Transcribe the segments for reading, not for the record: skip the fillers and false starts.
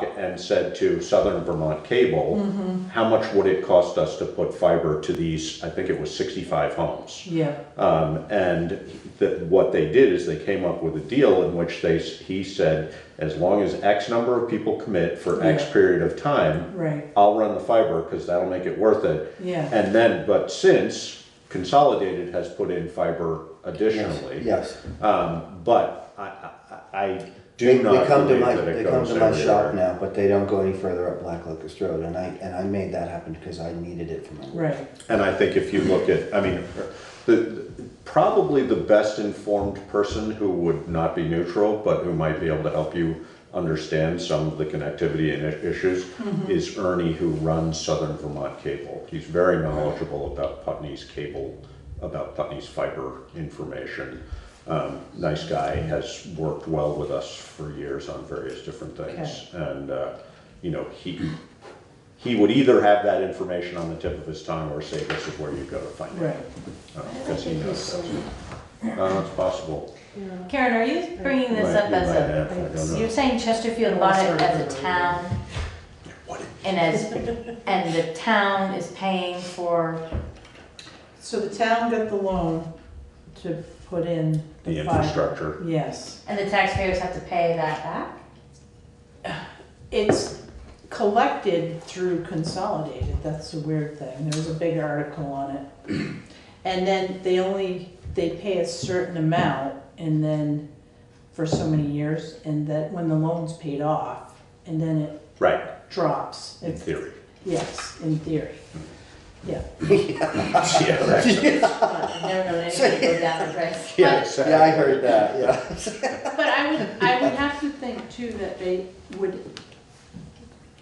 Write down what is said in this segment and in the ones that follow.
and said to Southern Vermont Cable, how much would it cost us to put fiber to these, I think it was 65 homes. Yeah. What they did is they came up with a deal in which he said, as long as X number of people commit for X period of time, Right. I'll run the fiber because that'll make it worth it. Yeah. And then, but since Consolidated has put in fiber additionally, Yes. but I do not They come to believe my, that it they come goes to my everywhere. shop now, but they don't go any further up Black Locust Road, and I made that happen because I needed it for my work. Right. And I think if you look at, I mean, probably the best informed person who would not be neutral, but who might be able to help you understand some of the connectivity and issues is Ernie, who runs Southern Vermont Cable. He's very knowledgeable about Putney's cable, about Putney's fiber information. Nice guy, has worked well with us for years on various different things. Okay. And, you know, he would either have that information on the tip of his tongue or say, this is where you go to find it. Right. Because he knows that. It's possible. Karen, are you bringing this up You might have, I don't as know. you're saying Chesterfield bought it as a town, and the town is paying for, So the town got the loan to put in The fiber. infrastructure. Yes. and the taxpayers have to pay that back? It's collected through Consolidated. That's the weird thing. There was a big article on it. And then they pay a certain amount and then for so many years, and that when the loan's paid off, and then it Right, drops. in theory. Yes, in theory. Yeah. Yeah, right. I've never known anybody go down the drain. Yeah, exactly. Yeah, I heard that, yeah. But I would have to think too that they would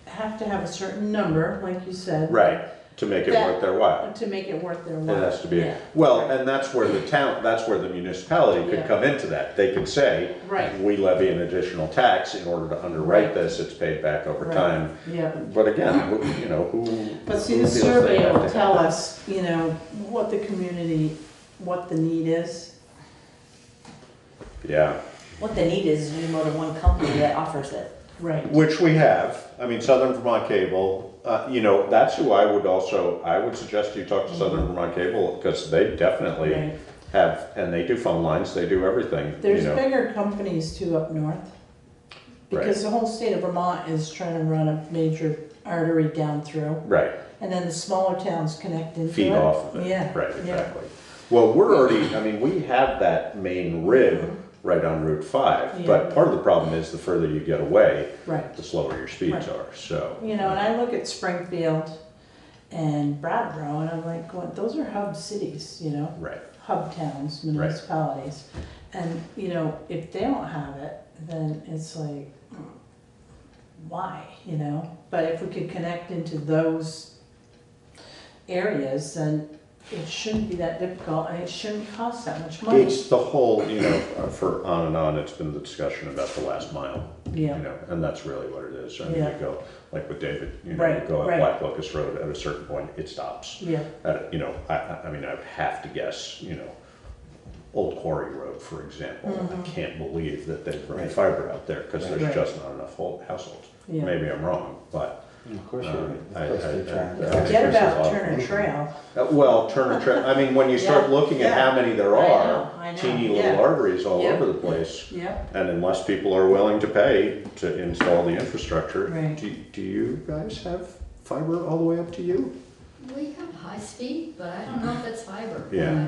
have to have a certain number, like you said. Right, to make it worth their while. To make it worth their It while. has to be, Yeah. well, and that's where the municipality could Yeah. come into that. They could say, Right. we levy an additional tax in order to underwrite this, it's paid back over Right. time. Yeah. But again, you know, who? But see, who the feels they survey have will to tell have that? us, you know, what the community, what the need is. Yeah, What the need is you need more than one company that offers it. Right. which we have. I mean, Southern Vermont Cable, you know, that's who I would suggest you talk to Southern Vermont Cable, because they definitely Right. have, and they do phone lines, they do everything, you There's know. bigger companies too up north. Because the whole state of Vermont is trying to run a major artery down through. Right, And then the smaller towns connect into it. feed off of it. Yeah. Right, yeah. exactly. Well, we're already, I mean, we have that main rib right on Route 5, but Yeah. part of the problem is the further you get away, Right. the slower your speeds Right. are, so. You know, and I look at Springfield and Brattleboro and I'm like, going, those are hub cities, you know? Right, Hub towns, municipalities. And, you know, if they don't have it, then it's like, why, you know? But if we could connect into those areas, then it shouldn't be that difficult and it shouldn't cost that much money. it's the whole, you know, for on and on, it's been the discussion about the last mile. Yeah. You know, and that's really what it is. I mean, Yeah. you go, like with David, you know, Right, you go up right. Black Locust Road, at a certain point, it stops. Yeah, You know, I mean, I would have to guess, you know, Old Quarry Road, for example, I can't believe that they've run Right. fiber out there, because Right. there's Right. just not enough households. yeah. Maybe I'm wrong, but, Of course you're right. I- Of course I- they're trying. I- to- Forget there's a about lot of Turner Trail. well, Turner Trail, I mean, when you start Yeah, looking at yeah. how many there I are, know, teeny little yeah. arteries all Yeah. over the place. Yeah, And unless people are willing to pay to install the infrastructure, Right. do you guys have fiber all the way up to you? We have high speed, but I don't know if it's fiber. Yeah.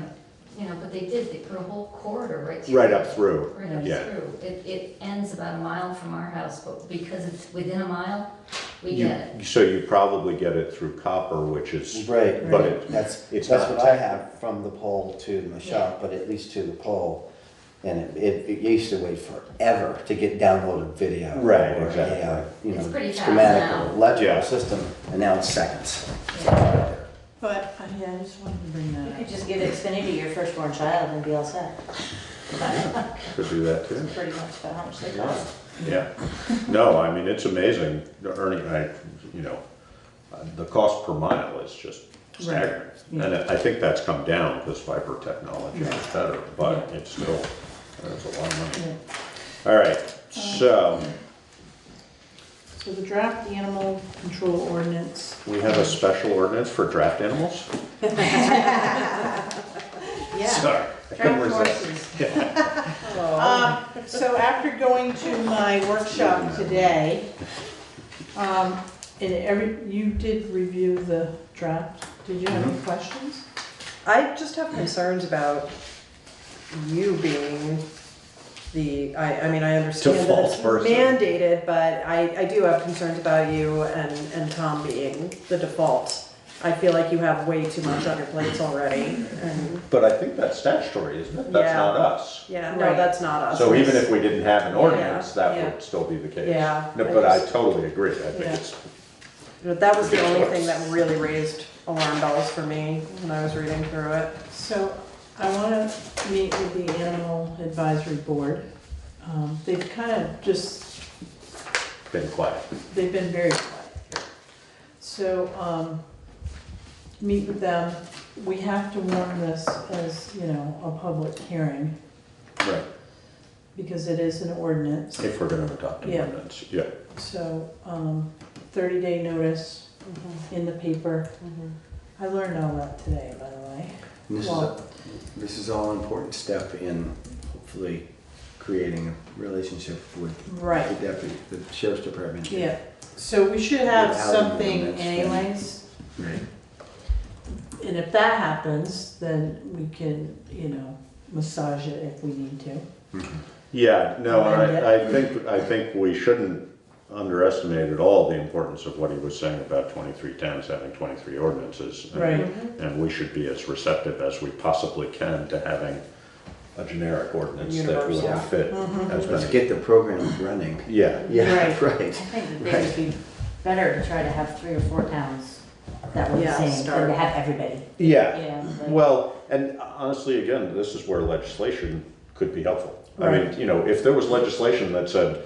You know, but they put a whole corridor right through. Right up through. Right up Yeah. through. It ends about a mile from our house, but because it's within a mile, we You- get it. So you probably get it through copper, which is, Right, but right. it, That's it's what not I tech- have from the pole to my shop, but at least to the pole. And it used to wait forever to get downloaded video. Right, or a, exactly. you It's know, pretty fast schematic now. or electrical Yeah. system, and now it's seconds. Yeah. but, yeah, I just wanted to bring You that could up. just give Xfinity to your firstborn child and be all set. could do that too. Pretty much about how much they cost. Yeah. No, I mean, it's amazing, you know, the cost per mile is just staggering. Yeah. And I think that's come down because fiber technology is better, but Yeah. it's still, it's a lot of money. Yeah. All right, so, So the draft animal control ordinance. We have a special ordinance for draft animals? Yeah. Sorry, I couldn't Draft resist. horses. So after going to my workshop today, you did review the draft. Did you have any questions? I just have concerns about you being I mean, I understand that Default it's person. mandated, but I do have concerns about you and Tom being the default. I feel like you have way too much on your plates already, and, But I think that's statutory, isn't it? That's Yeah. not us. yeah, no, Right. that's not us. So even if we didn't have an ordinance, that Yeah. would still be the case. Yeah, No, I but I just- totally agree. I think Yeah. it's, But that was the only Ridiculous. thing that really raised alarm bells for me when I was reading through it. So I want to meet with the Animal Advisory Board. They've kind of just, been quiet. they've been very quiet. So, meet with them. We have to warn this as, a public hearing Right. because it is an ordinance. If we're gonna adopt an Yeah. ordinance, yeah. So, 30-day notice in the paper. I learned all that today, by the way. And Well- this is all an important step in hopefully creating a relationship with Right. the sheriff's department. Yeah, so we should have Without something ordinance, anyways. Right. And if that happens, then we can, massage it if we need to. Yeah, no, Amend it. I think we shouldn't underestimate at all the importance of what he was saying about 23 towns having 23 ordinances. Right. And we should be as receptive as we possibly can to having a generic ordinance that Universal. would fit as Let's many. get the programs running. Yeah, Yeah, Right. right. I think that they would be better to try to have 3 or 4 towns that were the Yeah, same, than start. to have everybody. yeah. Yeah, like- Well, and honestly, again, this is where legislation could be helpful. I Right. mean, if there was legislation that said,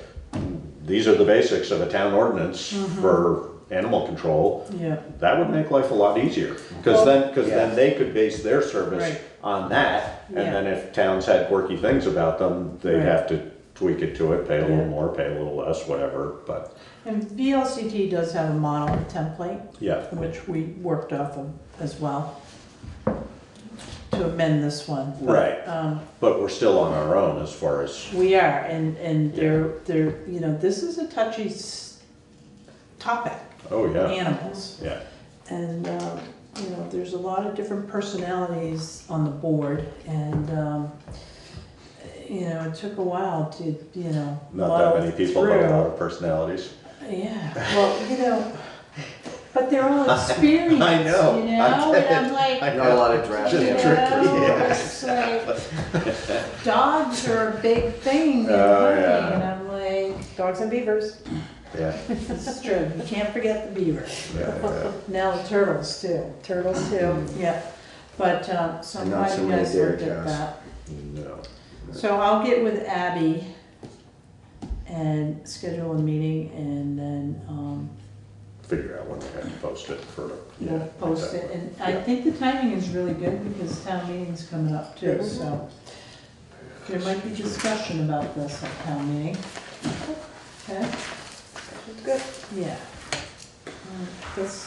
these are the basics of a town ordinance for animal control, Yeah, that would make life a lot easier. Well- Because then they could base their service Right. on that. And Yeah. then if towns had quirky things about them, they'd Right. have to tweak it to it, pay a little Yeah. more, pay a little less, whatever, but, and VLCT does have a model template, yeah. which we worked off of as well, to amend this one. But, Right. But we're still on our own as far as, We are, and they're, this is a touchy topic, oh, yeah, animals. yeah. And, there's a lot of different personalities on the board, and, it took a while to, Not that muddle many people, but a through. lot of personalities. Yeah, well, but they're all experienced, I know. and I'm like, I know a lot of draft. you know, Yeah. it's like, dogs are a big thing in Oh, hunting, yeah. and I'm like, Dogs and beavers. Yeah, this is true, you can't forget the beaver. yeah. Now the turtles too. Turtles too. Yeah, but, so I'm And not glad so you many guys dairy looked at cows. that. No. So I'll get with Abby and schedule a meeting, and then, Figure out when we have to post it for, we'll yeah. post it. exactly. And I think the timing is really good because town meeting's coming up too, so there might be discussion about this at town meeting. Okay? Good. Yeah. This,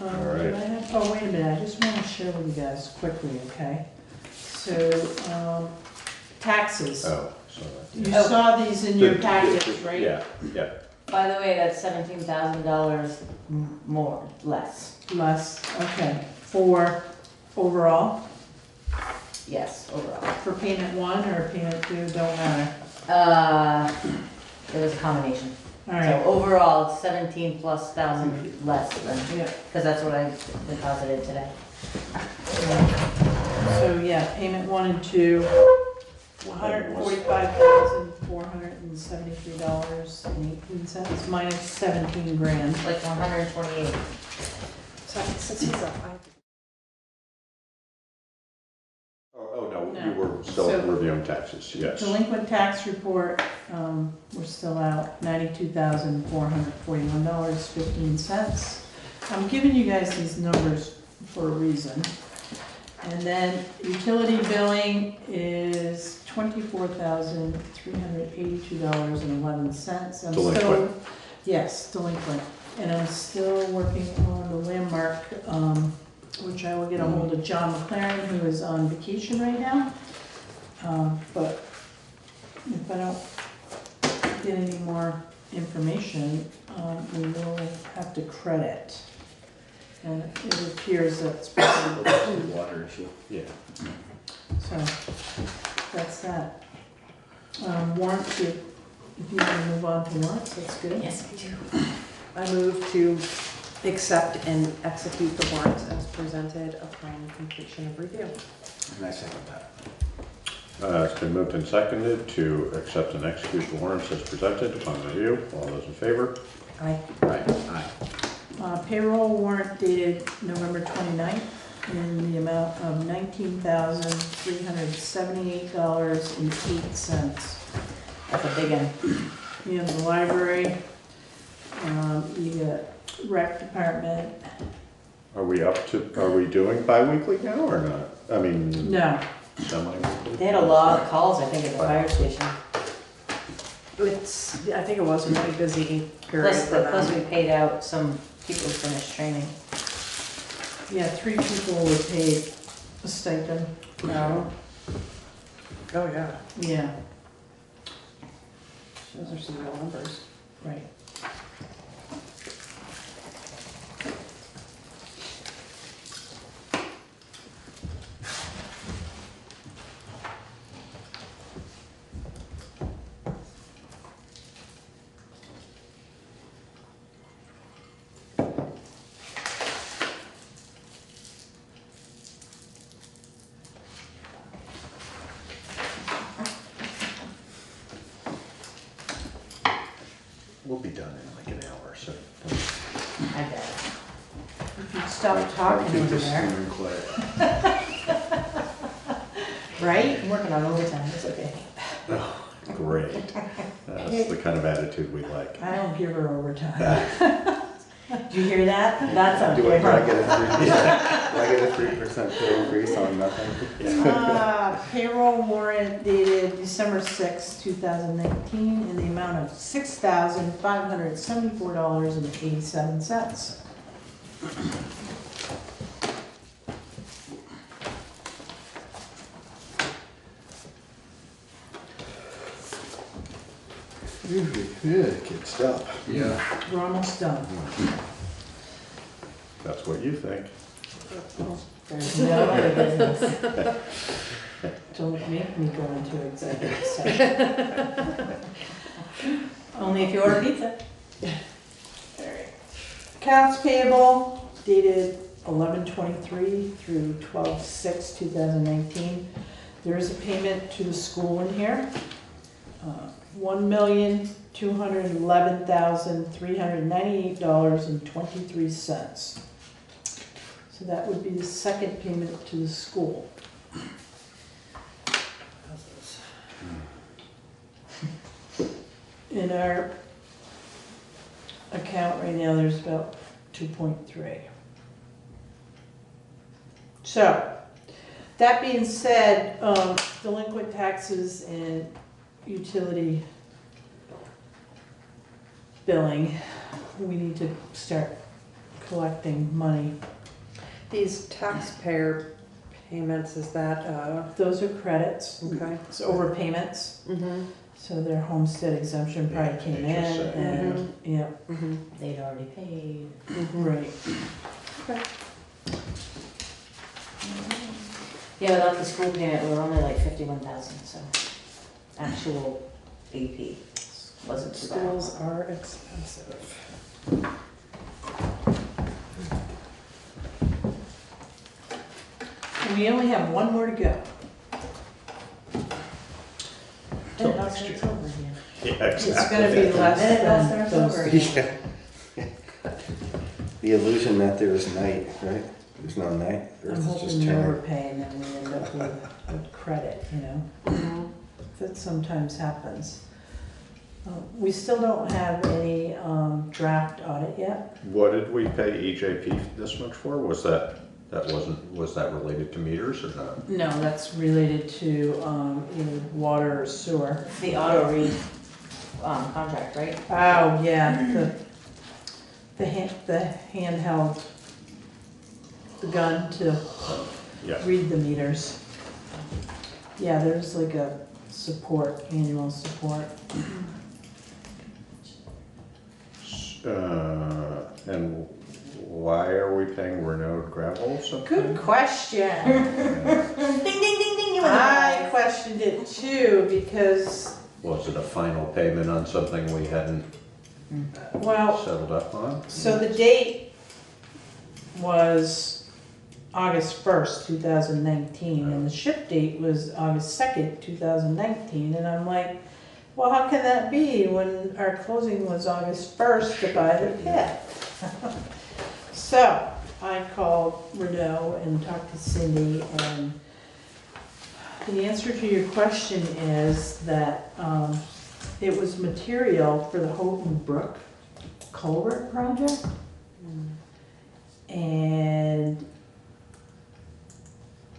All can right. I have, oh, wait a minute, I just want to share with you guys quickly, okay? So, taxes. Oh, so. You saw these in your packets, right? Yeah, yeah. By the way, that's $17,000 more, less. Less, okay, for overall, Yes, overall. for payment 1 or payment 2, don't matter. It was a combination. All So right, overall, it's 17 plus thousand less than, yeah, because that's what I deposited today. so yeah, payment 1 and 2, $145,473.18, minus 17 grand. Like 128. Since he's up, Oh, no, No. you were still So- reviewing taxes, yes. Delinquent tax report, we're still out $92,441.15. I'm giving you guys these numbers for a reason. And then utility billing is $24,382.11. I'm still Delinquent. Yes, delinquent. And I'm still working on the landmark, which I will get a hold of John McLaren, who is on vacation right now. But if I don't get any more information, we will have to credit. And it appears that's probably, That's the water issue. Yeah. so that's that. Warrants, if you want to move on to warrants, that's good. Yes, I do. I move to accept and execute the warrants as presented upon completion of review. And I second that. It's been moved and seconded to accept and execute the warrants as presented upon review. All those in favor? Aye. Aye. Payroll warrant dated November 29th in the amount of $19,378.08. That's a big one. You have the library, you got rec department, Are we doing bi-weekly now or not? I mean, no, semi-weekly? They had a lot of calls, I think, at the fire station. I think it was a really busy period Plus, for plus them. we paid out some people who finished training. yeah, 3 people were paid a stipend. Oh, yeah, Yeah, those are some real numbers. right. We'll be done in like an hour, so. I bet. If you stop talking Keep over this there, room quiet. Right? I'm working on overtime, it's okay. Great. That's the kind of attitude we like. I don't give her overtime. Did you hear that? That's on Do I camera. get a 3% pay increase on nothing? Payroll warrant dated December 6, 2019, in the amount of $6,574.87. Good stuff. Yeah. We're almost done. That's what you think. There's no other business. Don't make me go into executive session. Only if you order pizza. Alright. Accounts payable dated 11/23 through 12/6/2019. There is a payment to the school in here. $1,211,398.23. So that would be the second payment to the school. In our account right now, there's about 2.3. So, that being said, delinquent taxes and utility billing, we need to start collecting money. These taxpayer payments, is that, Those are credits, okay? it's overpayments, Mm-hmm. so their homestead exemption probably Yeah, came in, interest, and, yeah, Mm-hmm. They'd already paid. right. Yeah, without the school payment, we were only like 51,000, so actual AP wasn't too bad. Schools are expensive. We only have one more to go. Till Then it all next starts year. over again. Yeah, It's gonna be less Then it all than starts over those. again. The illusion that there's night, right? There's no night. I'm Earth is hoping just we turning. overpay and then we end up with credit, you know? That sometimes happens. We still don't have any draft audit yet. What did we pay EJP this much for? Was that related to meters or not? No, that's related to either water or sewer. The auto read. contract, right? Oh, yeah, the handheld, the gun to Yeah. read the meters. Yeah, there's like a support, annual support. And why are we paying Renault gravel something? Good question. Ding, ding, ding, ding, you I questioned it too because, Was it a final payment on something we hadn't well, settled up on? so the date was August 1st, 2019, and the ship date was August 2nd, 2019, and I'm like, well, how can that be when our closing was August 1st to buy the pit? So I called Renault and talked to Cindy, and the answer to your question is that it was material for the Houghton Brook culvert project. And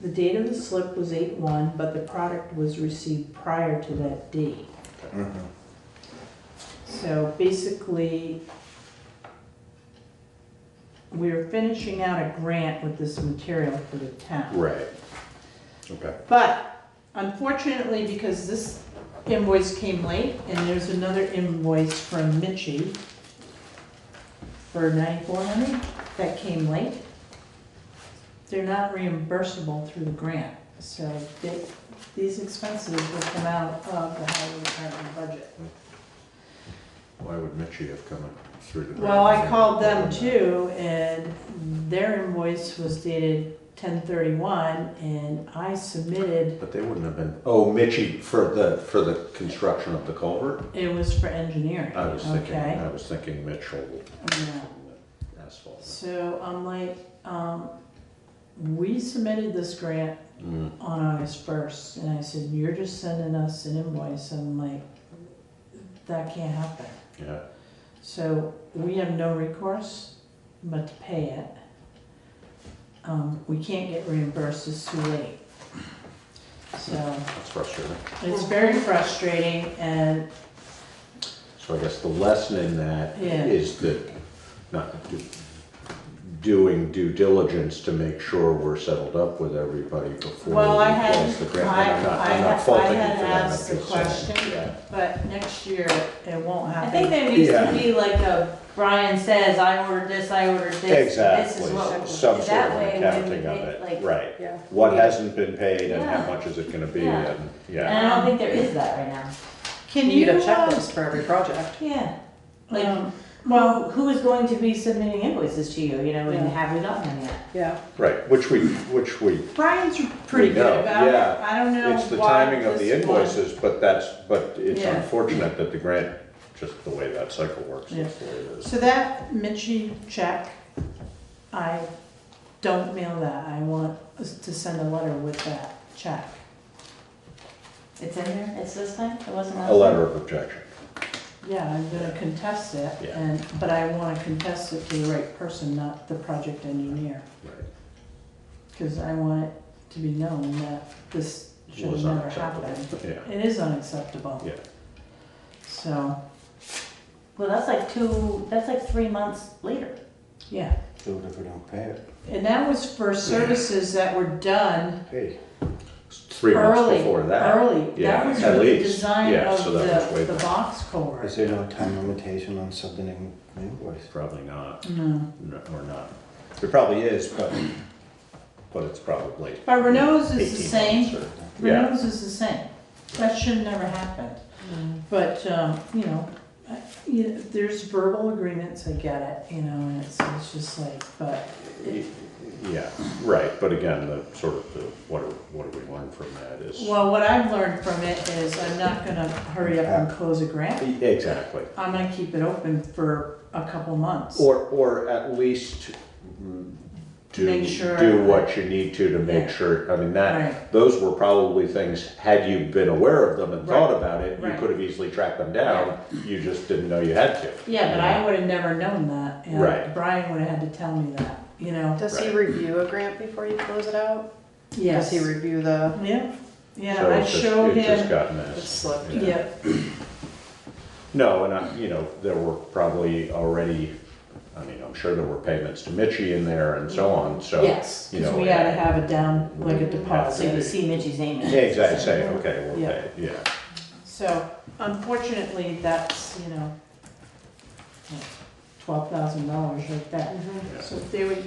the date of the slip was 8/1, but the product was received prior to that date. So basically, we're finishing out a grant with this material for the town. Right. Okay. But unfortunately, because this invoice came late, and there's another invoice from Mitchie for $9,400 that came late, they're not reimbursable through the grant. So these expenses will come out of the highway department budget. Why would Mitchie have come through the? Well, I called them too, and their invoice was dated 10/31, and I submitted, But they wouldn't have been, oh, Mitchie for the construction of the culvert? it was for engineering, I was okay? thinking Mitchell Yeah. asphalt. So I'm like, we submitted this grant on August 1st, and I said, you're just sending us an invoice. I'm like, that can't happen. Yeah. So we have no recourse but to pay it. We can't get reimbursed, it's too late. So That's frustrating. it's very frustrating, and So I guess the lesson in that Yeah. is that doing due diligence to make sure we're settled up with everybody before well, I we had, close the grant. I I'm not faulting you had for that, I'm asked the just saying. question, Yeah. but next year it won't I happen. think there needs Yeah. to be like a, Brian says, I ordered this, this is Exactly, what. some sort that of way when accounting we of get, it, like- right. Yeah. What hasn't been paid and how Yeah. much is it gonna be, Yeah. and, And yeah. I don't think there is that right now. Can You you, need a checklist for every project. Yeah. Like, well, who is going to be submitting invoices to you, and Yeah. have we gotten them yet? Yeah. Right, which we, Brian's pretty We know, good about it. yeah. I don't know it's the why timing of the this one- invoices, but it's Yeah. unfortunate that the grant, just the way that cycle works, Yeah. that's the way it is. So that Mitchie check, I don't mail that. I want us to send a letter with that check. It's in there, it's this time, it wasn't last A time? letter of objection. Yeah, I'm gonna contest it, Yeah. but I wanna contest it to the right person, not the project engineer. Right. Cause I want it to be known that this should Was have never unacceptable. happened. Yeah, It is unacceptable. yeah. So, Well, that's like 3 months later. yeah. Do it if we don't pay it. And that was for services that were done Hey, 3 months early, before that. early. Yeah, That was at for the least. design Yeah, of so that was way the back. box culvert. is there no time limitation on submitting an invoice? Probably not, No. no, or not. There probably is, but it's probably But Renault's is 18 the same. months or, yeah, Renault's is the same. That should have never happened. But, there's verbal agreements, I get it, and it's just like, but, yeah, right, but again, what do we learn from that is. well, what I've learned from it is I'm not gonna hurry up and close a grant. Exactly. I'm gonna keep it open for a couple months. Or at least Make sure do what you need to make Yeah. sure, I mean, Right. those were probably things, had you been aware of them and thought Right. about it, you Right. could have easily tracked them down, you just didn't know you had to. Yeah, but I would have never known that. And Right. Brian would have had to tell me that, Does he Right. review a grant before you close it out? Yes. Does he review the Yeah, yeah, So I it's just- showed It's just him, gotten the this. slip? yeah. No, and there were probably already, I'm sure there were payments to Mitchie in there and so on, so. Yes, because we had to have it down like a So deposit. you see Mitchie's name in Yeah, it. exactly, say, okay, we'll Yeah. pay, yeah. So unfortunately, that's, $12,000 right there. Yeah. So there would,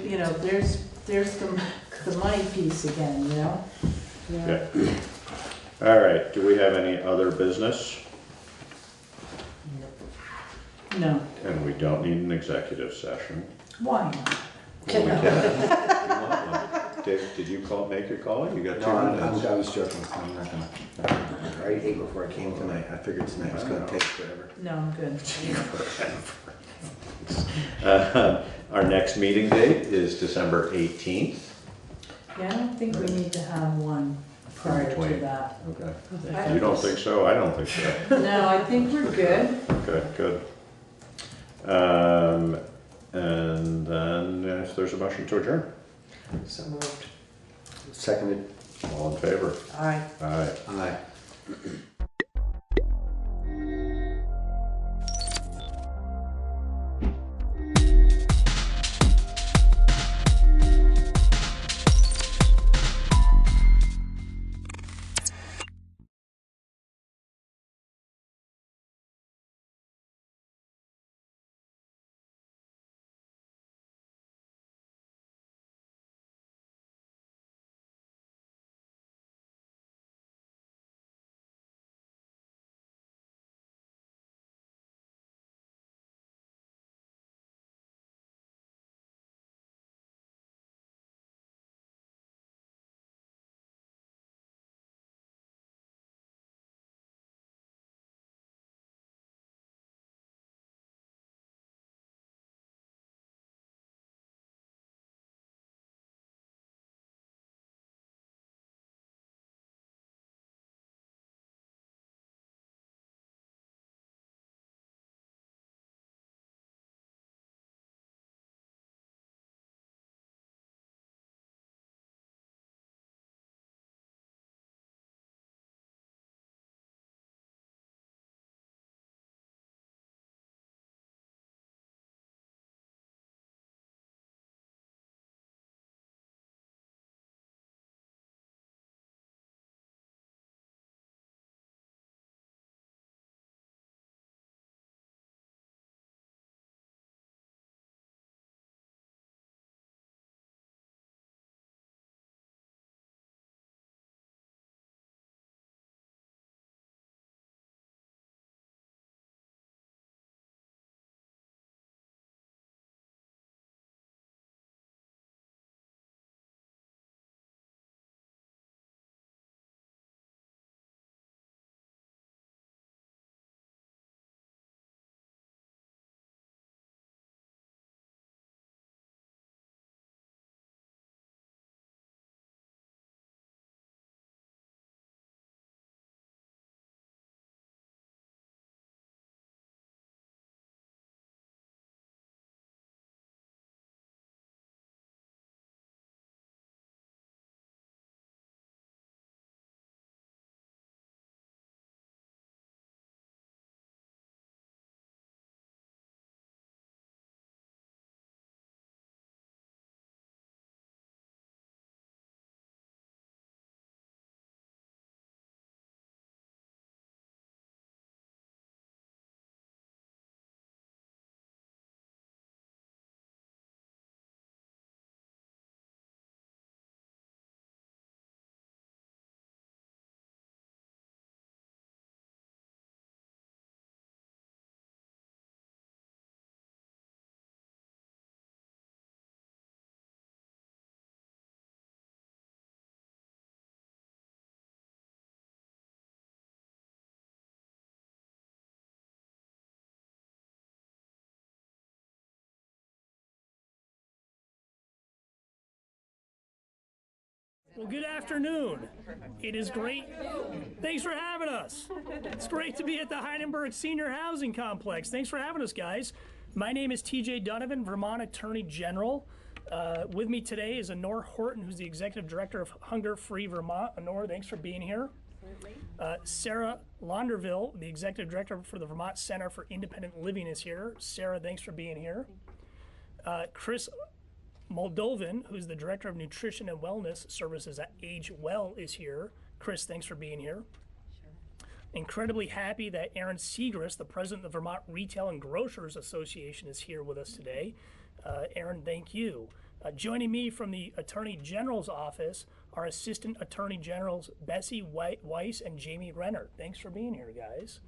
there's the money piece again, Yeah. All right, do we have any other business? No, And we don't need an executive session. why not? Well, we can. You want one. Dave, did you make your call? You got 2 No, minutes. I was joking. I'm not gonna. I ate before I came tonight. I figured tonight was gonna take forever. No, I'm good. Our next meeting date is December 18th. Yeah, I don't think we need to have one prior to Between. that. Okay. You don't think so? I don't think so. No, I think we're good. Good. And then if there's a motion to adjourn, So moved. Seconded. all in favor? Aye. Aye. Aye. Well, good afternoon. It is great. Thanks for having us. It's great to be at the Heidenberg Senior Housing Complex. Thanks for having us, guys. My name is TJ Donovan, Vermont Attorney General. With me today is Honor Horton, who's the Executive Director of Hunger Free Vermont. Honor, thanks for being here. Sarah Launderville, the executive director for the Vermont Center for Independent Living, is here. Sarah, thanks for being here. Chris Moldovan, who's the director of Nutrition and Wellness Services at Age Well, is here. Chris, thanks for being here. Incredibly happy that Aaron Segrist, the president of the Vermont Retail and Grocers Association, is here with us today. Aaron, thank you. Joining me from the Attorney General's office are Assistant Attorney Generals Bessie Weiss and Jamie Renner. Thanks for being here, guys.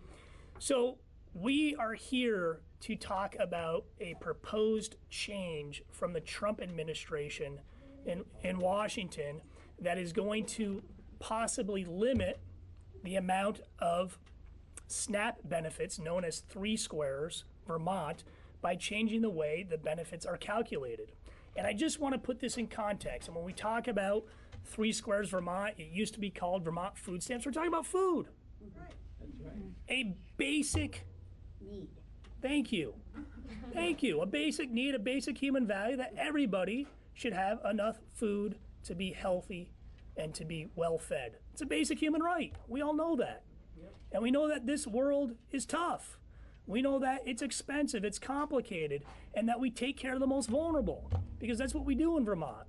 So we are here to talk about a proposed change from the Trump administration in Washington that is going to possibly limit the amount of SNAP benefits, known as 3 Squares Vermont, by changing the way the benefits are calculated. And I just want to put this in context. And when we talk about 3 Squares Vermont, it used to be called Vermont Food Stamps. We're talking about food. Right. That's right. A basic Need. Thank you. Thank you. A basic need, a basic human value that everybody should have enough food to be healthy and to be well fed. It's a basic human right. We all know that. Yep. And we know that this world is tough. We know that it's expensive, it's complicated, and that we take care of the most vulnerable, because that's what we do in Vermont.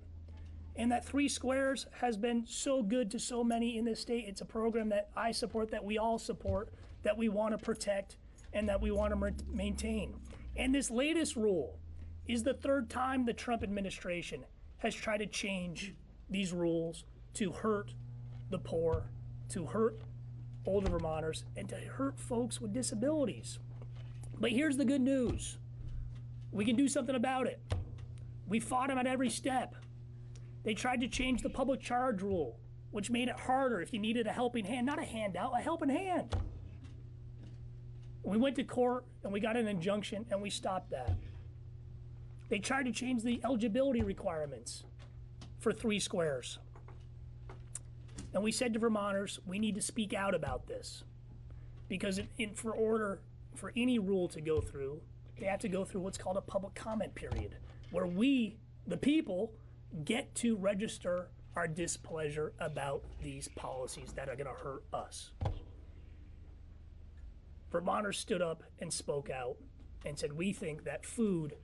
And that 3 Squares has been so good to so many in this state. It's a program that I support, that we all support, that we want to protect, and that we want to maintain. And this latest rule is the 3rd time the Trump administration has tried to change these rules to hurt the poor, to hurt older Vermonters, and to hurt folks with disabilities. But here's the good news. We can do something about it. We fought them at every step. They tried to change the public charge rule, which made it harder if you needed a helping hand, not a handout, a helping hand. We went to court and we got an injunction and we stopped that. They tried to change the eligibility requirements for 3 Squares. And we said to Vermonters, we need to speak out about this, because for any rule to go through, they have to go through what's called a public comment period, where we, the people, get to register our displeasure about these policies that are going to hurt us. Vermonters stood up and spoke out and said, we think that food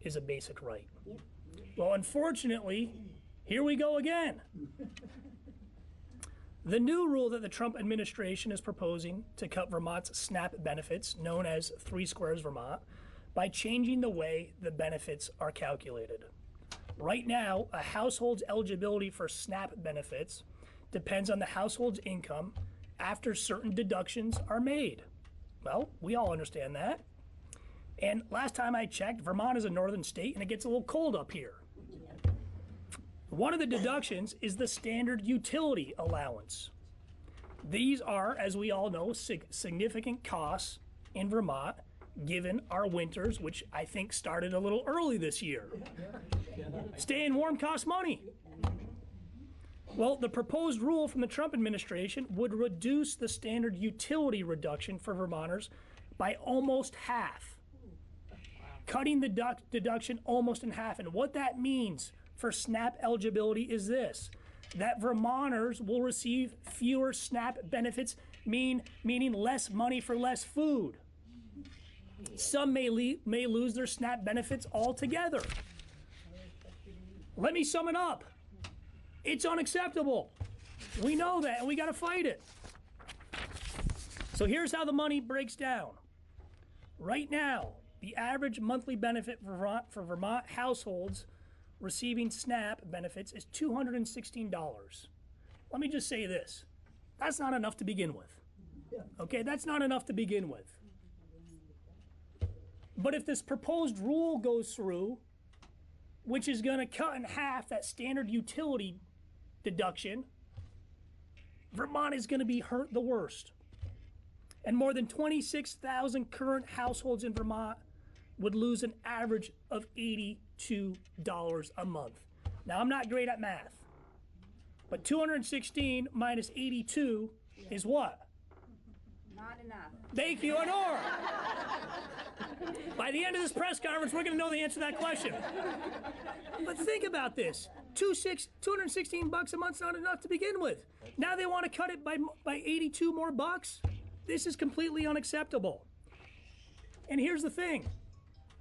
is a basic right. Yep. Well, unfortunately, here we go again. The new rule that the Trump administration is proposing to cut Vermont's SNAP benefits, known as 3 Squares Vermont, by changing the way the benefits are calculated. Right now, a household's eligibility for SNAP benefits depends on the household's income after certain deductions are made. Well, we all understand that. And last time I checked, Vermont is a northern state and it gets a little cold up here. One of the deductions is the standard utility allowance. These are, as we all know, significant costs in Vermont, given our winters, which I think started a little early this year. Staying warm costs money. Well, the proposed rule from the Trump administration would reduce the standard utility reduction for Vermonters by almost half, cutting the deduction almost in half. And what that means for SNAP eligibility is this: that Vermonters will receive fewer SNAP benefits, meaning less money for less food. Some may lose their SNAP benefits altogether. Let me sum it up. It's unacceptable. We know that, and we got to fight it. So here's how the money breaks down. Right now, the average monthly benefit for Vermont households receiving SNAP benefits is $216. Let me just say this. That's not enough to begin with. Okay, that's not enough to begin with. But if this proposed rule goes through, which is going to cut in half that standard utility deduction, Vermont is going to be hurt the worst. And more than 26,000 current households in Vermont would lose an average of $82 a month. Now, I'm not great at math, but 216 minus 82 is what? Not enough. Thank you, Honor. By the end of this press conference, we're going to know the answer to that question. But think about this. $216 a month's not enough to begin with. Now they want to cut it by 82 more bucks. This is completely unacceptable. And here's the thing.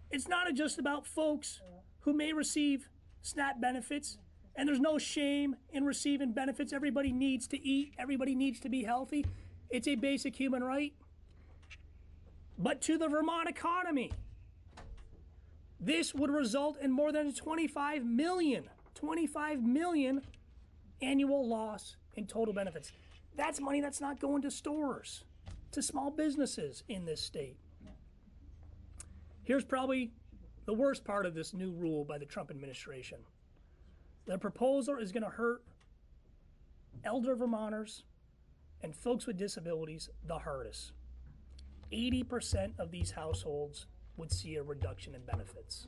It's not just about folks who may receive SNAP benefits, and there's no shame in receiving benefits. Everybody needs to eat. Everybody needs to be healthy. It's a basic human right. But to the Vermont economy, this would result in more than 25 million annual loss in total benefits. That's money that's not going to stores, to small businesses in this state. Here's probably the worst part of this new rule by the Trump administration. The proposal is going to hurt elder Vermonters and folks with disabilities the hardest. 80% of these households would see a reduction in benefits.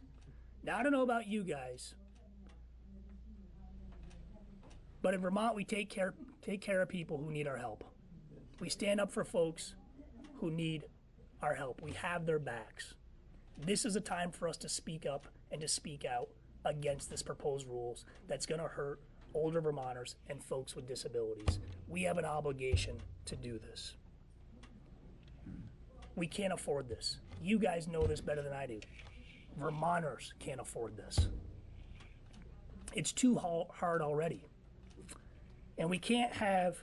Now, I don't know about you guys, but in Vermont, we take care of people who need our help. We stand up for folks who need our help. We have their backs. This is a time for us to speak up and to speak out against this proposed rules that's going to hurt older Vermonters and folks with disabilities. We have an obligation to do this. We can't afford this. You guys know this better than I do. Vermonters can't afford this. It's too hard already. And we can't have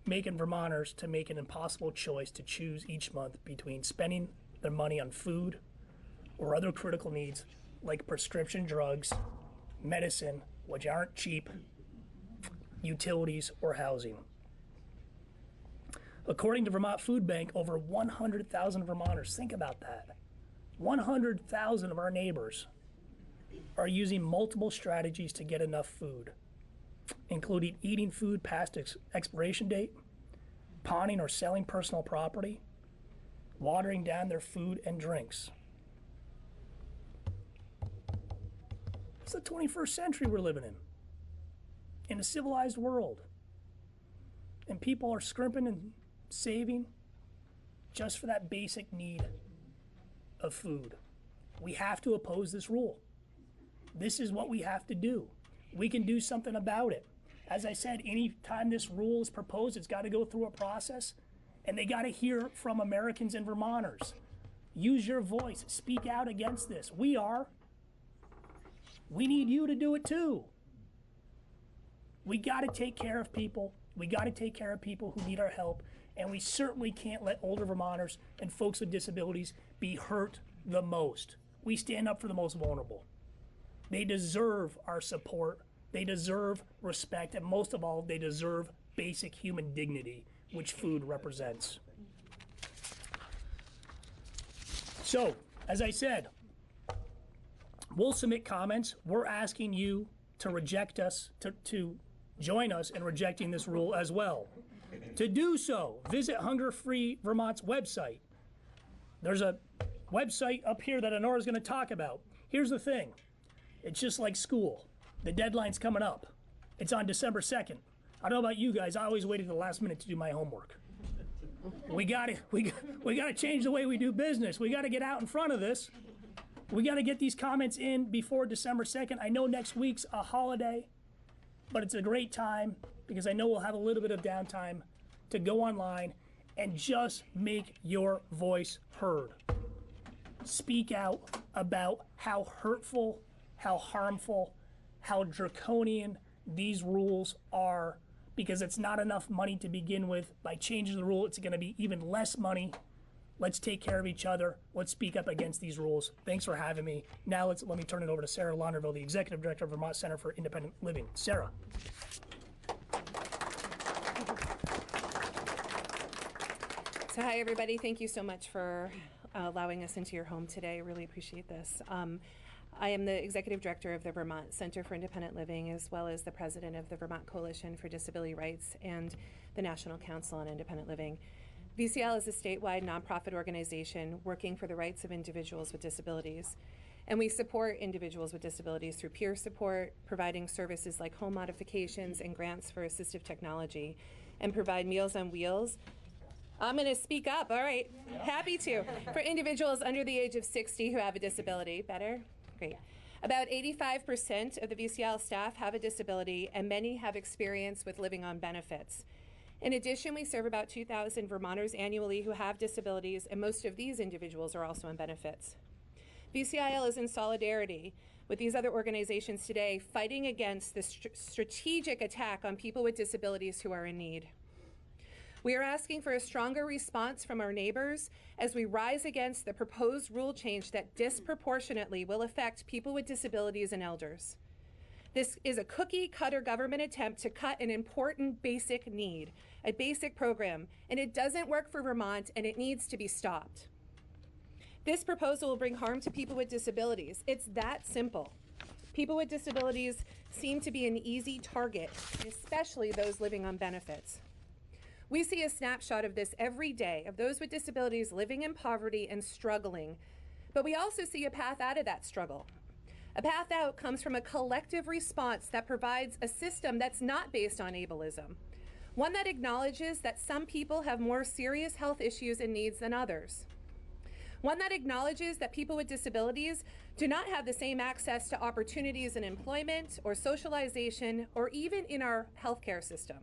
making Vermonters to make an impossible choice to choose each month between spending their money on food or other critical needs like prescription drugs, medicine, which aren't cheap, utilities, or housing. According to Vermont Food Bank, over 100,000 Vermonters, think about that, 100,000 of our neighbors are using multiple strategies to get enough food, including eating food past expiration date, pawning or selling personal property, watering down their food and drinks. It's the 21st century we're living in a civilized world. And people are scrimping and saving just for that basic need of food. We have to oppose this rule. This is what we have to do. We can do something about it. As I said, any time this rule is proposed, it's got to go through a process, and they got to hear from Americans and Vermonters. Use your voice. Speak out against this. We need you to do it too. We got to take care of people. We got to take care of people who need our help, and we certainly can't let older Vermonters and folks with disabilities be hurt the most. We stand up for the most vulnerable. They deserve our support. They deserve respect, and most of all, they deserve basic human dignity, which food represents. So, as I said, we'll submit comments. We're asking you to reject us, to join us in rejecting this rule as well. To do so, visit Hunger Free Vermont's website. There's a website up here that Honora's going to talk about. Here's the thing. It's just like school. The deadline's coming up. It's on December 2nd. I don't know about you guys. I always wait at the last minute to do my homework. We got to change the way we do business. We got to get out in front of this. We got to get these comments in before December 2nd. I know next week's a holiday, but it's a great time because I know we'll have a little bit of downtime to go online and just make your voice heard. Speak out about how hurtful, how harmful, how draconian these rules are, because it's not enough money to begin with. By changing the rule, it's going to be even less money. Let's take care of each other. Let's speak up against these rules. Thanks for having me. Now let me turn it over to Sarah Launderville, the Executive Director of Vermont Center for Independent Living. Sarah. So hi everybody, thank you so much for allowing us into your home today. I really appreciate this. I am the Executive Director of the Vermont Center for Independent Living, as well as the President of the Vermont Coalition for Disability Rights and the National Council on Independent Living. VCL is a statewide nonprofit organization working for the rights of individuals with disabilities. And we support individuals with disabilities through peer support, providing services like home modifications and grants for assistive technology, and provide Meals on Wheels. I'm going to speak up, all right, happy to, for individuals under the age of 60 who have a disability. Better? Great. About 85% of the VCL staff have a disability, and many have experience with living on benefits. In addition, we serve about 2,000 Vermonters annually who have disabilities, and most of these individuals are also on benefits. VCIL is in solidarity with these other organizations today, fighting against the strategic attack on people with disabilities who are in need. We are asking for a stronger response from our neighbors as we rise against the proposed rule change that disproportionately will affect people with disabilities and elders. This is a cookie-cutter government attempt to cut an important basic need, a basic program, and it doesn't work for Vermont, and it needs to be stopped. This proposal will bring harm to people with disabilities. It's that simple. People with disabilities seem to be an easy target, especially those living on benefits. We see a snapshot of this every day, of those with disabilities living in poverty and struggling, but we also see a path out of that struggle. A path out comes from a collective response that provides a system that's not based on ableism, one that acknowledges that some people have more serious health issues and needs than others. One that acknowledges that people with disabilities do not have the same access to opportunities in employment or socialization or even in our healthcare system.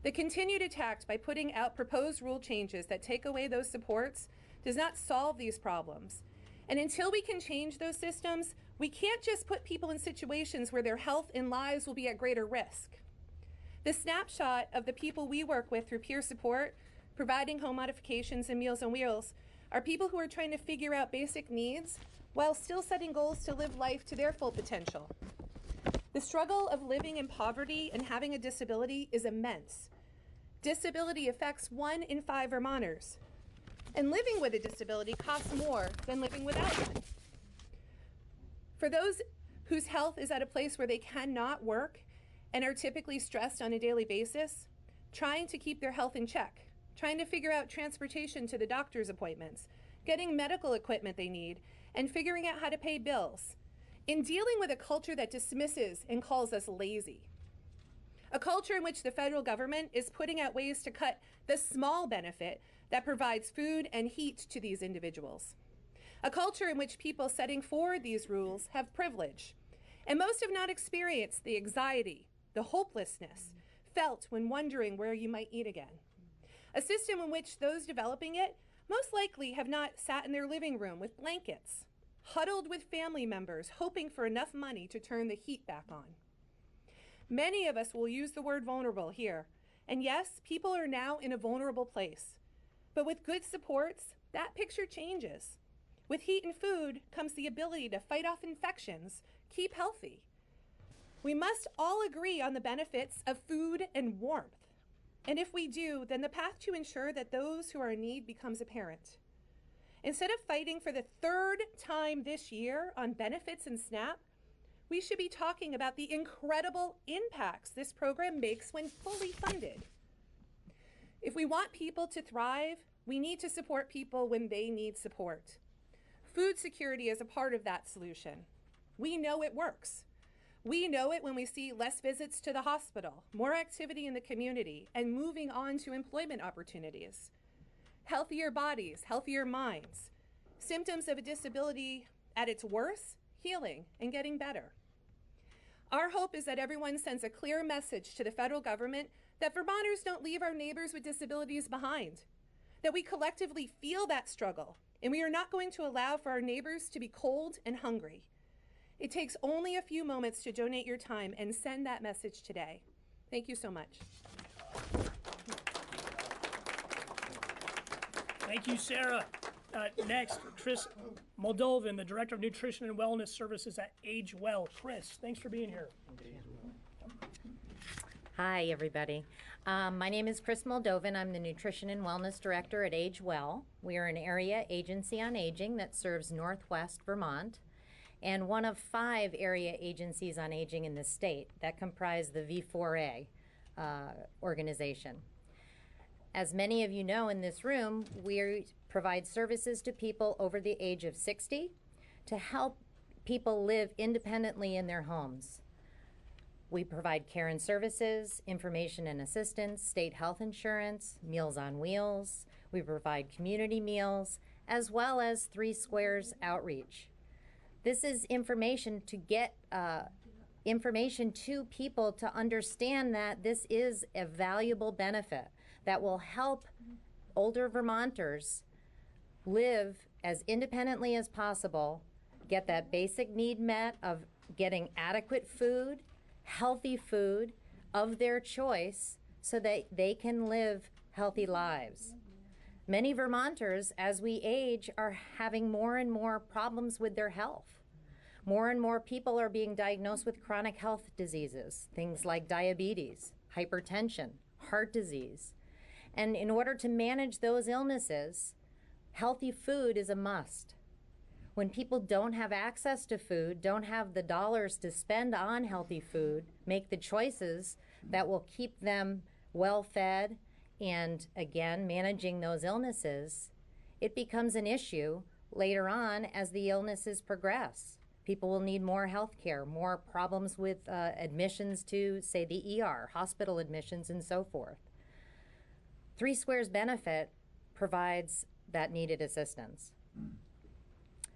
The continued attack by putting out proposed rule changes that take away those supports does not solve these problems. And until we can change those systems, we can't just put people in situations where their health and lives will be at greater risk. The snapshot of the people we work with through peer support, providing home modifications and Meals on Wheels, are people who are trying to figure out basic needs while still setting goals to live life to their full potential. The struggle of living in poverty and having a disability is immense. Disability affects 1 in 5 Vermonters, and living with a disability costs more than living without one. For those whose health is at a place where they cannot work and are typically stressed on a daily basis, trying to keep their health in check, trying to figure out transportation to the doctor's appointments, getting medical equipment they need, and figuring out how to pay bills, in dealing with a culture that dismisses and calls us lazy. A culture in which the federal government is putting out ways to cut the small benefit that provides food and heat to these individuals. A culture in which people setting forward these rules have privilege, and most have not experienced the anxiety, the hopelessness felt when wondering where you might eat again. A system in which those developing it most likely have not sat in their living room with blankets, huddled with family members, hoping for enough money to turn the heat back on. Many of us will use the word vulnerable here. And yes, people are now in a vulnerable place. But with good supports, that picture changes. With heat and food comes the ability to fight off infections, keep healthy. We must all agree on the benefits of food and warmth. And if we do, then the path to ensure that those who are in need becomes apparent. Instead of fighting for the 3rd time this year on benefits and SNAP, we should be talking about the incredible impacts this program makes when fully funded. If we want people to thrive, we need to support people when they need support. Food security is a part of that solution. We know it works. We know it when we see less visits to the hospital, more activity in the community, and moving on to employment opportunities. Healthier bodies, healthier minds. Symptoms of a disability at its worst, healing and getting better. Our hope is that everyone sends a clear message to the federal government that Vermonters don't leave our neighbors with disabilities behind, that we collectively feel that struggle, and we are not going to allow for our neighbors to be cold and hungry. It takes only a few moments to donate your time and send that message today. Thank you so much. Thank you, Sarah. Next, Chris Moldovan, the Director of Nutrition and Wellness Services at Age Well. Chris, thanks for being here. Hi, everybody. My name is Chris Moldovan. I'm the Nutrition and Wellness Director at Age Well. We are an area agency on aging that serves Northwest Vermont, and one of 5 area agencies on aging in the state that comprise the V4A organization. As many of you know in this room, we provide services to people over the age of 60 to help people live independently in their homes. We provide care and services, information and assistance, state health insurance, Meals on Wheels. We provide community meals, as well as 3 Squares outreach. This is information to get information to people to understand that this is a valuable benefit that will help older Vermonters live as independently as possible, get that basic need met of getting adequate food, healthy food of their choice so that they can live healthy lives. Many Vermonters, as we age, are having more and more problems with their health. More and more people are being diagnosed with chronic health diseases, things like diabetes, hypertension, heart disease. And in order to manage those illnesses, healthy food is a must. When people don't have access to food, don't have the dollars to spend on healthy food, make the choices that will keep them well fed and, again, managing those illnesses, it becomes an issue later on as the illnesses progress. People will need more health care, more problems with admissions to, say, the ER, hospital admissions, and so forth. Three Squares benefit provides that needed assistance.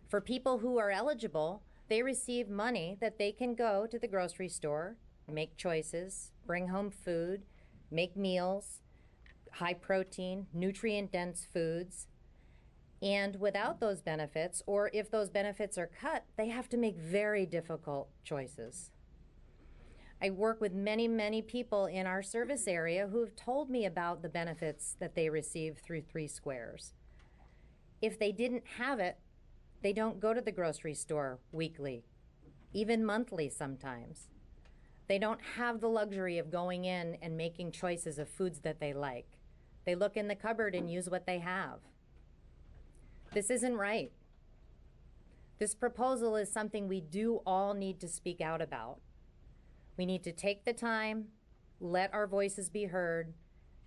For people who are eligible, they receive money that they can go to the grocery store, make choices, bring home food, make meals, high protein, nutrient-dense foods. And without those benefits, or if those benefits are cut, they have to make very difficult choices. I work with many, many people in our service area who have told me about the benefits that they receive through Three Squares. If they didn't have it, they don't go to the grocery store weekly, even monthly sometimes. They don't have the luxury of going in and making choices of foods that they like. They look in the cupboard and use what they have. This isn't right. This proposal is something we do all need to speak out about. We need to take the time, let our voices be heard.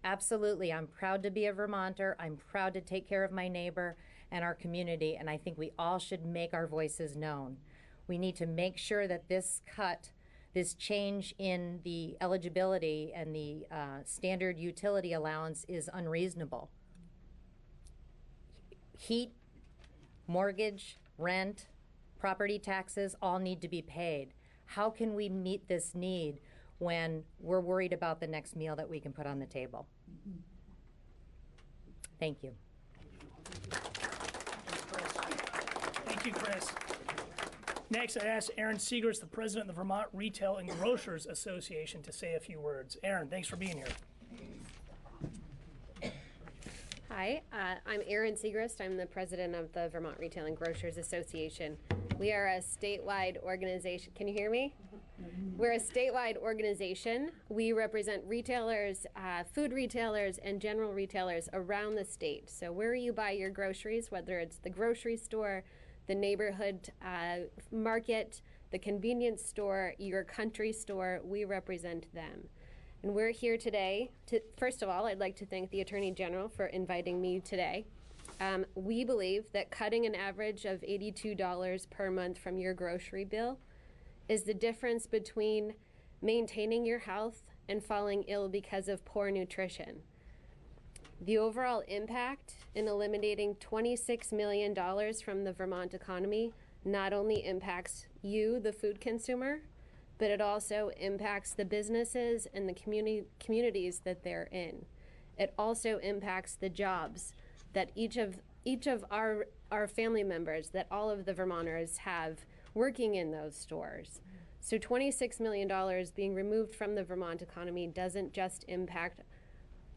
Absolutely, I'm proud to be a Vermonter. I'm proud to take care of my neighbor and our community, and I think we all should make our voices known. We need to make sure that this change in the eligibility and the standard utility allowance is unreasonable. Heat, mortgage, rent, property taxes all need to be paid. How can we meet this need when we're worried about the next meal that we can put on the table? Thank you. Thank you, Chris. Next, I ask Aaron Segrist, the president of the Vermont Retail and Grocers Association, to say a few words. Aaron, thanks for being here. Hi, I'm Erin Segrist. I'm the president of the Vermont Retail and Grocers Association. We are a statewide organization. Can you hear me? We're a statewide organization. We represent retailers, food retailers, and general retailers around the state. So where you buy your groceries, whether it's the grocery store, the neighborhood market, the convenience store, your country store, we represent them. And we're here today to, first of all, I'd like to thank the Attorney General for inviting me today. We believe that cutting an average of $82 per month from your grocery bill is the difference between maintaining your health and falling ill because of poor nutrition. The overall impact in eliminating $26 million from the Vermont economy not only impacts you, the food consumer, but it also impacts the businesses and the communities that they're in. It also impacts the jobs that each of our family members, that all of the Vermonters have working in those stores. So $26 million being removed from the Vermont economy doesn't just impact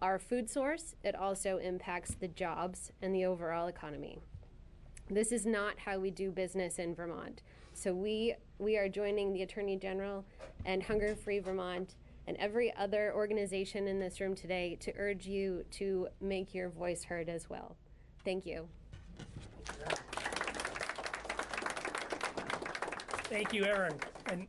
our food source, it also impacts the jobs and the overall economy. This is not how we do business in Vermont. So we are joining the Attorney General and Hunger Free Vermont and every other organization in this room today to urge you to make your voice heard as well. Thank you. Thank you, Aaron.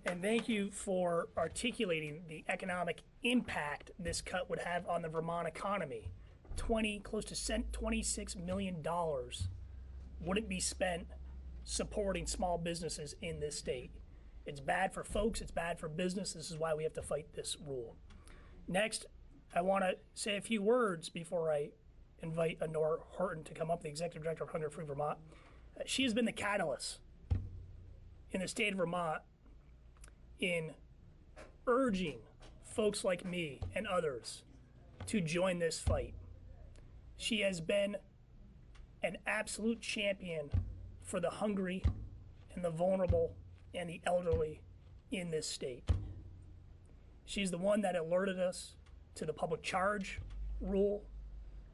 And thank you for articulating the economic impact this cut would have on the Vermont economy. Close to $26 million wouldn't be spent supporting small businesses in this state. It's bad for folks, it's bad for business. This is why we have to fight this rule. Next, I want to say a few words before I invite Honora Horton to come up, the Executive Director of Hunger Free Vermont. She has been the catalyst in the state of Vermont in urging folks like me and others to join this fight. She has been an absolute champion for the hungry and the vulnerable and the elderly in this state. She's the one that alerted us to the public charge rule,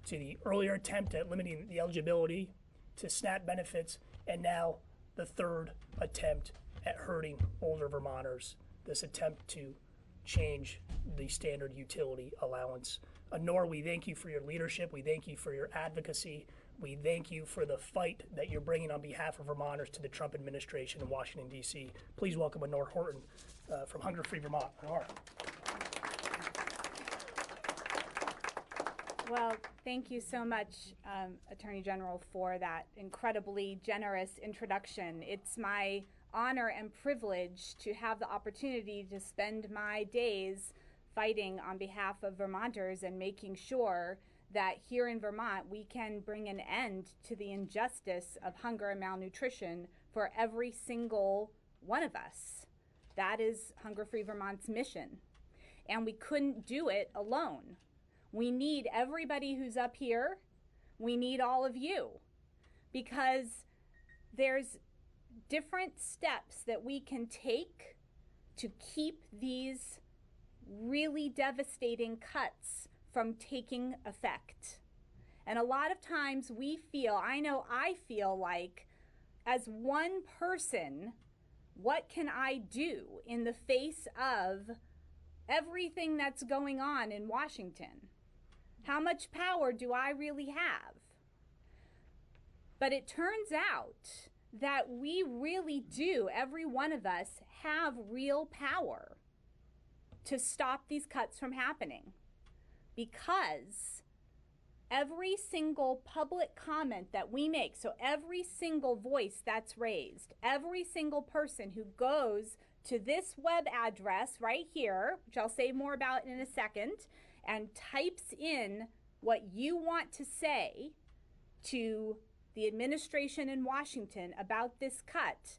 to the earlier attempt at limiting the eligibility to SNAP benefits, and now the third attempt at hurting older Vermonters, this attempt to change the standard utility allowance. Nora, we thank you for your leadership. We thank you for your advocacy. We thank you for the fight that you're bringing on behalf of Vermonters to the Trump administration in Washington, D.C. Please welcome Nora Horton from Hunger Free Vermont. Nora. Well, thank you so much, Attorney General, for that incredibly generous introduction. It's my honor and privilege to have the opportunity to spend my days fighting on behalf of Vermonters and making sure that here in Vermont we can bring an end to the injustice of hunger and malnutrition for every single one of us. That is Hunger Free Vermont's mission. And we couldn't do it alone. We need everybody who's up here. We need all of you, because there's different steps that we can take to keep these really devastating cuts from taking effect. And a lot of times we feel, I know I feel like, as one person, what can I do in the face of everything that's going on in Washington? How much power do I really have? But it turns out that we really do, every one of us, have real power to stop these cuts from happening. Because every single public comment that we make, so every single voice that's raised, every single person who goes to this web address right here, which I'll say more about in a second, and types in what you want to say to the administration in Washington about this cut,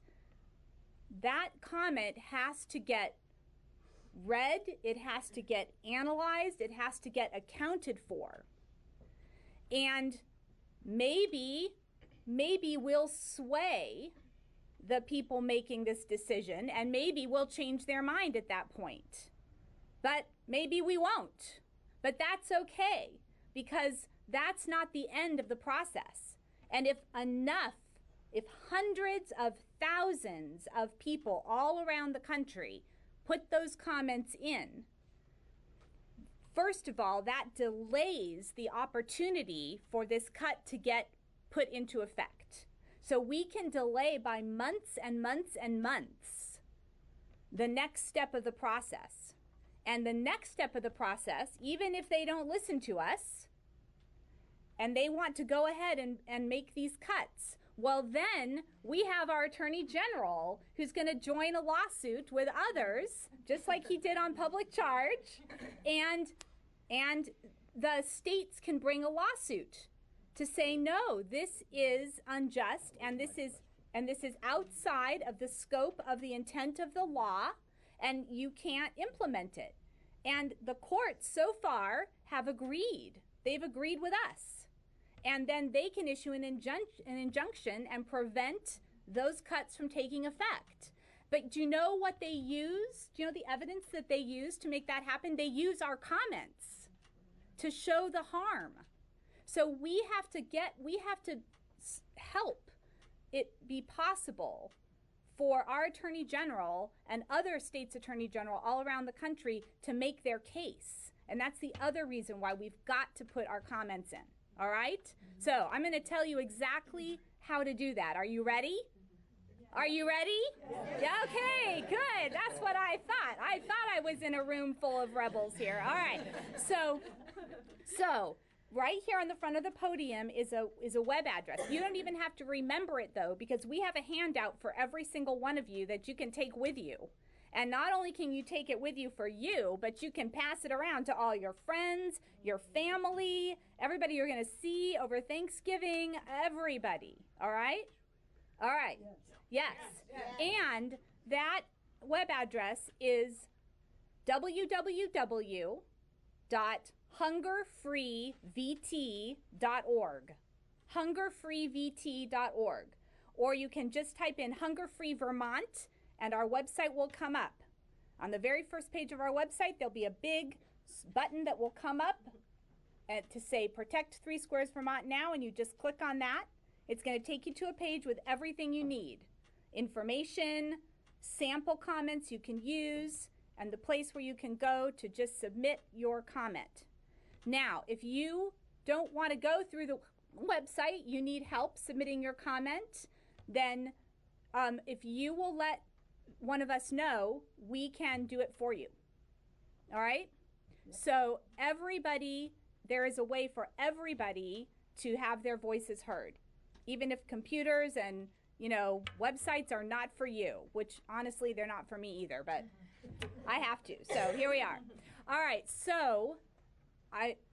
that comment has to get read, it has to get analyzed, it has to get accounted for. And maybe we'll sway the people making this decision, and maybe we'll change their mind at that point. But maybe we won't. But that's okay, because that's not the end of the process. And if hundreds of thousands of people all around the country put those comments in, first of all, that delays the opportunity for this cut to get put into effect. So we can delay by months and months and months the next step of the process. And the next step of the process, even if they don't listen to us and they want to go ahead and make these cuts, well, then we have our Attorney General who's going to join a lawsuit with others, just like he did on public charge, and the states can bring a lawsuit to say, no, this is unjust, and this is outside of the scope of the intent of the law, and you can't implement it. And the courts so far have agreed. They've agreed with us. And then they can issue an injunction and prevent those cuts from taking effect. But do you know what they use? Do you know the evidence that they use to make that happen? They use our comments to show the harm. So we have to help it be possible for our Attorney General and other states' Attorney General all around the country to make their case. And that's the other reason why we've got to put our comments in. All right? So I'm going to tell you exactly how to do that. Are you ready? Are you ready? Yeah, okay, good. That's what I thought. I thought I was in a room full of rebels here. All right. So right here on the front of the podium is a web address. You don't even have to remember it, though, because we have a handout for every single one of you that you can take with you. And not only can you take it with you for you, but you can pass it around to all your friends, your family, everybody you're going to see over Thanksgiving, everybody. All right? All right. Yes. And that web address is www.hungerfreevt.org. hungerfreevt.org. Or you can just type in Hunger Free Vermont and our website will come up. On the very first page of our website, there'll be a big button that will come up to say Protect 3 Squares Vermont Now, and you just click on that. It's going to take you to a page with everything you need. Information, sample comments you can use, and the place where you can go to just submit your comment. Now, if you don't want to go through the website, you need help submitting your comment, then if you will let one of us know, we can do it for you. All right? So everybody, there is a way for everybody to have their voices heard. Even if computers and, websites are not for you, which honestly, they're not for me either, but I have to. So here we are. All right, so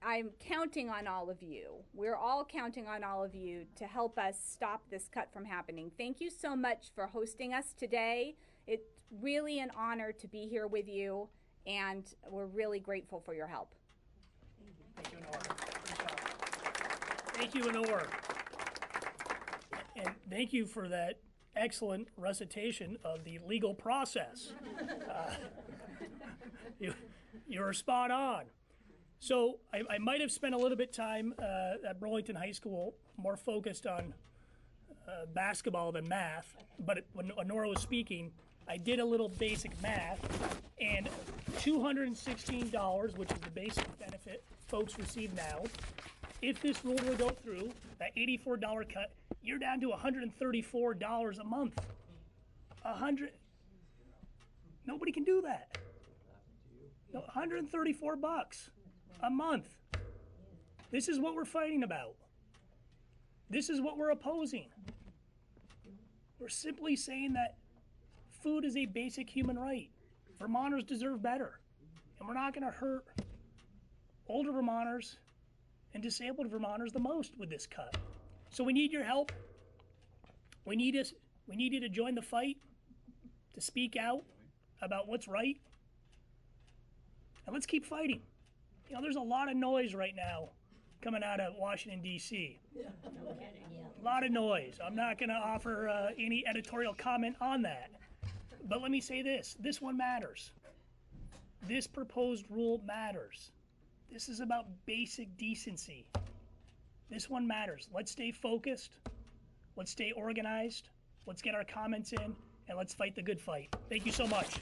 I'm counting on all of you. We're all counting on all of you to help us stop this cut from happening. Thank you so much for hosting us today. It's really an honor to be here with you, and we're really grateful for your help. Thank you, Honor. Thank you, Honor. And thank you for that excellent recitation of the legal process. You're spot on. So I might have spent a little bit of time at Burlington High School more focused on basketball than math, but when Honora was speaking, I did a little basic math, and $216, which is the basic benefit folks receive now, if this rule were to go through, that $84 cut, you're down to $134 a month. Nobody can do that. No, $134 a month. This is what we're fighting about. This is what we're opposing. We're simply saying that food is a basic human right. Vermonters deserve better. And we're not going to hurt older Vermonters and disabled Vermonters the most with this cut. So we need your help. We need you to join the fight, to speak out about what's right. And let's keep fighting. There's a lot of noise right now coming out of Washington, D.C. A lot of noise. I'm not going to offer any editorial comment on that. But let me say this. This one matters. This proposed rule matters. This is about basic decency. This one matters. Let's stay focused. Let's stay organized. Let's get our comments in, and let's fight the good fight. Thank you so much.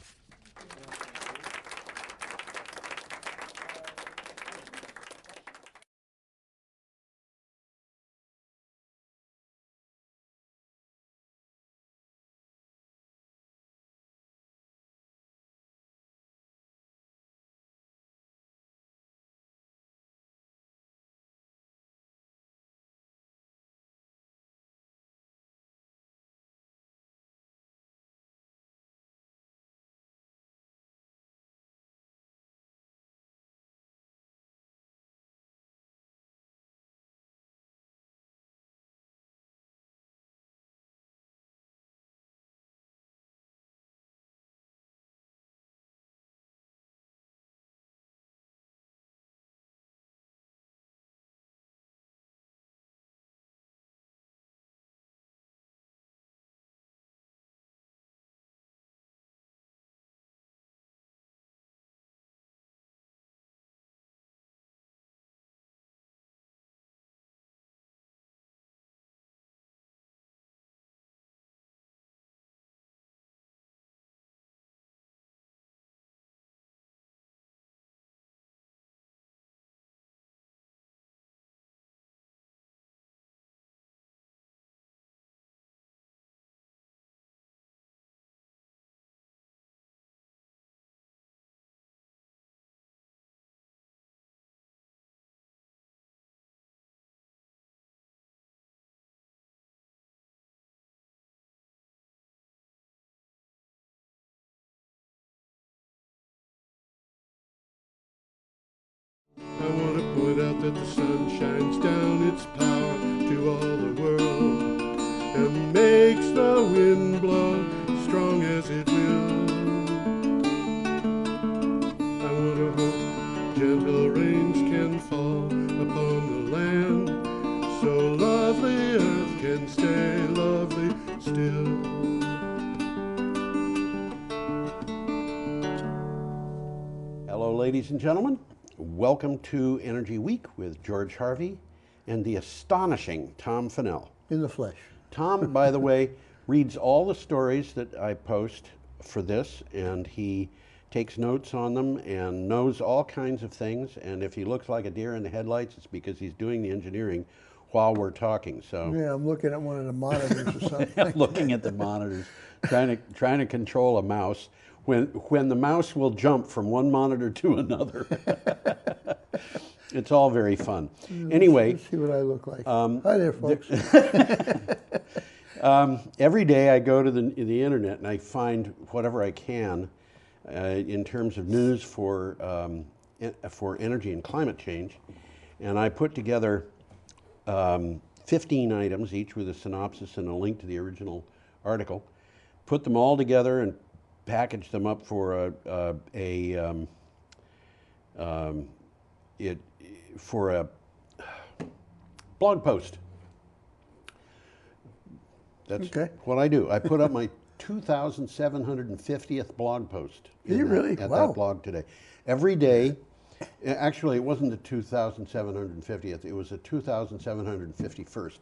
I want to point out that the sun shines down its power to all the world and makes the wind blow ladies and gentlemen. Welcome to Energy Week with George Harvey and the astonishing Tom Fennell. In the flesh. Tom, by the way, reads all the stories that I post for this, and he takes notes on them and knows all kinds of things. And if he looks like a deer in the headlights, it's because he's doing the engineering while we're talking. So Yeah, I'm looking at one of the monitors or something. I'm looking at the monitors, trying to control a mouse. When the mouse will jump from one monitor to another. It's all very fun. Anyway. Let's see what I look like. Hi there, folks. Every day I go to the internet and I find whatever I can in terms of news for energy and climate change. And I put together 15 items, each with a synopsis and a link to the original article. Put them all together and package them up for a blog post. That's what I do. I put up my 2,750th blog post. At that blog today. Every day. Actually, it wasn't the 2,750th. It was the 2,751st,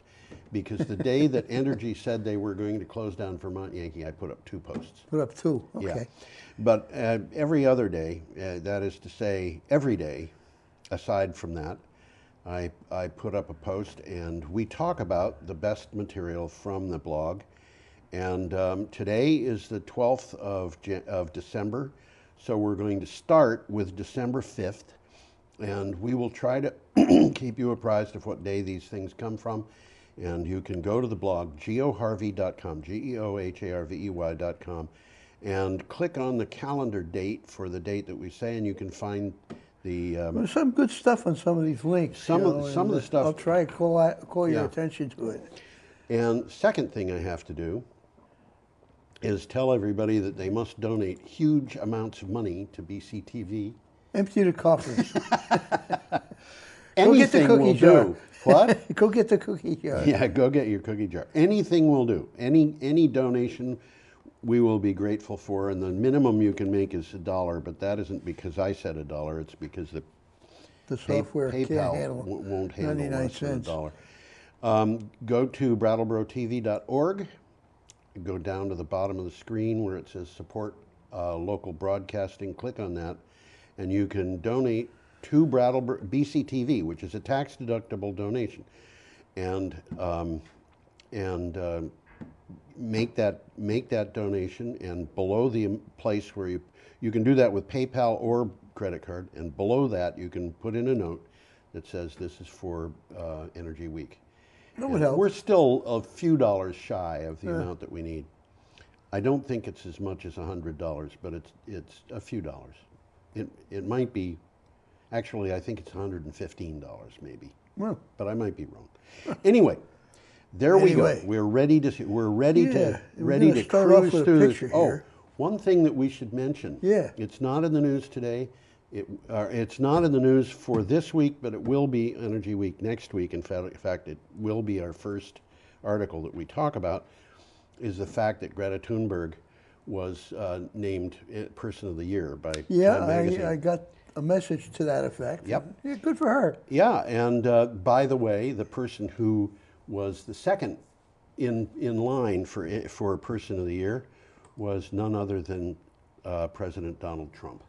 because the day that Entergy said they were going to close down Vermont Yankee, I put up 2 posts. Put up 2, okay. Yeah. But every other day, that is to say, every day, aside from that, I put up a post, and we talk about the best material from the blog. And today is the 12th of December. So we're going to start with December 5th, and we will try to keep you apprised of what day these things come from. And you can go to the blog, geoharvey.com, geoharvey.com, and click on the calendar date for the date that we say, and you can find the... There's some good stuff on some of these links. Some of the stuff... I'll try to call your attention to it. And second thing I have to do is tell everybody that they must donate huge amounts of money to BCTV. Empty the coffers. Anything get the cookie will jar. Do. What? Go get the cookie jar. Yeah, go get your cookie jar. Anything will do. Any donation we will be grateful for, and the minimum you can make is $1, but that isn't because I said $1, it's because the software PayPal can't handle won't handle 99 less than cents. $1. Go to brattleboro.tv.org. Go down to the bottom of the screen where it says support local broadcasting. Click on that, and you can donate to Brattleboro BCTV, which is a tax-deductible donation, and make that donation. And below the place where you can do that with PayPal or credit card, and below that you can put in a note that says this is for Energy Week. That would help. We're still a few dollars shy of the amount that we need. I don't think it's as much as $100, but it's a few dollars. It might be, actually I think it's $115 maybe. Well, but I might be wrong. Anyway, we go. We're ready to cruise through this. Oh, one thing that we should mention. Yeah. It's not in the news today. It's not in the news for this week, but it will be Energy Week next week. In fact, it will be our first article that we talk about, is the fact that Greta Thunberg was named Person of the Year by Time Magazine. I got a message to that effect. Yep. Yeah, good for her. Yeah, and by the way, the person who was the second in line for Person of the Year was none other than President Donald Trump.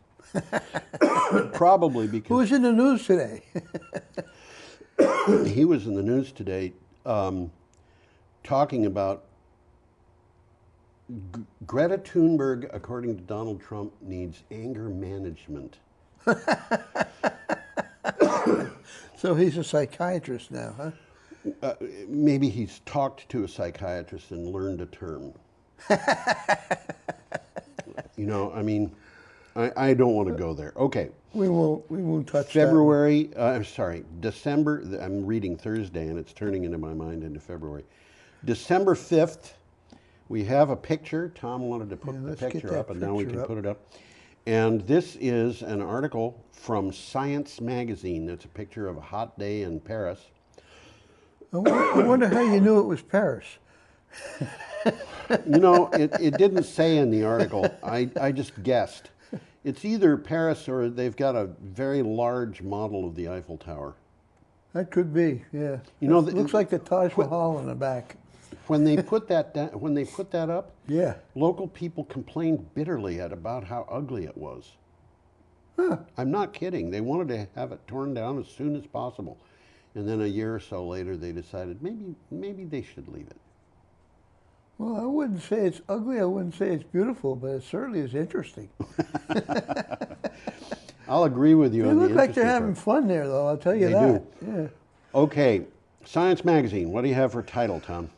Probably because... Who was in the news today? He was in the news today talking about Greta Thunberg, according to Donald Trump, needs anger management. So he's a psychiatrist now, huh? Maybe he's talked to a psychiatrist and learned a term. You know, I mean... I don't want to go there. Okay. We won't touch February, I'm sorry, December, I'm reading Thursday and it's turning into my mind into February. December 5th, we have a picture. Tom wanted to put the picture up, and now we can put it up. And this is an article from Science Magazine. It's a picture of a hot day in Paris. I wonder how you knew it was Paris. You know, it didn't say in the article. I just guessed. It's either Paris or they've got a very large model of the Eiffel Tower. That could be, yeah. You know, It looks like the Taj Mahal in the back. When they put that when they put that up, Yeah. local people complained bitterly about how ugly it was. Huh. I'm not kidding. They wanted to have it torn down as soon as possible, and then a year or so later, they decided maybe they should leave it. Well, I wouldn't say it's ugly. I wouldn't say it's beautiful, but it certainly is interesting. I'll agree with you They on the look like they're interesting having part. fun there, though. I'll tell you They that. do. Yeah. Okay, Science Magazine. What do you have for title, Tom?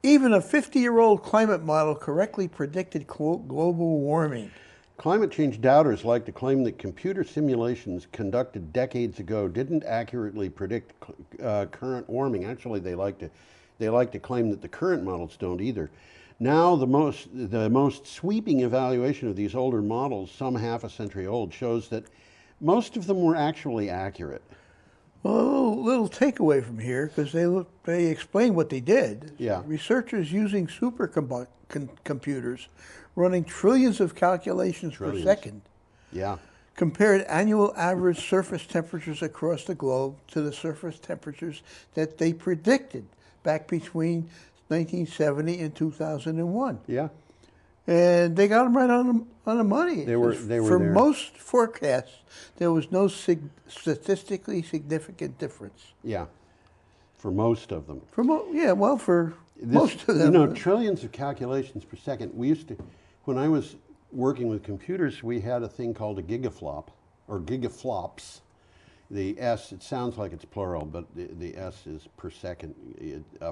Even a 50-year-old climate model correctly predicted global warming. Climate change doubters like to claim that computer simulations conducted decades ago didn't accurately predict current warming. Actually, they like to claim that the current models don't either. Now, the most sweeping evaluation of these older models, some half a century old, shows that most of them were actually accurate. Well, a little takeaway from here, because they explain what they did. Yeah. Researchers using supercomputers running trillions of calculations per second. Yeah. Compared annual average surface temperatures across the globe to the surface temperatures that they predicted back between 1970 and 2001. Yeah. And they got them right on the money. They were For there. most forecasts, there was no statistically significant difference. Yeah. For most of them. For most of them. You know, trillions of calculations per second. We used to, when I was working with computers, we had a thing called a gigaflop, or gigaflops. The S, it sounds like it's plural, but the S is per second.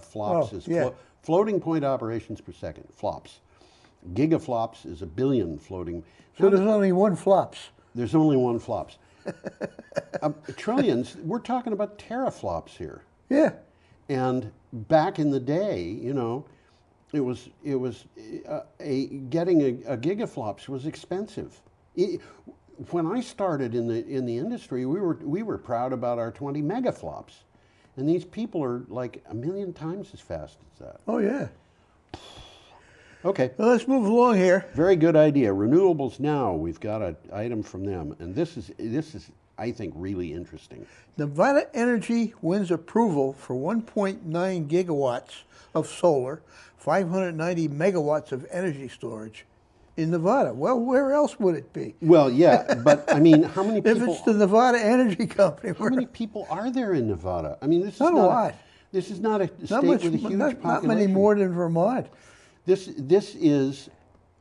Flops is floating point operations per second, flops. Gigaflops is a billion floating. So there's only one flops. There's only one flops. Trillions, we're talking about teraflops here. Yeah. And back in the day, you know, getting a gigaflops was expensive. When I started in the industry, we were proud about our 20 megaflops, and these people are like a million times as fast as that. Oh yeah. Okay. Well, let's move along here. Very good idea. Renewables Now. We've got an item from them, and this is I think really interesting. Nevada Energy wins approval for 1.9 gigawatts of solar, 590 megawatts of energy storage in Nevada. Well, where else would it be? Well, yeah, but I mean, how many people? If it's the Nevada Energy Company. How many people are there in Nevada? I mean, this is not a lot. This is not a state with a huge population. Not many more than Vermont. This is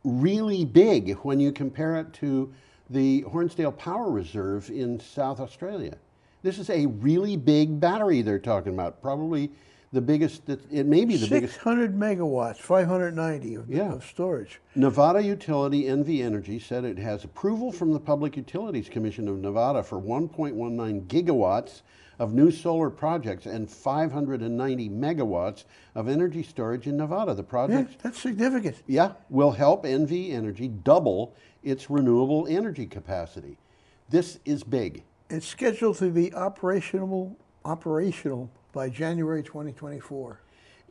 really big when you compare it to the Hornsdale Power Reserve in South Australia. This is a really big battery they're talking about. Probably the biggest. It may be the biggest. 600 megawatts, 590 of storage. Nevada utility NV Energy said it has approval from the Public Utilities Commission of Nevada for 1.19 gigawatts of new solar projects and 590 megawatts of energy storage in Nevada. The project, that's significant. Yeah, will help NV Energy double its renewable energy capacity. This is big. It's scheduled to be operational by January 2024.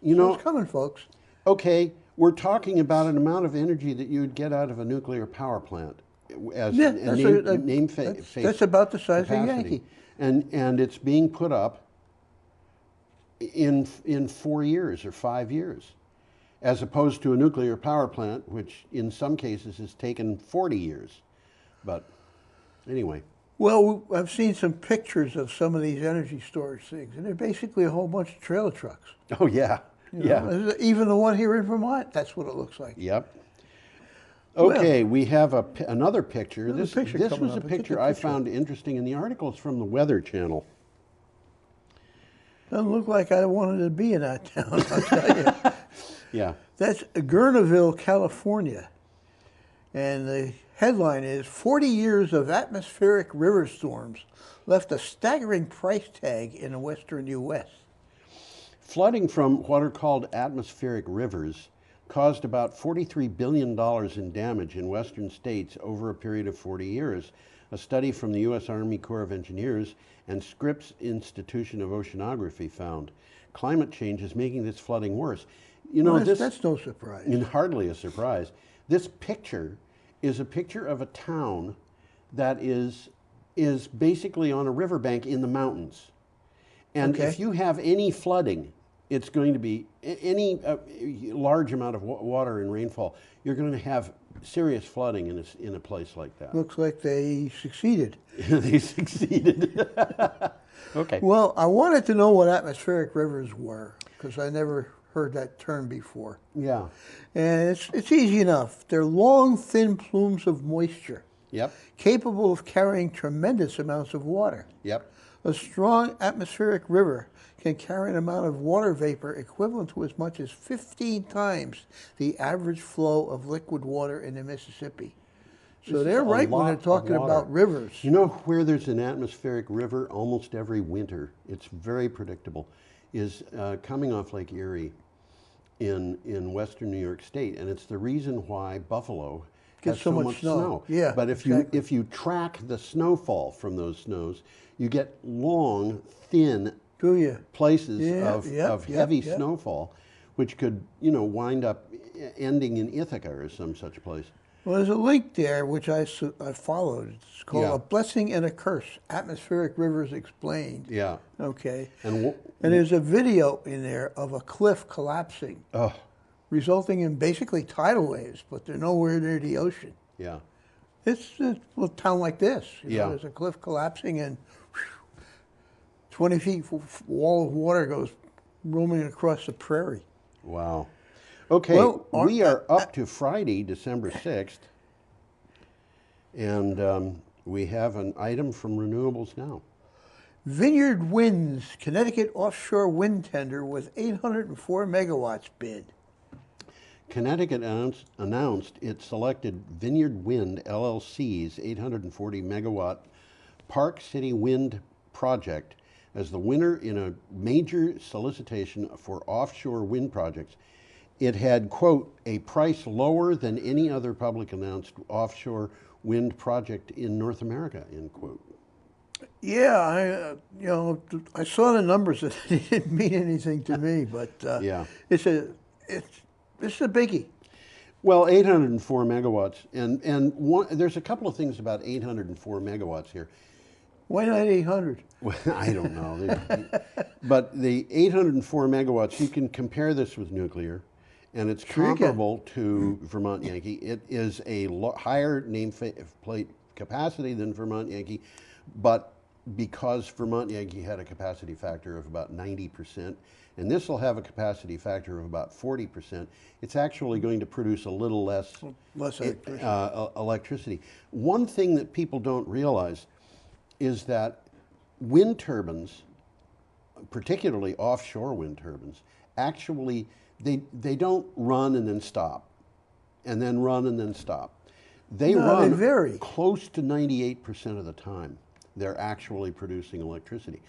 You know, so it's coming, folks. Okay, we're talking about an amount of energy that you would get out of a nuclear power plant as that's about the size capacity. of Yankee. And it's being put up in 4 years or 5 years, as opposed to a nuclear power plant, which in some cases has taken 40 years. But anyway. Well, I've seen some pictures of some of these energy storage things, and they're basically a whole bunch of trailer trucks. Oh, yeah. You know, even the one here in Vermont, that's what it looks like. Yep. Okay, we have another picture. This was a picture I found interesting in the articles from the Weather Channel. Doesn't look like I wanted to be in that town, I'll tell you. Yeah. That's Gurneville, California. And the headline is 40 years of atmospheric river storms left a staggering price tag in the western U.S. Flooding from what are called atmospheric rivers caused about $43 billion in damage in western states over a period of 40 years. A study from the U.S. Army Corps of Engineers and Scripps Institution of Oceanography found. Climate change is making this flooding worse. You know, that's no surprise. Hardly a surprise. This picture is a picture of a town that is basically on a riverbank in the mountains. And Okay. if you have any flooding, it's going to be any large amount of water and rainfall, you're going to have serious flooding in a place like that. Looks like they succeeded. They succeeded. Okay. Well, I wanted to know what atmospheric rivers were, because I never heard that term before. Yeah. And it's easy enough. They're long, thin plumes of moisture. Yep. Capable of carrying tremendous amounts of water. Yep. A strong atmospheric river can carry an amount of water vapor equivalent to as much as 15 times the average flow of liquid water in the Mississippi. So they're right when they're talking about rivers. You know where there's an atmospheric river almost every winter? It's very predictable. Is coming off Lake Erie in western New York State, and it's the reason why Buffalo has Gets so much snow. Yeah, but if you track the snowfall from those snows, you get long, thin places of heavy snowfall, which could wind up ending in Ithaca or some such place. Well, there's a link there which I followed. It's called A Blessing and a Curse, Atmospheric Rivers Explained. Yeah. Okay. And there's a video in there of a cliff collapsing, resulting in basically tidal waves, but they're nowhere near the ocean. Yeah. It's a little town like this. You know, there's a cliff collapsing and 20 feet wall of water goes roaming across the prairie. Wow. Okay, well, we are up to Friday, December 6th, and we have an item from Renewables Now. Vineyard Wind's Connecticut offshore wind tender with 804 megawatts bid. Connecticut announced it selected Vineyard Wind LLC's 840 megawatt Park City Wind project as the winner in a major solicitation for offshore wind projects. It had, quote, a price lower than any other public announced offshore wind project in North America, end quote. Yeah, I saw the numbers and it didn't mean anything to me, but it's a biggie. Well, 804 megawatts, and there's a couple of things about 804 megawatts here. Why not 800? Well, I don't know. But the 804 megawatts, you can compare this with nuclear, and it's comparable to Vermont Yankee. It is a higher nameplate capacity than Vermont Yankee, but because Vermont Yankee had a capacity factor of about 90%, and this will have a capacity factor of about 40%, it's actually going to produce a little less electricity. One thing that people don't realize is that wind turbines, particularly offshore wind turbines, actually they don't run and then stop, and then run and then stop. They run close to 98% of the time. They're actually producing electricity.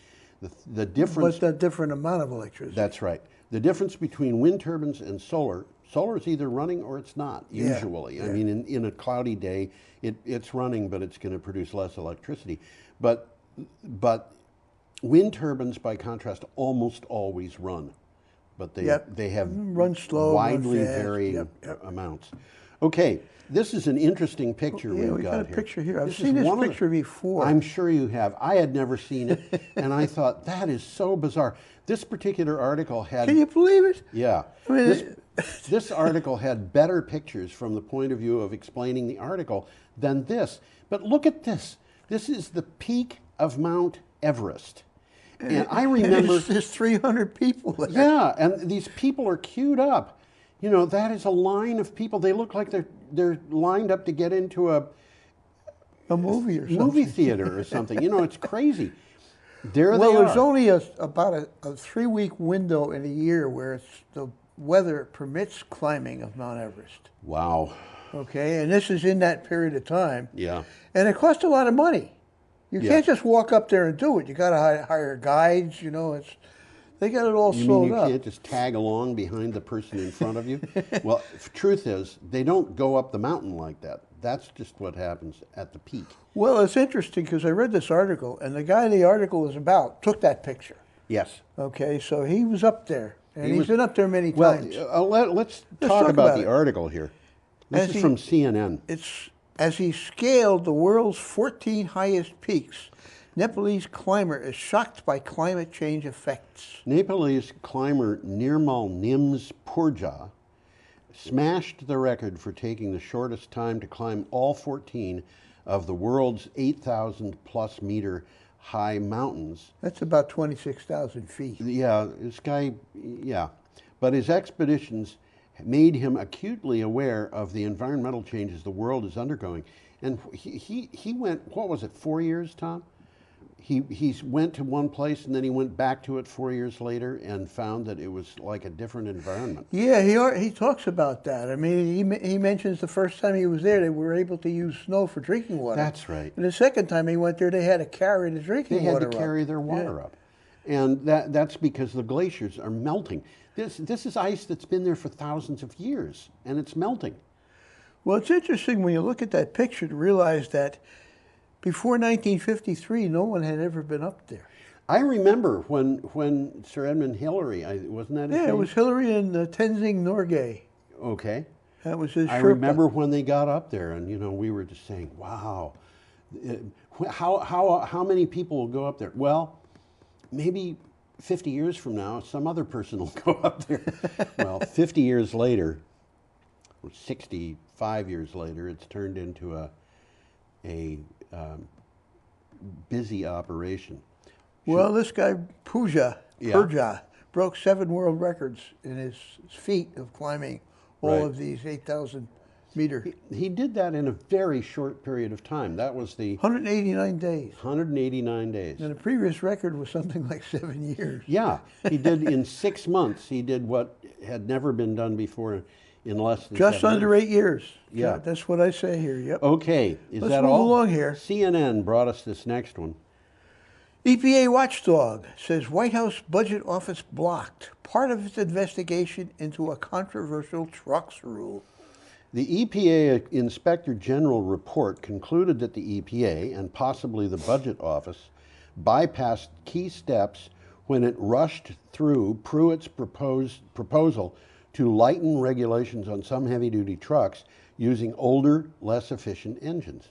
The difference. But a different amount of electricity. That's right. The difference between wind turbines and solar is either running or it's not, usually. I mean, in a cloudy day, it's running, but it's going to produce less electricity. But wind turbines, by contrast, almost always run. But they have run slow, widely run fast. varying amounts. Okay, this is an interesting picture we've got a here. Picture here. I've seen this picture before. I'm sure you have. I had never seen it, and I thought, that is so bizarre. This particular article had... Can you believe it? Yeah. I mean, this article had better pictures from the point of view of explaining the article than this. But look at this. This is the peak of Mount Everest. And I remember... There's 300 people there. Yeah, and these people are queued up. You know, that is a line of people. They look like they're lined up to get into a movie or something. Movie theater or something. You know, it's crazy. There they are. Well, there's only about a 3-week window in a year where the weather permits climbing of Mount Everest. Wow. Okay, and this is in that period of time. Yeah. And it costs a lot of money. You can't just walk up there and do it. You got to hire guides. You know, they got it all sold up. You can't just tag along behind the person in front of you? Well, the truth is, they don't go up the mountain like that. That's just what happens at the peak. Well, it's interesting because I read this article, and the guy the article was about took that picture. Yes. Okay, so he was up there, and he's been up there many times. Well, let's talk about the article here. This is from CNN. As he scaled the world's 14 highest peaks, Nepalese climber is shocked by climate change effects. Nepalese climber Nirmal Nims Purja smashed the record for taking the shortest time to climb all 14 of the world's 8,000 plus meter high mountains. That's about 26,000 feet. Yeah, this guy, yeah. But his expeditions made him acutely aware of the environmental changes the world is undergoing. And he went, what was it, 4 years, Tom? He went to one place and then he went back to it 4 years later and found that it was like a different environment. Yeah, he talks about that. I mean, he mentions the first time he was there, they were able to use snow for drinking water. That's right. And the second time he went there, they had to carry the drinking water up. They had to carry their water up. And that's because the glaciers are melting. This is ice that's been there for thousands of years, and it's melting. Well, it's interesting when you look at that picture to realize that before 1953, no one had ever been up there. I remember when Sir Edmund Hillary, wasn't that his name? Yeah, it was Hillary and Tenzing Norgay. Okay. That was his Sherpa. I remember when they got up there, and we were just saying, wow, how many people will go up there? Well, maybe 50 years from now, some other person will go up there. Well, 50 years later, or 65 years later, it's turned into a busy operation. Well, this guy, Purja, broke 7 world records in his feat of climbing all of these 8,000 meter. He did that in a very short period of time. That was the 189 days. 189 days. And the previous record was something like 7 years. Yeah, he did in 6 months. He did what had never been done before in less than just 7 under years. 8 years. Yeah, that's what I say here. Yep. Okay, Let's that move all? along here. CNN brought us this next one. EPA watchdog says White House budget office blocked part of its investigation into a controversial trucks rule. The EPA Inspector General report concluded that the EPA, and possibly the Budget Office, bypassed key steps when it rushed through Pruitt's proposal to lighten regulations on some heavy-duty trucks using older, less efficient engines.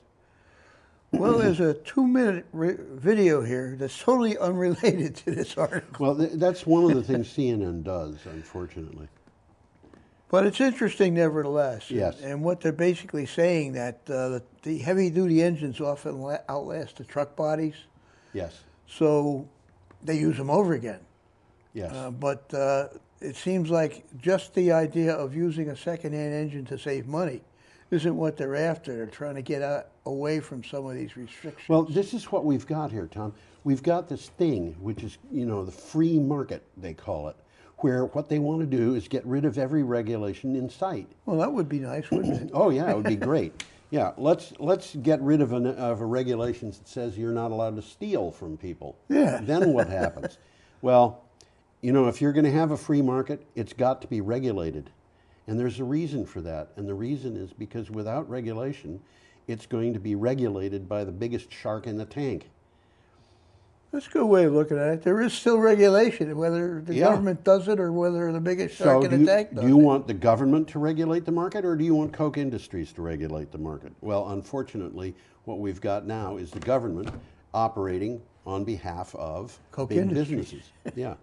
Well, there's a 2-minute video here that's totally unrelated to this article. Well, that's one of the things CNN does, unfortunately. But it's interesting nevertheless. Yes. And what they're basically saying that the heavy-duty engines often outlast the truck bodies. Yes. So they use them over again. Yes. But it seems like just the idea of using a second-hand engine to save money isn't what they're after. They're trying to get away from some of these restrictions. Well, this is what we've got here, Tom. We've got this thing, which is, the free market, they call it, where what they want to do is get rid of every regulation in sight. Well, that would be nice, wouldn't it? Oh, yeah, it would be great. Yeah, let's get rid of a regulation that says you're not allowed to steal from people. Yeah. Then what happens? Well, if you're going to have a free market, it's got to be regulated. And there's a reason for that. And the reason is because without regulation, it's going to be regulated by the biggest shark in the tank. That's a good way of looking at it. There is still regulation, whether the government does it or whether the biggest shark in the tank does it. Do you want the government to regulate the market, or do you want Coke Industries to regulate the market? Well, unfortunately, what we've got now is the government operating on behalf of Coke big Industries. businesses. Yeah.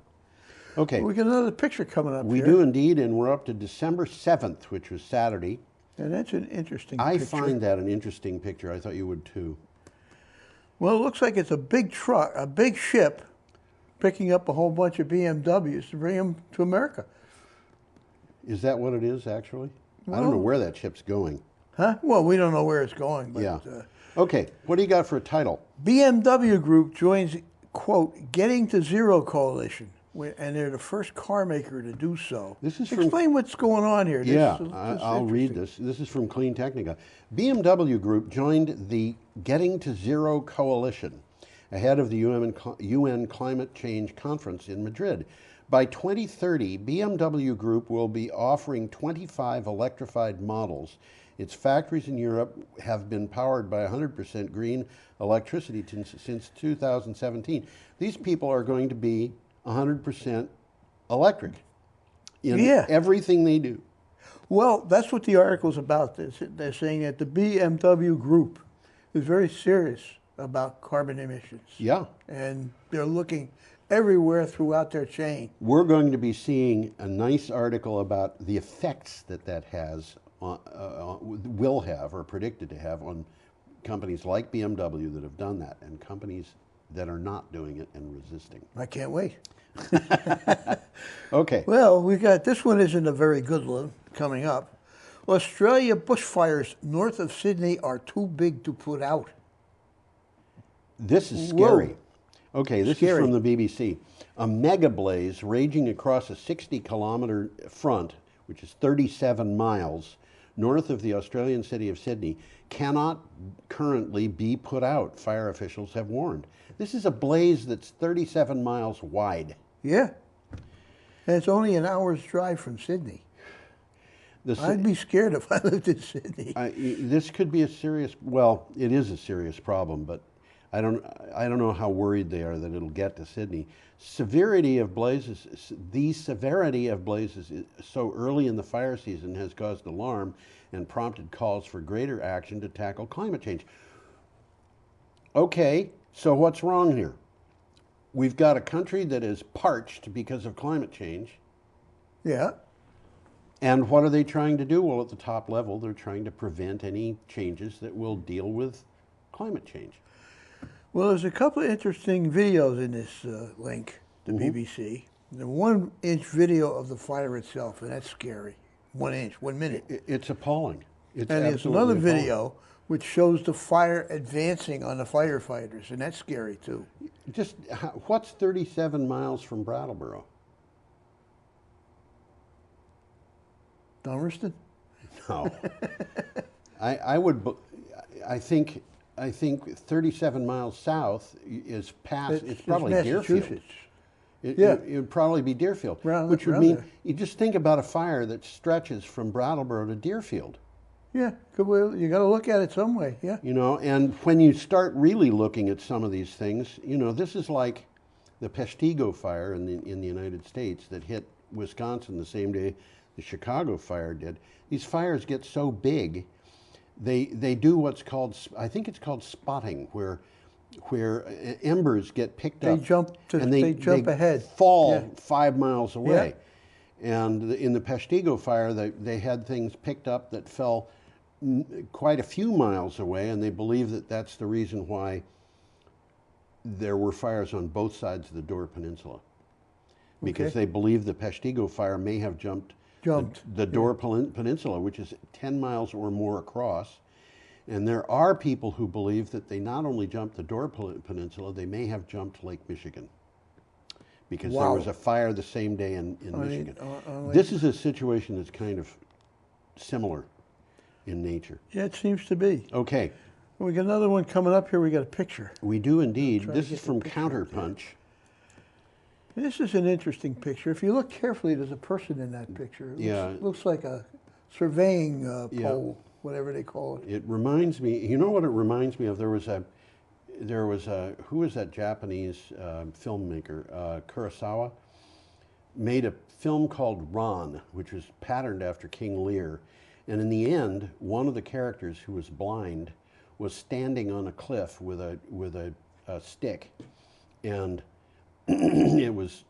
Okay. We got another picture coming up We here. do indeed, and we're up to December 7th, which was Saturday. And that's an interesting I picture. find that an interesting picture. I thought you would too. Well, it looks like it's a big truck, a big ship, picking up a whole bunch of BMWs to bring them to America. Is that what it is, actually? I don't know where that ship's going. Huh? Well, we don't know where it's going. But, Yeah. Okay, what do you got for a title? BMW Group joins, quote, Getting to Zero Coalition, and they're the first car maker to do so. This is Explain what's going on here. I'll read this. This is from Clean Technica. BMW Group joined the Getting to Zero Coalition ahead of the UN Climate Change Conference in Madrid. By 2030, BMW Group will be offering 25 electrified models. Its factories in Europe have been powered by 100% green electricity since 2017. These people are going to be 100% electric in everything they do. Well, that's what the article's about. They're saying that the BMW group is very serious about carbon emissions. Yeah. And they're looking everywhere throughout their chain. We're going to be seeing a nice article about the effects that has on, will have or predicted to have on companies like BMW that have done that and companies that are not doing it and resisting. I can't wait. Okay. Well, we got this one isn't a very good one coming up. Australia bushfires north of Sydney are too big to put out. This is scary. Whoa. Okay, this is from the BBC. A mega blaze raging across a 60-kilometer front, which is 37 miles, north of the Australian city of Sydney, cannot currently be put out, fire officials have warned. This is a blaze that's 37 miles wide. Yeah. And it's only an hour's drive from Sydney. I'd be scared if I lived in Sydney. This could be a serious, well, it is a serious problem, but I don't know how worried they are that it'll get to Sydney. Severity of blazes so early in the fire season has caused alarm and prompted calls for greater action to tackle climate change. Okay, so what's wrong here? We've got a country that is parched because of climate change. Yeah. And what are they trying to do? Well, at the top level, they're trying to prevent any changes that will deal with climate change. Well, there's a couple of interesting videos in this link, the BBC. The 1-inch video of the fire itself, and that's scary. 1 inch, 1 minute. It's appalling. And there's another video which shows the fire advancing on the firefighters, and that's scary too. Just, what's 37 miles from Brattleboro? Dummerston? No. I think 37 miles south is past, it's probably Deerfield. It would probably be Deerfield, which would mean, you just think about a fire that stretches from Brattleboro to Deerfield. Yeah, you got to look at it some way, yeah. You know, and when you start really looking at some of these things, you know, this is like the Peshtigo fire in the United States that hit Wisconsin the same day the Chicago fire did. These fires get so big, they do what's called, I think it's called spotting, where embers get picked up. They jump ahead. Fall 5 miles away. Yeah. And in the Peshtigo fire, they had things picked up that fell quite a few miles away, and they believe that that's the reason why there were fires on both sides of the Dore Peninsula. Because they believe the Peshtigo fire may have jumped the Dore Peninsula, which is 10 miles or more across. And there are people who believe that they not only jumped the Dore Peninsula, they may have jumped Lake Michigan. Because there was a fire the same day in Michigan. This is a situation that's kind of similar in nature. Yeah, it seems to be. Okay. We got another one coming up here. We got a picture. We do indeed. This is from Counterpunch. This is an interesting picture. If you look carefully, there's a person in that picture. It looks like a surveying pole, whatever they call it. It reminds me, you know what it reminds me of? There was a, who was that Japanese filmmaker? Kurosawa made a film called Ran, which was patterned after King Lear. And in the end, one of the characters who was blind was standing on a cliff with a stick. And it was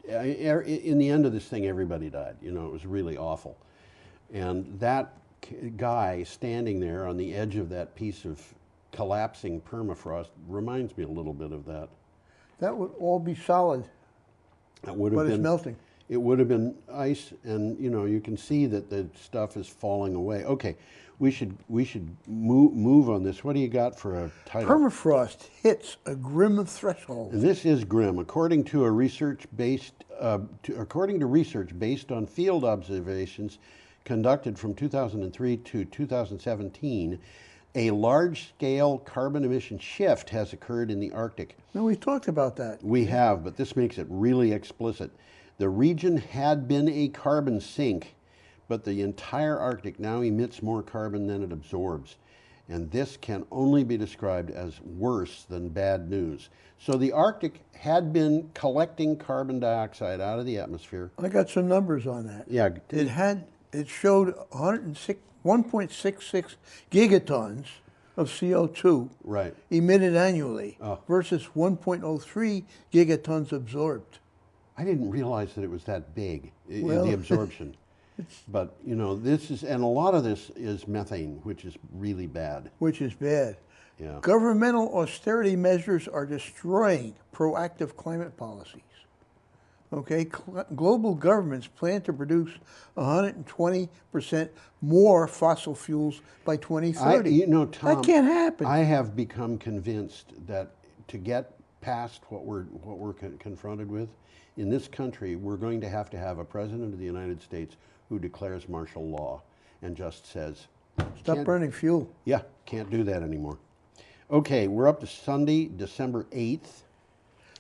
in the end of this thing, everybody died. You know, it was really awful. And that guy standing there on the edge of that piece of collapsing permafrost reminds me a little bit of that. That would all be solid, but it's melting. It would have been ice, and you know, you can see that the stuff is falling away. Okay, we should move on this. What do you got for a title? Permafrost hits a grim threshold. And this is grim, according to research based on field observations conducted from 2003 to 2017. A large-scale carbon emission shift has occurred in the Arctic. No, we talked about that. We have, but this makes it really explicit. The region had been a carbon sink, but the entire Arctic now emits more carbon than it absorbs. And this can only be described as worse than bad news. So the Arctic had been collecting carbon dioxide out of the atmosphere. I got some numbers on that. Yeah. It had it showed 1.66 gigatons of CO2 Right. emitted annually Oh. versus 1.03 gigatons absorbed. I didn't realize that it was that big, Well, the absorption. But, you know, this is, and a lot of this is methane, which is really bad. Which is bad. Yeah. Governmental austerity measures are destroying proactive climate policies. Okay, global governments plan to produce 120% more fossil fuels by 2030. You know, Tom, that can't happen. I have become convinced that to get past what we're confronted with in this country, we're going to have a president of the United States who declares martial law and just says, Stop burning fuel. Yeah, can't do that anymore. Okay, we're up to Sunday, December 8th.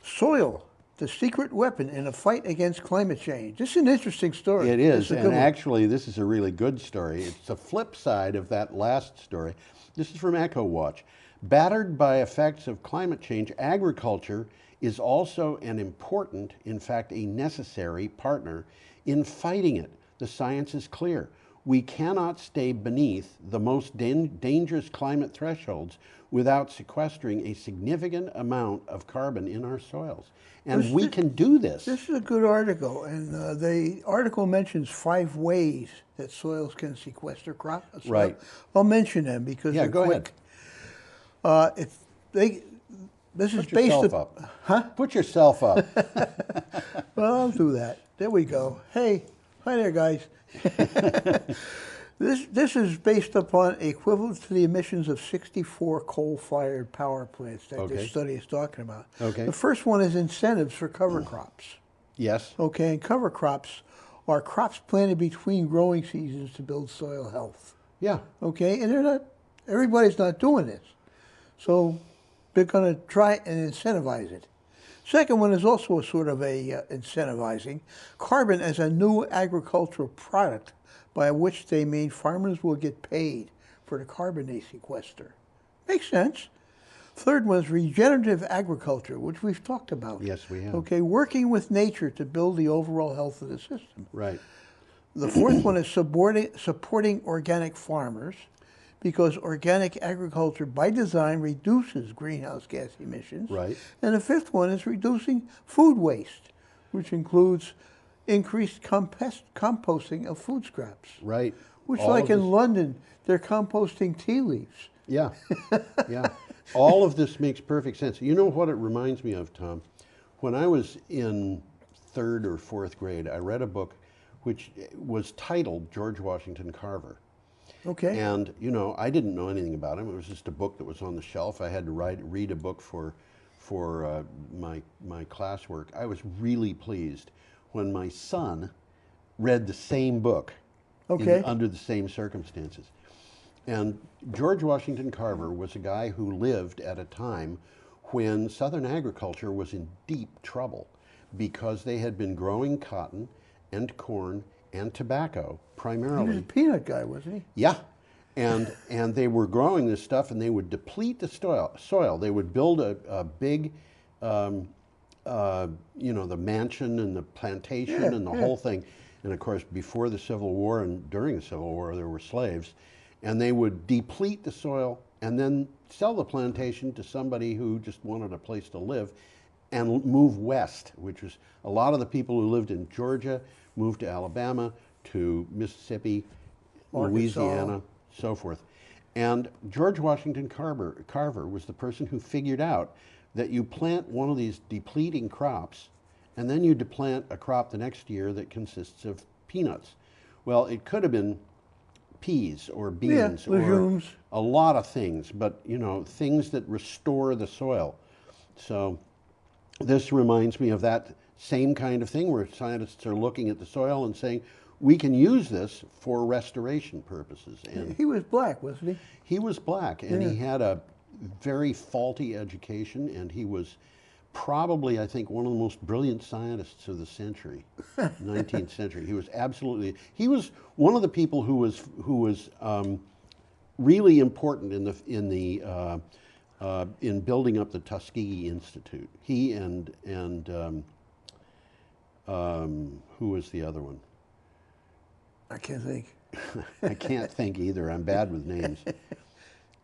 Soil, the secret weapon in a fight against climate change. This is an interesting story. It is, It's a good and one. actually this is a really good story. It's the flip side of that last story. This is from EcoWatch. Battered by effects of climate change, agriculture is also an important, in fact, a necessary partner in fighting it. The science is clear. We cannot stay beneath the most dangerous climate thresholds without sequestering a significant amount of carbon in our soils. And we can do this. This is a good article, and the article mentions 5 ways that soils can sequester soil. Right. I'll mention them because they're go quick. This is Put based yourself on, up. Huh? Put yourself up. Well, I'll do that. There we go. Hey, hi there, guys. This is based upon equivalent to the emissions of 64 coal-fired power plants that Okay. this study is talking about. Okay. The first one is incentives for cover crops. Yes. Okay, and cover crops are crops planted between growing seasons to build soil health. Yeah. Okay, and everybody's not doing this. So they're going to try and incentivize it. Second one is also a sort of a incentivizing carbon as a new agricultural product by which they mean farmers will get paid for the carbon they sequester. Makes sense. Third one is regenerative agriculture, which we've talked about. Yes, we have. Okay, working with nature to build the overall health of the system. Right. The fourth one is supporting organic farmers, because organic agriculture by design reduces greenhouse gas emissions. Right. And the fifth one is reducing food waste, which includes increased composting of food scraps. Right. Which, All like of in this- London, they're composting tea leaves. Yeah, yeah. All of this makes perfect sense. You know what it reminds me of, Tom? When I was in 3rd or 4th grade, I read a book which was titled George Washington Carver. Okay. And, you know, I didn't know anything about him. It was just a book that was on the shelf. I had to read a book for my classwork. I was really pleased when my son read the same book Okay. under the same circumstances. And George Washington Carver was a guy who lived at a time when Southern agriculture was in deep trouble because they had been growing cotton and corn and tobacco primarily. He was a peanut guy, wasn't he? Yeah. And they were growing this stuff and they would deplete the soil. They would build a big, you know, the mansion and the plantation and the whole thing. And of course, before the Civil War and during the Civil War, there were slaves. And they would deplete the soil and then sell the plantation to somebody who just wanted a place to live and move west, which was a lot of the people who lived in Georgia moved to Alabama, to Mississippi, Arkansas. Louisiana, so forth. And George Washington Carver was the person who figured out that you plant one of these depleting crops and then you plant a crop the next year that consists of peanuts. Well, it could have been peas or beans or legumes. a lot of things, but you know, things that restore the soil. So this reminds me of that same kind of thing where scientists are looking at the soil and saying, we can use this for restoration purposes. And He was black, wasn't he? he was black, and he had a very faulty education, and he was probably, I think, one of the most brilliant scientists of the century, 19th century. He was he was one of the people who was really important in building up the Tuskegee Institute. He and who was the other one? I can't think. I can't think either. I'm bad with names.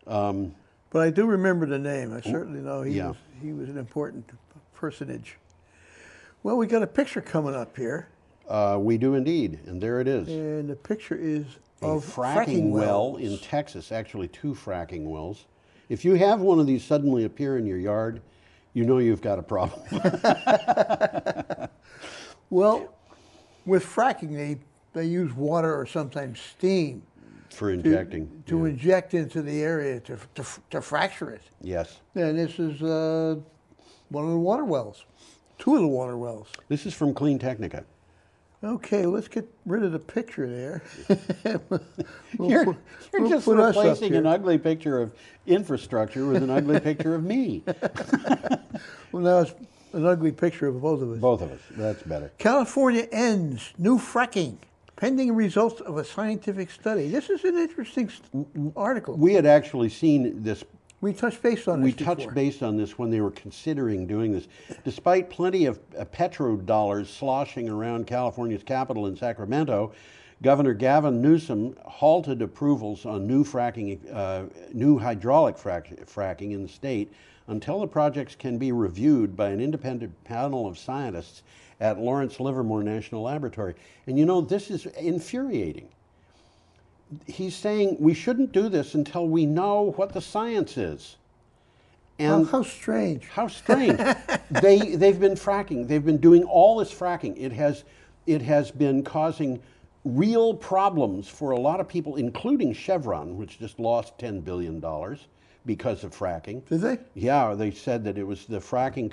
But I do remember the name. I certainly know Yeah. he was an important personage. Well, we got a picture coming up here. We do indeed, and there it is. And the picture is A of fracking well wells. in Texas, actually 2 fracking wells. If you have one of these suddenly appear in your yard, you know you've got a problem. Well, with fracking, they use water or sometimes steam For injecting. to inject into the area to fracture it. Yes. And this is one of the water wells, 2 of the water wells. This is from Clean Technica. Okay, let's get rid of the picture there. You're just put us up replacing an here. ugly picture of infrastructure with an ugly picture of me. Well, now it's an ugly picture of both of us. Both of us. That's better. California ends new fracking, pending results of a scientific study. This is an interesting article. We had actually seen this. We touched base on We this before. touched base on this when they were considering doing this. Despite plenty of petrodollars sloshing around California's capital in Sacramento, Governor Gavin Newsom halted approvals on new hydraulic fracking in the state until the projects can be reviewed by an independent panel of scientists at Lawrence Livermore National Laboratory. And you know, this is infuriating. He's saying we shouldn't do this until we know what the science is. And how strange. How strange. They've been fracking. They've been doing all this fracking. It has been causing real problems for a lot of people, including Chevron, which just lost $10 billion because of fracking. Did they? Yeah, they said that it was the fracking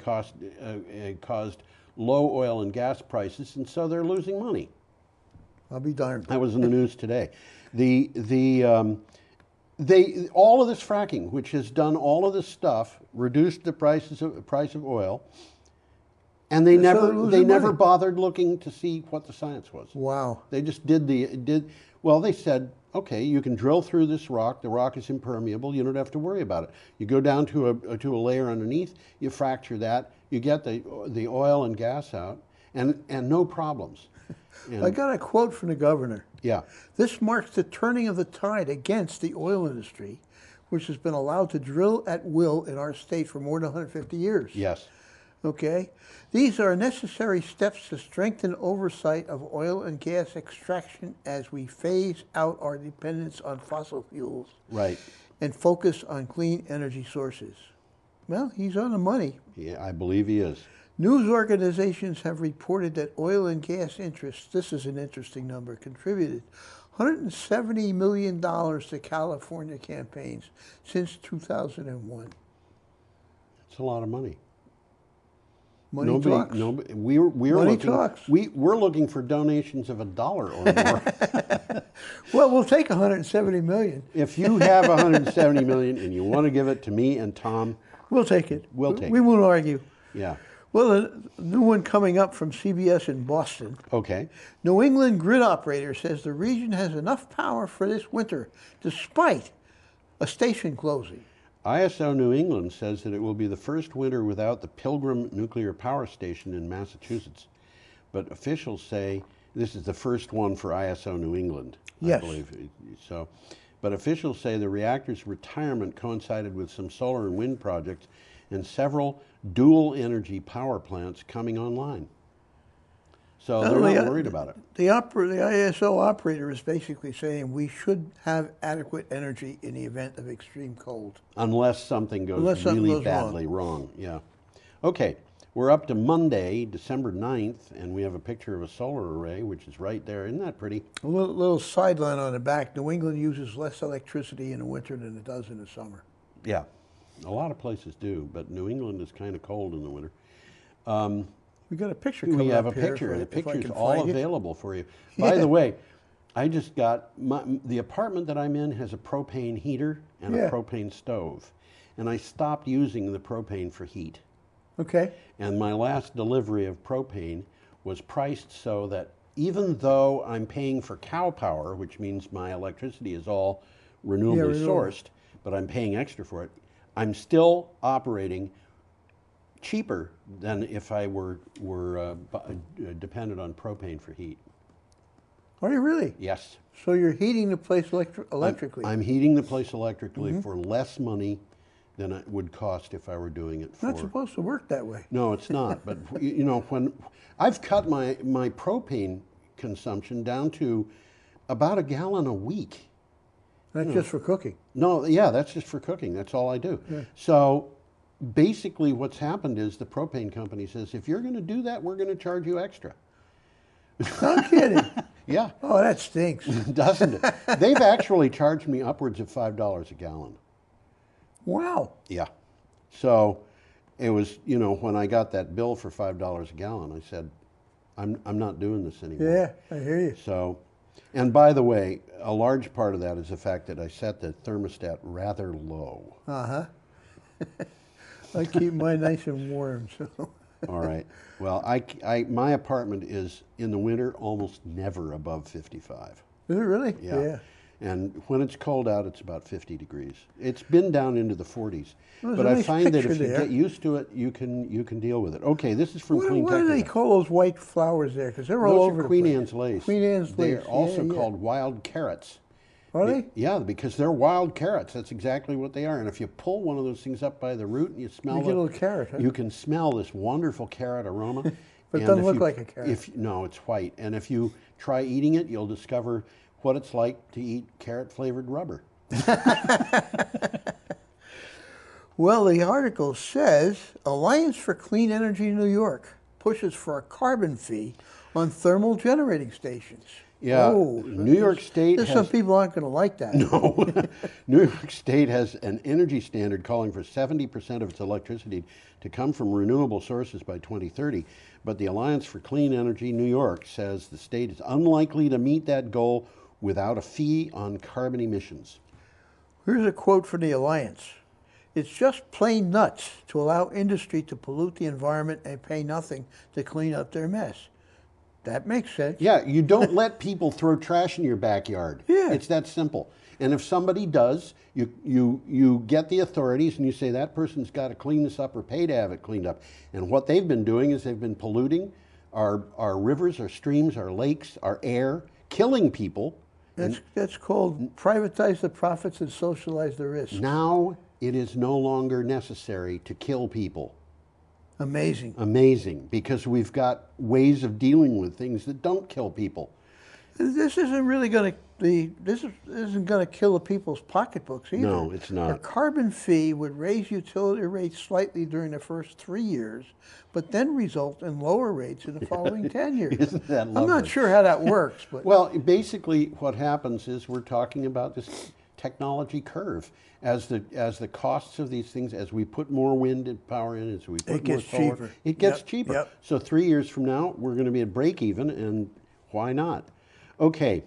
caused low oil and gas prices, and so they're losing money. I'll be darned. That was in the news today. All of this fracking, which has done all of this stuff, reduced the price of oil, and they never bothered looking to see what the science was. Wow. They just they said, okay, you can drill through this rock. The rock is impermeable. You don't have to worry about it. You go down to a layer underneath. You fracture that. You get the oil and gas out, and no problems. And I got a quote from the governor. Yeah. This marks the turning of the tide against the oil industry, which has been allowed to drill at will in our state for more than 150 years. Yes. Okay? These are necessary steps to strengthen oversight of oil and gas extraction as we phase out our dependence on fossil fuels. Right. And focus on clean energy sources. Well, he's on the money. Yeah, I believe he is. News organizations have reported that oil and gas interests, this is an interesting number, contributed $170 million to California campaigns since 2001. It's a lot of money. Money talks. We're looking for donations of $1 or more. Well, we'll take $170 million. If you have $170 million and you want to give it to me and Tom, we'll take it. We'll take it. We won't argue. Yeah. Well, a new one coming up from CBS in Boston. Okay. New England grid operator says the region has enough power for this winter, despite a station closing. ISO New England says that it will be the first winter without the Pilgrim nuclear power station in Massachusetts. But officials say this is the first one for ISO New England, Yes. I believe. So, but officials say the reactor's retirement coincided with some solar and wind projects and several dual energy power plants coming online. So they're not worried about it. The ISO operator is basically saying we should have adequate energy in the event of extreme cold. Unless something goes really badly wrong. Yeah. Okay, we're up to Monday, December 9th, and we have a picture of a solar array, which is right there. Isn't that pretty? A little sideline on the back. New England uses less electricity in the winter than it does in the summer. Yeah. A lot of places do, but New England is kind of cold in the winter. We got a picture coming up. We have a here picture, and the if I picture's can all find it. available for you. By the way, I just got, the apartment that I'm in has a propane heater and a propane stove. And I stopped using the propane for heat. Okay. And my last delivery of propane was priced so that even though I'm paying for cow power, which means my electricity is all renewably sourced, but I'm paying extra for it, I'm still operating cheaper than if I were dependent on propane for heat. Are you really? Yes. So you're heating the place electrically? I'm heating the place electrically for less money than it would cost if I were doing it for... Not supposed to work that way. No, it's not. But, you know, when I've cut my propane consumption down to about a gallon a week. That's just for cooking? No, yeah, that's just for cooking. That's all I do. Yeah. So basically what's happened is the propane company says, if you're going to do that, we're going to charge you extra. No kidding. Yeah. Oh, that stinks. Doesn't it? They've actually charged me upwards of $5 a gallon. Wow. Yeah. So it was, you know, when I got that bill for $5 a gallon, I said, I'm not doing this anymore. Yeah, I hear you. So, and by the way, a large part of that is the fact that I set the thermostat rather low. Uh-huh. I keep mine nice and warm, so. All right. Well, my apartment is, in the winter, almost never above 55. Is it really? Yeah. And when it's cold out, it's about 50 degrees. It's been down into the 40s. Well, but there's a I nice find that if picture you there. get used to it, you can deal with it. Okay, this is from Queen What do they call those white flowers there? Because they're all Those over are the Queen place. Anne's lace. Queen Anne's lace. They're also yeah. called wild carrots. Are they? Yeah, because they're wild carrots. That's exactly what they are. And if you pull one of those things up by the root and you smell You get a little carrot, huh? you can smell this wonderful carrot aroma. But it And doesn't if look you- like a carrot. No, it's white. And if you try eating it, you'll discover what it's like to eat carrot-flavored rubber. Well, the article says Alliance for Clean Energy New York pushes for a carbon fee on thermal generating stations. Yeah, Oh, New York State there's has... some people aren't going to like that. No. New York State has an energy standard calling for 70% of its electricity to come from renewable sources by 2030. But the Alliance for Clean Energy New York says the state is unlikely to meet that goal without a fee on carbon emissions. Here's a quote from the Alliance. It's just plain nuts to allow industry to pollute the environment and pay nothing to clean up their mess. That makes sense. Yeah, you don't let people throw trash in your backyard. Yeah. It's that simple. And if somebody does, you get the authorities and you say that person's got to clean this up or pay to have it cleaned up. And what they've been doing is they've been polluting our rivers, our streams, our lakes, our air, killing people. That's called privatize the profits and socialize the risks. Now it is no longer necessary to kill people. Amazing. Amazing, because we've got ways of dealing with things that don't kill people. This isn't really going to isn't going to kill the people's pocketbooks either. No, it's not. A carbon fee would raise utility rates slightly during the first 3 years, but then result in lower rates in the following 10 years. Isn't that lovely? I'm not sure how that works, but Well, basically what happens is we're talking about this technology curve. As the costs of these things, as we put more wind power in, as we put It more gets solar, cheaper. it gets Yep, cheaper. yep. So 3 years from now, we're going to be at break even, and why not? Okay,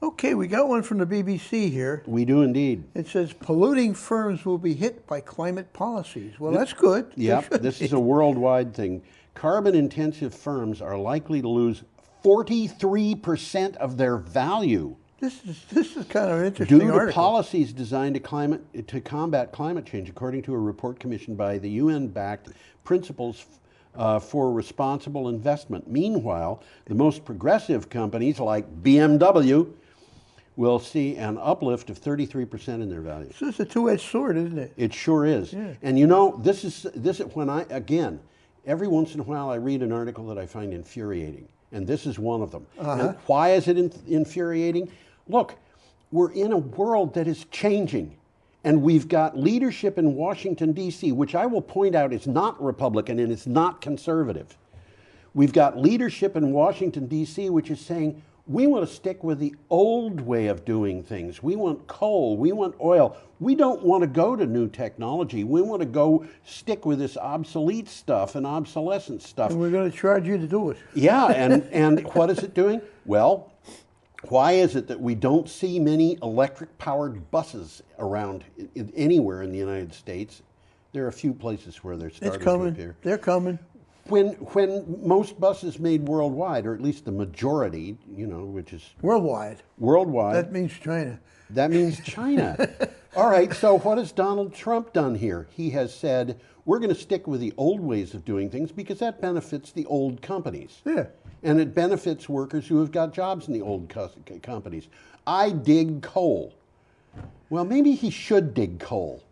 okay, we got one from the BBC here. we do indeed. It says polluting firms will be hit by climate policies. Well, that's good. They Yep, should this be. is a worldwide thing. Carbon-intensive firms are likely to lose 43% of their value This is kind of an interesting due to article. policies designed to combat climate change, according to a report commissioned by the UN-backed Principles for Responsible Investment. Meanwhile, the most progressive companies like BMW will see an uplift of 33% in their value. So it's a two-edged sword, isn't it? It sure is. Yeah. And you know, this is when again, every once in a while I read an article that I find infuriating, and this is one of them. Uh-huh. And why is it infuriating? Look, we're in a world that is changing, and we've got leadership in Washington, D.C., which I will point out is not Republican and it's not conservative. We've got leadership in Washington, D.C., which is saying, we want to stick with the old way of doing things. We want coal, we want oil. We don't want to go to new technology. We want to go stick with this obsolete stuff and obsolescent stuff. And we're going to charge you to do it. Yeah, and what is it doing? Well, why is it that we don't see many electric-powered buses around anywhere in the United States? There are a few places where they're starting It's to coming. appear. They're coming. When most buses made worldwide, or at least the majority, which is Worldwide. worldwide, That means China. that means China. All right, so what has Donald Trump done here? He has said, we're going to stick with the old ways of doing things because that benefits the old companies. Yeah. And it benefits workers who have got jobs in the old companies. I dig coal. Well, maybe he should dig coal.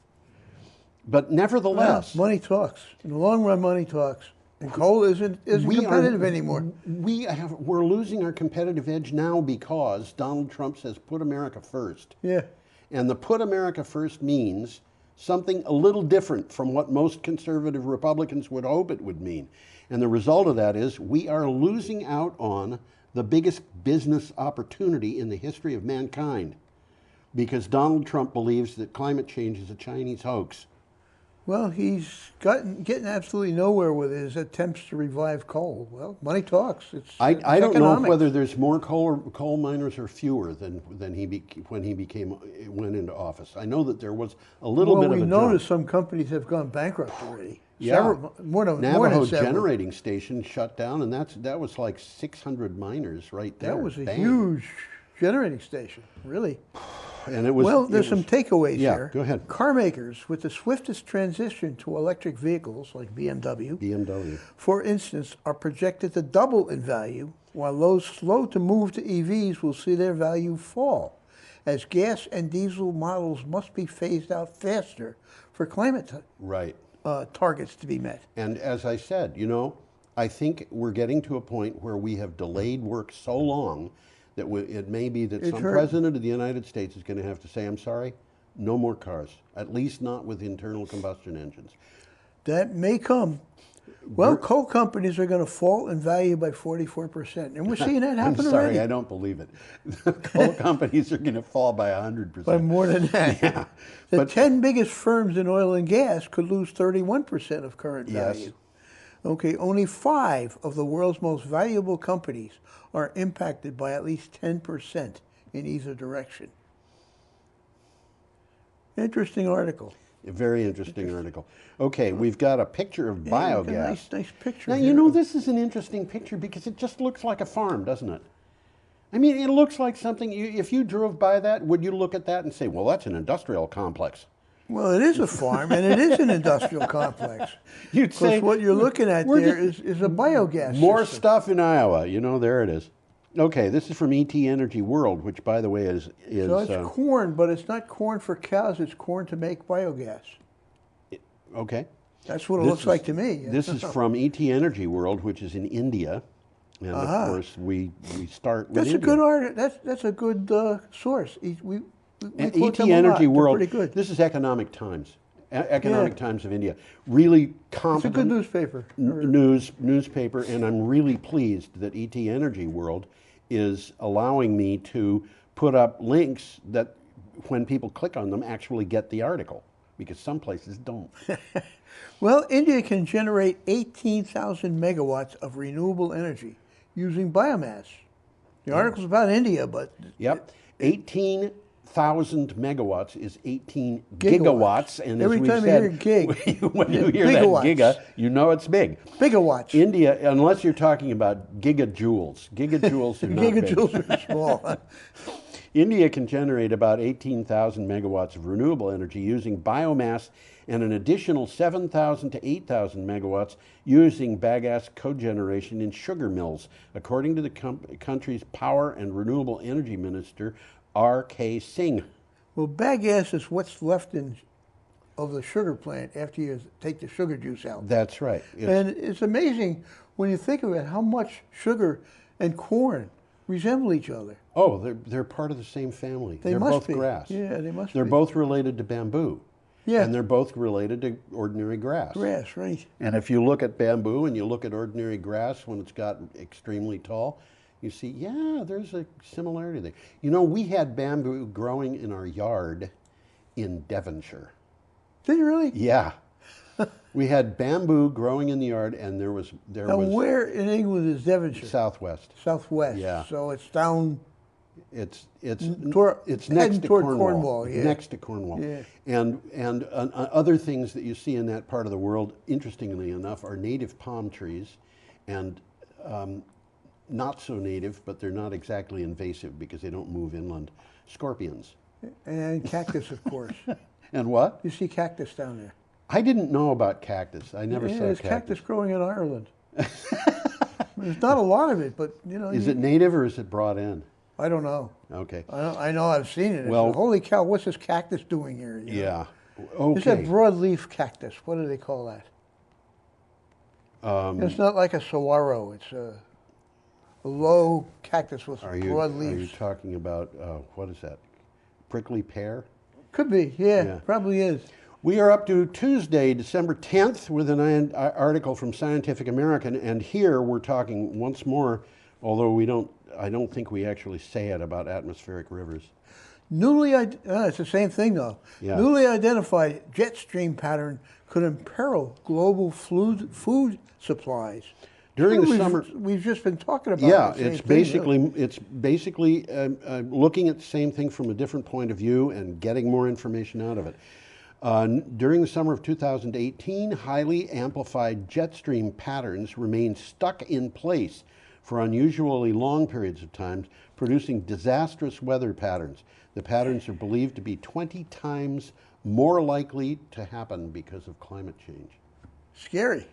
But nevertheless, money talks. In the long run, money talks. And coal isn't competitive anymore. We're losing our competitive edge now because Donald Trump says put America first. Yeah. And the put America first means something a little different from what most conservative Republicans would hope it would mean. And the result of that is we are losing out on the biggest business opportunity in the history of mankind because Donald Trump believes that climate change is a Chinese hoax. Well, he's getting absolutely nowhere with his attempts to revive coal. Well, money talks. I don't know economics. whether there's more coal miners or fewer than when he went into office. I know that there was a little bit of a we jump. noticed some companies have gone bankrupt already. Yeah, more than Navajo several. Generating Station shut down, and that was like 600 miners right there. That was a Bang. huge generating station, really. And it was. Well, there's some takeaways here. Go ahead. Car makers with the swiftest transition to electric vehicles, like BMW, for instance, are projected to double in value, while those slow to move to EVs will see their value fall, as gas and diesel models must be phased out faster for climate targets to be met. And as I said, I think we're getting to a point where we have delayed work so long that it may be that some president of the United States is going to have to say, I'm sorry, no more cars, at least not with internal combustion engines. That may come. Well, coal companies are going to fall in value by 44%, and we're seeing that happen I'm sorry, already. I don't believe it. Coal companies are going to fall by 100%. By more than that. Yeah. The 10 biggest firms in oil and gas could lose 31% of current value. Yes. Okay, only 5 of the world's most valuable companies are impacted by at least 10% in either direction. Interesting article. A very interesting article. Okay, we've got a picture of biogas. Nice picture. Now, here. this is an interesting picture because it just looks like a farm, doesn't it? I mean, it looks like something, if you drove by that, would you look at that and say, well, that's an industrial complex? Well, it is a farm and it is an industrial complex. You'd say, what you're looking at there is a biogas more system. stuff in Iowa, there it is. Okay, this is from ET Energy World, which, by the way, is so it's corn, but it's not corn for cows, it's corn to make biogas. Okay. That's what it looks like to me. This is from ET Energy World, which is in India. And of course, we start with That's India. a good art. That's a good source. We quote ET them a lot. Energy They're World. pretty good. This is Economic Times. Economic Times of India. Really competent. It's a good newspaper. Newspaper, and I'm really pleased that ET Energy World is allowing me to put up links that, when people click on them, actually get the article, because some places don't. Well, India can generate 18,000 megawatts of renewable energy using biomass. The article's about India, but... Yep. 18,000 megawatts is 18 gigawatts. And every as we time said, you hear gig, when you hear that giga, you know it's big. Bigawatts. India, unless you're talking about gigajoules. Gigajoules are not big. Gigajoules are small. India can generate about 18,000 megawatts of renewable energy using biomass and an additional 7,000 to 8,000 megawatts using bagasse cogeneration in sugar mills, according to the country's Power and Renewable Energy Minister, R.K. Singh. Well, bagasse is what's left of the sugar plant after you take the sugar juice out. That's right. And it's amazing when you think of it, how much sugar and corn resemble each other. Oh, they're part of the same family. They're both be. grass. Yeah, they must They're be. both related to bamboo. Yeah. And they're both related to ordinary grass. Grass, right. And if you look at bamboo and you look at ordinary grass when it's gotten extremely tall, you see, yeah, there's a similarity there. We had bamboo growing in our yard in Devonshire. Did you really? Yeah. We had bamboo growing in the yard, and there was Now, where in England is Devonshire? Southwest. Southwest. Yeah. So it's down. It's heading next to toward Cornwall. yeah. Next to Cornwall. Yeah. And other things that you see in that part of the world, interestingly enough, are native palm trees, and not so native, but they're not exactly invasive because they don't move inland. Scorpions. And cactus, of course. And what? You see cactus down there. I didn't know about cactus. I never saw there's cactus. cactus growing in Ireland. There's not a lot of it, but you know. Is it native or is it brought in? I don't know. Okay. I know I've seen it. Well- It's, holy cow, what's this cactus doing here? you know? Yeah. Okay. It's a broadleaf cactus. What do they call that? It's not like a saguaro. It's a low cactus with Are you broad leaves. talking about, what is that? Prickly pear? Could be, yeah, Yeah. probably is. We are up to Tuesday, December 10th, with an article from Scientific American, and here we're talking once more, although I don't think we actually say it about atmospheric rivers. It's the same thing though. Yeah. Newly identified jet stream pattern could imperil global food supplies. During the We've- summer, we've just been talking about. yeah, the same it's thing, really. basically looking at the same thing from a different point of view and getting more information out of it. During the summer of 2018, highly amplified jet stream patterns remained stuck in place for unusually long periods of time, producing disastrous weather patterns. The patterns are believed to be 20 times more likely to happen because of climate change. Scary.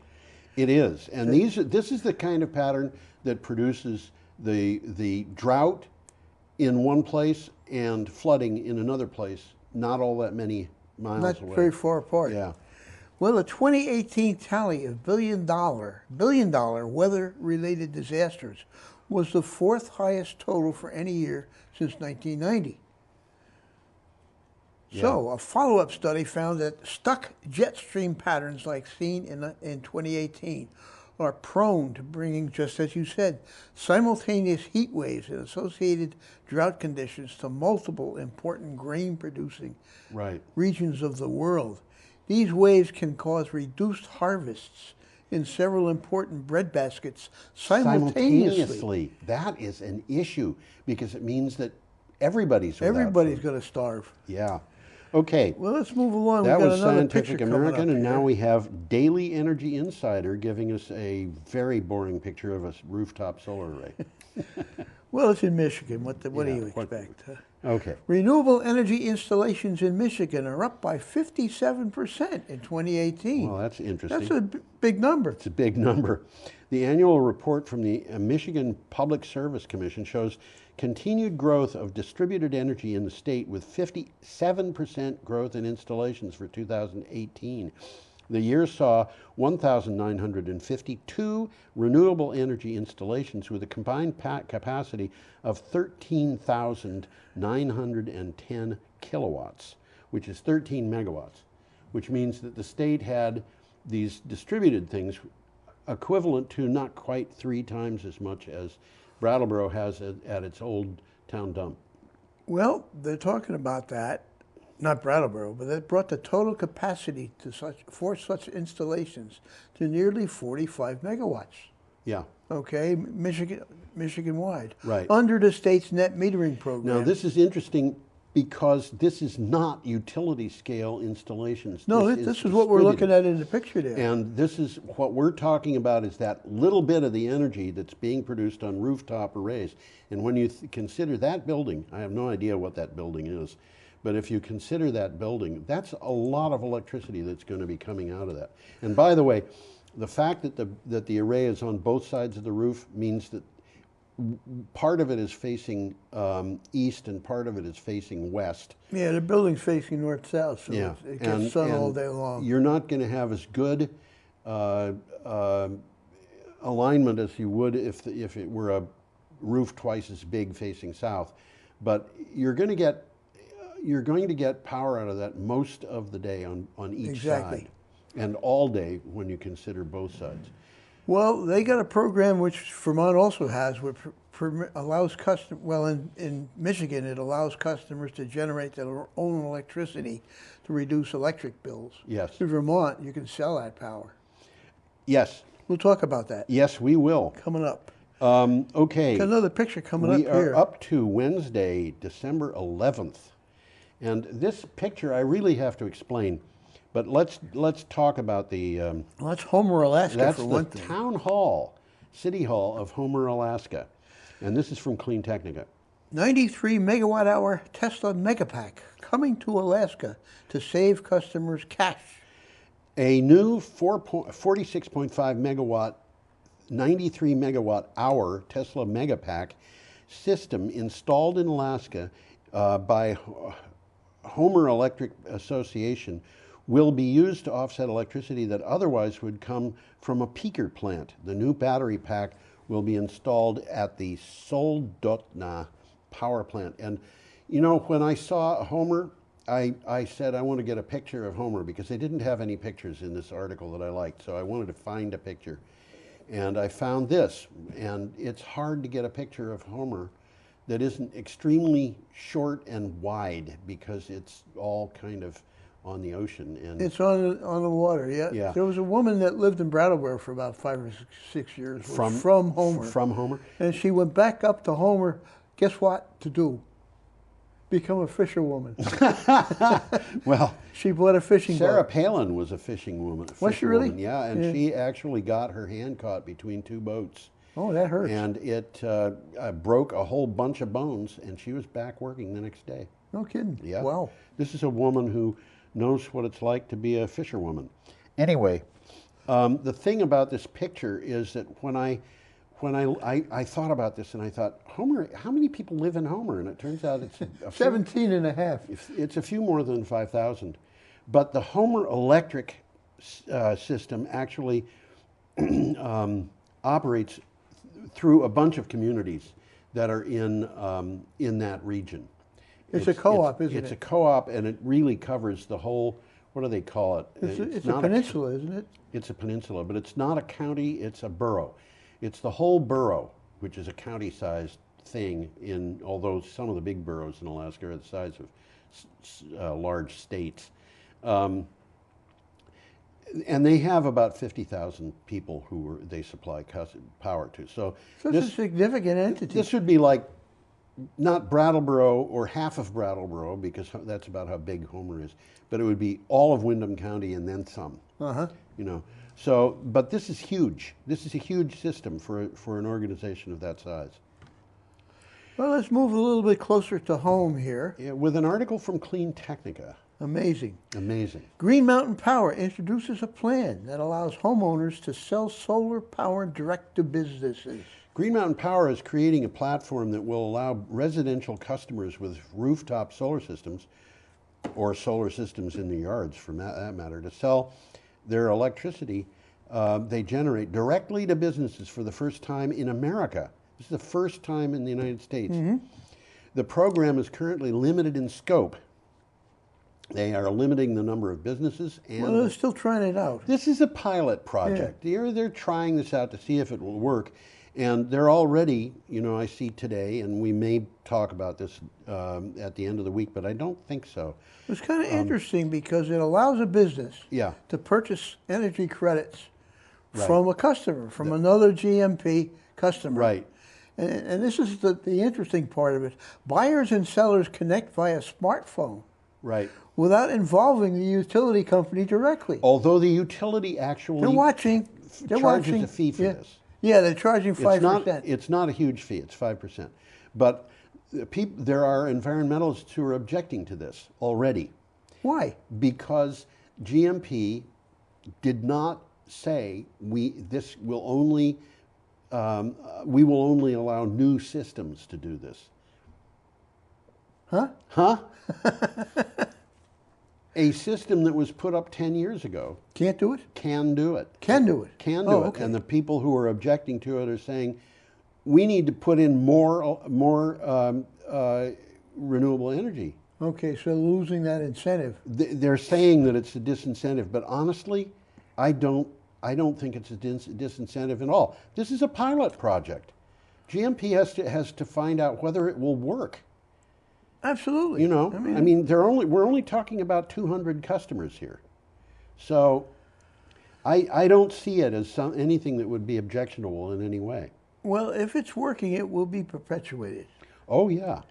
It is, and this is the kind of pattern that produces the drought in one place and flooding in another place, not all that many miles Not away. very far apart. Yeah. Well, the 2018 tally of billion dollar weather-related disasters was the fourth highest total for any year since 1990. So, a follow-up study found that stuck jet stream patterns like seen in 2018 are prone to bringing, just as you said, simultaneous heat waves and associated drought conditions to multiple important grain-producing regions of the world. These waves can cause reduced harvests in several important breadbaskets simultaneously. That is an issue because it means that everybody's Everybody's going to starve. Yeah. Okay. Well, let's move along. That We've got was another Scientific picture coming American, up and here. now we have Daily Energy Insider giving us a very boring picture of a rooftop solar array. Well, it's in Michigan. What do you expect? Okay. Renewable energy installations in Michigan are up by 57% in 2018. Well, that's interesting. That's a big number. It's a big number. The annual report from the Michigan Public Service Commission shows continued growth of distributed energy in the state with 57% growth in installations for 2018. The year saw 1,952 renewable energy installations with a combined capacity of 13,910 kilowatts, which is 13 megawatts, which means that the state had these distributed things equivalent to not quite 3 times as much as Brattleboro has at its old town dump. Well, they're talking about that, not Brattleboro, but that brought the total capacity for such installations to nearly 45 megawatts. Yeah. Okay, Michigan-wide. Right. Under the state's net metering program. Now, this is interesting because this is not utility scale installations. No, this is what we're looking at in the picture there. And this is what we're talking about is that little bit of the energy that's being produced on rooftop arrays. And when you consider that building, I have no idea what that building is, but if you consider that building, that's a lot of electricity that's going to be coming out of that. And by the way, the fact that the array is on both sides of the roof means that part of it is facing east and part of it is facing west. Yeah, the building's facing north-south, so Yeah. it gets sun all day long. You're not going to have as good alignment as you would if it were a roof twice as big facing south, but you're going to get power out of that most of the day on each side, and all day when you consider both sides. Well, they got a program which Vermont also has, which allows in Michigan, it allows customers to generate their own electricity to reduce electric bills. Yes. In Vermont, you can sell that power. Yes. We'll talk about that. Yes, we will. Coming up. Okay. Got another picture coming up here. We are here. up to Wednesday, December 11th. And this picture I really have to explain, but let's talk about the... well, that's Homer, Alaska, for one thing. That's the town hall, city hall of Homer, Alaska. And this is from Clean Technica. 93 megawatt hour Tesla Megapack coming to Alaska to save customers cash. A new 46.5 megawatt 93 megawatt hour Tesla Megapack system installed in Alaska by Homer Electric Association will be used to offset electricity that otherwise would come from a peaker plant. The new battery pack will be installed at the Soldotna power plant. And you know, when I saw Homer, I said I want to get a picture of Homer because they didn't have any pictures in this article that I liked, so I wanted to find a picture. And I found this, and it's hard to get a picture of Homer that isn't extremely short and wide because it's all kind of on the ocean. And it's on the water, yeah. Yeah. There was a woman that lived in Brattleboro for about 5 or 6 years. From Homer. From Homer. And she went back up to Homer, guess what, to do? Become a fisherwoman. Well, she bought a fishing Sarah boat. Palin was a fishing woman. Was she really? Yeah, and she actually got her hand caught between two boats. Oh, that hurts. And it broke a whole bunch of bones, and she was back working the next day. No kidding. Yeah. Wow. This is a woman who knows what it's like to be a fisherwoman. Anyway, the thing about this picture is that when I thought about this, and I thought, Homer, how many people live in Homer? And it turns out it's 17 and a half. It's a few more than 5,000. But the Homer Electric system actually operates through a bunch of communities that are in that region. It's a co-op, isn't it? It's a co-op, and it really covers the whole, what do they call it? It's a peninsula, isn't it? It's a peninsula, but it's not a county, it's a borough. It's the whole borough, which is a county-sized thing, although some of the big boroughs in Alaska are the size of large states. And they have about 50,000 people who they supply power to. So it's a significant entity. This would be like not Brattleboro or half of Brattleboro, because that's about how big Homer is, but it would be all of Windham County and then some. Uh-huh. You know, so, but this is huge. This is a huge system for an organization of that size. Well, let's move a little bit closer to home here. Yeah, with an article from Clean Technica. Amazing. Amazing. Green Mountain Power introduces a plan that allows homeowners to sell solar power direct to businesses. Green Mountain Power is creating a platform that will allow residential customers with rooftop solar systems, or solar systems in the yards for that matter, to sell their electricity they generate directly to businesses for the first time in America. This is the first time in the United States. Mm-hmm. The program is currently limited in scope. They are limiting the number of businesses. And well, they're still trying it out. This is a pilot project. Yeah. They're trying this out to see if it will work. And they're already, you know, I see today, and we may talk about this at the end of the week, but I don't think so. It's kind of interesting because it allows a business to purchase energy credits from a customer, from another GMP customer. Right. And this is the interesting part of it. Buyers and sellers connect via smartphone. Right. Without involving the utility company directly. Although the utility actually charges a fee for this. Yeah, they're charging 5%. It's not a huge fee, it's 5%. But there are environmentalists who are objecting to this already. Why? Because GMP did not say we will only allow new systems to do this. Huh? Huh? A system that was put up 10 years ago. Can't do it? Can do it. Can do it. Can do it. Okay. And the people who are objecting to it are saying, we need to put in more renewable energy. Okay, so losing that incentive. They're saying that it's a disincentive, but honestly, I don't think it's a disincentive at all. This is a pilot project. GMP has to find out whether it will work. Absolutely. You know, I mean, we're only talking about 200 customers here. So I don't see it as anything that would be objectionable in any way. Well, if it's working, it will be perpetuated. Oh, yeah.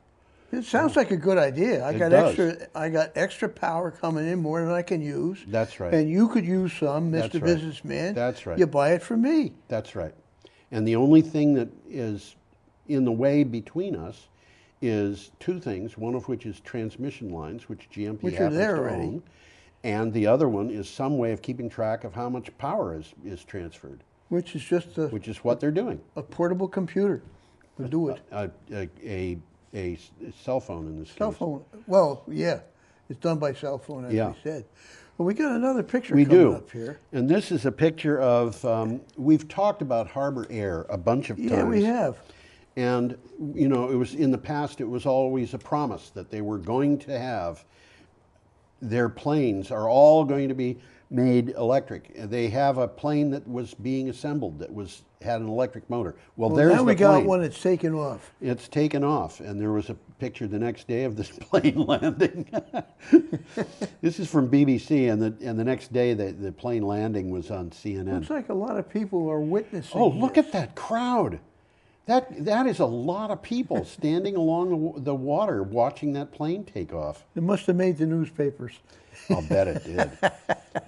It sounds like a good idea. I got extra power coming in, more than I can use. That's right. And you could use some, Mr. Businessman. That's right. You buy it from me. That's right. And the only thing that is in the way between us is two things, one of which is transmission lines, which GMP happens to own, and the other one is some way of keeping track of how much power is transferred. Which is just which is what they're doing. a portable computer to do it. A cell phone in this Cell case. phone. Well, yeah, it's done by cell phone, as Yeah. we said. Well, we got another picture We coming do. up here. And this is a picture of, we've talked about Harbor Air a bunch of times. Yeah, we have. And, you know, it was in the past, it was always a promise that they were going to have, their planes are all going to be made electric. They have a plane that was being assembled that had an electric motor. Well, there's now we the got plane. one that's taken off. It's taken off, and there was a picture the next day of this plane landing. This is from BBC, and the next day the plane landing was on CNN. Looks like a lot of people are witnessing. Oh, look this. at that crowd! That is a lot of people standing along the water watching that plane take off. It must have made the newspapers. I'll bet it did.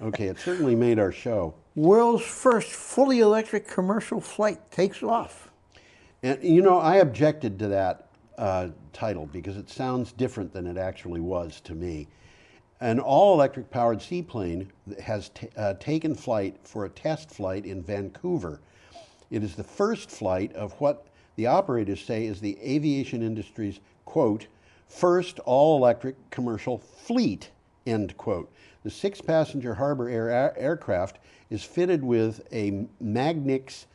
Okay, it certainly made our show. World's first fully electric commercial flight takes off. And you know, I objected to that title because it sounds different than it actually was to me. An all-electric powered seaplane has taken flight for a test flight in Vancouver. It is the first flight of what the operators say is the aviation industry's, quote, first all-electric commercial fleet, end quote. The 6-passenger Harbor Air aircraft is fitted with a Magnix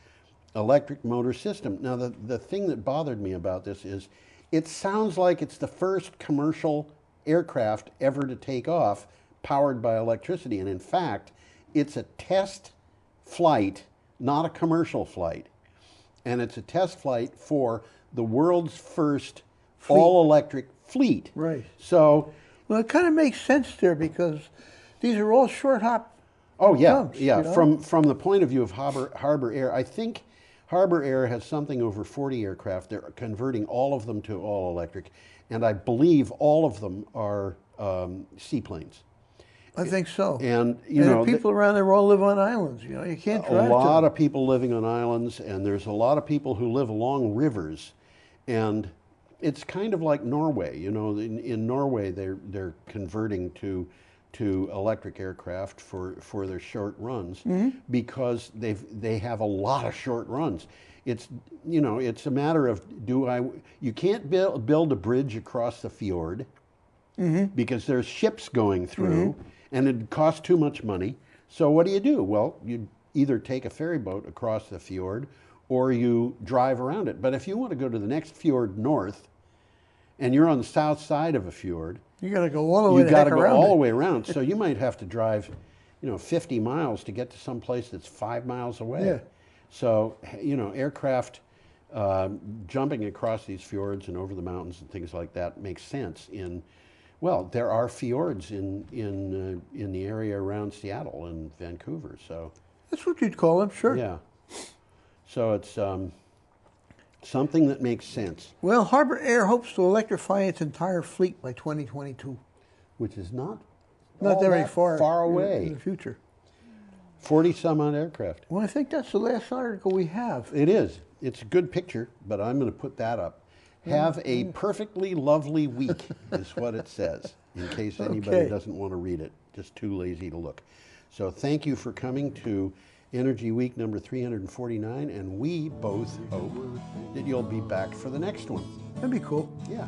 electric motor system. Now, the thing that bothered me about this is it sounds like it's the first commercial aircraft ever to take off powered by electricity. And in fact, it's a test flight, not a commercial flight. And it's a test flight for the world's first all-electric fleet. Right. So, well, it kind of makes sense there because these are all short hop. Oh yeah, jumps, yeah. you know? From the point of view of Harbor Air, I think Harbor Air has something over 40 aircraft. They're converting all of them to all electric, and I believe all of them are seaplanes. I think so. And you know, the people around there all live on islands. You know, you can't drive. A lot of people living on islands, and there's a lot of people who live along rivers, and it's kind of like Norway. You know, in Norway they're converting to electric aircraft for their short runs because they have a lot of short runs. It's, you know, it's a matter of you can't build a bridge across the fjord because there's ships going through and it costs too much money. So what do? Well, you either take a ferry boat across the fjord or you drive around it. But if you want to go to the next fjord north and you're on the south side of a fjord, you got to go all the way. You got to go all the way around. So you might have to drive, 50 miles to get to some place that's 5 miles away. Yeah. So, aircraft jumping across these fjords and over the mountains and things like that makes sense. There are fjords in the area around Seattle and Vancouver. So that's what you'd call them, sure. Yeah. So it's something that makes sense. Well, Harbor Air hopes to electrify its entire fleet by 2022. Which is not very far away in the future. 40 some odd aircraft. Well, I think that's the last article we have. It is. It's a good picture, but I'm going to put that up. Have a perfectly lovely week is what it says, in case anybody doesn't want to read it. Just too lazy to look. So thank you for coming to Energy Week number 349, and we both hope that you'll be back for the next one. That'd be cool. Yeah.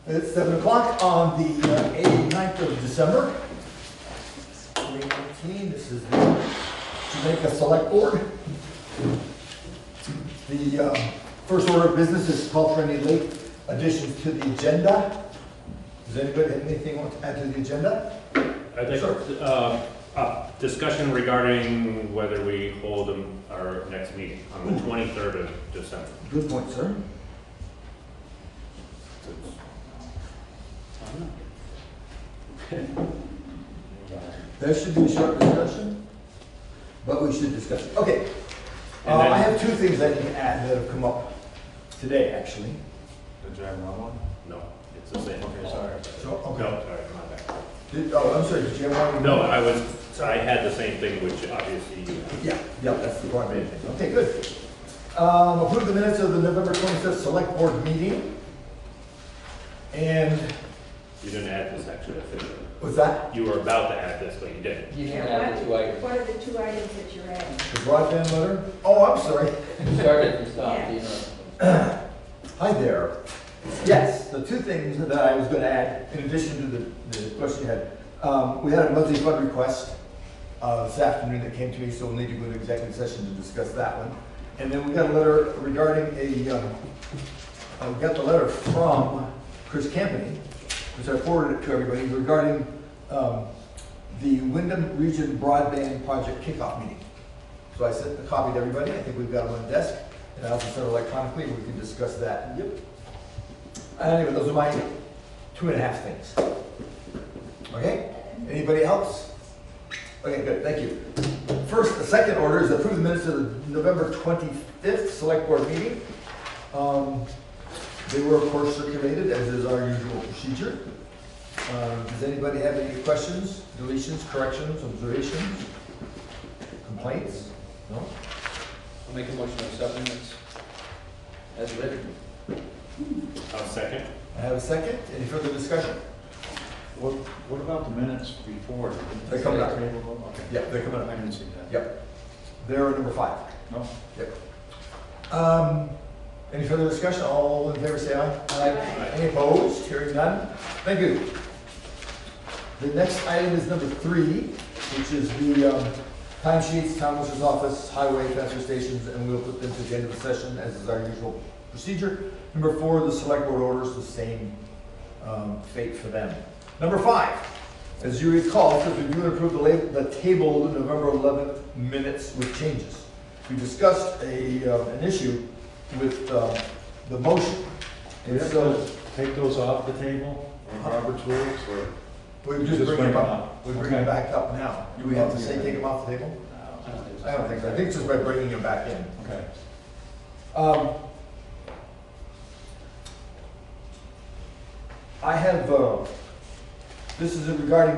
It's 7 o'clock on the 9th of December. 19. This is the Jamaica Select Board. The first order of business is call for any late additions to the agenda. Does anybody have anything want to add to the agenda? I think discussion regarding whether we hold our next meeting on the 23rd of December. Good point, sir. That should be a short discussion, but we should discuss it. Okay. I have two things I need to add that have come up today, actually. Did you have another one? No, it's the same. Okay, sorry. So, okay. No, sorry, my bad. I'm sorry, did you have one? No, I had the same thing, which obviously you have. Yeah, that's the part of it. Okay, good. Approve the minutes of the November 25th Select Board meeting. And You didn't add this actually officially. what's that? You were about to add this, but you didn't. You can add the 2 items. What are the 2 items that you're adding? The broadband letter? Oh, I'm sorry. You started and stopped, you know. Hi there. Yes, the two things that I was going to add, in addition to the question you had, we had a monthly fund request this afternoon that came to me, so we'll need to go into executive session to discuss that one. And then we got a letter regarding we got the letter from Chris Campany, which I forwarded it to everybody, regarding the Wyndham Region Broadband Project kickoff meeting. So I sent a copy to everybody. I think we've got them on the desk. And I also sent it electronically. We can discuss that. Yep. Anyway, those are my 2.5 things. Okay? Anybody else? Okay, good. Thank you. First, the second order is approve the minutes of the November 25th Select Board meeting. They were, of course, circulated, as is our usual procedure. Does anybody have any questions, deletions, corrections, observations, complaints? No? I'll make a motion to accept minutes as written. I'll second. I have a second. Any further discussion? What about the minutes before? They're coming up. Okay. Yeah, they're coming up. I didn't see that. Yep. They're number 5. No? Yep. Any further discussion? All in favor say aye. Aye. Any opposed? Hearing none. Thank you. The next item is number 3, which is the timesheets, town manager's office, highway, transfer stations, and we'll put them to the end of the session, as is our usual procedure. Number 4, the select board orders, the same fate for them. Number 5, as you recall, says review and approve the tabled November 11th minutes with changes. We discussed an issue with the motion. And so take those off the table in Robert's rules, or? We just bring them up. We bring them back up now. Do we have to say take them off the table? I don't think so. I don't think so. I think it's just by bringing them back in. Okay. I have, this is regarding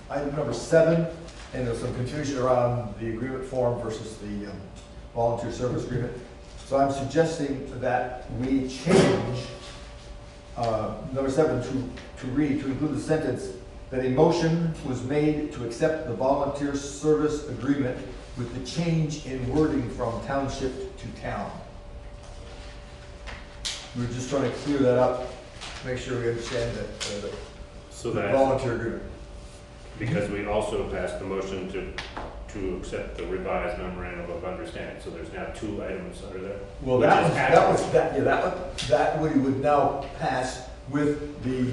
item number 7, and there's some confusion around the agreement form versus the volunteer service agreement. So I'm suggesting that we change number 7 to include the sentence that a motion was made to accept the volunteer service agreement with the change in wording from township to town. We're just trying to clear that up, make sure we understand that So the that, volunteer agreement. because we also passed the motion to accept the revised memorandum of understanding, so there's now 2 items under there. Well, that we would now pass with the.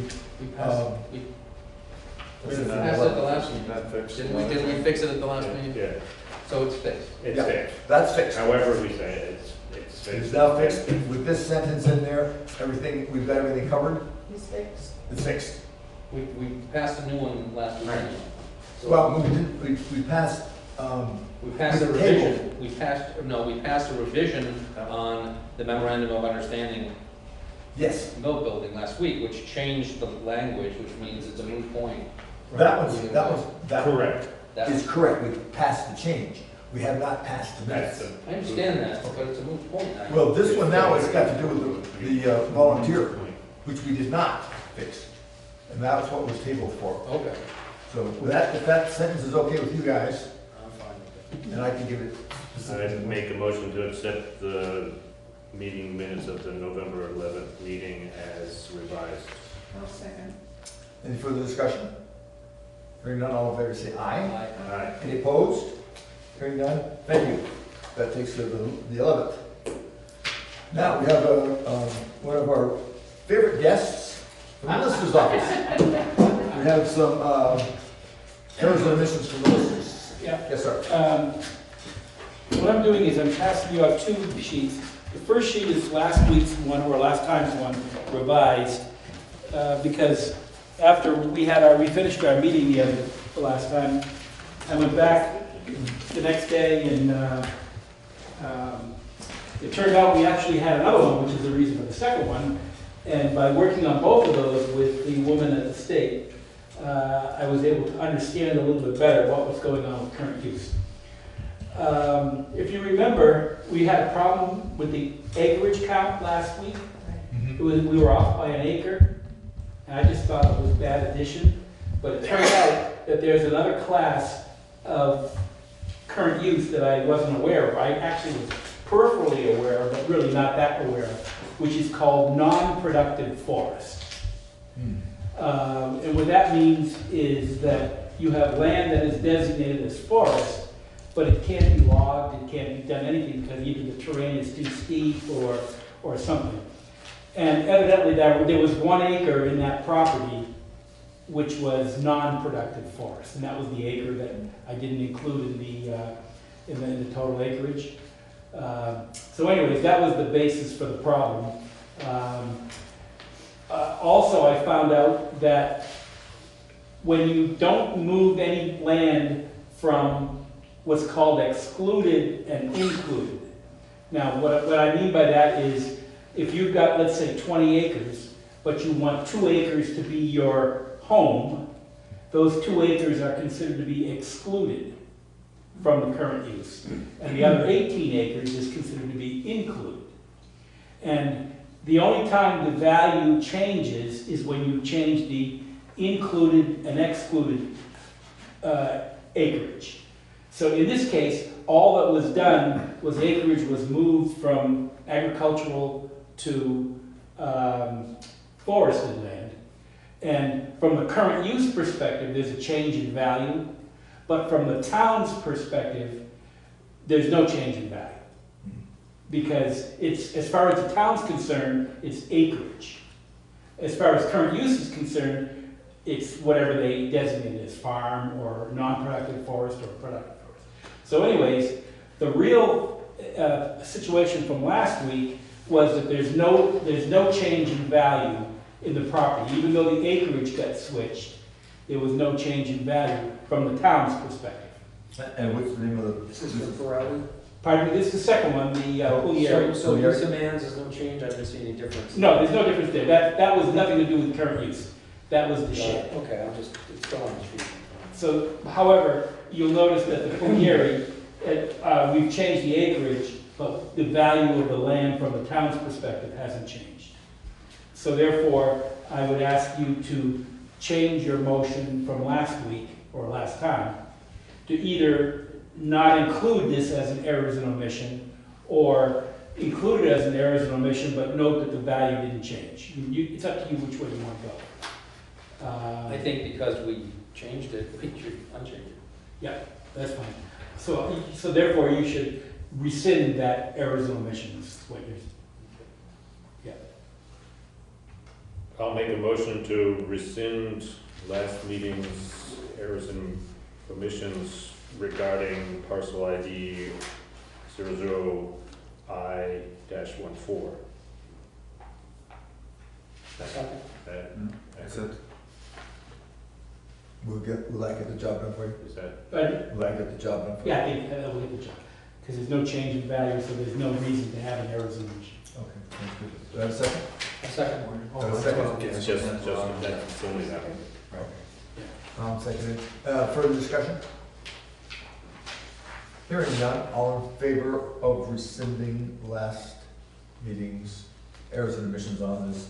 We passed it the last meeting. Didn't we fix it at the last meeting? Yeah. So it's fixed. It's Yeah, fixed. that's fixed. However we say it, it's fixed. It's now fixed. With this sentence in there, everything, we've got everything covered. It's fixed. It's fixed. We passed a new one last week. So Well, we passed, we passed a with the table. revision. We passed a revision on the memorandum of understanding Yes. mill building last week, which changed the language, which means it's a moot point. That Correct. is correct. We passed the change. We have not passed the That's minutes. I understand that, but it's a moot point now. Well, this one now has got to do with the volunteer, which we did not fix. And that's what was tabled for. Okay. So with that, if that sentence is okay with you guys, I'm fine with it. then I can give it. I make a motion to accept the meeting minutes of the November 11th meeting as revised. I'll second. Any further discussion? Hearing none, all in favor say aye. Aye. Any opposed? Hearing none, thank you. That takes care of the 11th. Now, we have one of our favorite guests from the Lister's office. We have some errors and omissions from the Listers. Yeah. Yes, sir. What I'm doing is I'm passing you out 2 sheets. The first sheet is last week's one, or last time's one, revised, because after we finished our meeting the last time, I went back the next day and it turned out we actually had another one, which is the reason for the second one. And by working on both of those with the woman at the state, I was able to understand a little bit better what was going on with current use. If you remember, we had a problem with the acreage count last week. We were off by an acre, and I just thought it was a bad addition. But it turned out that there's another class of current use that I wasn't aware of. I actually was peripherally aware of, but really not that aware of, which is called non-productive forest. And what that means is that you have land that is designated as forest, but it can't be logged, it can't be done anything because either the terrain is too steep or something. And evidently there was 1 acre in that property which was non-productive forest, and that was the acre that I didn't include in the total acreage. So anyways, that was the basis for the problem. Also, I found out that when you don't move any land from what's called excluded and included. Now, what I mean by that is if you've got, let's say, 20 acres, but you want 2 acres to be your home, those 2 acres are considered to be excluded from the current use. And the other 18 acres is considered to be included. And the only time the value changes is when you change the included and excluded acreage. So in this case, all that was done was acreage was moved from agricultural to forested land. And from the current use perspective, there's a change in value. But from the town's perspective, there's no change in value. Because it's, as far as the town's concerned, it's acreage. As far as current use is concerned, it's whatever they designate as farm or non-productive forest or productive forest. So anyways, the real situation from last week was that there's no change in value in the property. Even though the acreage got switched, there was no change in value from the town's perspective. And what's the name of the... This is the Ferrari? Pardon me, this is the second one, the Pugliese. So use demands, there's no change, I didn't see any difference. No, there's no difference there. That was nothing to do with current use. That was the shed. Okay, it's still on the street. So, however, you'll notice that the Pugliese, we've changed the acreage, but the value of the land from the town's perspective hasn't changed. So therefore, I would ask you to change your motion from last week, or last time, to either not include this as an errors and omission, or include it as an errors and omission, but note that the value didn't change. It's up to you which way you want to go. I think because we changed it, we should unchange it. Yeah, that's fine. So therefore, you should rescind that errors and omissions. What you're, yeah. I'll make a motion to rescind last meeting's errors and omissions regarding parcel ID 00I-14. Second. That's it. Will I get the job done for you? Is that? Will I get the job done for you? Yeah, I think that will get the job. Because there's no change in value, so there's no reason to have an errors and omissions. Okay, that's good. Do I have a second? A second one. Do I have a second? It's just that's only that. Right. Seconded. Further discussion? Hearing none, all in favor of rescinding last meeting's errors and omissions on this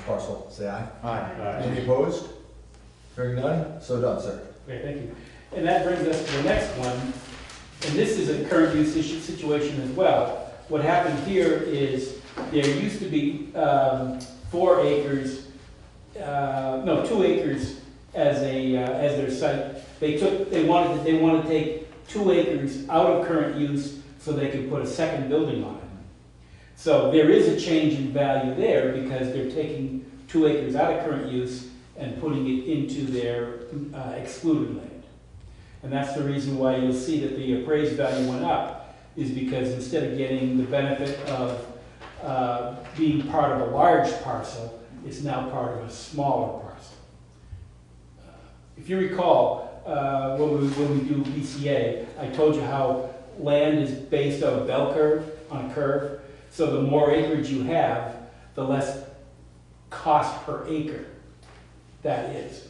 parcel, say aye. Aye. Any opposed? Hearing none, so done, sir. Okay, thank you. And that brings us to the next one, and this is a current use situation as well. What happened here is there used to be 2 acres as their site. They wanted to take 2 acres out of current use so they could put a second building on it. So there is a change in value there because they're taking 2 acres out of current use and putting it into their excluded land. And that's the reason why you'll see that the appraised value went up, is because instead of getting the benefit of being part of a large parcel, it's now part of a smaller parcel. If you recall, when we do BCA, I told you how land is based on a bell curve, on a curve. So the more acreage you have, the less cost per acre that is.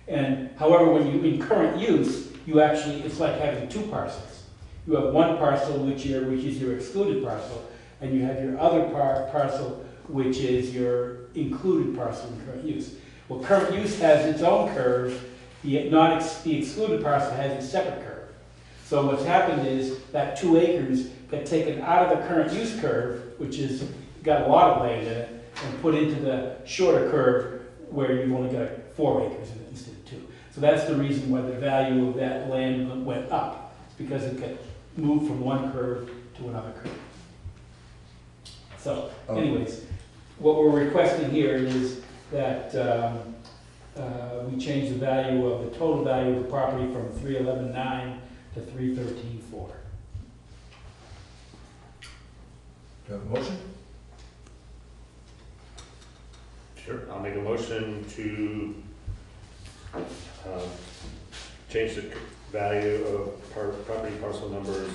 And however, when you in current use, you actually, it's like having 2 parcels. You have one parcel which is your excluded parcel, and you have your other parcel which is your included parcel in current use. Well, current use has its own curve. The excluded parcel has its separate curve. So what's happened is that 2 acres got taken out of the current use curve, which has got a lot of land in it, and put into the shorter curve where you've only got 4 acres in it instead of 2. So that's the reason why the value of that land went up. It's because it got moved from one curve to another curve. So anyways, what we're requesting here is that we change the value of the total value of the property from $311,900 to $313,400. Do you have a motion? Sure, I'll make a motion to change the value of property parcel number 0000-2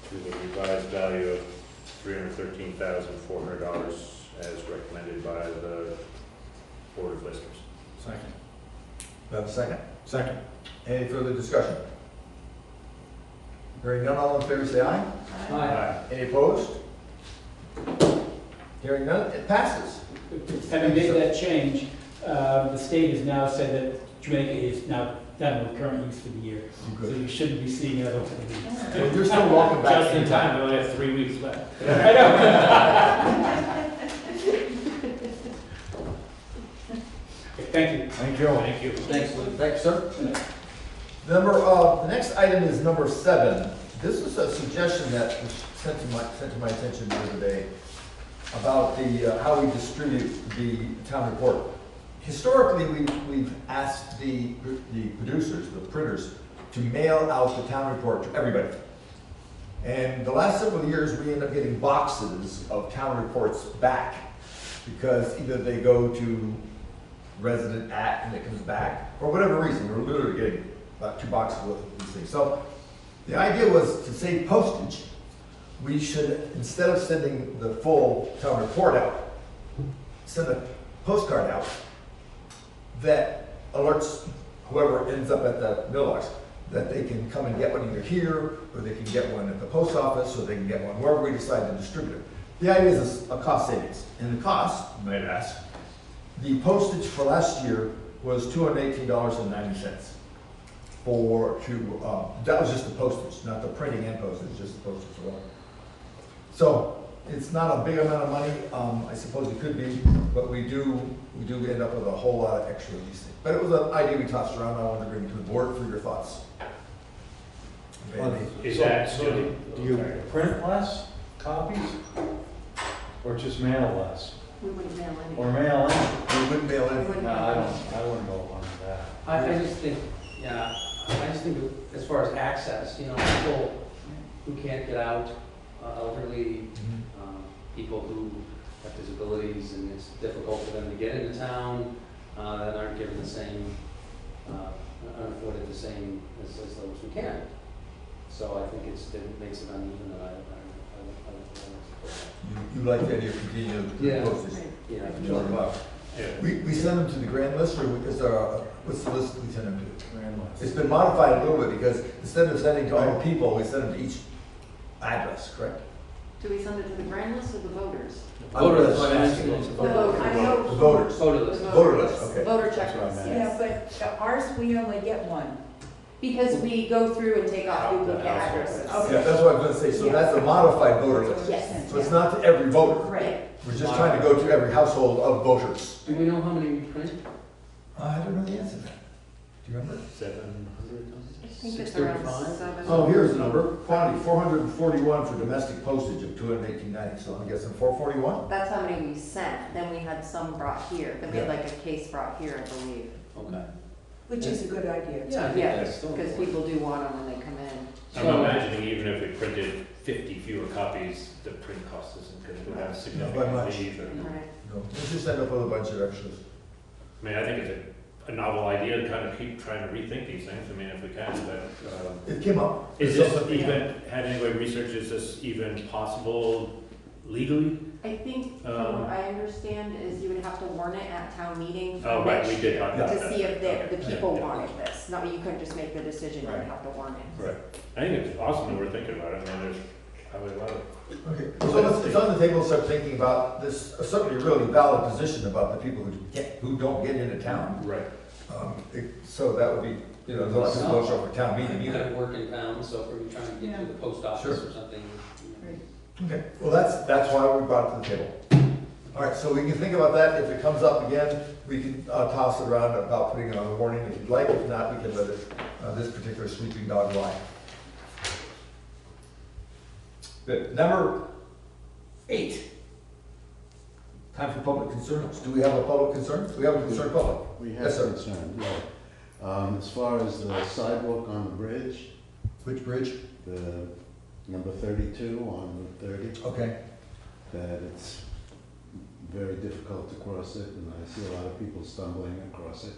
to the revised value of $313,400 as recommended by the Board of Listers. Second. Do you have a second? Second. Any further discussion? Hearing none, all in favor say aye. Aye. Any opposed? Hearing none, it passes. Having made that change, the state has now said that Jamaica is now done with current use for the year. So you shouldn't be seeing another one of these. Well, you're still welcome back. Just in time, we only have 3 weeks left. I know. Thank you. Thank you. Thank you. Thanks, Lou. Thank you, sir. The next item is number 7. This is a suggestion that was sent to my attention the other day about how we distribute the town report. Historically, we've asked the producers, the printers, to mail out the town report to everybody. And the last several years, we end up getting boxes of town reports back because either they go to resident at and it comes back, for whatever reason. We're literally getting about 2 boxes of these things. So the idea was to save postage. We should, instead of sending the full town report out, send a postcard out that alerts whoever ends up at the mailbox that they can come and get one either here, or they can get one at the post office, or they can get one wherever we decide to distribute it. The idea is a cost savings. And the cost, you might ask, the postage for last year was $218.90 that was just the postage, not the printing and postage, just the postage alone. So it's not a big amount of money. I suppose it could be, but we do end up with a whole lot of extra of these things. But it was an idea we tossed around. I wanted to bring it to the board for your thoughts. So do you print less copies, or just mail less? We wouldn't mail any. Or mail in? We wouldn't mail in. No, I wouldn't go along with that. I just think, as far as access, people who can't get out, elderly, people who have disabilities, and it's difficult for them to get into town, that aren't given the same, aren't afforded the same as those who can. So I think it makes it uneven, and I You like the idea of continuing Yeah. postage? Yeah. We send them to the grand list, or is there what's the list we send them to? Grand list. It's been modified a little bit because instead of sending to all people, we send them to each address, correct? Do we send it to the grand list or the voters? Voter list. The voter, I know. The voters. Voter list. Voter list, okay. Voter checklist, Yeah, yes. but ours, we only get one. Because we go through and take off duplicate addresses. Yeah, that's what I was gonna say, so that's a modified voter list. Yes. So it's not to every voter. Right. We're just trying to go to every household of voters. Do we know how many we print? I don't know the answer to that. Do you remember? 700. I think it's around 7. Oh, here's the number. Quantity, 441 for domestic postage of 218.90. So I'm guessing 441? That's how many we sent, then we had some brought here, then we had like a case brought here, I believe. Okay. Which is a good idea. Yeah, I think Yeah, that's still because important. people do want them when they come in. I'm imagining even if we printed 50 fewer copies, the print cost isn't going to go down significantly either. No, we'll just end up with a bunch of extras. I mean, I think it's a novel idea to kind of keep trying to rethink these things. I mean, if we can, but It came up. is this even, had anybody researched, is this even possible legally? I think, from what I understand, is you would have to warn it at town meeting. Oh, right, we did talk about To that. see if Okay. the people Yeah. wanted this, not, you couldn't just make the decision, you would have to warn it. Right. I think it's awesome that we're thinking about it. I mean, there's probably a lot of. Okay, so it's on the table to start thinking about this, certainly a really valid position about the people who don't get into town. Right. So that would be, you know, those people don't show up for town meeting You either. gotta work in town, so if we're trying to get to the post office Sure. or something. Okay, well, that's why we brought it to the table. All right, so we can think about that. If it comes up again, we can toss it around about putting it on the warning if you'd like. If not, we can let it, this particular sleeping dog lie. Good. Number 8. Time for public concerns. Do we have a public concern? Do we have a concerned public? We have Yes, sir. concern, yeah. As far as the sidewalk on the bridge. Which bridge? The number 32 on Route 30. Okay. That it's very difficult to cross it, and I see a lot of people stumbling across it.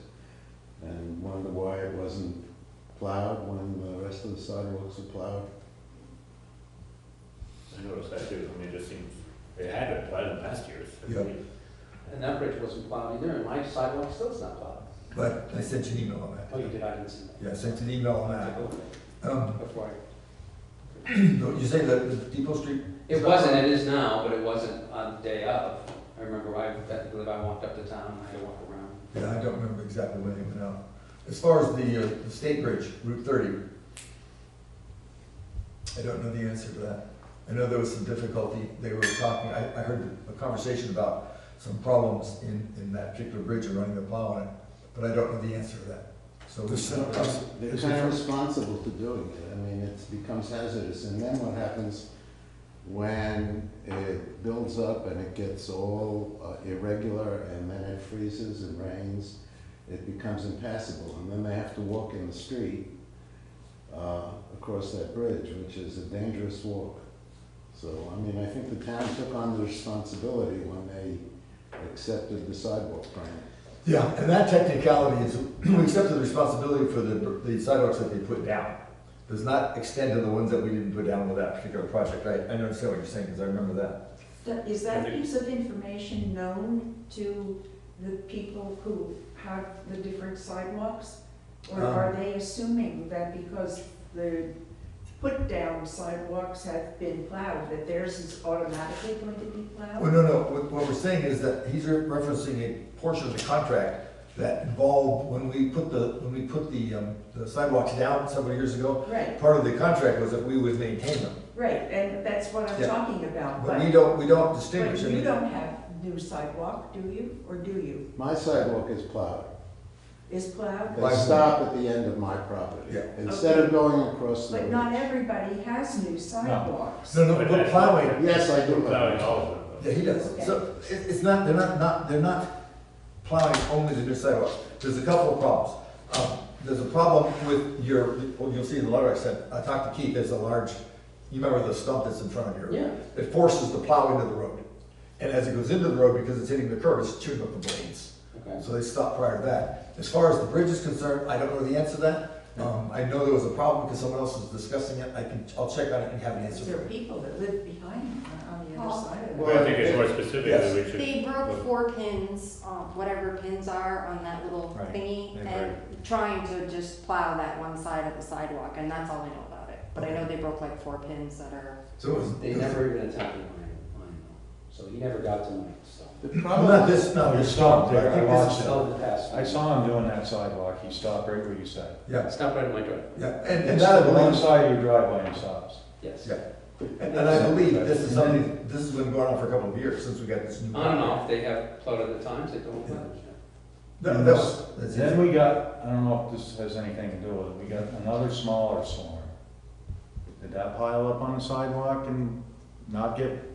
And wonder why it wasn't plowed when the rest of the sidewalks are plowed. I noticed that too. I mean, it just seems, it had been plowed in past years. I Yep. believe. And that bridge wasn't plowed either, and my sidewalk still is not plowed. But I sent you an email on that. Oh, you did, I didn't see that. Yeah, I sent you an email on that. Before You say that the Depot Street? It wasn't, it is now, but it wasn't on the day of. I remember I walked up to town, I had to walk around. Yeah, I don't remember exactly when it went out. As far as the state bridge, Route 30, I don't know the answer to that. I know there was some difficulty. They were talking, I heard a conversation about some problems in that particular bridge and running the plow on it, but I don't know the answer to that. So this They're kind of responsible to doing it. I mean, it becomes hazardous. And then what happens when it builds up and it gets all irregular and then it freezes and rains, it becomes impassable. And then they have to walk in the street across that bridge, which is a dangerous walk. So, I mean, I think the town took on the responsibility when they accepted the sidewalk grant. Yeah, and that technicality is, we accepted the responsibility for the sidewalks that they put down. Does not extend to the ones that we didn't put down with that particular project. I understand what you're saying, because I remember that. Is that piece of information known to the people who have the different sidewalks? Or are they assuming that because the put-down sidewalks have been plowed, that theirs is automatically going to be plowed? Well, no. What we're saying is that he's referencing a portion of the contract that involved when we put the sidewalks down several years ago. Right. Part of the contract was that we would maintain them. Right, and that's what I'm Yeah. talking about. But we don't distinguish. But you don't have new sidewalk, do you? Or do you? My sidewalk is plowed. Is plowed? They stop at the end of my property. Yeah. Instead of going across the But bridge. not everybody has new sidewalks. No, but plowing. Yes, I do. Plowing all of them. Yeah, he does. So it's not, they're not plowing only the new sidewalks. There's a couple of problems. There's a problem with you'll see in the letter I sent, I talked to Keith, there's a large, you remember the stump that's in front of you? Yeah. It forces the plow into the road. And as it goes into the road, because it's hitting the curb, it's chewing up the blades. Okay. So they stop prior to that. As far as the bridge is concerned, I don't know the answer to that. I know there was a problem because someone else was discussing it. I'll check on it and have an answer There for are you. people that live behind on the other side of it. Well, I think it's more specific that we should. They broke 4 pins, whatever pins are on that little Right. thingy, They and trying to just plow that one side of the sidewalk, and that's all I know about it. But I know they broke like 4 pins that are. So They never even attempted mine, so he never got to mine, so. Not this stopped but I there, think I this watched is- it. Oh, the past. I saw him doing that sidewalk, he stopped right where you said. Yeah. Stop right at my driveway. Yeah, and It's that I the one believe, side of your driveway he stops. Yes. yeah. And I believe this is something, this has been going on for a couple of years since we got this new. On and off, they have plowed at the times, they don't plow. Then we got, I don't know if this has anything to do with it, we got another smaller storm. Did that pile up on the sidewalk and not get?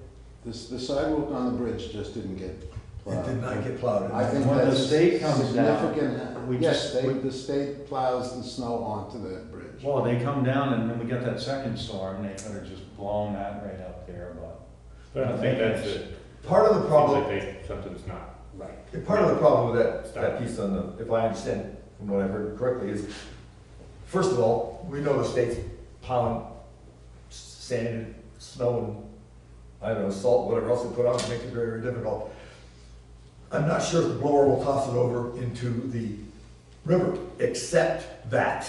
The sidewalk on the bridge just didn't get plowed. It did not get plowed. I think When the that's state comes down, significant. Yes, the state plows the snow onto the bridge. Well, they come down and then we got that second storm, they could have just blown that right up there, But I think that's it. Part of the problem. Seems like something's not right. Part of the problem with that piece on the, if I understand from what I've heard correctly, is, first of all, we know the state's plowing sand and snow and, I don't know, salt, whatever else they put on to make it very, very difficult. I'm not sure if the blower will toss it over into the river, except that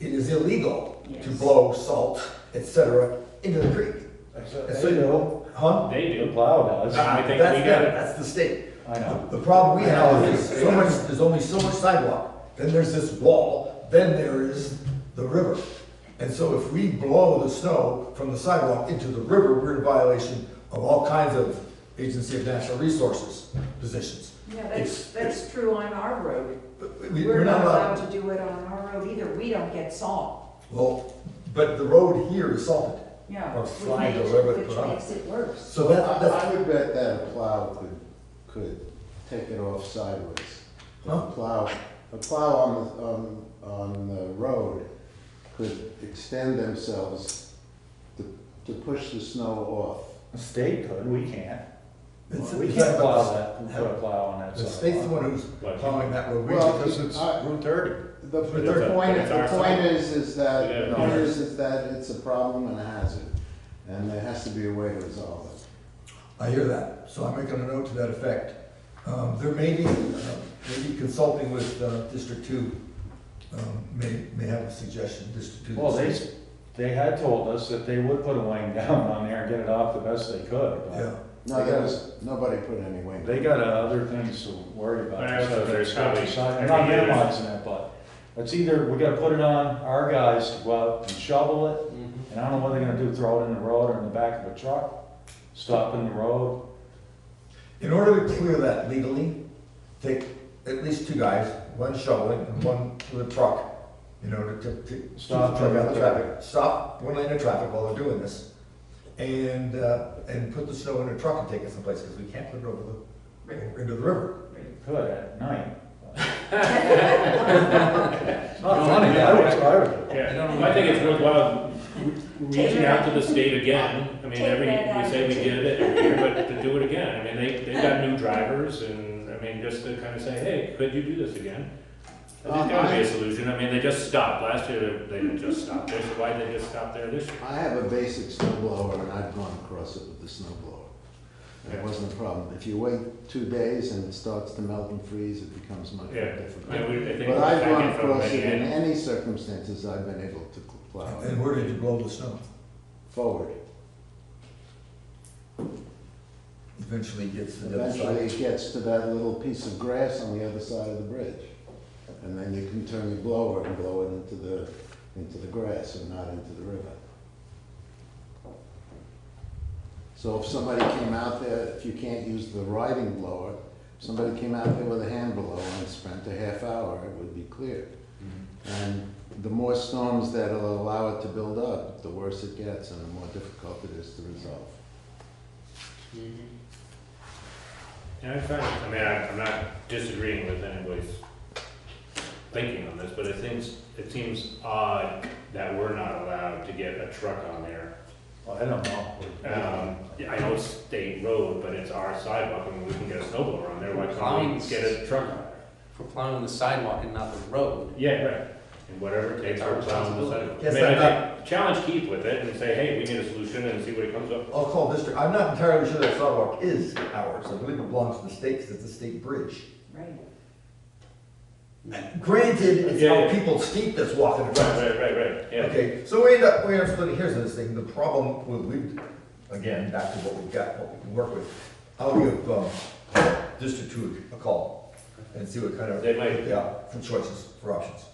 it is illegal to blow salt, etc., into the creek. They do. Huh? They do. The plow does. I think we got it. That's the state. I know. The problem we have is there's only so much sidewalk, then there's this wall, then there is the river. And so if we blow the snow from the sidewalk into the river, we're in violation of all kinds of Agency of Natural Resources positions. Yeah, that's true on our road. We're not allowed to do it on our road either, we don't get salt. Well, but the road here is salted. Yeah, Or flagged or whatever they which put on. makes it worse. So that's. I would bet that a plow could take it off sideways. Huh? A plow on the road could extend themselves to push the snow off. The state could, we can't. It's- We it's can't not plow about that, put a plow on that The sidewalk. state's the one who's plowing that road. Well, Because it's Route 30. The point is that it's a problem and a hazard, and there has to be a way to resolve it. I hear that, so I'm making a note to that effect. There may be, maybe consulting with District 2 may have a suggestion, District 2. Well, they had told us that they would put a wing down on there and get it off the best they could. But Yeah. Nobody put any wing. They got other things to worry about. Well, so there's probably- I'm not minimizing it, but it's either, we gotta put it on our guys to go out and shovel it, and I don't know what they're gonna do, throw it in the road or in the back of a truck, stop in the road. In order to clear that legally, take at least 2 guys, one shoveling and one with a truck, to Stop truck out the traffic. traffic. Stop one lane of traffic while they're doing this. And put the snow in a truck and take it someplace, because we can't put it over into the river. Could at night. It's not funny, I would. Yeah, I think it's worthwhile reaching out to the state again. I mean, we say we did it every year, but to do it again. I mean, they've got new drivers and, I mean, just to kind of say, hey, could you do this again? There's gotta be a solution. I mean, they just stopped. Last year, they didn't just stop this. Why did they just stop there this year? I have a basic snow blower, and I've gone across it with the snow blower. It wasn't a problem. If you wait 2 days and it starts to melt and freeze, it becomes much more difficult. I think But I've back gone in from across it many in ends. any circumstances I've been able to plow. And where did you blow the snow? Forward. Eventually it gets to the other Eventually side. it gets to that little piece of grass on the other side of the bridge. And then you can turn your blower and blow it into the grass and not into the river. So if somebody came out there, if you can't use the riding blower, if somebody came out there with a hand blower and spent a half hour, it would be clear. And the more storms that'll allow it to build up, the worse it gets and the more difficult it is to resolve. Yeah, I mean, I'm not disagreeing with anybody's thinking on this, but it seems odd that we're not allowed to get a truck on there. Well, I don't know. I know it's state road, but it's our sidewalk, I mean, we can get a snowblower on there, why can't we Plowing's- get a truck on there? For plowing the sidewalk and not the road. Yeah, right, and whatever it takes Our for plowing the responsibility. sidewalk. Yes, I mean, I'm I think, challenge Keith with it and say, hey, we need a solution and see what he comes up with. I'll call district, I'm not entirely sure that sidewalk is ours, I believe it belongs to the state, because it's a state bridge. Right. Granted, it's Yeah, how yeah. people steep that's walking across. Right, yeah. Okay, so we end up splitting hairs on this thing, the problem with, again, back to what we've got, what we can work with. I'll give, District 2 a call and see what kind of, They might- yeah, for choices, for options.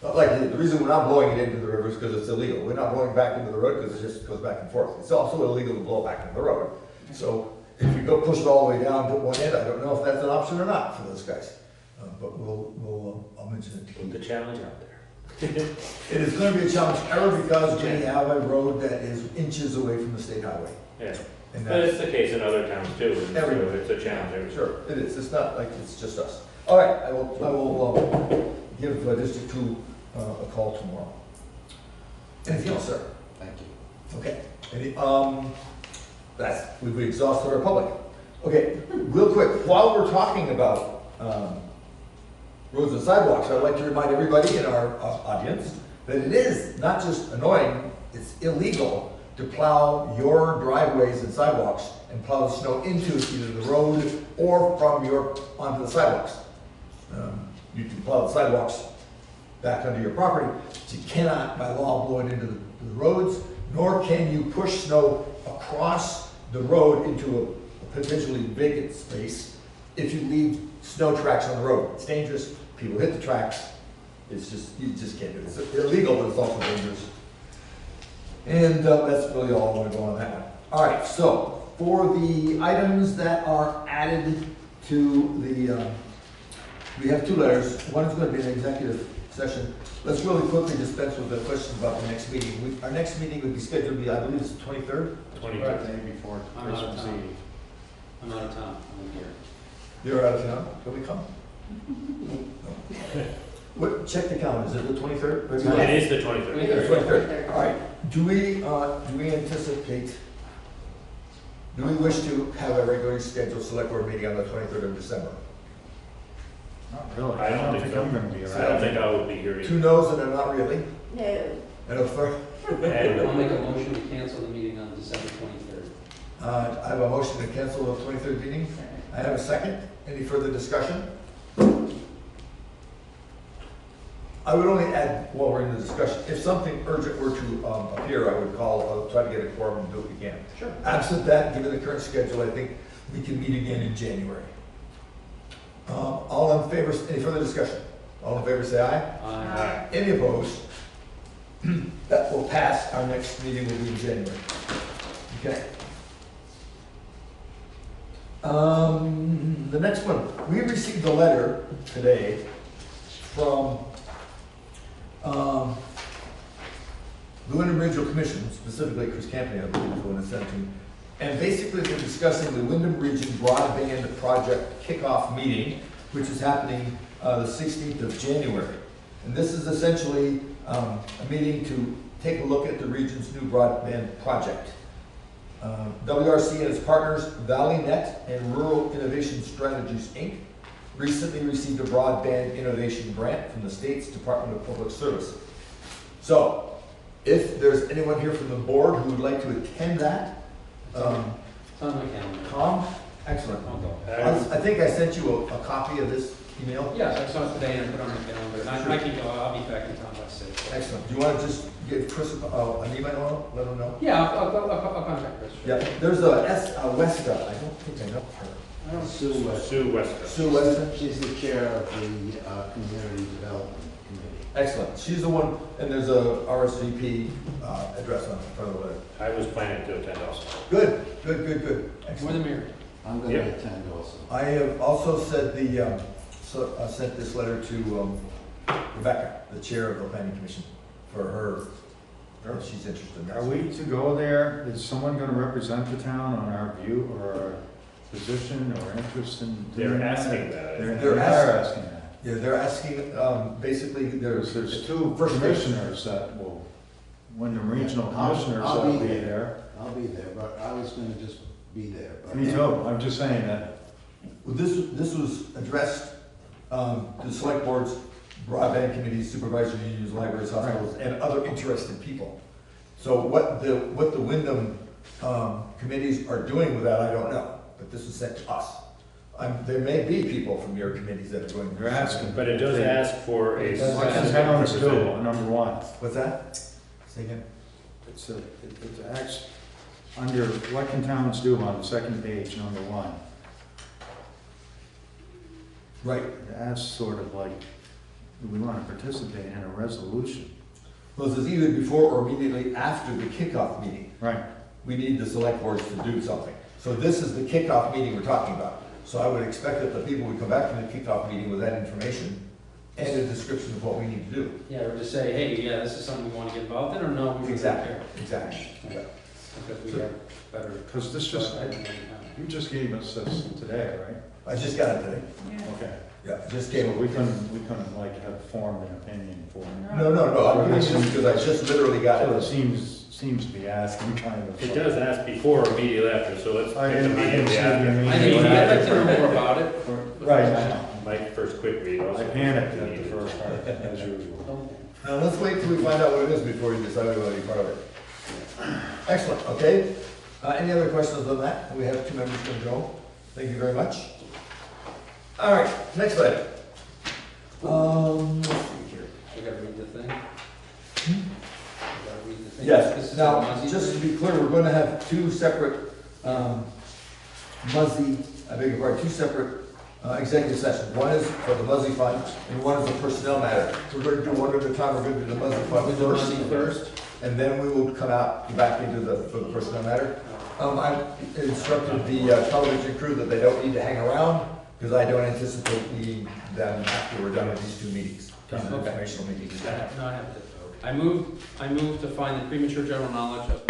Like, the reason we're not blowing it into the river is because it's illegal. We're not blowing back into the road because it just goes back and forth. It's also illegal to blow back into the road. So if you go push it all the way down to one end, I don't know if that's an option or not for those guys. But I'll mention it. Put the challenge out there. It is going to be a challenge ever because we have a road that is inches away from the state highway. Yeah, And but it's the case in other towns too, and so everywhere. it's a challenge everywhere. Sure, it is. It's not like it's just us. All right, I will give District 2 a call tomorrow. Anything else, sir? Thank you. Okay. We've exhausted our public. Okay, real quick, while we're talking about roads and sidewalks, I'd like to remind everybody in our audience that it is not just annoying, it's illegal to plow your driveways and sidewalks and plow the snow into either the road or onto the sidewalks. You can plow the sidewalks back under your property, but you cannot by law blow it into the roads, nor can you push snow across the road into a potentially vacant space if you leave snow tracks on the road. It's dangerous, people hit the tracks, it's just, you just can't do it. It's illegal, but it's also dangerous. And that's really all I want to go on that one. All right, so for the items that are added to the, we have two letters. One is going to be an executive session. Let's really quickly dispense with the questions about the next meeting. Our next meeting would be scheduled to be, I believe it's the 23rd? 23rd. The day before I'm out of Christmas town. Eve. I'm out of town, I'm here. You're out of town? Can we come? What, check the calendar, is it the 23rd? It is the 23rd. It's 23rd. All right, do we anticipate, do we wish to have a regularly scheduled select board meeting on the 23rd of December? Not really. I don't think so. I'm gonna be I around. don't think I would be here either. Two no's and a not really? No. And a third? I'll make a motion to cancel the meeting on December 23rd. I have a motion to cancel the 23rd meeting. I have a second. Any further discussion? I would only add, while we're in the discussion, if something urgent were to appear, I would I'll try to get a quorum and do it again. Sure. Absent that, given the current schedule, I think we can meet again in January. All in favor, any further discussion? All in favor say aye. Aye. Any opposed? That will pass. Our next meeting will be in January. Okay. The next one, we received a letter today from the Wyndham Regional Commission, specifically Chris Campany, I believe is the one that sent it to me. And basically they're discussing the Wyndham Region Broadband Project Kickoff Meeting, which is happening the 16th of January. And this is essentially a meeting to take a look at the region's new broadband project. WRC and its partners, ValleyNet and Rural Innovation Strategies, Inc., recently received a broadband innovation grant from the state's Department of Public Service. So, if there's anyone here from the board who would like to attend that, It's on my calendar. Tom, excellent. I'll go. I think I sent you a copy of this email. Yes, I saw it today and I put it on my calendar. I can go, I'll be back in town by 6. Excellent. Do you want to just give Chris an email, let him know? Yeah, I'll contact Chris. Yeah, there's a Westa, I don't think I know her. Sue West. Sue Wester. Sue Westa? She's the chair of the Community Development Committee. Excellent. She's the one, and there's a RSVP address on the front of the letter. I was planning to attend also. Good. Excellent. More the merrier. I'm going to attend also. I have also said sent this letter to Rebecca, the chair of the planning commission, for her, if she's interested in that. Are we to go there? Is someone gonna represent the town on our view or our position or interest in doing They're that? asking that. They're asking that. Yeah, they're asking, basically, There's two commissioners that will, Wyndham Regional Commissioners I'll that'll be be there. there. I'll be there, but I was going to just be there. But Me too, I'm just saying that. Well, this was addressed to the select boards, broadband committees, supervisory unions, libraries, hospitals, and other interested people. So what the Wyndham committees are doing with that, I don't know, but this was sent to us. There may be people from your committees that are going. They're asking. But it does ask for a. What can towns do, number one? What's that? Say again? It acts under, what can towns do on the second page, number one? Right. It asks sort of like, do we want to participate in a resolution? Well, this is either before or immediately after the kickoff meeting. Right. We need the select boards to do something. So this is the kickoff meeting we're talking about. So I would expect that the people would come back from the kickoff meeting with that information and a description of what we need to do. Yeah, or just say, hey, yeah, this is something we want to get involved in, or no, we don't care. Exactly. Yeah. Because we have better. Because this just, you just gave us this today, right? I just got it today. Okay. Yeah, just came. So we couldn't like have formed an opinion for. No, I'm giving this because I just literally got So it. it seems to be asking kind of. It does ask before or immediately after, so let's I pick can immediately see after. the I think I'd like to know more about it. Right, I know. My first quick read also. I panicked at the first part, as usual. Now let's wait till we find out what it is before you decide we want to be part of it. Excellent, okay. Any other questions on that? We have 2 members going to go. Thank you very much. All right, next item. Let's see here. We gotta read the thing. Hmm? We gotta read the thing. This Yes, is now, the Muzzy just to thing? be clear, we're going to have 2 separate, Muzzy, I beg your pardon, 2 separate executive sessions. One is for the Muzzy Fund, and one is a personnel matter. We're going to do one at a time. We're going to do the Muzzy Fund Do the Muzzy first. and then we will come out back into for the personnel matter. I instructed the television crew that they don't need to hang around, because I don't anticipate needing them after we're done with these 2 meetings, these informational meetings. No, I have to vote. I move to find the premature general knowledge of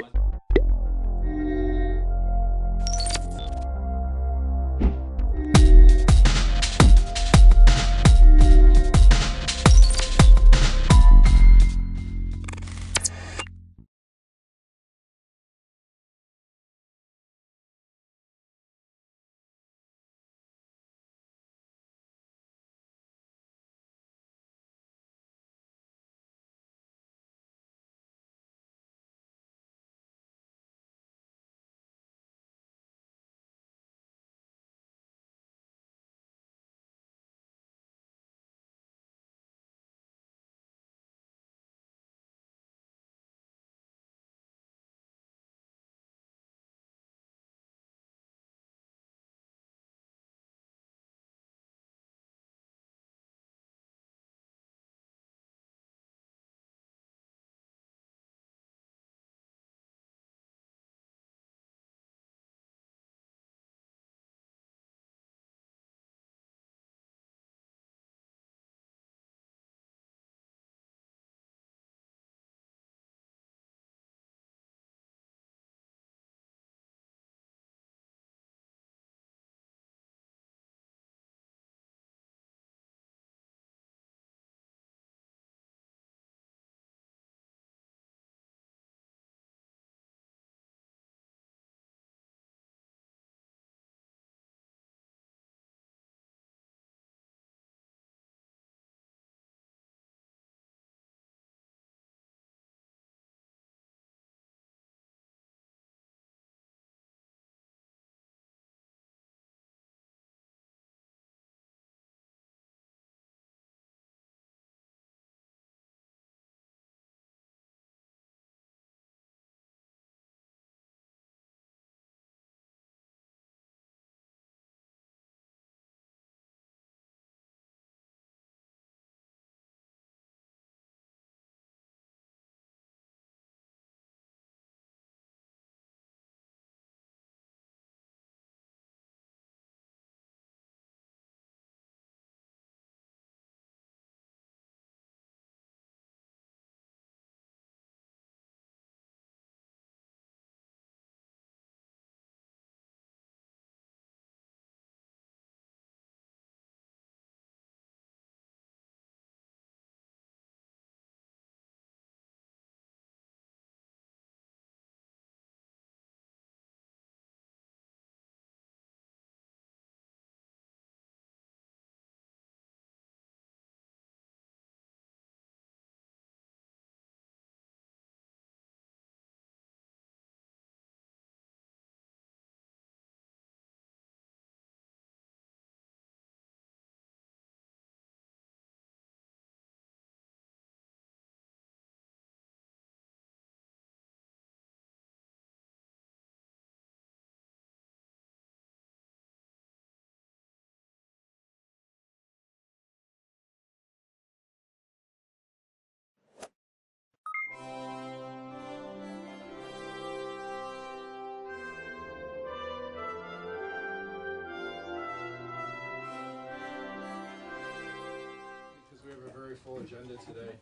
full agenda today.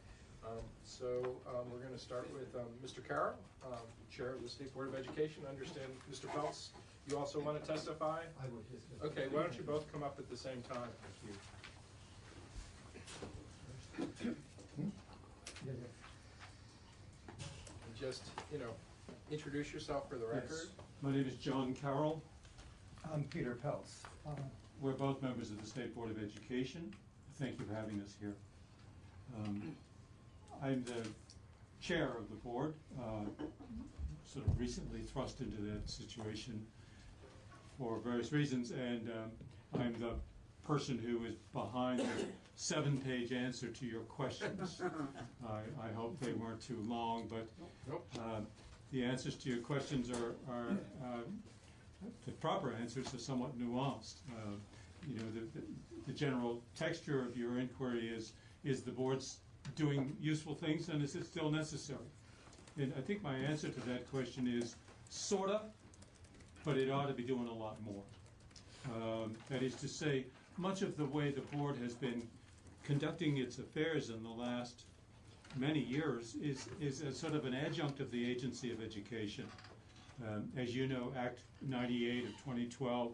We're going to start with Mr. Carroll, Chair of the State Board of Education. I understand, Mr. Phelps, you also want to testify? I would, yes. Okay, why don't you both come up at the same time? And just, introduce yourself for the record. Yes. My name is John Carroll. I'm Peter Peltz. We're both members of the State Board of Education. Thank you for having us here. I'm the chair of the board, sort of recently thrust into that situation for various reasons, and I'm the person who is behind the 7-page answer to your questions. I hope they weren't too long, but the answers to your questions are the proper answers are somewhat nuanced. The general texture of your inquiry is the board's doing useful things, and is it still necessary? And I think my answer to that question is sorta, but it ought to be doing a lot more. That is to say, much of the way the board has been conducting its affairs in the last many years is a sort of an adjunct of the agency of education. As you know, Act 98 of 2012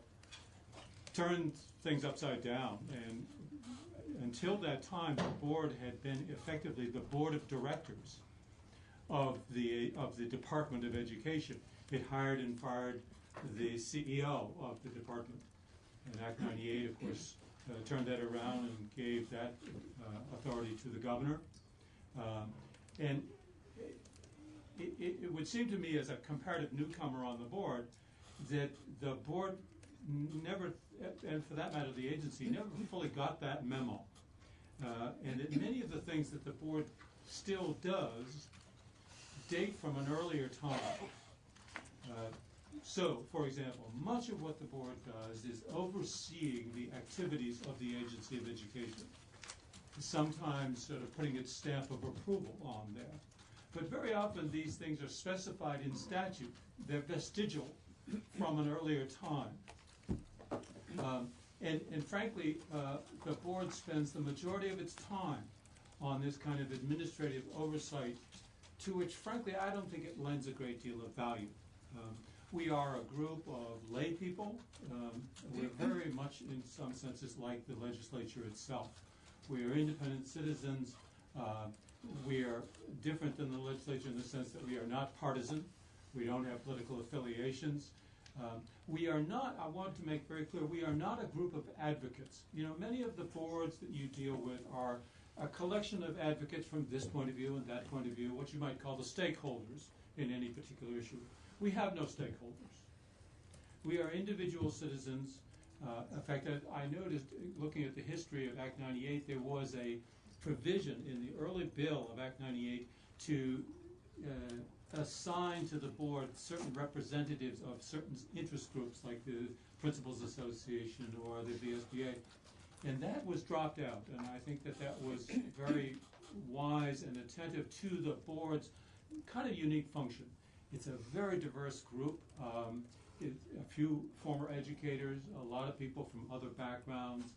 turned things upside down, and until that time, the board had been effectively the board of directors of the Department of Education. It hired and fired the CEO of the department. And Act 98, of course, turned that around and gave that authority to the governor. And it would seem to me, as a comparative newcomer on the board, that the board never, and for that matter the agency, never fully got that memo. And that many of the things that the board still does date from an earlier time. So, for example, much of what the board does is overseeing the activities of the agency of education, sometimes sort of putting its stamp of approval on there. But very often these things are specified in statute. They're vestigial from an earlier time. And frankly, the board spends the majority of its time on this kind of administrative oversight, to which, frankly, I don't think it lends a great deal of value. We are a group of lay people. We're very much, in some senses, like the legislature itself. We are independent citizens. We are different than the legislature in the sense that we are not partisan. We don't have political affiliations. We are not, I want to make very clear, we are not a group of advocates. Many of the boards that you deal with are a collection of advocates from this point of view and that point of view, what you might call the stakeholders in any particular issue. We have no stakeholders. We are individual citizens. In fact, I noticed, looking at the history of Act 98, there was a provision in the early bill of Act 98 to assign to the board certain representatives of certain interest groups, like the Principals Association or the VSBA. And that was dropped out, and I think that was very wise and attentive to the board's kind of unique function. It's a very diverse group. A few former educators, a lot of people from other backgrounds,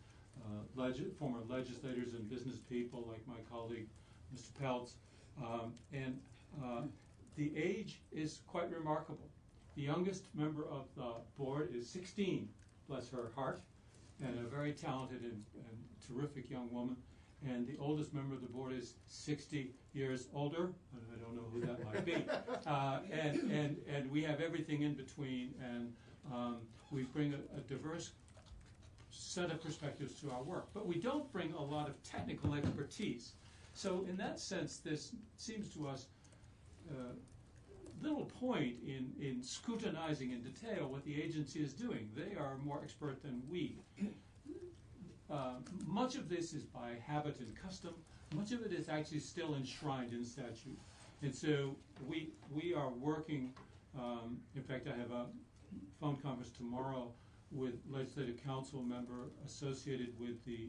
former legislators and business people like my colleague, Mr. Peltz. The age is quite remarkable. The youngest member of the board is 16, bless her heart, and a very talented and terrific young woman. And the oldest member of the board is 60 years older, and I don't know who that might be. And we have everything in between, and we bring a diverse set of perspectives to our work. But we don't bring a lot of technical expertise. So in that sense, this seems to us little point in scrutinizing in detail what the agency is doing. They are more expert than we. Much of this is by habit and custom. Much of it is actually still enshrined in statute. And so we are working, in fact, I have a phone conference tomorrow with Legislative Council member associated with the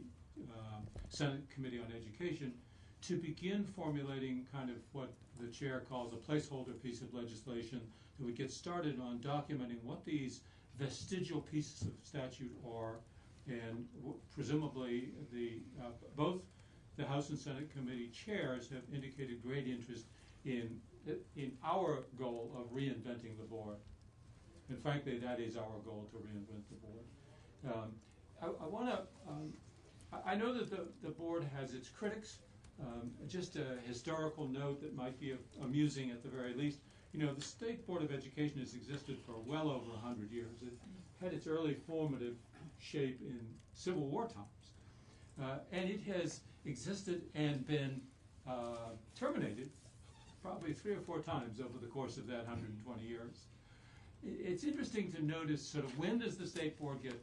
Senate Committee on Education to begin formulating kind of what the chair calls a placeholder piece of legislation that would get started on documenting what these vestigial pieces of statute are, and presumably both the House and Senate committee chairs have indicated great interest in our goal of reinventing the board. And frankly, that is our goal, to reinvent the board. I know that the board has its critics. Just a historical note that might be amusing at the very least. You know, the State Board of Education has existed for well over 100 years. It had its early formative shape in Civil War times. And it has existed and been terminated probably 3 or 4 times over the course of that 120 years. It's interesting to notice sort of when does the State Board get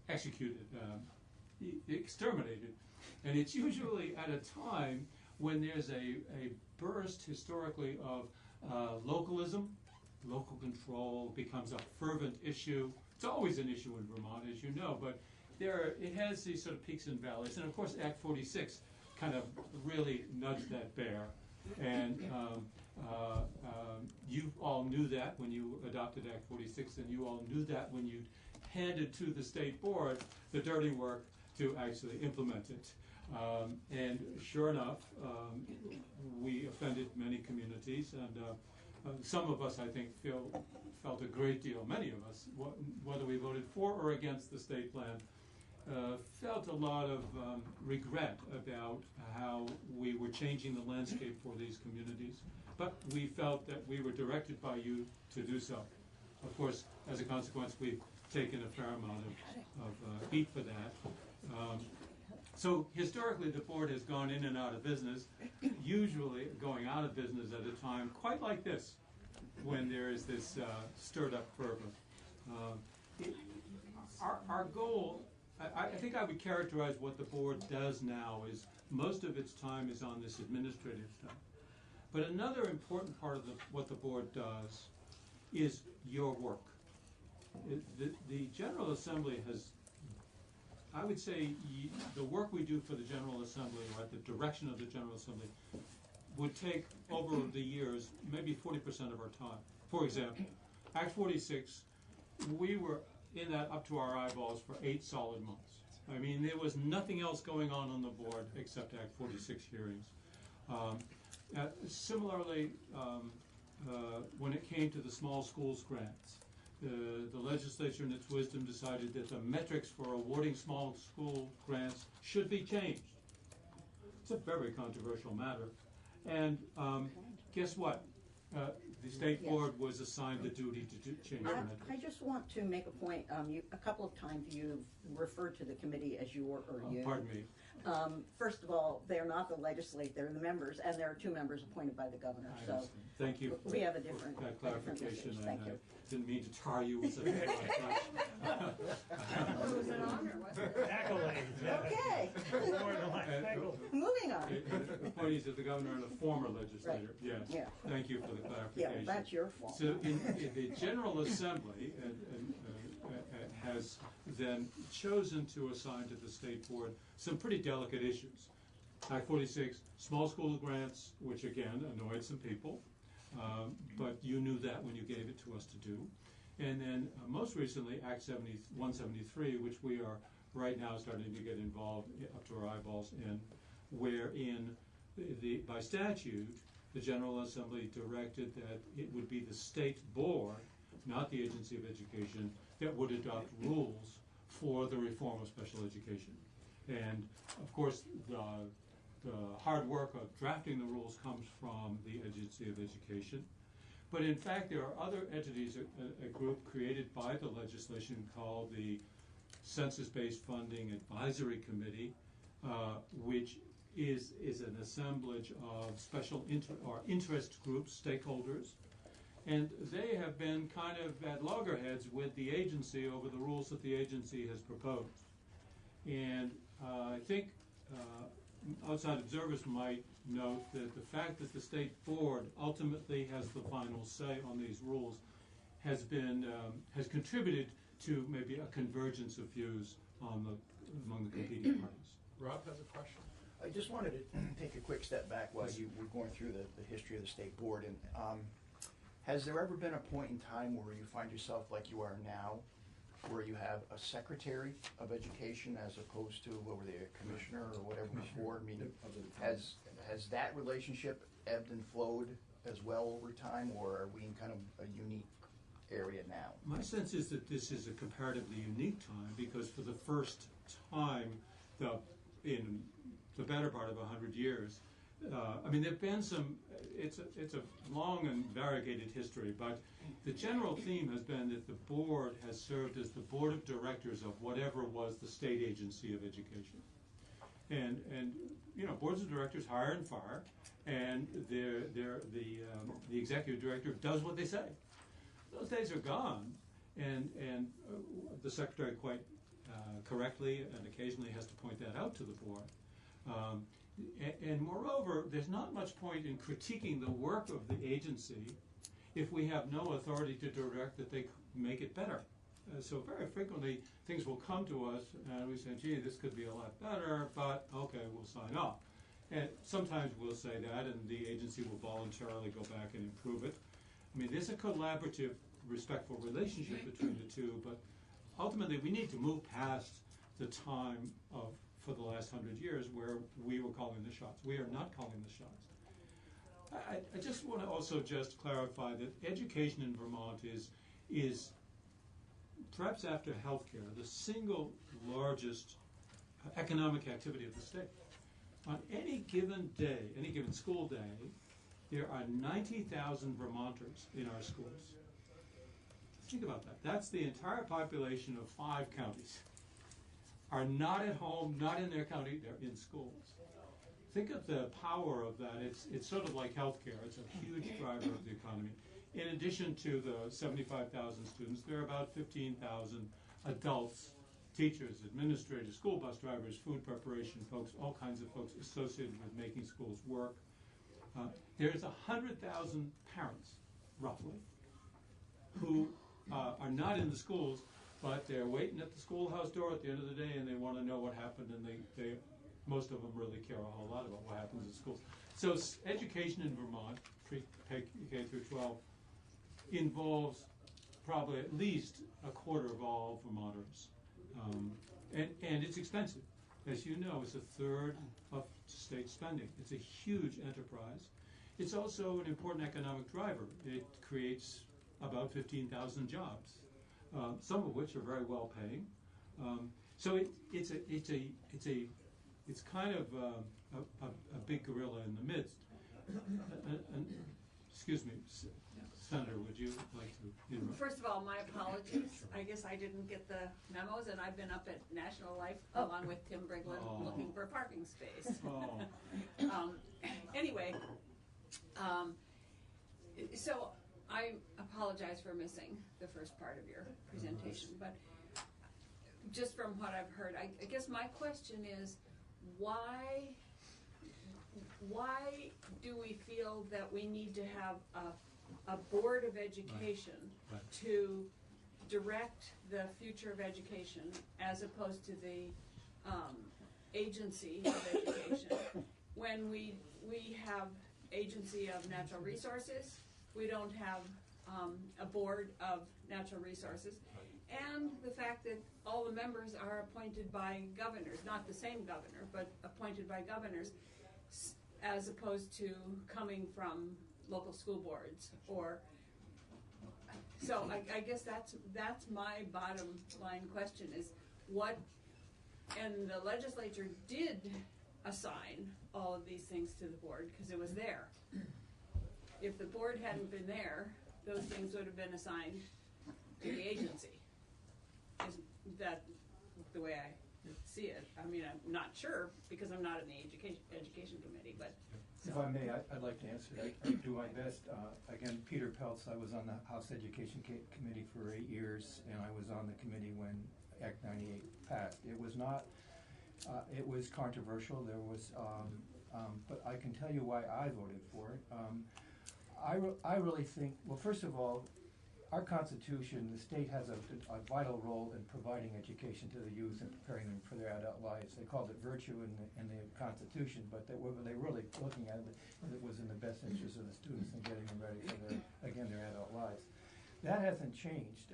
executed, exterminated. And it's usually at a time when there's a burst historically of localism. Local control becomes a fervent issue. It's always an issue in Vermont, as you know, but it has these sort of peaks and valleys. And of course, Act 46 kind of really nudged that bear. And you all knew that when you adopted Act 46, and you all knew that when you handed to the State Board the dirty work to actually implement it. And sure enough, we offended many communities, and some of us, I think, felt a great deal, many of us, whether we voted for or against the state plan, felt a lot of regret about how we were changing the landscape for these communities. But we felt that we were directed by you to do so. Of course, as a consequence, we've taken a fair amount of heat for that. So historically, the board has gone in and out of business, usually going out of business at a time quite like this, when there is this stirred up fervor. Our goal, I think I would characterize what the board does now is most of its time is on this administrative stuff. But another important part of what the board does is your work. The General Assembly has, I would say, the work we do for the General Assembly, or at the direction of the General Assembly, would take over the years maybe 40% of our time. For example, Act 46, we were in that up to our eyeballs for 8 solid months. I mean, there was nothing else going on the board except Act 46 hearings. Similarly, when it came to the small schools grants, the legislature in its wisdom decided that the metrics for awarding small school grants should be changed. It's a very controversial matter. And guess what? The State Board was assigned the duty to change the metrics. I just want to make a point. A couple of times you've referred to the committee as your or you. Pardon me. First of all, they're not the legislature, they're the members, and there are 2 members appointed by the governor. So thank you. We have a different clarification. Thank you. Didn't mean to tar you with such a It was an honor, wasn't it? accolades. Okay. Moving on. The point is that the governor and a former legislator. Right. Yes. Yeah. Thank you for the clarification. Yeah, well, that's your fault. So in the General Assembly has then chosen to assign to the State Board some pretty delicate issues. Act 46, small school grants, which again annoyed some people, but you knew that when you gave it to us to do. And then most recently, Act 173, which we are right now starting to get involved up to our eyeballs in, wherein by statute, the General Assembly directed that it would be the State Board, not the Agency of Education, that would adopt rules for the reform of special education. And of course, the hard work of drafting the rules comes from the Agency of Education. But in fact, there are other entities, a group created by the legislation called the Census-Based Funding Advisory Committee, which is an assemblage of special interest groups, stakeholders, and they have been kind of at loggerheads with the agency over the rules that the agency has proposed. And I think outside observers might note that the fact that the State Board ultimately has the final say on these rules has contributed to maybe a convergence of views among the competing parties. Rob has a question. I just wanted to take a quick step back while you were going through the history of the State Board. And has there ever been a point in time where you find yourself like you are now, where you have a secretary of education as opposed to, what were they, a commissioner or whatever before? I mean, has that relationship ebbed and flowed as well over time, or are we in kind of a unique area now? My sense is that this is a comparatively unique time because for the first time in the better part of 100 years, I mean, there have been some, it's a long and variegated history, but the general theme has been that the board has served as the board of directors of whatever was the state agency of education. And you know, boards of directors hire and fire, and the executive director does what they say. Those days are gone, and the secretary quite correctly and occasionally has to point that out to the board. And moreover, there's not much point in critiquing the work of the agency if we have no authority to direct that they make it better. So very frequently, things will come to us and we say, gee, this could be a lot better, but okay, we'll sign off. And sometimes we'll say that and the agency will voluntarily go back and improve it. I mean, there's a collaborative, respectful relationship between the two, but ultimately we need to move past the time of, for the last 100 years, where we were calling the shots. We are not calling the shots. I just want to also just clarify that education in Vermont is perhaps after healthcare, the single largest economic activity of the state. On any given day, any given school day, there are 90,000 Vermonters in our schools. Think about that. That's the entire population of 5 counties. Are not at home, not in their county, they're in schools. Think of the power of that. It's sort of like healthcare. It's a huge driver of the economy. In addition to the 75,000 students, there are about 15,000 adults, teachers, administrators, school bus drivers, food preparation folks, all kinds of folks associated with making schools work. There's 100,000 parents, roughly, who are not in the schools, but they're waiting at the schoolhouse door at the end of the day and they want to know what happened, and they most of them really care a whole lot about what happens at schools. So education in Vermont, K through 12, involves probably at least a quarter of all Vermonters. And it's expensive. As you know, it's a third of state spending. It's a huge enterprise. It's also an important economic driver. It creates about 15,000 jobs. Some of which are very well paying. So it's kind of a big gorilla in the midst. Excuse me, Senator, would you like to? First of all, my apologies. I guess I didn't get the memos, and I've been up at National Life along with Tim Briglin looking for a parking space. Anyway, so I apologize for missing the first part of your presentation, but just from what I've heard, I guess my question is, why do we feel that we need to have a board of education to direct the future of education as opposed to the agency of education when we have agency of natural resources? We don't have a board of natural resources, and the fact that all the members are appointed by governors, not the same governor, but appointed by governors, as opposed to coming from local school boards. Or so I guess that's my bottom line question is what, and the legislature did assign all of these things to the board because it was there. If the board hadn't been there, those things would have been assigned to the agency. Is that the way I see it? I mean, I'm not sure because I'm not in the education committee, but. If I may, I'd like to answer that. I do my best. Again, Peter Peltz, I was on the House Education Committee for 8 years, and I was on the committee when Act 98 passed. It was not, it was controversial. There was, but I can tell you why I voted for it. I really think, well, first of all, our Constitution, the state has a vital role in providing education to the youth and preparing them for their adult lives. They called it virtue in the Constitution, but they were really looking at it was in the best interest of the students and getting them ready for their adult lives. That hasn't changed.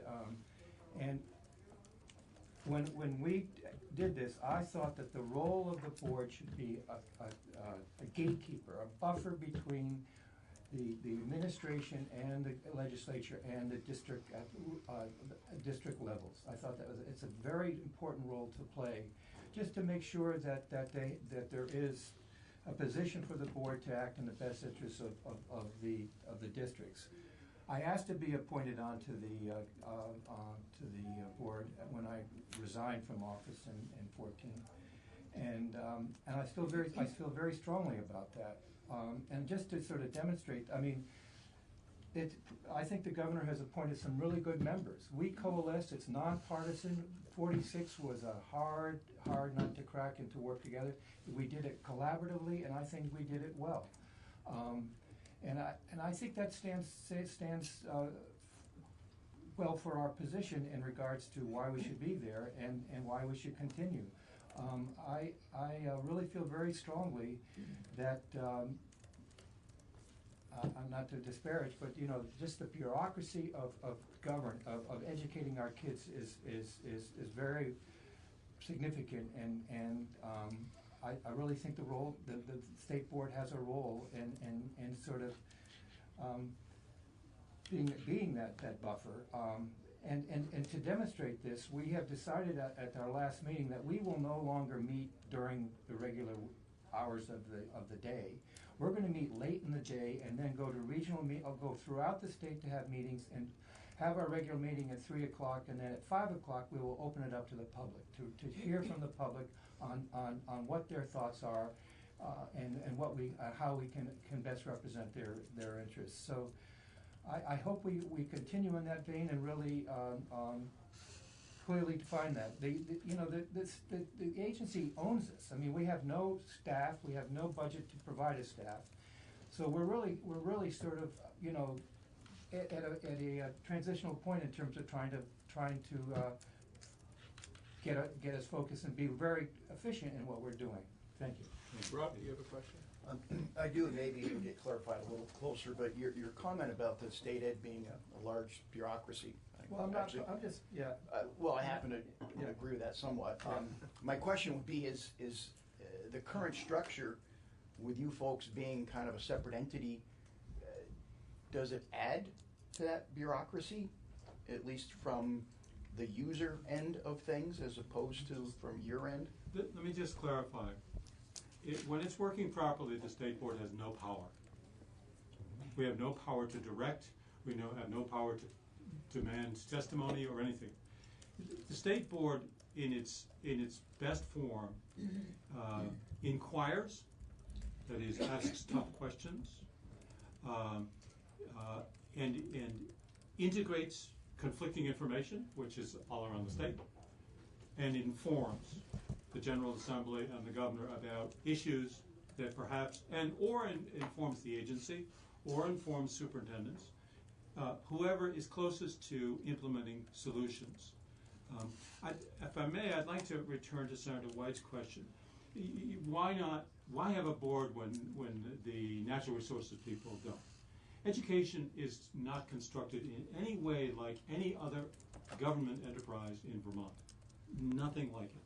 And when we did this, I thought that the role of the board should be a gatekeeper, a buffer between the administration and the legislature and the district at district levels. I thought it's a very important role to play, just to make sure that there is a position for the board to act in the best interests of the districts. I asked to be appointed onto the board when I resigned from office in 14, and I feel very strongly about that. And just to sort of demonstrate, I mean, I think the governor has appointed some really good members. We coalesced, it's nonpartisan. 46 was a hard nut to crack and to work together. We did it collaboratively, and I think we did it well. And I think that stands well for our position in regards to why we should be there and why we should continue. I really feel very strongly that, not to disparage, but you know, just the bureaucracy of educating our kids is very significant, and I really think the state board has a role in sort of being that buffer. And to demonstrate this, we have decided at our last meeting that we will no longer meet during the regular hours of the day. We're going to meet late in the day and then go to regional I'll go throughout the state to have meetings and have our regular meeting at 3 o'clock, and then at 5 o'clock we will open it up to the public to hear from the public on what their thoughts are and how we can best represent their interests. So I hope we continue in that vein and really clearly define that. The agency owns this. I mean, we have no staff, we have no budget to provide a staff, so we're really sort of, you know, at a transitional point in terms of trying to get us focused and be very efficient in what we're doing. Thank you. Rob, do you have a question? I do, maybe get clarified a little closer, but your comment about the state ed being a large bureaucracy. Well, I'm just, yeah. Well, I happen to agree with that somewhat. My question would be, is the current structure, with you folks being kind of a separate entity, does it add to that bureaucracy, at least from the user end of things as opposed to from your end? Let me just clarify. When it's working properly, the state board has no power. We have no power to direct. We have no power to demand testimony or anything. The state board, in its best form, inquires, that is, asks tough questions, and integrates conflicting information, which is all around the state, and informs the General Assembly and the governor about issues that perhaps, or informs the agency, or informs superintendents, whoever is closest to implementing solutions. If I may, I'd like to return to Senator White's question. Why have a board when the natural resources people don't? Education is not constructed in any way like any other government enterprise in Vermont. Nothing like it.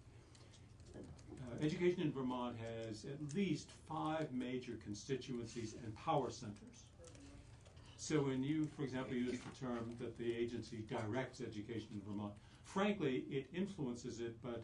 Education in Vermont has at least 5 major constituencies and power centers. So when you, for example, use the term that the agency directs education in Vermont, frankly, it influences it, but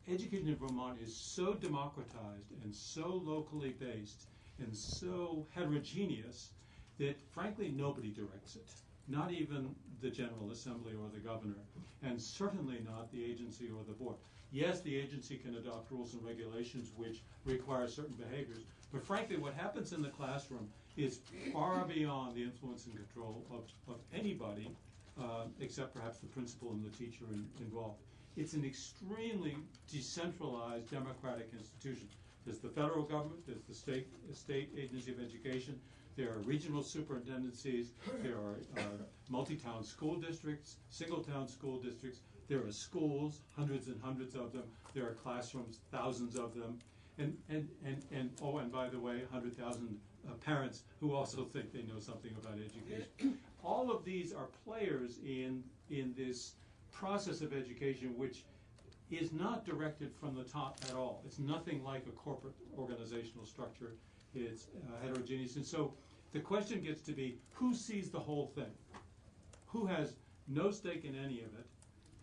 education in Vermont is so democratized and so locally based and so heterogeneous that, frankly, nobody directs it. Not even the General Assembly or the governor, and certainly not the agency or the board. Yes, the agency can adopt rules and regulations which require certain behaviors, but frankly, what happens in the classroom is far beyond the influence and control of anybody, except perhaps the principal and the teacher involved. It's an extremely decentralized democratic institution. There's the federal government, there's the state agency of education, there are regional superintendencies, there are multi-town school districts, single-town school districts, there are schools, hundreds and hundreds of them, there are classrooms, thousands of them, and by the way, 100,000 parents who also think they know something about education. All of these are players in this process of education which is not directed from the top at all. It's nothing like a corporate organizational structure. It's heterogeneous. And so the question gets to be, who sees the whole thing? Who has no stake in any of it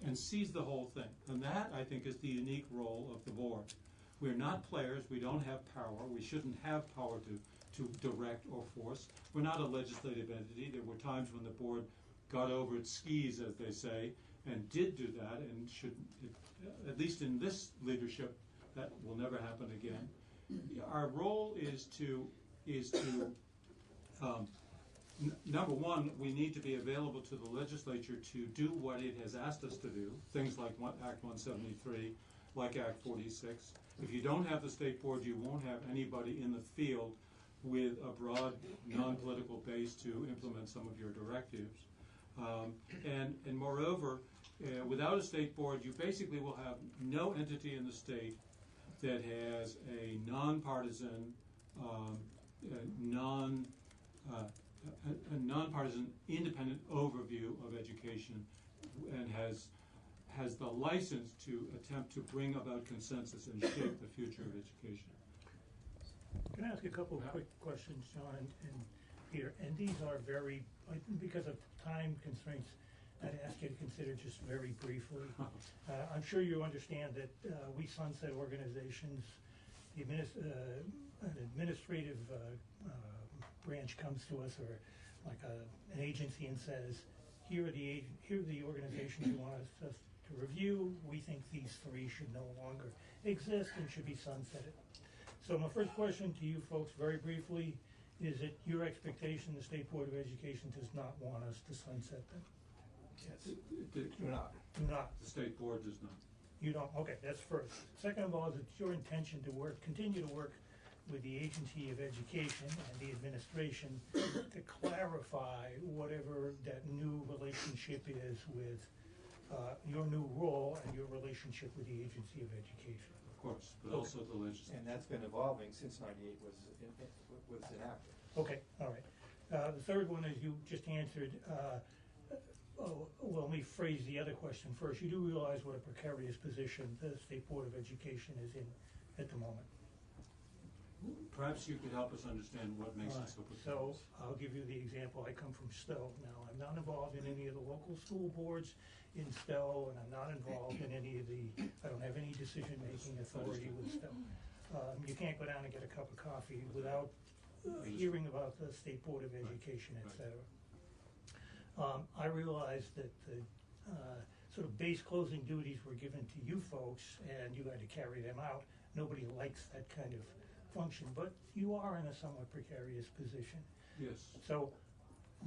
and sees the whole thing? And that, I think, is the unique role of the board. We're not players. We don't have power. We shouldn't have power to direct or force. We're not a legislative entity. There were times when the board got over its skis, as they say, and did do that, and should, at least in this leadership, that will never happen again. Our role is to number one, we need to be available to the legislature to do what it has asked us to do, things like Act 173, like Act 46. If you don't have the state board, you won't have anybody in the field with a broad, non-political base to implement some of your directives. And moreover, without a state board, you basically will have no entity in the state that has a nonpartisan, nonpartisan, independent overview of education, and has the license to attempt to bring about consensus and shape the future of education. Can I ask a couple of quick questions, John and Peter? And these are very, because of time constraints, I'd ask you to consider just very briefly. I'm sure you understand that we sunset organizations. An administrative branch comes to us, or like an agency, and says, here are the organizations you want us to review. We think these three should no longer exist and should be sunsetted. So my first question to you folks, very briefly, is it your expectation the State Board of Education does not want us to sunset them? Yes. Do not. Do not. The state board does not. You don't? Okay, that's first. Second of all, is it your intention to continue to work with the Agency of Education and the administration to clarify whatever that new relationship is with your new role and your relationship with the Agency of Education? Of course, but also the legislature. And that's been evolving since '98 was enacted. Okay, all right. The third one, is you just answered, well, let me phrase the other question first. You do realize what a precarious position the State Board of Education is in at the moment. Perhaps you could help us understand what makes it so precarious. So I'll give you the example. I come from Stowe. Now, I'm not involved in any of the local school boards in Stowe, and I'm not involved in any of I don't have any decision-making authority with Stowe. You can't go down and get a cup of coffee without hearing about the State Board of Education, et cetera. I realized that the sort of base closing duties were given to you folks, and you had to carry them out. Nobody likes that kind of function, but you are in a somewhat precarious position. Yes. So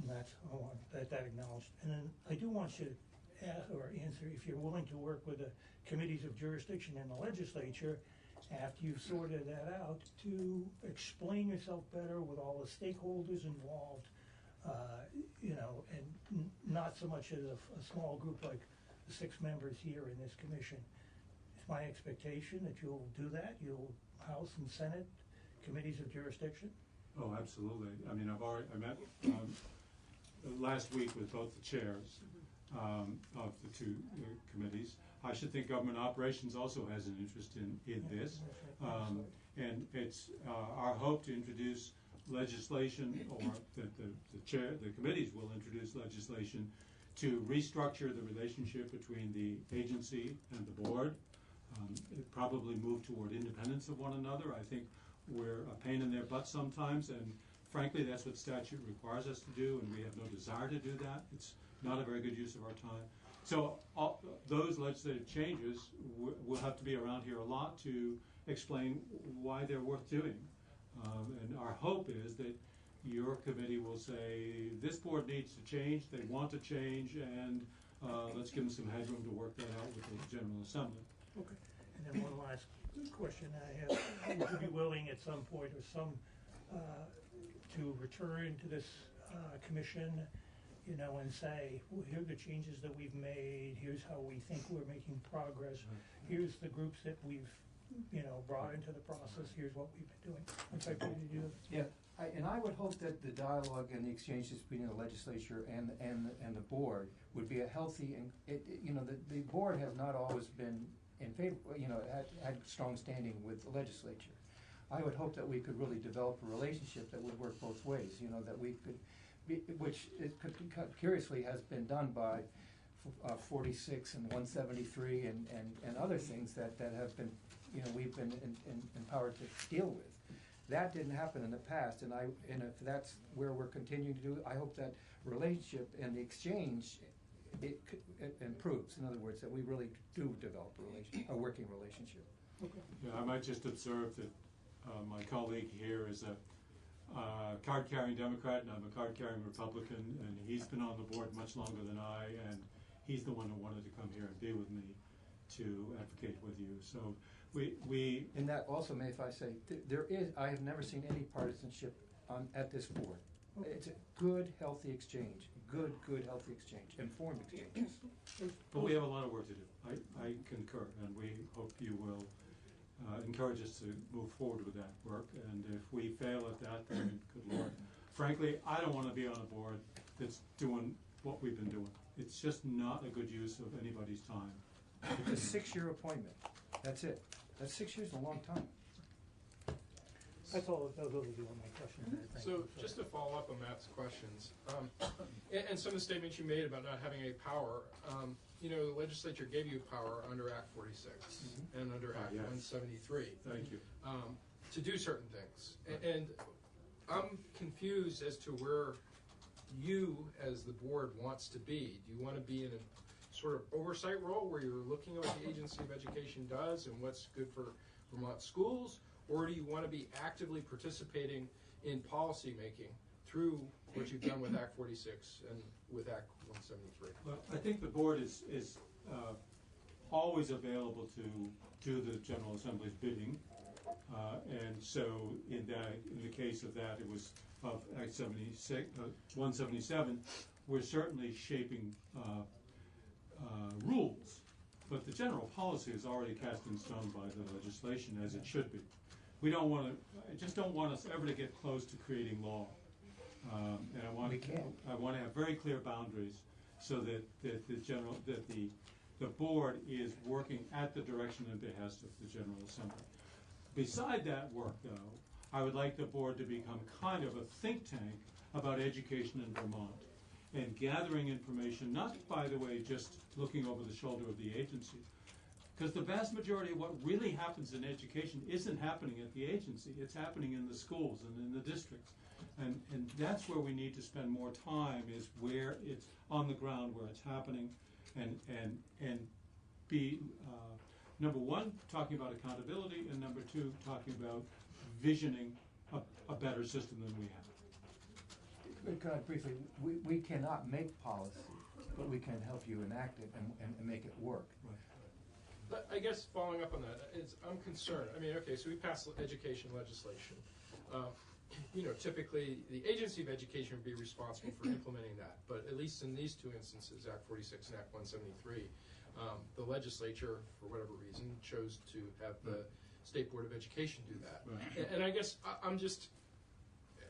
I want that acknowledged. And then I do want you to ask or answer if you're willing to work with the committees of jurisdiction in the legislature after you've sorted that out to explain yourself better with all the stakeholders involved, and not so much as a small group like the 6 members here in this commission. It's my expectation that you'll do that. You'll House and Senate committees of jurisdiction. Oh, absolutely. I mean, I met last week with both the chairs of the 2 committees. I should think government operations also has an interest in this. And it's our hope to introduce legislation, or that the committees will introduce legislation to restructure the relationship between the agency and the board. Probably move toward independence of one another. I think we're a pain in their butt sometimes, and frankly, that's what statute requires us to do, and we have no desire to do that. It's not a very good use of our time. So those legislative changes will have to be around here a lot to explain why they're worth doing. And our hope is that your committee will say, this board needs to change, they want to change, and let's give them some headroom to work that out with the General Assembly. Okay. And then one last question I have. Would you be willing at some point to return to this commission, and say, well, here are the changes that we've made, here's how we think we're making progress, here's the groups that we've brought into the process, here's what we've been doing. I'm sorry, could you do that? Yeah, and I would hope that the dialogue and the exchanges between the legislature and the board would be a healthy, and the board has not always been in favor, had strong standing with the legislature. I would hope that we could really develop a relationship that would work both ways, that we could be, which it could, curiously has been done by 46 and 173 and other things that have been, we've been empowered to deal with. That didn't happen in the past, and if that's where we're continuing to do, I hope that relationship and the exchange it improves. In other words, that we really do develop a working relationship. Yeah, I might just observe that my colleague here is a card-carrying Democrat, and I'm a card-carrying Republican, and he's been on the board much longer than I, and he's the one who wanted to come here and be with me to advocate with you. So we and that also, may if I say, I have never seen any partisanship at this board. Okay. It's a good, healthy exchange. Good, healthy exchange. Informed exchanges. But we have a lot of work to do. I concur, and we hope you will encourage us to move forward with that work. And if we fail at that, then good Lord. Frankly, I don't want to be on a board that's doing what we've been doing. It's just not a good use of anybody's time. It's a 6-year appointment. That's it. That's 6 years is a long time. That's all. Those will be all my questions. So just to follow up on Matt's questions, and some of the statements you made about not having any power, the legislature gave you power under Act 46 and under Act 173. Thank you. To do certain things. And I'm confused as to where you, as the board, wants to be. Do you want to be in a sort of oversight role where you're looking at what the Agency of Education does and what's good for Vermont schools? Or do you want to be actively participating in policy making through what you've done with Act 46 and with Act 173? Well, I think the board is always available to do the General Assembly's bidding, and so in the case of that, it was of Act 177. We're certainly shaping rules, but the general policy is already cast in stone by the legislation, as it should be. We don't want to. I just don't want us ever to get close to creating law, and I want to have very clear boundaries so that the board is working at the direction and behest of the General Assembly. Beside that work, though, I would like the board to become kind of a think tank about education in Vermont and gathering information, not, by the way, just looking over the shoulder of the agency. Because the vast majority of what really happens in education isn't happening at the agency. It's happening in the schools and in the districts. And that's where we need to spend more time, is where it's on the ground, where it's happening, and be, number one, talking about accountability, and number two, talking about visioning a better system than we have. Can I briefly, we cannot make policy, but we can help you enact it and make it work. Right. But I guess following up on that, I'm concerned. I mean, okay, so we passed education legislation. Typically the Agency of Education would be responsible for implementing that. But at least in these two instances, Act 46 and Act 173, the legislature, for whatever reason, chose to have the State Board of Education do that. Right. And I guess I'm just,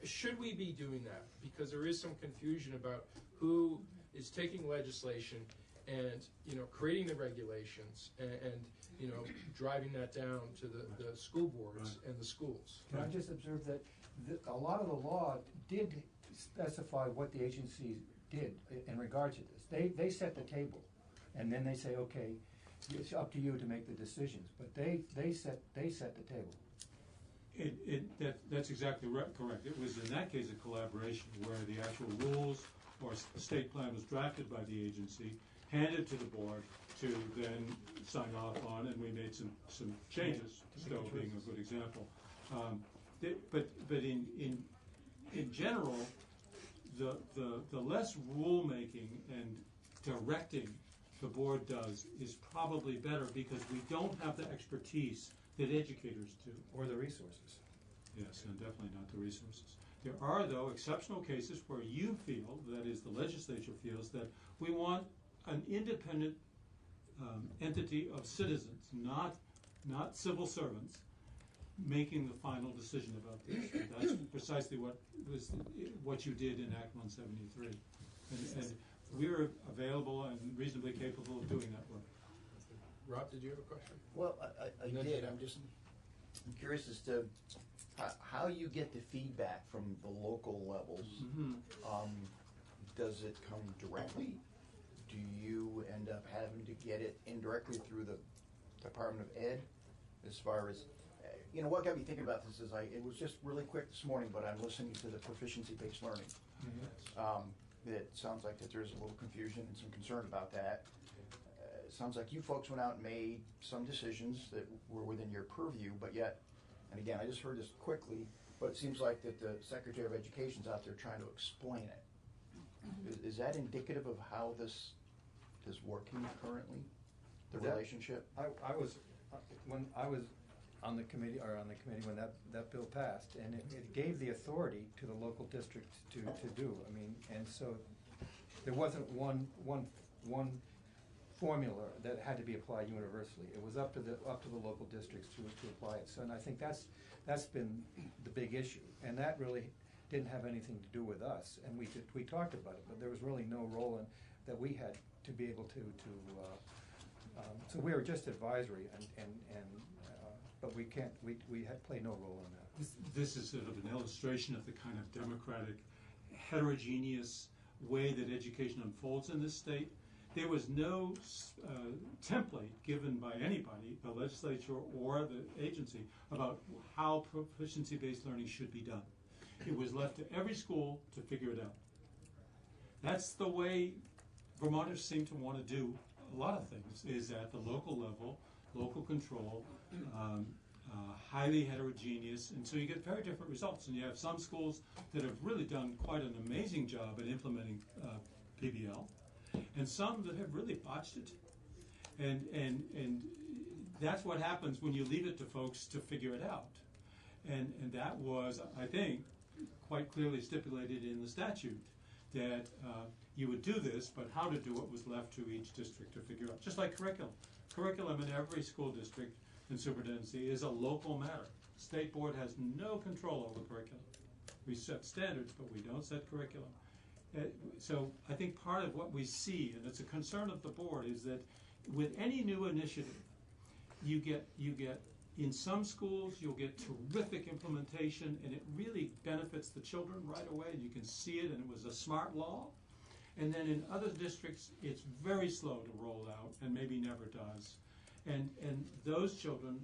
should we be doing that? Because there is some confusion about who is taking legislation and creating the regulations and driving that down to the school boards and the schools. Can I just observe that a lot of the law did specify what the agency did in regard to this. They set the table, and then they say, okay, it's up to you to make the decisions. But they set the table. That's exactly correct. It was in that case a collaboration where the actual rules or state plan was drafted by the agency, handed to the board to then sign off on, and we made some changes. Stowe being a good example. But in general, the less rulemaking and directing the board does is probably better, because we don't have the expertise that educators do. Or the resources. Yes, and definitely not the resources. There are, though, exceptional cases where you feel, that is, the legislature feels, that we want an independent entity of citizens, not civil servants, making the final decision about this. That's precisely what you did in Act 173. And we're available and reasonably capable of doing that work. Rob, did you have a question? Well, I And then did. Jeanette. I'm curious as to how you get the feedback from the local levels. Does it come directly? Do you end up having to get it indirectly through the Department of Ed? As far as, what got me thinking about this is it was just really quick this morning, but I'm listening to the proficiency-based learning. It sounds like that there's a little confusion and some concern about that. It sounds like you folks went out and made some decisions that were within your purview, but yet, and again, I just heard this quickly, but it seems like that the Secretary of Education's out there trying to explain it. Is that indicative of how this is working currently, the relationship? I was, when I was on the committee when that bill passed, and it gave the authority to the local district to do. I mean, and so there wasn't one formula that had to be applied universally. It was up to the local districts to apply it. So, and I think that's been the big issue, and that really didn't have anything to do with us. And we talked about it, but there was really no role in that we had to be able to. So we were just advisory, but we can't. We had play no role in that. This is sort of an illustration of the kind of democratic, heterogeneous way that education unfolds in this state. There was no template given by anybody, the legislature or the agency, about how proficiency-based learning should be done. It was left to every school to figure it out. That's the way Vermonters seem to want to do a lot of things, is at the local level, local control, highly heterogeneous, and so you get very different results. And you have some schools that have really done quite an amazing job at implementing PBL, and some that have really botched it. And that's what happens when you leave it to folks to figure it out. And that was, I think, quite clearly stipulated in the statute, that you would do this, but how to do it was left to each district to figure out. Just like curriculum. Curriculum in every school district and superintendency is a local matter. State board has no control over curriculum. We set standards, but we don't set curriculum. So I think part of what we see, and it's a concern of the board, is that with any new initiative, you get in some schools, you'll get terrific implementation, and it really benefits the children right away, and you can see it, and it was a smart law. And then in other districts, it's very slow to roll out, and maybe never does. And those children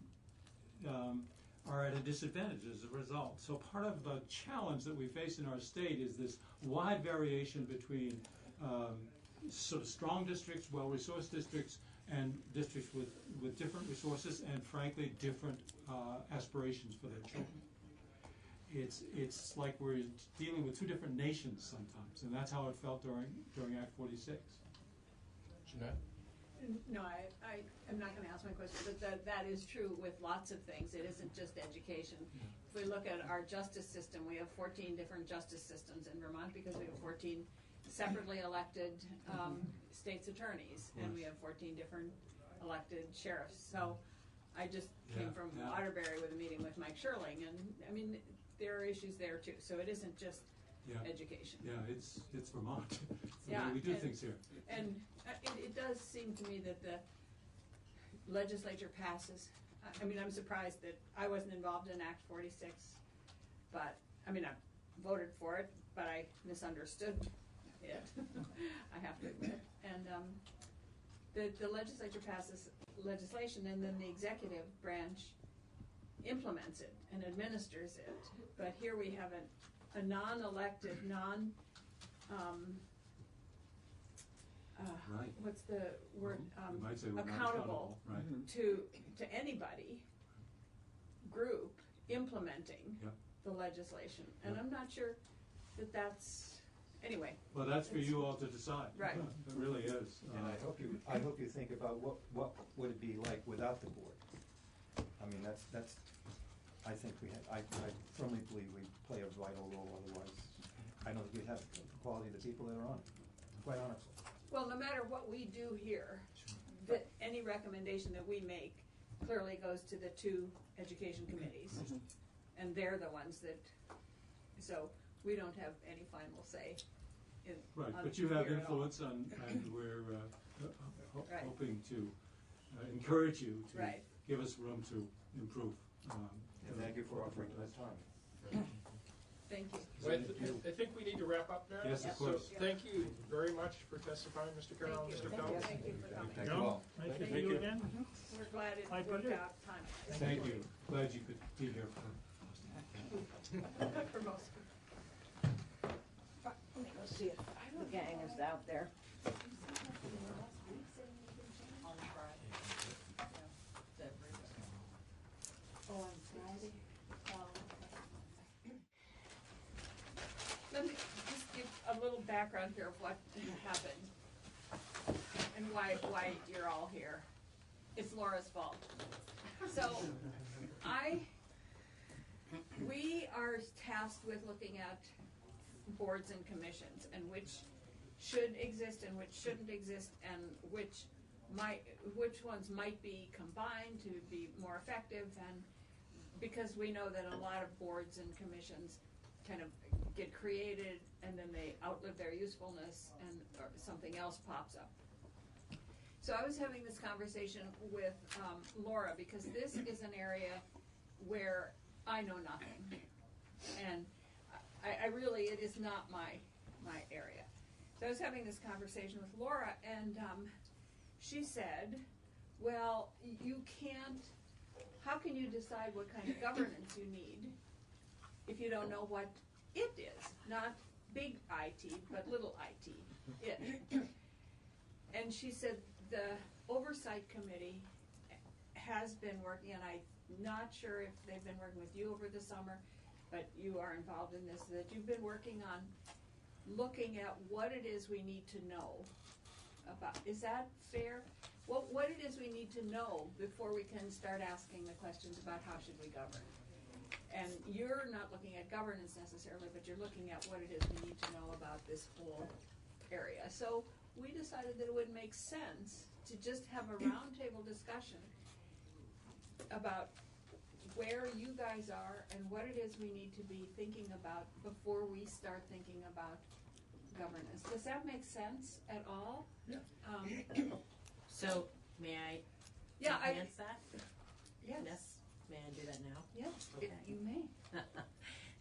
are at a disadvantage as a result. So part of the challenge that we face in our state is this wide variation between sort of strong districts, well-resourced districts, and districts with different resources and, frankly, different aspirations for their children. It's like we're dealing with two different nations sometimes, and that's how it felt during Act 46. Jeanette? No, I am not going to ask my question, but that is true with lots of things. It isn't just education. If we look at our justice system, we have 14 different justice systems in Vermont because we have 14 separately elected state's attorneys, and we have 14 different elected sheriffs. So I just came from Waterbury with a meeting with Mike Sherling, and I mean, there are issues there too. So it isn't just education. Yeah, it's Vermont. The Yeah, way we do things here. And it does seem to me that the legislature passes. I mean, I'm surprised that I wasn't involved in Act 46, but I mean, I voted for it, but I misunderstood it. I have to admit. And the legislature passes legislation, and then the executive branch implements it and administers it. But here we have a non-elected, Right. what's the word? You might say we're not accountable right. to anybody group implementing the legislation. And I'm not sure that that's, anyway. Well, that's for you all to decide. Right. It really is. And I hope you think about what would it be like without the board. I mean, that's I think I firmly believe we play a vital role. Otherwise, I don't think we have the quality of the people that are on it. Quite honestly. Well, no matter what we do here, that any recommendation that we make clearly goes to the two education committees, and they're the ones that. So we don't have any final say. Right, but you have influence on, and we're hoping to encourage you to Right. give us room to improve. And thank you for offering that time. Thank you. So I think we need to wrap up now. Yes, of course. So thank you very much for testifying, Mr. Carroll, Thank you. Mr. Phelps. Thank you for coming. Thank you all. Thank you again. We're glad it My worked pleasure. out time. Thank you. Glad you could be here for. For most. Let me go see if the gang is out there. Oh, on Friday? Let me just give a little background here of what happened and why you're all here. It's Laura's fault. So, we are tasked with looking at boards and commissions and which should exist and which shouldn't exist and which ones might be combined to be more effective, and because we know that a lot of boards and commissions kind of get created and then they outlive their usefulness and or something else pops up. So I was having this conversation with Laura because this is an area where I know nothing, and I really, it is not my area. So I was having this conversation with Laura, and she said, well, you can't, how can you decide what kind of governance you need if you don't know what it is? Not big IT, but little IT, it. And she said the oversight committee has been working, and I'm not sure if they've been working with you over the summer, but you are involved in this, that you've been working on looking at what it is we need to know about. Is that fair? What it is we need to know before we can start asking the questions about how should we govern? And you're not looking at governance necessarily, but you're looking at what it is we need to know about this whole area. So we decided that it would make sense to just have a roundtable discussion about where you guys are and what it is we need to be thinking about before we start thinking about governance. Does that make sense at all? Yeah. So, may I enhance that? Yes. May I do that now? Yes, Okay. you may.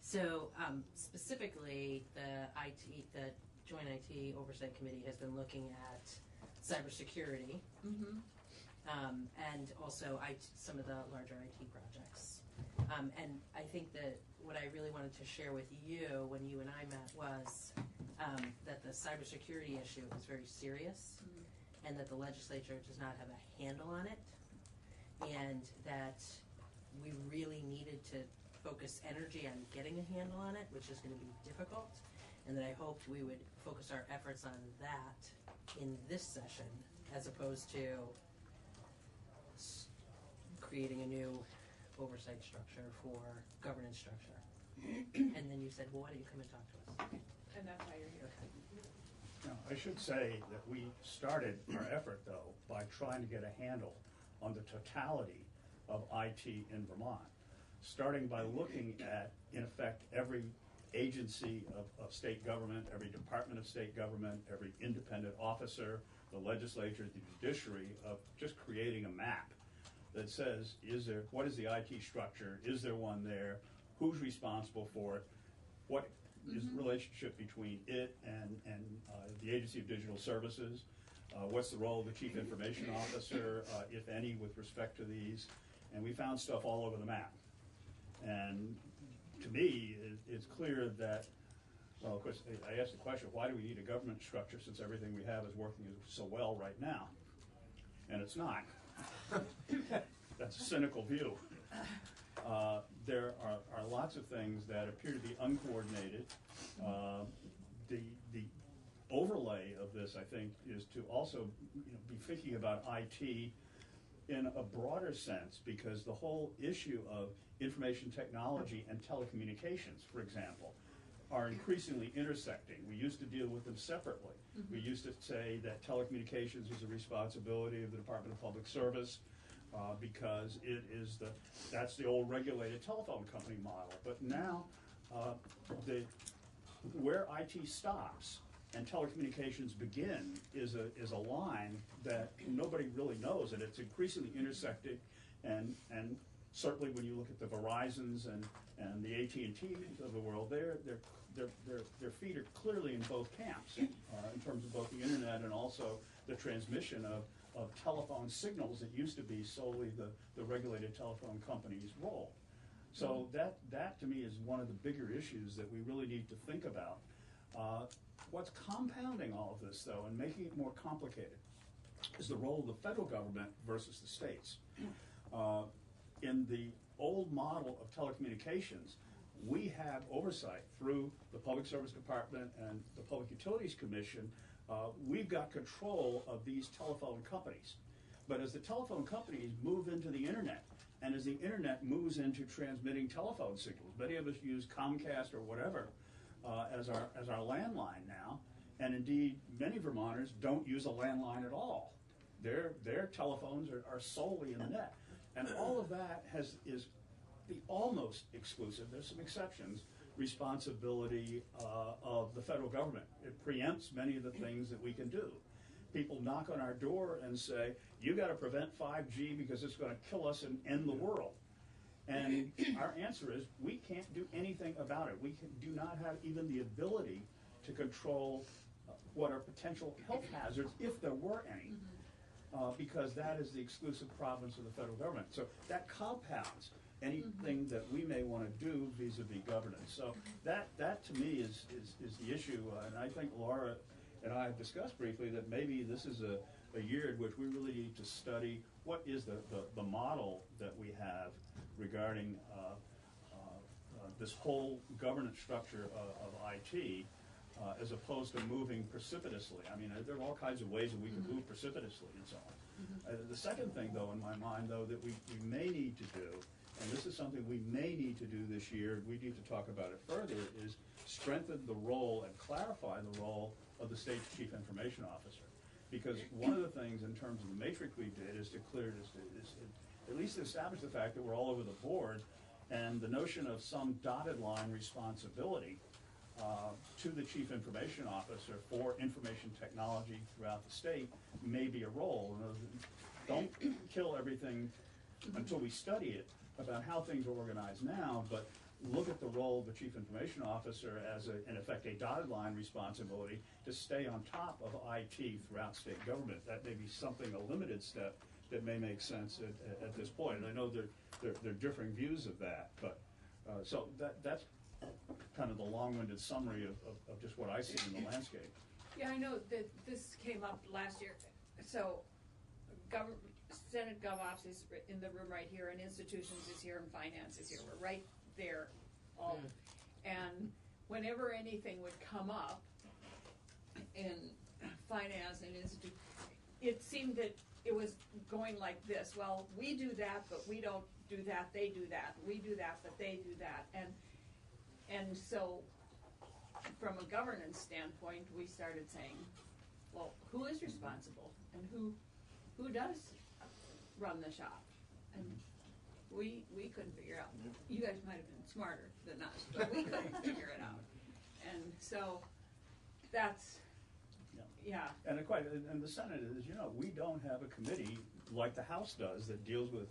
So, specifically, the Joint IT Oversight Committee has been looking at cybersecurity, and also some of the larger IT projects. And I think that what I really wanted to share with you when you and I met was that the cybersecurity issue is very serious, and that the legislature does not have a handle on it, and that we really needed to focus energy on getting a handle on it, which is going to be difficult, and that I hoped we would focus our efforts on that in this session as opposed to creating a new oversight structure for governance structure. And then you said, well, why don't you come and talk to us? And that's why you're here. Now, I should say that we started our effort, though, by trying to get a handle on the totality of IT in Vermont, starting by looking at, in effect, every agency of state government, every department of state government, every independent officer, the legislature, the judiciary, of just creating a map that says, what is the IT structure? Is there one there? Who's responsible for it? What is the relationship between it and the Agency of Digital Services? What's the role of the Chief Information Officer, if any, with respect to these? And we found stuff all over the map. And to me, it's clear that, well, of course, I asked the question, why do we need a government structure since everything we have is working so well right now? And it's not. That's a cynical view. There are lots of things that appear to be uncoordinated. The overlay of this, I think, is to also be thinking about IT in a broader sense, because the whole issue of information technology and telecommunications, for example, are increasingly intersecting. We used to deal with them separately. We used to say that telecommunications was the responsibility of the Department of Public Service, because that's the old regulated telephone company model. But now, where IT stops and telecommunications begin is a line that nobody really knows, and it's increasingly intersected, and certainly when you look at the Verizons and the AT&Ts of the world, their feet are clearly in both camps in terms of both the internet and also the transmission of telephone signals that used to be solely the regulated telephone company's role. So that to me is one of the bigger issues that we really need to think about. What's compounding all of this, though, and making it more complicated is the role of the federal government versus the states. In the old model of telecommunications, we have oversight through the Public Service Department and the Public Utilities Commission. We've got control of these telephone companies. But as the telephone companies move into the internet, and as the internet moves into transmitting telephone signals, many of us use Comcast or whatever as our landline now, and indeed many Vermonters don't use a landline at all. Their telephones are solely in the net. And all of that is the almost exclusive, there's some exceptions, responsibility of the federal government. It preempts many of the things that we can do. People knock on our door and say, you got to prevent 5G because it's going to kill us and end the world. And our answer is, we can't do anything about it. We do not have even the ability to control what are potential health hazards, if there were any, because that is the exclusive province of the federal government. So that compounds anything that we may want to do vis-a-vis governance. So that to me is the issue, and I think Laura and I have discussed briefly that maybe this is a year in which we really need to study what is the model that we have regarding this whole governance structure of IT, as opposed to moving precipitously. I mean, there are all kinds of ways that we can move precipitously and so on. The second thing, though, in my mind, though, that we may need to do, and this is something we may need to do this year, we need to talk about it further, is strengthen the role and clarify the role of the state's chief information officer. Because one of the things in terms of the matrix we did is to at least establish the fact that we're all over the board, and the notion of some dotted line responsibility to the chief information officer for information technology throughout the state may be a role. Don't kill everything until we study it about how things are organized now, but look at the role of the chief information officer as, in effect, a dotted line responsibility to stay on top of IT throughout state government. That may be something, a limited step, that may make sense at this point. And I know there are differing views of that, but so that's kind of the long-winded summary of just what I see in the landscape. Yeah, I know that this came up last year. So Senate GovOps is in the room right here, and institutions is here, and finance is here. We're right there all. And whenever anything would come up in finance and institute, it seemed that it was going like this. Well, we do that, but we don't do that. They do that. We do that, but they do that. And so from a governance standpoint, we started saying, well, who is responsible and who does run the shop? And we couldn't figure out. You guys might have been smarter than us, but we couldn't figure it out. And so that's, yeah. And the Senate is, we don't have a committee like the House does that deals with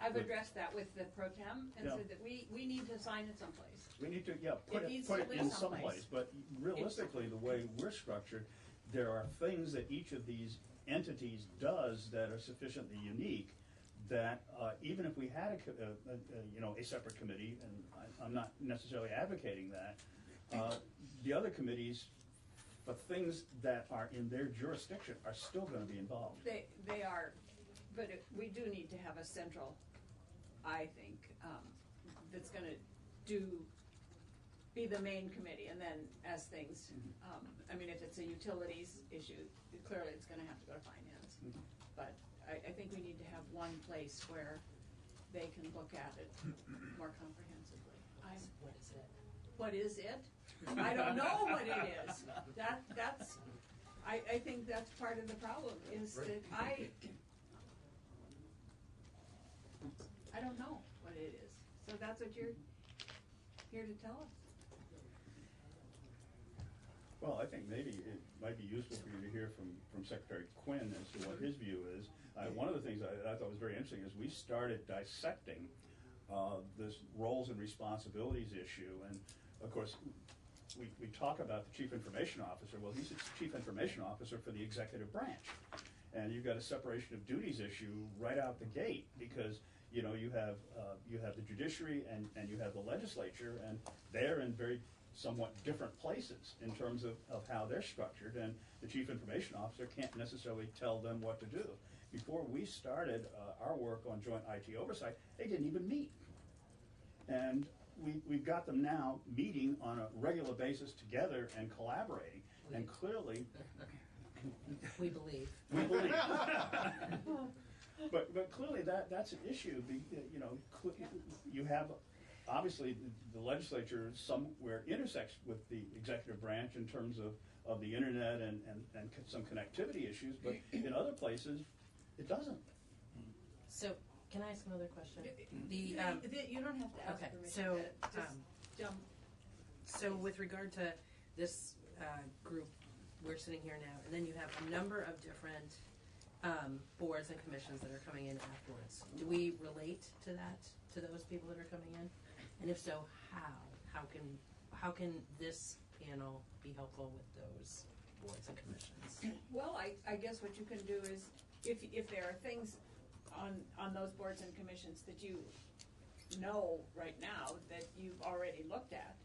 I've addressed that with the pro tem and said that we need to sign it someplace. We need to, put it in someplace. But realistically, the way we're structured, there are things that each of these entities does that are sufficiently unique that even if we had a separate committee, and I'm not necessarily advocating that, the other committees, for things that are in their jurisdiction, are still going to be involved. They are, but we do need to have a central, I think, that's going to be the main committee, and then as things, I mean, if it's a utilities issue, clearly it's going to have to go to finance. But I think we need to have one place where they can look at it more comprehensively. What is it? What is it? I don't know what it is. I think that's part of the problem, is that I don't know what it is. So that's what you're here to tell us. Well, I think maybe it might be useful for you to hear from Secretary Quinn as to what his view is. One of the things I thought was very interesting is we started dissecting this roles and responsibilities issue, and of course, we talk about the Chief Information Officer. Well, he's the Chief Information Officer for the executive branch. And you've got a separation of duties issue right out the gate because you have the judiciary and you have the legislature, and they're in very somewhat different places in terms of how they're structured, and the Chief Information Officer can't necessarily tell them what to do. Before we started our work on joint IT oversight, they didn't even meet. And we've got them now meeting on a regular basis together and collaborating, and clearly we believe. We believe. But clearly that's an issue. You have obviously the legislature somewhere intersects with the executive branch in terms of the internet and some connectivity issues, but in other places it doesn't. So can I ask another question? You don't have to ask okay, permission. So with regard to this group, we're sitting here now, and then you have a number of different boards and commissions that are coming in afterwards. Do we relate to that, to those people that are coming in? And if so, how? How can this panel be helpful with those boards and commissions? Well, I guess what you can do is, if there are things on those boards and commissions that you know right now that you've already looked at,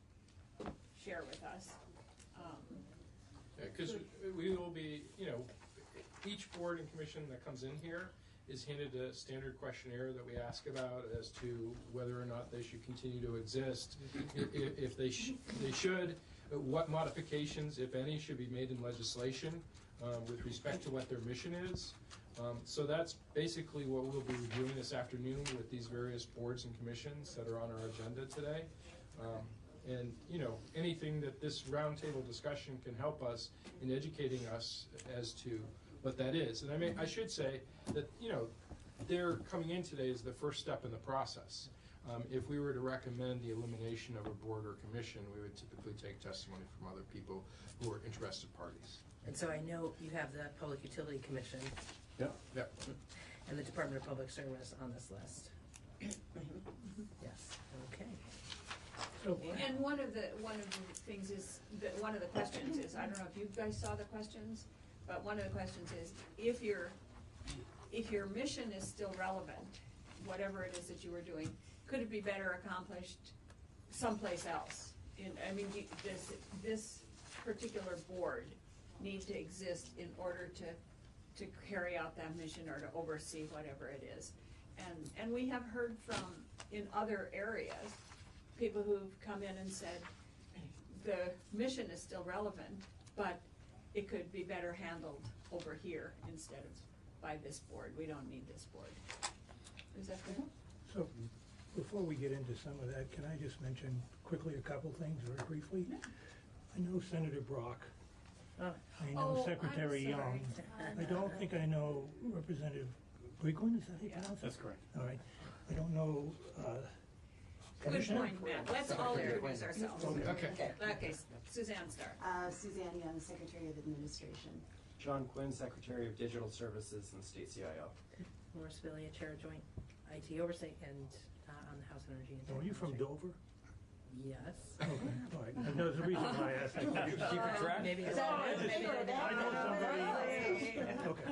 share with us. Because we will be, each board and commission that comes in here is handed a standard questionnaire that we ask about as to whether or not they should continue to exist. If they should, what modifications, if any, should be made in legislation with respect to what their mission is. So that's basically what we'll be reviewing this afternoon with these various boards and commissions that are on our agenda today. And anything that this roundtable discussion can help us in educating us as to what that is. And I should say that their coming in today is the first step in the process. If we were to recommend the elimination of a board or commission, we would typically take testimony from other people who are interested parties. And so I know you have the Public Utility Commission. Yep. And the Department of Public Service on this list. Yes. Okay. And one of the things is that one of the questions is, I don't know if you guys saw the questions, but one of the questions is if your mission is still relevant, whatever it is that you were doing, could it be better accomplished someplace else? This particular board needs to exist in order to carry out that mission or to oversee whatever it is. And we have heard from, in other areas, people who've come in and said, the mission is still relevant, but it could be better handled over here instead of by this board. We don't need this board. Is that fair? So, before we get into some of that, can I just mention quickly a couple things very briefly? I know Senator Brock. I know Secretary Young. I don't think I know Representative Grigwin, is that how you pronounce it? That's correct. All right. I don't know Good point, Matt. Let's all introduce ourselves. Okay. Okay, Suzanne start. Suzanne Young, Secretary of Administration. John Quinn, Secretary of Digital Services and State CIO. Laura Spilia, Chair of Joint IT Oversight and on the House Energy and Are you from Dover? Yes. Okay, all right. And there's a reason why I asked that question. You keep track? Maybe I know somebody. Okay.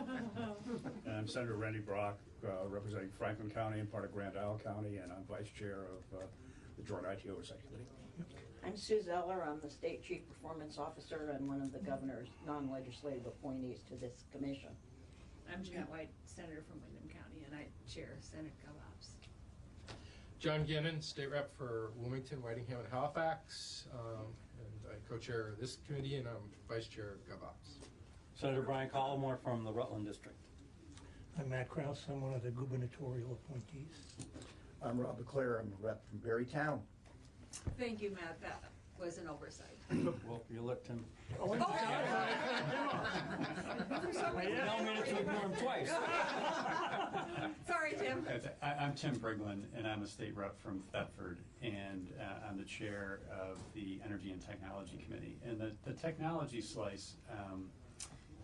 And I'm Senator Randy Brock, representing Franklin County and part of Grand Isle County, and I'm Vice Chair of the Joint IT Oversight Committee. I'm Sue Zeller. I'm the State Chief Performance Officer and one of the governor's non-legislative appointees to this commission. I'm Jeanette White, Senator from Windham County, and I chair Senate GovOps. John Gannon, State Rep for Wilmington, Whitingham, and Halifax, and I co-chair this committee, and I'm Vice Chair of GovOps. Senator Brian Collmore from the Rutland District. I'm Matt Krause. I'm one of the gubernatorial appointees. I'm Rob LeClaire. I'm a rep from Berrytown. Thank you, Matt. was an oversight. Well, you let Tim. Oh, I don't mean to ignore him twice. Sorry, Tim. I'm Tim Briglin, and I'm a state rep from Thetford, and I'm the chair of the Energy and Technology Committee. And the technology slice,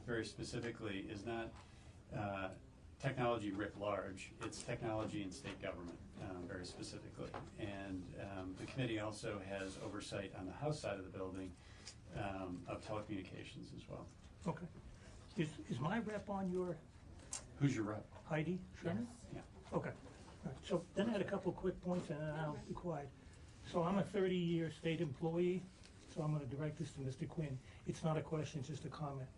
very specifically, is not technology writ large. It's technology in state government, very specifically. And the committee also has oversight on the House side of the building of telecommunications as well. Okay. Is my rep on your? Who's your rep? Heidi Sherman? Yeah. Okay. All right. So then I had a couple of quick points and then I'll be quiet. So I'm a 30-year state employee, so I'm going to direct this to Mr. Quinn. It's not a question, it's just a comment.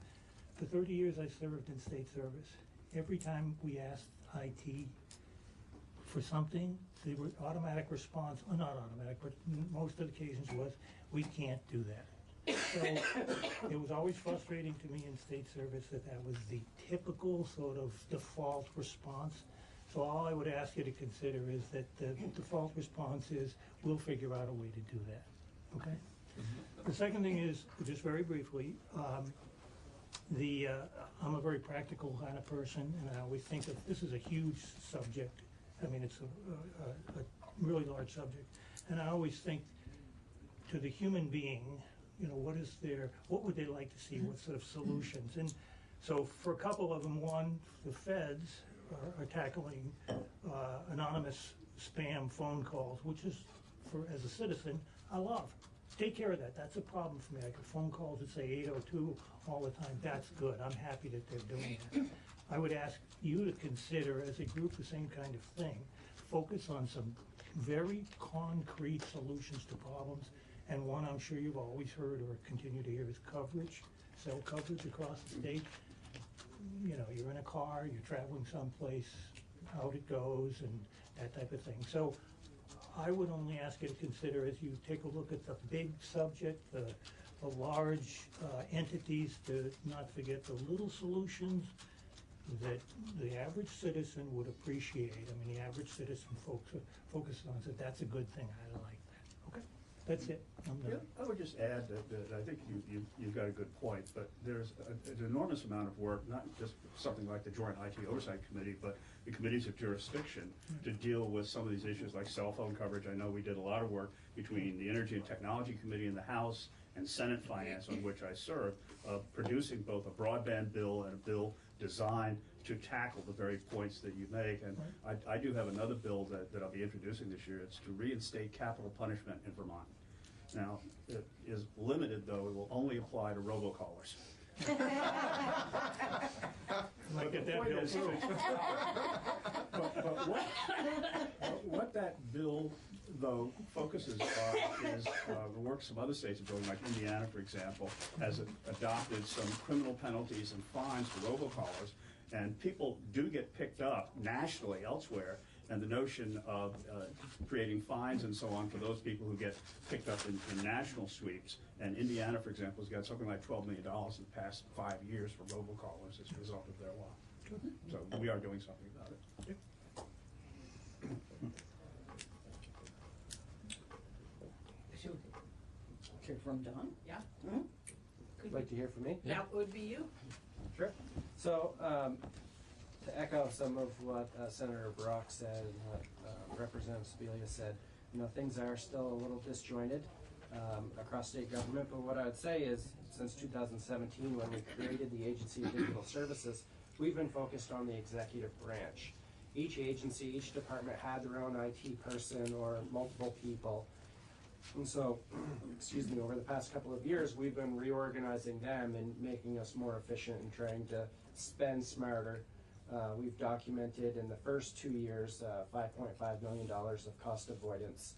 For 30 years I served in state service. Every time we asked IT for something, the automatic response, not automatic, but most of the occasions was, we can't do that. So it was always frustrating to me in state service that was the typical sort of default response. So all I would ask you to consider is that the default response is, we'll figure out a way to do that, okay? The second thing is, just very briefly, I'm a very practical kind of person, and I always think that this is a huge subject. I mean, it's a really large subject, and I always think to the human being, you know, what would they like to see, what sort of solutions? And so for a couple of them, one, the feds are tackling anonymous spam phone calls, which is, as a citizen, I love. Take care of that. That's a problem for me. I get phone calls that say 802 all the time. That's good. I'm happy that they're doing that. I would ask you to consider, as a group, the same kind of thing. Focus on some very concrete solutions to problems. And one I'm sure you've always heard or continue to hear is coverage, cell coverage across the state. You know, you're in a car, you're traveling someplace, out it goes, and that type of thing. So I would only ask you to consider, as you take a look at the big subject, the large entities, to not forget the little solutions that the average citizen would appreciate. I mean, the average citizen focus on, so that's a good thing. I like that. Okay, that's it. I'm done. I would just add that I think you've got a good point, but there's an enormous amount of work, not just something like the Joint IT Oversight Committee, but the committees of jurisdiction to deal with some of these issues like cell phone coverage. I know we did a lot of work between the Energy and Technology Committee in the House and Senate Finance, on which I served, of producing both a broadband bill and a bill designed to tackle the very points that you make. And I do have another bill that I'll be introducing this year. It's to reinstate capital punishment in Vermont. Now, it is limited, though. It will only apply to robocallers. But the point is, what that bill, though, focuses on is the work some other states are doing, like Indiana, for example, has adopted some criminal penalties and fines for robocallers, and people do get picked up nationally elsewhere. And the notion of creating fines and so on for those people who get picked up in national sweeps. And Indiana, for example, has got something like $12 million in the past 5 years for robocallers as a result of their law. So we are doing something about it. Hear from Don? Yeah. Mm-hmm. Would like to hear from me? That would be you. Sure. So, to echo some of what Senator Brock said and what Representative Spelia said, you know, things are still a little disjointed across state government, but what I would say is, since 2017, when we created the Agency of Digital Services, we've been focused on the executive branch. Each agency, each department had their own IT person or multiple people. And so, excuse me, over the past couple of years, we've been reorganizing them and making us more efficient and trying to spend smarter. We've documented in the first 2 years $5.5 million of cost avoidance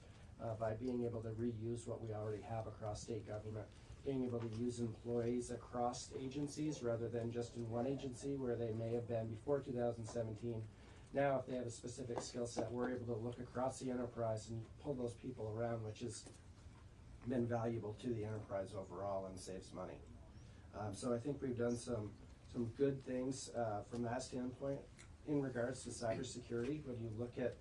by being able to reuse what we already have across state government, being able to use employees across agencies rather than just in one agency where they may have been before 2017. Now, if they have a specific skill set, we're able to look across the enterprise and pull those people around, which has been valuable to the enterprise overall and saves money. So I think we've done some good things from that standpoint. In regards to cybersecurity, when you look at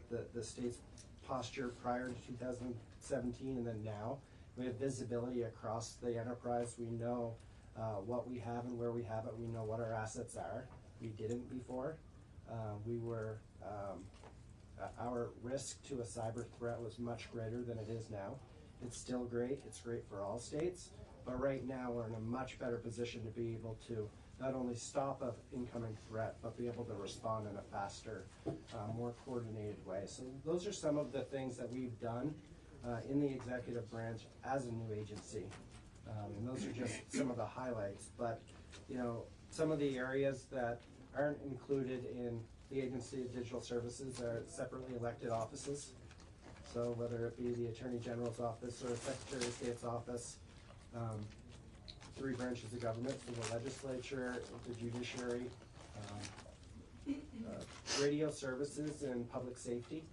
the state's posture prior to 2017 and then now, We have visibility across the enterprise. We know what we have and where we have it. We know what our assets are. We didn't before. Our risk to a cyber threat was much greater than it is now. It's still great. It's great for all states. But right now we're in a much better position to be able to not only stop an incoming threat, but be able to respond in a faster, more coordinated way. So those are some of the things that we've done in the executive branch as a new agency. And those are just some of the highlights. But, you know, some of the areas that aren't included in the Agency of Digital Services are separately elected offices. So whether it be the Attorney General's office or the Secretary of State's office, 3 branches of government, so the legislature, the judiciary, radio services and public safety.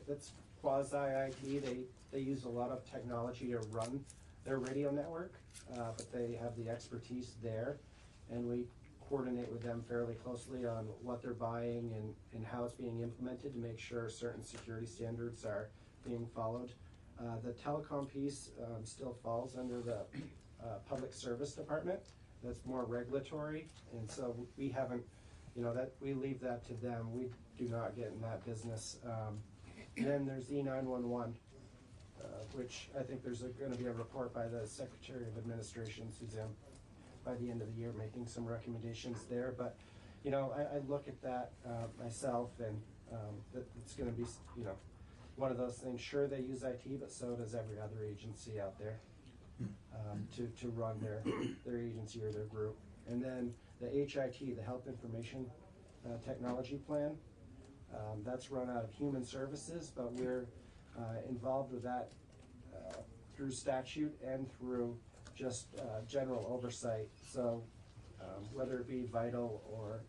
That's quasi-IT. They use a lot of technology to run their radio network, but they have the expertise there, and we coordinate with them fairly closely on what they're buying and how it's being implemented to make sure certain security standards are being followed. The telecom piece still falls under the public service department. That's more regulatory, and so we haven't, you know, that we leave that to them. We do not get in that business. And then there's E911, which I think there's going to be a report by the Secretary of Administration, Suzanne, by the end of the year, making some recommendations there. But, you know, I look at that myself, and it's going to be, you know, one of those things. Sure, they use IT, but so does every other agency out there to run their agency or their group. And then the HIT, the Health Information Technology Plan, that's run out of Human Services, but we're involved with that through statute and through just general oversight. So whether it be Vital or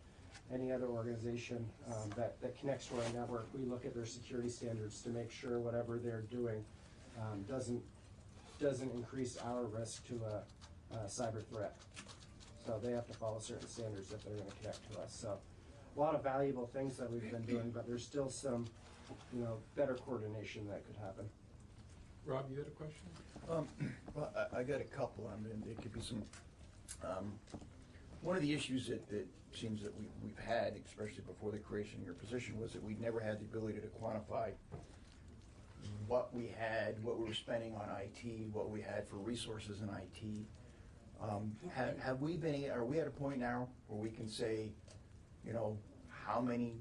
any other organization that connects to our network, we look at their security standards to make sure whatever they're doing doesn't increase our risk to a cyber threat. So they have to follow certain standards if they're going to connect to us. So a lot of valuable things that we've been doing, but there's still some, you know, better coordination that could happen. Rob, you had a question? Well, I got a couple. I mean, there could be some. One of the issues that seems that we've had, especially before the creation of your position, was that we never had the ability to quantify what we had, what we were spending on IT, what we had for resources in IT. Have we been? Are we at a point now where we can say, you know, how many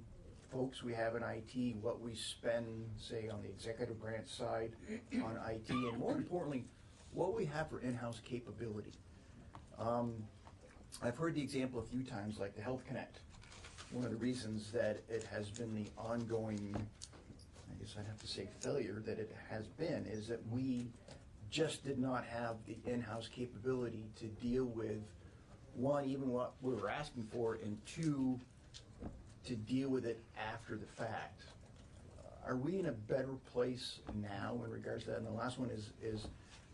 folks we have in IT, what we spend, say, on the executive branch side on IT, and more importantly, what we have for in-house capability? I've heard the example a few times, like the Health Connect. One of the reasons that it has been the ongoing, I guess I'd have to say failure that it has been, is that we just did not have the in-house capability to deal with, one, even what we were asking for, and two, to deal with it after the fact. Are we in a better place now in regards to that? And the last one is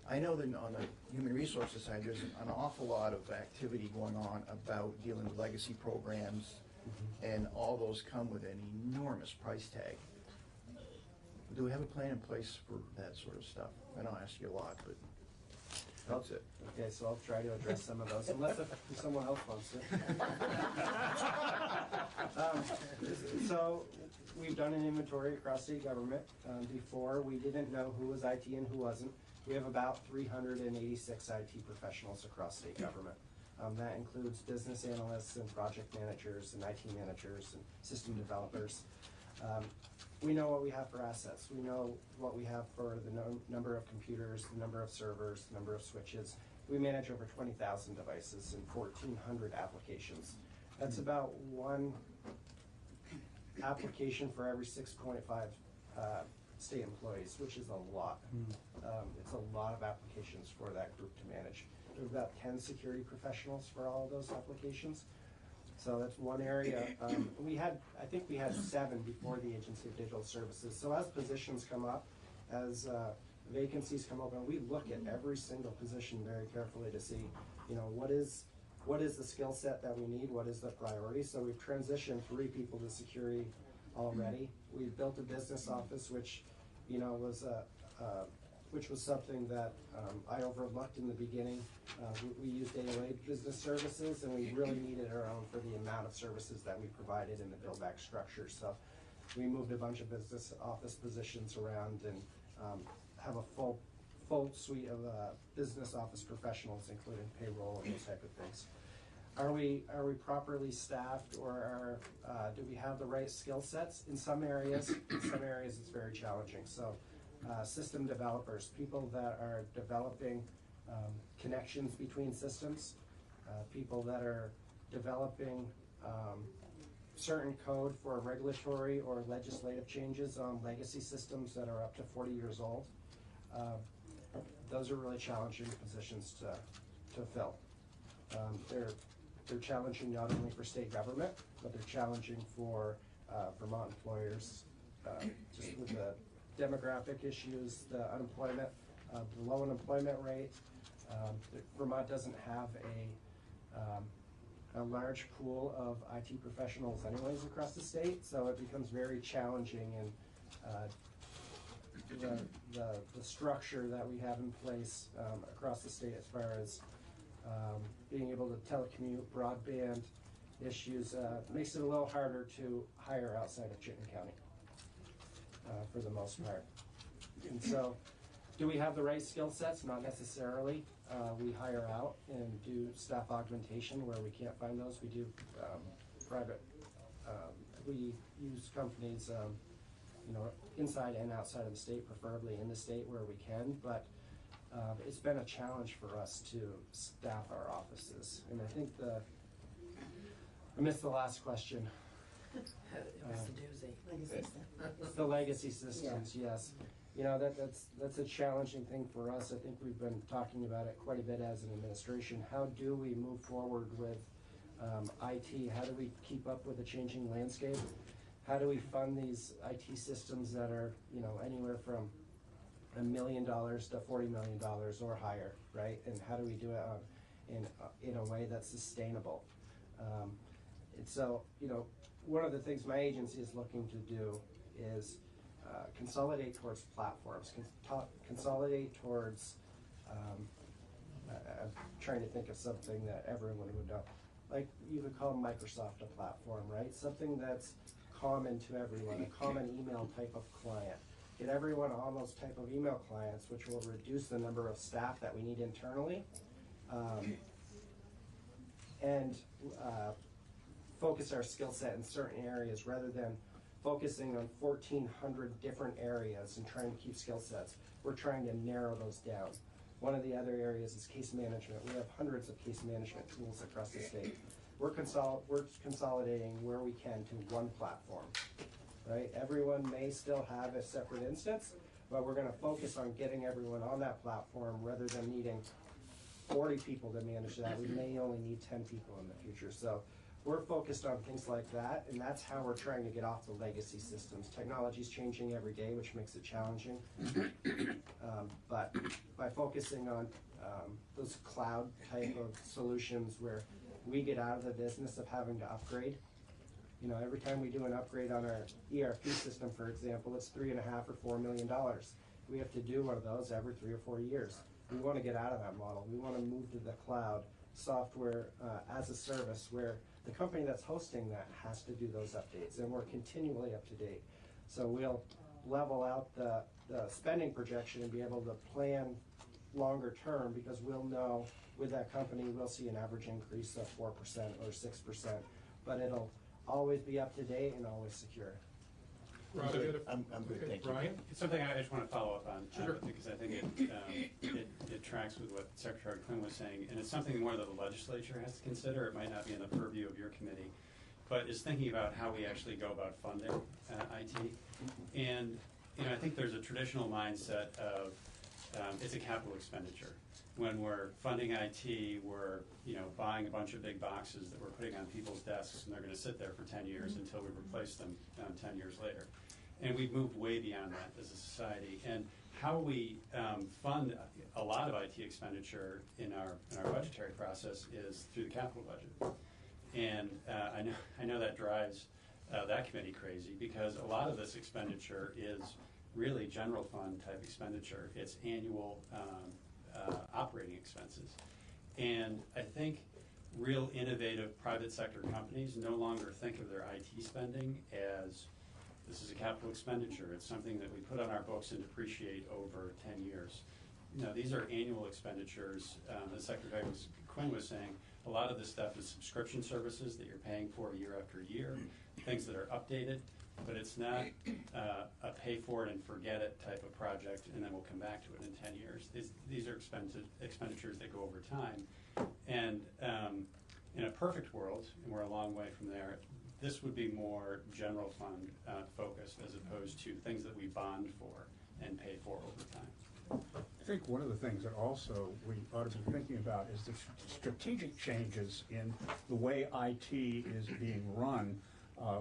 I know that on the human resources side, there's an awful lot of activity going on about dealing with legacy programs, and all those come with an enormous price tag. Do we have a plan in place for that sort of stuff? I know I asked you a lot, but that's it. Okay, so I'll try to address some of those, unless someone else wants to. So we've done an inventory across state government. Before, we didn't know who was IT and who wasn't. We have about 386 IT professionals across state government. That includes business analysts and project managers and IT managers and system developers. We know what we have for assets. We know what we have for the number of computers, the number of servers, the number of switches. We manage over 20,000 devices and 1,400 applications. That's about one application for every 6.5 state employees, which is a lot. It's a lot of applications for that group to manage. We have about 10 security professionals for all of those applications. So that's one area. I think we had 7 before the Agency of Digital Services. So as positions come up, as vacancies come open, we look at every single position very carefully to see, you know, what is the skill set that we need, what is the priority. So we've transitioned 3 people to security already. We've built a business office, which, you know, was which was something that I overlooked in the beginning. We used AOA Business Services, and we really needed our own for the amount of services that we provided in the build-back structure. So we moved a bunch of business office positions around and have a full suite of business office professionals, including payroll and those type of things. Are we properly staffed, or do we have the right skill sets? In some areas it's very challenging. So system developers, people that are developing connections between systems, people that are developing certain code for regulatory or legislative changes on legacy systems that are up to 40 years old. Those are really challenging positions to fill. They're challenging not only for state government, but they're challenging for Vermont employers, just with the demographic issues, the unemployment, the low unemployment rate. Vermont doesn't have a large pool of IT professionals anyways across the state, so it becomes very challenging, and the structure that we have in place across the state as far as being able to telecommute, broadband issues, makes it a little harder to hire outside of Chittenden County for the most part. And so, do we have the right skill sets? Not necessarily. We hire out and do staff augmentation where we can't find those. We do private, we use companies inside and outside of the state, preferably in the state where we can, but it's been a challenge for us to staff our offices. And I think I missed the last question. It's the doozy. The legacy systems, yes. That's a challenging thing for us. I think we've been talking about it quite a bit as an administration. How do we move forward with IT? How do we keep up with the changing landscape? How do we fund these IT systems that are, anywhere from $1 million to $40 million or higher, right? And how do we do it in a way that's sustainable? And so, one of the things my agency is looking to do is consolidate towards platforms, consolidate towards, I'm trying to think of something that everyone would know. Like, you would call Microsoft a platform, right? Something that's common to everyone, a common email type of client. Get everyone on those type of email clients, which will reduce the number of staff that we need internally, and focus our skill set in certain areas rather than focusing on 1,400 different areas and trying to keep skill sets. We're trying to narrow those down. One of the other areas is case management. We have hundreds of case management tools across the state. We're consolidating where we can to one platform, right? Everyone may still have a separate instance, but we're gonna focus on getting everyone on that platform rather than needing 40 people to manage that. We may only need 10 people in the future. So we're focused on things like that, and that's how we're trying to get off the legacy systems. Technology's changing every day, which makes it challenging. But by focusing on those cloud type of solutions where we get out of the business of having to upgrade. Every time we do an upgrade on our ERP system, for example, it's $3.5 or $4 million. We have to do one of those every 3 or 4 years. We want to get out of that model. We want to move to the cloud software as a service where the company that's hosting that has to do those updates, and we're continually up to date. So we'll level out the spending projection and be able to plan longer term, because we'll know with that company we'll see an average increase of 4% or 6%, but it'll always be up to date and always secure. I'm good, thank you. Brian? It's something I just want to follow up on, Sure. because I think it tracks with what Secretary Quinn was saying, and it's something more that the legislature has to consider. It might not be in the purview of your committee, but is thinking about how we actually go about funding IT. And I think there's a traditional mindset of it's a capital expenditure. When we're funding IT, we're buying a bunch of big boxes that we're putting on people's desks, and they're going to sit there for 10 years until we replace them 10 years later. And we've moved way beyond that as a society. And how we fund a lot of IT expenditure in our budgetary process is through the capital budget. And I know that drives that committee crazy, because a lot of this expenditure is really general fund type expenditure. It's annual operating expenses. And I think real innovative private sector companies no longer think of their IT spending as this is a capital expenditure. It's something that we put on our books and depreciate over 10 years. You know, these are annual expenditures. The Secretary Quinn was saying a lot of this stuff is subscription services that you're paying for year after year, things that are updated, but it's not a pay for it and forget it type of project and then we'll come back to it in 10 years. These are expenditures that go over time. And in a perfect world, and we're a long way from there, this would be more general fund focused as opposed to things that we bond for and pay for over time. I think one of the things that also we ought to be thinking about is the strategic changes in the way IT is being run.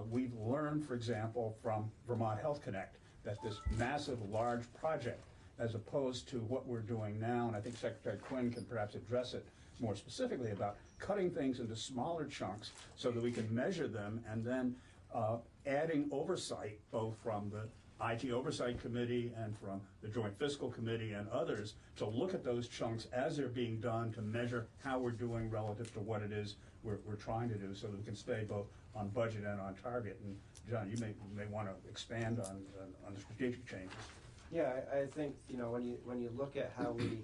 We've learned, for example, from Vermont Health Connect that this massive, large project, as opposed to what we're doing now, and I think Secretary Quinn can perhaps address it more specifically about cutting things into smaller chunks so that we can measure them and then adding oversight both from the IT Oversight Committee and from the Joint Fiscal Committee and others to look at those chunks as they're being done to measure how we're doing relative to what it is we're trying to do so that we can stay both on budget and on target. And John, you may want to expand on the strategic changes. Yeah, I think, you know, when you look at how we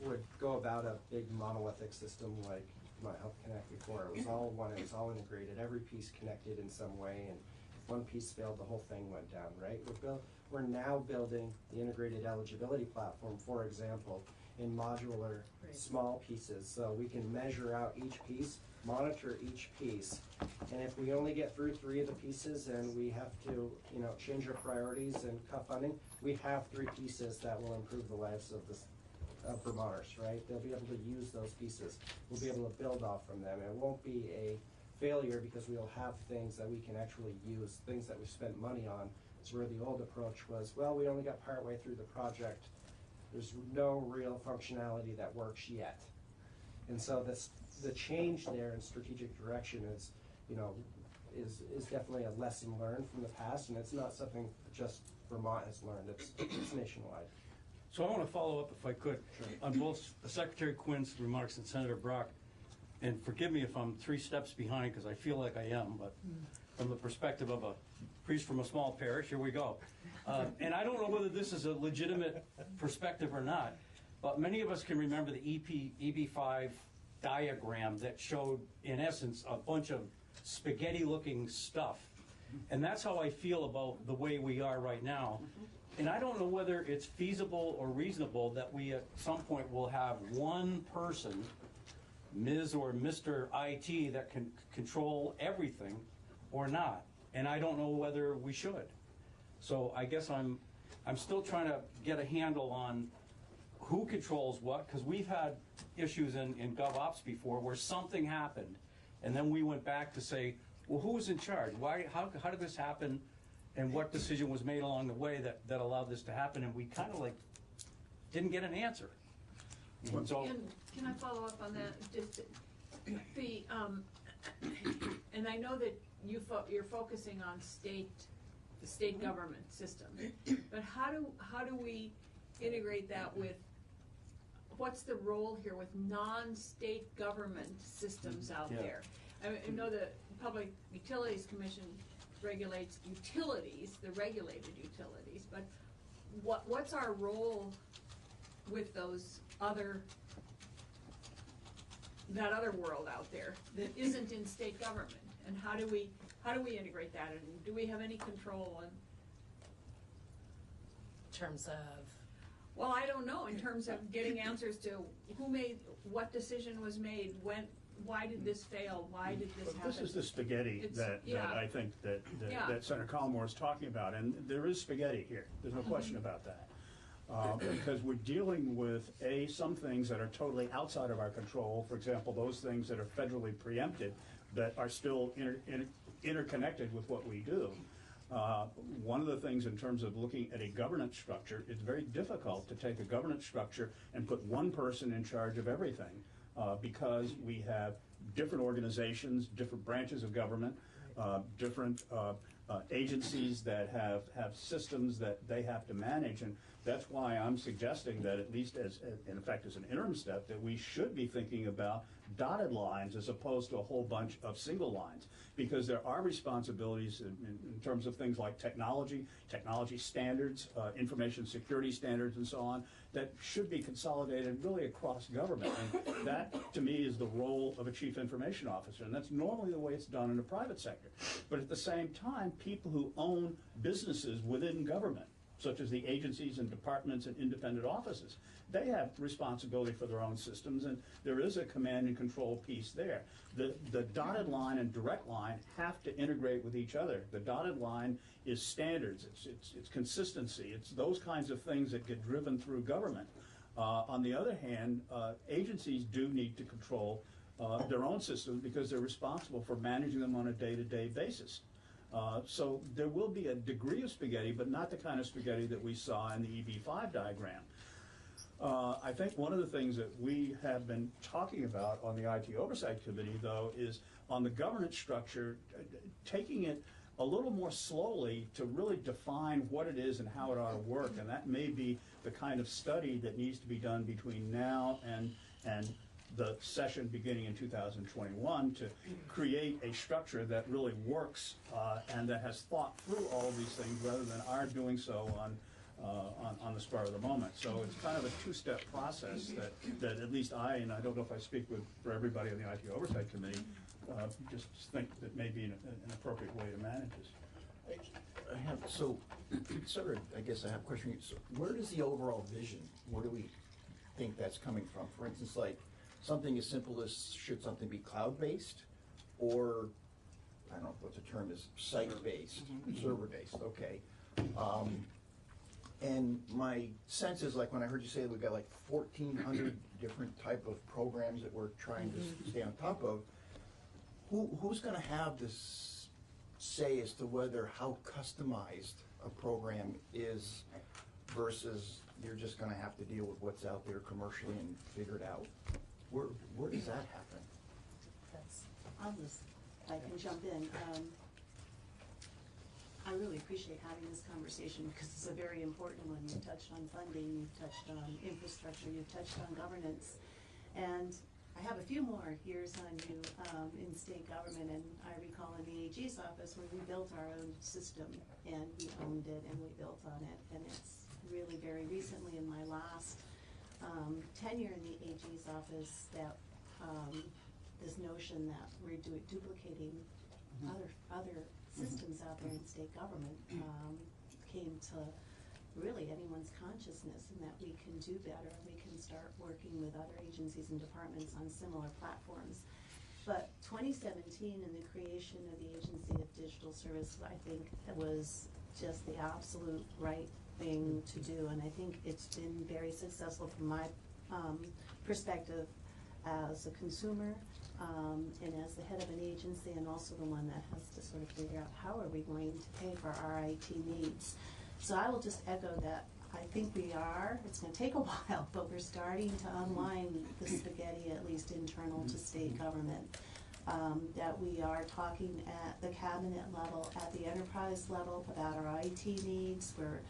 would go about a big monolithic system like Vermont Health Connect before, it was all one, it was all integrated, every piece connected in some way, and if one piece failed, the whole thing went down, right? We're now building the integrated eligibility platform, for example, in modular, small pieces, so we can measure out each piece, monitor each piece, and if we only get through 3 of the pieces and we have to, you know, change our priorities and cut funding, we have 3 pieces that will improve the lives of Vermonters, right? They'll be able to use those pieces. We'll be able to build off from them. It won't be a failure because we'll have things that we can actually use, things that we spent money on. It's where the old approach was, well, we only got partway through the project. There's no real functionality that works yet. And so the change there in strategic direction is, you know, is definitely a lesson learned from the past, and it's not something just Vermont has learned. It's nationwide. So I want to follow up, if I could, on both Secretary Quinn's remarks and Senator Brock. And forgive me if I'm 3 steps behind, because I feel like I am, but from the perspective of a priest from a small parish, here we go. And I don't know whether this is a legitimate perspective or not, but many of us can remember the EB5 diagram that showed, in essence, a bunch of spaghetti-looking stuff. And that's how I feel about the way we are right now. And I don't know whether it's feasible or reasonable that we at some point will have one person, Ms. or Mr. IT, that can control everything or not. And I don't know whether we should. So I guess I'm still trying to get a handle on who controls what, because we've had issues in GovOps before where something happened, and then we went back to say, well, who was in charge? Why? How did this happen? And what decision was made along the way that allowed this to happen? And we kind of like didn't get an answer. So, can I follow up on that? Just the and I know that you're focusing on the state government system, but how do we integrate that with what's the role here with non-state government systems out there? I know the Public Utilities Commission regulates utilities, the regulated utilities, but what's our role with those that other world out there that isn't in state government, and how do we integrate that, and do we have any control on? In terms of? Well, I don't know, in terms of getting answers to what decision was made, why did this fail? Why did this happen? This is the spaghetti that I think that Senator Collmore is talking about, and there is spaghetti here. There's no question about that. Because we're dealing with, some things that are totally outside of our control. For example, those things that are federally preempted that are still interconnected with what we do. One of the things in terms of looking at a governance structure, it's very difficult to take a governance structure and put one person in charge of everything. Because we have different organizations, different branches of government, different agencies that have systems that they have to manage, and that's why I'm suggesting that at least in effect as an interim step, that we should be thinking about dotted lines as opposed to a whole bunch of single lines, because there are responsibilities in terms of things like technology standards, information security standards, and so on, that should be consolidated really across government. And that, to me, is the role of a chief information officer, and that's normally the way it's done in the private sector. But at the same time, people who own businesses within government, such as the agencies and departments and independent offices, they have responsibility for their own systems, and there is a command and control piece there. The dotted line and direct line have to integrate with each other. The dotted line is standards, it's consistency, it's those kinds of things that get driven through government. On the other hand, agencies do need to control their own systems because they're responsible for managing them on a day-to-day basis. So there will be a degree of spaghetti, but not the kind of spaghetti that we saw in the EB5 diagram. I think one of the things that we have been talking about on the IT Oversight Committee, though, is on the governance structure, taking it a little more slowly to really define what it is and how it ought to work. And that may be the kind of study that needs to be done between now and the session beginning in 2021 to create a structure that really works and that has thought through all of these things rather than our doing so on the spur of the moment. So it's kind of a two-step process that at least I, and I don't know if I speak for everybody on the IT Oversight Committee, just think that may be an appropriate way to manage this. I have, so, sort of, I guess I have a question. So where does the overall vision, where do we think that's coming from? For instance, like something as simple as should something be cloud-based, or I don't know what the term is, site-based, server-based, okay. And my sense is, like when I heard you say that we've got like 1,400 different type of programs that we're trying to stay on top of, who's going to have this say as to whether how customized a program is versus you're just going to have to deal with what's out there commercially and figure it out? Where does that happen? I'll just, I can jump in. I really appreciate having this conversation because it's a very important one. You've touched on funding, you've touched on infrastructure, you've touched on governance. And I have a few more years on you in state government, and I recall in the AG's office when we built our own system and we owned it and we built on it. And it's really very recently in my last tenure in the AG's office that this notion that we're duplicating other systems out there in state government came to really anyone's consciousness, and that we can do better. We can start working with other agencies and departments on similar platforms. But 2017 and the creation of the Agency of Digital Services, I think it was just the absolute right thing to do, and I think it's been very successful from my perspective as a consumer and as the head of an agency, and also the one that has to sort of figure out how are we going to pay for our IT needs. So I will just echo that. I think we are, it's going to take a while, but we're starting to unwind the spaghetti, at least internal to state government. That we are talking at the cabinet level, at the enterprise level about our IT needs. We're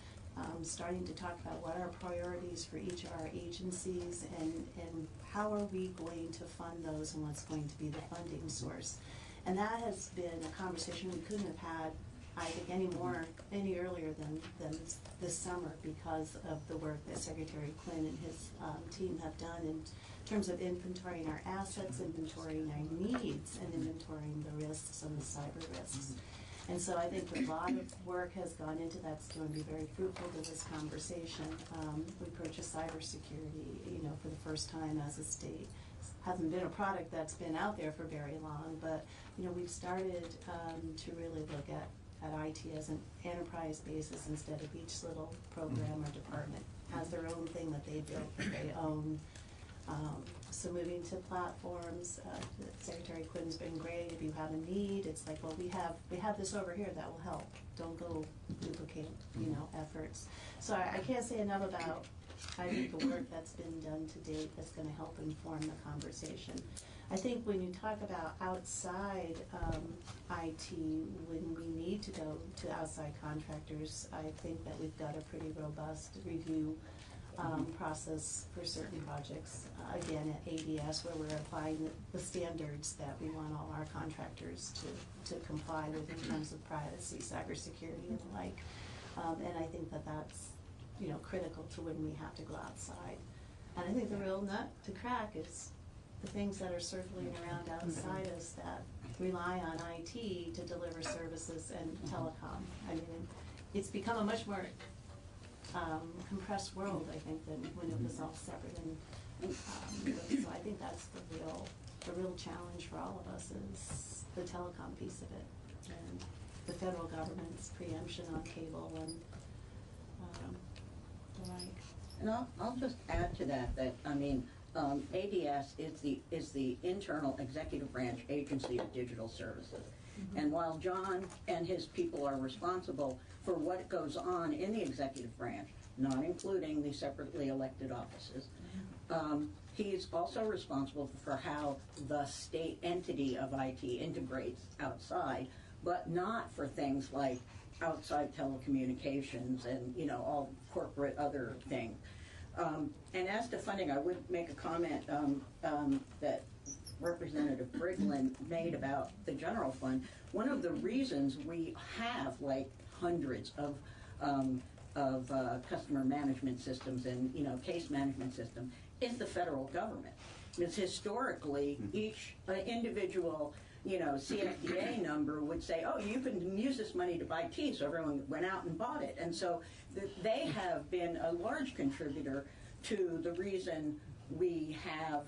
starting to talk about what are priorities for each of our agencies and how are we going to fund those and what's going to be the funding source. And that has been a conversation we couldn't have had, I think, any earlier than this summer because of the work that Secretary Quinn and his team have done in terms of inventorying our assets, inventorying our needs, and inventorying the risks and the cyber risks. And so I think a lot of work has gone into that. It's going to be very fruitful to this conversation. We purchased cybersecurity, for the first time as a state. Hasn't been a product that's been out there for very long, but we've started to really look at IT as an enterprise basis instead of each little program or department has their own thing that they built, that they own. So moving to platforms, Secretary Quinn's been great. If you have a need, it's like, well, we have this over here that will help. Don't go duplicate, efforts. So I can't say enough about I think the work that's been done to date that's gonna help inform the conversation. I think when you talk about outside IT, when we need to go to outside contractors, I think that we've got a pretty robust review process for certain projects. Again, at ADS, where we're applying the standards that we want all our contractors to comply with in terms of privacy, cybersecurity, and the like. And I think that that's, you know, critical to when we have to go outside. And I think the real nut to crack is the things that are circling around outside us that rely on IT to deliver services and telecom. I mean, it's become a much more compressed world, I think, than when it was all separate. And so I think that's the real challenge for all of us is the telecom piece of it, and the federal government's preemption on cable and the like. And I'll just add to that I mean, ADS is the internal executive branch agency of digital services. And while John and his people are responsible for what goes on in the executive branch, not including the separately elected offices, he's also responsible for how the state entity of IT integrates outside, but not for things like outside telecommunications and, you know, all corporate other things. And as to funding, I would make a comment that Representative Briglin made about the general fund. One of the reasons we have like hundreds of customer management systems and, you know, case management system is the federal government. Because historically, each individual, you know, CSDA number would say, oh, you can use this money to buy tea, so everyone went out and bought it. And so they have been a large contributor to the reason we have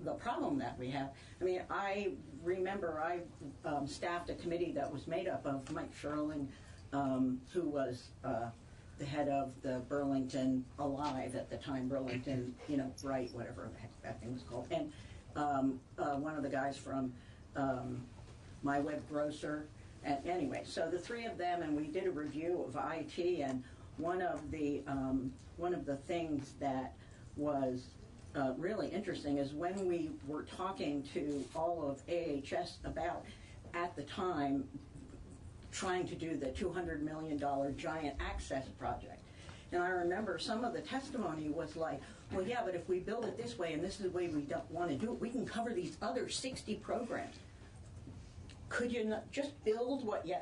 the problem that we have. I mean, I remember I staffed a committee that was made up of Mike Sherling, who was the head of the Burlington Alive at the time, Burlington, you know, Bright, whatever the heck that thing was called, and one of the guys from My Web Grocer. And anyway, so the three of them, and we did a review of IT, and one of the things that was really interesting is when we were talking to all of AHS about, at the time, trying to do the $200 million giant access project. And I remember some of the testimony was like, well, yeah, but if we build it this way and this is the way we don't want to do it, we can cover these other 60 programs. Could you not just build what you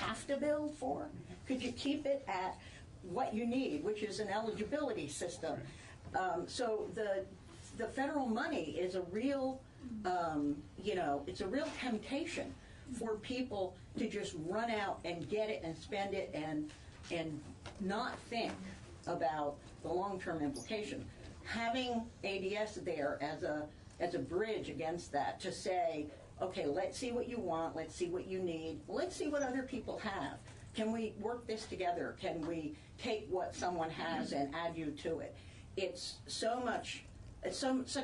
have to build for? Could you keep it at what you need, which is an eligibility system? So the federal money is a real, you know, it's a real temptation for people to just run out and get it and spend it and not think about the long-term implications. Having ADS there as a bridge against that to say, okay, let's see what you want, let's see what you need, let's see what other people have. Can we work this together? Can we take what someone has and add you to it? It's such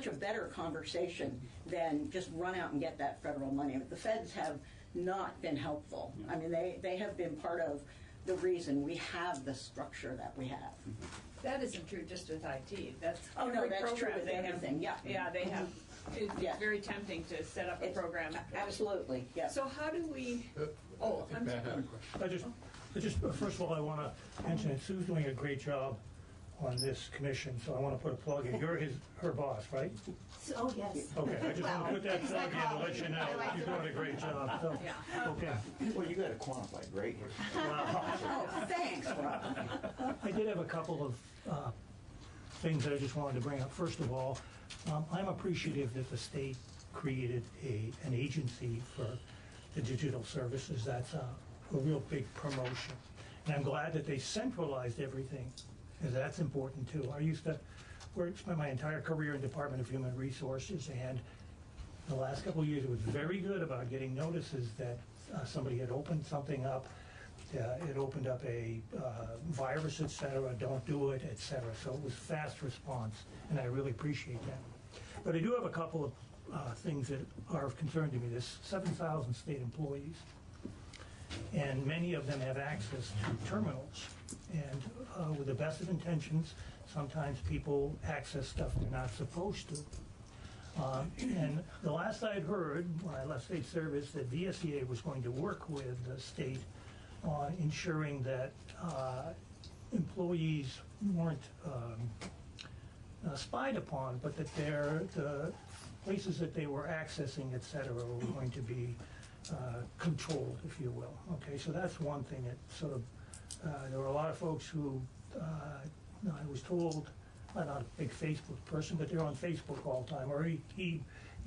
a better conversation than just run out and get that federal money. The feds have not been helpful. I mean, they have been part of the reason we have the structure that we have. That isn't true just with IT. That's oh no, that's true with they everything. Have, yeah, they have. It's very tempting to set up a program. Absolutely, yeah. So how do we? I'm sorry. I just first of all, I want to mention that Sue's doing a great job on this commission, so I want to put a plug in. You're her boss, right? Oh, yes. Okay, I just want to put that plug in to let you know you're doing a great job. So, okay. Well, you got to quantify great here. Oh, thanks, Rob. I did have a couple of things that I just wanted to bring up. First of all, I'm appreciative that the state created an agency for the digital services. That's a real big promotion. And I'm glad that they centralized everything, because that's important too. I used to spend my entire career in Department of Human Resources, and the last couple of years it was very good about getting notices that somebody had opened something up. It opened up a virus, et cetera, don't do it, et cetera. So it was fast response, and I really appreciate that. But I do have a couple of things that are of concern to me. There's 7,000 state employees, and many of them have access to terminals. And with the best of intentions, sometimes people access stuff they're not supposed to. And the last I'd heard, when I left state service, that VSEA was going to work with the state on ensuring that employees weren't spied upon, but that the places that they were accessing, et cetera, were going to be controlled, if you will. Okay, so that's one thing that sort of, there were a lot of folks who, I was told, I'm not a big Facebook person, but they're on Facebook all the time, or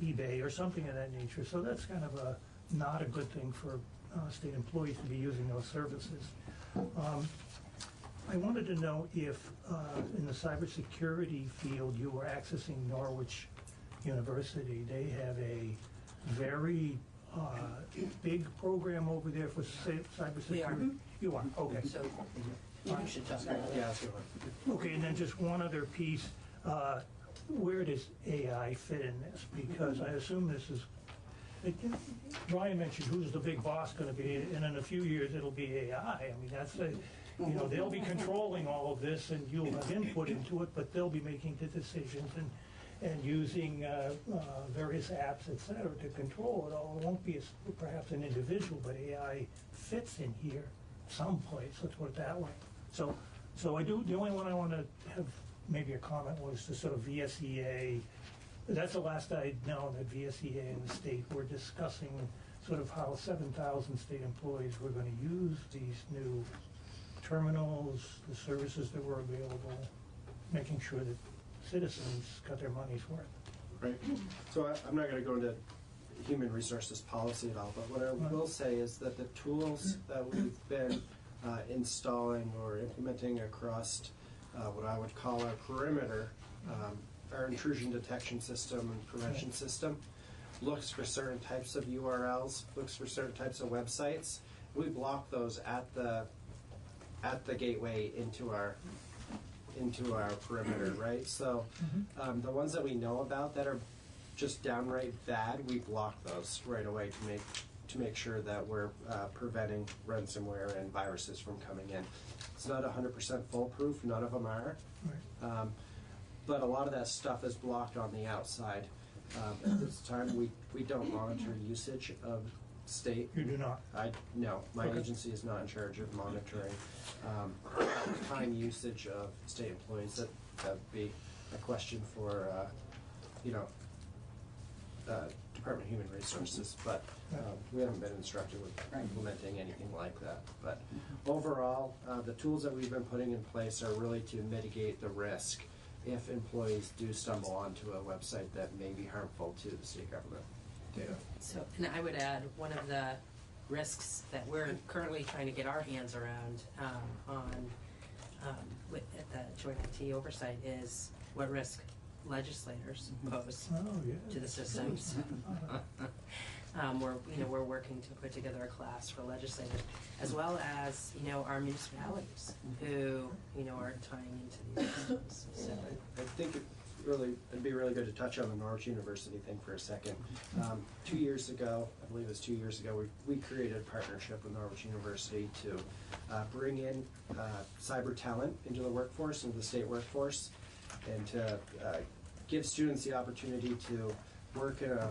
eBay, or something of that nature. So that's kind of not a good thing for state employees to be using those services. I wanted to know if, in the cybersecurity field, you were accessing Norwich University. They have a very big program over there for cybersecurity. We are. You are, okay. So you should talk about that. Yeah, okay, and then just one other piece. Where does AI fit in this? Because I assume this is, Brian mentioned who's the big boss going to be, and in a few years it'll be AI. I mean, that's they'll be controlling all of this, and you'll have input into it, but they'll be making the decisions and using various apps, et cetera, to control it all. It won't be perhaps an individual, but AI fits in here someplace. Let's put it that way. So I do. The only one I want to have maybe a comment was the sort of VSEA. That's the last I'd known that VSEA and the state were discussing sort of how 7,000 state employees were going to use these new terminals, the services that were available, making sure that citizens got their money's worth. Right. So I'm not going to go into human resources policy at all, but what I will say is that the tools that we've been installing or implementing across what I would call our perimeter, our intrusion detection system and prevention system, looks for certain types of URLs, looks for certain types of websites. We block those at the gateway into our perimeter, right? So the ones that we know about that are just downright bad, we block those right away to make sure that we're preventing ransomware and viruses from coming in. It's not 100% foolproof, none of them are. Right. But a lot of that stuff is blocked on the outside. At this time, we don't monitor usage of state. You do not? No, my Okay. agency is not in charge of monitoring time usage of state employees. That would be a question for Department of Human Resources, but we haven't been instructed with implementing anything like that. But overall, the tools that we've been putting in place are really to mitigate the risk if employees do stumble onto a website that may be harmful to the state government data. So, and I would add, one of the risks that we're currently trying to get our hands around at the Joint IT Oversight is what risk legislators pose to the systems. We're working to put together a class for legislators, as well as our municipalities who are tying into these systems. So I think it'd be really good to touch on the Norwich University thing for a second. 2 years ago, I believe it was 2 years ago, we created a partnership with Norwich University to bring in cyber talent into the workforce, into the state workforce, and to give students the opportunity to work in a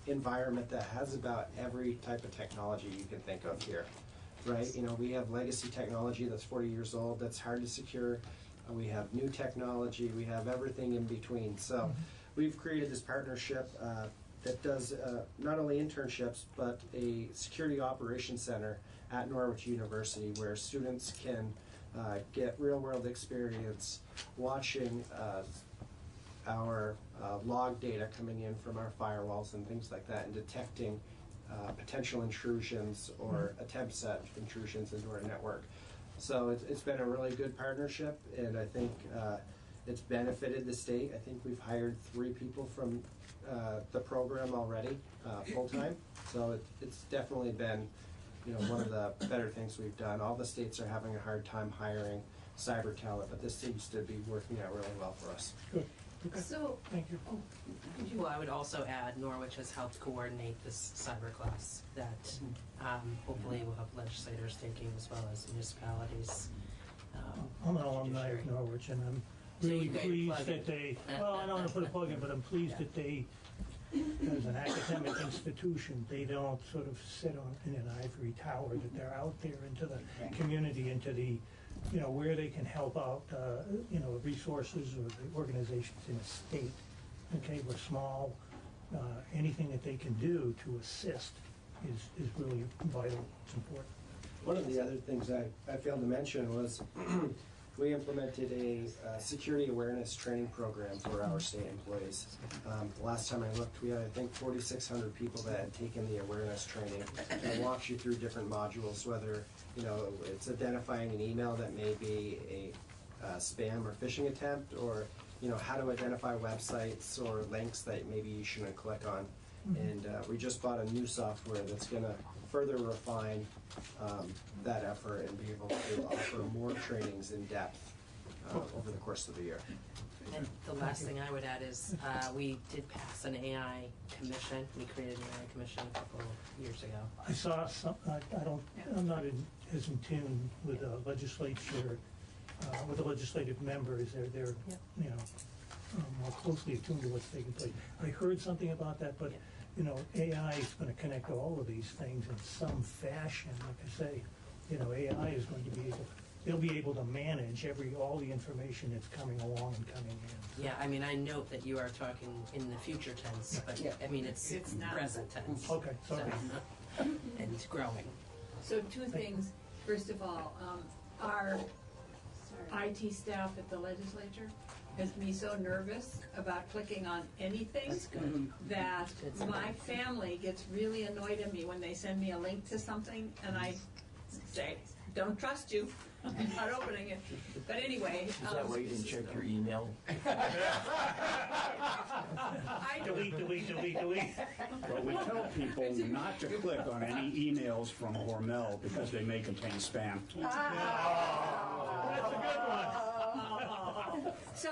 environment that has about every type of technology you can think of here, right? We have legacy technology that's 40 years old, that's hard to secure. We have new technology, we have everything in between. So we've created this partnership that does not only internships, but a security operations center at Norwich University where students can get real-world experience watching our log data coming in from our firewalls and things like that, and detecting potential intrusions or attempts at intrusions into our network. So it's been a really good partnership, and I think it's benefited the state. I think we've hired 3 people from the program already, full-time. So it's definitely been one of the better things we've done. All the states are having a hard time hiring cyber talent, but this seems to be working out really well for us. Good. Okay. So, thank you. Well, I would also add Norwich has helped coordinate this cyber class that hopefully we'll have legislators taking as well as municipalities. I'm an alumni of Norwich, and I'm really pleased that they, well, I don't want to put a plug in, but I'm pleased that they, as an academic institution, they don't sort of sit in an ivory tower, that they're out there into the community, into the, where they can help out, resources or the organizations in a state. Okay, we're small. Anything that they can do to assist is really vital. It's important. One of the other things I failed to mention was we implemented a security awareness training program for our state employees. The last time I looked, we had, I think, 4,600 people that had taken the awareness training. And it walks you through different modules, whether it's identifying an email that may be a spam or phishing attempt, or how to identify websites or links that maybe you shouldn't click on. And we just bought a new software that's going to further refine that effort and be able to offer more trainings in depth over the course of the year. And the last thing I would add is we did pass an AI commission. We created an AI commission a couple of years ago. I saw some. I'm not as in tune with the legislature, with the legislative members. They're more closely attuned to what's taking place. I heard something about that, but AI is going to connect all of these things in some fashion. Like I say, AI is going to be able. They'll be able to manage all the information that's coming along and coming in. Yeah, I mean, I note that you are talking in the future tense, but I mean, it's not. present tense. Okay, sorry. So, and it's growing. So two things. First of all, our IT staff at the legislature has me so nervous about clicking on anything that my family gets really annoyed at me when they send me a link to something and I say, don't trust you. I'm not opening it. But anyway. Is that why you didn't check your email? Delete. Well, we tell people not to click on any emails from Hormel because they may contain spam. That's a good one. So,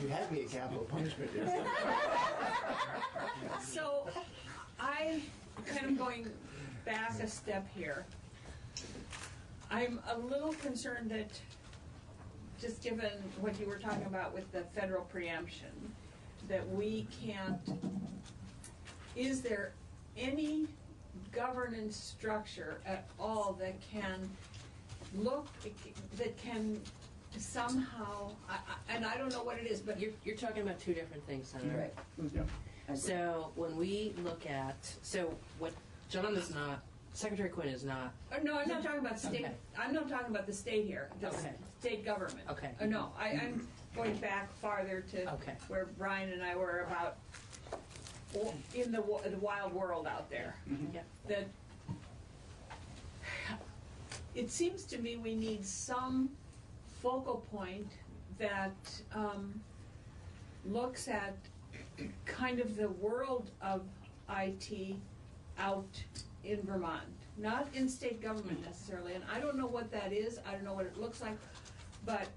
you had me at capital punishment there. So, I kind of going back a step here. I'm a little concerned that, just given what you were talking about with the federal preemption, that we can't, is there any governance structure at all that can that can somehow, and I don't know what it is, but you're talking about two different things, Senator. Right. Mm-hmm. So when we look at, what John is not, Secretary Quinn is not. No, I'm not talking about state. Okay. I'm not talking about the state here. The state government. Okay. No, I'm going back farther to where Brian and I were about in the wild world out there. Mm-hmm. Yeah. That it seems to me we need some focal point that looks at kind of the world of IT out in Vermont, not in state government necessarily, and I don't know what that is. I don't know what it looks like, but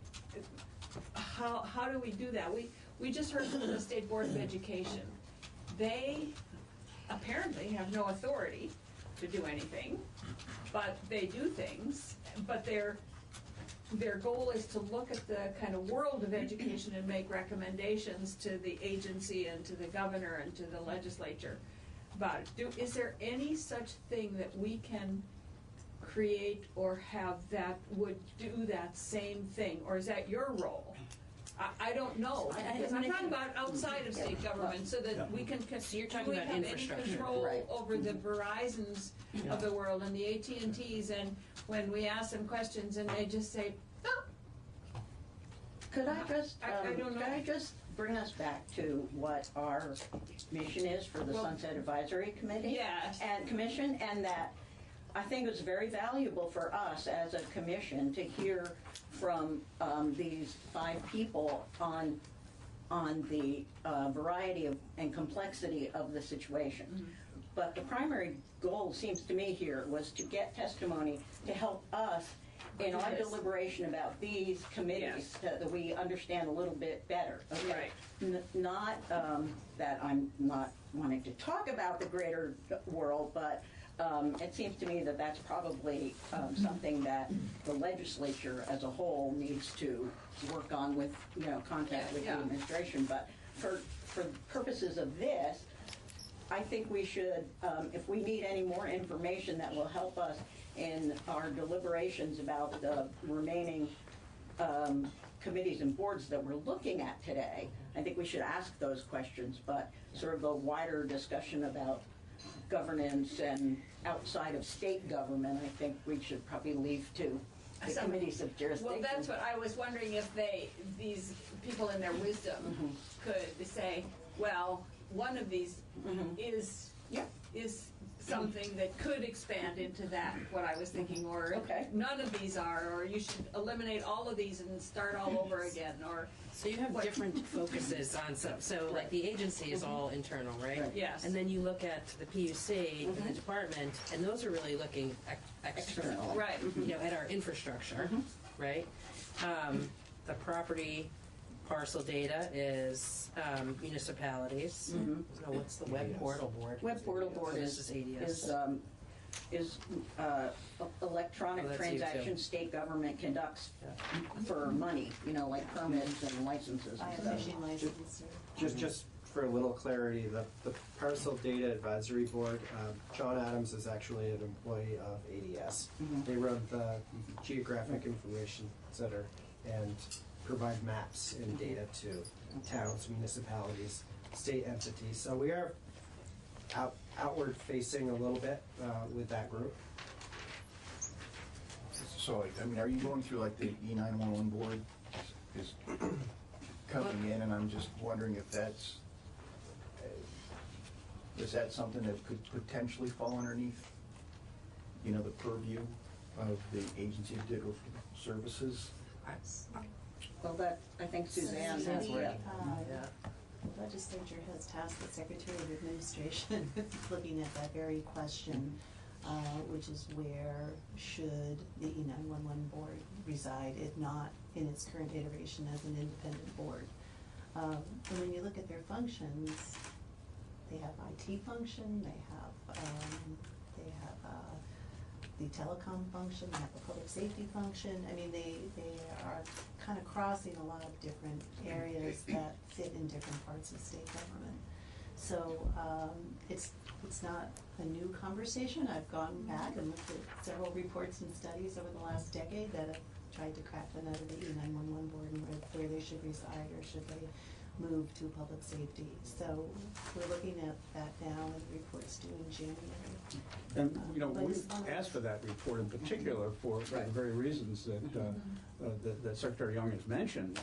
how do we do that? We just heard from the State Board of Education. They apparently have no authority to do anything, but they do things. But their goal is to look at the kind of world of education and make recommendations to the agency and to the governor and to the legislature about it. Is there any such thing that we can create or have that would do that same thing, or is that your role? I don't know, because I'm talking about outside of state government, so that we can. So you're talking do we about have infrastructure, any control right. over the Verizons of the world and the AT&Ts, and when we ask them questions and they just say, no. Could I just, I don't know. could I just bring us back to what our mission is for the Sunset Advisory Committee? Yes. And Commission, and that I think it was very valuable for us as a commission to hear from these 5 people on the variety of and complexity of the situation. Mm-hmm. But the primary goal seems to me here was to get testimony to help us in our deliberation about these committees, that we understand a little bit better. Okay? Right. Not that I'm not wanting to talk about the greater world, but it seems to me that that's probably something that the legislature as a whole needs to work on with, contact with the administration. But for purposes of this, I think we should, if we need any more information that will help us in our deliberations about the remaining committees and boards that we're looking at today, I think we should ask those questions. But sort of a wider discussion about governance and outside of state government, I think we should probably leave to the committees of jurisdiction. Well, that's what I was wondering, if these people in their wisdom could say, well, one of these is something that could expand into that, what I was thinking, or none of these are, or you should eliminate all of these and start all over again, or... So you have different focuses on some, so like the agency is all internal, right? Yes. And then you look at the PUC and the department, and those are really looking external. Right. At our infrastructure, right? The property parcel data is municipalities. No, what's the web portal board? Web portal board is electronic transactions state government conducts for money, like permits and licenses and stuff. Just for a little clarity, the Parcel Data Advisory Board, John Adams is actually an employee of ADS. They run the Geographic Information Center and provide maps and data to towns, municipalities, state entities. So we are outward facing a little bit with that group. So, I mean, are you going through like the E911 board is coming in, and I'm just wondering if that's, is that something that could potentially fall underneath, the purview of the Agency of Digital Services? Well, that, I think Suzanne has The legislature has tasked the Secretary of Administration with looking at that very question, which is where should the E911 board reside, if not in its current iteration as an independent board. And when you look at their functions, they have IT function, they have the telecom function, they have a public safety function. I mean, they are kind of crossing a lot of different areas that fit in different parts of state government. So it's not a new conversation. I've gone back and looked at several reports and studies over the last decade that have tried to crack the nut of the E911 board and where they should reside, or should they move to public safety. So we're looking at that now, and the report's due in January. And, we've asked for that report in particular for the very reasons that Secretary Young has mentioned.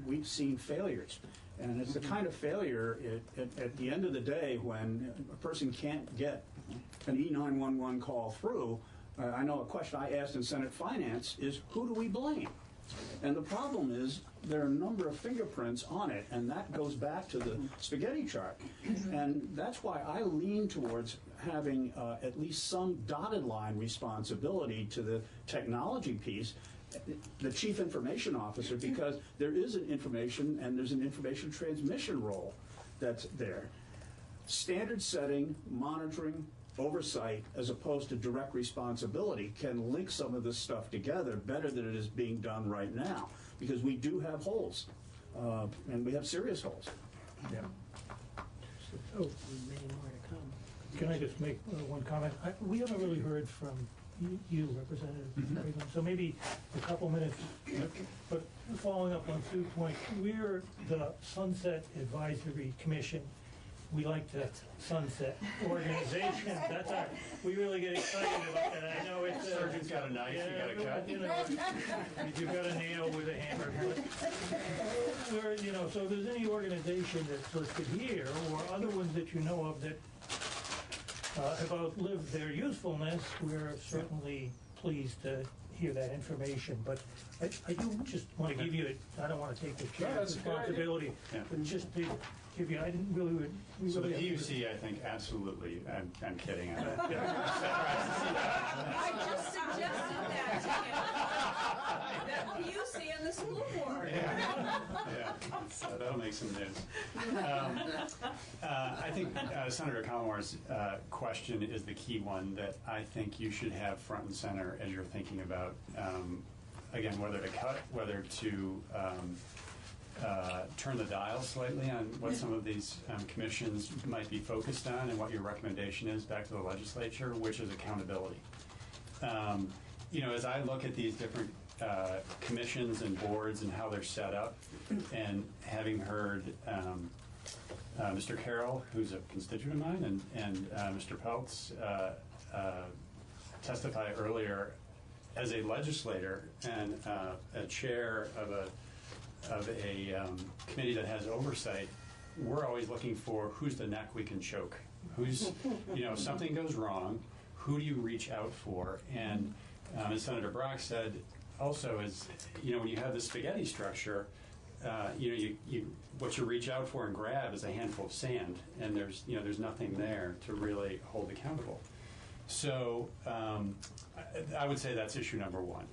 We've seen failures. And it's the kind of failure at the end of the day when a person can't get an E911 call through. I know a question I asked in Senate Finance is, who do we blame? And the problem is there are a number of fingerprints on it, and that goes back to the spaghetti chart. And that's why I lean towards having at least some dotted line responsibility to the technology piece, the chief information officer, because there is an information and there's an information transmission role that's there. Standard setting, monitoring, oversight, as opposed to direct responsibility, can link some of this stuff together better than it is being done right now, because we do have holes, and we have serious holes. Yeah. So, many more to come. Can I just make one comment? We haven't really heard from you, Representative Reagan, so maybe a couple minutes. But following up on Sue's point, we're the Sunset Advisory Commission. We like to sunset organization. That's our, we really get excited about that. I know it's surgeon's got a knife, you got a cut. You've got a nail with a hammer. We're, so if there's any organization that's listed here, or other ones that you know of that have outlived their usefulness, we're certainly pleased to hear that information. But I do just want to give you, I don't want to take the chair's responsibility, but just to give you, I didn't really. So the PUC, I think, absolutely. I'm kidding. I just suggested that to him. The PUC in the school board. Yeah, so that'll make some news. I think Senator Collmore's question is the key one that I think you should have front and center as you're thinking about, again, whether to cut, whether to turn the dial slightly on what some of these commissions might be focused on and what your recommendation is back to the legislature, which is accountability. As I look at these different commissions and boards and how they're set up, and having heard Mr. Carroll, who's a constituent of mine, and Mr. Peltz testify earlier, as a legislator and a chair of a committee that has oversight, we're always looking for who's the neck we can choke. Who's, if something goes wrong, who do you reach out for? And as Senator Brock said, also is, when you have the spaghetti structure, what you reach out for and grab is a handful of sand, and there's nothing there to really hold accountable. So I would say that's issue number one.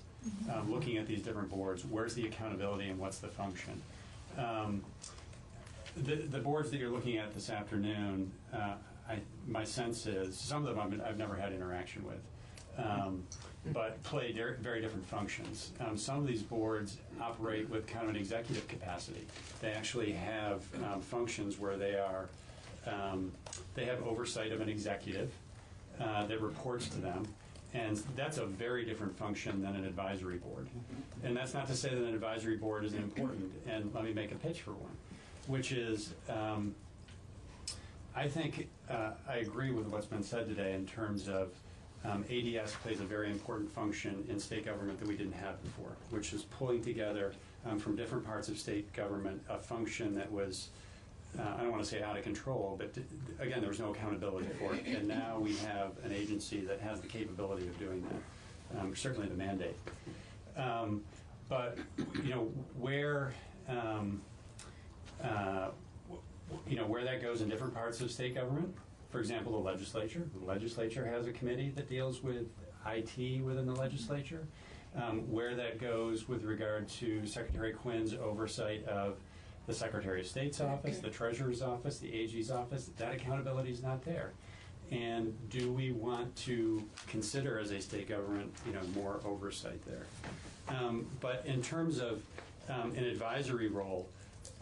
Looking at these different boards, where's the accountability and what's the function? The boards that you're looking at this afternoon, my sense is some of them I've never had interaction with, but play very different functions. Some of these boards operate with kind of an executive capacity. They actually have functions where they have oversight of an executive that reports to them. And that's a very different function than an advisory board. And that's not to say that an advisory board isn't important. And let me make a pitch for one, which is I think I agree with what's been said today in terms of ADS plays a very important function in state government that we didn't have before, which is pulling together from different parts of state government a function that was I don't want to say out of control, but again, there was no accountability for it. And now we have an agency that has the capability of doing that, certainly the mandate. But, where that goes in different parts of state government, for example, the legislature has a committee that deals with IT within the legislature. Where that goes with regard to Secretary Quinn's oversight of the Secretary of State's office, the Treasurer's office, the AG's office, that accountability is not there. And do we want to consider as a state government, more oversight there? But in terms of an advisory role,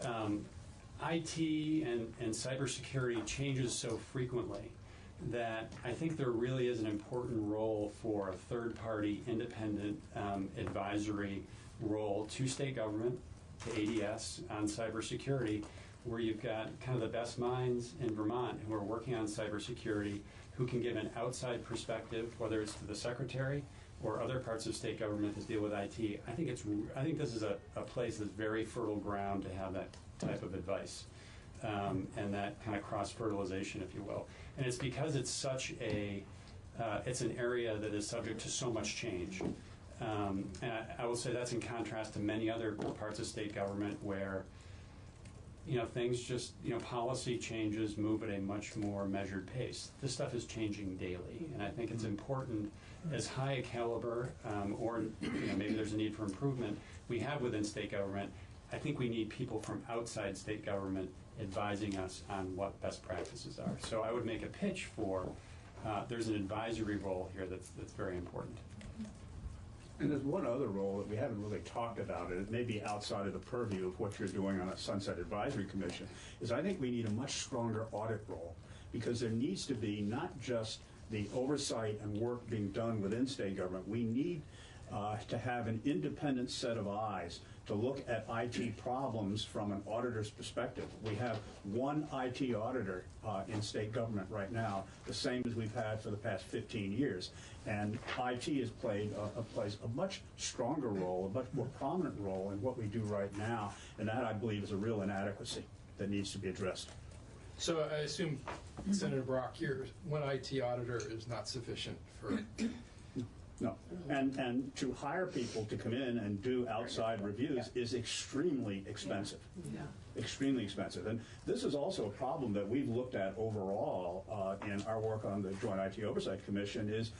IT and cybersecurity changes so frequently that I think there really is an important role for a third-party independent advisory role to state government, to ADS on cybersecurity, where you've got kind of the best minds in Vermont who are working on cybersecurity, who can give an outside perspective, whether it's to the secretary or other parts of state government that deal with IT. I think this is a place that's very fertile ground to have that type of advice and that kind of cross-fertilization, if you will. And it's because it's such it's an area that is subject to so much change. And I will say that's in contrast to many other parts of state government where, things just, policy changes move at a much more measured pace. This stuff is changing daily, and I think it's important, as high a caliber, or maybe there's a need for improvement we have within state government. I think we need people from outside state government advising us on what best practices are. So I would make a pitch for there's an advisory role here that's very important. And there's one other role that we haven't really talked about, and it may be outside of the purview of what you're doing on a Sunset Advisory Commission, is I think we need a much stronger audit role, because there needs to be not just the oversight and work being done within state government. We need to have an independent set of eyes to look at IT problems from an auditor's perspective. We have one IT auditor in state government right now, the same as we've had for the past 15 years. And IT has plays a much stronger role, a much more prominent role in what we do right now. And that, I believe, is a real inadequacy that needs to be addressed. So I assume, Senator Brock, your one IT auditor is not sufficient for... No, and to hire people to come in and do outside reviews is extremely expensive. Yeah. Extremely expensive. And this is also a problem that we've looked at overall in our work on the Joint IT Oversight Commission is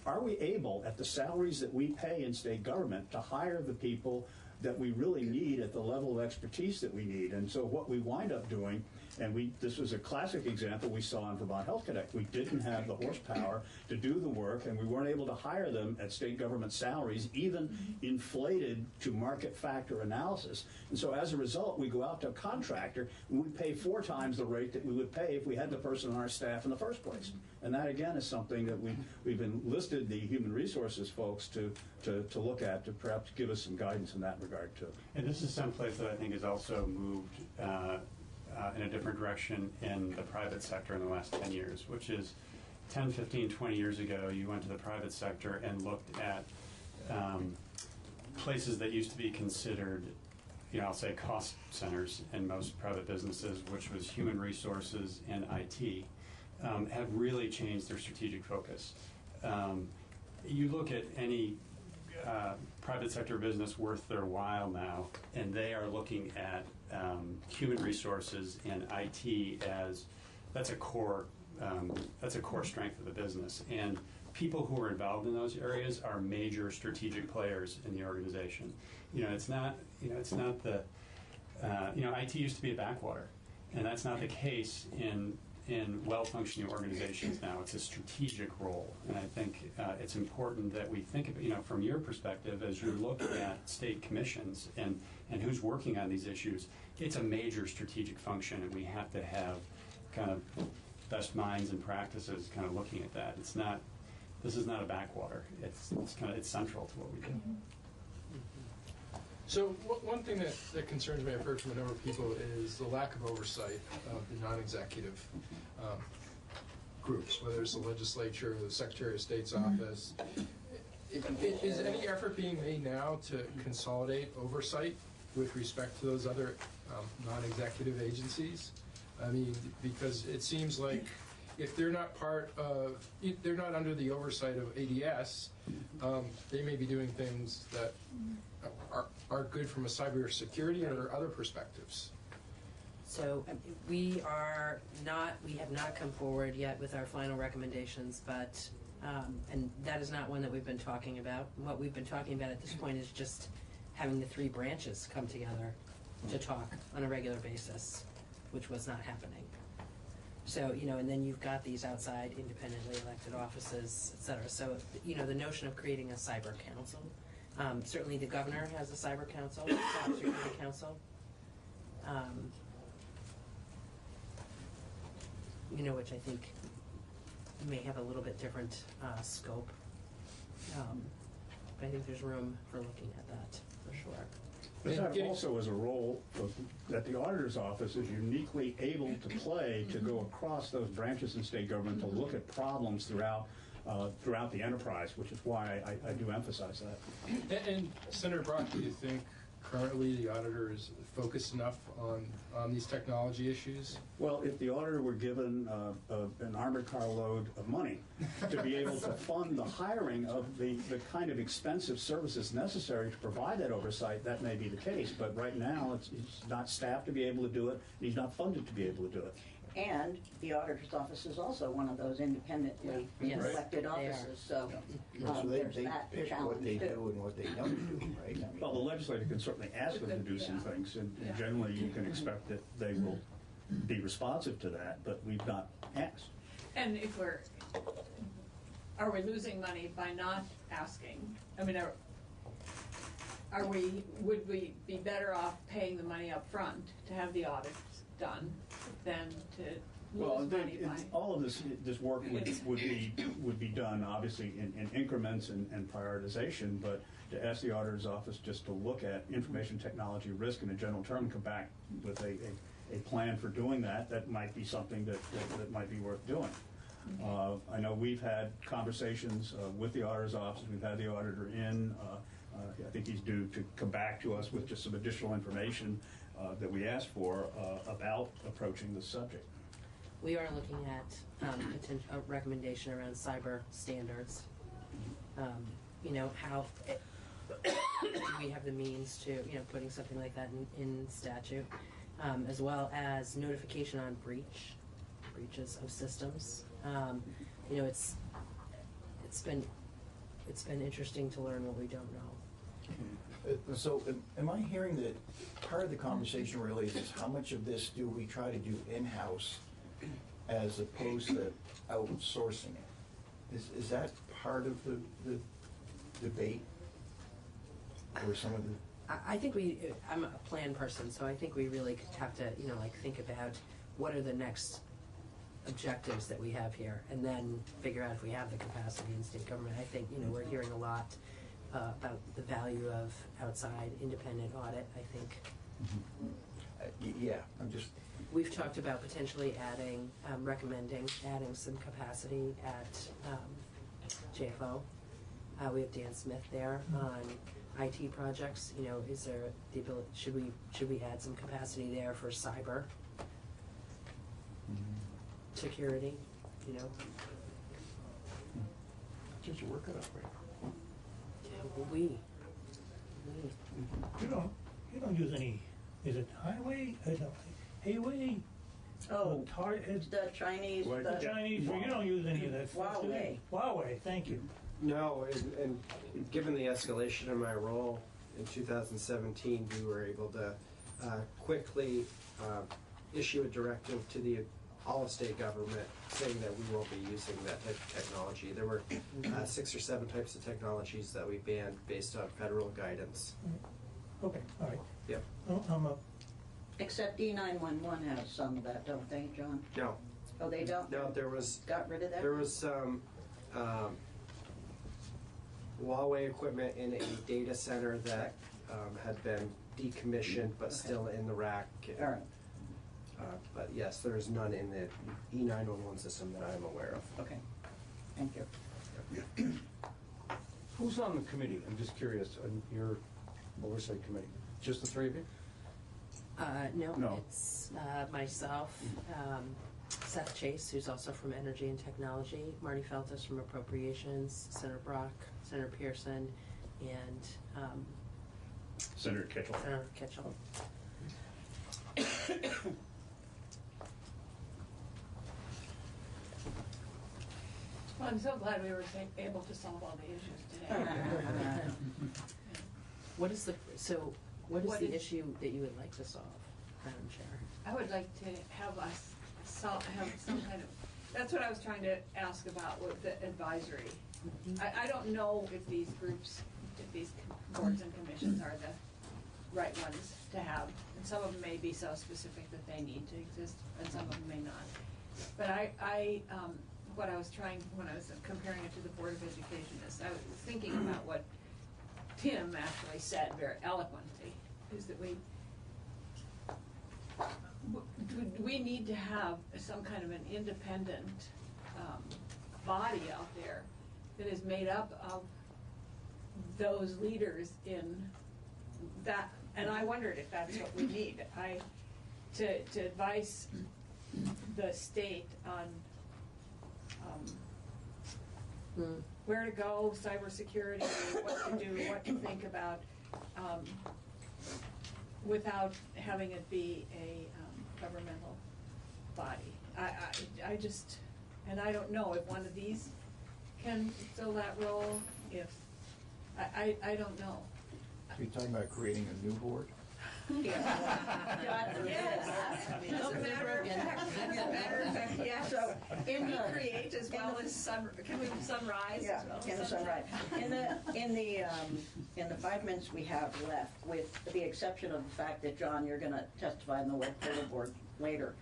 are we able, at the salaries that we pay in state government, to hire the people that we really need at the level of expertise that we need? And so what we wind up doing, and this was a classic example we saw in Vermont Health Connect. We didn't have the horsepower to do the work, and we weren't able to hire them at state government salaries, even inflated to market factor analysis. And so as a result, we go out to a contractor, and we pay 4 times the rate that we would pay if we had the person on our staff in the first place. And that, again, is something that we've enlisted the human resources folks to look at, to perhaps give us some guidance in that regard, too. And this is someplace that I think has also moved in a different direction in the private sector in the last 10 years, which is 10, 15, 20 years ago, you went to the private sector and looked at places that used to be considered, I'll say cost centers in most private businesses, which was human resources and IT, have really changed their strategic focus. You look at any private sector business worth their while now, and they are looking at human resources and IT as that's a core strength of the business. And people who are involved in those areas are major strategic players in the organization. It's not the IT used to be a backwater, and that's not the case in well-functioning organizations now. It's a strategic role, and I think it's important that we think of, from your perspective, as you're looking at state commissions and who's working on these issues, it's a major strategic function, and we have to have kind of best minds and practices kind of looking at that. This is not a backwater. It's central to what we do. So one thing that concerns me, I've heard from a number of people, is the lack of oversight of the non-executive groups, whether it's the legislature or the Secretary of State's office. Is any effort being made now to consolidate oversight with respect to those other non-executive agencies? I mean, because it seems like if they're not they're not under the oversight of ADS, they may be doing things that are good from a cybersecurity or other perspectives. So we have not come forward yet with our final recommendations, but and that is not one that we've been talking about. What we've been talking about at this point is just having the 3 branches come together to talk on a regular basis, which was not happening. So, and then you've got these outside independently elected offices, et cetera. So, the notion of creating a cyber council, certainly the governor has a cyber council, cybersecurity council. Which I think may have a little bit different scope. But I think there's room for looking at that, for sure. But that also is a role that the auditor's office is uniquely able to play to go across those branches in state government to look at problems throughout the enterprise, which is why I do emphasize that. And Senator Bratt, do you think currently the auditor is focused enough on these technology issues? Well, if the auditor were given an armored car load of money to be able to fund the hiring of the kind of expensive services necessary to provide that oversight, that may be the case. But right now, he's not staffed to be able to do it, and he's not funded to be able to do it. And the auditor's office is also one of those independently elected offices, so there's that pick challenge what they too. do and what they don't do, right? Well, the legislature can certainly ask them to do some things, and generally you can expect that they will be responsive to that, but we've not asked. And if are we losing money by not asking? I mean, would we be better off paying the money up front to have the audits done than to lose money by? All of this work would be done obviously in increments and prioritization, but to ask the auditor's office just to look at information technology risk in a general term and come back with a plan for doing that might be something that might be worth doing. I know we've had conversations with the auditor's office. We've had the auditor in. I think he's due to come back to us with just some additional information that we asked for about approaching this subject. We are looking at a recommendation around cyber standards. How do we have the means to, putting something like that in statute, as well as notification on breaches of systems. It's been it's been interesting to learn what we don't know. So am I hearing that part of the conversation really is how much of this do we try to do in-house as opposed to outsourcing it? Is that part of the debate? Or some of the... I think I'm a plan person, so I think we really have to, like think about what are the next objectives that we have here, and then figure out if we have the capacity in state government. I think, we're hearing a lot about the value of outside independent audit, I think. Yeah, I'm just... We've talked about potentially recommending adding some capacity at JFO. We have Dan Smith there on IT projects. Is there the ability, should we add some capacity there for cyber security, Just work it out, right? Yeah, we. You don't use any, is it highway, Hayway? Oh, it's the Chinese. The Chinese, you don't use any of that stuff, do you? Huawei. Huawei, thank you. No, and given the escalation in my role in 2017, we were able to quickly issue a directive to all of state government saying that we won't be using that type of technology. There were 6 or 7 types of technologies that we banned based on federal guidance. Okay, all right. Yep. Except E911 has some of that, don't they, John? No. Oh, they don't? No, there was... Got rid of that? There was some Huawei equipment in a data center that had been decommissioned but still in the rack. All right. But yes, there is none in the E911 system that I am aware of. Okay, thank you. Who's on the committee? I'm just curious, on your oversight committee? Just the 3 of you? No, it's myself, Seth Chase, who's also from Energy and Technology, Marty Feltus from Appropriations, Senator Brock, Senator Pearson, and Senator Kitchell. Senator Kitchell. Well, I'm so glad we were able to solve all the issues today. What is the issue that you would like to solve, Madam Chair? I would like to have us have some kind of, that's what I was trying to ask about with the advisory. I don't know if these groups, if these boards and commissions are the right ones to have. And some of them may be so specific that they need to exist, and some of them may not. But what I was trying, when I was comparing it to the Board of Education, is I was thinking about what Tim actually said very eloquently, is that we need to have some kind of an independent body out there that is made up of those leaders in that, and I wondered if that's what we need. To advise the state on where to go, cybersecurity, what to do, what to think about, without having it be a governmental body. I just, and I don't know if one of these can fill that role. If I don't know. So you're talking about creating a new board? Yes. As a matter of fact, yes. So, Can we create as well as can we sunrise? Yeah, as well can as sunrise. In the 5 minutes we have left, with the exception of the fact that, John, you're going to testify in the Web Portal Board later,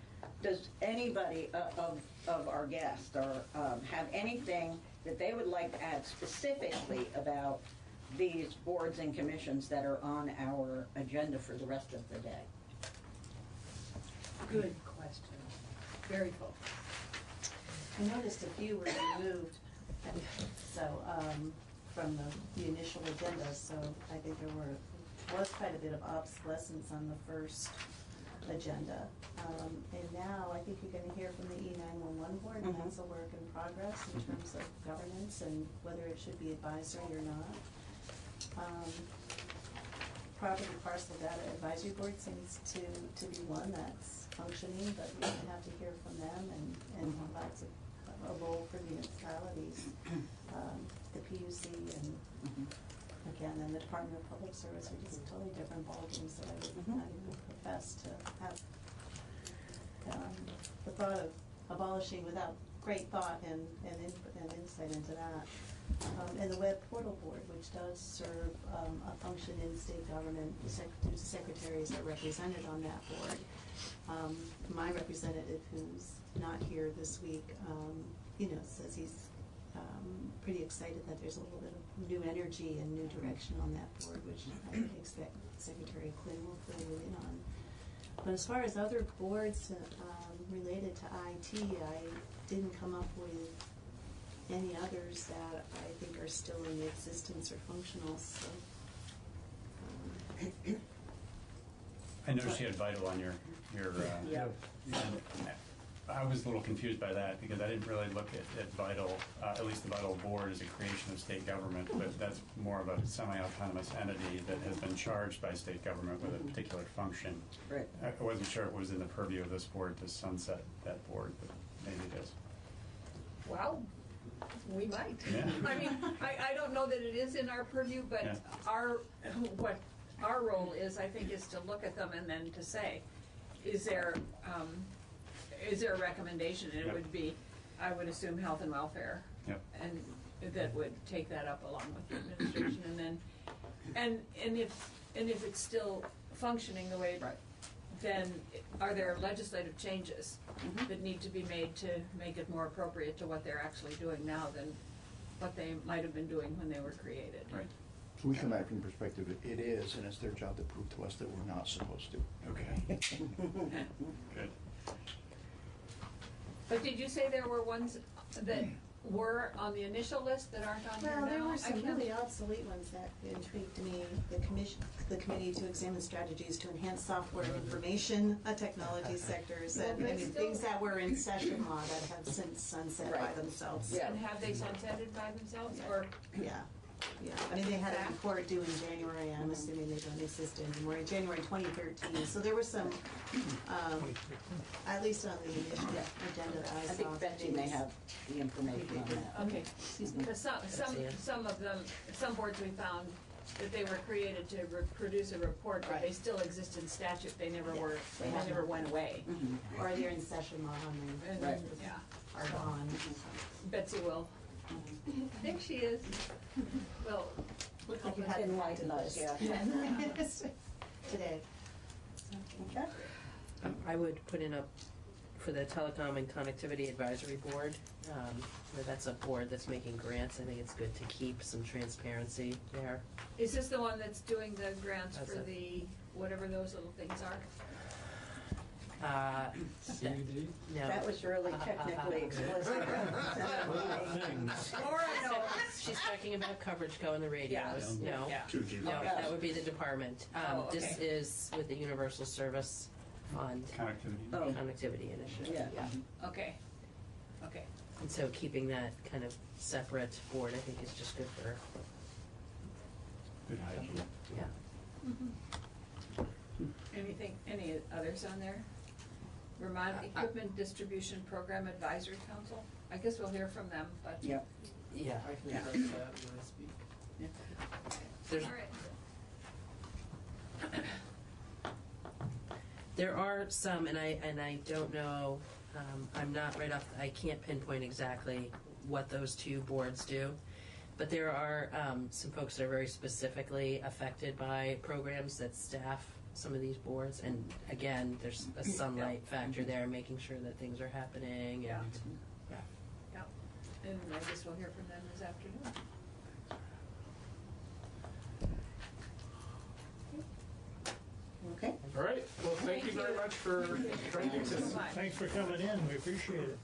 does anybody of our guests or have anything that they would like to add specifically about these boards and commissions that are on our agenda for the rest of the day? Good question. Very focused. I noticed a few were removed, so, from the initial agenda, so I think there was quite a bit of obsolescence on the first agenda. And now I think you're gonna hear from the E911 board, and that's a work in progress in terms of governance and whether it should be advisory or not. Property Parcel Data Advisory Board seems to be one that's functioning, but we're gonna have to hear from them and lots of a role for municipalities. The PUC and again, and the Department of Public Service are just totally different ballgames that I would not even profess to have. The thought of abolishing without great thought and insight into that. And the Web Portal Board, which does serve a function in state government, the secretaries are represented on that board. My representative, who's not here this week, says he's pretty excited that there's a little bit of new energy and new direction on that board, which I expect Secretary Quinn will fill you in on. But as far as other boards related to IT, I didn't come up with any others that I think are still in existence or functional. So, I noticed you had Vital on your Yeah. I was a little confused by that because I didn't really look at Vital, at least the Vital Board, as a creation of state government, but that's more of a semi-autonomous entity that has been charged by state government with a particular function. Right. I wasn't sure it was in the purview of this board to sunset that board, but maybe it is. Well, we might. Yeah. I mean, I don't know that it is in our purview, but Yeah. what our role is, I think, is to look at them and then to say, is there a recommendation? And it Yep. would be, I would assume, health and welfare. Yep. And that would take that up along with the administration, and then, and if it's still functioning the way, then are there legislative changes that need to be made to make it more appropriate to what they're actually doing now than what they might have been doing when they were created? Right. We come at it from the perspective that it is, and it's their job to prove to us that we're not supposed to. Okay. Good. But did you say there were ones that were on the initial list that aren't on here now? well, there were I some can't- really obsolete ones that intrigued me. The committee to examine strategies to enhance software and information technology sectors, Well, and they I mean, still- things that were in session law that have since sunset by Right. themselves. And have they sunsetted by themselves, or? Yeah. Yeah, I mean, they had a report due in January, I'm assuming they don't exist anymore, in January 2013. So there were some, at least on the initial agenda that I saw. I think Betsy may have the information on that. Okay, because some of them, some boards we found that they were created to produce a report, but they still exist in statute, they never were, they never went away. Or they're in session law and And, they yeah, are gone. Betsy will. I think she is. Well, Looked like you had Enlighten us, yeah. Today. Okay. I would put in for the Telecom and Connectivity Advisory Board, that's a board that's making grants. I think it's good to keep some transparency there. is this the one that's doing the grants That's for it. the, whatever those little things are? No. That was really technically explicit. Or I know. She's talking about coverage go in the radios. Yeah. No, Yeah. no, Okay. that would be the department. This okay. is with the Universal Service Fund. Connectivity. Connectivity Initiative. Yeah. Okay, okay. And so keeping that kind of separate board, I think, is just good for, Good hygiene. yeah. Any others on there? Vermont Equipment Distribution Program Advisory Council? I guess we'll hear from them, but. Yep. Yeah. I can Yeah. address that when I speak. There's, All right. there are some, and I don't know, I'm not right off, I can't pinpoint exactly what those two boards do. But there are some folks that are very specifically affected by programs that staff some of these boards. And again, there's a sunlight factor there, making sure that things are happening. And Yeah. And I guess we'll hear from them this afternoon. Okay. All right, well, thank you very much for joining us. Thanks for coming in, we appreciate it.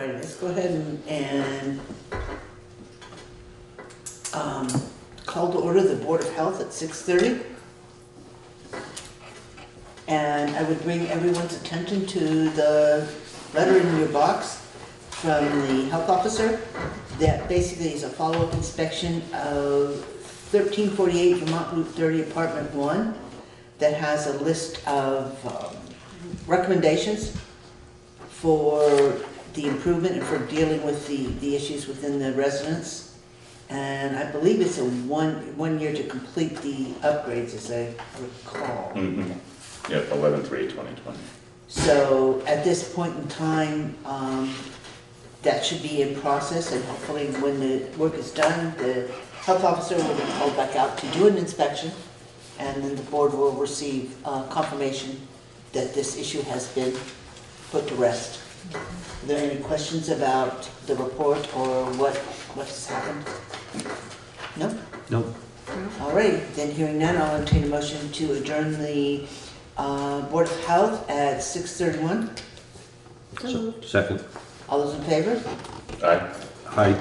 right, let's go ahead and call to order the Board of Health at 6:30. And I would bring everyone's attention to the letter in your box from the health officer that basically is a follow-up inspection of 1348 Vermont Route 30, Apartment 1, that has a list of recommendations for the improvement and for dealing with the issues within the residence. And I believe it's a one year to complete the upgrades, as I recall. Mm-hmm. Yep, 11/3/2020. So at this point in time, that should be in process, and hopefully when the work is done, the health officer will be called back out to do an inspection, and then the board will receive confirmation that this issue has been put to rest. Are there any questions about the report or what has happened? No? No. All right, then hearing none, I'll entertain a motion to adjourn the Board of Health at 6:31. Second. All those in favor? Aye. Aye.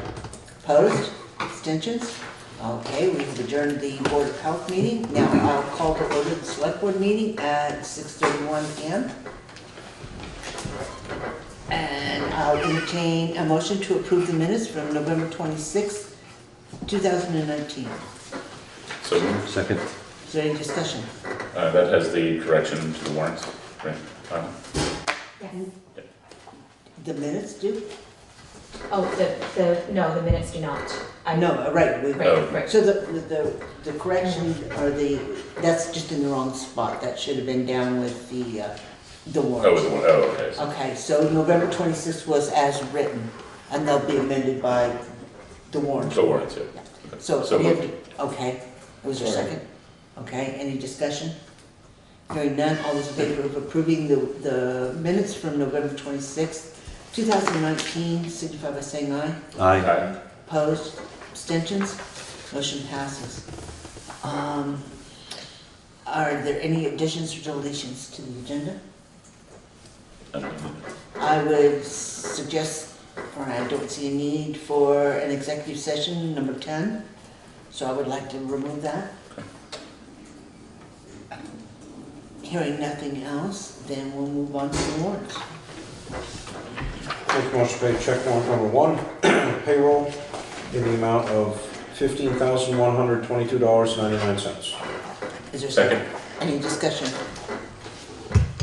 Opposed? Abstentions? Okay, we have adjourned the Board of Health meeting. Now I'll call to order the Select Board meeting at 6:31 p.m. And I'll entertain a motion to approve the minutes from November 26th, 2019. So moved. Second. Is there any discussion? That has the correction to the warrants, right? The minutes do? Oh, no, the minutes do not. No, right. Right. So the correction or that's just in the wrong spot. That should have been down with the warrant. Okay. Okay, so November 26th was as written, and they'll be amended by the warrant. The warrants, yeah. So So we have moved. okay, was there a Sorry. second? Okay, any discussion? Hearing none, all those in favor of approving the minutes from November 26th, 2019, signify by saying aye. Aye. Opposed? Abstentions? Motion passes. Are there any additions or deletions to the agenda? I would suggest, or I don't see a need for an executive session, number 10. So I would like to remove that. Hearing nothing else, then we'll move on to the warrants. Make a motion to pay check warrant number 1, payroll, in the amount of $15,122.99. Is there a second? Any discussion?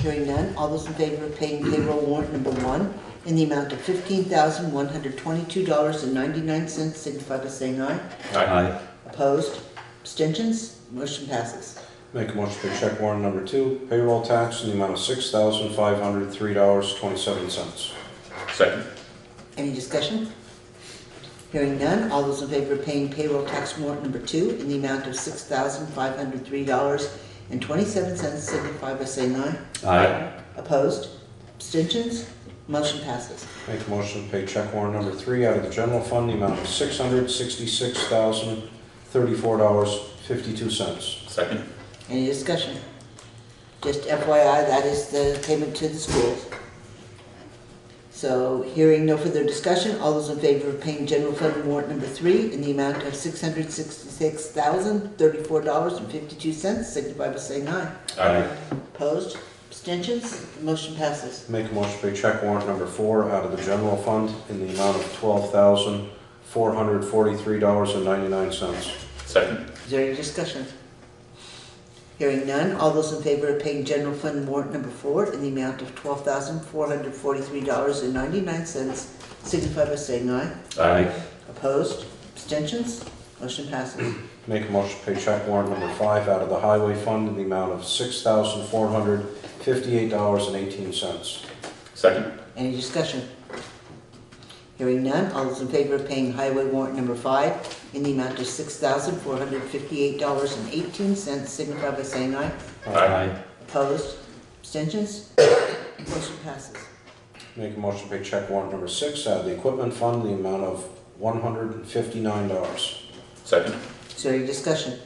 Hearing none, all those in favor of paying payroll warrant number 1 in the amount of $15,122.99 signify by saying aye. Aye. Opposed? Abstentions? Motion passes. Make a motion to pay check warrant number 2, payroll tax, in the amount of $6,503.27. Second. Any discussion? Hearing none, all those in favor of paying payroll tax warrant number 2 in the amount of $6,503.27 signify by saying aye. Aye. Opposed? Abstentions? Motion passes. Make a motion to pay check warrant number 3 out of the general fund, the amount of $666,034.52. Second. Any discussion? Just FYI, that is the payment to the schools. So, hearing no further discussion, all those in favor of paying general fund warrant number 3 in the amount of $666,034.52 signify by saying aye. Aye. Opposed? Abstentions? Motion passes. Make a motion to pay check warrant number 4 out of the general fund in the amount of $12,443.99. Second. Is there any discussion? Hearing none, all those in favor of paying general fund warrant number 4 in the amount of $12,443.99 signify by saying aye. Aye. Opposed? Abstentions? Motion passes. Make a motion to pay check warrant number 5 out of the highway fund in the amount of $6,458.18. Second. Any discussion? Hearing none, all those in favor of paying highway warrant number 5 in the amount of $6,458.18 signify by saying aye. Aye. Opposed? Abstentions? Motion passes. Make a motion to pay check warrant number 6 out of the equipment fund in the amount of $159. Second. Is there any discussion?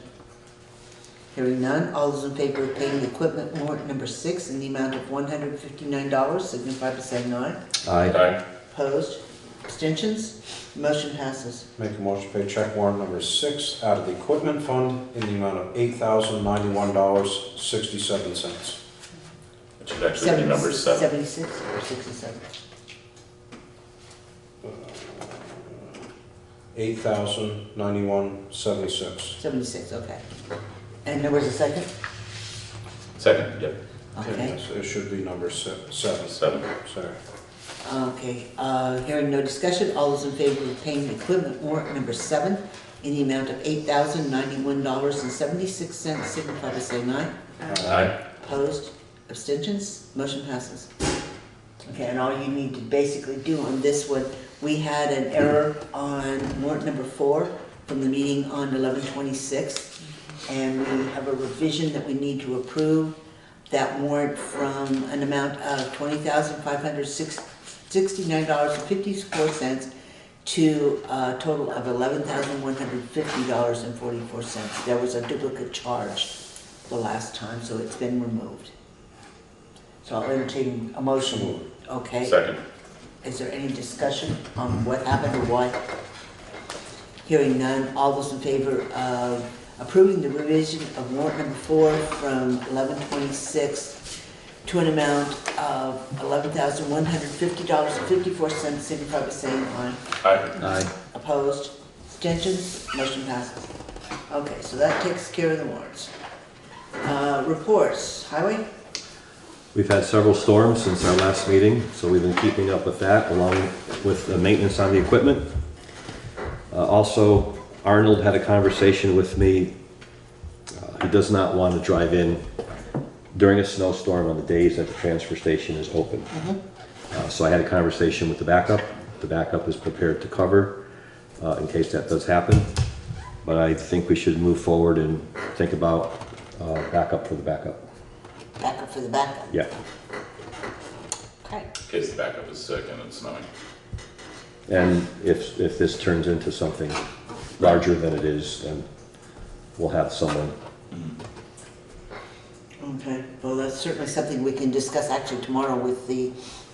Hearing none, all those in favor of paying the equipment warrant number 6 in the amount of $159 signify by saying aye. Aye. Aye. Opposed? Abstentions? Motion passes. Make a motion to pay check warrant number 6 out of the equipment fund in the amount of $8,091.67. It should actually be number 7. 76 or 67? 8,091.76. 76, okay. And there was a second? Second, yep. Okay. Yes, it should be number 7. 7. Sorry. Okay, hearing no discussion, all those in favor of paying the equipment warrant number 7 in the amount of $8,091.76 signify by saying aye. Aye. Opposed? Abstentions? Motion passes. Okay, and all you need to basically do on this one, we had an error on warrant number 4 from the meeting on 11/26, and we have a revision that we need to approve. That warrant from an amount of $20,569.54 to a total of $11,150.44. There was a duplicate charge the last time, so it's been removed. So I'll entertain a motion. Okay. Second. Is there any discussion on what happened or why? Hearing none, all those in favor of approving the revision of warrant number 4 from 11/26 to an amount of $11,150.54 signify by saying aye. Aye. Aye. Opposed? Abstentions? Motion passes. Okay, so that takes care of the warrants. Reports. Highway? We've had several storms since our last meeting, so we've been keeping up with that along with the maintenance on the equipment. Also, Arnold had a conversation with me. He does not want to drive in during a snowstorm on the days that the transfer station is open. So I had a conversation with the backup. The backup is prepared to cover in case that does happen. But I think we should move forward and think about backup for the backup. Backup for the backup. Yeah. Okay. In case the backup is sick and it's snowing. And if this turns into something larger than it is, then we'll have someone. Okay, well, that's certainly something we can discuss actually tomorrow with the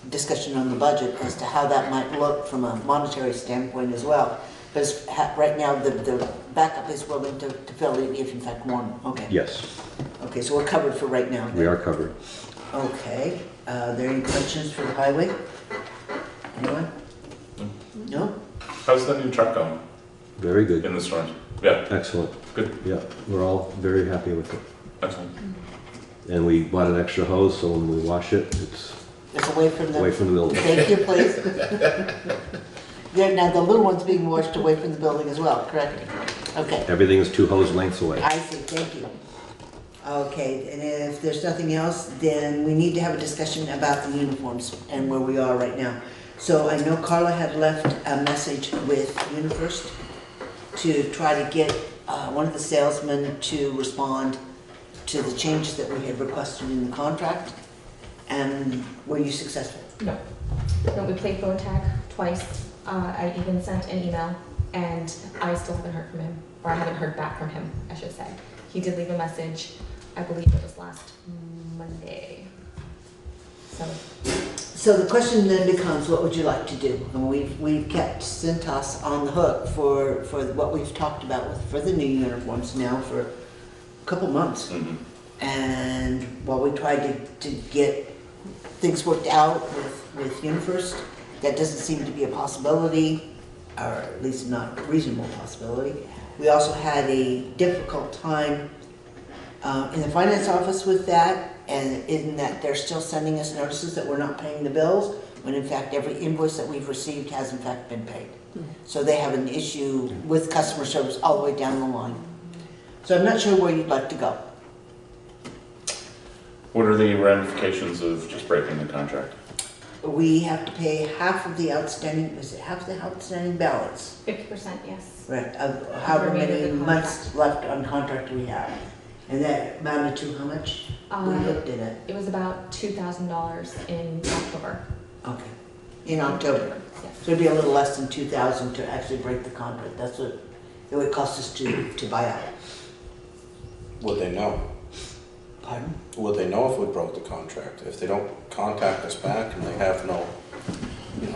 discussion on the budget as to how that might look from a monetary standpoint as well. Because right now, the backup is willing to fill it if in fact one. Okay. Yes, Okay, so we're covered for right now. we are covered. Okay, are there any questions for the highway? Anyone? No? How's the new truck going Very good. in the storms? Yeah. Excellent. Good. Yeah, we're all very happy with it. Excellent. And we bought an extra hose, so when we wash it, it's It's away from the. away from the building. Thank you, please. Yeah, now the little one's being washed away from the building as well, correct? Okay. Everything is 2 hose lengths away. I see, thank you. Okay, and if there's nothing else, then we need to have a discussion about the uniforms and where we are right now. So I know Carla had left a message with UniFirst to try to get one of the salesmen to respond to the changes that we had requested in the contract. And were you successful? No. No, we played phone tag twice. I even sent an email, and I still haven't heard from him, or I haven't heard back from him, I should say. He did leave a message, I believe it was last Monday. So the question then becomes, what would you like to do? And we've kept Cintas on the hook for what we've talked about for the new uniforms now for a couple months. And while we tried to get things worked out with UniFirst, that doesn't seem to be a possibility, or at least not a reasonable possibility. We also had a difficult time in the finance office with that, and in that they're still sending us notices that we're not paying the bills, when in fact every invoice that we've received has in fact been paid. So they have an issue with customer service all the way down the line. So I'm not sure where you'd like to go. What are the ramifications of just breaking the contract? We have to pay half of the outstanding, is it half the outstanding balance? 50%, yes. Right, of however Remainder of many the months left on contract we have. And that amounted to how much? We looked at it. It was about $2,000 in October. Okay. In October. Yes. So it'd be a little less than 2,000 to actually break the contract. That's what it would cost us to buy out. Would they know? Pardon? Would they know if we broke the contract? If they don't contact us back and they have no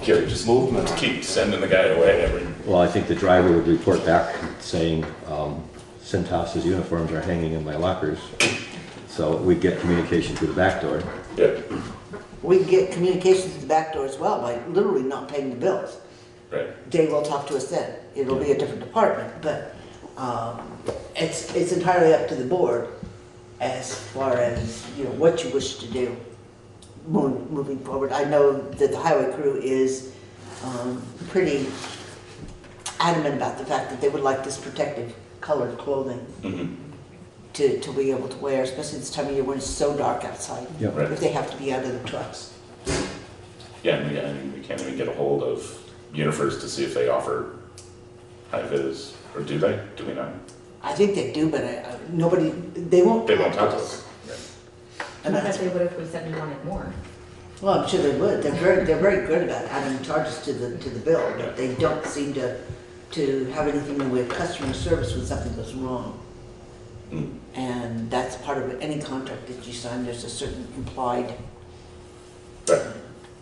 Gary, just movement. keep sending the guy away every. Well, I think the driver would report back saying, Cintas's uniforms are hanging in my lockers. So we'd get communication through the back door. Yeah. We can get communication through the back door as well by literally not paying the bills. Right. Dave will talk to us then. It'll be a different department, but it's entirely up to the board as far as, you know, what you wish to do moving forward. I know that the highway crew is pretty adamant about the fact that they would like this protective colored clothing to be able to wear, especially this time of year when it's so dark outside. Yep. Right. If they have to be out of the trucks. Yeah, and we can't even get a hold of UniFirst to see if they offer high-vis, or do they? Do we not? I think they do, but nobody, they won't. They won't talk to us. I bet they would if we said we wanted more. Well, I'm sure they would. They're very good about adding charges to the bill, but they don't seem to have anything in the way of customer service when something goes wrong. And that's part of any contract that you sign. There's a certain implied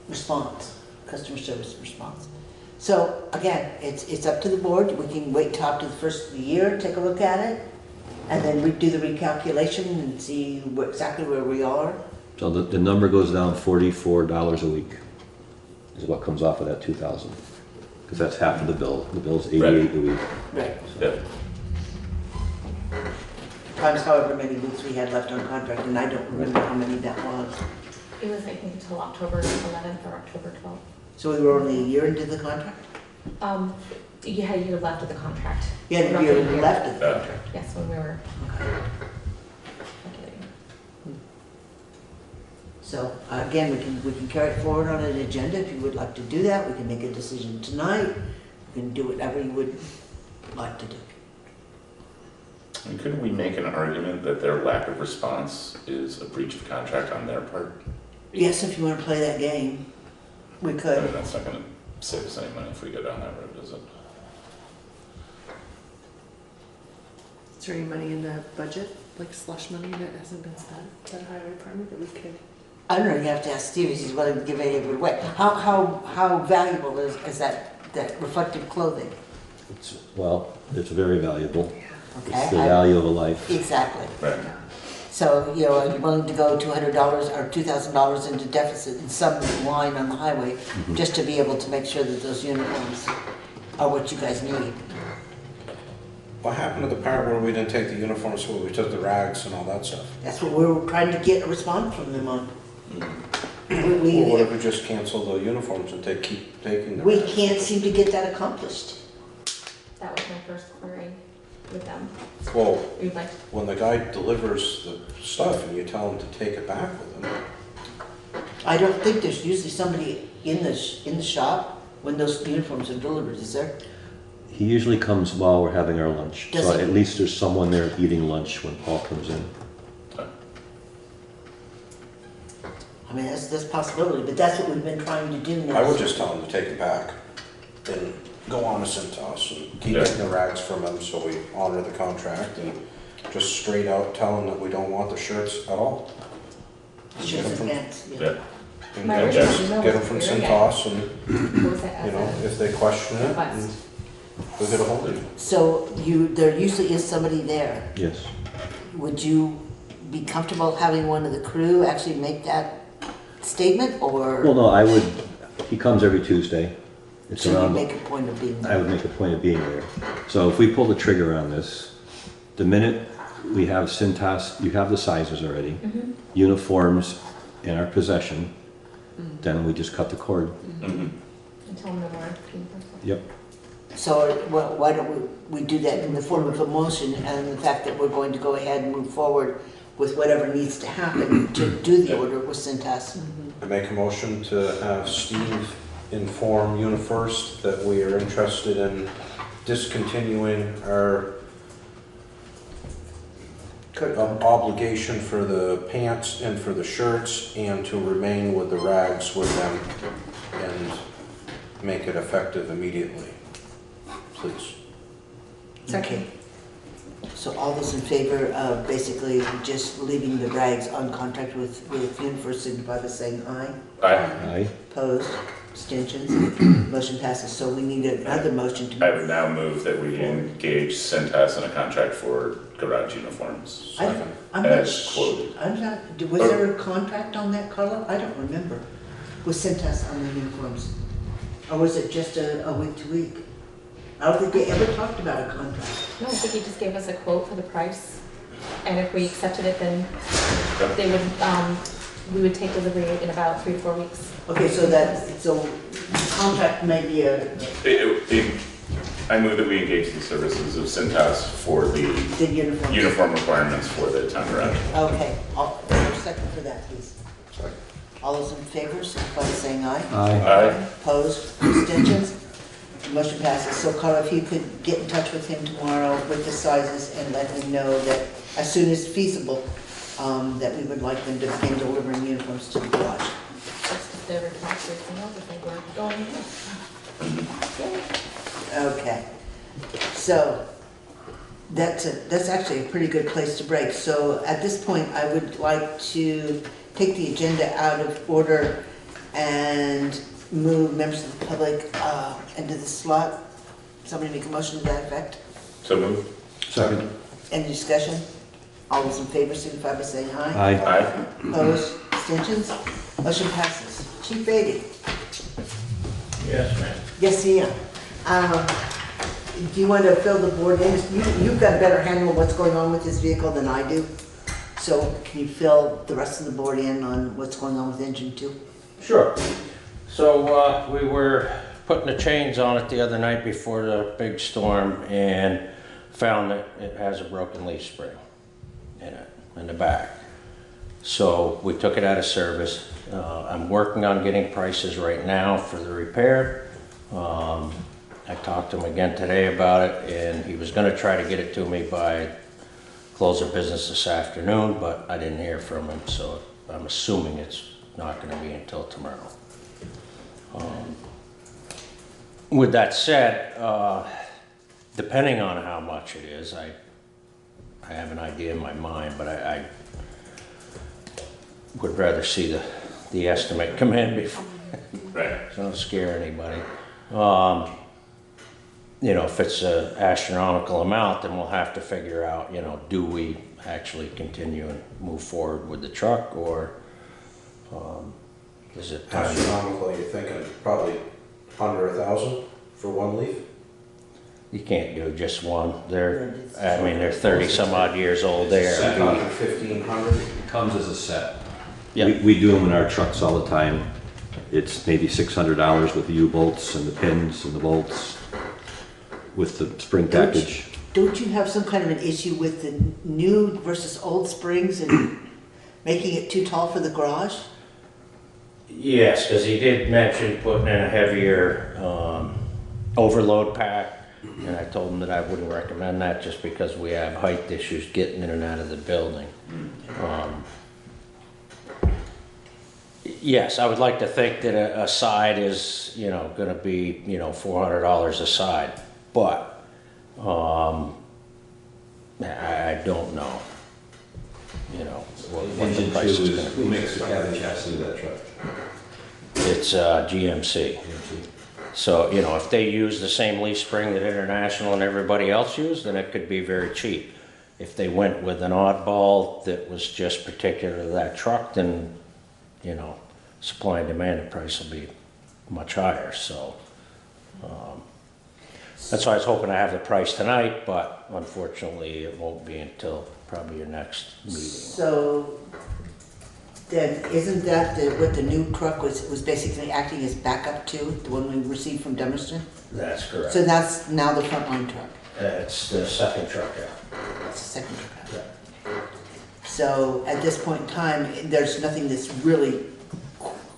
response, customer service response. So again, it's up to the board. We can wait till after the first of the year, take a look at it, and then do the recalculation and see exactly where we are. So the number goes down $44 a week is what comes off of that 2,000. Because that's half of the bill. The bill's $88 a week. Right. Yeah. Times however many weeks we had left on contract, and I don't remember how many that was. It was, I think, until October 11th or October 12th. So we were only a year into the contract? You had a year left of the contract. You had a Roughly year left of the contract? Yes, when we were. So again, we can carry it forward on an agenda if you would like to do that. We can make a decision tonight. We can do whatever you would like to do. And couldn't we make an argument that their lack of response is a breach of contract on their part? Yes, if you want to play that game, we could. I mean, that's not going to save us any money if we go down that road, is it? Is there any money in the budget, like slush money that hasn't been spent by the highway department that we could? I don't know, you have to ask Steve if he's willing to give any of it away. How valuable is that reflective clothing? Well, it's very valuable. Okay. It's the value of a life. Exactly. Right. So, you know, are you willing to go $200 or $2,000 into deficit in some line on the highway just to be able to make sure that those uniforms are what you guys need? What happened to the part where we didn't take the uniforms, where we took the rags and all that stuff? That's what we were trying to get a response from them on. Well, what if we just cancel the uniforms and keep taking the We rags? can't seem to get that accomplished. That was my first query with them. Well, We'd like when the guy delivers the stuff and you tell him to take it back with him. I don't think there's usually somebody in the shop when those uniforms are delivered, is there? He usually comes while we're having our lunch. Does So he? at least there's someone there eating lunch when Paul comes in. I mean, that's a possibility, but that's what we've been trying to do now. I would just tell him to take it back and go on to Cintas and keep getting the rags from him so we honor the contract and just straight out tell him that we don't want the shirts at all. Shirts and pants, Yeah. And My get original email them was from clear, yeah. Cintas and, What was that? you know, if they question it, and we'll get a hold of you. So there usually is somebody there. Yes. Would you be comfortable having one of the crew actually make that statement, or? Well, no, he comes every Tuesday. It's So you around. make a point of being there? I would make a point of being there. So if we pull the trigger on this, the minute we have Cintas, you have the sizes already, uniforms in our possession, then we just cut the cord. Until no more. Yep. So why don't we do that in the form of a motion, and the fact that we're going to go ahead and move forward with whatever needs to happen to do the order with Cintas? I make a motion to have Steve inform UniFirst that we are interested in discontinuing our obligation for the pants and for the shirts, and to remain with the rags with them and make it effective immediately, please. Okay. So all those in favor of basically just leaving the rags on contract with UniFirst signify by saying aye. Aye. Aye. Opposed? Abstentions? Motion passes. So we need another motion to. I would now move that we engage Cintas in a contract for garage uniforms. I'm not as quoted. I'm not, was there a contract on that, Carla? I don't remember. Was Cintas on the uniforms? Or was it just a week to week? I don't think they ever talked about a contract. No, I think he just gave us a quote for the price, and if we accepted it, then they would, we would take delivery in about 3 to 4 weeks. Okay, so the contract may be a. I move that we engage the services of Cintas for the uniform requirements for the town garage. Okay, second for that, please. Second. All those in favor, signify by saying aye. Aye. Opposed, abstentions? Motion passes. So Carla, if you could get in touch with him tomorrow with the sizes and let him know that as soon as feasible, that we would like them to begin delivering uniforms to the garage. That's just over tax rates and everything, we're going Okay, so that's actually a pretty good place to break. So at this point, I would like to take the agenda out of order and move members of the public into the slot. Somebody make a motion to that effect? So moved. Second. Any discussion? All those in favor signify by saying aye. Aye. Aye. Opposed? Abstentions? Motion passes. Chief Beatty? Yes, ma'am. Yes, Ian. Do you want to fill the board in? You've got a better handle on what's going on with this vehicle than I do. So can you fill the rest of the board in on what's going on with engine 2? Sure. So we were putting the chains on it the other night before the big storm and found that it has a broken leaf spring in it, in the back. So we took it out of service. I'm working on getting prices right now for the repair. I talked to him again today about it, and he was going to try to get it to me by close of business this afternoon, but I didn't hear from him, so I'm assuming it's not going to be until tomorrow. With that said, depending on how much it is, I have an idea in my mind, but I would rather see the estimate come in before. Right. So don't scare anybody. You know, if it's an astronomical amount, then we'll have to figure out, you know, do we actually continue and move forward with the truck, or is it time? Astronomical, you're thinking probably under 1,000 for one leaf? You can't do just one. They're 30 some odd years old there. 1,500? It comes as a set. Yeah. We do them in our trucks all the time. It's maybe $600 with the U-bolts and the pins and the bolts with the spring package. Don't you have some kind of an issue with the new versus old springs and making it too tall for the garage? Yes, because he did mention putting in a heavier overload pack, and I told him that I wouldn't recommend that just because we have height issues getting in and out of the building. Yes, I would like to think that a side is, you know, going to be, you know, $400 a side, but I don't know, you know, what the price is going to be. Who makes the cabin chassis of that truck? It's GMC. So, you know, if they use the same leaf spring that International and everybody else used, then it could be very cheap. If they went with an oddball that was just particular to that truck, then, you know, supply and demand, the price will be much higher. So that's why I was hoping to have the price tonight, but unfortunately it won't be until probably your next meeting. So then isn't that what the new truck was basically acting as backup to, the one we received from Dummerston? That's correct. So that's now the frontline truck? It's the second truck out. It's the second truck out. So at this point in time, there's nothing that's really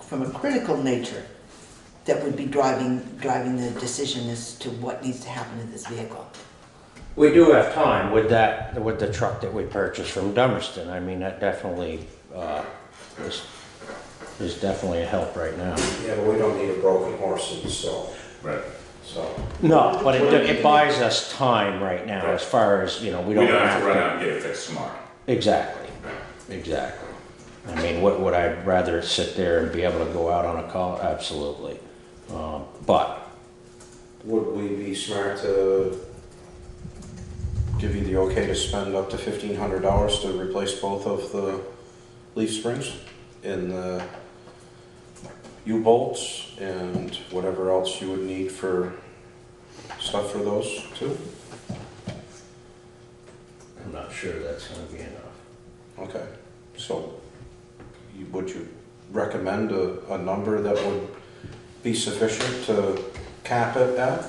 from a critical nature that would be driving the decision as to what needs to happen to this vehicle. We do have time with the truck that we purchased from Dummerston. I mean, that definitely is definitely a help right now. Yeah, but we don't need a broken horse in the stall. Right. So. No, but it buys us time right now, as far as, you know, we don't have to run out and get it fixed tomorrow. Exactly. Exactly. I mean, would I rather sit there and be able to go out on a call? Absolutely. But Would we be smart to give you the okay to spend up to $1,500 to replace both of the leaf springs and the U-bolts and whatever else you would need for stuff for those too? I'm not sure that's gonna be enough. Okay, so would you recommend a number that would be sufficient to cap it at?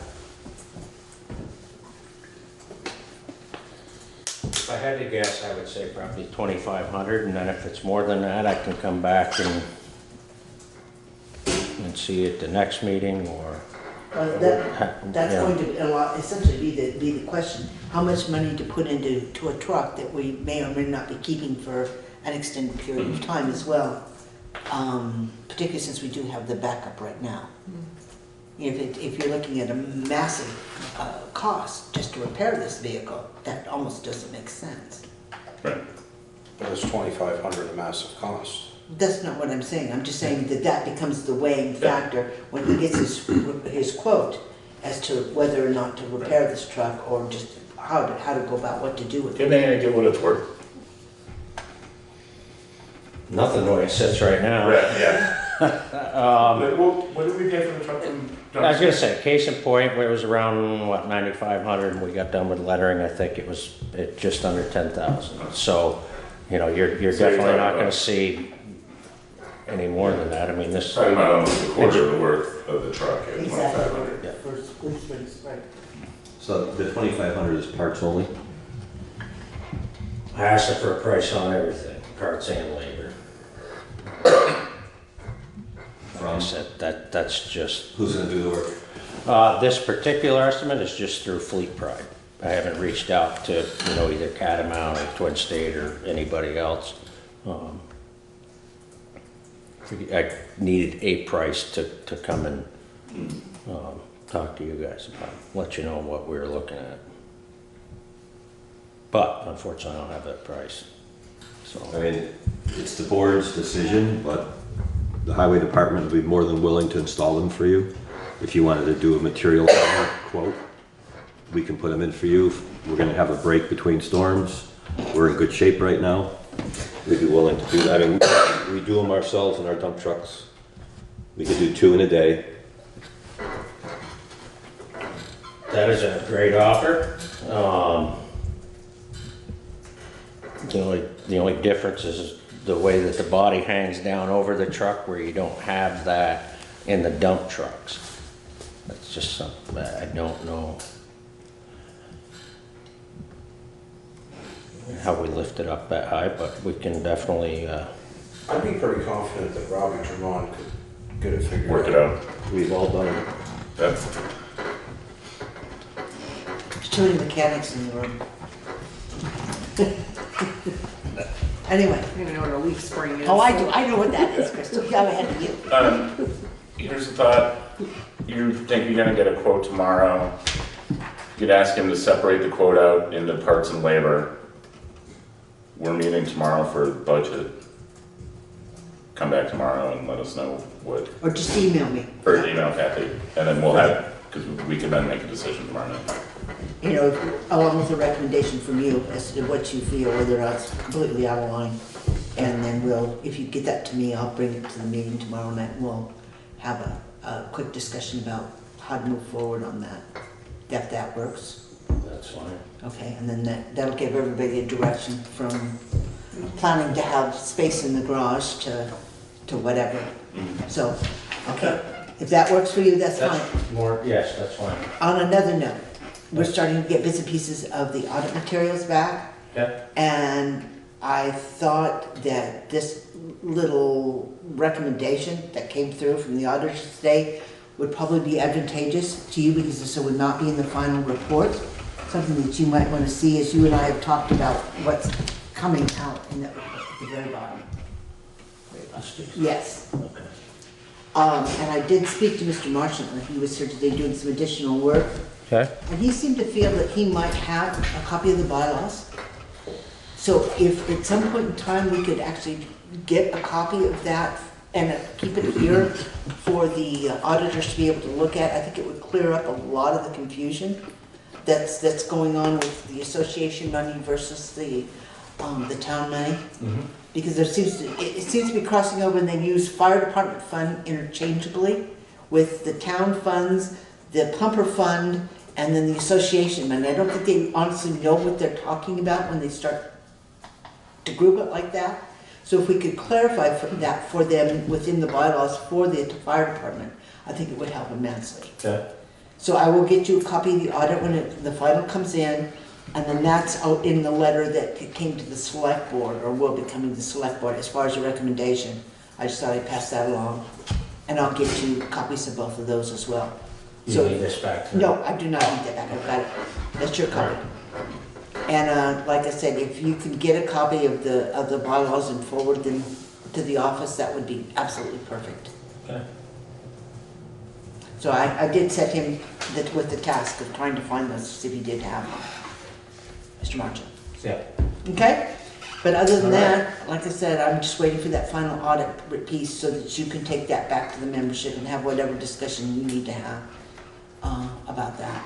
If I had to guess, I would say probably 2,500, and then if it's more than that, I can come back and see at the next meeting, or. That's yeah. going to essentially be the question. How much money to put into a truck that we may or may not be keeping for an extended period of time as well, particularly since we do have the backup right now. If you're looking at a massive cost just to repair this vehicle, that almost doesn't make sense. Right. But is $2,500 a massive cost? That's not what I'm saying. I'm just saying that becomes the weighing factor when he gets his quote as to whether or not to repair this truck or just how to go about what to do with it. Give me any idea what it's worth. Nothing the way it sits right now. Right, yeah. What did we pay for the truck from? I was gonna say, case in point, where it was around, what, 9,500, and we got done with lettering, I think it was just under 10,000. So, you know, you're definitely not gonna see any more than that. I mean, this. Talking about almost a quarter of the worth of the truck at Exactly. 2,500. Yeah. For leaf springs, right. So the 2,500 is parts only? I asked her for a price on everything, parts and labor. Like I said, that's just. Who's gonna do the work? This particular estimate is just through Fleet Pride. I haven't reached out to, either Catamount or Twin State or anybody else. I needed a price to come and talk to you guys about, let you know what we were looking at. But unfortunately, I don't have that price. So I mean, it's the board's decision, but the highway department would be more than willing to install them for you. If you wanted to do a material quote, we can put them in for you. We're gonna have a break between storms. We're in good shape right now. We'd be willing to do that. I mean, we do them ourselves in our dump trucks. We could do 2 in a day. that is a great offer. The only difference is the way that the body hangs down over the truck, where you don't have that in the dump trucks. That's just something that I don't know how we lift it up that high, but we can definitely. I'd be pretty confident that Robbie Tremont could get it figured out. Work it out. We've all done it. That's, There's too many mechanics in the room. Anyway. I don't even know what a leaf spring is. Oh, I do. I know what that is, Crystal. Go ahead, you. here's a thought. You think you're gonna get a quote tomorrow. You could ask him to separate the quote out into parts and labor. We're meeting tomorrow for the budget. Come back tomorrow and let us know what. Or just email me. Or email Kathy, and then we'll have, because we can then make a decision tomorrow night. You know, along with a recommendation from you as to what you feel, whether or not it's completely out of line. And then we'll, if you get that to me, I'll bring it to the meeting tomorrow night, and we'll have a quick discussion about how to move forward on that, if that works. That's fine. Okay, and then that'll give everybody a direction from planning to have space in the garage to whatever. So, okay, if that works for you, that's fine. Yes, that's fine. On another note, we're starting to get bits and pieces of the audit materials back. Yeah. And I thought that this little recommendation that came through from the auditors today would probably be advantageous to you, because this would not be in the final report. Something that you might want to see, as you and I have talked about what's coming out in the very bottom. Yes. And I did speak to Mr. Marshall, and he was here today doing some additional work. Okay. And he seemed to feel that he might have a copy of the bylaws. So if at some point in time we could actually get a copy of that and keep it here for the auditors to be able to look at, I think it would clear up a lot of the confusion that's going on with the association money versus the town money. Because there it seems to be crossing over, and they use fire department fund interchangeably with the town funds, the pumper fund, and then the association money. I don't think they honestly know what they're talking about when they start to group it like that. So if we could clarify that for them within the bylaws for the fire department, I think it would help immensely. Okay. So I will get you a copy of the audit when the final comes in, and then that's out in the letter that came to the select board, or will be coming to the select board as far as a recommendation. I just thought I'd pass that along, and I'll get you copies of both of those as well. You need this back? No, I do not need that back. I've got it. That's your copy. And like I said, if you can get a copy of the bylaws and forward them to the office, that would be absolutely perfect. Okay. So I did set him with the task of trying to find those, if he did have them, Mr. Marchand. Yeah. Okay? But other than All right. that, like I said, I'm just waiting for that final audit piece so that you can take that back to the membership and have whatever discussion you need to have about that.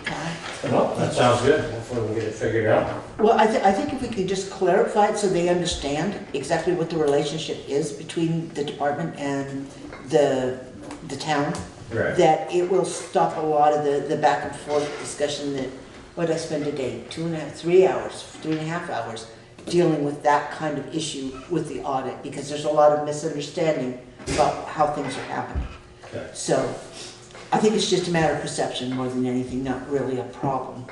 Okay? Well, that sounds good. Hopefully we can get it figured out. Well, I think if we could just clarify it so they understand exactly what the relationship is between the department and the town, Right. that it will stop a lot of the back and forth discussion that, what did I spend a day, 3 hours, 3.5 hours, dealing with that kind of issue with the audit, because there's a lot of misunderstanding about how things are happening. Okay. So, I think it's just a matter of perception more than anything, not really a problem.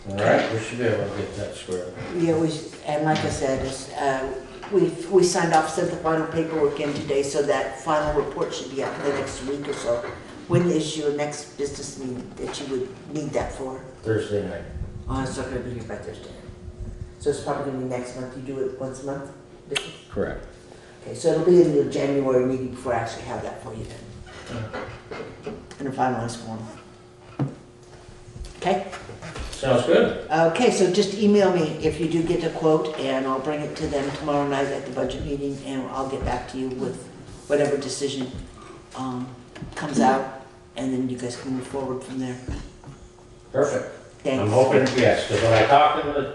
All right, we should be able to get that squared. Yeah, and like I said, we signed off, sent the final paperwork in today, so that final report should be out in the next week or so. When is your next business meeting that you would need that for? Thursday night. Oh, it's not gonna be here by Thursday. So it's probably gonna be next month, you do it once a month? Correct. Okay, so it'll be in your January meeting before I actually have that for you then. In a finalized form. Okay? Sounds good. Okay, so just email me if you do get a quote, and I'll bring it to them tomorrow night at the budget meeting, and I'll get back to you with whatever decision comes out, and then you guys can move forward from there. Perfect. Thanks. I'm hoping, yes, because when I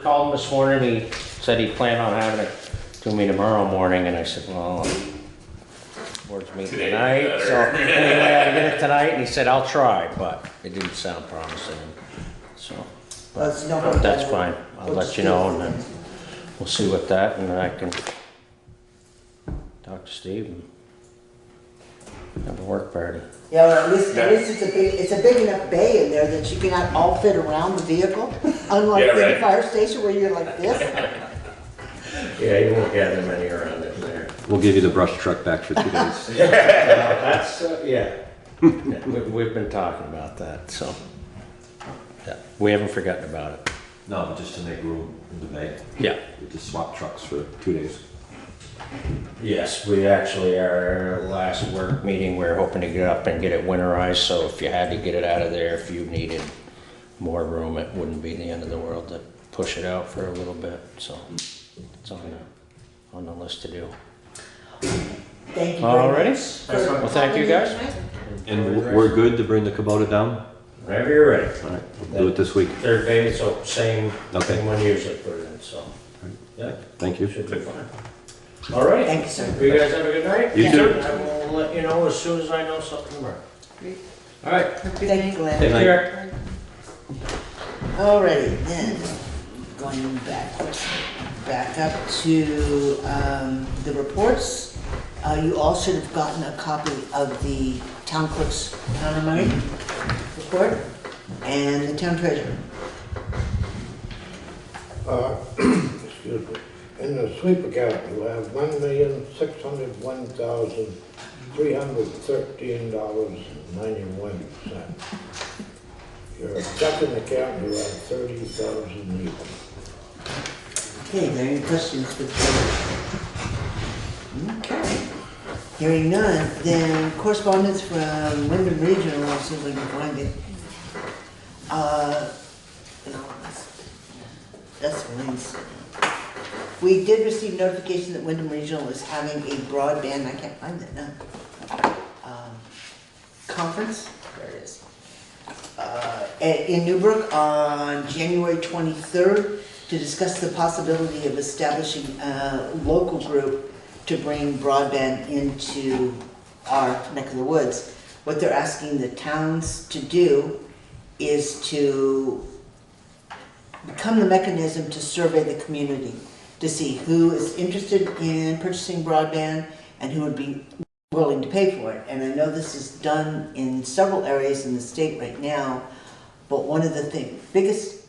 called him this morning, he said he planned on having it to me tomorrow morning, and I said, well, board's meeting tonight, so anyway, I get it tonight, and he said, I'll try, but it didn't sound promising, so. But that's fine, I'll let you know, and then we'll see what that, and then I can talk to Steve and have a work party. Yeah, well, at least it's a big enough bay in there that you cannot all fit around the vehicle, unlike the fire station where you're like this. Yeah, you won't gather many around it there. We'll give you the brush truck back for 2 days. That's, yeah. We've been talking about that, so. Yeah, we haven't forgotten about it. No, but just to make room in the bay. Yeah. We just swap trucks for 2 days. Yes, we actually, our last work meeting, we were hoping to get up and get it winterized, so if you had to get it out of there, if you needed more room, it wouldn't be the end of the world to push it out for a little bit, so it's on the list to do. Thank you All very righty. much. Well, thank you guys. And we're good to bring the Kubota down? Whenever you're ready. All right, we'll do it this week. Third day, so same one usually put it in, so. Yeah. Thank you. Should be fine. All right. Thank you, sir. You guys have a good night. You too. I will let you know as soon as I know something tomorrow. All right. Thank you, Glenn. Take care. Alrighty, then, going back up to the reports. You all should have gotten a copy of the town clerk's town of money report and the town treasurer. Excuse me. In the sweep account, you have $1,601,313.91. Your checking account, you have 30,000 even. Okay, are there any questions for the treasurer? Okay. Hearing none, then correspondence from Wyndham Regional, I'll see if we can find it. No, that's Wayne's. We did receive notification that Wyndham Regional is having a broadband, I can't find it now, conference, there it is, in Newbrook on January 23rd to discuss the possibility of establishing a local group to bring broadband into our neck of the woods. What they're asking the towns to do is to become the mechanism to survey the community, to see who is interested in purchasing broadband and who would be willing to pay for it. And I know this is done in several areas in the state right now, but one of the biggest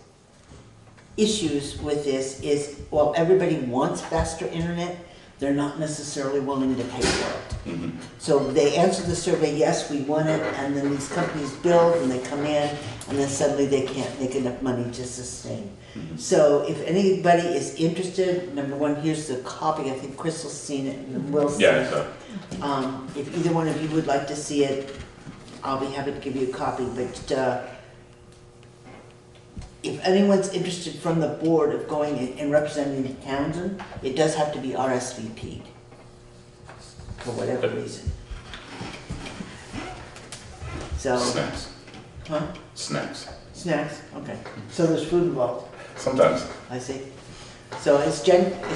issues with this is, while everybody wants faster internet, they're not necessarily willing to pay for it. So they answer the survey, yes, we want it, and then these companies build and they come in, and then suddenly they can't make enough money to sustain. So if anybody is interested, number one, here's the copy. I think Crystal's seen it and Will's seen it. If either one of you would like to see it, I'll be happy to give you a copy. But if anyone's interested from the board of going and representing Townsend, it does have to be RSVP'd for whatever reason. So. Snacks. Huh? Snacks. Snacks, okay. So there's food involved. Sometimes. I see. So it's January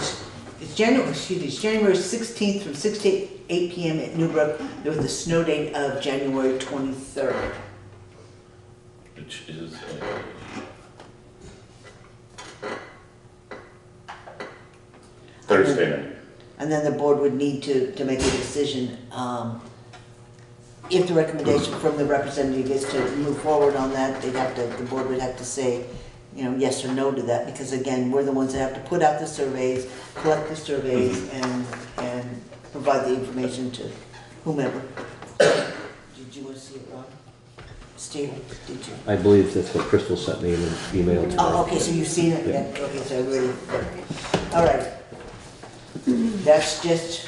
16th from 6 to 8 p.m. at Newbrook with the snow date of January 23rd. Which is Thursday night. And then the board would need to make a decision if the recommendation from the representative is to move forward on that. The board would have to say, yes or no to that, because again, we're the ones that have to put out the surveys, collect the surveys, and provide the information to whomever. Did you want to see it, Rob? Steve, did you? I believe that's what Crystal sent me in an email today. Oh, okay, so you've seen it? Yeah. Okay, so I really, all right. That's just,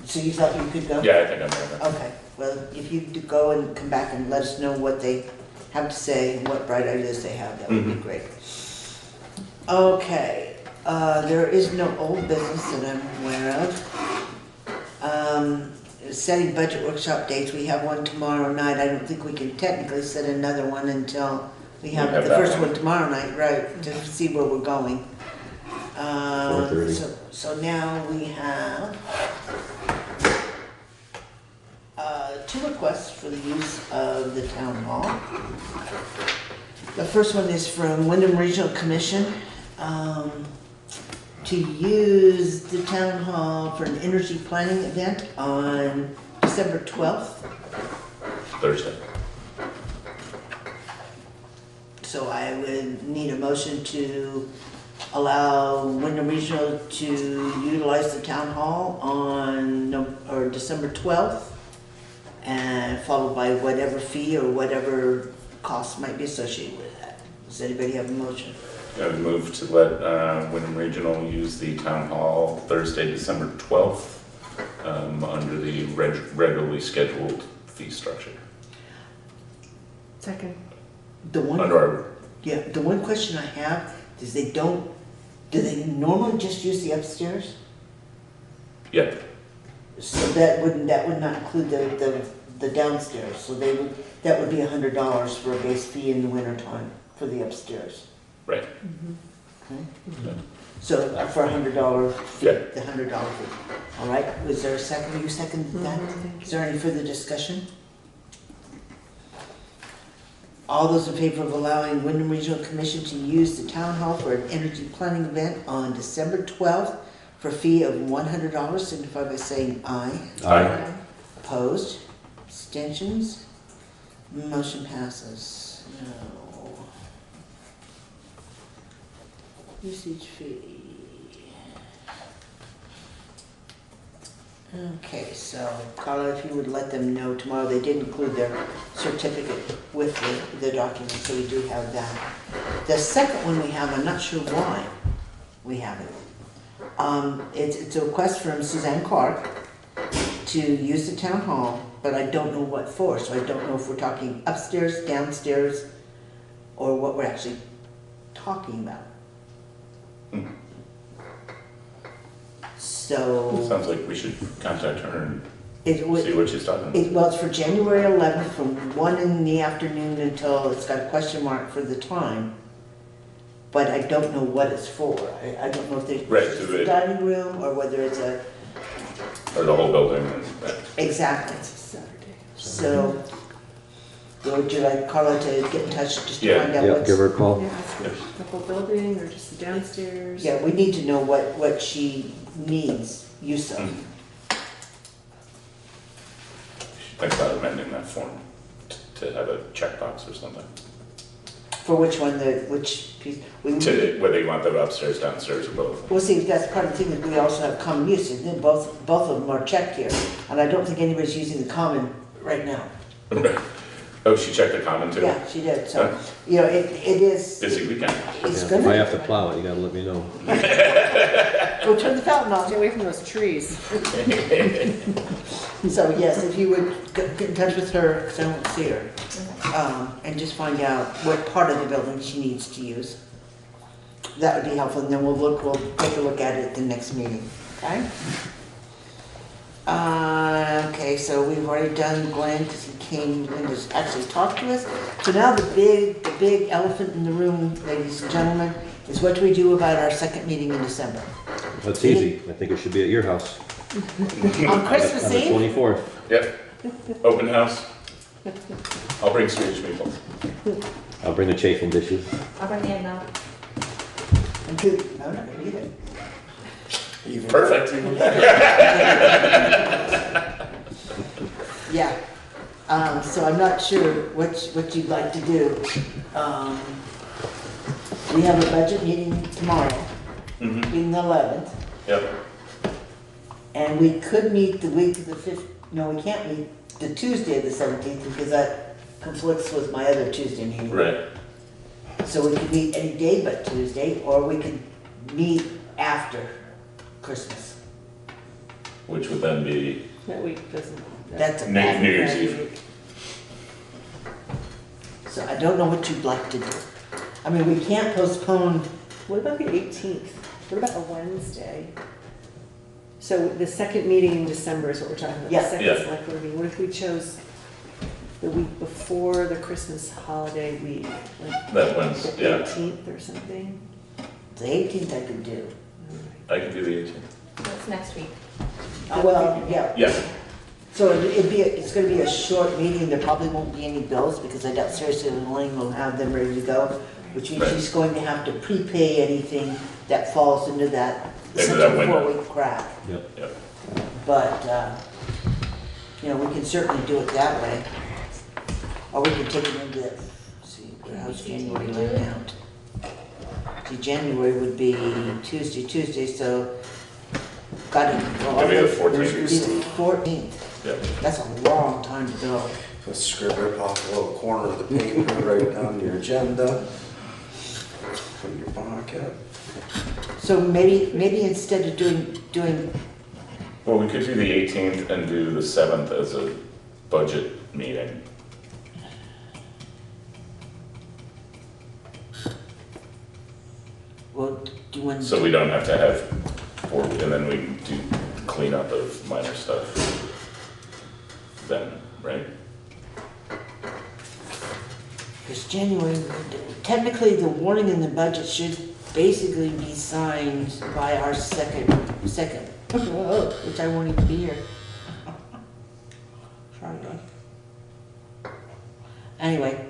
so you thought you could go? Yeah, I think I'm there. Okay, well, if you do go and come back and let us know what they have to say, and what bright ideas they have, that would be great. Okay, there is no old business that I'm aware of. Setting budget workshop dates, we have one tomorrow night. I don't think we can technically set another one until we have the first one tomorrow night, right, to see where we're going. 4:30. So now we have two requests for the use of the town hall. The first one is from Wyndham Regional Commission to use the town hall for an energy planning event on December 12th. Thursday. So I would need a motion to allow Wyndham Regional to utilize the town hall on December 12th, and followed by whatever fee or whatever cost might be associated with that. Does anybody have a motion? I would move to let Wyndham Regional use the town hall Thursday, December 12th, under the regularly scheduled fee structure. Second. The one, the one question I have is do they normally just use the upstairs? Yeah. So that would not include the downstairs. So that would be $100 for a base fee in the wintertime for the upstairs. Right. Okay. So for $100 fee, the $100 fee. All right. Was there a second? You seconded that? Is there any further discussion? All those in favor of allowing Wyndham Regional Commission to use the town hall for an energy planning event on December 12th for a fee of $100 signify by saying aye. Aye. Opposed? Abstentions? Motion passes. No. Usage fee. Okay, so Carla, if you would let them know tomorrow, they did include their certificate with the document, so we do have that. The second one we have, I'm not sure why we have it. It's a request from Suzanne Clark to use the town hall, but I don't know what for, so I don't know if we're talking upstairs, downstairs, or what we're actually talking about. So. Sounds like we should contact her and It would, see what she's talking about. well, it's for January 11th from 1 in the afternoon until, it's got a question mark for the time. But I don't know what it's for. I don't know if it's so a dining room or whether it's a. Or the whole building. Exactly. So, would you like Carla to get in touch just to find out Yeah, what's. give her a call. Yeah, ask her the whole building or just the downstairs? Yeah, we need to know what she needs use of. Think about amending that form to have a checkbox or something. For which one, which piece? Whether you want them upstairs, downstairs, or both. Well, see, that's part of the thing, is we also have common use, and then both of them are checked here. And I don't think anybody's using the common right now. Oh, she checked the common too? Yeah, she did, so, you know, it is. Busy weekend. It's Yeah, gonna. if I have to plow it, you gotta let me know. Go turn the fountain on. Stay away from those trees. So, yes, if you would get in touch with her, because I won't see her, and just find out what part of the building she needs to use. That would be helpful, and then we'll take a look at it at the next meeting, okay? Okay, so we've already done Glenn, because he came and just actually talked to us. So now the big elephant in the room, ladies and gentlemen, is what do we do about our second meeting in December? That's easy. I think it should be at your house. On Christmas On the Eve? 24th. Yep. Open house. I'll bring Swedish meatballs. I'll bring the chafing dishes. I'll bring the eggnog. I'm not gonna eat it. Perfect. Yeah, so I'm not sure what you'd like to do. We have a budget meeting tomorrow, being the 11th, Yep. and we could meet the week of the 5th, no, we can't meet the Tuesday of the 17th, because that conflicts with my other Tuesday meeting. Right. So we could meet any day but Tuesday, or we could meet after Christmas. Which would then be That week doesn't. That's a New bad Year's bad Eve. week. So I don't know what you'd like to do. I mean, we can't postpone. What about the 18th? What about a Wednesday? So the second meeting in December is what we're talking about. Yeah. The second Yeah. select board meeting. What if we chose the week before the Christmas holiday week? Like That Wednesday, the yeah. 18th or something? The 18th I could do. I can do the 18th. That's next week. Well, yeah. Yeah. So it's gonna be a short meeting. There probably won't be any bills because I doubt seriously Elaine will have them ready to go, which means Right. she's going to have to prepay anything that falls into that Into that essential window. 4-week crack. Yep. Yep. But, you know, we can certainly do it that way. Or we can take it into, let's see, how's January laying out? See, January would be Tuesday, so got it. Maybe the 14th. It'd be the 14th. Yep. That's a long time to go. Let's scribble it off a little corner of the paper, write down your agenda, put in your pocket. So maybe instead of doing, Well, we could do the 18th and do the 7th as a budget meeting. well, do you want? So we don't have to have 4, and then we do cleanup of minor stuff then, right? Because January, technically the warning in the budget should basically be signed by our second, which I won't even be here. Friday. Anyway,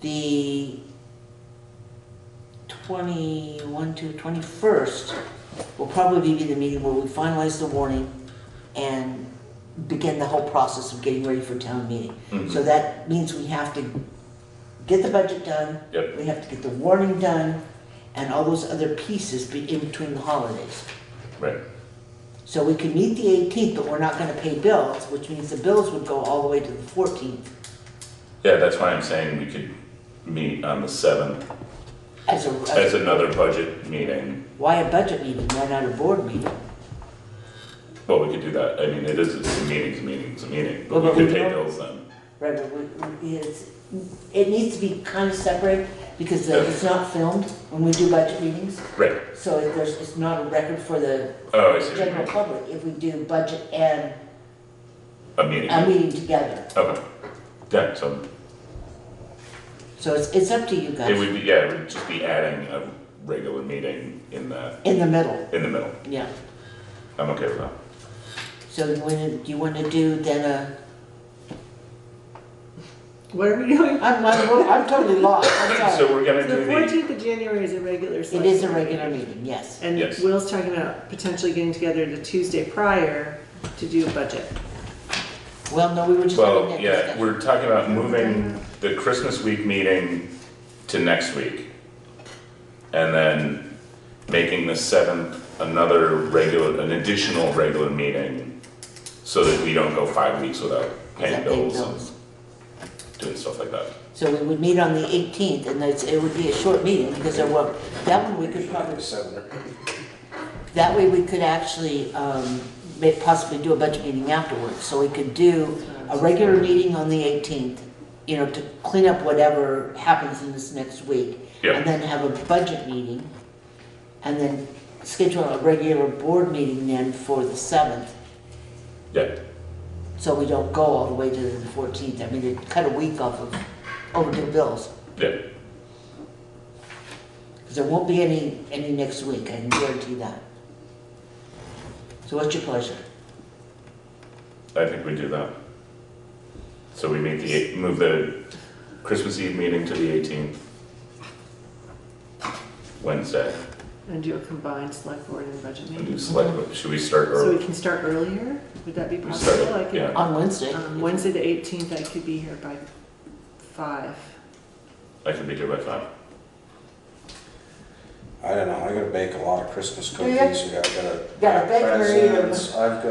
the 21 to 21st will probably be the meeting where we finalize the warning and begin the whole process of getting ready for town meeting. So that means we have to get the budget done, Yep. we have to get the warning done, and all those other pieces in between the holidays. Right. So we can meet the 18th, but we're not gonna pay bills, which means the bills would go all the way to the 14th. Yeah, that's why I'm saying we could meet on the 7th As as another budget meeting. why a budget meeting, why not a board meeting? Well, we could do that. I mean, it's a meeting, but Well, we but could we pay don't- bills then. Right, but it needs to be kind of separate, because it's not filmed when we do budget meetings. Right. So it's not a record for the Oh, I see. general public if we do budget and A meeting. a meeting together. Okay. Yeah, So it's up to you guys. it would be, yeah, it would just be adding a regular meeting in that. In the middle. In the middle. Yeah. I'm okay with that. So you want to do then a? What are we doing? I'm totally lost. I'm sorry. So we're gonna The do the, 14th of January is a regular It select is a board regular meeting. meeting, yes. And Yes. Will's talking about potentially getting together the Tuesday prior to do a budget. Well, no, we were just having well, that yeah, discussion. we're talking about moving the Christmas week meeting to next week. And then making the 7th an additional regular meeting, so that we don't go 5 weeks without paying bills and doing stuff like that. So we would meet on the 18th, and it would be a short meeting, because that one we could probably, that way we could actually possibly do a budget meeting afterwards. So we could do a regular meeting on the 18th, to clean up whatever happens in this next week. Yeah. And then have a budget meeting, and then schedule a regular board meeting then for the 7th. Yeah. So we don't go all the way to the 14th. I mean, it cut a week off of overdue bills. Yeah. Because there won't be any next week, I can guarantee that. So what's your pleasure? I think we do that. So we move the Christmas Eve meeting to the 18th. Wednesday. And do a combined select board and budget And meeting. do select, should we start So early? we can start earlier? Would that be We possible? start, I could, yeah. On Wednesday? Wednesday the 18th, I could be here by 5. I can be here by 5. I don't know, I gotta bake a lot of Christmas Do cookies, ya? I gotta Got a wrap bakery or- presents, I'm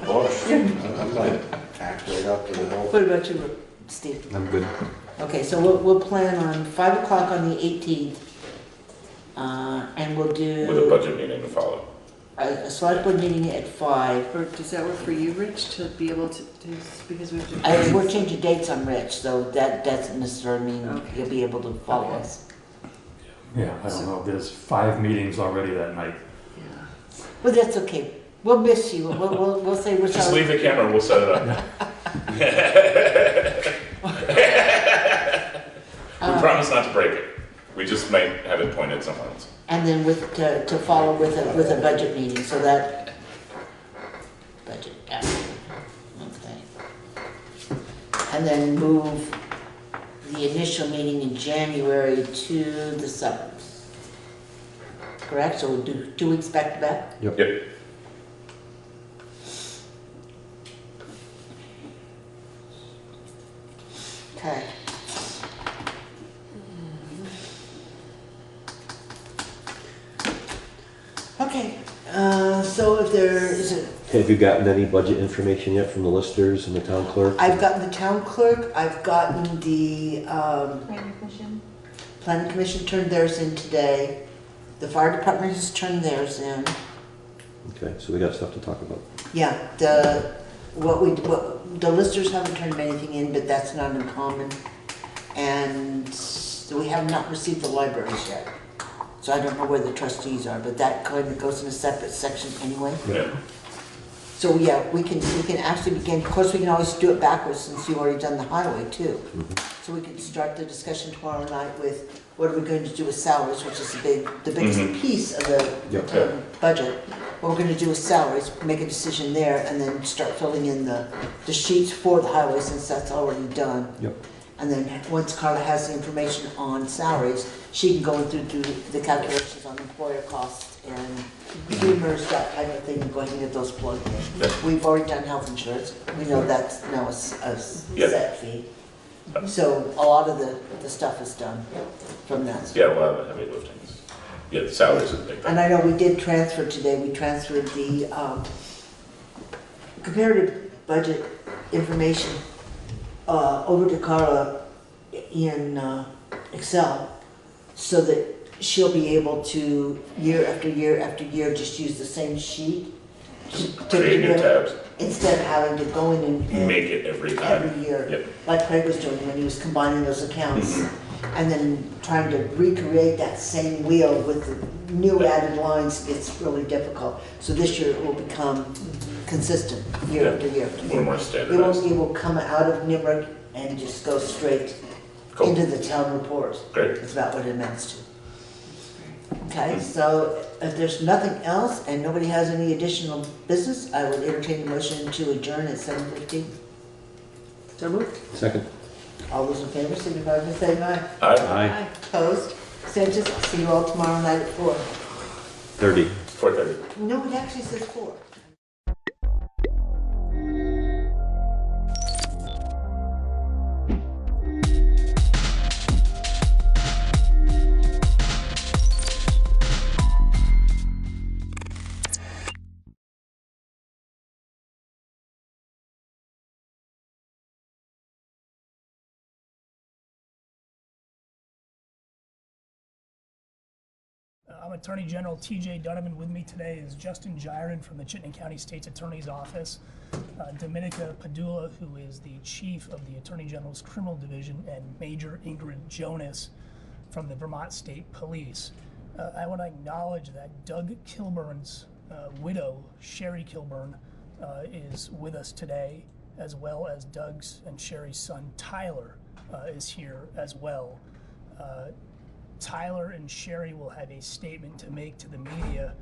pushed. I'm like packed right up to the hilt. What about you, Steve? I'm good. Okay, so we'll plan on 5 o'clock on the 18th, and we'll do. With a budget meeting to follow. A select board meeting at 5. Or does that work for you, Rich, to be able to, because we have to. We're changing dates on Rich, so that doesn't necessarily mean you'll be able to follow us. Yeah, I don't know, there's 5 meetings already that night. Well, that's okay. We'll miss you. We'll say we're sorry. Just leave the camera, we'll set it up. We promise not to break it. We just might have it pointed somewhere else. And then to follow with a budget meeting, so that budget, yeah. Okay. And then move the initial meeting in January to the 7th. Correct? So we'll do 2 weeks back to back? Yep. Yep. Okay. Okay, so if there is a, Have you gotten any budget information yet from the listers and the town clerk? I've gotten the town clerk, I've gotten the, planning commission turned theirs in today. The fire department has turned theirs in. Okay, so we got stuff to talk about. Yeah, the listers haven't turned anything in, but that's not uncommon. And we have not received the libraries yet. So I don't know where the trustees are, but that kind of goes in a separate section anyway. Yeah. So yeah, we can actually begin, of course, we can always do it backwards since you've already done the highway too. So we can start the discussion tomorrow night with what are we going to do with salaries, which is the biggest piece of the Yep. town budget. What we're gonna do with salaries, make a decision there, and then start filling in the sheets for the highway since that's already done. Yep. And then once Carla has the information on salaries, she can go through the calculations on employer costs and humors, that type of thing, and go ahead and get those plugged in. We've already done health insurance, we know that's now a set fee. So a lot of the stuff is done from that. Yeah, a lot of the heavy lifting is, yeah, the salaries are the big thing. And I know we did transfer today, we transferred the comparative budget information over to Carla in Excel, so that she'll be able to, year after year after year, just use the same sheet. Create new tabs. Instead of having to go in and Make it every time. every year, Yep. like Craig was doing when he was combining those accounts. and then trying to recreate that same wheel with the new added lines gets really difficult. So this year it will become consistent year after year after A little year. more standardized. It will come out of NIMRIC and just go straight Cool. into the town report. Great. That's about what it amounts to. Okay, so if there's nothing else and nobody has any additional business, I would entertain the motion to adjourn at 7:15. So moved. Second. All those in favor, signify by saying aye. Aye. Aye. Opposed? Abstentions? See you all tomorrow night at 4. 30. 4:30. No, it actually says 4. I'm Attorney General T.J. Donovan. With me today is Justin Jiren from the Chittenden County State's Attorney's Office, Dominica Padula, who is the Chief of the Attorney General's Criminal Division, and Major Ingrid Jonas from the Vermont State Police. I want to acknowledge that Doug Kilburn's widow, Sherry Kilburn, is with us today, as well as Doug's and Sherry's son, Tyler, is here as well. Tyler and Sherry will have a statement to make to the media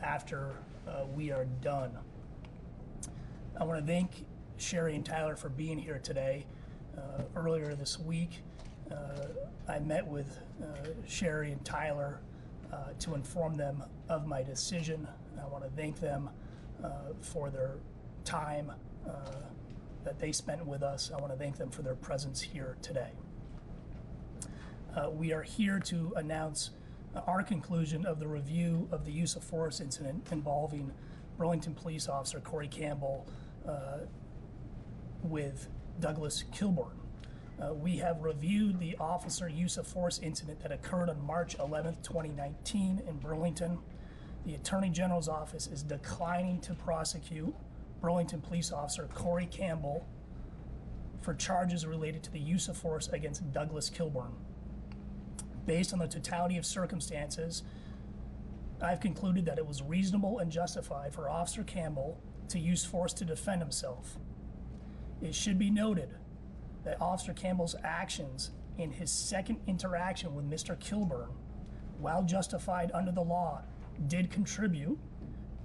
after we are done. I want to thank Sherry and Tyler for being here today. Earlier this week, I met with Sherry and Tyler to inform them of my decision. I want to thank them for their time that they spent with us. I want to thank them for their presence here today. We are here to announce our conclusion of the review of the use of force incident involving Burlington Police Officer Corey Campbell with Douglas Kilburn. We have reviewed the officer use of force incident that occurred on March 11th, 2019 in Burlington. The Attorney General's Office is declining to prosecute Burlington Police Officer Corey Campbell for charges related to the use of force against Douglas Kilburn. Based on the totality of circumstances, I've concluded that it was reasonable and justified for Officer Campbell to use force to defend himself. It should be noted that Officer Campbell's actions in his second interaction with Mr. Kilburn, while justified under the law, did contribute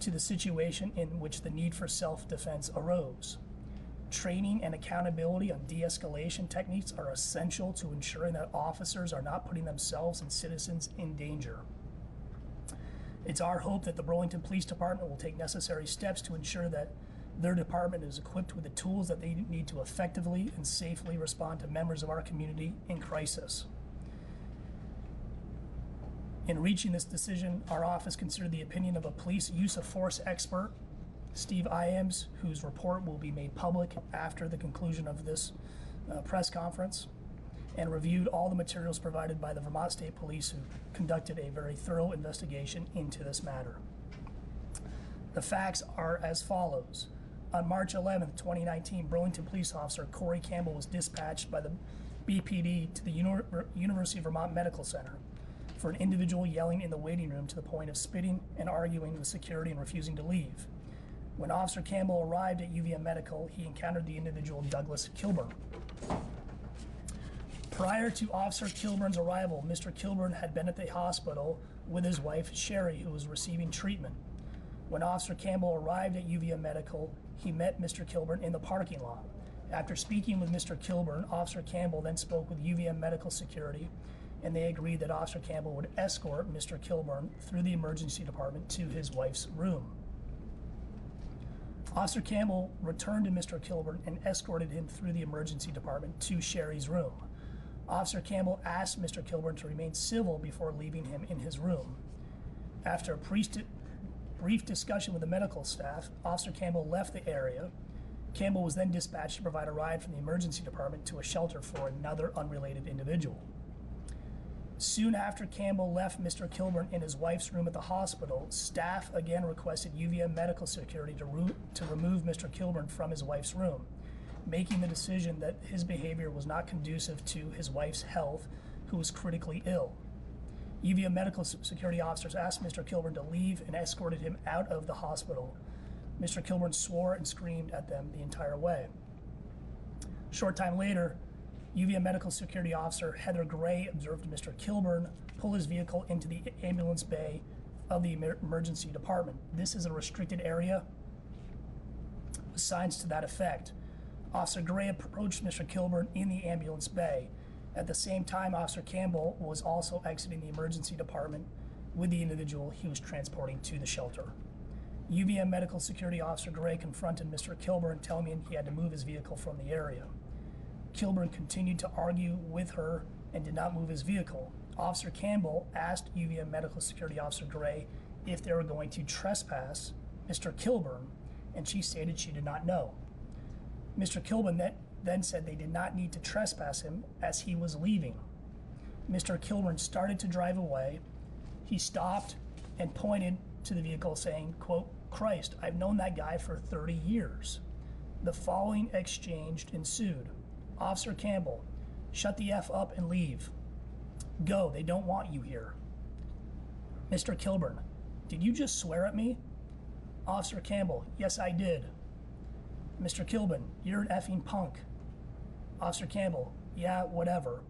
to the situation in which the need for self-defense arose. Training and accountability on de-escalation techniques are essential to ensuring that officers are not putting themselves and citizens in danger. It's our hope that the Burlington Police Department will take necessary steps to ensure that their department is equipped with the tools that they need to effectively and safely respond to members of our community in crisis. In reaching this decision, our office considered the opinion of a police use of force expert, Steve Iams, whose report will be made public after the conclusion of this press conference, and reviewed all the materials provided by the Vermont State Police, who conducted a very thorough investigation into this matter. The facts are as follows. On March 11th, 2019, Burlington Police Officer Corey Campbell was dispatched by the BPD to the University of Vermont Medical Center for an individual yelling in the waiting room to the point of spitting and arguing with security and refusing to leave. When Officer Campbell arrived at UVM Medical, he encountered the individual Douglas Kilburn. Prior to Officer Kilburn's arrival, Mr. Kilburn had been at the hospital with his wife, Sherry, who was receiving treatment. When Officer Campbell arrived at UVM Medical, he met Mr. Kilburn in the parking lot. After speaking with Mr. Kilburn, Officer Campbell then spoke with UVM Medical Security, and they agreed that Officer Campbell would escort Mr. Kilburn through the emergency department to his wife's room. Officer Campbell returned to Mr. Kilburn and escorted him through the emergency department to Sherry's room. Officer Campbell asked Mr. Kilburn to remain civil before leaving him in his room. After a brief discussion with the medical staff, Officer Campbell left the area. Campbell was then dispatched to provide a ride from the emergency department to a shelter for another unrelated individual. Soon after Campbell left Mr. Kilburn in his wife's room at the hospital, staff again requested UVM Medical Security to remove Mr. Kilburn from his wife's room, making the decision that his behavior was not conducive to his wife's health, who was critically ill. UVM medical security officers asked Mr. Kilburn to leave and escorted him out of the hospital. Mr. Kilburn swore and screamed at them the entire way. A short time later, UVM medical security officer Heather Gray observed Mr. Kilburn pull his vehicle into the ambulance bay of the emergency department. This is a restricted area with signs to that effect. Officer Gray approached Mr. Kilburn in the ambulance bay. At the same time, Officer Campbell was also exiting the emergency department with the individual he was transporting to the shelter. UVM medical security officer Gray confronted Mr. Kilburn, telling him he had to move his vehicle from the area. Kilburn continued to argue with her and did not move his vehicle. Officer Campbell asked UVM medical security officer Gray if they were going to trespass Mr. Kilburn, and she stated she did not know. Mr. Kilburn then said they did not need to trespass him as he was leaving. Mr. Kilburn started to drive away. He stopped and pointed to the vehicle saying, quote, "Christ, I've known that guy for 30 years. The following exchange ensued. Officer Campbell, shut the F up and leave. Go, they don't want you here. Mr. Kilburn, did you just swear at me? Officer Campbell, yes I did. Mr. Kilburn, you're an effing punk. Officer Campbell, yeah, whatever.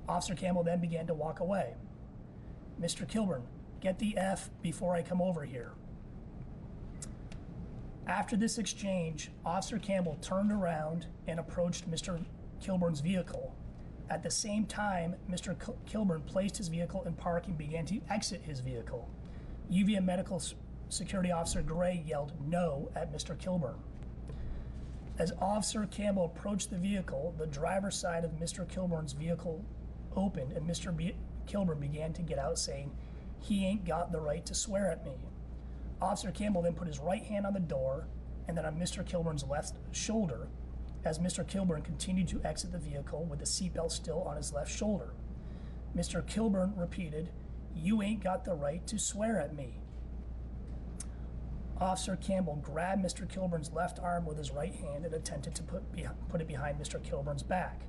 Officer Campbell then began to walk away. Mr. Kilburn, get the F before I come over here. After this exchange, Officer Campbell turned around and approached Mr. Kilburn's vehicle. At the same time, Mr. Kilburn placed his vehicle in park and began to exit his vehicle. UVM medical security officer Gray yelled no at Mr. Kilburn. As Officer Campbell approached the vehicle, the driver's side of Mr. Kilburn's vehicle opened and Mr. Kilburn began to get out saying, "He ain't got the right to swear at me." Officer Campbell then put his right hand on the door and then on Mr. Kilburn's left shoulder as Mr. Kilburn continued to exit the vehicle with the seatbelt still on his left shoulder. Mr. Kilburn repeated, "You ain't got the right to swear at me." Officer Campbell grabbed Mr. Kilburn's left arm with his right hand and attempted to put it behind Mr. Kilburn's back.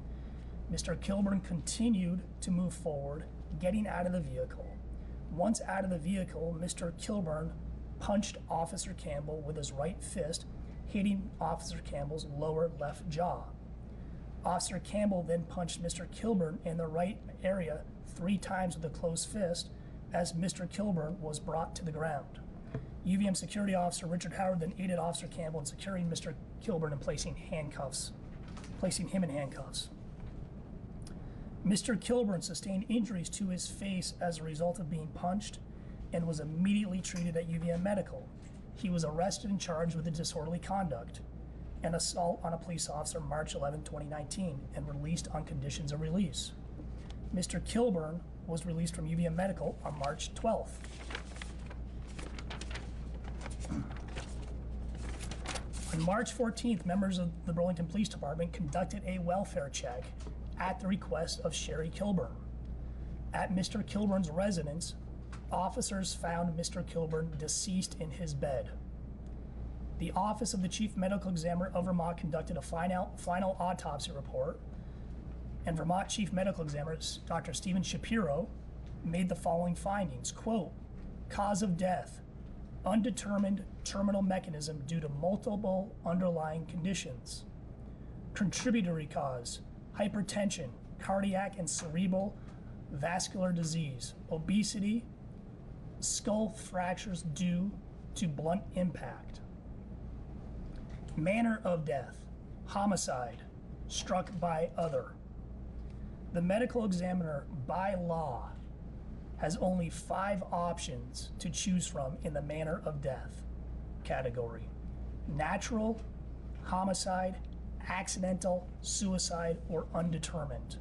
Mr. Kilburn continued to move forward, getting out of the vehicle. Once out of the vehicle, Mr. Kilburn punched Officer Campbell with his right fist, hitting Officer Campbell's lower left jaw. Officer Campbell then punched Mr. Kilburn in the right area 3 times with a closed fist as Mr. Kilburn was brought to the ground. UVM security officer Richard Howard then aided Officer Campbell in securing Mr. Kilburn and placing him in handcuffs. Mr. Kilburn sustained injuries to his face as a result of being punched and was immediately treated at UVM Medical. He was arrested and charged with disorderly conduct and assault on a police officer March 11, 2019, and released on conditions of release. Mr. Kilburn was released from UVM Medical on March 12th. On March 14th, members of the Burlington Police Department conducted a welfare check at the request of Sherry Kilburn. At Mr. Kilburn's residence, officers found Mr. Kilburn deceased in his bed. The Office of the Chief Medical Examiner of Vermont conducted a final autopsy report, and Vermont Chief Medical Examiner Dr. Stephen Shapiro made the following findings, quote, "Cause of death, undetermined terminal mechanism due to multiple underlying conditions. Contributory cause, hypertension, cardiac and cerebral vascular disease, obesity, skull fractures due to blunt impact. Manner of death, homicide, struck by other. The medical examiner, by law, has only 5 options to choose from in the manner of death category: natural, homicide, accidental, suicide, or undetermined.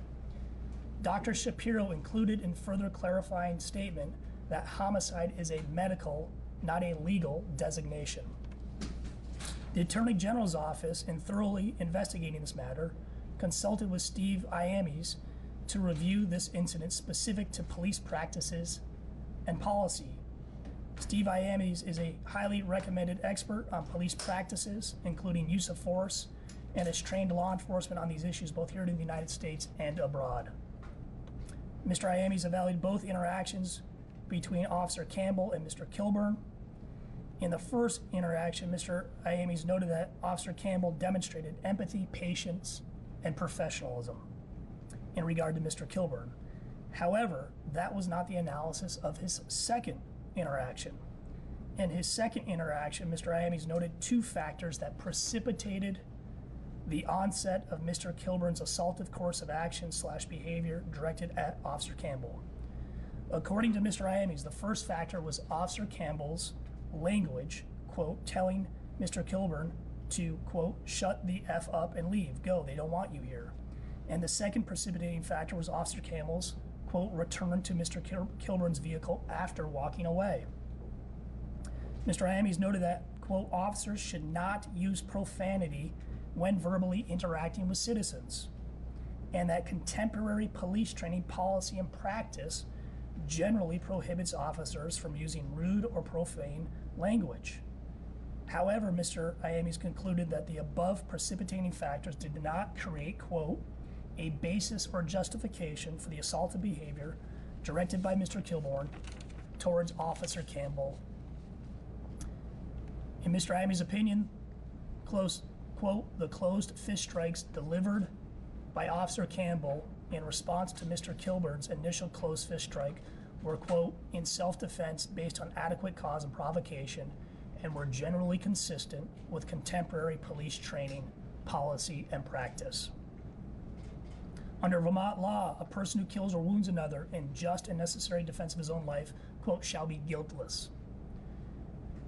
Dr. Shapiro included in further clarifying statement that homicide is a medical, not a legal designation. The Attorney General's office, in thoroughly investigating this matter, consulted with Steve Iames to review this incident specific to police practices and policy. Steve Iames is a highly recommended expert on police practices, including use of force, and has trained law enforcement on these issues both here in the United States and abroad. Mr. Iames evaluated both interactions between Officer Campbell and Mr. Kilburn. In the first interaction, Mr. Iames noted that Officer Campbell demonstrated empathy, patience, and professionalism in regard to Mr. Kilburn. However, that was not the analysis of his second interaction. In his second interaction, Mr. Iames noted two factors that precipitated the onset of Mr. Kilburn's assaultive course of action / behavior directed at Officer Campbell. According to Mr. Iames, the first factor was Officer Campbell's language, quote, telling Mr. Kilburn to, quote, shut the F up and leave, go, they don't want you here. And the second precipitating factor was Officer Campbell's, quote, return to Mr. Kilburn's vehicle after walking away. Mr. Iames noted that, quote, officers should not use profanity when verbally interacting with citizens, and that contemporary police training policy and practice generally prohibits officers from using rude or profane language. However, Mr. Iames concluded that the above precipitating factors did not create, quote, a basis or justification for the assaultive behavior directed by Mr. Kilburn towards Officer Campbell. In Mr. Iames' opinion, quote, the closed fist strikes delivered by Officer Campbell in response to Mr. Kilburn's initial closed fist strike were, quote, in self-defense based on adequate cause and provocation and were generally consistent with contemporary police training, policy, and practice. Under Vermont law, a person who kills or wounds another in just and necessary defense of his own life, quote, shall be guiltless.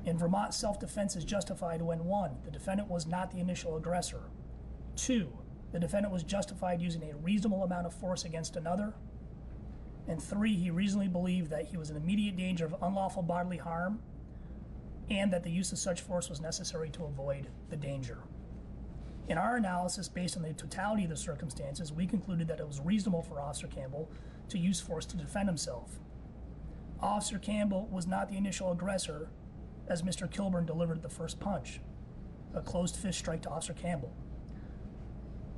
In Vermont, self-defense is justified when 1, the defendant was not the initial aggressor, 2, the defendant was justified using a reasonable amount of force against another, and 3, he reasonably believed that he was in immediate danger of unlawful bodily harm and that the use of such force was necessary to avoid the danger. In our analysis, based on the totality of the circumstances, we concluded that it was reasonable for Officer Campbell to use force to defend himself. Officer Campbell was not the initial aggressor as Mr. Kilburn delivered the first punch, a closed fist strike to Officer Campbell.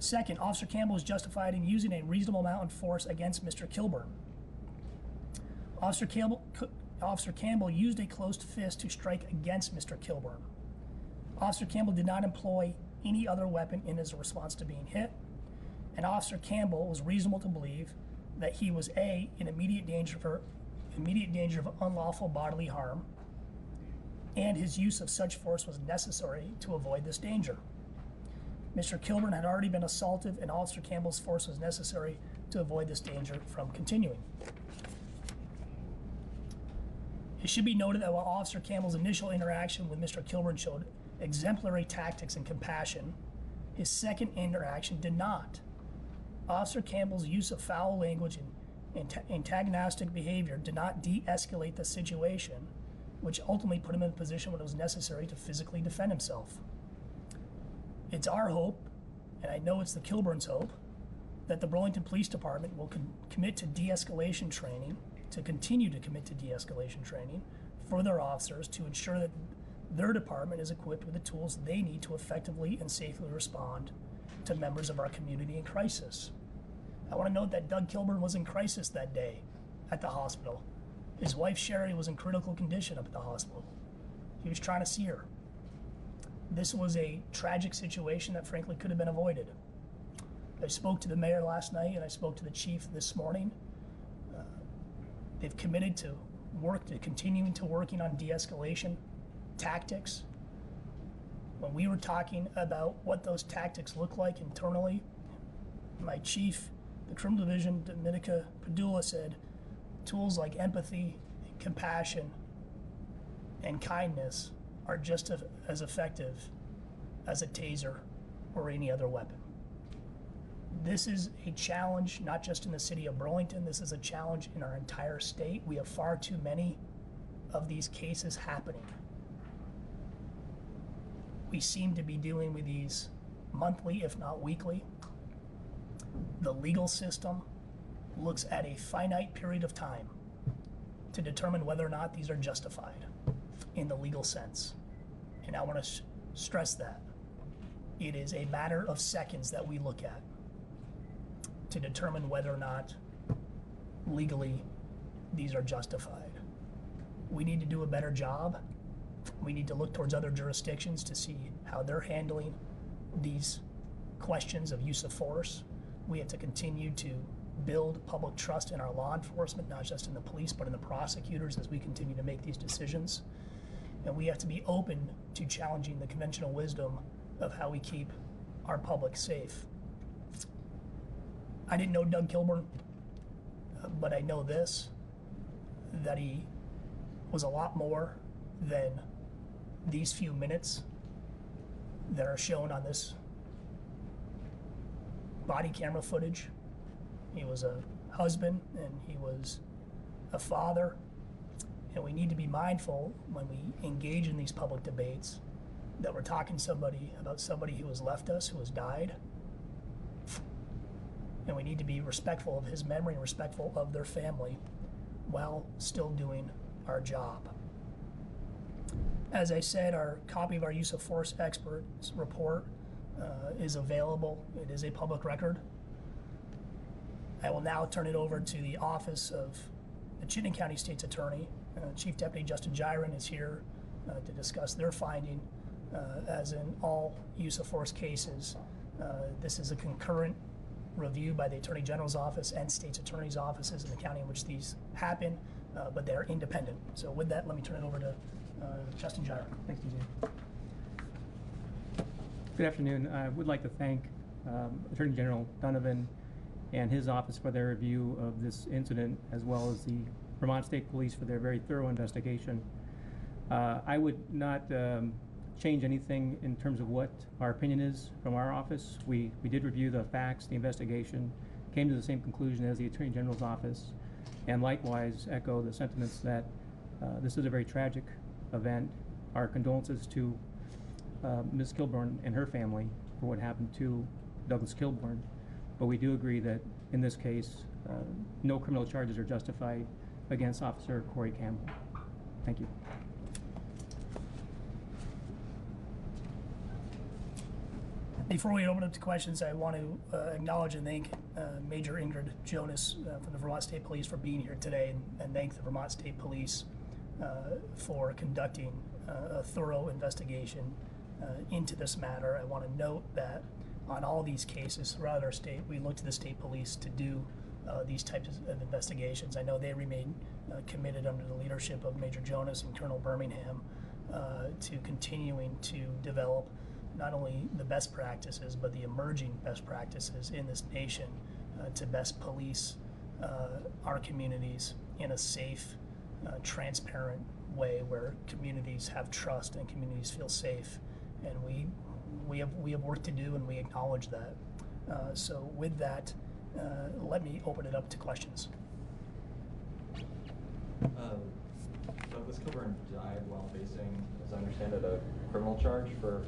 Second, Officer Campbell was justified in using a reasonable amount of force against Mr. Kilburn. Officer Campbell used a closed fist to strike against Mr. Kilburn. Officer Campbell did not employ any other weapon in his response to being hit, and Officer Campbell was reasonable to believe that he was A, in immediate danger of unlawful bodily harm, and his use of such force was necessary to avoid this danger. Mr. Kilburn had already been assaulted, and Officer Campbell's force was necessary to avoid this danger from continuing. It should be noted that while Officer Campbell's initial interaction with Mr. Kilburn showed exemplary tactics and compassion, his second interaction did not. Officer Campbell's use of foul language and antagonistic behavior did not de-escalate the situation, which ultimately put him in a position when it was necessary to physically defend himself. It's our hope, and I know it's the Kilburn's hope, that the Burlington Police Department will commit to de-escalation training, to continue to commit to de-escalation training for their officers to ensure that their department is equipped with the tools they need to effectively and safely respond to members of our community in crisis. I want to note that Doug Kilburn was in crisis that day at the hospital. His wife Sherry was in critical condition up at the hospital. He was trying to see her. This was a tragic situation that frankly could have been avoided. I spoke to the mayor last night and I spoke to the chief this morning. They've committed to continuing to working on de-escalation tactics. When we were talking about what those tactics look like internally, my chief, the criminal division, Dominica Padula, said tools like empathy, compassion, and kindness are just as effective as a taser or any other weapon. This is a challenge not just in the city of Burlington, this is a challenge in our entire state. We have far too many of these cases happening. We seem to be dealing with these monthly, if not weekly. The legal system looks at a finite period of time to determine whether or not these are justified in the legal sense. And I want to stress that. It is a matter of seconds that we look at to determine whether or not legally these are justified. We need to do a better job. We need to look towards other jurisdictions to see how they're handling these questions of use of force. We have to continue to build public trust in our law enforcement, not just in the police, but in the prosecutors as we continue to make these decisions. And we have to be open to challenging the conventional wisdom of how we keep our public safe. I didn't know Doug Kilburn, but I know this, that he was a lot more than these few minutes that are shown on this body camera footage. He was a husband and he was a father, and we need to be mindful when we engage in these public debates that we're talking about somebody who has left us, who has died, and we need to be respectful of his memory and respectful of their family while still doing our job. As I said, our copy of our use of force experts report is available. It is a public record. I will now turn it over to the office of the Chittenden County State's Attorney. Chief Deputy Justin Gyron is here to discuss their finding. As in all use of force cases, this is a concurrent review by the Attorney General's office and State's Attorney's offices in the county in which these happen, but they're independent. So with that, let me turn it over to Justin Gyron. Thanks, DJ. Good afternoon. I would like to thank Attorney General Donovan and his office for their review of this incident, as well as the Vermont State Police for their very thorough investigation. I would not change anything in terms of what our opinion is from our office. We did review the facts, the investigation, came to the same conclusion as the Attorney General's office, and likewise echo the sentiments that this is a very tragic event. Our condolences to Ms. Kilburn and her family for what happened to Douglas Kilburn, but we do agree that in this case, no criminal charges are justified against Officer Corey Campbell. Thank you. Before we open up to questions, I want to acknowledge and thank Major Ingrid Jonas from the Vermont State Police for being here today, and thank the Vermont State Police for conducting a thorough investigation into this matter. I want to note that on all these cases throughout our state, we look to the state police to do these types of investigations. I know they remain committed under the leadership of Major Jonas and Colonel Birmingham to continuing to develop not only the best practices, but the emerging best practices in this nation to best police our communities in a safe, transparent way where communities have trust and communities feel safe. And we have work to do, and we acknowledge that. So with that, let me open it up to questions. Douglas Kilburn died while facing, as I understand it, a criminal charge for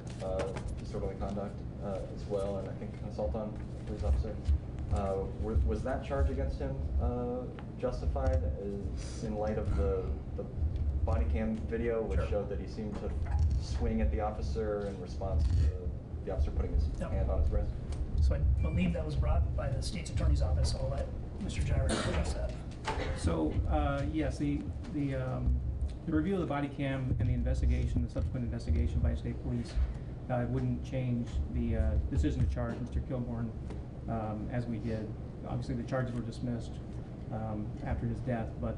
disorderly conduct as well, and I think assault on a police officer. Was that charge against him justified in light of the body cam video, which showed that he seemed to swing at the officer in response to the officer putting his hand on his wrist? So I believe that was brought by the State's Attorney's Office, so I'll let Mr. Gyron address that. So, yes, the review of the body cam and the investigation, the subsequent investigation by state police, wouldn't change the decision to charge Mr. Kilburn as we did. Obviously, the charges were dismissed after his death, but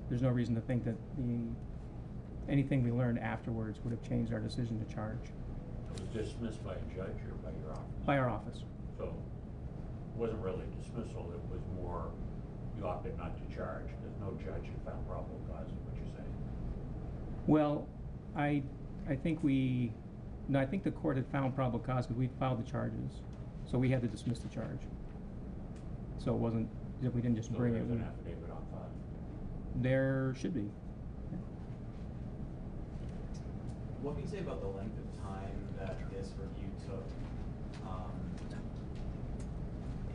there's no reason to think that anything we learned afterwards would have changed our decision to charge. It was dismissed by a judge or by your office? By our office. So it wasn't really dismissal, it was more you opted not to charge. There's no judge who found probable cause, is what you're saying? Well, I think I think the court had found probable cause because we filed the charges, so we had to dismiss the charge. So it wasn't, we didn't just bring it. There's an affidavit on file? There should be. What can you say about the length of time that this review took?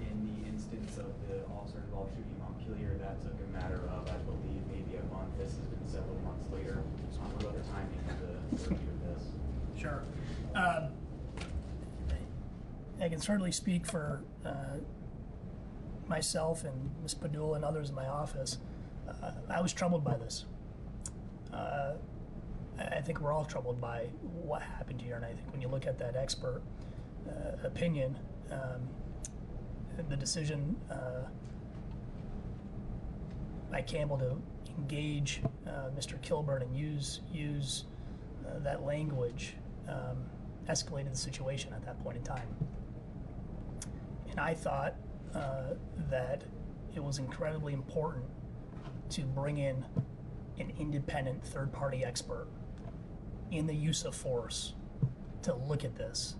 In the instance of the officer involved shooting Montpelier, that took a matter of, I believe, maybe a month. This has been several months later. What about the timing of the review of this? Sure. I can certainly speak for myself and Ms. Padula and others in my office, I was troubled by this. I think we're all troubled by what happened here, and I think when you look at that expert opinion, the decision by Campbell to engage Mr. Kilburn and use that language escalated the situation at that point in time. And I thought that it was incredibly important to bring in an independent third-party expert in the use of force to look at this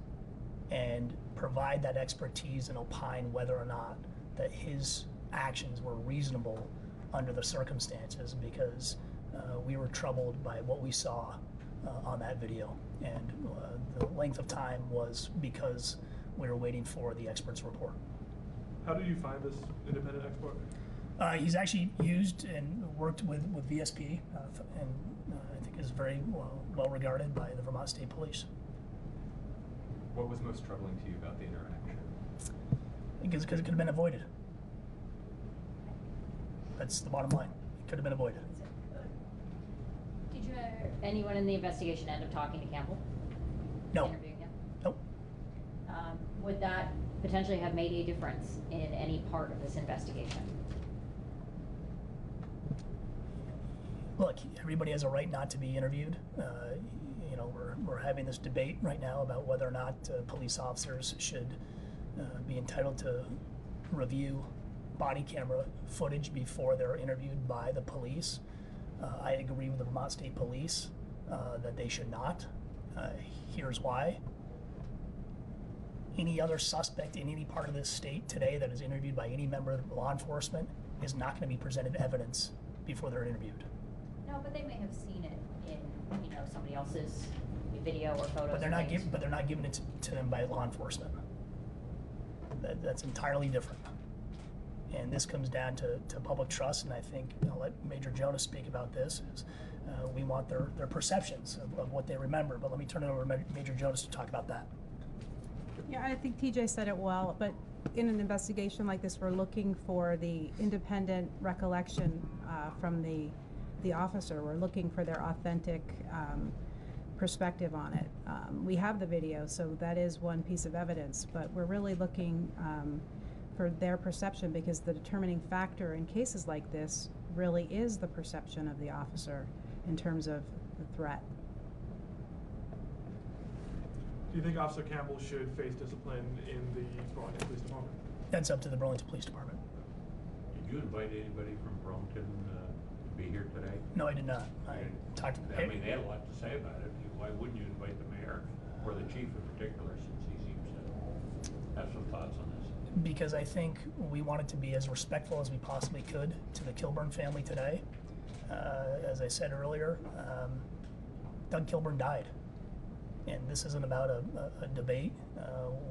and provide that expertise and opine whether or not that his actions were reasonable under the circumstances, because we were troubled by what we saw on that video, and the length of time was because we were waiting for the expert's report. How did you find this independent expert? He's actually used and worked with VSP, and I think is very well regarded by the Vermont State Police. What was most troubling to you about the interaction? Because it could have been avoided. That's the bottom line. It could have been avoided. Did you anyone in the investigation end up talking to Campbell? No. Interviewing him? Nope. Would that potentially have made a difference in any part of this investigation? Look, everybody has a right not to be interviewed. You know, we're having this debate right now about whether or not police officers should be entitled to review body camera footage before they're interviewed by the police. I agree with the Vermont State Police that they should not. Here's why. Any other suspect in any part of this state today that is interviewed by any member of law enforcement is not going to be presented evidence before they're interviewed. No, but they may have seen it in, you know, somebody else's video or photos. But they're not giving it to them by law enforcement. That's entirely different. And this comes down to public trust, and I think I'll let Major Jonas speak about this. Is we want their perceptions of what they remember. But let me turn it over to Major Jonas to talk about that. Yeah, I think TJ said it well, but in an investigation like this, we're looking for the independent recollection from the officer. We're looking for their authentic perspective on it. We have the video, so that is one piece of evidence, but we're really looking for their perception, because the determining factor in cases like this really is the perception of the officer in terms of the threat. Do you think Officer Campbell should face discipline in the Burlington Police Department? That's up to the Burlington Police Department. Did you invite anybody from Burlington to be here today? No, I did not. I talked to the I mean, they had a lot to say about it. Why wouldn't you invite the mayor, or the chief in particular, since he seems to have some thoughts on this? Because I think we wanted to be as respectful as we possibly could to the Kilburn family today. As I said earlier, Doug Kilburn died. And this isn't about a debate.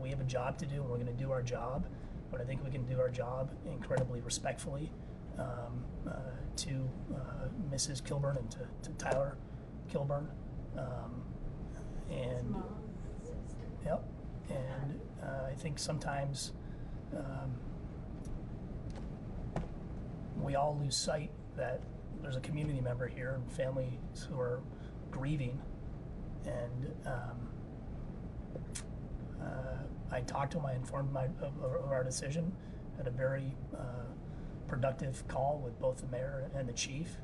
We have a job to do, and we're going to do our job. But I think we can do our job incredibly respectfully to Mrs. Kilburn and to Tyler Kilburn. And yep. And I think sometimes we all lose sight that there's a community member here and families who are grieving. And I talked to him, I informed him of our decision, had a very productive call with both the mayor and the chief.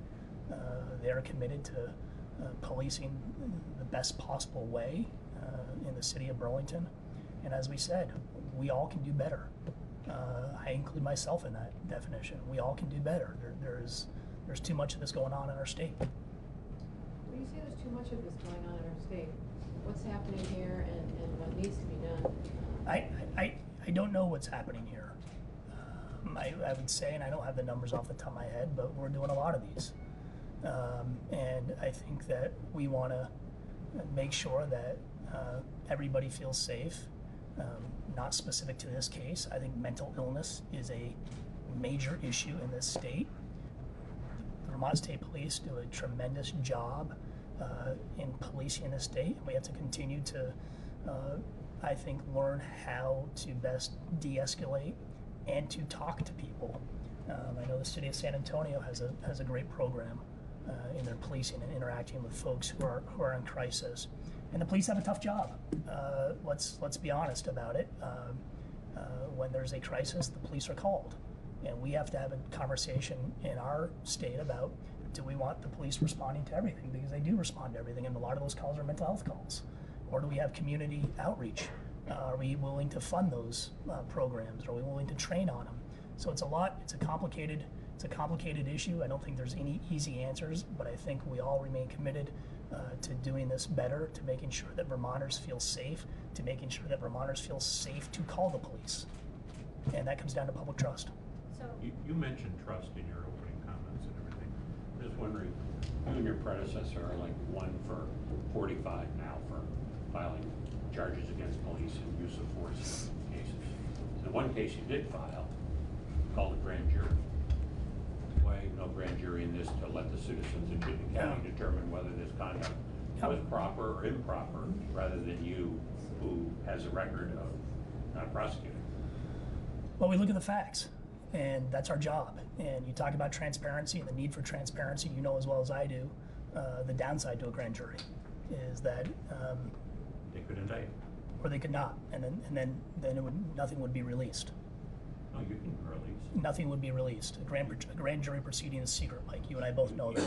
They are committed to policing the best possible way in the city of Burlington. And as we said, we all can do better. I include myself in that definition. We all can do better. There's too much of this going on in our state. When you say there's too much of this going on in our state, what's happening here and what needs to be done? I don't know what's happening here. I would say, and I don't have the numbers off the top of my head, but we're doing a lot of these. And I think that we want to make sure that everybody feels safe. Not specific to this case. I think mental illness is a major issue in this state. The Vermont State Police do a tremendous job in policing the state. We have to continue to, I think, learn how to best de-escalate and to talk to people. I know the city of San Antonio has a great program in their policing and interacting with folks who are in crisis. And the police have a tough job. Let's be honest about it. When there's a crisis, the police are called. And we have to have a conversation in our state about, do we want the police responding to everything? Because they do respond to everything, and a lot of those calls are mental health calls. Or do we have community outreach? Are we willing to fund those programs? Are we willing to train on them? So it's a complicated issue. I don't think there's any easy answers, but I think we all remain committed to doing this better, to making sure that Vermonters feel safe, to making sure that Vermonters feel safe to call the police. And that comes down to public trust. You mentioned trust in your opening comments and everything. I'm just wondering, you and your predecessor are like one for 45 now for filing charges against police and use of force cases. So one case you did file, called a grand jury. Why no grand jury in this to let the citizens in Chittenden County determine whether this conduct was proper or improper, rather than you, who has a record of not prosecuting? Well, we look at the facts, and that's our job. And you talk about transparency and the need for transparency, you know as well as I do, the downside to a grand jury is that they could indict, or they could not, and then nothing would be released. No, you can release. Nothing would be released. A grand jury proceeding is secret, Mike. You and I both know that.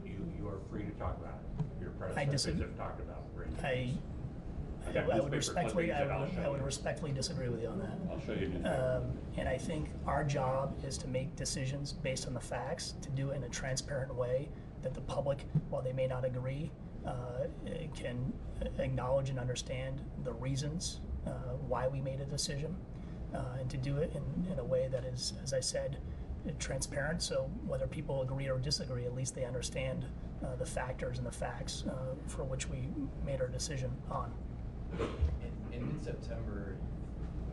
You are free to talk about it. Your predecessors have talked about grand juries. I would respectfully disagree with you on that. I'll show you. And I think our job is to make decisions based on the facts, to do it in a transparent way that the public, while they may not agree, can acknowledge and understand the reasons why we made a decision, and to do it in a way that is, as I said, transparent. So whether people agree or disagree, at least they understand the factors and the facts for which we made our decision on. In mid-September,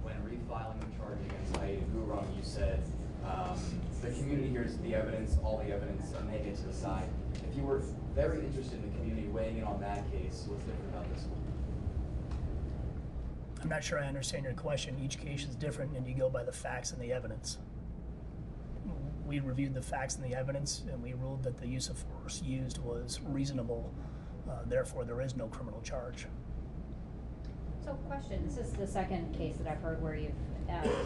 when refiling the charge against Aida Gurung, you said the community hears the evidence, all the evidence, and they get to decide. If you were very interested in the community weighing in on that case, what's different about this one? I'm not sure I understand your question. Each case is different, and you go by the facts and the evidence. We reviewed the facts and the evidence, and we ruled that the use of force used was reasonable. Therefore, there is no criminal charge. So question, this is the second case that I've heard where you've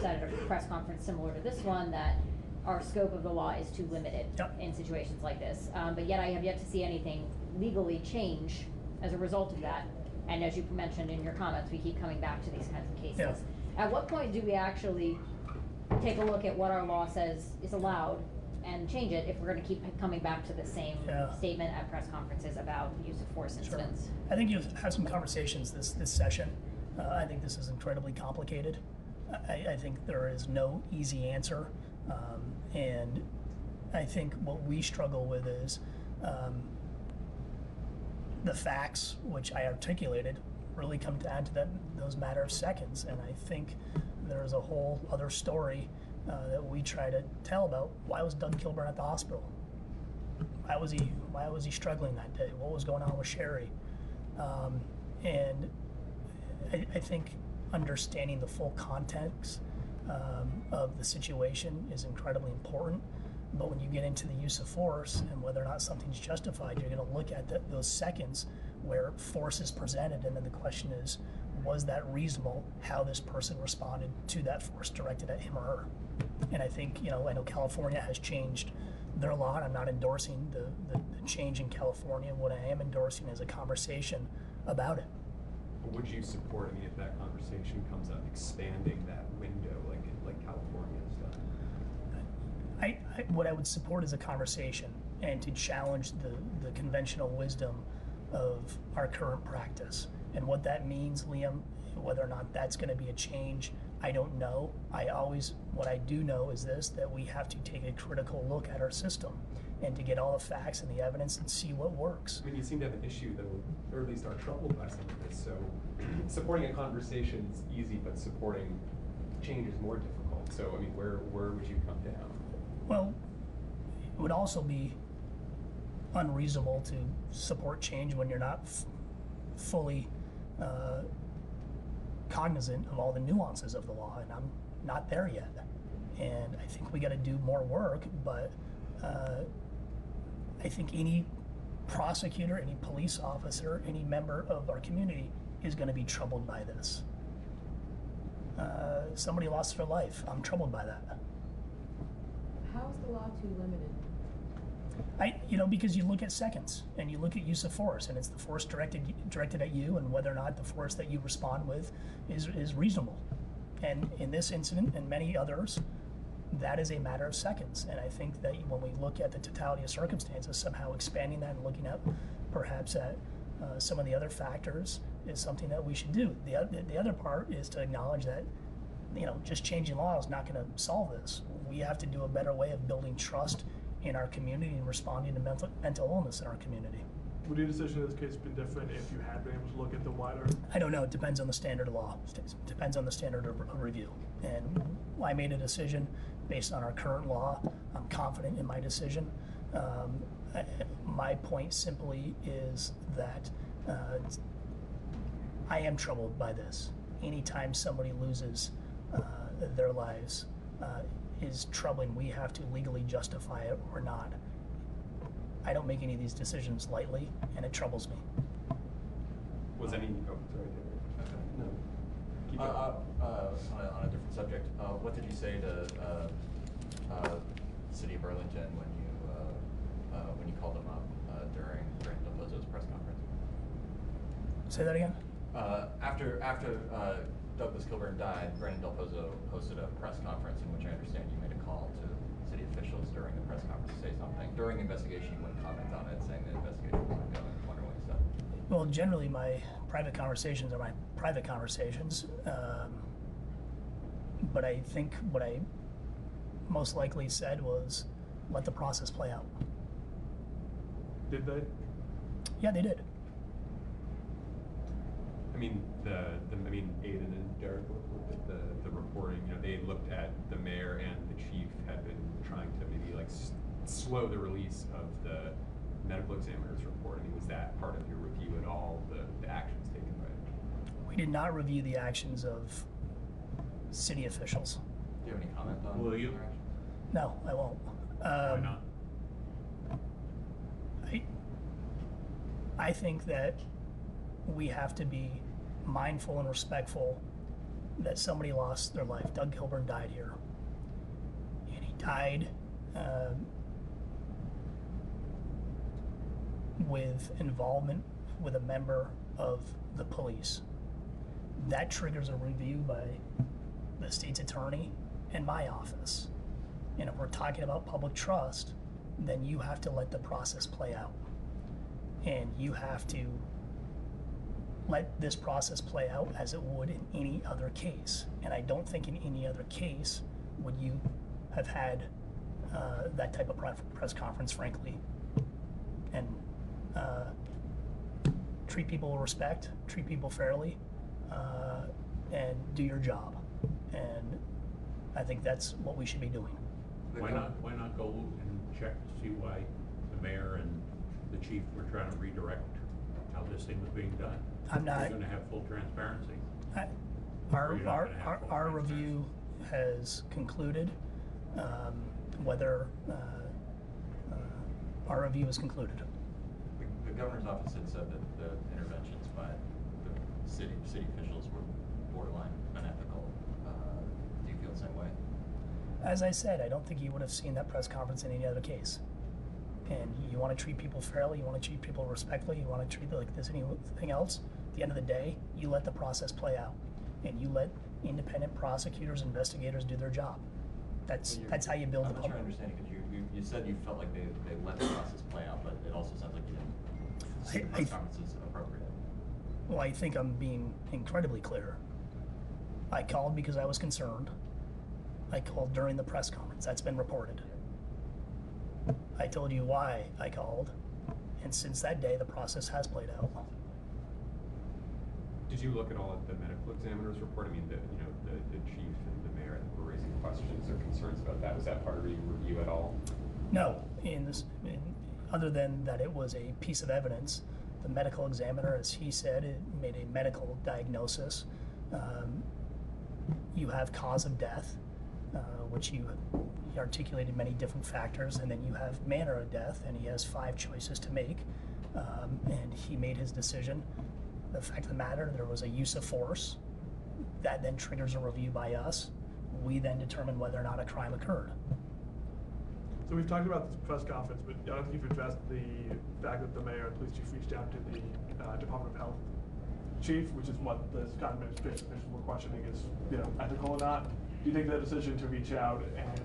said at a press conference similar to this one that our scope of the law is too limited in situations like this. But yet I have yet to see anything legally change as a result of that. And as you mentioned in your comments, we keep coming back to these kinds of cases. Yeah. At what point do we actually take a look at what our law says is allowed and change it if we're going to keep coming back to the same statement at press conferences about use of force incidents? Sure. I think you've had some conversations this session. I think this is incredibly complicated. I think there is no easy answer. And I think what we struggle with is the facts, which I articulated, really come down to those matter of seconds. And I think there's a whole other story that we try to tell about why was Doug Kilburn at the hospital? Why was he struggling that day? What was going on with Sherry? And I think understanding the full context of the situation is incredibly important. But when you get into the use of force and whether or not something's justified, you're going to look at those seconds where force is presented, and then the question is, was that reasonable how this person responded to that force directed at him or her? And I think, I know California has changed their law, and I'm not endorsing the change in California. What I am endorsing is a conversation about it. Would you support any of that conversation comes up expanding that window like California has done? What I would support is a conversation and to challenge the conventional wisdom of our current practice. And what that means, Liam, whether or not that's going to be a change, I don't know. What I do know is this, that we have to take a critical look at our system and to get all the facts and the evidence and see what works. I mean, you seem to have an issue, though, or at least are troubled by some of this. So supporting a conversation is easy, but supporting change is more difficult. So, I mean, where would you come down? Well, it would also be unreasonable to support change when you're not fully cognizant of all the nuances of the law, and I'm not there yet. And I think we got to do more work, but I think any prosecutor, any police officer, any member of our community is going to be troubled by this. Somebody lost their life. I'm troubled by that. How is the law too limited? Because you look at seconds and you look at use of force, and it's the force directed at you, and whether or not the force that you respond with is reasonable. And in this incident and many others, that is a matter of seconds. And I think that when we look at the totality of circumstances, somehow expanding that and looking at perhaps at some of the other factors is something that we should do. The other part is to acknowledge that just changing law is not going to solve this. We have to do a better way of building trust in our community and responding to mental illness in our community. Would your decision in this case have been different if you had been able to look at the wider? I don't know. It depends on the standard of law. It depends on the standard of review. And I made a decision based on our current law. I'm confident in my decision. My point simply is that I am troubled by this. Anytime somebody loses their lives is troubling. We have to legally justify it or not. I don't make any of these decisions lightly, and it troubles me. Was any? Oh, sorry. No. Keep going. On a different subject, what did you say to the city of Burlington when you called them up during Del Pozo's press conference? Say that again. After Douglas Kilburn died, Brandon Del Pozo hosted a press conference in which I understand you made a call to city officials during the press conference to say something. During the investigation, you wouldn't comment on it, saying the investigation was ongoing. I'm wondering what you said. Well, generally, my private conversations are my private conversations. But I think what I most likely said was, let the process play out. Did they? Yeah, they did. I mean, Aiden and Derek looked at the reporting. They looked at the mayor and the chief had been trying to maybe slow the release of the medical examiner's report. I mean, was that part of your review at all? The actions taken by it? We did not review the actions of city officials. Do you have any comment on? Will you? No, I won't. Why not? I think that we have to be mindful and respectful that somebody lost their life. Doug Kilburn died here. And he died with involvement with a member of the police. That triggers a review by the state's attorney and my office. And if we're talking about public trust, then you have to let the process play out. And you have to let this process play out as it would in any other case. And I don't think in any other case would you have had that type of press conference, frankly. And treat people with respect, treat people fairly, and do your job. And I think that's what we should be doing. Why not go and check to see why the mayor and the chief were trying to redirect how this thing was being done? I'm not. You're going to have full transparency. Our review has concluded. Whether our review is concluded. The governor's office had said that the interventions by the city officials were borderline unethical. Do you feel the same way? As I said, I don't think you would have seen that press conference in any other case. And you want to treat people fairly, you want to treat people respectfully, you want to treat them like there's anything else. At the end of the day, you let the process play out. And you let independent prosecutors, investigators do their job. That's how you build the public. I'm not sure I understand, because you said you felt like they let the process play out, but it also sounds like you didn't see the press conference as appropriate. Well, I think I'm being incredibly clear. I called because I was concerned. I called during the press conference. That's been reported. I told you why I called, and since that day, the process has played out. Did you look at all at the medical examiner's report? I mean, the chief and the mayor were raising questions or concerns about that. Was that part of your review at all? No, other than that it was a piece of evidence. The medical examiner, as he said, it made a medical diagnosis. You have cause of death. which he articulated many different factors, and then you have manner of death, and he has 5 choices to make, and he made his decision. The fact of the matter, there was a use of force. That then triggers a review by us. We then determine whether or not a crime occurred. So we've talked about this press conference, but I don't think you've addressed the fact that the mayor and police chief reached out to the Department of Health chief, which is what the Scott administration officials were questioning is, ethical or not. Do you think that decision to reach out and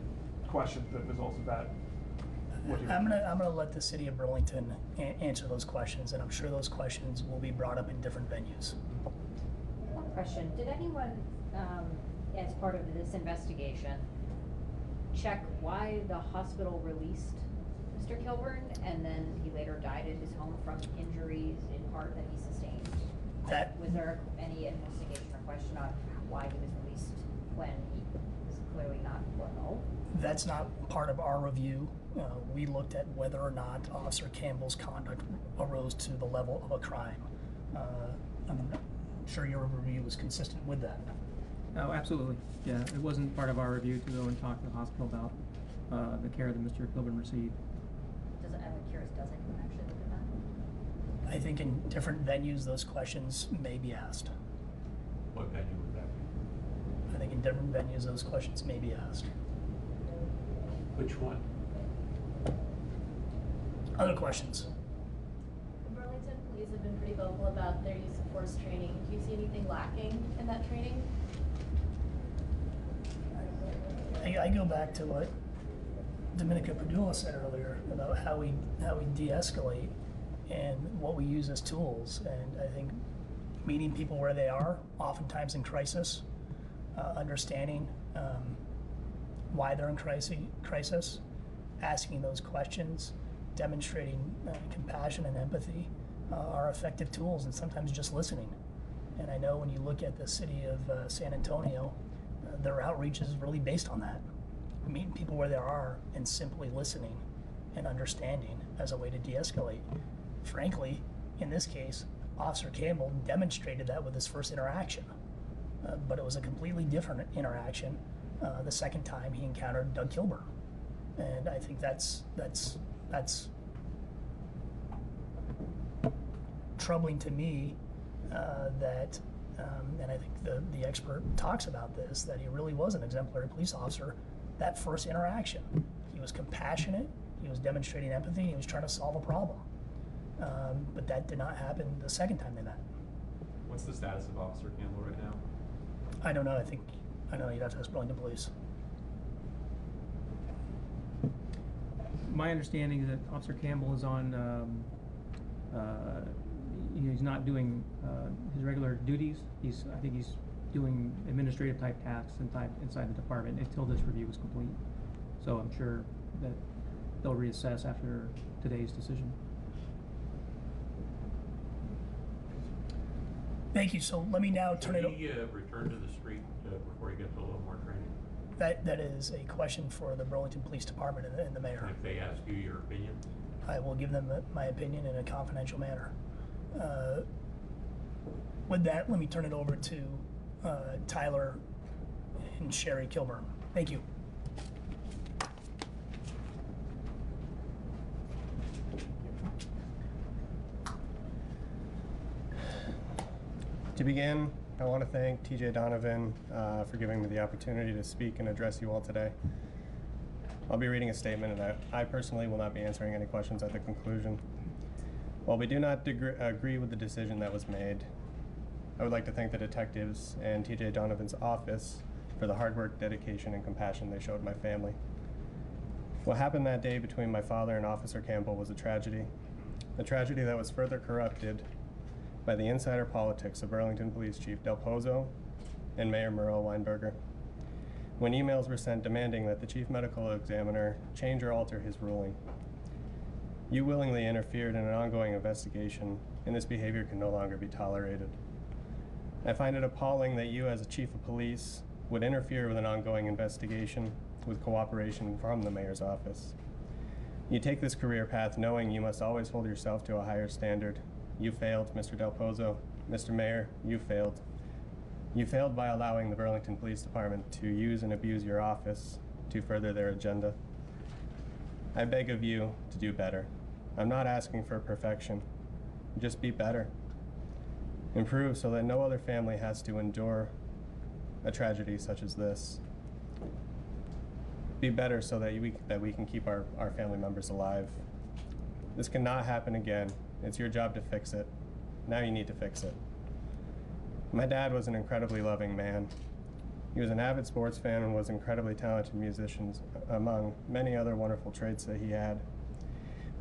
question the results of that? I'm gonna let the city of Burlington answer those questions, and I'm sure those questions will be brought up in different venues. One question, did anyone, as part of this investigation, check why the hospital released Mr. Kilburn, and then he later died at his home from injuries in part that he sustained? Was there any investigation or question on why he was released when he was clearly not well? That's not part of our review. We looked at whether or not Officer Campbell's conduct arose to the level of a crime. I'm sure your review was consistent with that. Oh, absolutely. Yeah, it wasn't part of our review to go and talk to the hospital about the care that Mr. Kilburn received. I'm curious, does anyone actually look at that? I think in different venues, those questions may be asked. What venue would that be? I think in different venues, those questions may be asked. Which one? Other questions? Burlington police have been pretty vocal about their use of force training. Do you see anything lacking in that training? I go back to what Dominica Padula said earlier about how we de-escalate and what we use as tools. And I think meeting people where they are, oftentimes in crisis, understanding why they're in crisis, asking those questions, demonstrating compassion and empathy are effective tools, and sometimes just listening. And I know when you look at the city of San Antonio, their outreach is really based on that. Meeting people where they are and simply listening and understanding as a way to de-escalate. Frankly, in this case, Officer Campbell demonstrated that with his first interaction, but it was a completely different interaction the second time he encountered Doug Kilburn. And I think that's troubling to me and I think the expert talks about this, that he really was an exemplary police officer that first interaction. He was compassionate, he was demonstrating empathy, he was trying to solve a problem. But that did not happen the second time they met. What's the status of Officer Campbell right now? I don't know, I know you'd have to ask Burlington Police. My understanding is that Officer Campbell is on, he's not doing his regular duties. I think he's doing administrative type tasks inside the department until this review is complete. So I'm sure that they'll reassess after today's decision. Thank you. So let me now turn it over. Did he return to the street before he gets a little more training? That is a question for the Burlington Police Department and the mayor. If they ask you your opinion? I will give them my opinion in a confidential manner. With that, let me turn it over to Tyler and Sherry Kilburn. Thank you. To begin, I want to thank TJ Donovan for giving me the opportunity to speak and address you all today. I'll be reading a statement, and I personally will not be answering any questions at the conclusion. While we do not agree with the decision that was made, I would like to thank the detectives and TJ Donovan's office for the hard work, dedication, and compassion they showed my family. What happened that day between my father and Officer Campbell was a tragedy that was further corrupted by the insider politics of Burlington Police Chief Del Pozo and Mayor Merle Weinberger. When emails were sent demanding that the Chief Medical Examiner change or alter his ruling, you willingly interfered in an ongoing investigation, and this behavior can no longer be tolerated. I find it appalling that you, as a chief of police, would interfere with an ongoing investigation with cooperation from the mayor's office. You take this career path knowing you must always hold yourself to a higher standard. You failed, Mr. Del Pozo. Mr. Mayor, you failed. You failed by allowing the Burlington Police Department to use and abuse your office to further their agenda. I beg of you to do better. I'm not asking for perfection. Just be better. Improve so that no other family has to endure a tragedy such as this. Be better so that we can keep our family members alive. This cannot happen again. It's your job to fix it. Now you need to fix it. My dad was an incredibly loving man. He was an avid sports fan and was an incredibly talented musician, among many other wonderful traits that he had.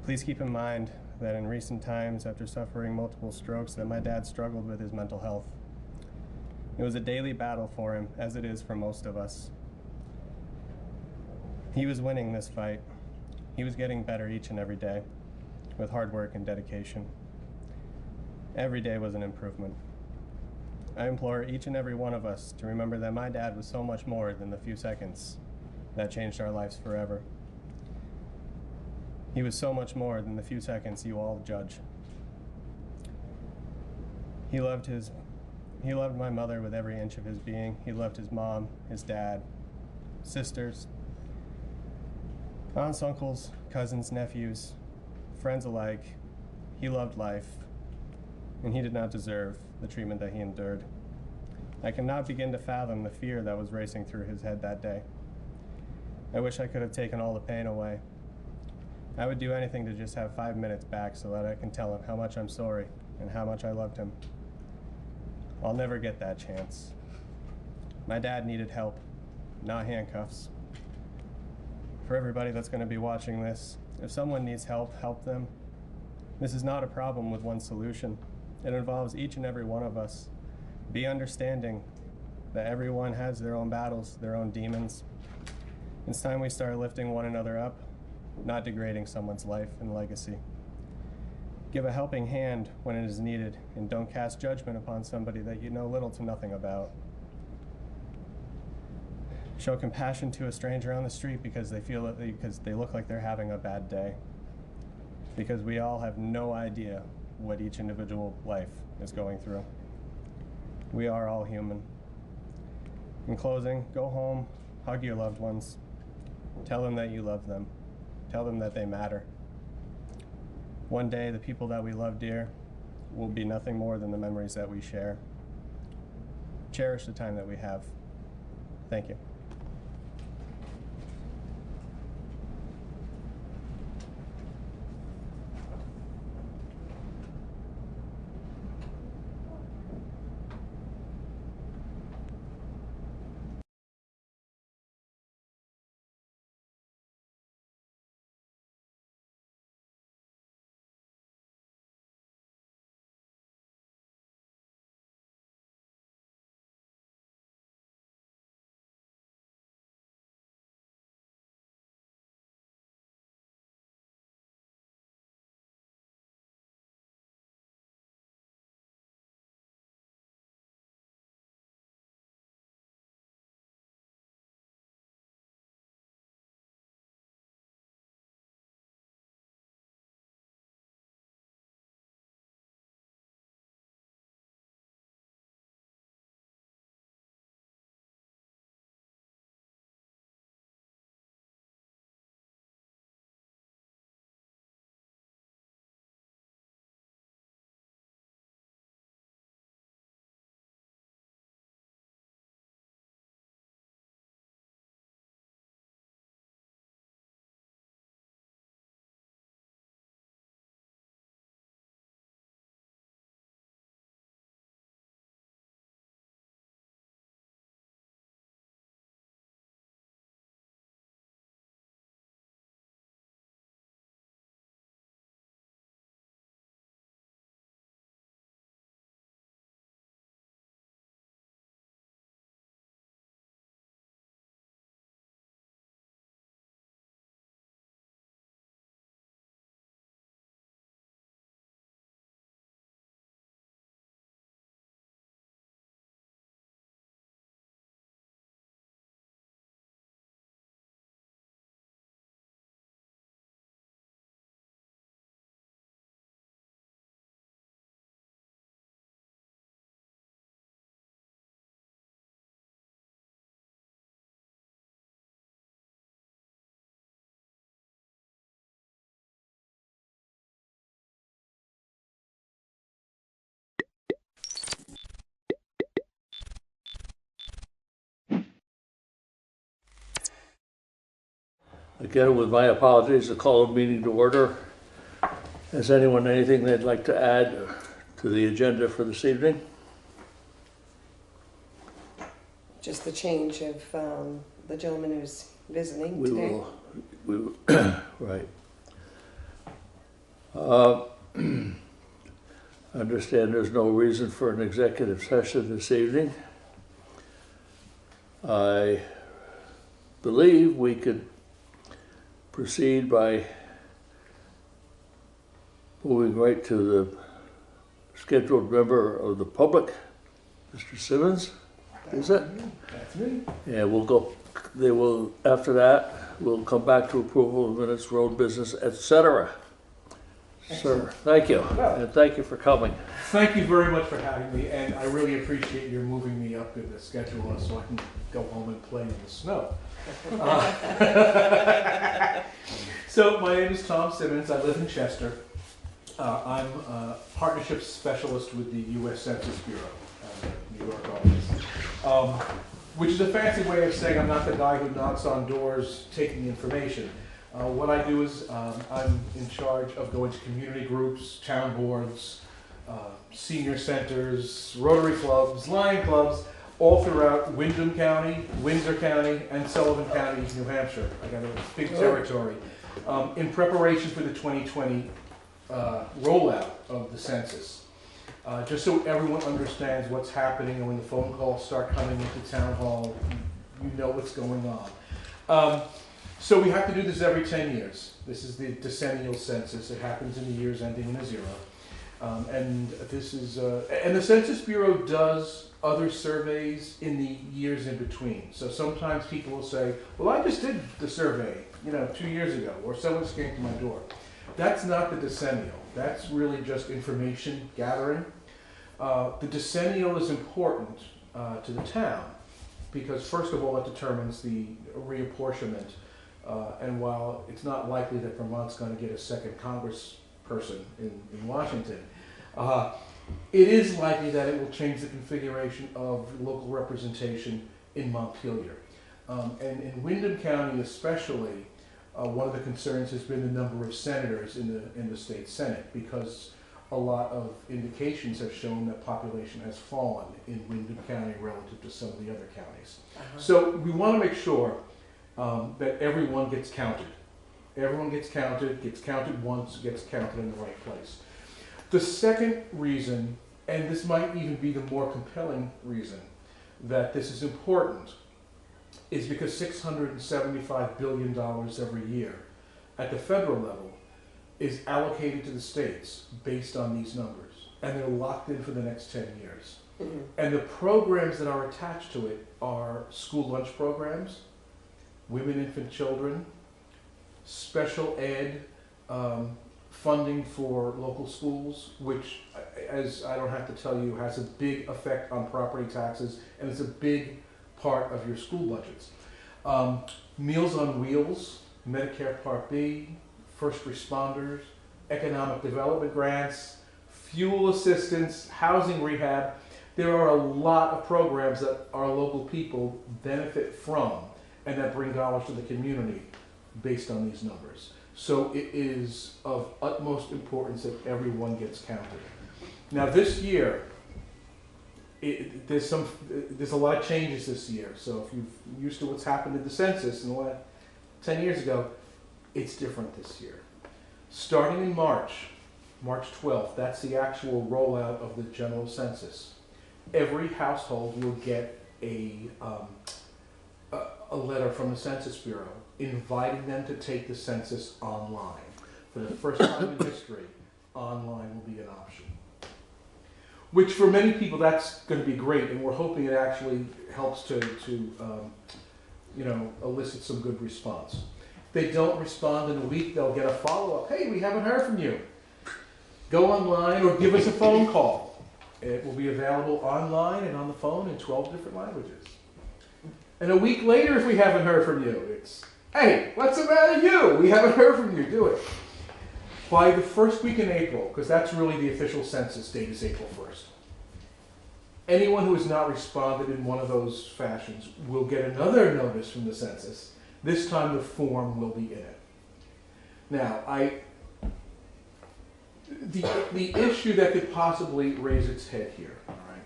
Please keep in mind that in recent times, after suffering multiple strokes, that my dad struggled with his mental health. It was a daily battle for him, as it is for most of us. He was winning this fight. He was getting better each and every day, with hard work and dedication. Every day was an improvement. I implore each and every one of us to remember that my dad was so much more than the few seconds that changed our lives forever. He was so much more than the few seconds you all judge. He loved my mother with every inch of his being. He loved his mom, his dad, sisters, aunts, uncles, cousins, nephews, friends alike. He loved life, and he did not deserve the treatment that he endured. I cannot begin to fathom the fear that was racing through his head that day. I wish I could have taken all the pain away. I would do anything to just have 5 minutes back so that I can tell him how much I'm sorry and how much I loved him. I'll never get that chance. My dad needed help, not handcuffs. For everybody that's going to be watching this, if someone needs help, help them. This is not a problem with one solution. It involves each and every one of us. Be understanding that everyone has their own battles, their own demons. It's time we start lifting one another up, not degrading someone's life and legacy. Give a helping hand when it is needed, and don't cast judgment upon somebody that you know little to nothing about. Show compassion to a stranger on the street because they look like they're having a bad day. Because we all have no idea what each individual life is going through. We are all human. In closing, go home, hug your loved ones, tell them that you love them, tell them that they matter. One day, the people that we love dear will be nothing more than the memories that we share. Cherish the time that we have. Thank you. Again, with my apologies, I call the meeting to order. Has anyone anything they'd like to add to the agenda for this evening? Just the change of the gentleman who's visiting today. We will, right. I understand there's no reason for an executive session this evening. I believe we could proceed by moving right to the scheduled member of the public, Mr. Simmons, is it? That's me. Yeah, we'll go, they will, after that, we'll come back to approval of minutes, road business, etc. Sir, thank you, and thank you for coming. Thank you very much for having me, and I really appreciate your moving me up in the schedule so I can go home and play in the snow. So my name is Tom Simmons. I live in Chester. I'm a partnerships specialist with the U.S. Census Bureau, New York office, which is a fancy way of saying I'm not the guy who knocks on doors taking information. What I do is I'm in charge of going to community groups, town boards, senior centers, Rotary clubs, Lion clubs, all throughout Windham County, Windsor County, and Sullivan County, New Hampshire. I got a big territory. In preparation for the 2020 rollout of the census. Just so everyone understands what's happening, and when the phone calls start coming into town hall, you know what's going on. So we have to do this every 10 years. This is the decennial census. It happens in the years ending in a 0. And this is, and the Census Bureau does other surveys in the years in between. So sometimes people will say, well, I just did the survey, 2 years ago, or someone just came to my door. That's not the decennial. That's really just information gathering. The decennial is important to the town because, first of all, it determines the reapportionment. And while it's not likely that Vermont's going to get a second congressperson in Washington, it is likely that it will change the configuration of local representation in Montpelier. And in Windham County especially, one of the concerns has been the number of senators in the state Senate, because a lot of indications have shown that population has fallen in Windham County relative to some of the other counties. So we want to make sure that everyone gets counted. Everyone gets counted once, gets counted in the right place. The second reason, and this might even be the more compelling reason that this is important, is because $675 billion every year at the federal level is allocated to the states based on these numbers, and they're locked in for the next 10 years. And the programs that are attached to it are school lunch programs, women, infant, children, special ed, funding for local schools, which, as I don't have to tell you, has a big effect on property taxes, and it's a big part of your school budgets. Meals on Wheels, Medicare Part B, first responders, economic development grants, fuel assistance, housing rehab. There are a lot of programs that our local people benefit from and that bring dollars to the community based on these numbers. So it is of utmost importance that everyone gets counted. Now this year, there's a lot of changes this year. So if you're used to what's happened in the census in the last 10 years ago, it's different this year. Starting in March 12th, that's the actual rollout of the general census. Every household will get a letter from the Census Bureau inviting them to take the census online. For the first time in history, online will be an option. Which for many people, that's going to be great, and we're hoping it actually helps to elicit some good response. If they don't respond in a week, they'll get a follow-up. Hey, we haven't heard from you. Go online or give us a phone call. It will be available online and on the phone in 12 different languages. And a week later, if we haven't heard from you, it's, hey, what's the matter with you? We haven't heard from you, do it. By the first week in April, because that's really the official census date is April 1st, anyone who has not responded in one of those fashions will get another notice from the census This time the form will be in it. Now, the issue that could possibly raise its head here, all right,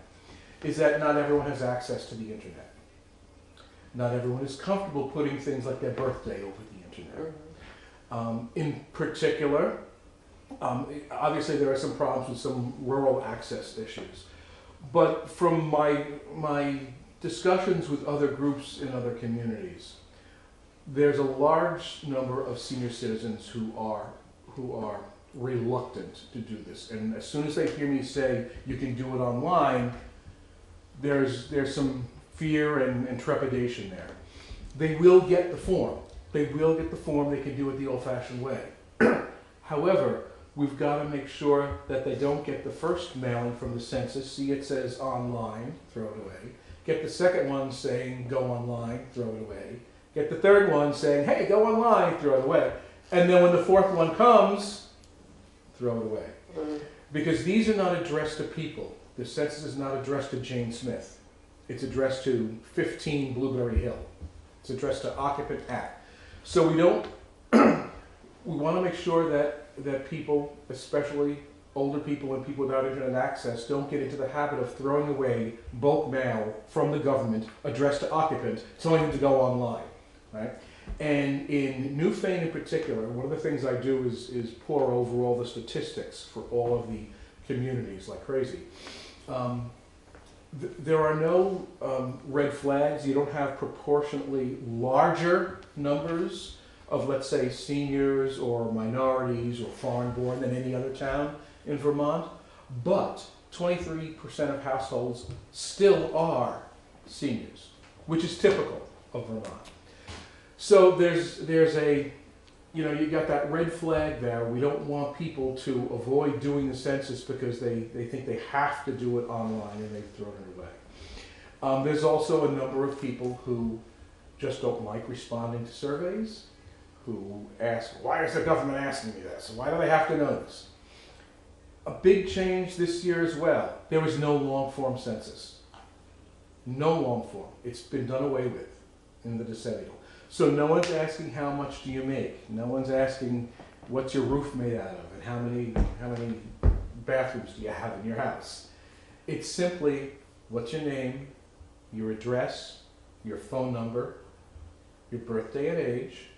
is that not everyone has access to the internet. Not everyone is comfortable putting things like their birthday over the internet. In particular, obviously there are some problems with some rural access issues. But from my discussions with other groups in other communities, there's a large number of senior citizens who are reluctant to do this. And as soon as they hear me say you can do it online, there's some fear and trepidation there. They will get the form. They will get the form. They can do it the old-fashioned way. However, we've got to make sure that they don't get the first mailing from the census, see it says online, throw it away. Get the second one saying go online, throw it away. Get the third one saying, hey, go online, throw it away. And then when the fourth one comes, throw it away. Because these are not addressed to people. The census is not addressed to Jane Smith. It's addressed to 15 Blueberry Hill. It's addressed to occupant at. So we don't, we want to make sure that people, especially older people and people without internet access, don't get into the habit of throwing away bulk mail from the government addressed to occupant, telling them to go online, right? And in Newfane in particular, one of the things I do is pour over all the statistics for all of the communities like crazy. There are no red flags. You don't have proportionately larger numbers of, let's say, seniors or minorities or foreign-born than any other town in Vermont, but 23% of households still are seniors, which is typical of Vermont. So there's a, you got that red flag there. We don't want people to avoid doing the census because they think they have to do it online and they've thrown it away. There's also a number of people who just don't like responding to surveys, who ask, why is the government asking me this? Why do they have to know this? A big change this year as well. There was no long form census. No long form. It's been done away with in the decennial. So no one's asking how much do you make. No one's asking what's your roof made out of and how many bathrooms do you have in your house. It's simply what's your name, your address, your phone number, your birthday and age,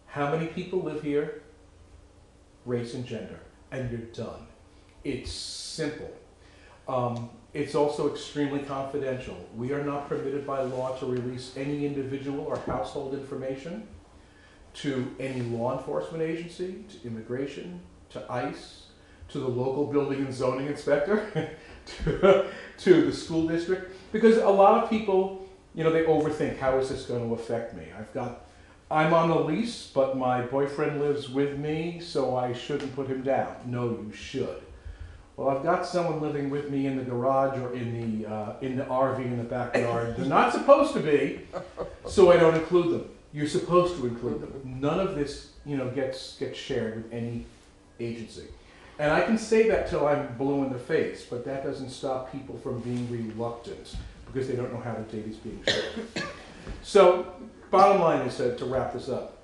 how many people live here, race and gender, and you're done. It's simple. It's also extremely confidential. We are not permitted by law to release any individual or household information to any law enforcement agency, to immigration, to ICE, to the local building and zoning inspector, to the school district, because a lot of people, they overthink, how is this going to affect me? I'm on a lease, but my boyfriend lives with me, so I shouldn't put him down. No, you should. Well, I've got someone living with me in the garage or in the RV in the backyard. They're not supposed to be, so I don't include them. You're supposed to include them. None of this, gets shared with any agency. And I can say that till I'm blue in the face, but that doesn't stop people from being reluctant because they don't know how the data is being shared. So, bottom line is to wrap this up.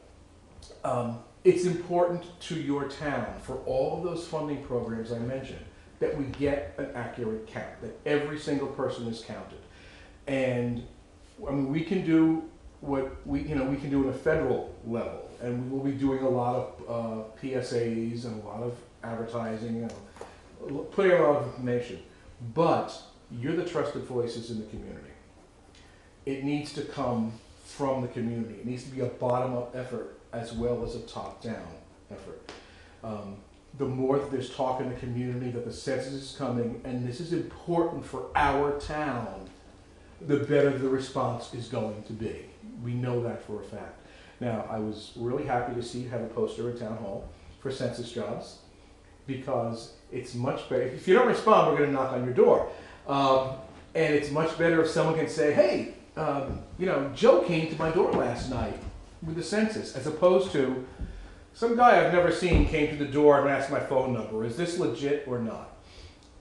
It's important to your town for all of those funding programs I mentioned that we get an accurate count, that every single person is counted. And we can do what we can do at a federal level, and we will be doing a lot of PSAs and a lot of advertising and putting a lot of information. But you're the trusted voices in the community. It needs to come from the community. It needs to be a bottom-up effort as well as a top-down effort. The more that there's talk in the community that the census is coming, and this is important for our town, the better the response is going to be. We know that for a fact. Now, I was really happy to see you have a poster at Town Hall for census jobs, because it's much better. If you don't respond, we're going to knock on your door. And it's much better if someone can say, hey, Joe came to my door last night with the census, as opposed to some guy I've never seen came to the door and asked my phone number. Is this legit or not?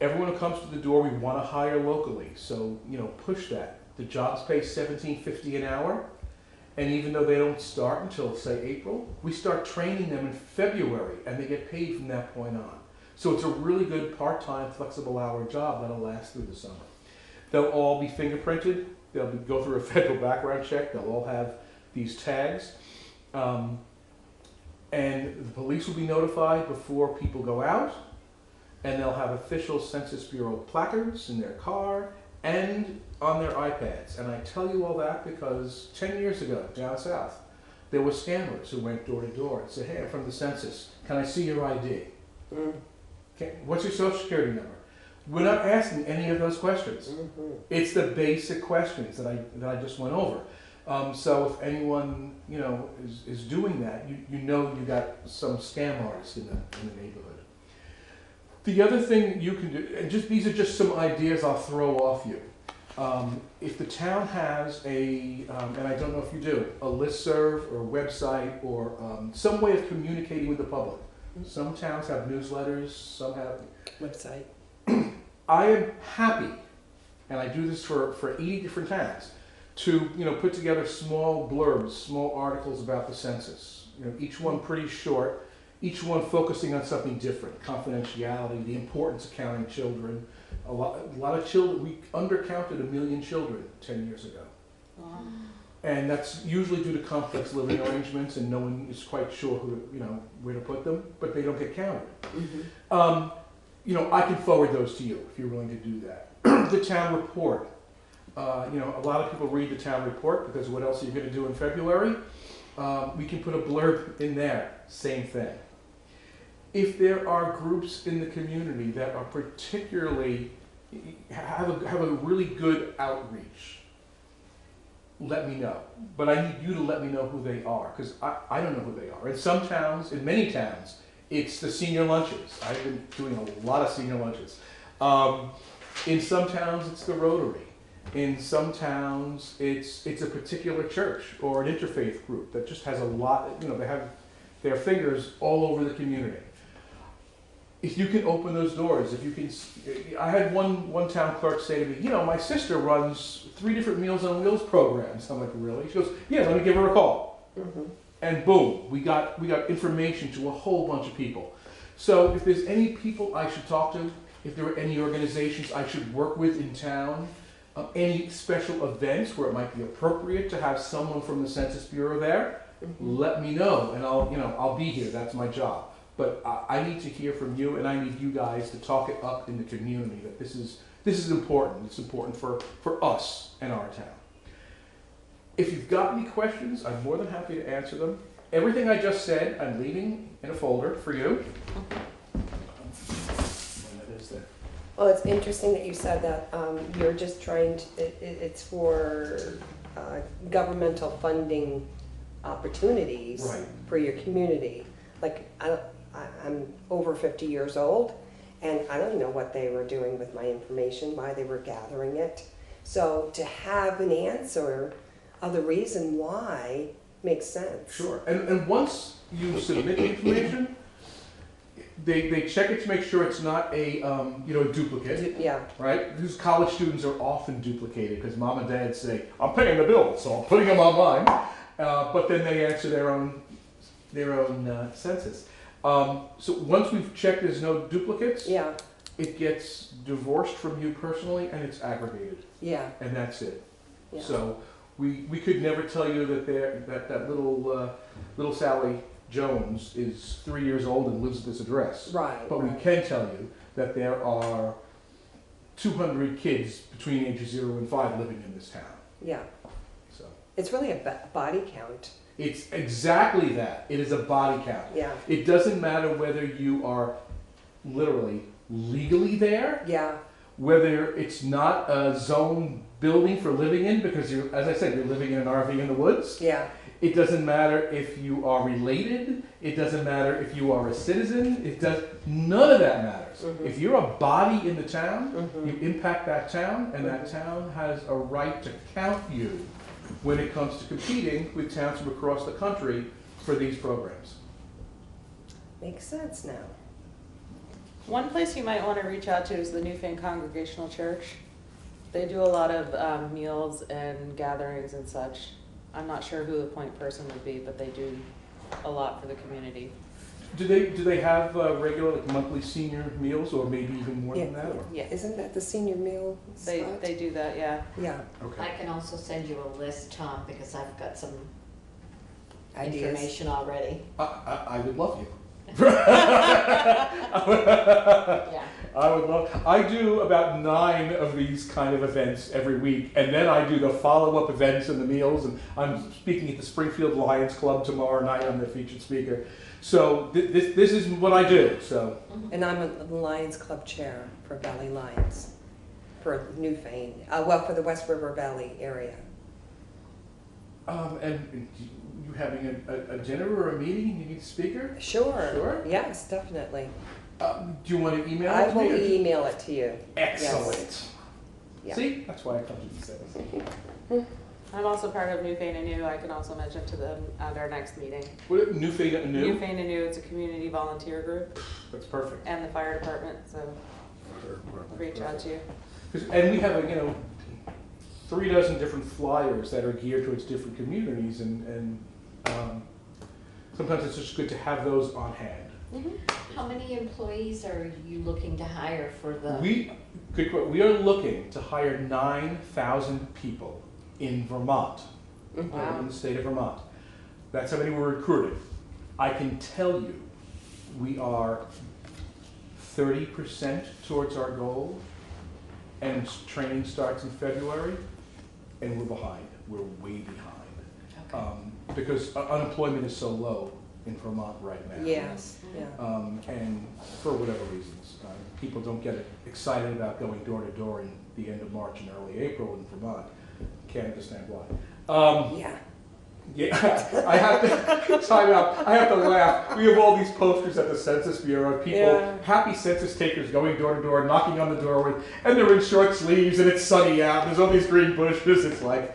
Everyone who comes to the door, we want to hire locally. So, push that. The jobs pay $17.50 an hour, And even though they don't start until, say, April, we start training them in February, and they get paid from that point on. So it's a really good part-time, flexible hour job that'll last through the summer. They'll all be fingerprinted. They'll go through a federal background check. They'll all have these tags. And the police will be notified before people go out. And they'll have official Census Bureau placards in their car and on their iPads. And I tell you all that because 10 years ago, down south, there were scammers who went door to door and said, hey, I'm from the census. Can I see your ID? What's your social security number? We're not asking any of those questions. It's the basic questions that I just went over. So if anyone is doing that, you know you got some scam artists in the neighborhood. The other thing you can do, and these are just some ideas I'll throw off you. If the town has and I don't know if you do, a listserv or a website or some way of communicating with the public. Some towns have newsletters, some have website. I am happy, and I do this for 80 different towns, to put together small blurbs, small articles about the census. Each one pretty short, each one focusing on something different: confidentiality, the importance of counting children. A lot of children. We undercounted 1 million children 10 years ago. Wow. And that's usually due to complex living arrangements, and no one is quite sure where to put them, but they don't get counted. I can forward those to you if you're willing to do that. The town report. A lot of people read the town report because what else are you going to do in February? We can put a blurb in there. Same thing. If there are groups in the community that are particularly have a really good outreach, let me know. But I need you to let me know who they are, because I don't know who they are. In some towns, in many towns, it's the senior lunches. I've been doing a lot of senior lunches. In some towns, it's the Rotary. In some towns, it's a particular church or an interfaith group that just has a lot. They have their fingers all over the community. If you can open those doors, if you can, I had one town clerk say to me, my sister runs 3 different Meals on Wheels programs. I'm like, really? She goes, yeah, let me give her a call. And boom, we got information to a whole bunch of people. So if there's any people I should talk to, if there are any organizations I should work with in town, any special events where it might be appropriate to have someone from the Census Bureau there, let me know, and I'll be here. That's my job. But I need to hear from you, and I need you guys to talk it up in the community that this is important. It's important for us and our town. If you've got any questions, I'm more than happy to answer them. Everything I just said, I'm leaving in a folder for you. And that is there. Well, it's interesting that you said that you're just trying to, it's for governmental funding opportunities for your community. Like, I'm over 50 years old, and I don't know what they were doing with my information, why they were gathering it. So to have an answer of the reason why makes sense. Sure. And once you submit the information, they check it to make sure it's not a duplicate. Yeah. Right? Because college students are often duplicated because mom and dad say, I'm paying the bill, so I'm putting them online. But then they answer their own census. So once we've checked there's no duplicates, it gets divorced from you personally and it's aggregated. Yeah. And that's it. Yeah. So we could never tell you that little Sally Jones is 3 years old and lives at this address. Right. But we can tell you that there are 200 kids between ages 0 and 5 living in this town. Yeah. So it's really a body count. It's exactly that. It is a body count. Yeah. It doesn't matter whether you are literally legally there. Yeah. Whether it's not a zone building for living in because you're, as I said, you're living in an RV in the woods. Yeah. It doesn't matter if you are related. It doesn't matter if you are a citizen. None of that matters. If you're a body in the town, you impact that town, and that town has a right to count you when it comes to competing with towns from across the country for these programs. Makes sense now. One place you might want to reach out to is the Newfane Congregational Church. They do a lot of meals and gatherings and such. I'm not sure who the point person would be, but they do a lot for the community. Do they have regular, like, monthly senior meals, or maybe even more than that? Or? Yeah. Isn't that the senior meal spot? They do that, yeah. Yeah. Okay. I can also send you a list, Tom, because I've got some Ideas. information already. I would love you. Yeah. I would love. I do about 9 of these kind of events every week, and then I do the follow-up events and the meals. And I'm speaking at the Springfield Lions Club tomorrow night. I'm the featured speaker. So this is what I do. So. And I'm the Lions Club chair for Valley Lions for Newfane. Well, for the West River Valley area. And you having a dinner or a meeting? You need a speaker? Sure. Sure. Yes, definitely. Do you want to email it I to will me? email it to you. Excellent. Yes. Yeah. See, that's why I come to these things. I'm also part of Newfane Anew. I can also mention to them at our next meeting. What, Newfane Anew? Newfane Anew, it's a community volunteer group. That's perfect. And the fire department, so reach out to you. And we have 36 different flyers that are geared towards different communities, and sometimes it's just good to have those on hand. How many employees are you looking to hire for the? We are looking to hire 9,000 people in Vermont, in the state of Vermont. That's how many we're recruiting. I can tell you, we are 30% towards our goal, and training starts in February, and we're behind. We're way behind. Okay. Because unemployment is so low in Vermont right now. Yes. Yeah. And for whatever reasons, people don't get excited about going door to door in the end of March and early April in Vermont. Can't understand why. Yeah. Yeah, I have to time out. I have to laugh. We have all these posters at the Census Bureau. People, happy census takers, going door to door, knocking on the doorway, and they're in short sleeves, and it's sunny out. There's all these green bushes. It's like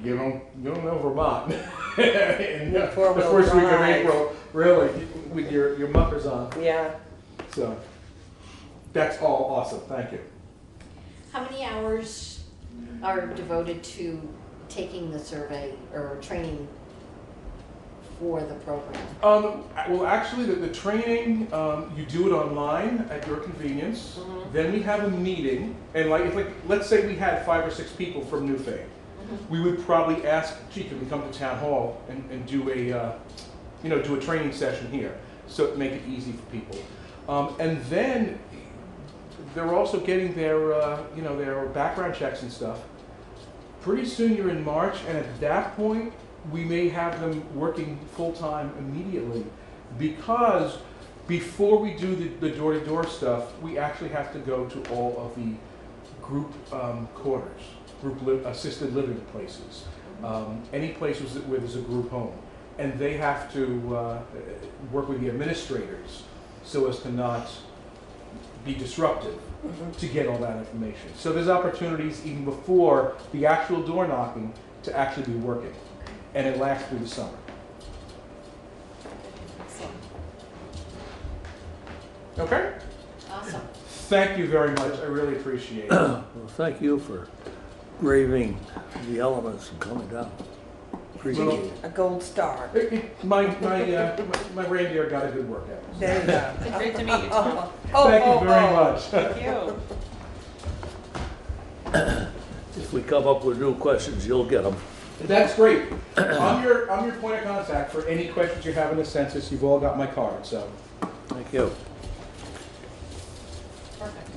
you don't know Vermont. And the first week of April, really, with your muffers on. Yeah. So that's all awesome. Thank you. How many hours are devoted to taking the survey or training for the program? Well, actually, the training, you do it online at your convenience. Then we have a meeting, and let's say we had 5 or 6 people from Newfane. We would probably ask, gee, can we come to town hall and do a training session here, so to make it easy for people. And then they're also getting their background checks and stuff. Pretty soon you're in March, and at that point, we may have them working full-time immediately, because before we do the door-to-door stuff, we actually have to go to all of the group quarters, assisted living places, any places where there's a group home. And they have to work with the administrators so as to not be disruptive to get all that information. So there's opportunities even before the actual door knocking to actually be working. And it lasts through the summer. Okay? Awesome. Thank you very much. I really appreciate it. Well, thank you for braving the elements and coming down. Appreciate it. A gold star. My reindeer got a good workout. There you go. It's great to meet you, Tom. Thank you very much. Thank you. If we come up with new questions, you'll get them. That's great. I'm your point of contact for any questions you have in the census. You've all got my card, so. Thank you. Perfect.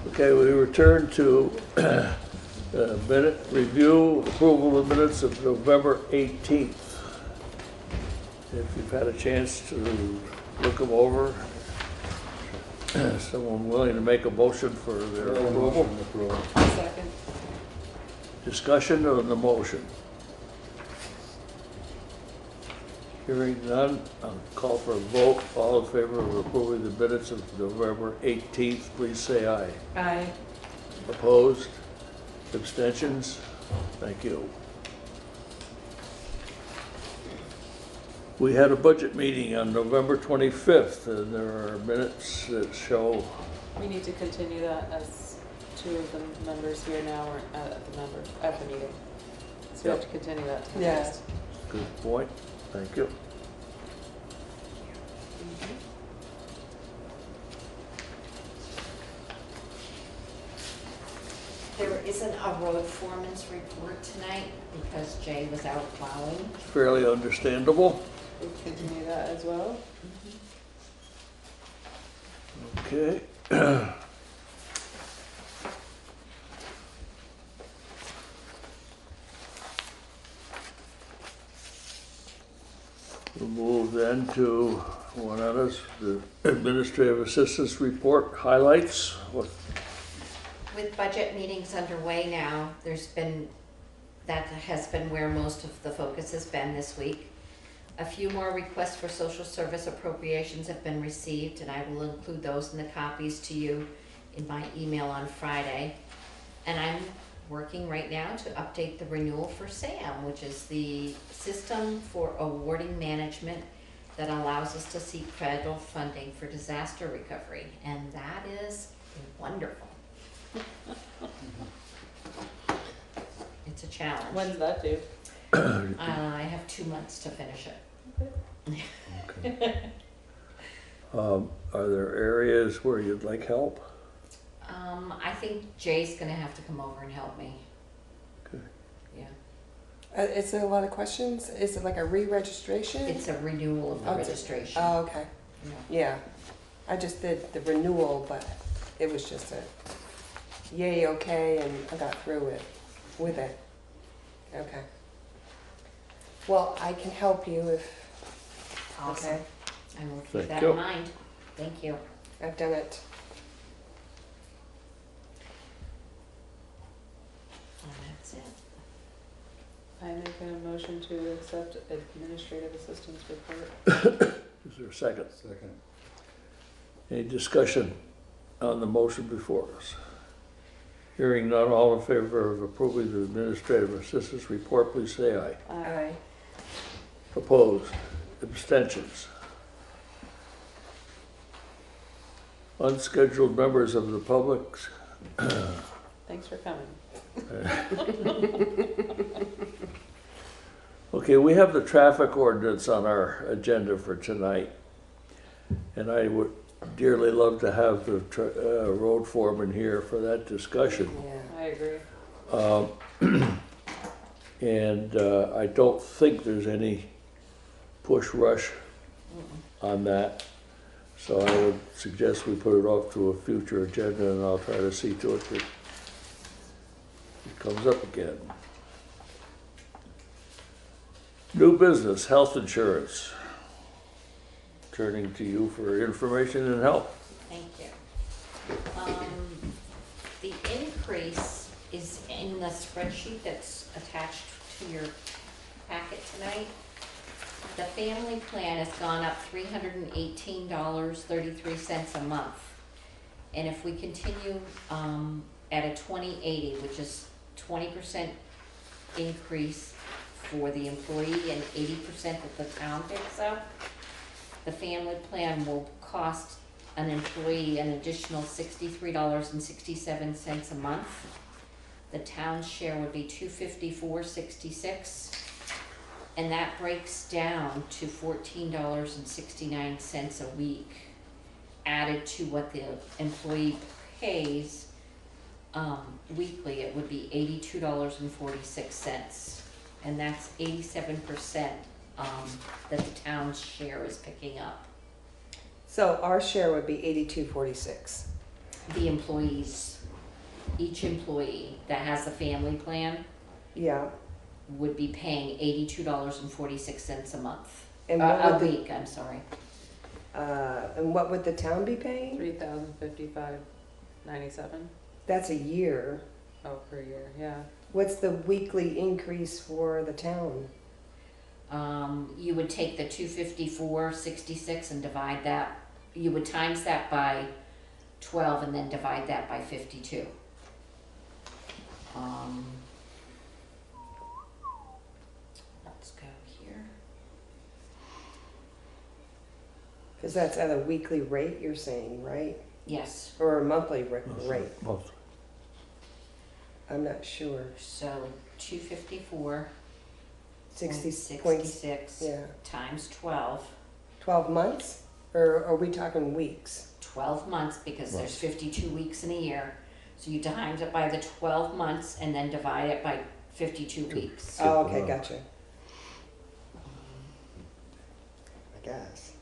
Okay, we return to minute review, approval of minutes of November 18th. If you've had a chance to look them over, someone willing to make a motion for their approval? Second. Discussion on the motion. Hearing none, I'll call for a vote. All in favor of approving the minutes of November 18th, please say aye. Aye. Opposed? Abstentions? Thank you. We had a budget meeting on November 25th, and there are minutes that show. We need to continue that as 2 of the members here now are at the meeting. So we have to continue that to the Yeah. next. Good point. Thank you. There isn't a road foreman's report tonight because Jay was out plowing. Fairly understandable. We continue that as well. Okay. We'll move then to one of us, the administrative assistance report highlights. What? With budget meetings underway now, that has been where most of the focus has been this week. A few more requests for social service appropriations have been received, and I will include those in the copies to you in my email on Friday. And I'm working right now to update the renewal for SAM, which is the system for awarding management that allows us to seek federal funding for disaster recovery. And that is wonderful. It's a challenge. When's that due? I have 2 months to finish it. Are there areas where you'd like help? I think Jay's gonna have to come over and help me. Okay. Yeah. Is there a lot of questions? Is it like a re-registration? It's a renewal of the registration. Oh, okay. Yeah. Yeah. I just did the renewal, but it was just a yay, okay, and I got through it with it. Okay. Well, I can help you if, Awesome. okay? I will keep Thank that you. in mind. Thank you. I've done it. And that's it. I make a motion to accept administrative assistance report. Is there a second? Second. Any discussion on the motion before us? Hearing none, all in favor of approving the administrative assistance report, please say aye. Aye. Opposed? Abstentions? Unscheduled members of the public? Thanks for coming. Okay, we have the traffic ordinance on our agenda for tonight. And I would dearly love to have the road foreman here for that discussion. I agree. And I don't think there's any push rush on that. So I would suggest we put it off to a future agenda, and I'll try to see to it that it comes up again. New business, health insurance. Turning to you for information and help. Thank you. The increase is in the spreadsheet that's attached to your packet tonight. The family plan has gone up $318.33 a month. And if we continue at a 2080, which is 20% increase for the employee and 80% that the town picks up, the family plan will cost an employee an additional $63.67 a month. The town's share would be $254.66, and that breaks down to $14.69 a week, added to what the employee pays weekly. It would be $82.46, and that's 87% that the town's share is picking up. So our share would be $82.46. The employees, each employee that has a family plan, Yeah. would be paying $82.46 a month. And what A would the, week, I'm sorry. and what would the town be paying? $3,055.97. That's a year. Oh, per year, yeah. What's the weekly increase for the town? You would take the $254.66 and divide that, you would times that by 12 and then divide that by 52. Let's go here. Because that's at a weekly rate, you're saying, right? Yes. Or a monthly rate? Monthly. I'm not sure. So 254. 66. Yeah. Times 12. 12 months? Or are we talking weeks? 12 months, because there's 52 weeks in a year. So you times it by the 12 months and then divide it by 52 weeks. Oh, okay, gotcha. I guess.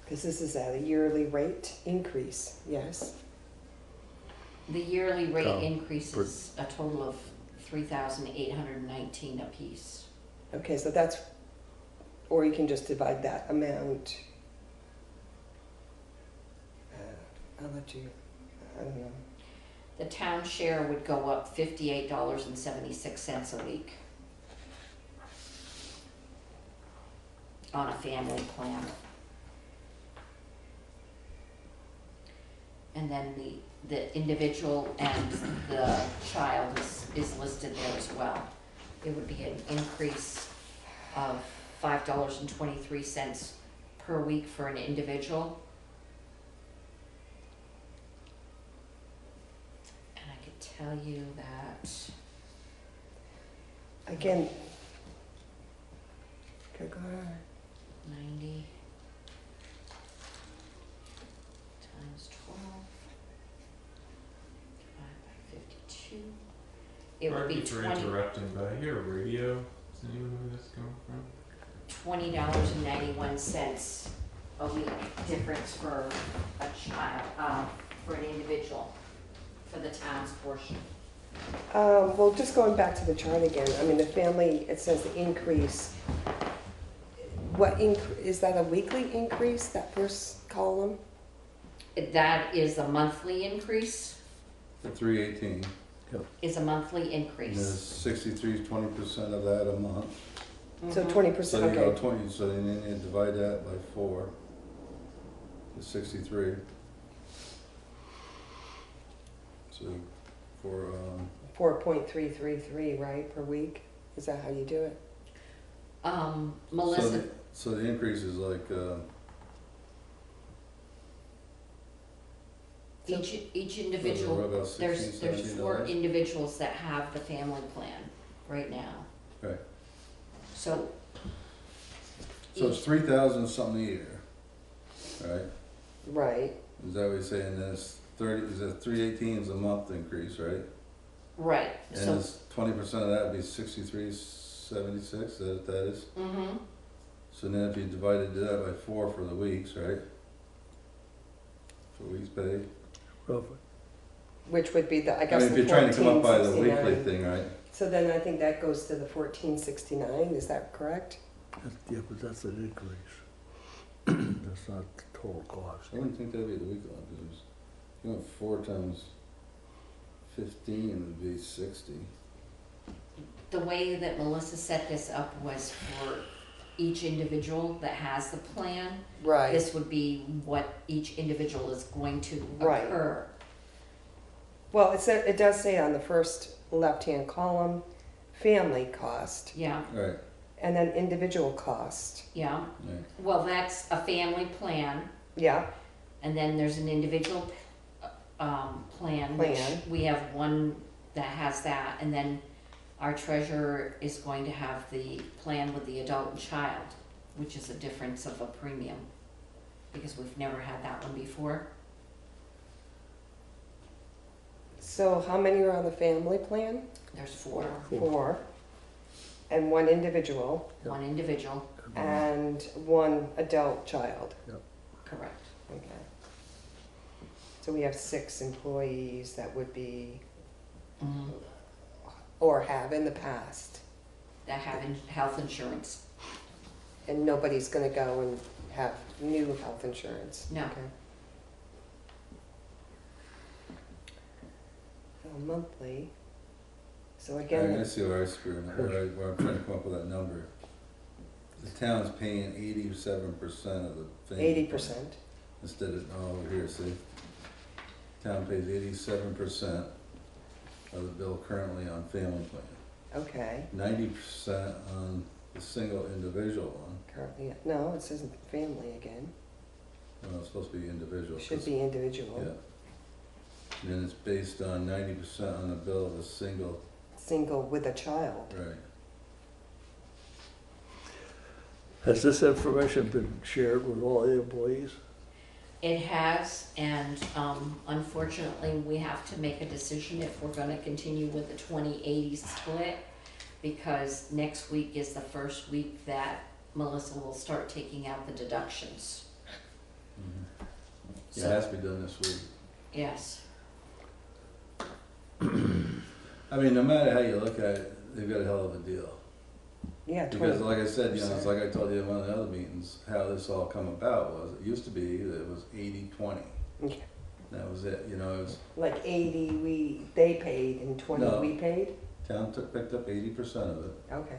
Because this is at a yearly rate increase, yes? The yearly rate increase is a total of $3,819 apiece. Okay, so that's, or you can just divide that amount. I'll let you, I don't know. The town share would go up $58.76 a week on a family plan. And then the individual and the child is listed there as well. It would be an increase of $5.23 per week for an individual. And I could tell you that. Again, okay, go ahead. 90 times 12 divided by 52. It would be Pardon me for interrupting, but I hear a radio. Does anyone know where that's coming from? $20.91 a week difference for a child, for an individual, for the town's portion. Well, just going back to the chart again, I mean, the family, it says the increase. What is that a weekly increase, that first column? That is a monthly increase, The 318. is a monthly And increase. there's 63, 20% of that a month. So 20%, So you go okay. 20, so then you divide that by 4. It's 63. So for 4.333, right, per week? Is that how you do it? Melissa, so the increase is like each individual, about 16, there's 4 $17. individuals that have the family plan right now. Right. So it's 3,000 something a year, right? Right. Is that what you're saying? There's 30. Is that 318 is a month increase, right? Right. And So it's 20% of that would be 63.76. Is that what that is? mm-hmm. So then if you divided that by 4 for the weeks, right? For weeks paid. Roughly. Which would be the, I guess, I mean, if you're trying to come up by the weekly 1469. thing, right? So then I think that goes to the 1469, is that correct? Yeah, but that's an increase. That's not the total cost. I wouldn't think that'd be the weekly one, because you know, 4 times 15 would be 60. The way that Melissa set this up was for each individual that has the plan. Right. This would be what each individual is going to Right. occur. Well, it does say on the first left-hand column, family cost. Yeah. Right. And then individual cost. Yeah. Right. Well, that's a family plan. Yeah. And then there's an individual plan, which we have one that has that, and then our treasurer is going to have the plan with the adult and child, which is a difference of a premium, because we've never had that one before. So how many are on the family plan? There's 4. 4. And 1 individual. One individual. And 1 adult child. Yep. Correct. Okay. So we have 6 employees that would be, Mm-hmm. or have in the past. That have health insurance. And nobody's gonna go and have new health insurance? No. Okay. So monthly, so again. I see where I screwed up, where I'm trying to come up with that number. The town's paying 87% of the family. 80%. Instead of, here, see? Town pays 87% of the bill currently on family plan. Okay. 90% on the single individual one. Currently, no, it says family again. Well, it's supposed to be individual. Should be individual. Yeah. And it's based on 90% on the bill of a single. Single with a child. Right. Has this information been shared with all the employees? It has, and unfortunately, we have to make a decision if we're gonna continue with the 20/80 split, because next week is the first week that Melissa will start taking out the deductions. Mm-hmm. Yeah, it has to be done this week. Yes. I mean, no matter how you look at it, they've got a hell of a deal. Yeah, Because like I said, you know, it's like I told you in one of the other meetings, how this all come about was, it used to be that it was 80-20. Okay. That was it, you know, it was. Like 80 they paid and 20 No. we paid? Town picked up 80% of it, Okay.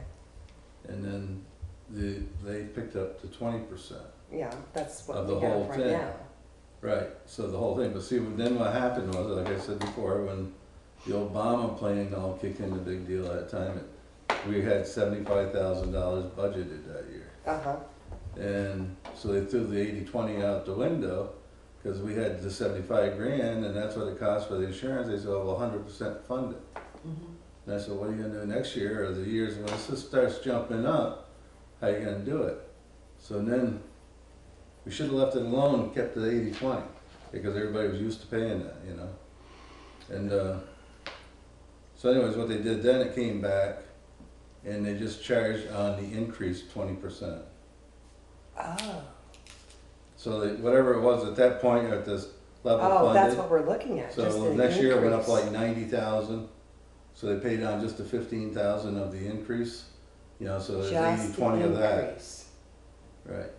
and then they picked up to 20% Yeah, that's what of the we whole have right thing. now. Right, so the whole thing, but see, then what happened was, like I said before, when the Obama plan all kicked in, the big deal at that time, we had $75,000 budgeted that year. Uh-huh. And so they threw the 80-20 out the window, because we had the 75 grand, and that's what it cost for the insurance. They said, well, 100% funded. And I said, what are you gonna do next year, or the years when this starts jumping up, how are you gonna do it? So then, we should have left it alone and kept the 80-20, because everybody was used to paying that, you know? And so anyways, what they did then, it came back, and they just charged on the increase 20%. Oh. So whatever it was at that point, at this level funded. Oh, that's what we're looking at, just So the next year it went up increase. like 90,000, so they paid on just the 15,000 of the increase, you know, so there's Just the 80-20 of that. increase. Right,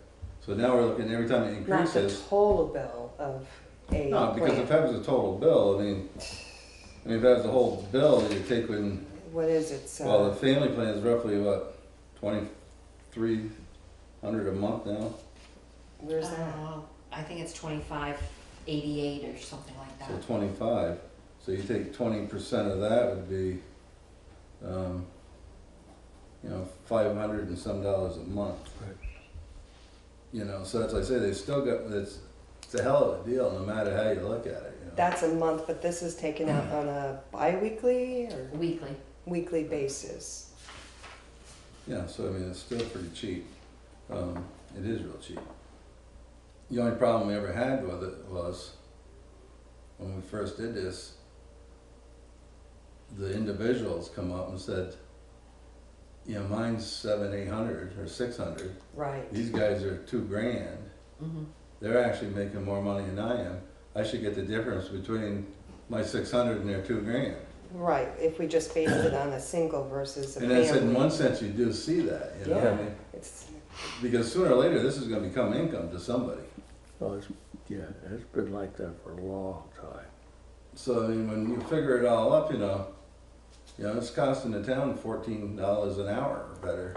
so now we're looking, every time it Not the increases. total bill of a No, because if that was a total bill, I mean, if that was the whole bill, you're taking, What is it, so? well, the family plan is roughly what, 2,300 a month now? Where's that? I think it's 25.88 or something like that. So 25, so you take 20% of that would be, you know, $500 and some dollars a month. Right. You know, so that's like I say, they still got, it's a hell of a deal, no matter how you look at it, you know. That's a month, but this is taken out on a bi-weekly or? Weekly. Weekly basis. Yeah, so I mean, it's still pretty cheap. It is real cheap. The only problem we ever had with it was, when we first did this, the individuals come up and said, you know, mine's 700, 800 or 600. Right. These guys are $2,000. Mhm. They're actually making more money than I am. I should get the difference between my 600 and their $2,000. Right, if we just based it on a single versus a And family. I said, in one sense, you do see that, you know what I Yeah, mean? it's, Because sooner or later, this is gonna become income to somebody. Oh, it's been like that for a long time. So, I mean, when you figure it all up, you know, it's costing the town $14 an hour or better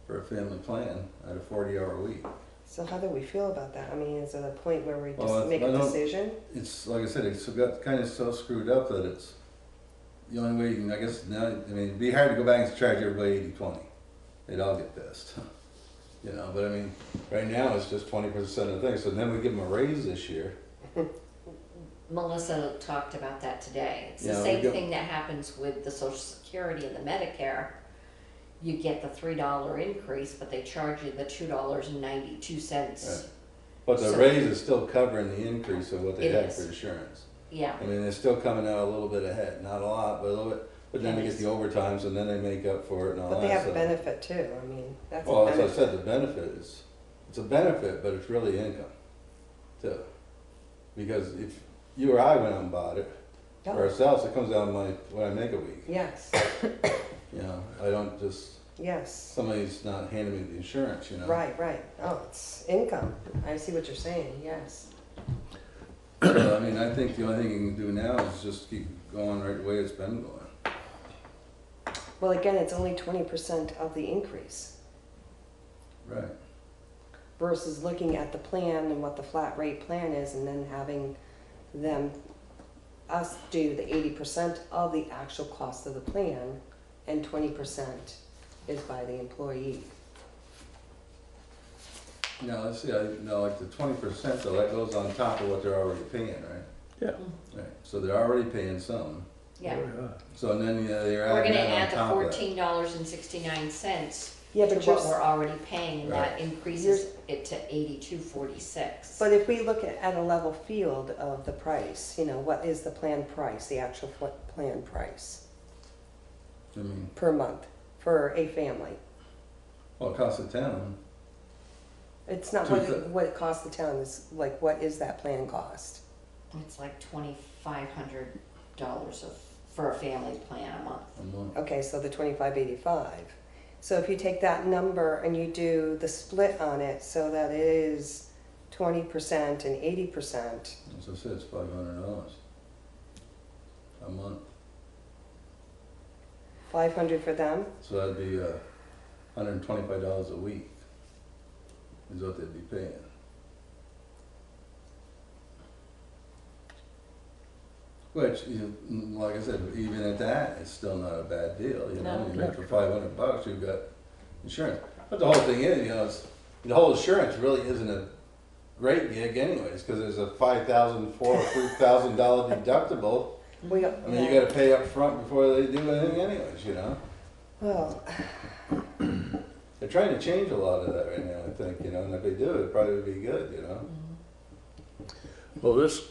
for a family plan at a 40-hour week. so how do we feel about that? I mean, is it a point where we Well, just make a I don't- decision? It's, like I said, it's got kind of so screwed up that it's, the only way you can, I guess now, I mean, it'd be hard to go back and charge everybody 80-20. They'd all get pissed. You know, but I mean, right now it's just 20% of the thing, so then we give them a raise this year. Melissa talked about that today. It's the Yeah, we same go- thing that happens with the Social Security and the Medicare. You get the $3 increase, but they charge you the $2.92. Right. But the So- raise is still covering the increase of what they It had is. for insurance. Yeah. I mean, they're still coming out a little bit ahead, not a lot, but a little bit, but then they get Yes. the overtimes and then they make up for it and all that But they have a stuff. benefit too, I mean, that's a Well, as I benefit. said, the benefit is, it's a benefit, but it's really income, too. Because if you or I went out and bought it, Yeah. for ourselves, it comes out of what I make a week. Yes, You know, I don't just, yes, somebody's not handing me the insurance, you know? right, right. Oh, it's income. I see what you're saying, yes. So, I mean, I think the only thing you can do now is just keep going right the way it's been going. Well, again, it's only 20% of the increase Right. versus looking at the plan and what the flat rate plan is and then having us do the 80% of the actual cost of the plan and 20% is by the employee. Now, let's see, like the 20% though, that goes on top of what they're already paying, right? Yeah. Right, so they're already paying some. Yeah. So then they're We're adding gonna that on add the top of that. $14.69 Yeah, to but what you're- we're already paying, and that Right. increases it to $82.46. But if we look at a level field of the price, you know, what is the plan price, the actual plan price I mean, per month for a family? well, it costs the town. It's not what it costs the town, it's like, what is that plan cost? It's like $2,500 for a family plan a month. Okay, so the 2585. So if you take that number and you do the split on it so that it is 20% and 80%. As I said, it's $500 a month. 500 for them? So that'd be $125 a week is what they'd be paying. Which, like I said, even at that, it's still not a bad deal. You know, No. you get for $500, you've got insurance. But the whole thing is, you know, the whole insurance really isn't a great gig, anyways, because there's a $5,000, $4,000 or $3,000 deductible. I mean, you got to pay up front before they do anything, anyways. You know. Well, they're trying to change a lot of that right now, I think. You know, and if they do, it probably would be good. You know. Well, this.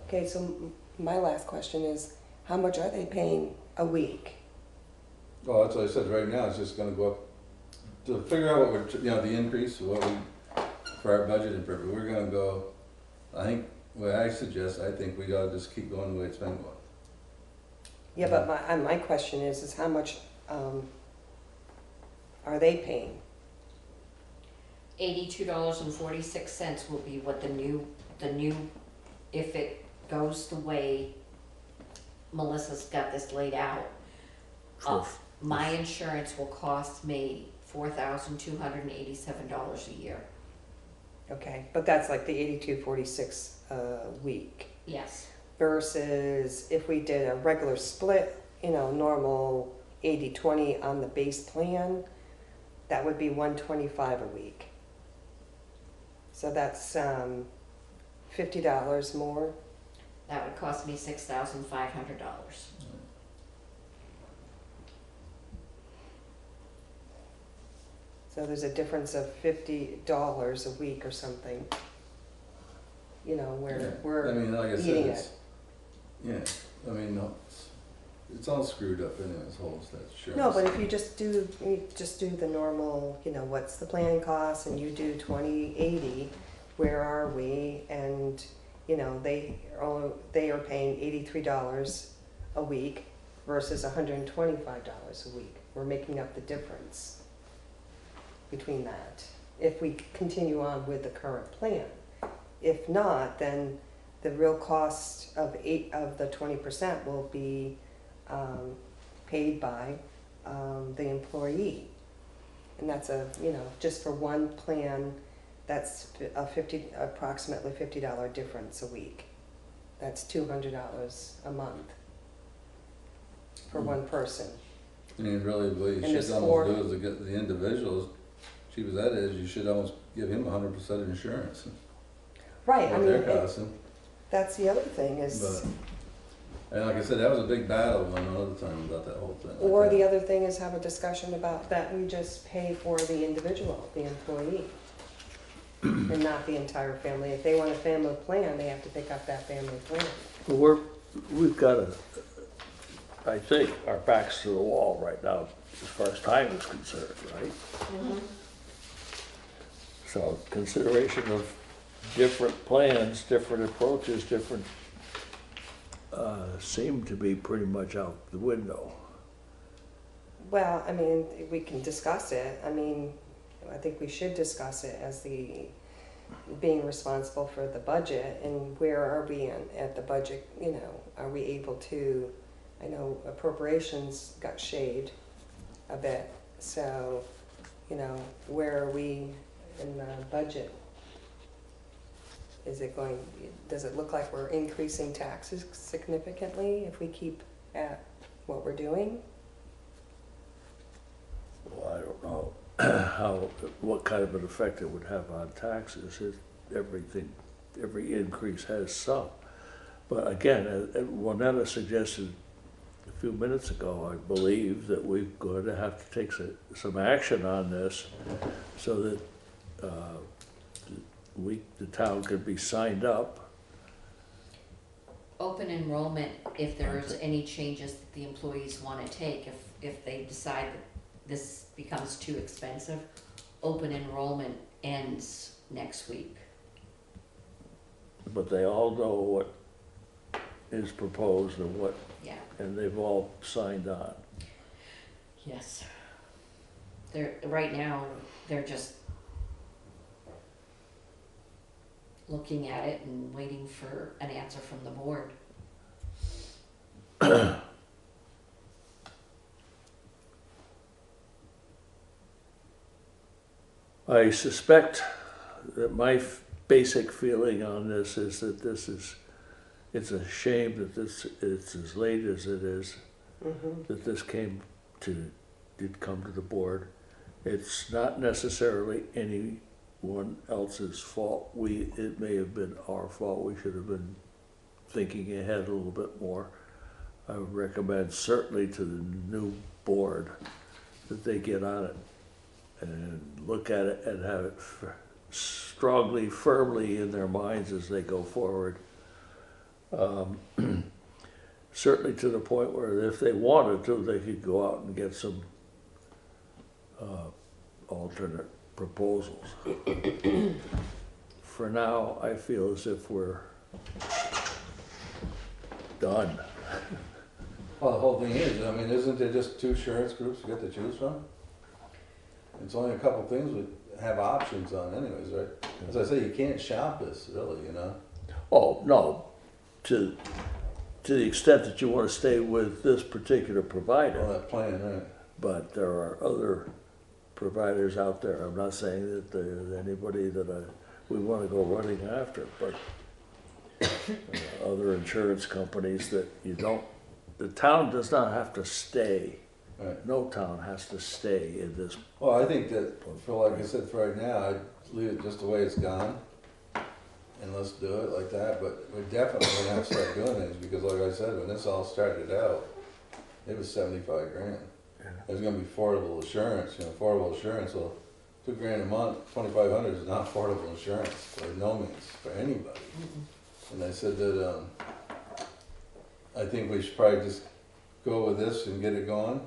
Okay, so my last question is, how much are they paying a week? Well, that's what I said. Right now, it's just going to go up to figure out what we're, you know, the increase, what we for our budget and purpose. We're going to go. I think what I suggest. I think we ought to just keep going the way it's been going. Yeah, but my question is how much are they paying? $82.46 will be what the new, if it goes the way Melissa's got this laid out. My insurance will cost me $4,287 a year. Okay, but that's like the 8246 a week. Yes. Versus if we did a regular split, you know, normal 80-20 on the base plan, that would be $125 a week. So that's $50 more. That would cost me $6,500. So there's a difference of $50 a week or something. You know, where we're I mean, like I said, eating it's, it. yeah. I mean, no, it's all screwed up in its whole insurance. No, but if you just do the normal, you know, what's the plan cost, and you do 20/80, where are we? And you know, they are paying $83 a week versus $125 a week. We're making up the difference between that if we continue on with the current plan. If not, then the real cost of the 20% will be paid by the employee, and that's just for one plan, that's approximately $50 difference a week. That's $200 a month for one person. I mean, really, what you should almost do is to get the individuals, cheap as that is, you should almost give him 100% insurance. Right. What they're costing. That's the other thing is. But, and like I said, that was a big battle one other time about that whole thing. Or the other thing is have a discussion about that we just pay for the individual, the employee, and not the entire family. If they want a family plan, they have to pick up that family plan. Well, we've got I think, our backs to the wall right now as far as time is concerned, right? Mm-hmm. So consideration of different plans, different approaches, different seem to be pretty much out the window. Well, I mean, we can discuss it. I mean, I think we should discuss it as being responsible for the budget, and where are we at the budget, you know, are we able to, I know appropriations got shaved a bit, so, you know, where are we in the budget? Does it look like we're increasing taxes significantly if we keep at what we're doing? Well, I don't know what kind of an effect it would have on taxes if everything every increase has some. But again, Juanetta suggested a few minutes ago, I believe, that we're going to have to take some action on this so that the town could be signed up. Open enrollment, if there's any changes that the employees want to take, if they decide that this becomes too expensive, open enrollment ends next week. But they all know what is proposed and what, Yeah. and they've all signed on. Yes. Right now, they're just looking at it and waiting for an answer from the board. I suspect that my basic feeling on this is that it's a shame that it's as late as it is, that this did come to the board. It's not necessarily anyone else's fault. It may have been our fault. We should have been thinking ahead a little bit more. I would recommend certainly to the new board that they get on it and look at it and have it strongly, firmly in their minds as they go forward. Certainly to the point where if they wanted to, they could go out and get some alternate proposals. For now, I feel as if we're done. Well, the whole thing is, I mean, isn't there just 2 insurance groups you get to choose from? It's only a couple things we have options on anyways, right? As I say, you can't shop this, really, you know? Oh, no, to the extent that you want to stay with this particular provider. Well, that plan, right. But there are other providers out there. I'm not saying that there's anybody that we want to go running after, but other insurance companies that the town does not have to stay. Right. No town has to stay in this. Well, I think that, like I said, for right now, I'd leave it just the way it's gone. And let's do it like that, but we're definitely gonna have to start doing things, because like I said, when this all started out, it was 75 grand. It was gonna be affordable insurance, affordable insurance, well, $2 grand a month, 2,500 is not affordable insurance, by no means, for anybody. And I said that, I think we should probably just go with this and get it going.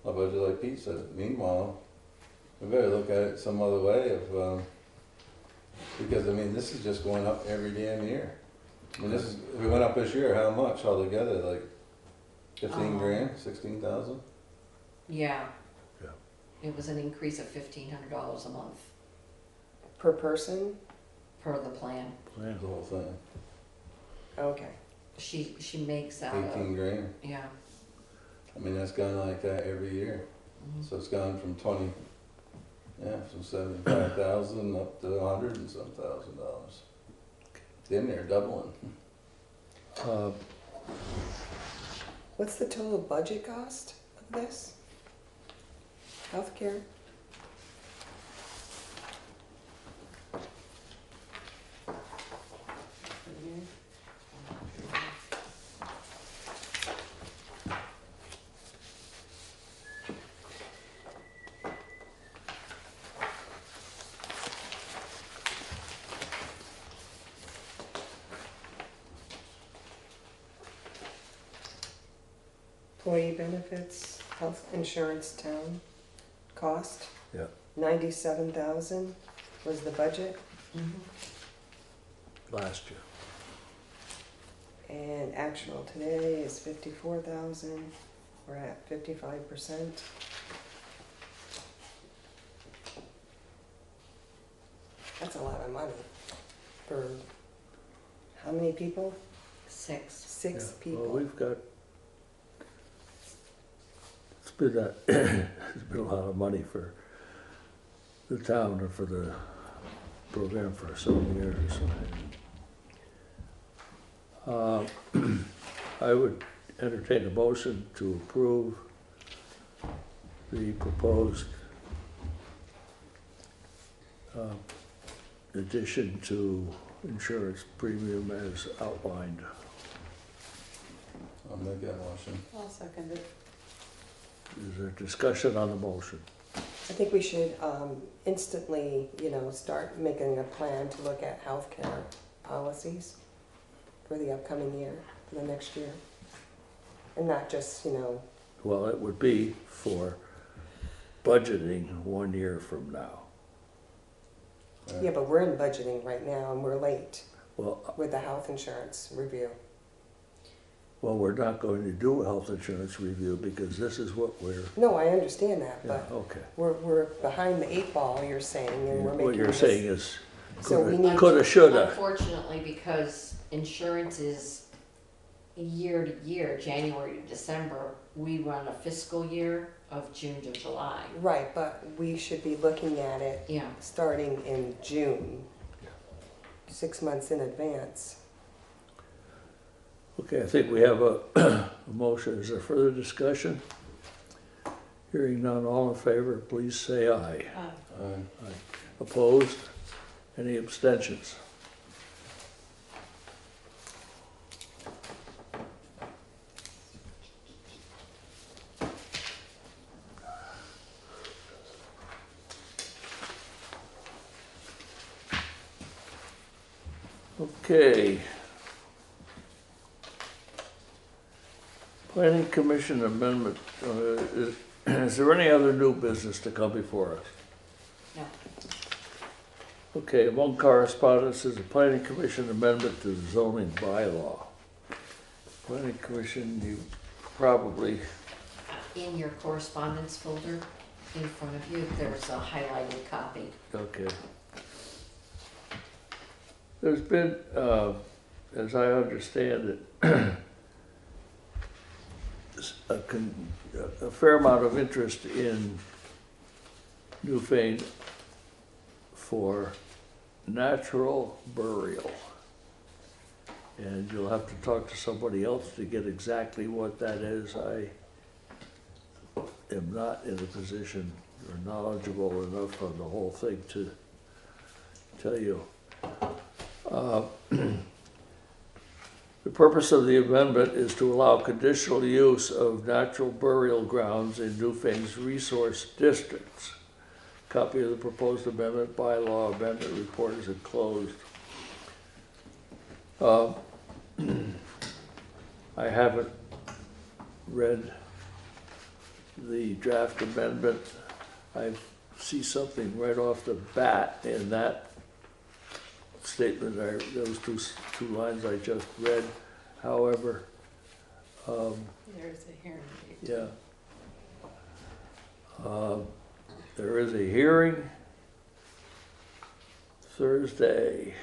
But just like Pete said, meanwhile, we better look at it some other way because I mean, this is just going up every damn year. I mean, we went up this year, how much altogether? Like 15 grand, 16,000? Yeah. It was an increase of $1,500 a month Per person? per the plan. The whole thing. Okay. She makes out 18 grand. Yeah. I mean, that's gone like that every year. So it's gone from from 75,000 up to 100 and some $1,000. Then they're doubling. What's the total budget cost of this? Healthcare? Employee benefits, health insurance, town cost. Yeah. 97,000 was the budget. Last year. And actual today is 54,000. We're at 55%. That's a lot of money for how many people? 6. 6 people. Well, we've got. It's been a lot of money for the town and for the program for some years. I would entertain a motion to approve the proposed addition to insurance premium as outlined. I'll make that motion. I'll second it. Is there discussion on the motion? I think we should instantly, start making a plan to look at healthcare policies for the upcoming year, for the next year. And not just, Well, it would be for budgeting 1 year from now. yeah, but we're in budgeting right now and we're late Well, with the health insurance review. we're not going to do a health insurance review because this is what we're, No, I understand that, yeah, but okay. we're behind the 8 ball, you're saying, and we're making What you're this- saying is So we need- coulda, shoulda. Unfortunately, because insurance is year to year, January to December, we run a fiscal year of June to July. Right, but we should be looking at it Yeah. starting in June, 6 months in advance. Okay, I think we have a motion. Is there further discussion? Hearing none, all in favor, please say aye. Aye. Opposed? Any abstentions? Okay. Planning Commission amendment, is there any other new business to come before us? No. Okay, among correspondence is a Planning Commission amendment to the zoning bylaw. Planning Commission, you probably, In your correspondence folder in front of you, there's a highlighted copy. okay. There's been, as I understand it, a fair amount of interest in Newfane for natural burial. And you'll have to talk to somebody else to get exactly what that is. I am not in a position or knowledgeable enough on the whole thing to tell you. The purpose of the amendment is to allow conditional use of natural burial grounds in Newfane's resource districts. Copy of the proposed amendment bylaw amendment report is enclosed. I haven't read the draft amendment. I see something right off the bat in that statement, those two lines I just read. However, There's a hearing date. yeah. There is a hearing Thursday,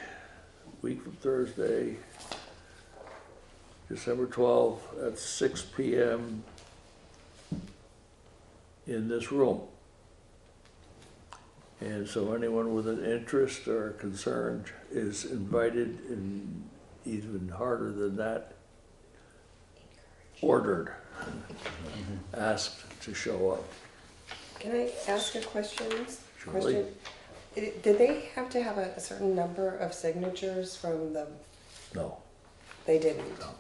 week from Thursday, December 12th at 6 p.m. in this room. And so anyone with an interest or concern is invited, and even harder than that, ordered, asked to show up. Can I ask a question? Surely. Did they have to have a certain number of signatures from the? No. They didn't? No.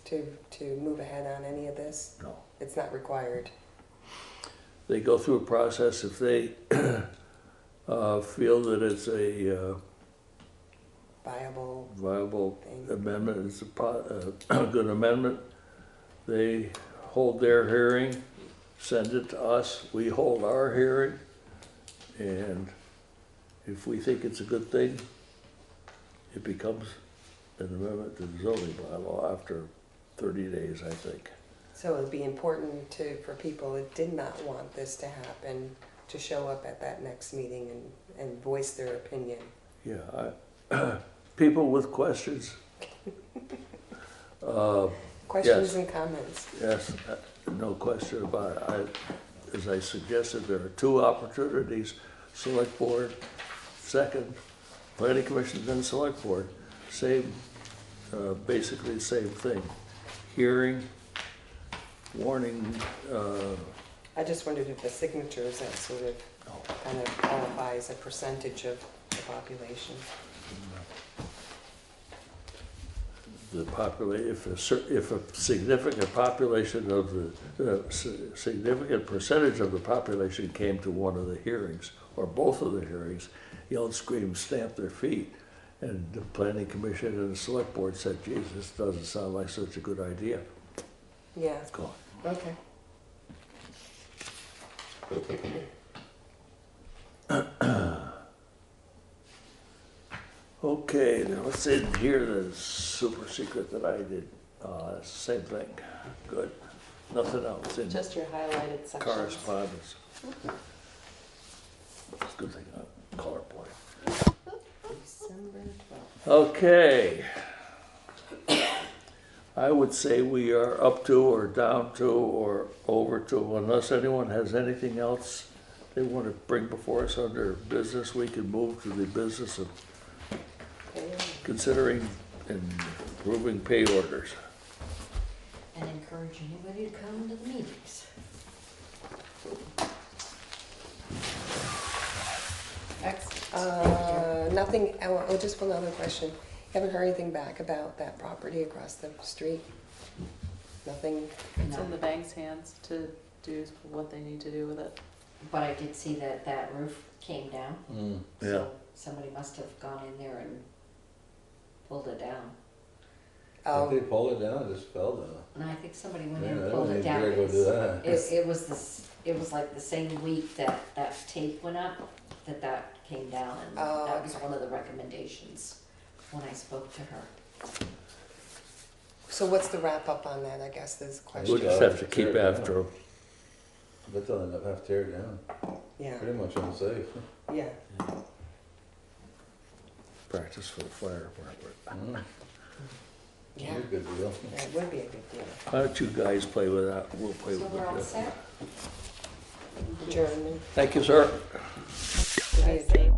To move ahead on any of this? No. It's not required? They go through a process. If they feel that it's a viable thing. Amendment, it's a good amendment, they hold their hearing, send it to us, we hold our hearing, and if we think it's a good thing, it becomes an amendment to the zoning bylaw after 30 days, I think. So it would be important for people that did not want this to happen to show up at that next meeting and voice their opinion. Yeah, people with questions. Questions yes. and comments. Yes, no question about it. As I suggested, there are two opportunities, select board, second, planning commission, then select board. Same, basically the same thing. Hearing, warning. I just wondered if the signatures, that sort of kind of qualifies a percentage of the population. the if a significant population of significant percentage of the population came to one of the hearings, or both of the hearings, yelled, screamed, stamped their feet. And the planning commission and the select board said, geez, this doesn't sound like such a good idea. Yeah. Go on. Okay. Okay, now what's in here that's super secret that I did? Same thing. Good. Nothing else in Just your highlighted sections. correspondence. It's a good thing I'm colorblind. December 12th. Okay. I would say we are up to or down to or over to, unless anyone has anything else they want to bring before us under business, we can move to the business of considering and approving pay orders. And encourage anybody to come to the meetings. Nothing, oh, just one other question. Haven't heard anything back about that property across the street? Nothing? It's in the bank's hands to do what they need to do with it. But I did see that that roof came down. Yeah. So somebody must have gone in there and pulled it down. If they pulled it down, it just fell down. And I think somebody went Yeah, in I and pulled don't it even down. dare go do that. It was like the same week that that tape went up, that came down, and that was one of the recommendations when I spoke to her. So what's the wrap up on that, I guess, is the question. We'll just have to keep after them. But they'll end up having to tear it down. Yeah. Pretty much unsafe. Yeah. Practice for the fire department. Yeah. Be a good deal. That would be a good deal. Why don't you guys play with that? We'll play So with we're all it. set? Adjournment. Thank you, sir. Be safe.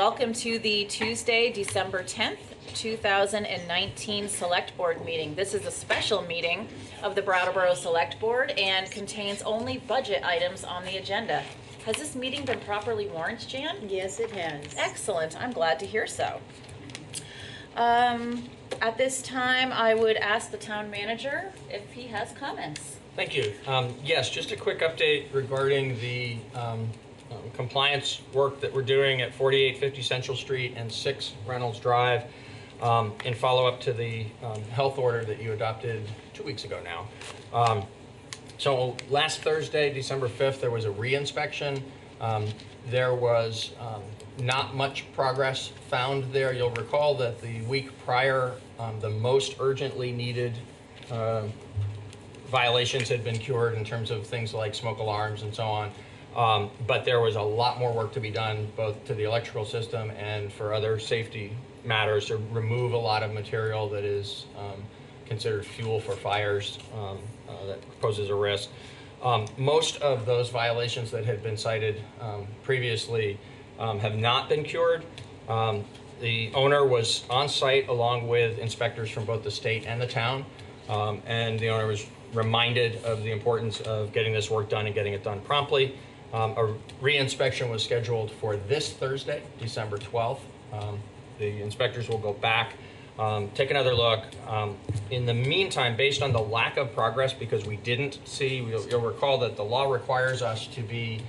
welcome to the Tuesday, December 10th, 2019 Select Board meeting. This is a special meeting of the Brattleboro Select Board and contains only budget items on the agenda. Has this meeting been properly warned, Jan? Yes, it has. Excellent. I'm glad to hear so. At this time, I would ask the town manager if he has comments. Thank you. Yes, just a quick update regarding the compliance work that we're doing at 4850 Central Street and 6 Reynolds Drive in follow-up to the health order that you adopted 2 weeks ago now. So last Thursday, December 5th, there was a re-inspection. There was not much progress found there. You'll recall that the week prior, the most urgently needed violations had been cured in terms of things like smoke alarms and so on. But there was a lot more work to be done, both to the electrical system and for other safety matters, to remove a lot of material that is considered fuel for fires that poses a risk. Most of those violations that had been cited previously have not been cured. The owner was on site along with inspectors from both the state and the town, and the owner was reminded of the importance of getting this work done and getting it done promptly. A re-inspection was scheduled for this Thursday, December 12th. The inspectors will go back, take another look. In the meantime, based on the lack of progress, because we didn't see, you'll recall that the law requires us to be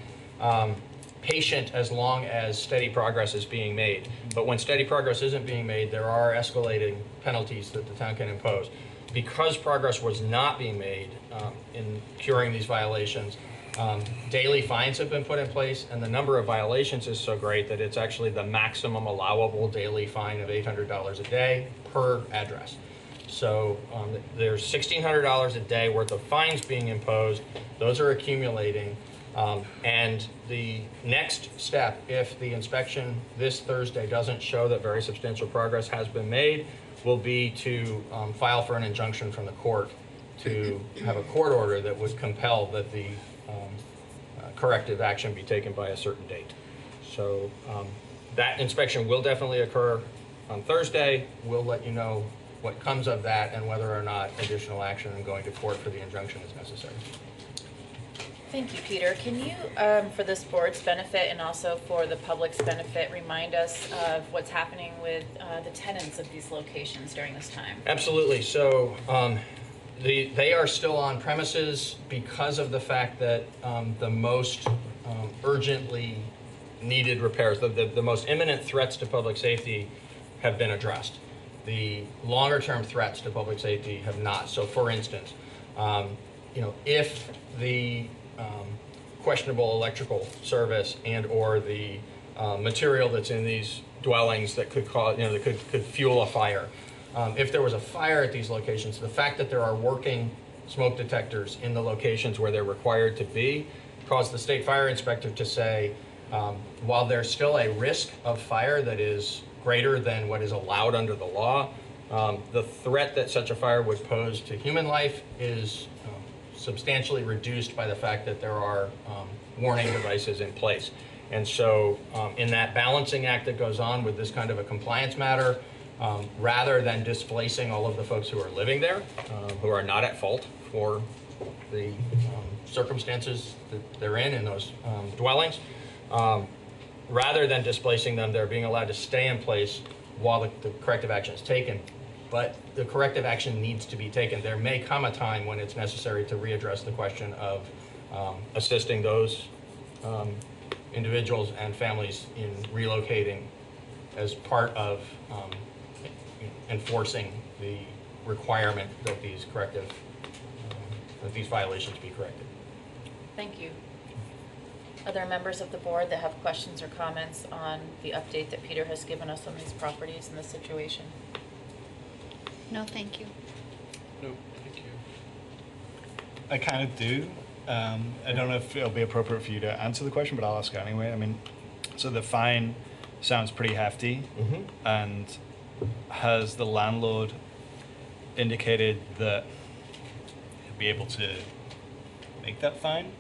patient as long as steady progress is being made. But when steady progress isn't being made, there are escalating penalties that the town can impose. Because progress was not being made in curing these violations, daily fines have been put in place, and the number of violations is so great that it's actually the maximum allowable daily fine of $800 a day per address. So there's $1,600 a day worth of fines being imposed. Those are accumulating. And the next step, if the inspection this Thursday doesn't show that very substantial progress has been made, will be to file for an injunction from the court to have a court order that would compel that the corrective action be taken by a certain date. So that inspection will definitely occur on Thursday. We'll let you know what comes of that and whether or not additional action and going to court for the injunction is necessary. Thank you, Peter. Can you, for this board's benefit and also for the public's benefit, remind us of what's happening with the tenants of these locations during this time? Absolutely. So they are still on premises because of the fact that the most urgently needed repairs, the most imminent threats to public safety have been addressed. The longer term threats to public safety have not. So for instance, if the questionable electrical service and or the material that's in these dwellings that could cause, that could fuel a fire. If there was a fire at these locations, the fact that there are working smoke detectors in the locations where they're required to be caused the state fire inspector to say, while there's still a risk of fire that is greater than what is allowed under the law, the threat that such a fire would pose to human life is substantially reduced by the fact that there are warning devices in place. And so in that balancing act that goes on with this kind of a compliance matter, rather than displacing all of the folks who are living there, who are not at fault for the circumstances that they're in those dwellings, rather than displacing them, they're being allowed to stay in place while the corrective action is taken. But the corrective action needs to be taken. There may come a time when it's necessary to readdress the question of assisting those individuals and families in relocating as part of enforcing the requirement that these violations be corrected. Thank you. Are there members of the board that have questions or comments on the update that Peter has given us on these properties and the situation? No, thank you. No, thank you. I kind of do. I don't know if it'll be appropriate for you to answer the question, but I'll ask it anyway. I mean, so the fine sounds pretty hefty, and has the landlord indicated that he'll be able to make that fine?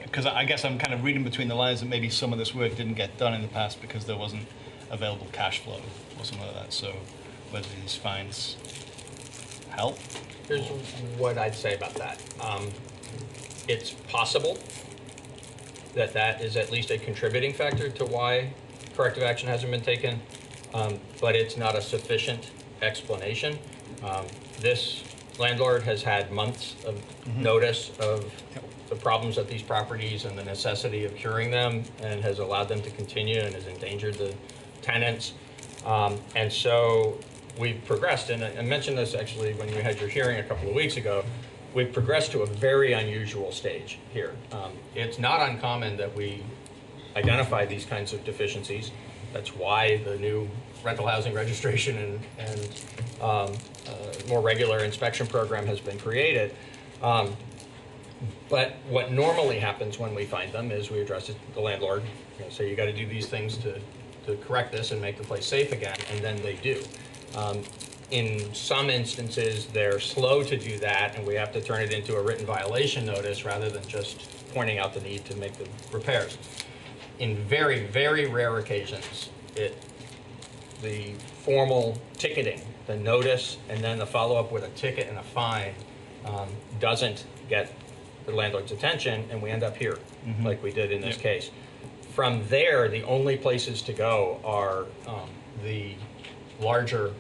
Because I guess I'm kind of reading between the lines that maybe some of this work didn't get done in the past because there wasn't available cash flow or something like that. So whether these fines help. Here's what I'd say about that. It's possible that that is at least a contributing factor to why corrective action hasn't been taken, but it's not a sufficient explanation. This landlord has had months of notice of the problems at these properties and the necessity of curing them, and has allowed them to continue and has endangered the tenants. And so we've progressed, and I mentioned this actually when you had your hearing a couple of weeks ago. We've progressed to a very unusual stage here. It's not uncommon that we identify these kinds of deficiencies. That's why the new rental housing registration and more regular inspection program has been created. But what normally happens when we find them is we address it to the landlord, say you got to do these things to correct this and make the place safe again, and then they do. In some instances, they're slow to do that, and we have to turn it into a written violation notice rather than just pointing out the need to make the repairs. In very, very rare occasions, the formal ticketing, the notice, and then the follow-up with a ticket and a fine doesn't get the landlord's attention, and we end up here, like we did in this case. From there, the only places to go are the larger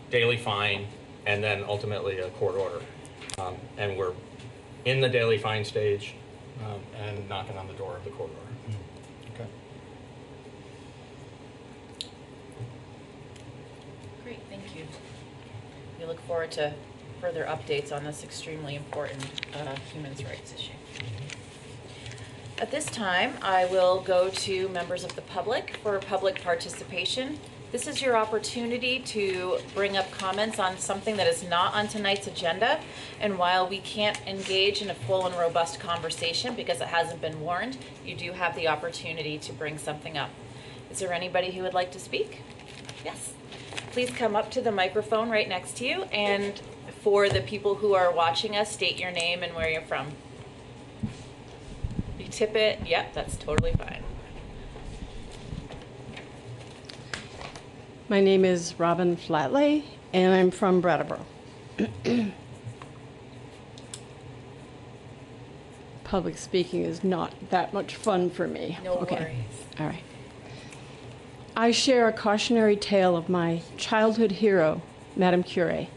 daily fine and then ultimately a court order. And we're in the daily fine stage and knocking on the door of the court order. Okay. Great, thank you. We look forward to further updates on this extremely important human rights issue. At this time, I will go to members of the public for public participation. This is your opportunity to bring up comments on something that is not on tonight's agenda. And while we can't engage in a full and robust conversation because it hasn't been warned, you do have the opportunity to bring something up. Is there anybody who would like to speak? Yes. Please come up to the microphone right next to you. And for the people who are watching us, state your name and where you're from. You tip it. Yep, that's totally fine. My name is Robin Flatley, and I'm from Brattleboro. Public speaking is not that much fun for me. No worries. All right. I share a cautionary tale of my childhood hero, Madame Curie.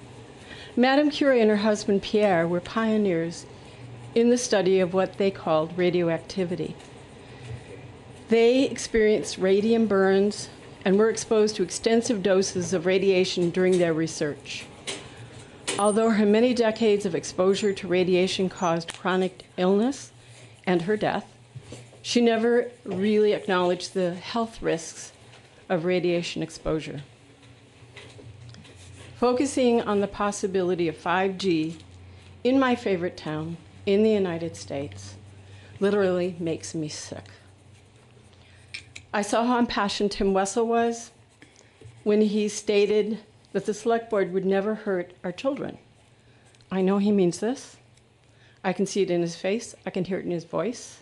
Madame Curie and her husband Pierre were pioneers in the study of what they called radioactivity. They experienced radium burns and were exposed to extensive doses of radiation during their research. Although her many decades of exposure to radiation caused chronic illness and her death, she never really acknowledged the health risks of radiation exposure. Focusing on the possibility of 5G in my favorite town in the United States literally makes me sick. I saw how impassioned Tim Wessel was when he stated that the select board would never hurt our children. I know he means this. I can see it in his face. I can hear it in his voice.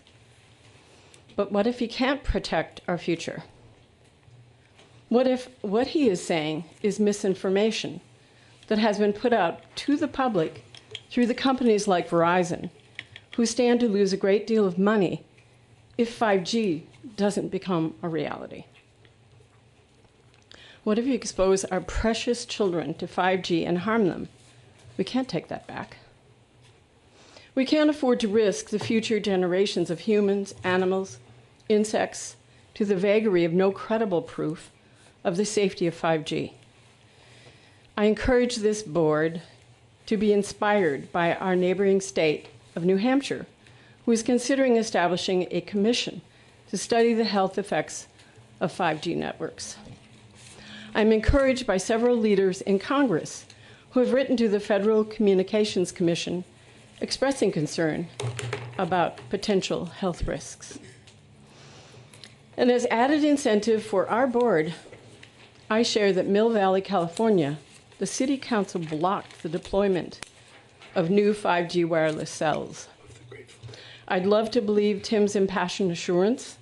But what if he can't protect our future? What if what he is saying is misinformation that has been put out to the public through the companies like Verizon, who stand to lose a great deal of money if 5G doesn't become a reality? What if you expose our precious children to 5G and harm them? We can't take that back. We can't afford to risk the future generations of humans, animals, insects, to the vagary of no credible proof of the safety of 5G. I encourage this board to be inspired by our neighboring state of New Hampshire, who is considering establishing a commission to study the health effects of 5G networks. I'm encouraged by several leaders in Congress who have written to the Federal Communications Commission expressing concern about potential health risks. And as added incentive for our board, I share that Mill Valley, California, the City Council blocked the deployment of new 5G wireless cells. I'd love to believe Tim's impassioned assurance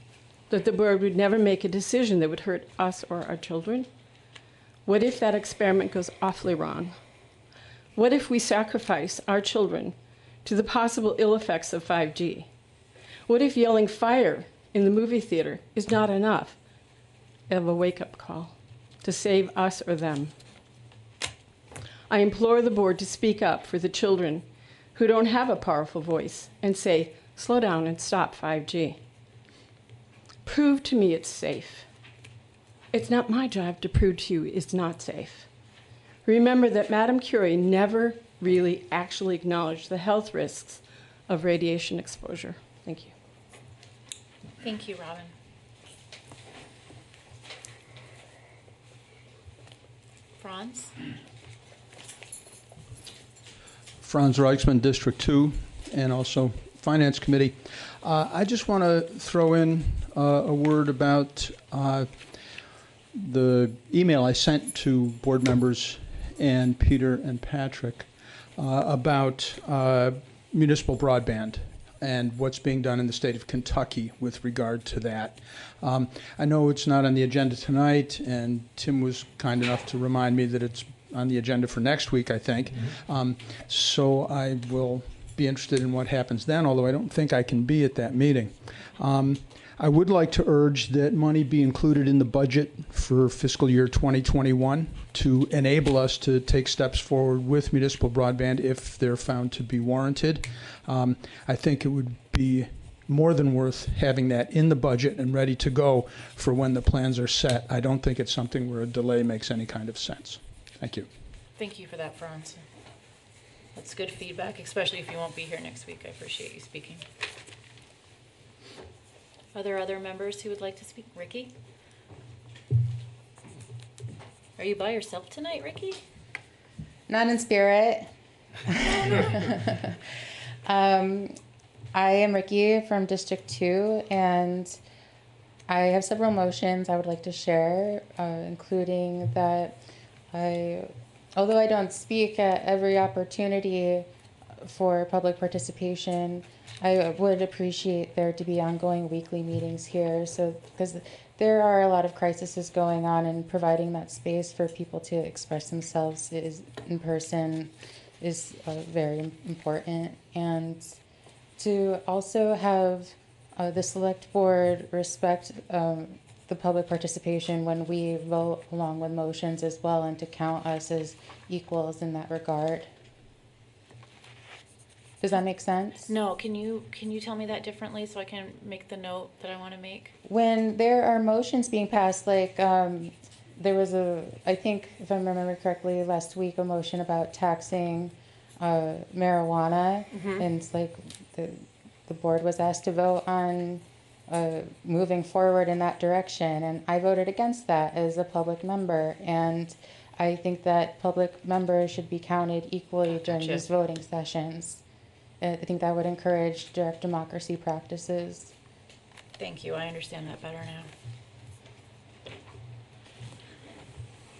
that the board would never make a decision that would hurt us or our children? What if that experiment goes awfully wrong? What if we sacrifice our children to the possible ill effects of 5G? What if yelling fire in the movie theater is not enough of a wake-up call to save us or them? I implore the board to speak up for the children who don't have a powerful voice and say, slow down and stop 5G. Prove to me it's safe. It's not my job to prove to you it's not safe. Remember that Madame Curie never really actually acknowledged the health risks of radiation exposure. Thank you. Thank you, Robin. Franz? Franz Reichsman, District 2, and also Finance Committee. I just want to throw in a word about the email I sent to board members and Peter and Patrick about municipal broadband and what's being done in the state of Kentucky with regard to that. I know it's not on the agenda tonight, and Tim was kind enough to remind me that it's on the agenda for next week, I think. So I will be interested in what happens then, although I don't think I can be at that meeting. I would like to urge that money be included in the budget for fiscal year 2021 to enable us to take steps forward with municipal broadband if they're found to be warranted. I think it would be more than worth having that in the budget and ready to go for when the plans are set. I don't think it's something where a delay makes any kind of sense. Thank you. Thank you for that, Franz. That's good feedback, especially if you won't be here next week. I appreciate you speaking. Are there other members who would like to speak? Ricky? Are you by yourself tonight, Ricky? Not in spirit. I am Ricky from District 2, and I have several motions I would like to share, including that although I don't speak at every opportunity for public participation, I would appreciate there to be ongoing weekly meetings here, because there are a lot of crises going on, and providing that space for people to express themselves in person is very important. And to also have the select board respect the public participation when we vote along with motions as well, and to count us as equals in that regard. Does that make sense? No, can you tell me that differently so I can make the note that I want to make? When there are motions being passed, like there was I think if I remember correctly, last week, a motion about taxing marijuana, and it's like the board was asked to vote on moving forward in that direction, and I voted against that as a public member, and I think that public members should be counted equally during these voting sessions. I think that would encourage direct democracy practices. Thank you. I understand that better now.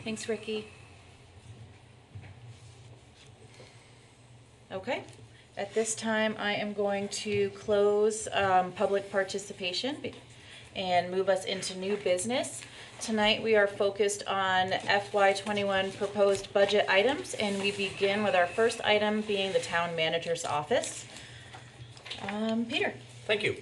Thanks, Ricky. Okay. At this time, I am going to close public participation and move us into new business. Tonight, we are focused on FY21 proposed budget items, and we begin with our first item being the town manager's office. Peter. Thank you.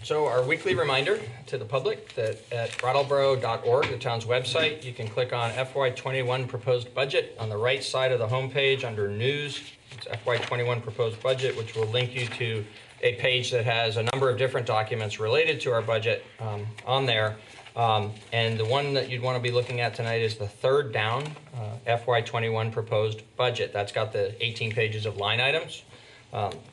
So our weekly reminder to the public that at brattleboro.org, the town's website, you can click on FY21 proposed budget on the right side of the homepage under news. It's FY21 proposed budget, which will link you to a page that has a number of different documents related to our budget on there. And the one that you'd want to be looking at tonight is the third down, FY21 proposed budget. That's got the 18 pages of line items.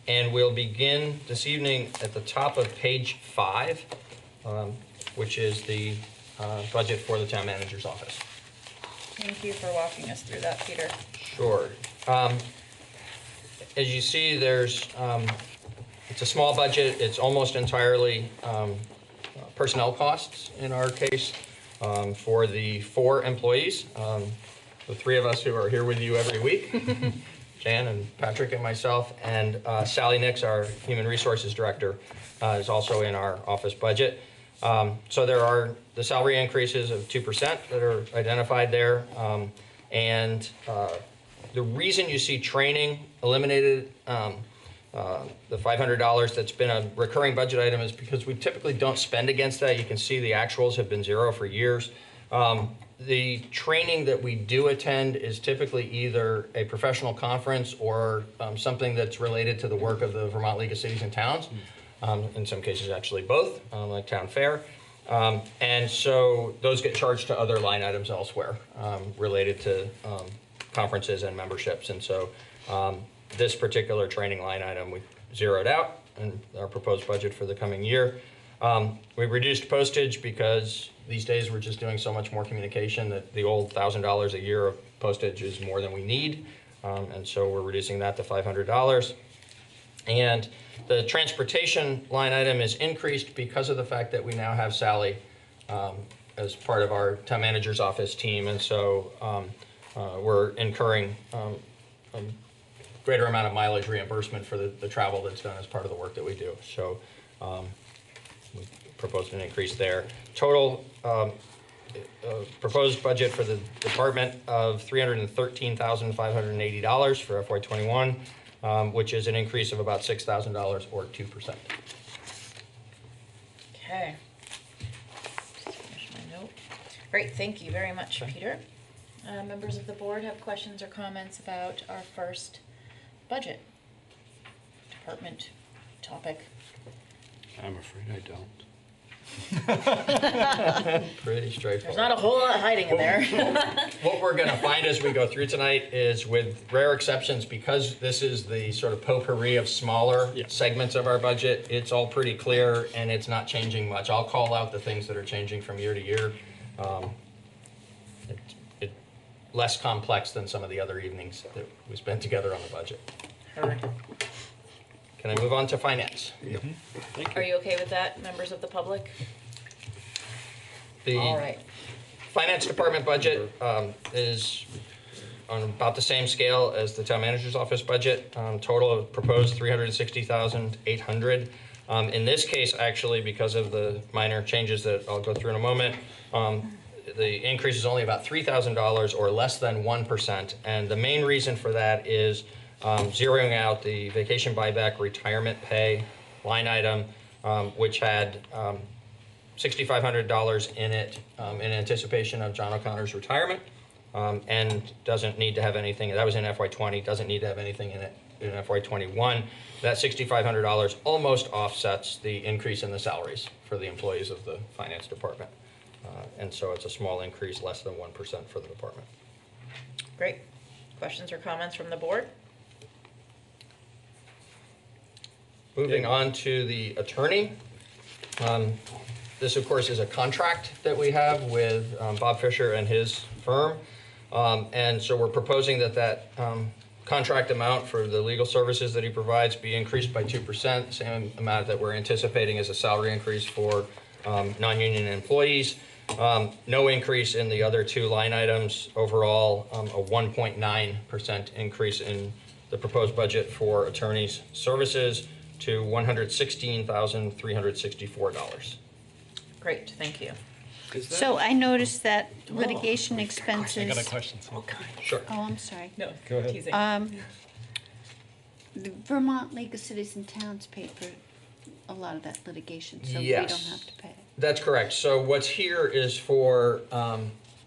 And we'll begin this evening at the top of page 5, which is the budget for the town manager's office. Thank you for walking us through that, Peter. Sure. As you see, there's it's a small budget. It's almost entirely personnel costs in our case for the 4 employees, the 3 of us who are here with you every week, Jan and Patrick and myself, and Sally Nix, our Human Resources Director, is also in our office budget. So there are the salary increases of 2% that are identified there. And the reason you see training eliminated, the $500 that's been a recurring budget item, is because we typically don't spend against that. You can see the actuals have been zero for years. The training that we do attend is typically either a professional conference or something that's related to the work of the Vermont League of Cities and Towns. In some cases, actually both, like Town Fair. And so those get charged to other line items elsewhere related to conferences and memberships. And so this particular training line item we zeroed out in our proposed budget for the coming year. We reduced postage because these days we're just doing so much more communication that the old $1,000 a year of postage is more than we need. And so we're reducing that to $500. And the transportation line item is increased because of the fact that we now have Sally as part of our town manager's office team. And so we're incurring a greater amount of mileage reimbursement for the travel that's done as part of the work that we do. So we proposed an increase there. Total proposed budget for the department of $313,580 for FY21. Which is an increase of about $6,000 or 2%. Okay. Just finish my note. Great, thank you very much, Peter. Members of the board have questions or comments about our first budget department topic? I'm afraid I don't. Pretty straightforward. There's not a whole lot hiding in there. What we're going to find as we go through tonight is, with rare exceptions, because this is the sort of potpourri of smaller segments of our budget, it's all pretty clear and it's not changing much. I'll call out the things that are changing from year to year. It's less complex than some of the other evenings that we spent together on the budget. Heard. Can I move on to finance? Yep. Are you okay with that, members of the public? The All right. finance department budget is on about the same scale as the town manager's office budget. Total of proposed $360,800. In this case, actually, because of the minor changes that I'll go through in a moment, the increase is only about $3,000 or less than 1%. And the main reason for that is zeroing out the vacation buyback retirement pay line item, which had $6,500 in it in anticipation of John O'Connor's retirement, and doesn't need to have anything. That was in FY20, doesn't need to have anything in it in FY21. That $6,500 almost offsets the increase in the salaries for the employees of the finance department. And so it's a small increase, less than 1% for the department. Great. Questions or comments from the board? Moving on to the attorney. This, of course, is a contract that we have with Bob Fisher and his firm. And so we're proposing that contract amount for the legal services that he provides be increased by 2%, same amount that we're anticipating as a salary increase for non-union employees. No increase in the other two line items. Overall, a 1.9% increase in the proposed budget for attorneys' services to $116,364. Great, thank you. So I noticed that litigation expenses. I got a question. Sure. Oh, I'm sorry. No, go ahead. teasing. The Vermont League of Cities and Towns paid for a lot of that litigation, so we Yes. don't have to pay it. That's correct. So what's here is for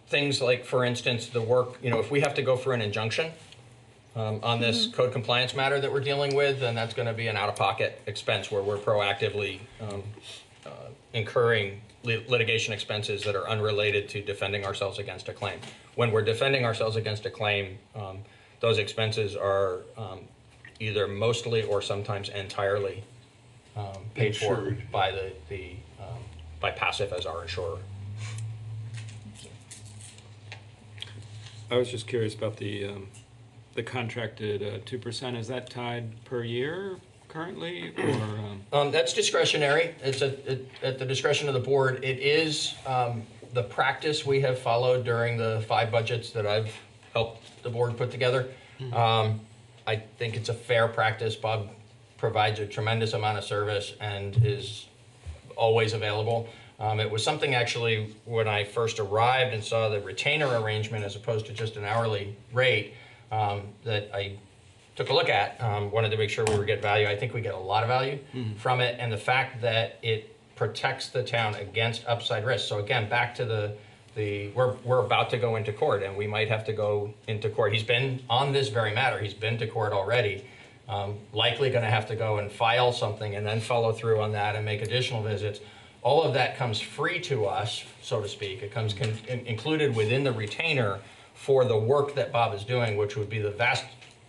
things like, for instance, the work, if we have to go for an injunction on this code compliance matter that we're dealing with, then that's going to be an out-of-pocket expense where we're proactively incurring litigation expenses that are unrelated to defending ourselves against a claim. When we're defending ourselves against a claim, those expenses are either mostly or sometimes entirely paid for by by Passive as our insurer. I was just curious about the contracted 2%. Is that tied per year currently, or? That's discretionary. It's at the discretion of the board. It is the practice we have followed during the 5 budgets that I've helped the board put together. I think it's a fair practice. Bob provides a tremendous amount of service and is always available. It was something actually when I first arrived and saw the retainer arrangement as opposed to just an hourly rate that I took a look at. Wanted to make sure we were getting value. I think we get a lot of value from it, and the fact that it protects the town against upside risk. So again, back to we're about to go into court, and we might have to go into court. He's been on this very matter. He's been to court already. Likely going to have to go and file something and then follow through on that and make additional visits. All of that comes free to us, so to speak. It comes included within the retainer for the work that Bob is doing, which would be the vast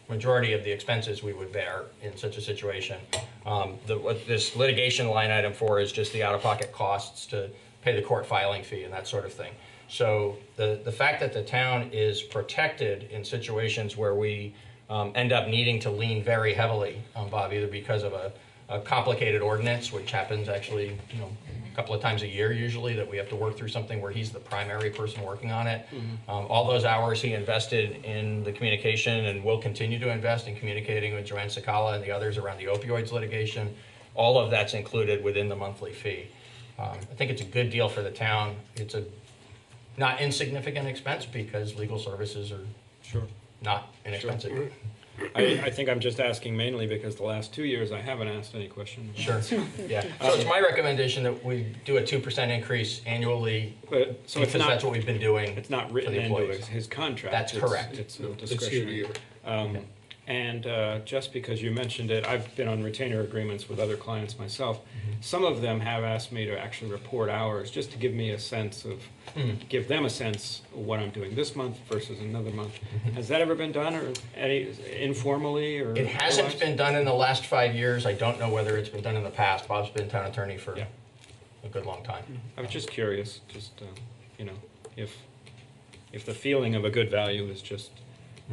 majority of the expenses we would bear in such a situation. What this litigation line item for is just the out-of-pocket costs to pay the court filing fee and that sort of thing. So the fact that the town is protected in situations where we end up needing to lean very heavily on Bob, either because of a complicated ordinance, which happens actually, a couple of times a year usually, that we have to work through something where he's the primary person working on it. All those hours he invested in the communication and will continue to invest in communicating with Joanne Sakala and the others around the opioids litigation. All of that's included within the monthly fee. I think it's a good deal for the town. It's a not insignificant expense because legal services are not inexpensive. Sure. I think I'm just asking mainly because the last 2 years I haven't asked any questions. Sure. Yeah. So it's my recommendation that we do a 2% increase annually. So because that's what we've been doing. It's not written into his contract. That's correct. It's discretionary. And just because you mentioned it, I've been on retainer agreements with other clients myself. Some of them have asked me to actually report hours just to give me a sense of, give them a sense of what I'm doing this month versus another month. Has that ever been done, or informally? Or it hasn't been done in the last 5 years. I don't know whether it's been done in the past. Bob's been town attorney for a good long time. I was just curious, if the feeling of a good value is just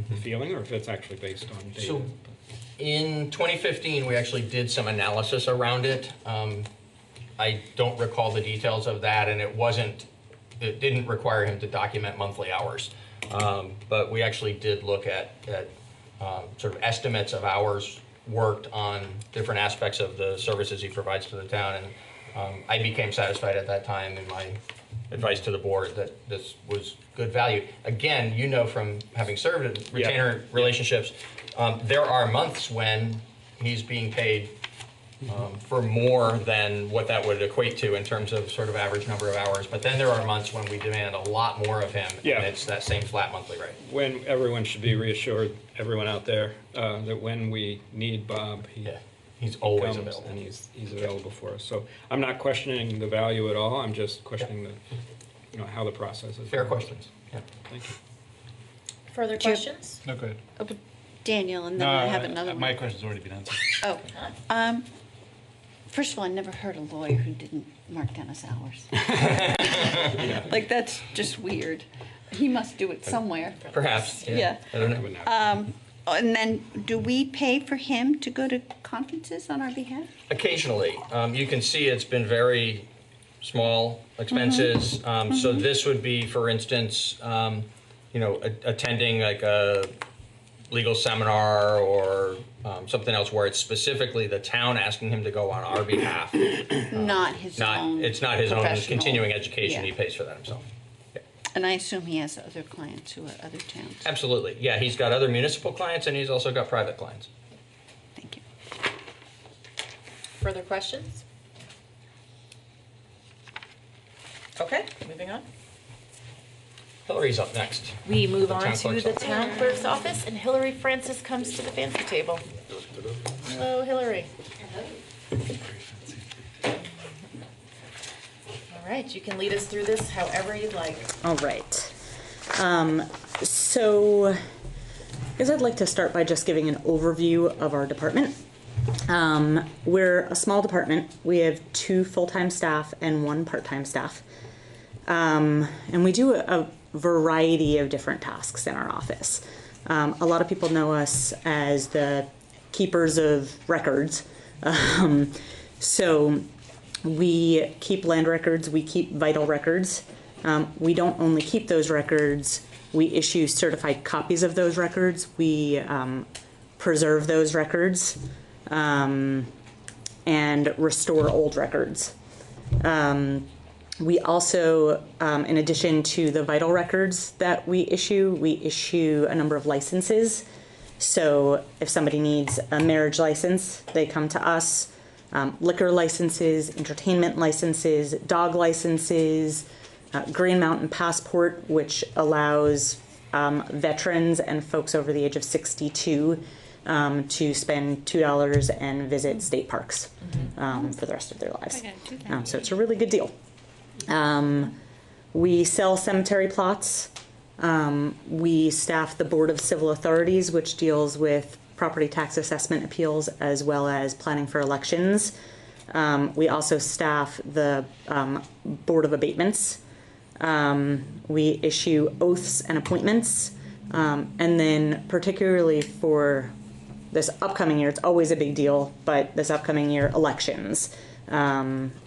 the feeling, or if it's actually based on data. So in 2015, we actually did some analysis around it. I don't recall the details of that, and it didn't require him to document monthly hours. But we actually did look at sort of estimates of hours worked on different aspects of the services he provides to the town, and I became satisfied at that time in my advice to the board that this was good value. Again, from having served in retainer relationships, there are months when he's being paid for more than what that would equate to in terms of sort of average number of hours. But then there are months when we demand a lot more of him, and it's that same flat monthly rate. When everyone should be reassured, everyone out there, that when we need Bob, he's always available, and he's available for us. So I'm not questioning the value at all. I'm just questioning how the process is. Fair questions. Yeah. Thank you. Further questions? No, go ahead. Oh, but Daniel, and then I have another one. My question's already been answered. Oh, first of all, I never heard a lawyer who didn't mark down his hours. Like, that's just weird. He must do it somewhere. Perhaps. Yeah. I don't know. And then, do we pay for him to go to conferences on our behalf? Occasionally. You can see it's been very small expenses. So this would be, for instance, attending like a legal seminar or something else where it's specifically the town asking him to go on our behalf. Not his own. It's not his own professional- continuing education. Yeah. He pays for that himself. And I assume he has other clients who are other towns. Absolutely. Yeah, he's got other municipal clients and he's also got private clients. Further questions? Okay, moving on. Hillary's up next. We move The on town to clerk's the office. town clerk's office, and Hillary Francis comes to the fancy table. Hello, Hillary. All right, you can lead us through this however you'd like. All right. So I guess I'd like to start by just giving an overview of our department. We're a small department. We have 2 full-time staff and 1 part-time staff. And we do a variety of different tasks in our office. A lot of people know us as the keepers of records. So we keep land records, we keep vital records. We don't only keep those records, we issue certified copies of those records. We preserve those records and restore old records. We also, in addition to the vital records that we issue a number of licenses. So if somebody needs a marriage license, they come to us. Liquor licenses, entertainment licenses, dog licenses, Green Mountain Passport, which allows veterans and folks over the age of 62 to spend $2 and visit state parks for the rest of their lives. So it's a really good deal. We sell cemetery plots. We staff the Board of Civil Authorities, which deals with property tax assessment appeals as well as planning for elections. We also staff the Board of Abatements. We issue oaths and appointments. And then particularly for this upcoming year, it's always a big deal, but this upcoming year, elections.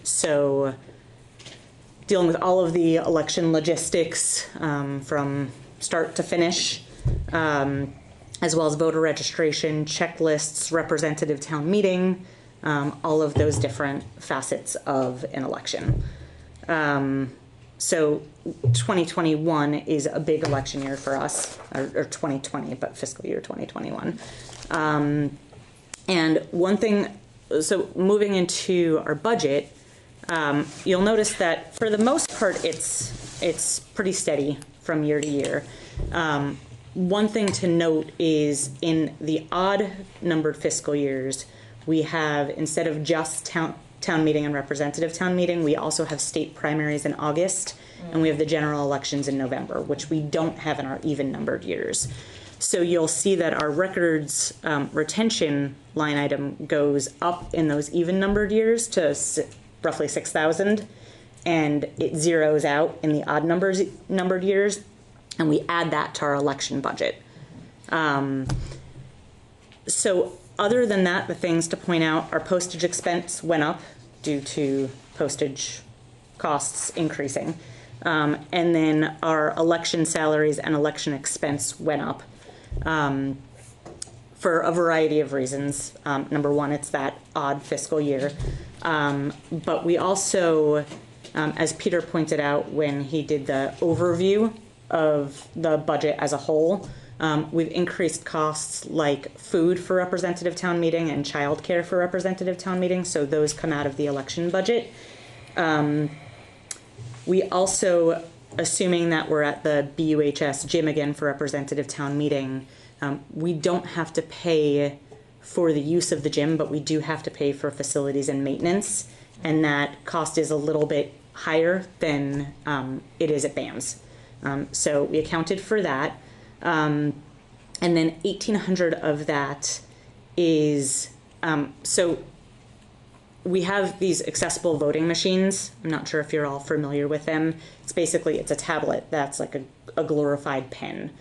So dealing with all of the election logistics from start to finish, as well as voter registration, checklists, representative town meeting, all of those different facets of an election. So 2021 is a big election year for us, or 2020, but fiscal year 2021. And one thing, so moving into our budget, you'll notice that for the most part, it's pretty steady from year to year. One thing to note is in the odd numbered fiscal years, we have, instead of just town meeting and representative town meeting, we also have state primaries in August, and we have the general elections in November, which we don't have in our even numbered years. So you'll see that our records retention line item goes up in those even numbered years to roughly 6,000, and it zeroes out in the odd numbered years, and we add that to our election budget. So other than that, the things to point out, our postage expense went up due to postage costs increasing. And then our election salaries and election expense went up for a variety of reasons. Number one, it's that odd fiscal year. But we also, as Peter pointed out when he did the overview of the budget as a whole, we've increased costs like food for representative town meeting and childcare for representative town meeting, so those come out of the election budget. We also, assuming that we're at the BUHS gym again for representative town meeting, we don't have to pay for the use of the gym, but we do have to pay for facilities and maintenance, and that cost is a little bit higher than it is at BAMS. So we accounted for that. And then 1,800 of that is, so we have these accessible voting machines. I'm not sure if you're all familiar with them. It's a tablet that's like a glorified pen.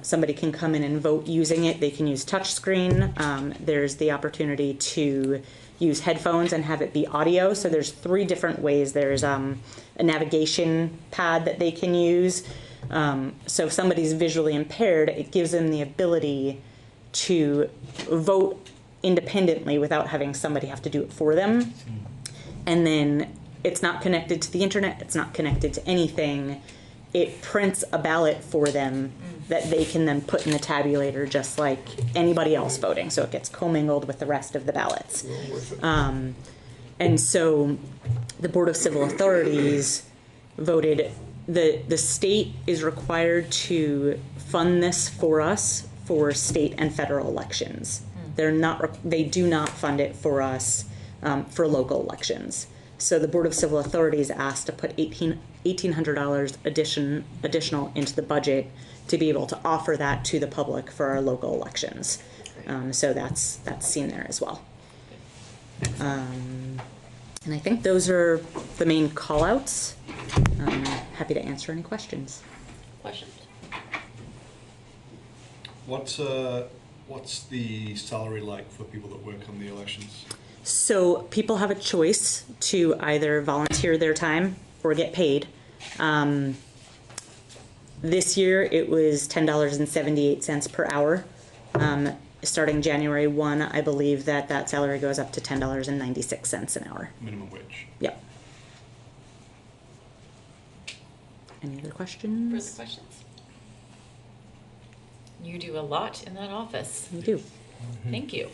Somebody can come in and vote using it. They can use touchscreen. There's the opportunity to use headphones and have it be audio. So there's 3 different ways. There's a navigation pad that they can use. So if somebody's visually impaired, it gives them the ability to vote independently without having somebody have to do it for them. And then it's not connected to the internet. It's not connected to anything. It prints a ballot for them that they can then put in the tabulator just like anybody else voting. So it gets commingled with the rest of the ballots. And so the Board of Civil Authorities voted, the state is required to fund this for us for state and federal elections. They do not fund it for us for local elections. So the Board of Civil Authorities asked to put $1,800 additional into the budget to be able to offer that to the public for our local elections. So that's seen there as well. And I think those are the main call-outs. I'm happy to answer any questions. Questions? What's the salary like for people that work on the elections? So people have a choice to either volunteer their time or get paid. This year it was $10.78 per hour. Starting January 1, I believe that salary goes up to $10.96 an hour. Minimum wage? Yep. Any other questions? Further questions? You do a lot in that office. You do. Thank you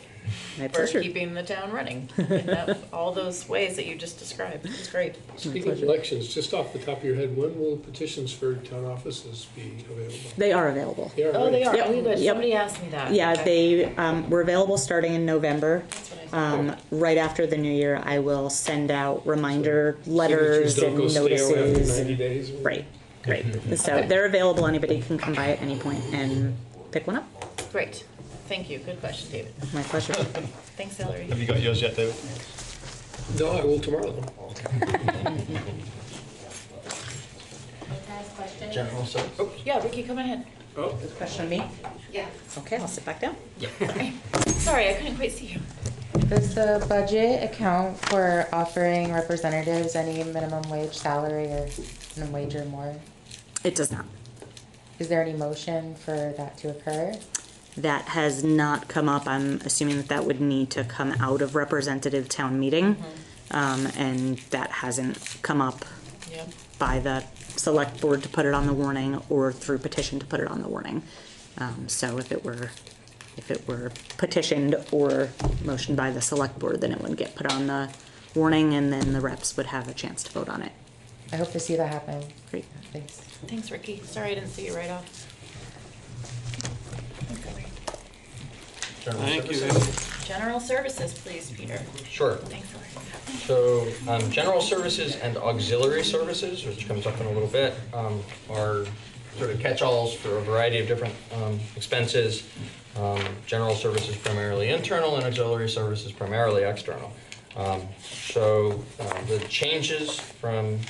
My for pleasure. keeping the town running in all those ways that you just described. It's great. Speaking of elections, just off the top of your head, when will petitions for town offices be available? They are available. They are, Oh, they right? are. Yep. Oh, good. Yep. Somebody asked me that. Yeah, Okay. they were available starting in November. Right after the new year, I will send out reminder letters Signatures don't and go stale after notices. 90 days? Right, great. So Okay. they're available. Anybody can come by at any point and pick one up. Great. Thank you. Good question, David. My pleasure. Thanks, Hillary. Have you got yours yet, David? No, I will tomorrow. General service. Oh, yeah, Ricky, come ahead. Oh. Question of me? Yeah. Okay, I'll sit back down. Sorry, I couldn't quite see you. Does the budget account for offering representatives any minimum wage salary or minimum wage or more? It does not. Is there any motion for that to occur? That has not come up. I'm assuming that would need to come out of representative town meeting. And that hasn't come up Yep. by the select board to put it on the warning or through petition to put it on the warning. So if it were petitioned or motioned by the select board, then it would get put on the warning and then the reps would have a chance to vote on it. I hope to see that happen. Great. Thanks. Thanks, Ricky. Sorry I didn't see you right off. Thank you. General services, please, Peter. Sure. Thanks, Hillary. So, general services and auxiliary services, which comes up in a little bit, are sort of catch-alls for a variety of different expenses. General services primarily internal and auxiliary services primarily external. The changes from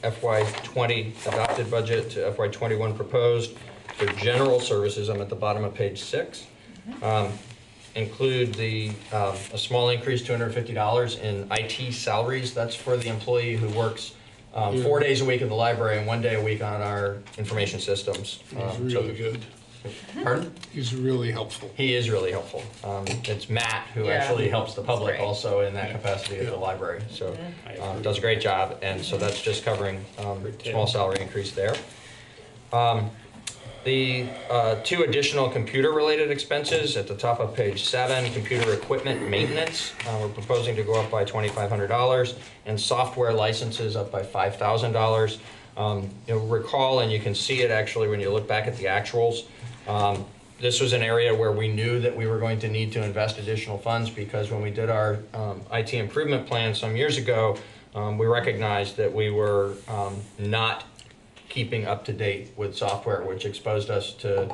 FY20 adopted budget to FY21 proposed for general services, I'm at the bottom of page 6. Include a small increase, $250 in IT salaries. That's for the employee who works 4 days a week in the library and 1 day a week on our information systems. He's really good. Pardon? He's really helpful. He is really helpful. It's Matt who Yeah. actually helps the public Great. also in that capacity at the library. So does a great job. And so that's just covering small salary increase there. The 2 additional computer-related expenses at the top of page 7, computer equipment maintenance, we're proposing to go up by $2,500, and software licenses up by $5,000. You'll recall, and you can see it actually when you look back at the actuals, this was an area where we knew that we were going to need to invest additional funds because when we did our IT improvement plan some years ago, we recognized that we were not keeping up to date with software, which exposed us to,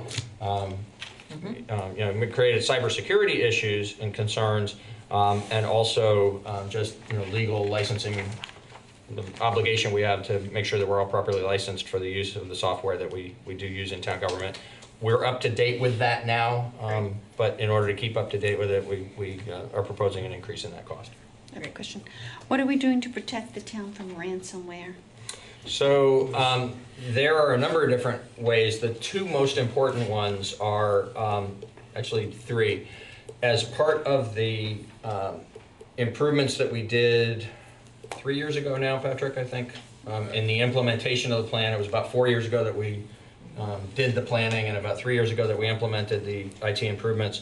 we created cybersecurity issues and concerns, and also just legal licensing, the obligation we have to make sure that we're all properly licensed for the use of the software that we do use in town government. We're up to date with that now, but in order to keep up to date with it, we are proposing an increase in that cost. I have a question. What are we doing to protect the town from ransomware? So there are a number of different ways. The 2 most important ones are actually 3. As part of the improvements that we did 3 years ago now, Patrick, I think, in the implementation of the plan, it was about 4 years ago that we did the planning and about 3 years ago that we implemented the IT improvements.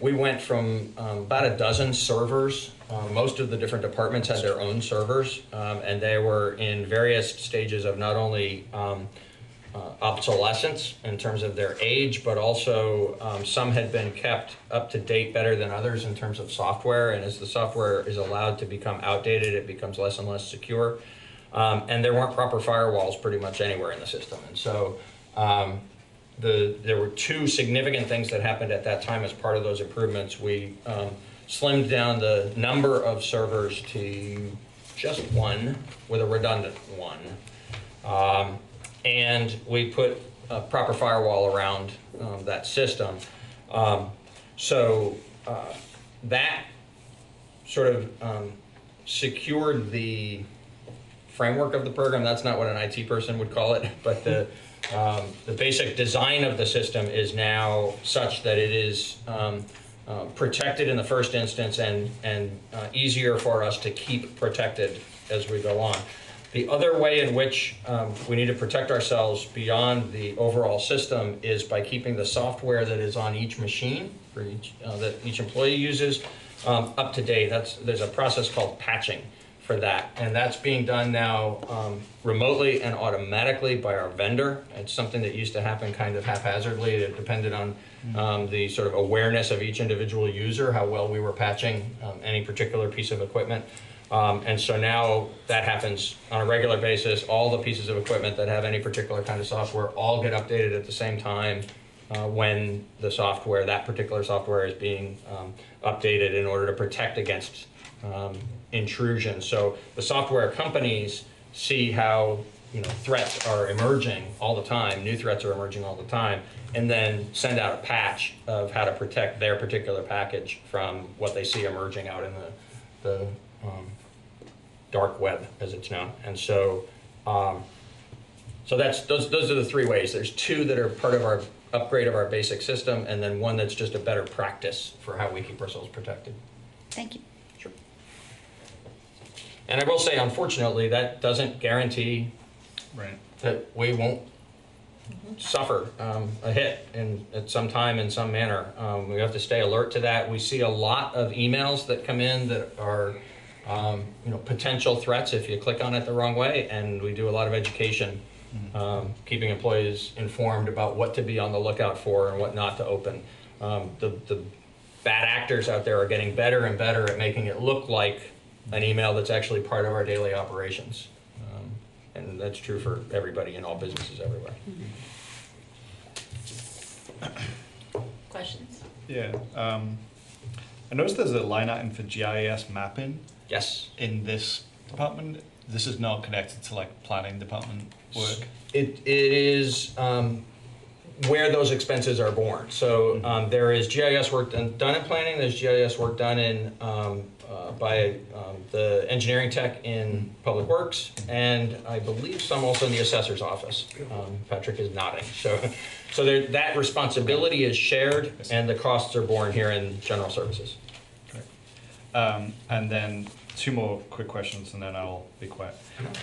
We went from about a dozen servers. Most of the different departments had their own servers, and they were in various stages of not only obsolescence in terms of their age, but also some had been kept up to date better than others in terms of software. And as the software is allowed to become outdated, it becomes less and less secure. And there weren't proper firewalls pretty much anywhere in the system. And so there were 2 significant things that happened at that time as part of those improvements. We slimmed down the number of servers to just 1 with a redundant 1. And we put a proper firewall around that system. That sort of secured the framework of the program. That's not what an IT person would call it, but the basic design of the system is now such that it is protected in the first instance and easier for us to keep protected as we go on. The other way in which we need to protect ourselves beyond the overall system is by keeping the software that is on each machine for that each employee uses up to date. There's a process called patching for that, and that's being done now remotely and automatically by our vendor. It's something that used to happen kind of haphazardly. It depended on the sort of awareness of each individual user, how well we were patching any particular piece of equipment. And so now that happens on a regular basis. All the pieces of equipment that have any particular kind of software all get updated at the same time when the software, that particular software, is being updated in order to protect against intrusion. So the software companies see how threats are emerging all the time, new threats are emerging all the time, and then send out a patch of how to protect their particular package from what they see emerging out in the dark web, as it's known. And so so those are the three ways. There's two that are part of our upgrade of our basic system, and then one that's just a better practice for how we keep ourselves protected. Thank you. Sure. And I will say, unfortunately, that doesn't guarantee that we won't suffer a hit at some time in some manner. We have to stay alert to that. We see a lot of emails that come in that are potential threats if you click on it the wrong way, and we do a lot of education, keeping employees informed about what to be on the lookout for and what not to open. The bad actors out there are getting better and better at making it look like an email that's actually part of our daily operations. And that's true for everybody in all businesses everywhere. Questions? Yeah. I noticed there's a line item for GIS mapping. Yes. In this department. This is not connected to like planning department work. It is where those expenses are borne. So there is GIS work done in planning. There's GIS work done in by the engineering tech in Public Works, and I believe some also in the assessor's office. Patrick is nodding. So that responsibility is shared, and the costs are borne here in general services. And then two more quick questions, and then I'll be quiet.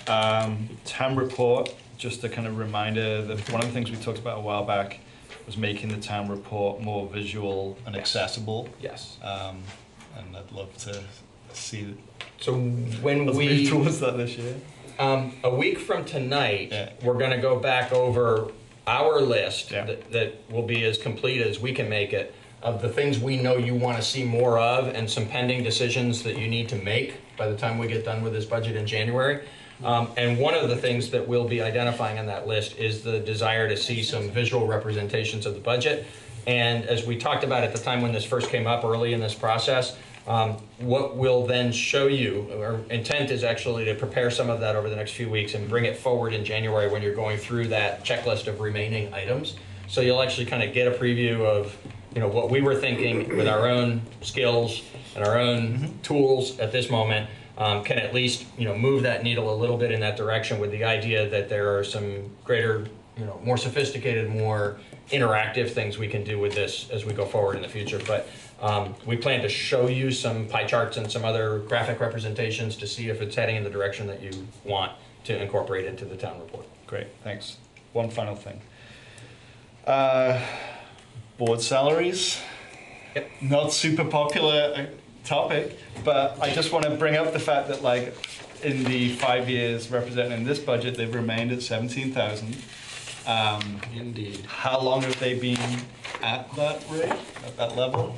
Town report, just a kind of reminder that one of the things we talked about a while back was making the town report more visual and accessible. Yes. And I'd love to see. So when let's we move towards that this year. A week from tonight, we're going to go back over our list that will be as complete as we can make it of the things we know you want to see more of, and some pending decisions that you need to make by the time we get done with this budget in January. And one of the things that we'll be identifying on that list is the desire to see some visual representations of the budget. And as we talked about at the time when this first came up early in this process, what we'll then show you, our intent is actually to prepare some of that over the next few weeks and bring it forward in January when you're going through that checklist of remaining items. So you'll actually kind of get a preview of what we were thinking with our own skills and our own tools at this moment, can at least move that needle a little bit in that direction, with the idea that there are some greater, more sophisticated, more interactive things we can do with this as we go forward in the future. But we plan to show you some pie charts and some other graphic representations to see if it's heading in the direction that you want to incorporate into the town report. Great, thanks. One final thing. Board salaries. Yep. Not super popular topic, but I just want to bring up the fact that like in the 5 years represented in this budget, they've remained at 17,000. Indeed. How long have they been at that rate, at that level?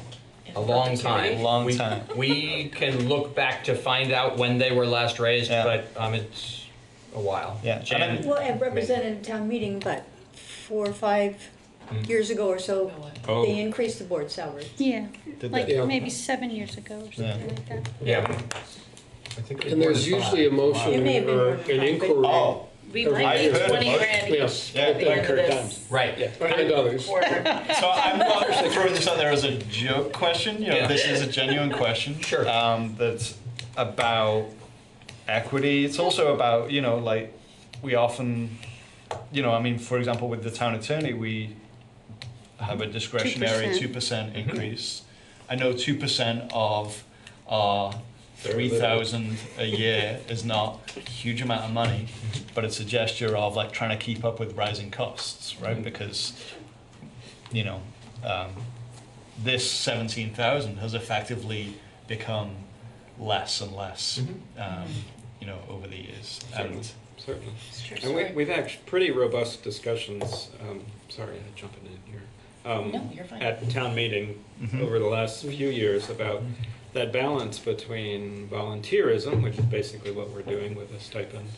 A long time. Long time. We can look back to find out when they were last raised, but it's a while. Yeah. Jan, Well, and represented in town meeting, but 4 or 5 years ago or so, Oh. they increased the board salary. Yeah, Did like they? maybe 7 years ago or something like that. Yeah. I think And there's usually a motion It may have been or more than an 5, inquiry. Oh. We Every like year. 20 grand each Yes. at the end of this. Right. And others. quarter. So I'm not throwing this out there as a joke question. This is a genuine question. Sure. That's about equity. It's also about like we often, I mean, for example, with the town attorney, we have a discretionary 2% increase. I know 2% of our 3,000 a year is not a huge amount of money, but it's a gesture of like trying to keep up with rising costs, right? Because, you know, this 17,000 has effectively become less and less, you know, over the years. And Certainly. And we've had pretty robust discussions, sorry, I'm jumping in here. No, you're fine. At town meeting over the last few years about that balance between volunteerism, which is basically what we're doing with a stipend,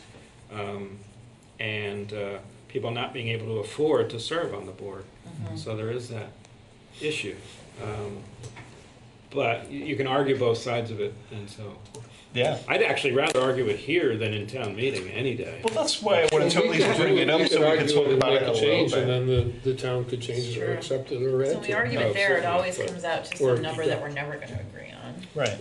and people not being able to afford to serve on the board. So there is that issue. But you can argue both sides of it, and so. Yeah. I'd actually rather argue it here than in town meeting any day. Well, that's why I wanted to at least bring it up so we could talk about it a change, little and bit. then the town could change it or accept it or add So to when it. we argue it there, it always Certainly, comes out to or- some number that we're never going to agree on. Right.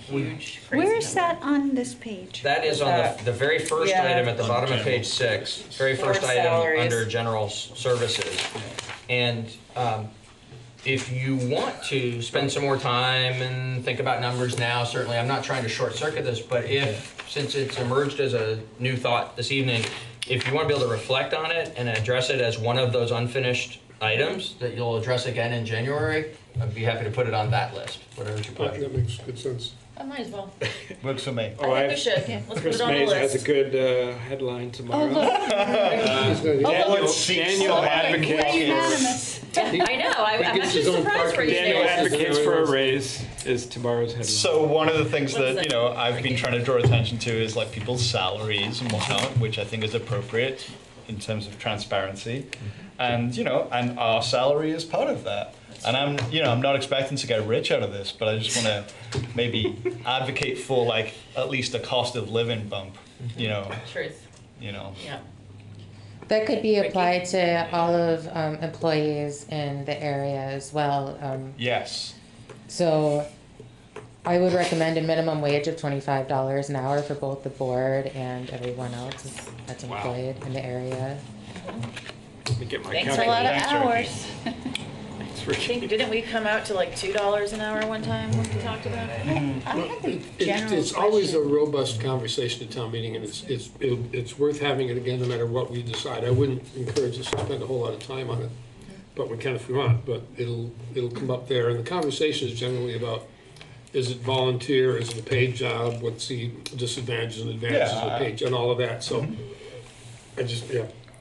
Huge, crazy Where's number. that on this page? That is on the very first Yeah. item at the bottom of page 6, very first For item salaries. under general services. And if you want to spend some more time and think about numbers now, certainly I'm not trying to short circuit this, but since it's emerged as a new thought this evening, if you want to be able to reflect on it and address it as one of those unfinished items that you'll address again in January, I'd be happy to put it on that list, whatever's your pleasure. That makes good sense. I might as well. Works for me. I think we should. Let's put Chris it on the Mays has a list. good headline tomorrow. Daniel Daniel advocates I know. I'm actually surprised for you. Daniel advocates for a raise is tomorrow's headline. So one of the things What is that, you know, I've been trying to draw attention to is like people's salaries and whatnot, which I think is appropriate in terms of transparency. And, you know, and our salary is part of that. And I'm not expecting to get rich out of this, but I just want to maybe advocate for like at least a cost of living bump, you know. Truth. You know. Yeah. That could be applied to all of employees in the area as well. Yes. So I would recommend a minimum wage of $25 an hour for both the board and everyone else that's employed in the area. Let me get my Thanks a lot of calculator. hours. Didn't we come out to like $2 an hour one time when we talked about it? It's always a robust conversation at town meeting, and it's worth having it again no matter what we decide. I wouldn't encourage us to spend a whole lot of time on it, but we can if we want, but it'll come up there. And the conversation is generally about, is it volunteer, is it a paid job, what's the disadvantages and advantages of a paid job, and all of that. So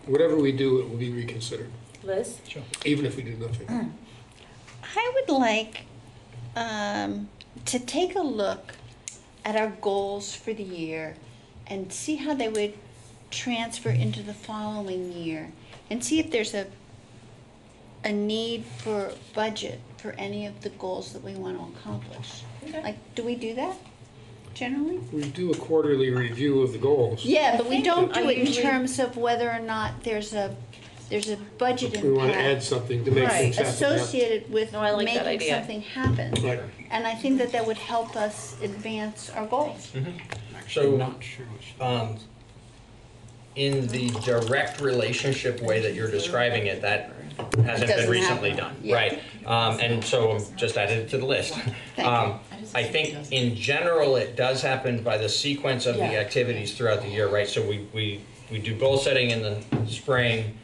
whatever we do, it will be reconsidered. Liz? Sure. Even if we do nothing. I would like to take a look at our goals for the year and see how they would transfer into the following year, and see if there's a need for budget for any of the goals that we want to accomplish. Okay. Like, do we do that generally? We do a quarterly review of the goals. Yeah, but we don't do I it in usually- terms of whether or not there's a budget We want to add impact something to make things happen. associated with No, I like that making idea. something happen. Right. And I think that would help us advance our goals. So, in the direct relationship way that you're describing it, that hasn't been Doesn't recently happen. done, Yeah. right? And so I'm just added it to the list. I think in general, it does happen by the sequence of the Yeah. activities throughout the year, right? So we do goal setting in the spring,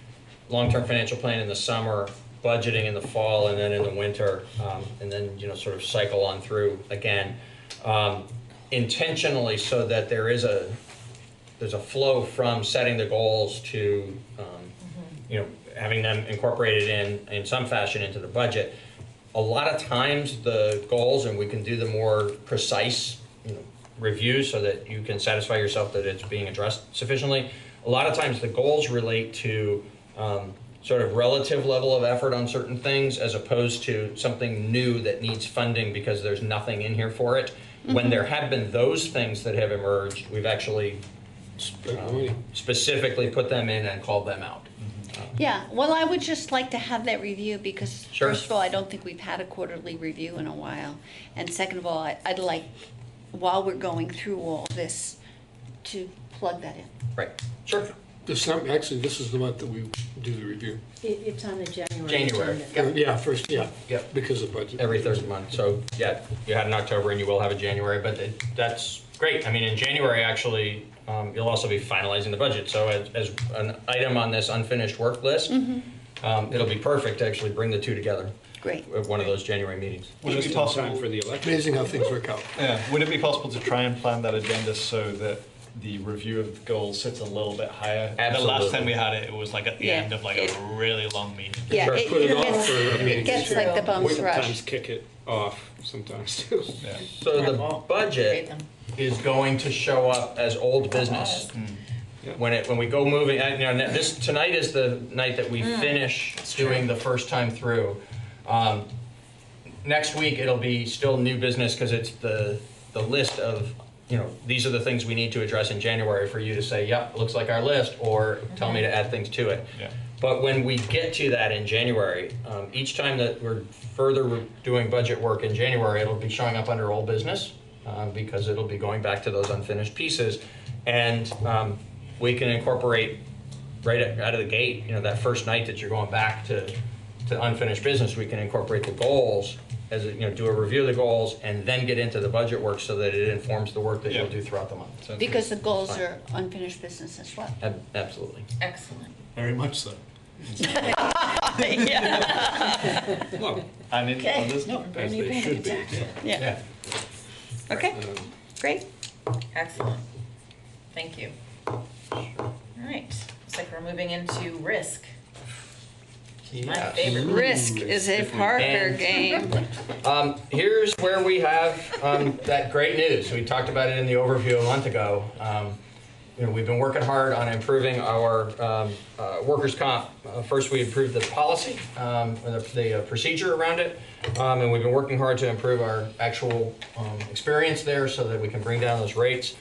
long-term financial plan in the summer, budgeting in the fall, and then in the winter, and then, you know, sort of cycle on through again, intentionally, so that there's a flow from setting the goals to, you know, having them incorporated in some fashion into the budget. A lot of times the goals, and we can do the more precise, you know, reviews so that you can satisfy yourself that it's being addressed sufficiently. A lot of times the goals relate to sort of relative level of effort on certain things, as opposed to something new that needs funding because there's nothing in here for it. When there have been those things that have emerged, we've actually specifically put them in and called them out. Yeah, well, I would just like to have that review because, Sure. first of all, I don't think we've had a quarterly review in a while. And second of all, I'd like, while we're going through all this, to plug that in. Right, sure. December, actually, this is the month that we do the review. It's on the January January. agenda. Yeah, first, yeah. Yep. Because of budget. Every third month. So yeah, you had in October and you will have a January, but that's great. I mean, in January, actually, you'll also be finalizing the budget. So as an item on this unfinished work list, it'll be perfect to actually bring the two together. Great. At one of those January meetings. Would it be possible for the election? Amazing how things work out. Yeah. Would it be possible to try and plan that agenda so that the review of the goals sits a little bit higher? Absolutely. The last time we had it, it was like at the Yeah, end of like a really long meeting. Yeah, Sure, it, put it it off gets, for a meeting. it gets like the bum's We sometimes rush. kick it off, sometimes too. Yeah. So the budget is going to show up as old business. When we go moving, this tonight is the night that we finish doing the first time through. Next week it'll be still new business because it's the list of, these are the things we need to address in January for you to say, yep, looks like our list, or tell me to add things to it. Yeah. But when we get to that in January, each time that we're further doing budget work in January, it'll be showing up under old business because it'll be going back to those unfinished pieces. And we can incorporate right out of the gate, that first night that you're going back to unfinished business, we can incorporate the goals as do a review of the goals and then get into the budget work so that it informs the work that you'll do throughout the month. Because the goals are unfinished business as well. Absolutely. Excellent. Very much so. Yeah. And in Okay. others, As they should be. Yeah. Okay, great. Excellent. Thank you. All right. Looks like we're moving into risk. My Yes. favorite. Risk is a Parker And- game. Here's where we have that great news. We talked about it in the overview a month ago. We've been working hard on improving our workers' comp. First, we improved the policy, the procedure around it, and we've been working hard to improve our actual experience there so that we can bring down those rates.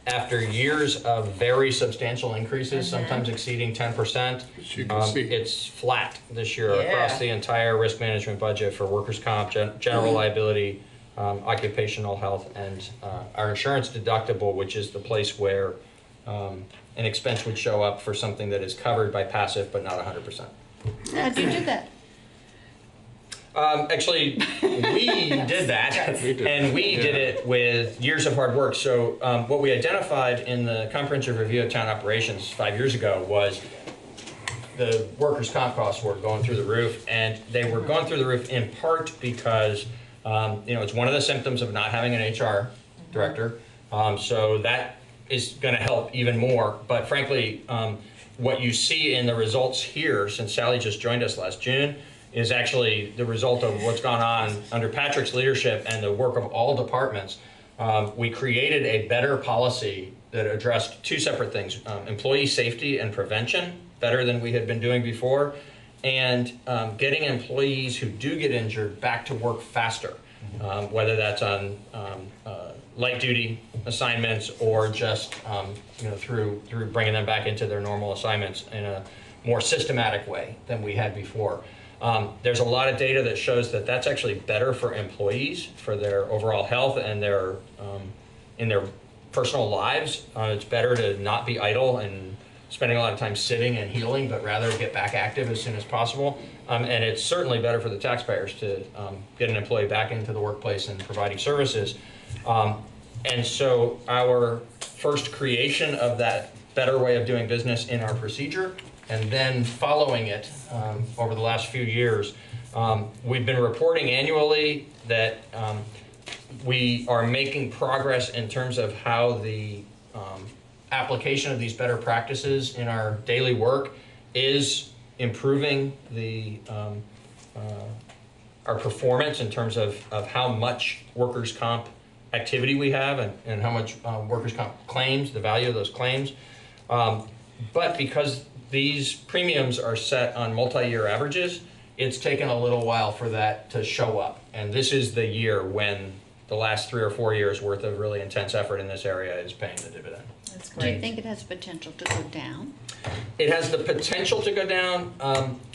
After years of very substantial increases, sometimes exceeding 10%, As you can see. it's flat this year Yeah. across the entire risk management budget for workers' comp, general liability, occupational health, and our insurance deductible, which is the place where an expense would show up for something that is covered by passive but not 100%. How'd you do that? Actually, we did that, and we did it with years of hard work. So what we identified in the comprehensive review of town operations 5 years ago was the workers' comp costs were going through the roof, and they were going through the roof in part because it's one of the symptoms of not having an HR director. So that is going to help even more. But frankly, what you see in the results here, since Sally just joined us last June, is actually the result of what's gone on under Patrick's leadership and the work of all departments. We created a better policy that addressed two separate things, employee safety and prevention, better than we had been doing before, and getting employees who do get injured back to work faster, whether that's on light duty assignments or just through bringing them back into their normal assignments in a more systematic way than we had before. There's a lot of data that shows that that's actually better for employees, for their overall health and their in their personal lives. It's better to not be idle and spending a lot of time sitting and healing, but rather get back active as soon as possible. And it's certainly better for the taxpayers to get an employee back into the workplace and providing services. And so our first creation of that better way of doing business in our procedure, and then following it over the last few years, we've been reporting annually that we are making progress in terms of how the application of these better practices in our daily work is improving our performance in terms of how much workers' comp activity we have and how much workers' comp claims, the value of those claims. But because these premiums are set on multi-year averages, it's taken a little while for that to show up. And this is the year when the last 3 or 4 years worth of really intense effort in this area is paying the dividend. That's Do you great. think it has potential to go down? It has the potential to go down.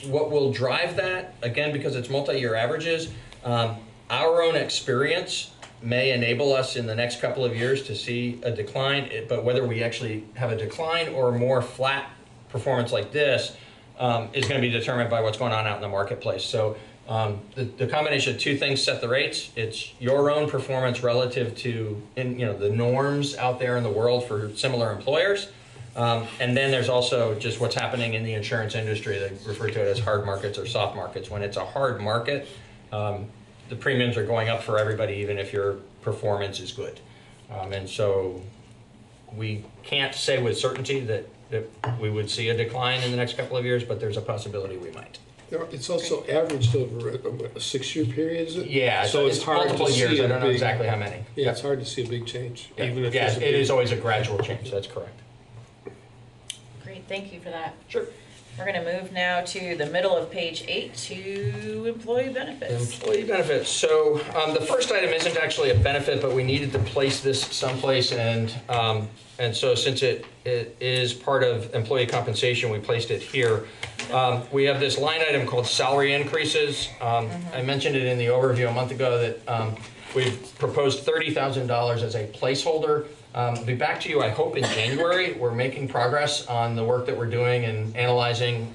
What will drive that, again, because it's multi-year averages, our own experience may enable us in the next couple of years to see a decline, but whether we actually have a decline or more flat performance like this is going to be determined by what's going on out in the marketplace. So the combination of two things set the rates. It's your own performance relative to the norms out there in the world for similar employers. And then there's also just what's happening in the insurance industry. They refer to it as hard markets or soft markets. When it's a hard market, the premiums are going up for everybody, even if your performance is good. And so we can't say with certainty that we would see a decline in the next couple of years, but there's a possibility we might. It's also averaged over a 6-year period, is it? Yeah, so it's hard multiple to years. see I don't know exactly how many. Yeah, it's hard to see a big change. Yeah, Even if yeah, there's a it big- is always a gradual change. That's correct. Great, thank you for that. Sure. We're gonna move now to the middle of page 8 to employee benefits. Employee benefits. So the first item isn't actually a benefit, but we needed to place this someplace, and so since it is part of employee compensation, we placed it here. We have this line item called salary increases. I mentioned it in the overview a month ago that we've proposed $30,000 as a placeholder. I'll be back to you, I hope, in January. We're making progress on the work that we're doing in analyzing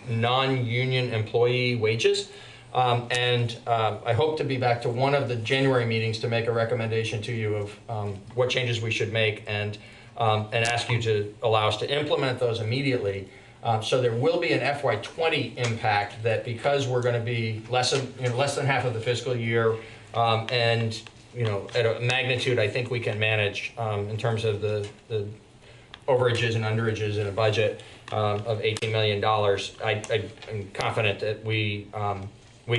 non-union employee wages. And I hope to be back to one of the January meetings to make a recommendation to you of what changes we should make and ask you to allow us to implement those immediately. So there will be an FY20 impact that, because we're going to be less than half of the fiscal year, and at a magnitude I think we can manage in terms of the overages and underages in a budget of $18 million. I'm confident that we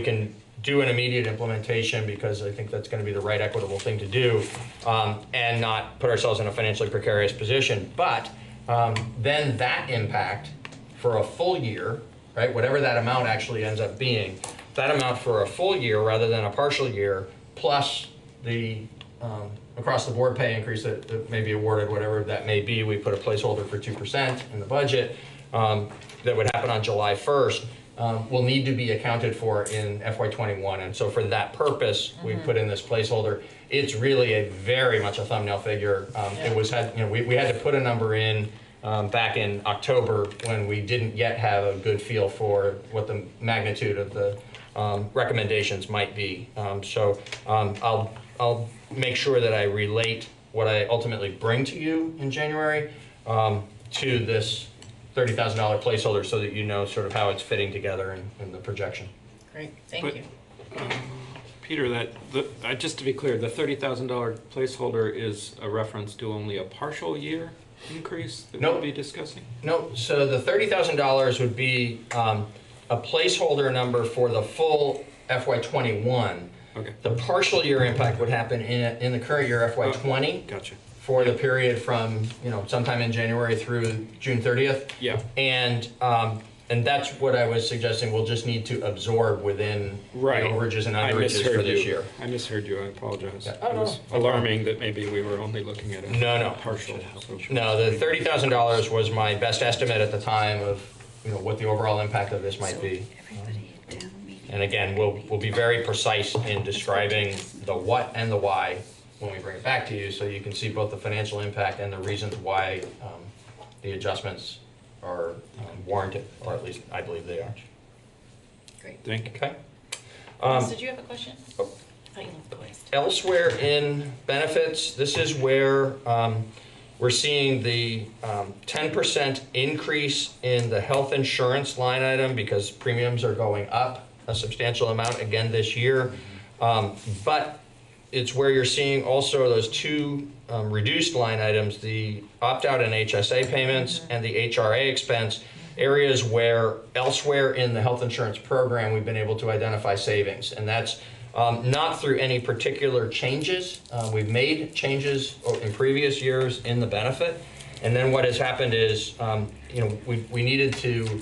can do an immediate implementation, because I think that's going to be the right equitable thing to do, and not put ourselves in a financially precarious position. But then that impact for a full year, right, whatever that amount actually ends up being, that amount for a full year rather than a partial year, plus the across the board pay increase that may be awarded, whatever that may be. We put a placeholder for 2% in the budget that would happen on July 1st. Will need to be accounted for in FY21, and so for that purpose, we put in this placeholder. It's really very much a thumbnail figure. It was we had to put a number in back in October when we didn't yet have a good feel for what the magnitude of the recommendations might be. So I'll make sure that I relate what I ultimately bring to you in January to this $30,000 placeholder, so that you know sort of how it's fitting together in the projection. Great, thank you. Peter, just to be clear, the $30,000 placeholder is a reference to only a partial year increase that we'll be discussing? No, so the $30,000 would be a placeholder number for the full FY21. Okay. The partial year impact would happen in the current year FY20. Gotcha. For the period from sometime in January through June 30th. Yeah. And that's what I was suggesting. We'll just need to absorb within the overages and underages for this year. I misheard you. I apologize. Yeah. It was alarming that maybe we were only looking at a partial. So. No, the $30,000 was my best estimate at the time of what the overall impact of this might be. And again, we'll be very precise in describing the what and the why when we bring it back to you, so you can see both the financial impact and the reasons why the adjustments are warranted, or at least I believe they are. Great. Thank you. Okay. Did you have a question? Oh. I thought you looked poised. Elsewhere in benefits, this is where we're seeing the 10% increase in the health insurance line item, because premiums are going up a substantial amount again this year. But it's where you're seeing also those two reduced line items, the opt-out and HSA payments and the HRA expense, areas where elsewhere in the health insurance program we've been able to identify savings. And that's not through any particular changes. We've made changes in previous years in the benefit. And then what has happened is, we needed to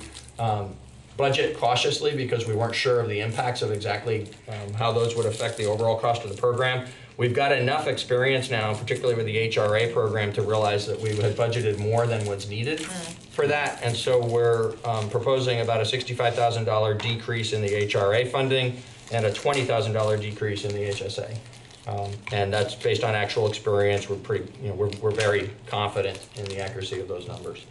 budget cautiously, because we weren't sure of the impacts of exactly how those would affect the overall cost of the program. We've got enough experience now, particularly with the HRA program, to realize that we had budgeted more than was needed for that. And so we're proposing about a $65,000 decrease in the HRA funding and a $20,000 decrease in the HSA. And that's based on actual experience. We're pretty, we're very confident in the accuracy of those numbers.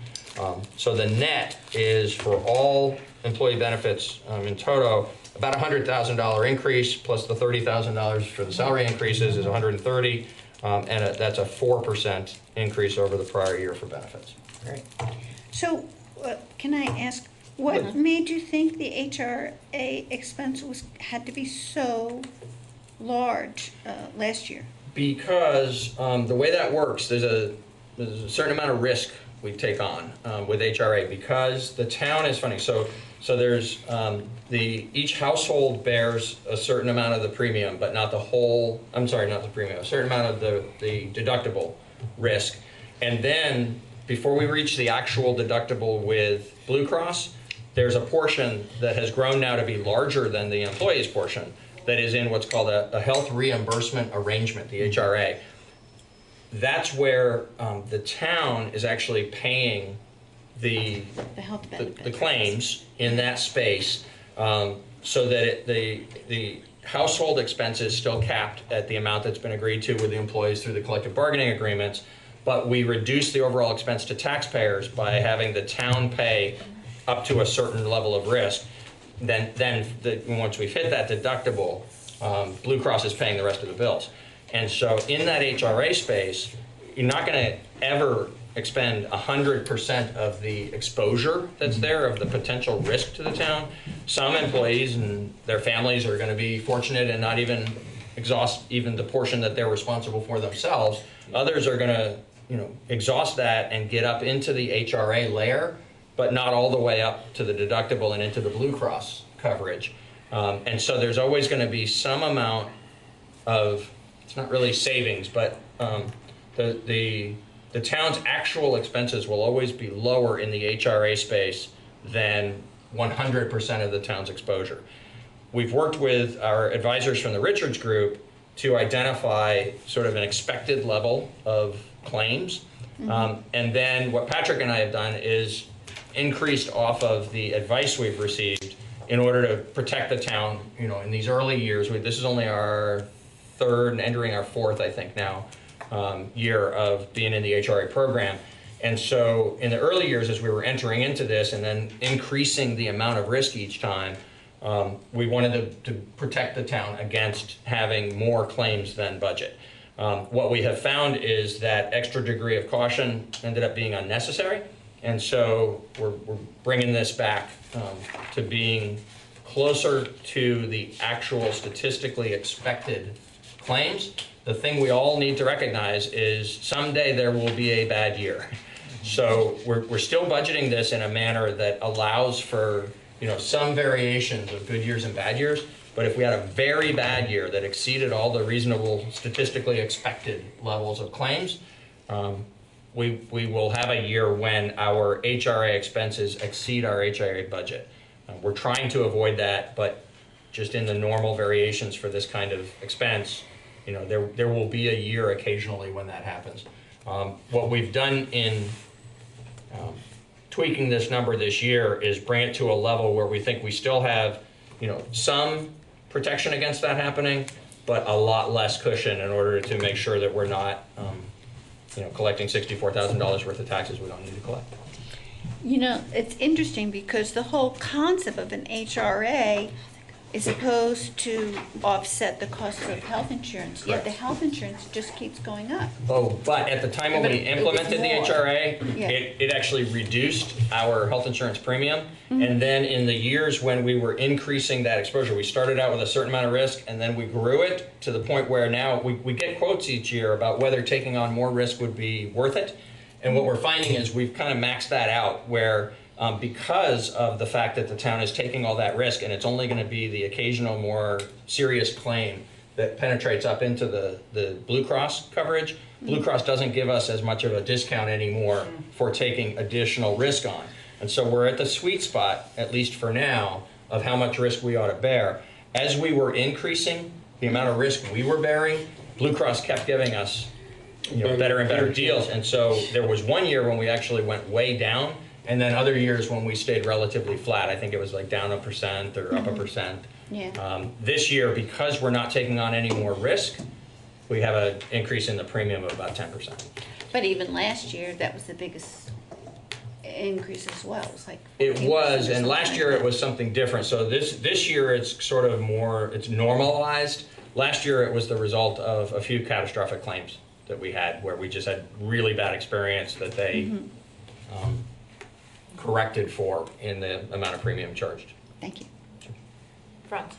So the net is for all employee benefits in toto, about $100,000 increase plus the $30,000 for the salary increases is $130,000, and that's a 4% increase over the prior year for benefits. Great. So, can I ask, what made you think the HRA expense had to be so large last year? Because the way that works, there's a certain amount of risk we take on with HRA because the town is funding. So there's each household bears a certain amount of the premium, but not the whole. I'm sorry, not the premium. A certain amount of the deductible risk, and then before we reach the actual deductible with Blue Cross, there's a portion that has grown now to be larger than the employee's portion that is in what's called a health reimbursement arrangement, the HRA. That's where the town is actually paying the claims in that space, so that the household expense is still capped at the amount that's been agreed to with the employees through the collective bargaining agreements, but we reduce the overall expense to taxpayers by having the town pay up to a certain level of risk. Then once we've hit that deductible, Blue Cross is paying the rest of the bills. And so in that HRA space, you're not going to ever expend 100% of the exposure that's there, of the potential risk to the town. Some employees and their families are going to be fortunate and not even exhaust even the portion that they're responsible for themselves. Others are going to exhaust that and get up into the HRA layer, but not all the way up to the deductible and into the Blue Cross coverage. And so there's always going to be some amount of, it's not really savings, but the town's actual expenses will always be lower in the HRA space than 100% of the town's exposure. We've worked with our advisors from the Richards Group to identify sort of an expected level of claims. And then what Patrick and I have done is increased off of the advice we've received in order to protect the town, in these early years. This is only our third and entering our fourth, I think now, year of being in the HRA program. And so in the early years, as we were entering into this and then increasing the amount of risk each time, we wanted to protect the town against having more claims than budget. What we have found is that extra degree of caution ended up being unnecessary. And so we're bringing this back to being closer to the actual statistically expected claims. The thing we all need to recognize is someday there will be a bad year. So we're still budgeting this in a manner that allows for some variations of good years and bad years. But if we had a very bad year that exceeded all the reasonable statistically expected levels of claims, we will have a year when our HRA expenses exceed our HRA budget. We're trying to avoid that, but just in the normal variations for this kind of expense, there will be a year occasionally when that happens. What we've done in tweaking this number this year is bring it to a level where we think we still have, some protection against that happening, but a lot less cushion in order to make sure that we're not, collecting $64,000 worth of taxes we don't need to collect. It's interesting because the whole concept of an HRA is supposed to offset the cost of health insurance, yet the health insurance just keeps going up. Oh, but at the time when we implemented the HRA, Yeah. it actually reduced our health insurance premium. And then in the years when we were increasing that exposure, we started out with a certain amount of risk and then we grew it to the point where now we get quotes each year about whether taking on more risk would be worth it. And what we're finding is we've kind of maxed that out where because of the fact that the town is taking all that risk and it's only going to be the occasional more serious claim that penetrates up into the Blue Cross coverage, Blue Cross doesn't give us as much of a discount anymore for taking additional risk on. And so we're at the sweet spot, at least for now, of how much risk we ought to bear. As we were increasing the amount of risk we were bearing, Blue Cross kept giving us better and better deals. And so there was one year when we actually went way down, and then other years when we stayed relatively flat. I think it was like down 1% or up 1%. Yeah. This year, because we're not taking on any more risk, we have an increase in the premium of about 10%. But even last year, that was the biggest increase as well. It was like It 14% was, or and last something year like it was something different. So this year it's sort of more, it's normalized. Last year it was the result of a few catastrophic claims that we had where we just had really bad experience that they corrected for in the amount of premium charged. Thank you. Franz.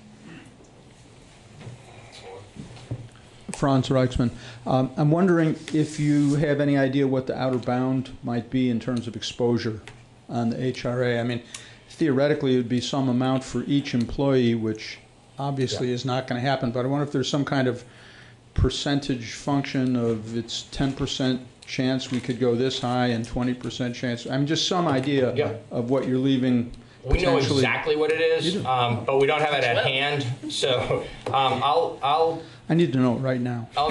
Franz Reichsman. I'm wondering if you have any idea what the outer bound might be in terms of exposure on the HRA. I mean, theoretically, it would be some amount for each employee, which obviously is not going to happen. But I wonder if there's some kind of percentage function of it's 10% chance we could go this high and 20% chance. I mean, just some idea of what you're leaving. We know exactly what it is, but we don't have it at hand. So I need to know it right now. I'll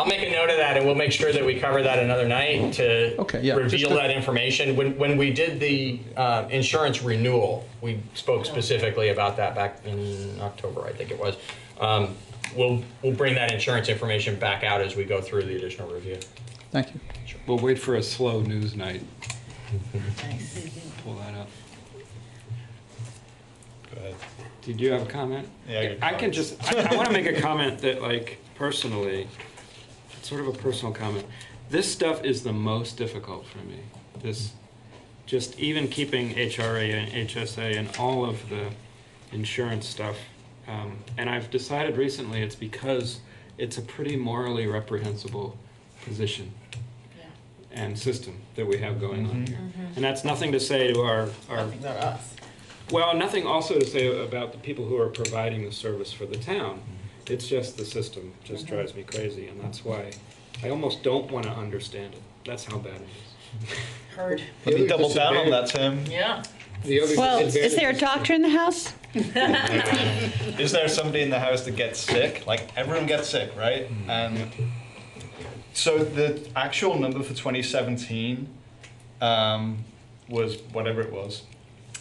make a note of that, and we'll make sure that we cover that another night to reveal that information. When we did the insurance renewal, we spoke specifically about that back in October, I think it was. We'll bring that insurance information back out as we go through the additional review. Thank you. Sure. We'll wait for a slow news night. Pull that up. Go ahead. Did you have a comment? Yeah, I can just, I want to make a comment that, like, personally, it's sort of a personal comment. This stuff is the most difficult for me. This, just even keeping HRA and HSA and all of the insurance stuff. And I've decided recently it's because it's a pretty morally reprehensible position and system that we have going on here. And that's nothing to say to our Not us. well, nothing also to say about the people who are providing the service for the town. It's just the system just drives me crazy, and that's why I almost don't want to understand it. That's how bad it is. Heard. Let me double down on that, Tim. Yeah. Well, is there a doctor in the house? Is there somebody in the house that gets sick? Like, everyone gets sick, right? And so the actual number for 2017 was whatever it was.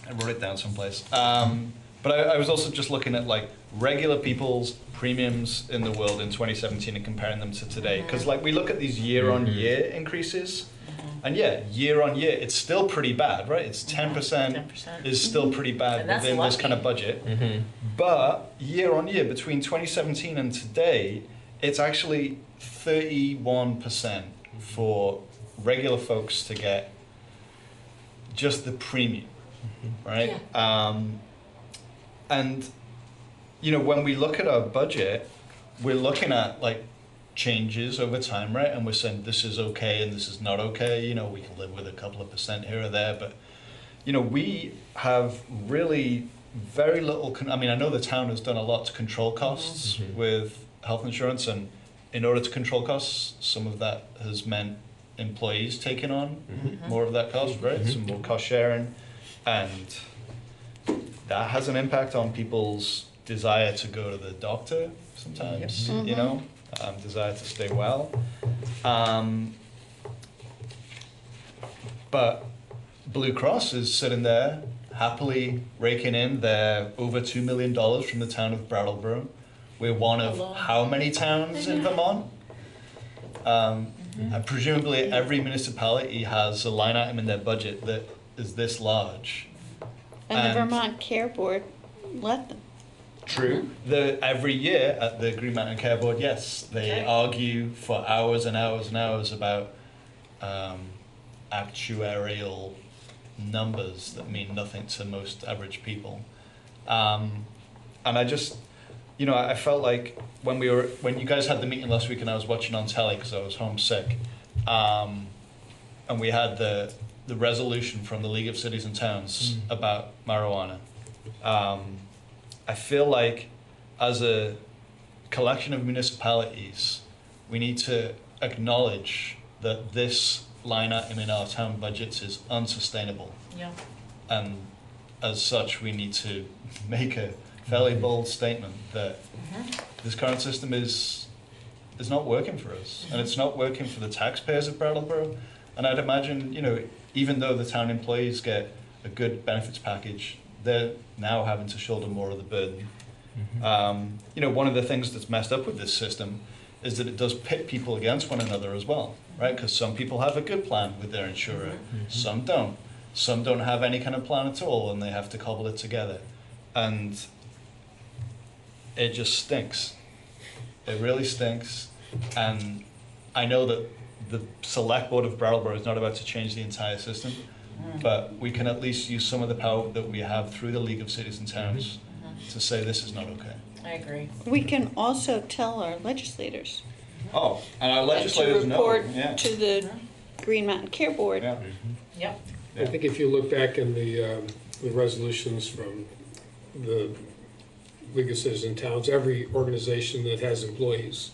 I wrote it down someplace. But I was also just looking at like regular people's premiums in the world in 2017 and comparing them to today. Because like we look at these year-on-year increases, and yeah, year-on-year, it's still pretty bad, right? It's 10% is still pretty bad within this kind of budget. But year-on-year, between 2017 and today, it's actually 31% for regular folks to get just the premium, right? And, you know, when we look at our budget, we're looking at like changes over time, right? And we're saying this is okay and this is not okay. You know, we can live with a couple of percent here or there, but, you know, we have really very little, I mean, I know the town has done a lot to control costs with health insurance, and in order to control costs, some of that has meant employees taking on more of that cost, right? Some more cost sharing, and that has an impact on people's desire to go to the doctor sometimes, you know, desire to stay well. But Blue Cross is sitting there happily raking in their over $2 million from the town of Brattleboro. We're one of how many towns in Vermont? And presumably every municipality has a line item in their budget that is this large. And the Vermont Care Board let them. True. Every year at the Green Mountain Care Board, yes, they argue for hours and hours and hours about actuarial numbers that mean nothing to most average people. And I just, you know, I felt like when you guys had the meeting last week and I was watching on telly because I was homesick, and we had the resolution from the League of Cities and Towns about marijuana. I feel like as a collection of municipalities, we need to acknowledge that this line item in our town budgets is unsustainable. Yeah. And as such, we need to make a fairly bold statement that this current system is not working for us, and it's not working for the taxpayers of Brattleboro. And I'd imagine, you know, even though the town employees get a good benefits package, they're now having to shoulder more of the burden. You know, one of the things that's messed up with this system is that it does pit people against one another as well, right? Because some people have a good plan with their insurer, some don't. Some don't have any kind of plan at all, and they have to cobble it together. And it just stinks. It really stinks. And I know that the select board of Brattleboro is not about to change the entire system, but we can at least use some of the power that we have through the League of Cities and Towns to say this is not okay. I agree. We can also tell our legislators. Oh, and our legislators know. To report Yeah. to the Green Mountain Care Board. Yeah. Yep. I think if you look back in the resolutions from the League of Citizen Towns, every organization that has employees,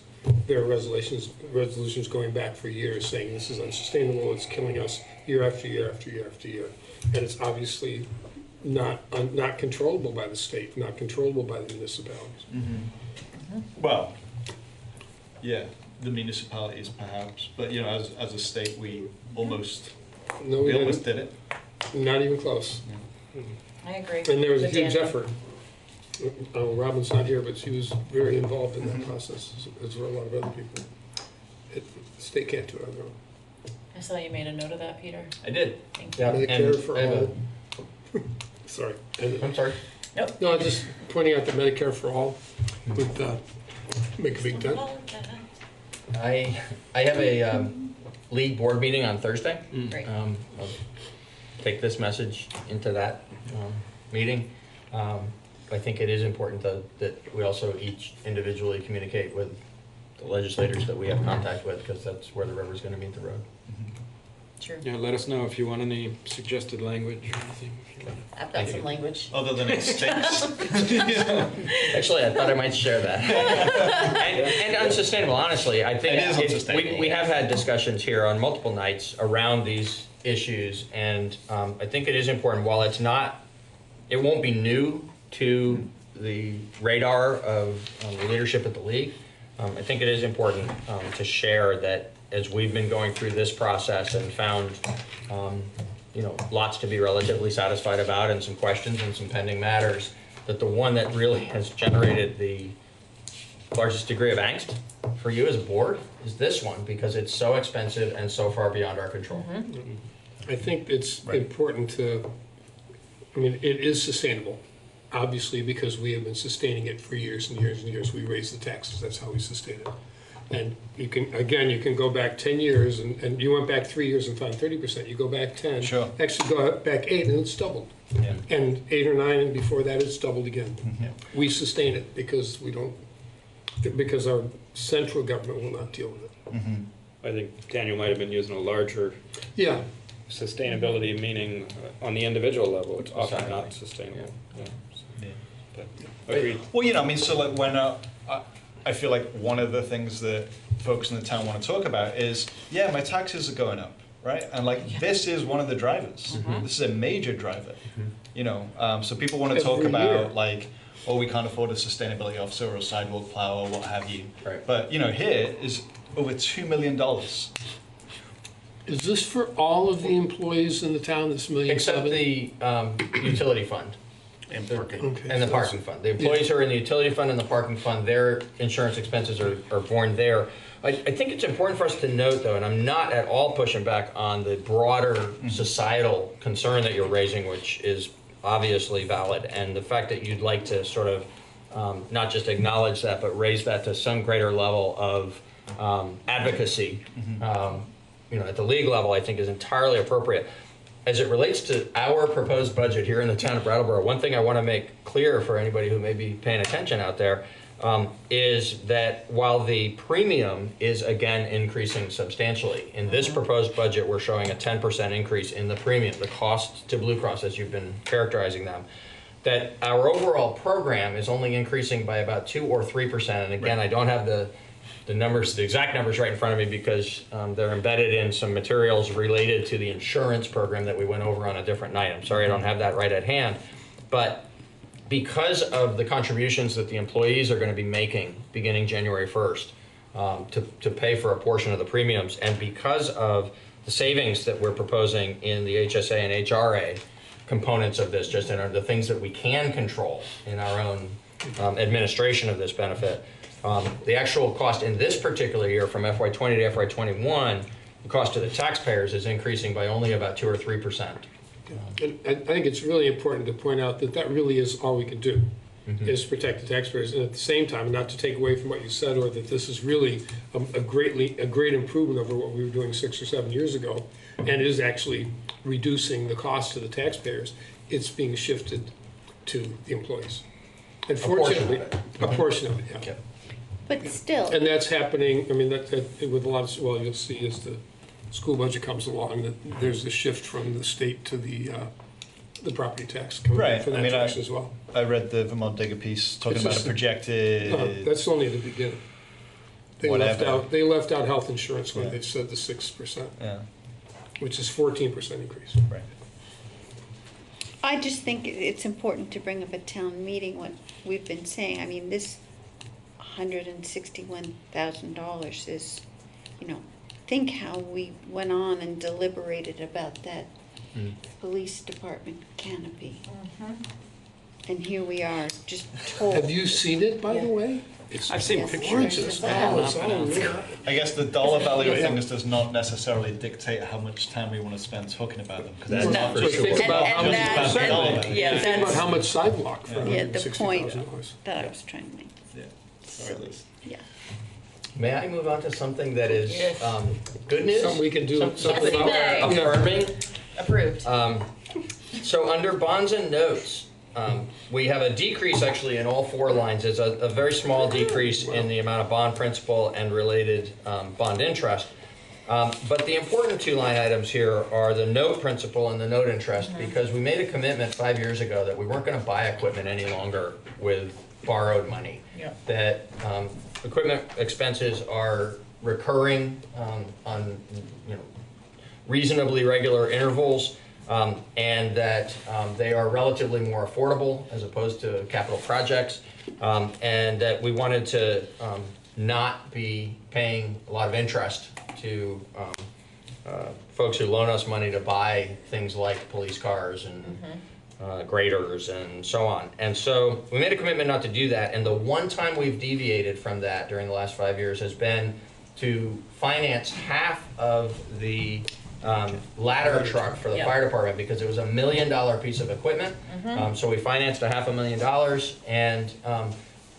there are resolutions going back for years saying this is unsustainable, it's killing us year after year after year after year. And it's obviously not controllable by the state, not controllable by the municipalities. Well, yeah, the municipalities perhaps, but you know, as a state, we almost almost did it. Not even close. I agree. And there was a With huge Dan. effort. Robin's not here, but she was very involved in that process, as were a lot of other people. The state can't do it on their own. I saw you made a note of that, Peter. I did. Thank you. Yeah, Medicare and for I have all. Sorry. I'm sorry. Nope. No, I'm just pointing out that Medicare for all would make a big dent. I have a league board meeting on Thursday. Great. I'll take this message into that meeting. I think it is important that we also each individually communicate with the legislators that we have contact with, because that's where the rubber's going to meet the road. Sure. Yeah, let us know if you want any suggested language or anything. I've got some language. Other than it stinks. Actually, I thought I might share that. and unsustainable, honestly. I think It is unsustainable. we have had discussions here on multiple nights around these issues, and I think it is important. While it won't be new to the radar of the leadership at the league, I think it is important to share that as we've been going through this process and found lots to be relatively satisfied about, and some questions and some pending matters, that the one that really has generated the largest degree of angst for you as a board is this one, because it's so expensive and so far beyond our control. I think it's important to, it is sustainable, obviously, because we have been sustaining it for years and years and years. We raise the taxes, that's how we sustain it. And you can go back 10 years, and you went back 3 years and found 30%. You go back 10, Sure. actually go back 8, and it's doubled. Yeah. And 8 or 9, and before that, it's doubled again. Yeah. We sustain it because because our central government will not deal with it. I think Daniel might have been using a larger Yeah. sustainability, meaning on the individual level, it's often not sustainable. Yeah. But agreed. Well, so like when I feel like one of the things that folks in the town want to talk about is, my taxes are going up, right? And like this is one of the drivers. This is a major driver. So people want to talk Every about year. like, we can't afford a sustainability officer or a sidewalk plow or what have you. Right. But here is over $2 million. Is this for all of the employees in the town, this $1.7 million? Except the utility fund. And parking. Okay, And the so parking fund. The employees who are in the utility fund and the parking fund, their insurance expenses are borne there. I think it's important for us to note, though, and I'm not at all pushing back on the broader societal concern that you're raising, which is obviously valid, and the fact that you'd like to sort of not just acknowledge that, but raise that to some greater level of advocacy, at the league level, I think is entirely appropriate. As it relates to our proposed budget here in the town of Brattleboro, one thing I want to make clear for anybody who may be paying attention out there is that while the premium is again increasing substantially, in this proposed budget we're showing a 10% increase in the premium, the cost to Blue Cross as you've been characterizing them, that our overall program is only increasing by about 2 or 3%. And again, I don't have the numbers, the exact numbers right in front of me, because they're embedded in some materials related to the insurance program that we went over on a different night. I'm sorry I don't have that right at hand. But because of the contributions that the employees are going to be making beginning January 1st to pay for a portion of the premiums, and because of the savings that we're proposing in the HSA and HRA components of this, just in the things that we can control in our own administration of this benefit. The actual cost in this particular year from FY20 to FY21, the cost to the taxpayers is increasing by only about 2 or 3%. And I think it's really important to point out that that really is all we can do, is protect the taxpayers. And at the same time, not to take away from what you said, or that this is really a great improvement over what we were doing 6 or 7 years ago, and it is actually reducing the cost to the taxpayers. It's being shifted to the employees. Unfortunately, a portion of it, yeah. But still. And that's happening, I mean, that with a lot of, well, you'll see as the school budget comes along, that there's a shift from the state to the property tax coming Right. for that direction as well. I read the Vermont Digger piece talking It's about just a projected. No, that's only the beginning. They left out health insurance when they said the 6%. Yeah. Which is 14% increase. Right. I just think it's important to bring up at town meeting what we've been saying. I mean, this $161,000 is, think how we went on and deliberated about that police department canopy. And here we are, just told. Have you seen it, by the way? I've seen pictures. I guess the dollar value of things does not necessarily dictate how much time we want to spend talking about them. Because that's not for sure. Think about how much Yeah, think about how much sidewalk for the point $160,000. that I was trying to make. Yeah. Sorry, Liz. Yeah. May I move on to something that is good news? Something we can do. Something affirming. Approved. So under bonds and notes, we have a decrease actually in all 4 lines. It's a very small decrease in the amount of bond principal and related bond interest. But the important 2 line items here are the note principal and the note interest, because we made a commitment 5 years ago that we weren't going to buy equipment any longer with borrowed money. Yeah. That equipment expenses are recurring on reasonably regular intervals. And that they are relatively more affordable as opposed to capital projects, and that we wanted to not be paying a lot of interest to folks who loan us money to buy things like police cars and graders and so on. And so we made a commitment not to do that, and the one time we've deviated from that during the last 5 years has been to finance half of the ladder truck for the fire department, because it was $1 million piece of equipment. So we financed $500,000, and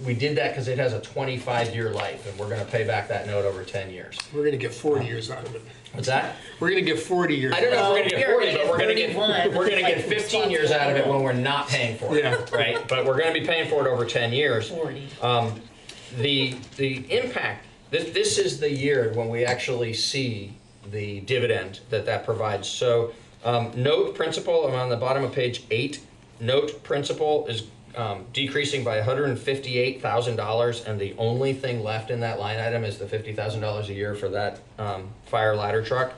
we did that because it has a 25-year life, and we're going to pay back that note over 10 years. We're going to get 40 years out of it. What's that? We're going to get 40 years. I don't know if we're going to get 40, but we're going to get 15 years out of it when we're not paying for it, right? But we're going to be paying for it over 10 years. 40. The impact. This is the year when we actually see the dividend that provides. So note principal, I'm on the bottom of page 8. Note principal is decreasing by $158,000, and the only thing left in that line item is the $50,000 a year for that fire ladder truck.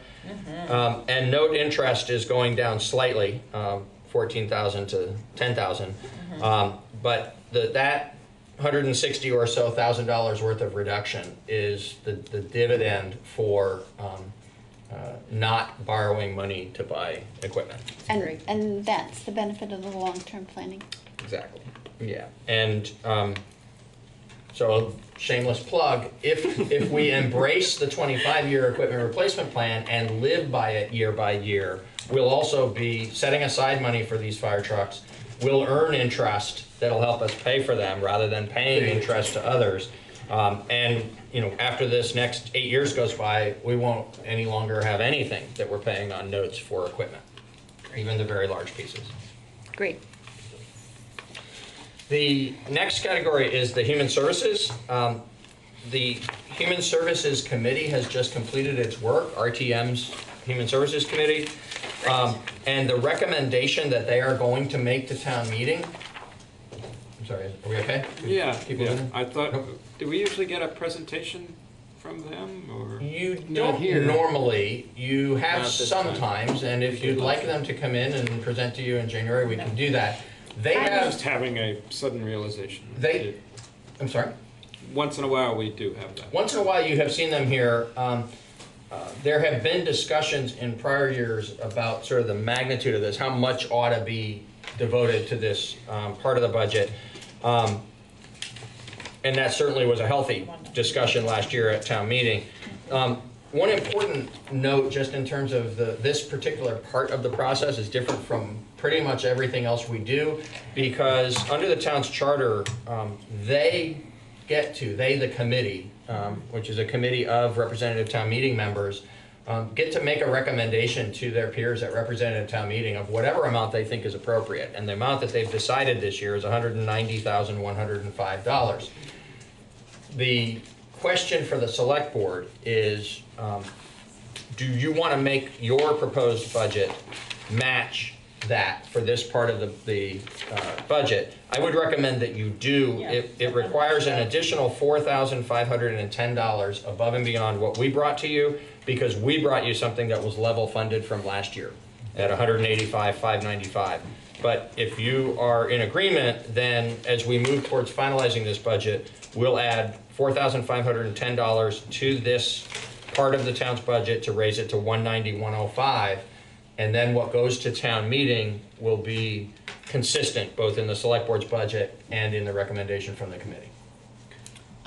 And note interest is going down slightly, $14,000 to $10,000. But that $160,000 or so worth of reduction is the dividend for not borrowing money to buy equipment. And that's the benefit of the long-term planning. Exactly. Yeah. And so shameless plug, if we embrace the 25-year equipment replacement plan and live by it year by year, we'll also be setting aside money for these fire trucks. We'll earn interest that'll help us pay for them rather than paying interest to others. And after this next 8 years goes by, we won't any longer have anything that we're paying on notes for equipment, even the very large pieces. Great. The next category is the Human Services. The Human Services Committee has just completed its work, RTM's Human Services Committee. And the recommendation that they are going to make to town meeting. I'm sorry, are we okay? Yeah. I thought, do we usually get a presentation from them, or? You don't normally. You have sometimes, and if you'd like them to come in and present to you in January, we can do that. They have just having a sudden realization. I'm sorry? Once in a while we do have that. Once in a while you have seen them here. There have been discussions in prior years about sort of the magnitude of this, how much ought to be devoted to this part of the budget. and that certainly was a healthy discussion last year at town meeting. One important note, just in terms of this particular part of the process, is different from pretty much everything else we do, because under the town's charter, the committee, which is a committee of representative town meeting members, get to make a recommendation to their peers at representative town meeting of whatever amount they think is appropriate. And the amount that they've decided this year is $190,105. The question for the select board is, do you want to make your proposed budget match that for this part of the budget? I would recommend that you do. It requires an additional $4,510 above and beyond what we brought to you, because we brought you something that was level funded from last year at $185,595. But if you are in agreement, then as we move towards finalizing this budget, we'll add $4,510 to this part of the town's budget to raise it to $190,105. And then what goes to town meeting will be consistent both in the select board's budget and in the recommendation from the committee.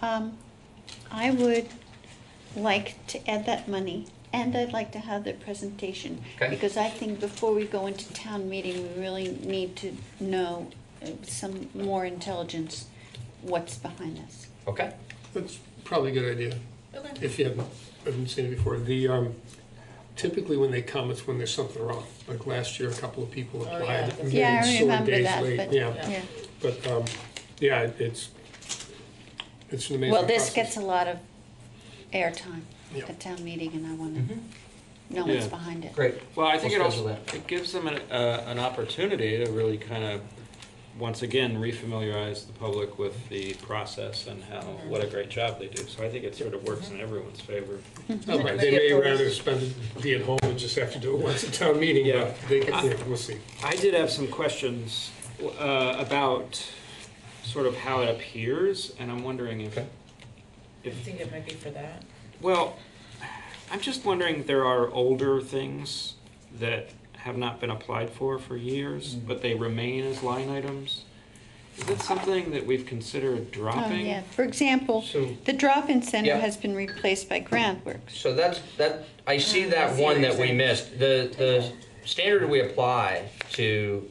I would like to add that money, and I'd like to have the presentation. Okay. Because I think before we go into town meeting, we really need to know some more intelligence what's behind this. Okay. That's probably a good idea. Okay. If you haven't seen it before. Typically when they come, it's when there's something wrong. Like last year, a couple of people applied. and Yeah, maybe I so remember days that, late. but, Yeah. yeah. But, yeah, it's an amazing Well, this process. gets a lot of airtime Yeah. at town meeting, and I want to know Yeah. what's behind it. Great. Well, I think We'll it schedule also it gives them an opportunity to really kind of, once again, refamiliarize the public with the process and how what a great job they do. So I think it sort of works in everyone's favor. Oh, right. They may rather be at home and just have to do it once at town meeting, Yeah. but they can, we'll see. I did have some questions about sort of how it appears, and I'm wondering if I think it might be for that. well, I'm just wondering, there are older things that have not been applied for years, but they remain as line items. Is that something that we've considered dropping? Oh, yeah. For example, the drop-in center Yeah. has been replaced by GrantWorks. So I see that one that we missed. The standard we apply to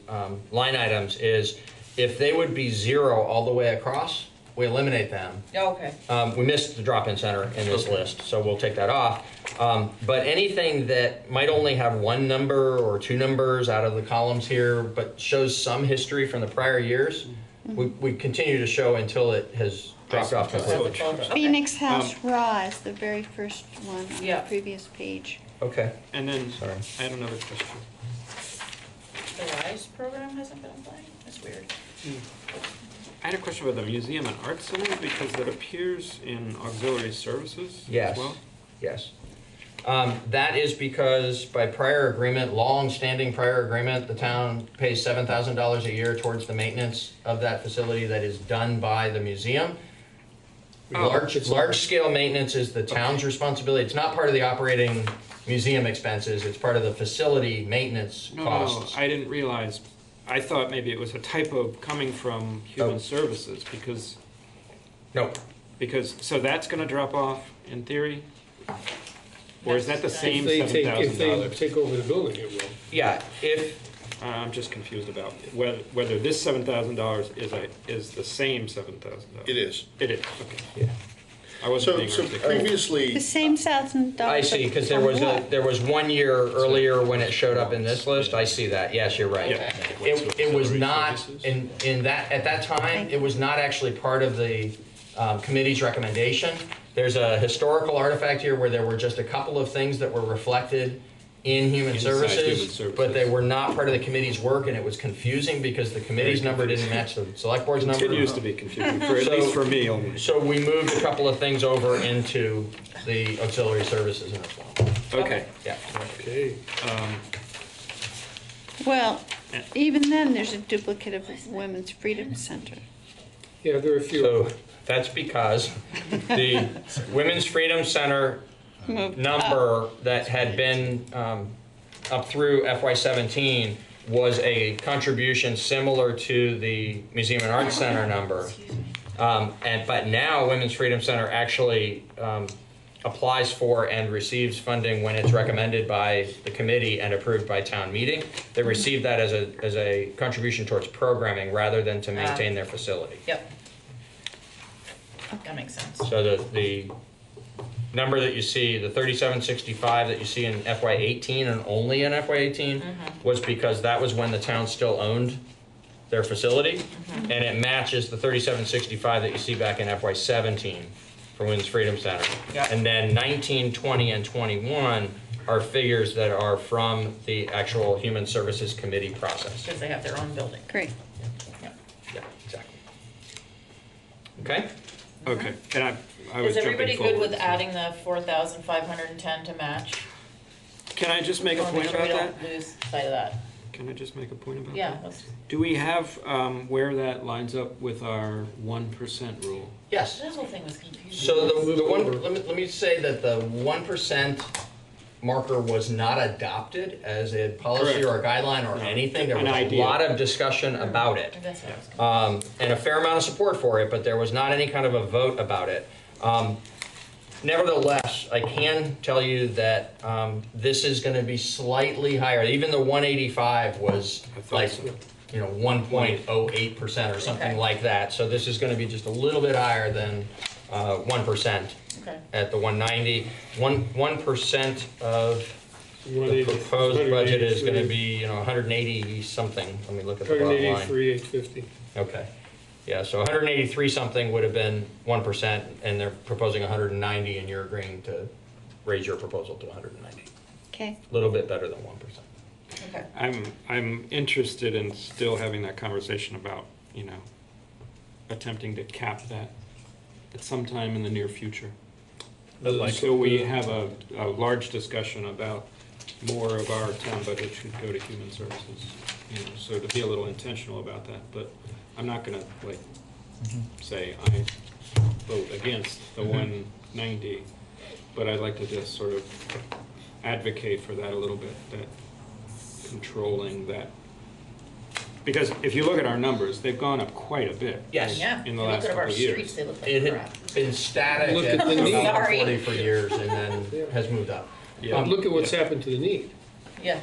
line items is if they would be 0 all the way across, we eliminate them. Oh, okay. We missed the drop-in center in this list, so we'll take that off. But anything that might only have 1 number or 2 numbers out of the columns here, but shows some history from the prior years, we continue to show until it has dropped off completely. Phoenix House Raw is the very first one on Yeah. the previous page. Okay. And then, Sorry. I had another question. The RISE program hasn't been applied? That's weird. I had a question about the Museum and Art Center, because that appears in auxiliary services Yes. as well. Yes. That is because by prior agreement, long-standing prior agreement, the town pays $7,000 a year towards the maintenance of that facility that is done by the museum. Large-scale maintenance is the town's responsibility. It's not part of the operating museum expenses. It's part of the facility maintenance costs. No, I didn't realize. I thought maybe it was a typo coming from Human Services, because... No. So that's going to drop off in theory? Or is that the same If they $7,000? take over the building, it will. Yeah, if... I'm just confused about whether this $7,000 is the same $7,000. It is. It is, okay. Yeah. I wasn't being So articulate. previously, The same $1,000. I see, because there was 1 year earlier when it showed up in this list. I see that. Yes, you're right. Yeah. It was not, at that time, it was not actually part of the committee's recommendation. There's a historical artifact here where there were just a couple of things that were reflected in Human Services, but they were not part of the committee's work, and it was confusing because the committee's number didn't match the select board's number. Continues to be confusing, at least for me only. So we moved a couple of things over into the auxiliary services in this one. Okay. Yeah. Okay. Well, even then, there's a duplicate of Women's Freedom Center. Yeah, there are a few. So that's because the Women's Freedom Center number that had been up through FY17 was a contribution similar to the Museum and Arts Center number. But now Women's Freedom Center actually applies for and receives funding when it's recommended by the committee and approved by town meeting. They receive that as a contribution towards programming rather than to maintain their facility. Yep. That makes sense. So the number that you see, the 3765 that you see in FY18 and only in FY18 was because that was when the town still owned their facility, and it matches the 3765 that you see back in FY17 for Women's Freedom Center. Yep. And then 19, 20, and 21 are figures that are from the actual Human Services Committee process. Because they have their own building. Great. Yeah, exactly. Okay? Okay, and I was Is everybody jumping good with forward. adding the 4,510 to match? Can I just make a I wanna point sure we about don't that? lose sight of that. Can I just make a point about Yeah, that? let's, Do we have where that lines up with our 1% rule? Yes. that whole thing was confusing. So the one, let me say that the 1% marker was not adopted as a policy Correct. or a guideline or anything. There An was idea. a lot of discussion about it. That's what I was And a fair amount of support for it, but there was not any kind of a vote about it. Nevertheless, I can tell you that this is going to be slightly higher. Even the 185 was like, you know, 1.08% or something Okay. like that. So this is going to be just a little bit higher than 1% Okay. at the 190. 1% of the 180, proposed budget is going to 183. be, you know, 180 something. Let me look at the bottom line. 183, 850. Okay. Yeah, so 183 something would have been 1%, and they're proposing 190, and you're agreeing to raise your proposal to 190. Okay. A little bit better than 1%. Okay. I'm interested in still having that conversation about, you know, attempting to cap that at some time in the near future. So we have a large discussion about more of our town budget should go to human services, you know, so to be a little intentional about that, but I'm not gonna like say I vote against the 190, but I'd like to just sort of advocate for that a little bit, that controlling that. Because if you look at our numbers, they've gone up quite a bit. Yes. Yeah. In the You last look at our couple of years. streets, they look like It crap. had been static Look at at the need. about Sorry. 40 for years, and then has moved up. Yeah. Look at what's happened to the need. Yeah.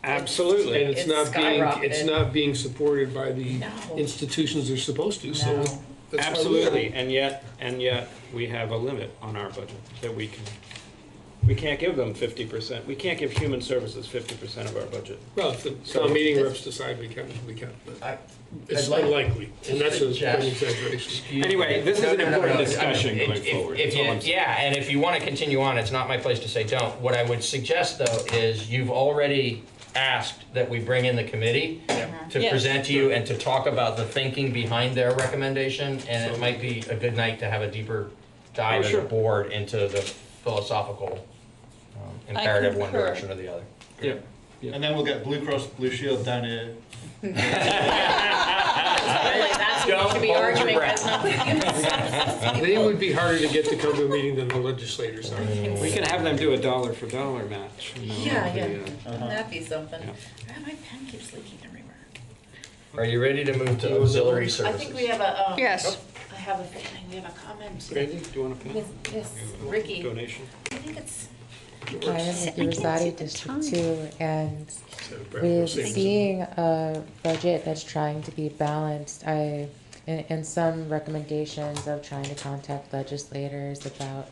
Absolutely. And it's It's not being, it's skyrocketed. not being supported by the No. institutions they're supposed to, so. No. that's why we- Absolutely, and yet we have a limit on our budget that we can't give them 50%. We can't give human services 50% of our budget. Well, if the So- town meeting reps decide we can, but it's I'd like unlikely, and that's an suggest- exaggeration. Anyway, this is an important discussion I mean, going forward. If That's all you, I'm saying. yeah, and if you want to continue on, it's not my place to say don't. What I would suggest, though, is you've already asked that we bring in the committee to Yes. present to you and to talk about the thinking behind their recommendation, and it might be a good night to have a deeper dive as a sure. board into the philosophical imperative one concur. direction or the other. Yeah. And then we'll get Blue Cross Blue Shield down here. Really, that's what we should be Don't hold arguing your as nothing. They would be harder to get to come to a meeting than the legislators are. We can have them do a dollar for dollar match. You know, Yeah, the, yeah. Wouldn't that be something? Yeah. Ah, my pen keeps leaking everywhere. Are you ready to move to auxiliary I services? think we have a, Yes. I have a feeling we have a comment. Randy, do you want a pen? Yes, Ricky. Donation? I think it's, I am with the Rosati District 2, and with Thank seeing a budget that's trying to be balanced, in some recommendations of trying to contact legislators about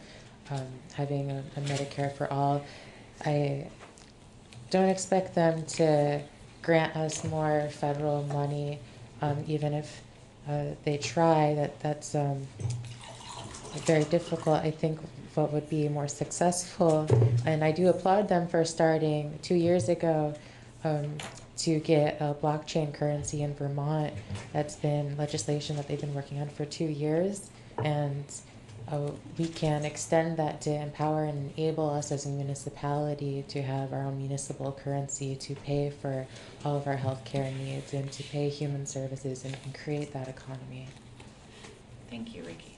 having a Medicare for all, I don't expect them to grant us more federal money, even if they try. That's very difficult. I think what would be more successful, and I do applaud them for starting 2 years ago to get a blockchain currency in Vermont. That's been legislation that they've been working on for 2 years, and we can extend that to empower and enable us as a municipality to have our own municipal currency to pay for all of our healthcare needs and to pay human services and create that economy. thank you, Ricky.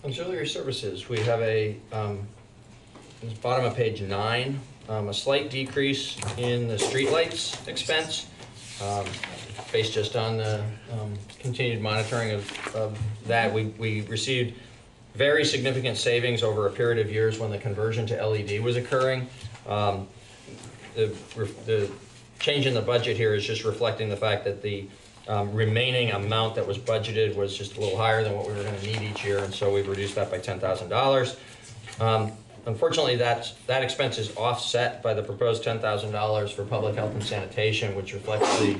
Auxiliary services, we have a, this bottom of page 9, a slight decrease in the streetlights expense. based just on the continued monitoring of that. We received very significant savings over a period of years when the conversion to LED was occurring. The change in the budget here is just reflecting the fact that the remaining amount that was budgeted was just a little higher than what we were going to need each year, and so we've reduced that by $10,000. Unfortunately, that expense is offset by the proposed $10,000 for public health and sanitation, which reflects the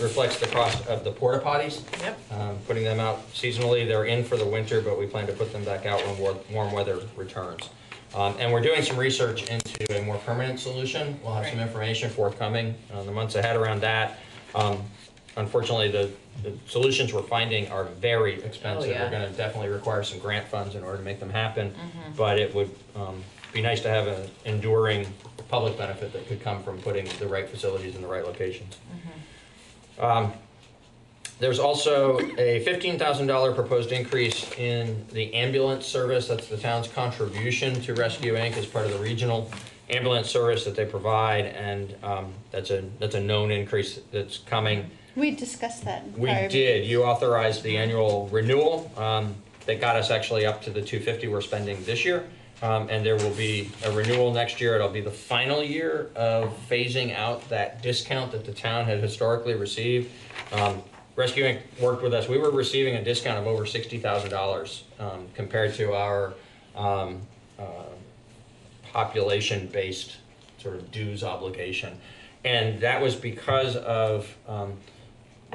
reflects the cost of the porta potties. Yep. Putting them out seasonally, they're in for the winter, but we plan to put them back out when warm weather returns. And we're doing some research into a more permanent solution. We'll have some information forthcoming in the months ahead around that. Unfortunately, the solutions we're finding are very expensive. Oh, yeah. We're going to definitely require some grant funds in order to make them happen. But it would be nice to have an enduring public benefit that could come from putting the right facilities in the right locations. There's also a $15,000 proposed increase in the ambulance service. That's the town's contribution to Rescue Inc. as part of the regional ambulance service that they provide, and that's a known increase that's coming. We discussed that in We prior did. meetings. You authorized the annual renewal that got us actually up to the $250 we're spending this year, and there will be a renewal next year. It'll be the final year of phasing out that discount that the town had historically received. Rescue Inc. worked with us. We were receiving a discount of over $60,000 compared to our population-based sort of dues obligation. And that was because of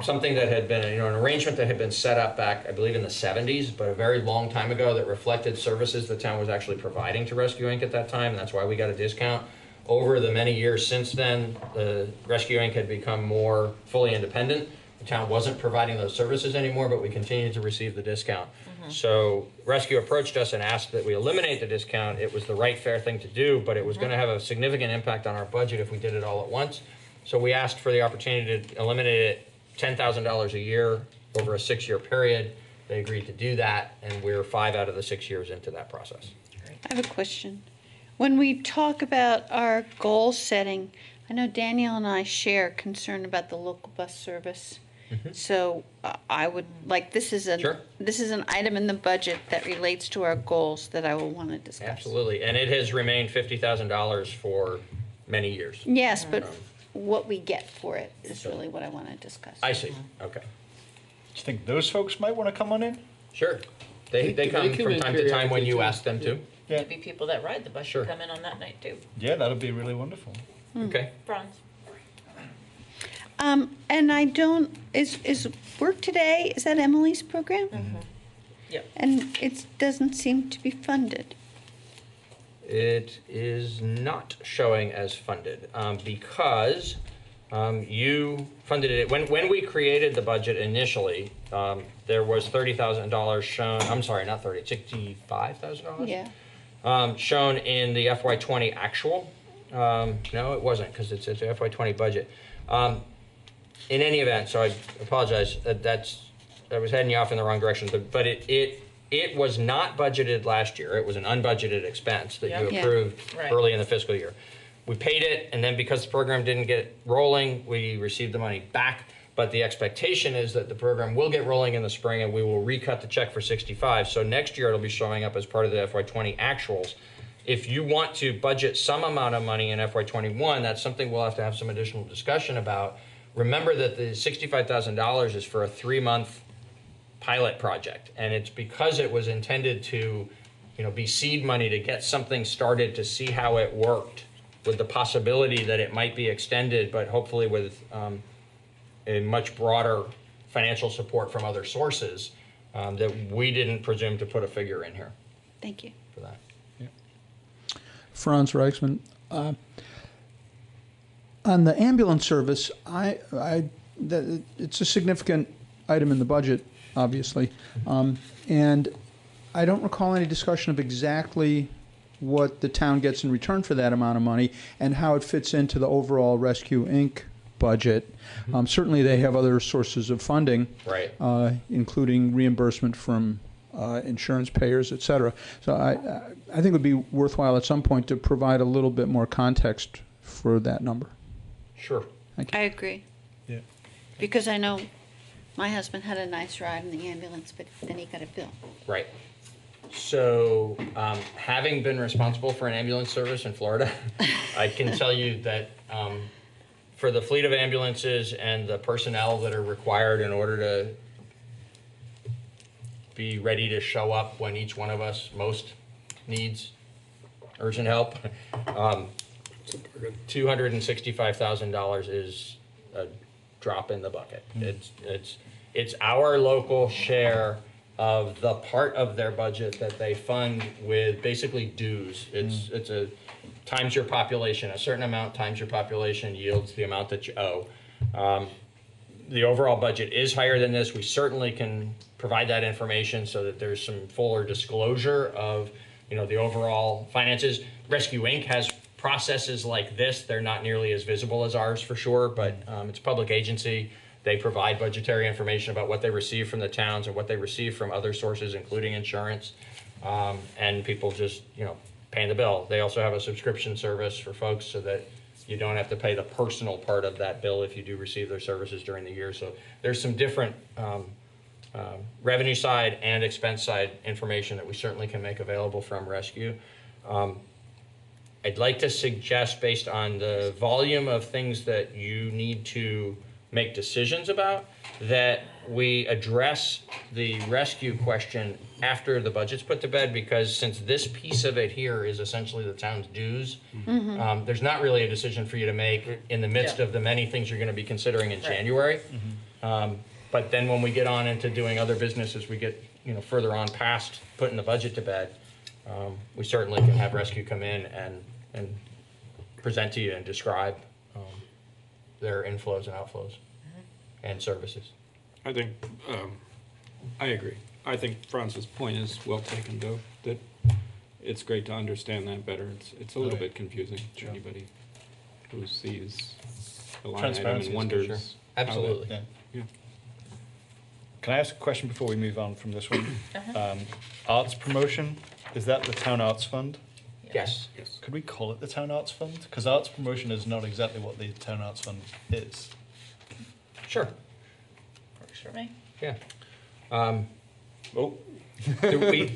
something that had been, an arrangement that had been set up back, I believe, in the 70s, but a very long time ago, that reflected services the town was actually providing to Rescue Inc. at that time, and that's why we got a discount. Over the many years since then, the Rescue Inc. had become more fully independent. The town wasn't providing those services anymore, but we continued to receive the discount. So Rescue approached us and asked that we eliminate the discount. It was the right, fair thing to do, but it was going to have a significant impact on our budget if we did it all at once. So we asked for the opportunity to eliminate it $10,000 a year over a 6-year period. They agreed to do that, and we're 5 out of the 6 years into that process. I have a question. When we talk about our goal setting, I know Danielle and I share concern about the local bus service. So I would like, this is an item in the budget that relates to our goals that I will want to discuss. Absolutely, and it has remained $50,000 for many years. Yes, but what we get for it is really what I want to discuss. I see. Okay. Do you think those folks might want to come on in? Sure. They come from time to time when you ask them to. Yeah. Maybe people that ride the bus should come in on that night too. Yeah, that would be really wonderful. Okay. Franz. And I don't, is Work Today, is that Emily's program? Yep. And it doesn't seem to be funded. It is not showing as funded because you funded it. When we created the budget initially, there was $30,000 shown, I'm sorry, not 30, $65,000? Yeah. Shown in the FY20 actual. No, it wasn't, because it's a FY20 budget. In any event, so I apologize, I was heading you off in the wrong direction, but it was not budgeted last year. It was an unbudgeted expense that you approved early in the fiscal year. We paid it, and then because the program didn't get rolling, we received the money back. But the expectation is that the program will get rolling in the spring, and we will recut the check for 65. So next year it'll be showing up as part of the FY20 actuals. If you want to budget some amount of money in FY21, that's something we'll have to have some additional discussion about. Remember that the $65,000 is for a 3-month pilot project, and it's because it was intended to, be seed money to get something started to see how it worked, with the possibility that it might be extended, but hopefully with a much broader financial support from other sources, that we didn't presume to put a figure in here. Thank you. For that. Franz Reichsman. On the ambulance service, it's a significant item in the budget, obviously, and I don't recall any discussion of exactly what the town gets in return for that amount of money and how it fits into the overall Rescue Inc. budget. Certainly, they have other sources of funding, right? Including reimbursement from insurance payers, et cetera. So I think it would be worthwhile at some point to provide a little bit more context for that number. Sure. I agree. Yeah. Because I know my husband had a nice ride in the ambulance, but then he got a bill. Right. So, having been responsible for an ambulance service in Florida, I can tell you that for the fleet of ambulances and the personnel that are required in order to be ready to show up when each one of us most needs urgent help, $265,000 is a drop in the bucket. It's our local share of the part of their budget that they fund with basically dues. It's a times your population, a certain amount times your population yields the amount that you owe. The overall budget is higher than this. We certainly can provide that information so that there's some fuller disclosure of, the overall finances. Rescue Inc. has processes like this. They're not nearly as visible as ours for sure, but it's a public agency. They provide budgetary information about what they receive from the towns and what they receive from other sources, including insurance, and people just, paying the bill. They also have a subscription service for folks so that you don't have to pay the personal part of that bill if you do receive their services during the year. So there's some different revenue side and expense side information that we certainly can make available from Rescue. I'd like to suggest, based on the volume of things that you need to make decisions about, that we address the rescue question after the budget's put to bed, because since this piece of it here is essentially the town's dues, there's not really a decision for you to make in the midst of the many things you're going to be considering in January. But then when we get on into doing other business, as we get further on past putting the budget to bed, we certainly can have Rescue come in and present to you and describe their inflows and outflows and services. I think, I agree. I think Francis' point is well taken, though, that it's great to understand that better. It's a little bit confusing to anybody who sees the line item Transparency and is wonders. good, sure. Absolutely. Yeah. Can I ask a question before we move on from this one? Arts promotion, is that the Town Arts Fund? Yes. Could we call it the Town Arts Fund? Because arts promotion is not exactly what the Town Arts Fund is. Sure. Works for me. Yeah.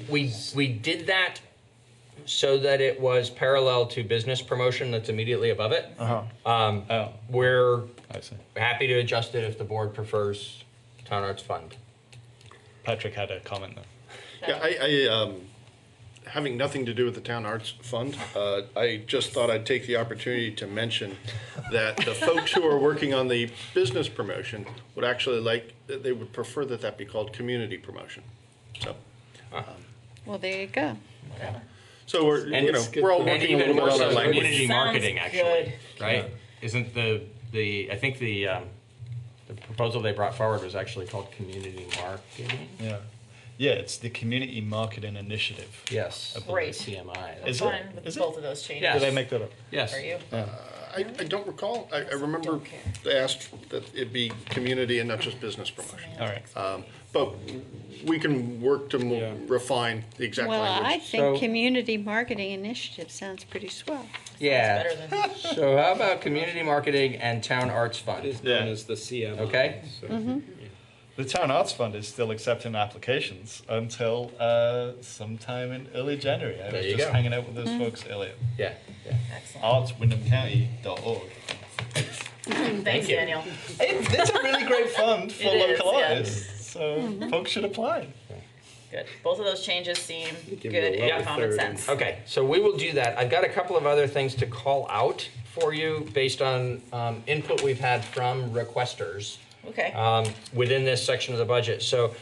We did that so that it was parallel to business promotion that's immediately above it. We're happy to adjust it if the board prefers Town Arts Fund. Patrick had a comment though. Yeah, I having nothing to do with the Town Arts Fund, I just thought I'd take the opportunity to mention that the folks who are working on the business promotion would actually they would prefer that be called community promotion. So, Well, there you go. so we're all working a little bit on our language. Community marketing, actually, good. right? Isn't I think the proposal they brought forward was actually called community marketing? Yeah, it's the Community Marketing Initiative. Yes. Great. CMI. I'm fine with both of those changes. Yes. Did I make that up? Yes. Are you? I don't recall. I remember they asked that it be community and not just business promotion. All right. But we can work to refine the exact Well, language. I think community marketing initiative sounds pretty swell. Yeah. Better than So how about community marketing and Town Arts Fund? It is known as the CMI. Okay. So, The Town Arts Fund is still accepting applications until sometime in early January. I There was you just go. hanging out with those folks earlier. Yeah. Excellent. artswindhamcounty.org. Thanks, Daniel. It's a really great fund for It is, local yeah. artists, so folks should apply. Good. Both of those changes seem give good you a and level common third. sense. Okay, so we will do that. I've got a couple of other things to call out for you based on input we've had from requesters Okay. within this section of the budget. So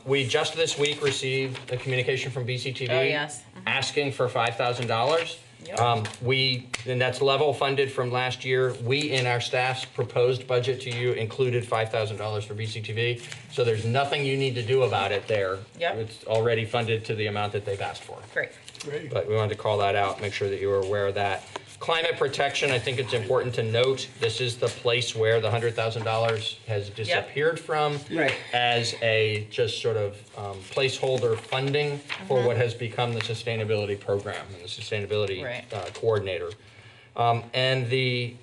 we just this week received a communication from BCTV Oh, yes. asking for $5,000. Yep. And that's level funded from last year. We, in our staff's proposed budget to you, included $5,000 for BCTV. So there's nothing you need to do about it there. Yep. It's already funded to the amount that they've asked for. Great. But we wanted to call that out, make sure that you were aware of that. Climate protection, I think it's important to note, this is the place where the $100,000 has disappeared from as a just sort of placeholder funding for what has become the sustainability program and the sustainability coordinator. And the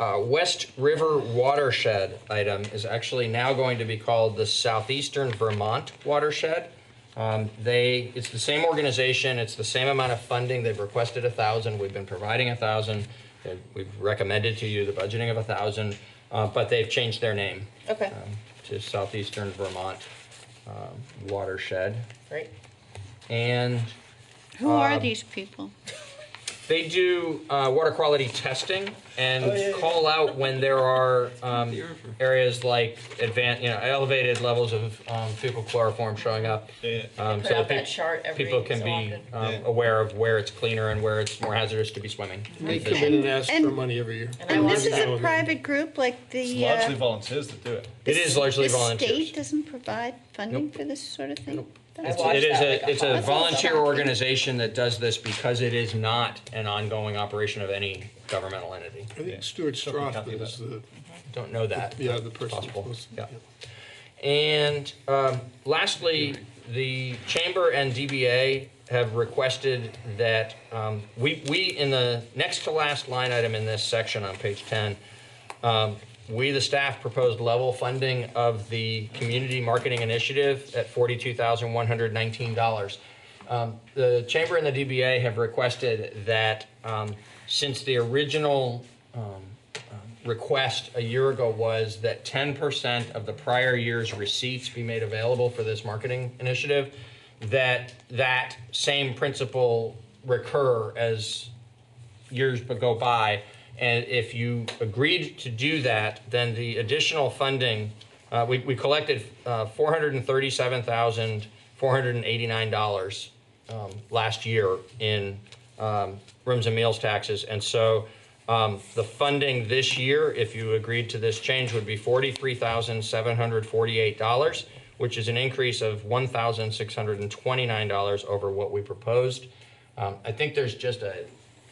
West River Watershed item is actually now going to be called the Southeastern Vermont Watershed. It's the same organization, it's the same amount of funding. They've requested 1,000, we've been providing 1,000. We've recommended to you the budgeting of 1,000, but they've changed their name. Okay. To Southeastern Vermont Watershed. Great. And Who are these people? they do water quality testing and call out when there are areas like elevated levels of fecal chloroform showing up. Put So out that chart every people can so be often. aware of where it's cleaner and where it's more hazardous to be swimming. They come in and ask for money every year. And this is a private group, like the. It's largely volunteers that do it. It is largely The volunteers. state doesn't provide funding for this sort of thing? That's- It's a That's volunteer awesome. organization that does this because it is not an ongoing operation of any governmental entity. I think Stuart Strathman is the. Don't know that. Yeah, the person. Possible. Yeah. And lastly, the Chamber and DBA have requested that we in the next to last line item in this section on page 10, we, the staff, proposed level funding of the Community Marketing Initiative at $42,119. The Chamber and the DBA have requested that since the original request a year ago was that 10% of the prior year's receipts be made available for this marketing initiative, that same principle recur as years go by. And if you agreed to do that, then the additional funding, we collected $437,489 last year in rooms and meals taxes. And so the funding this year, if you agreed to this change, would be $43,748, which is an increase of $1,629 over what we proposed. I think there's just a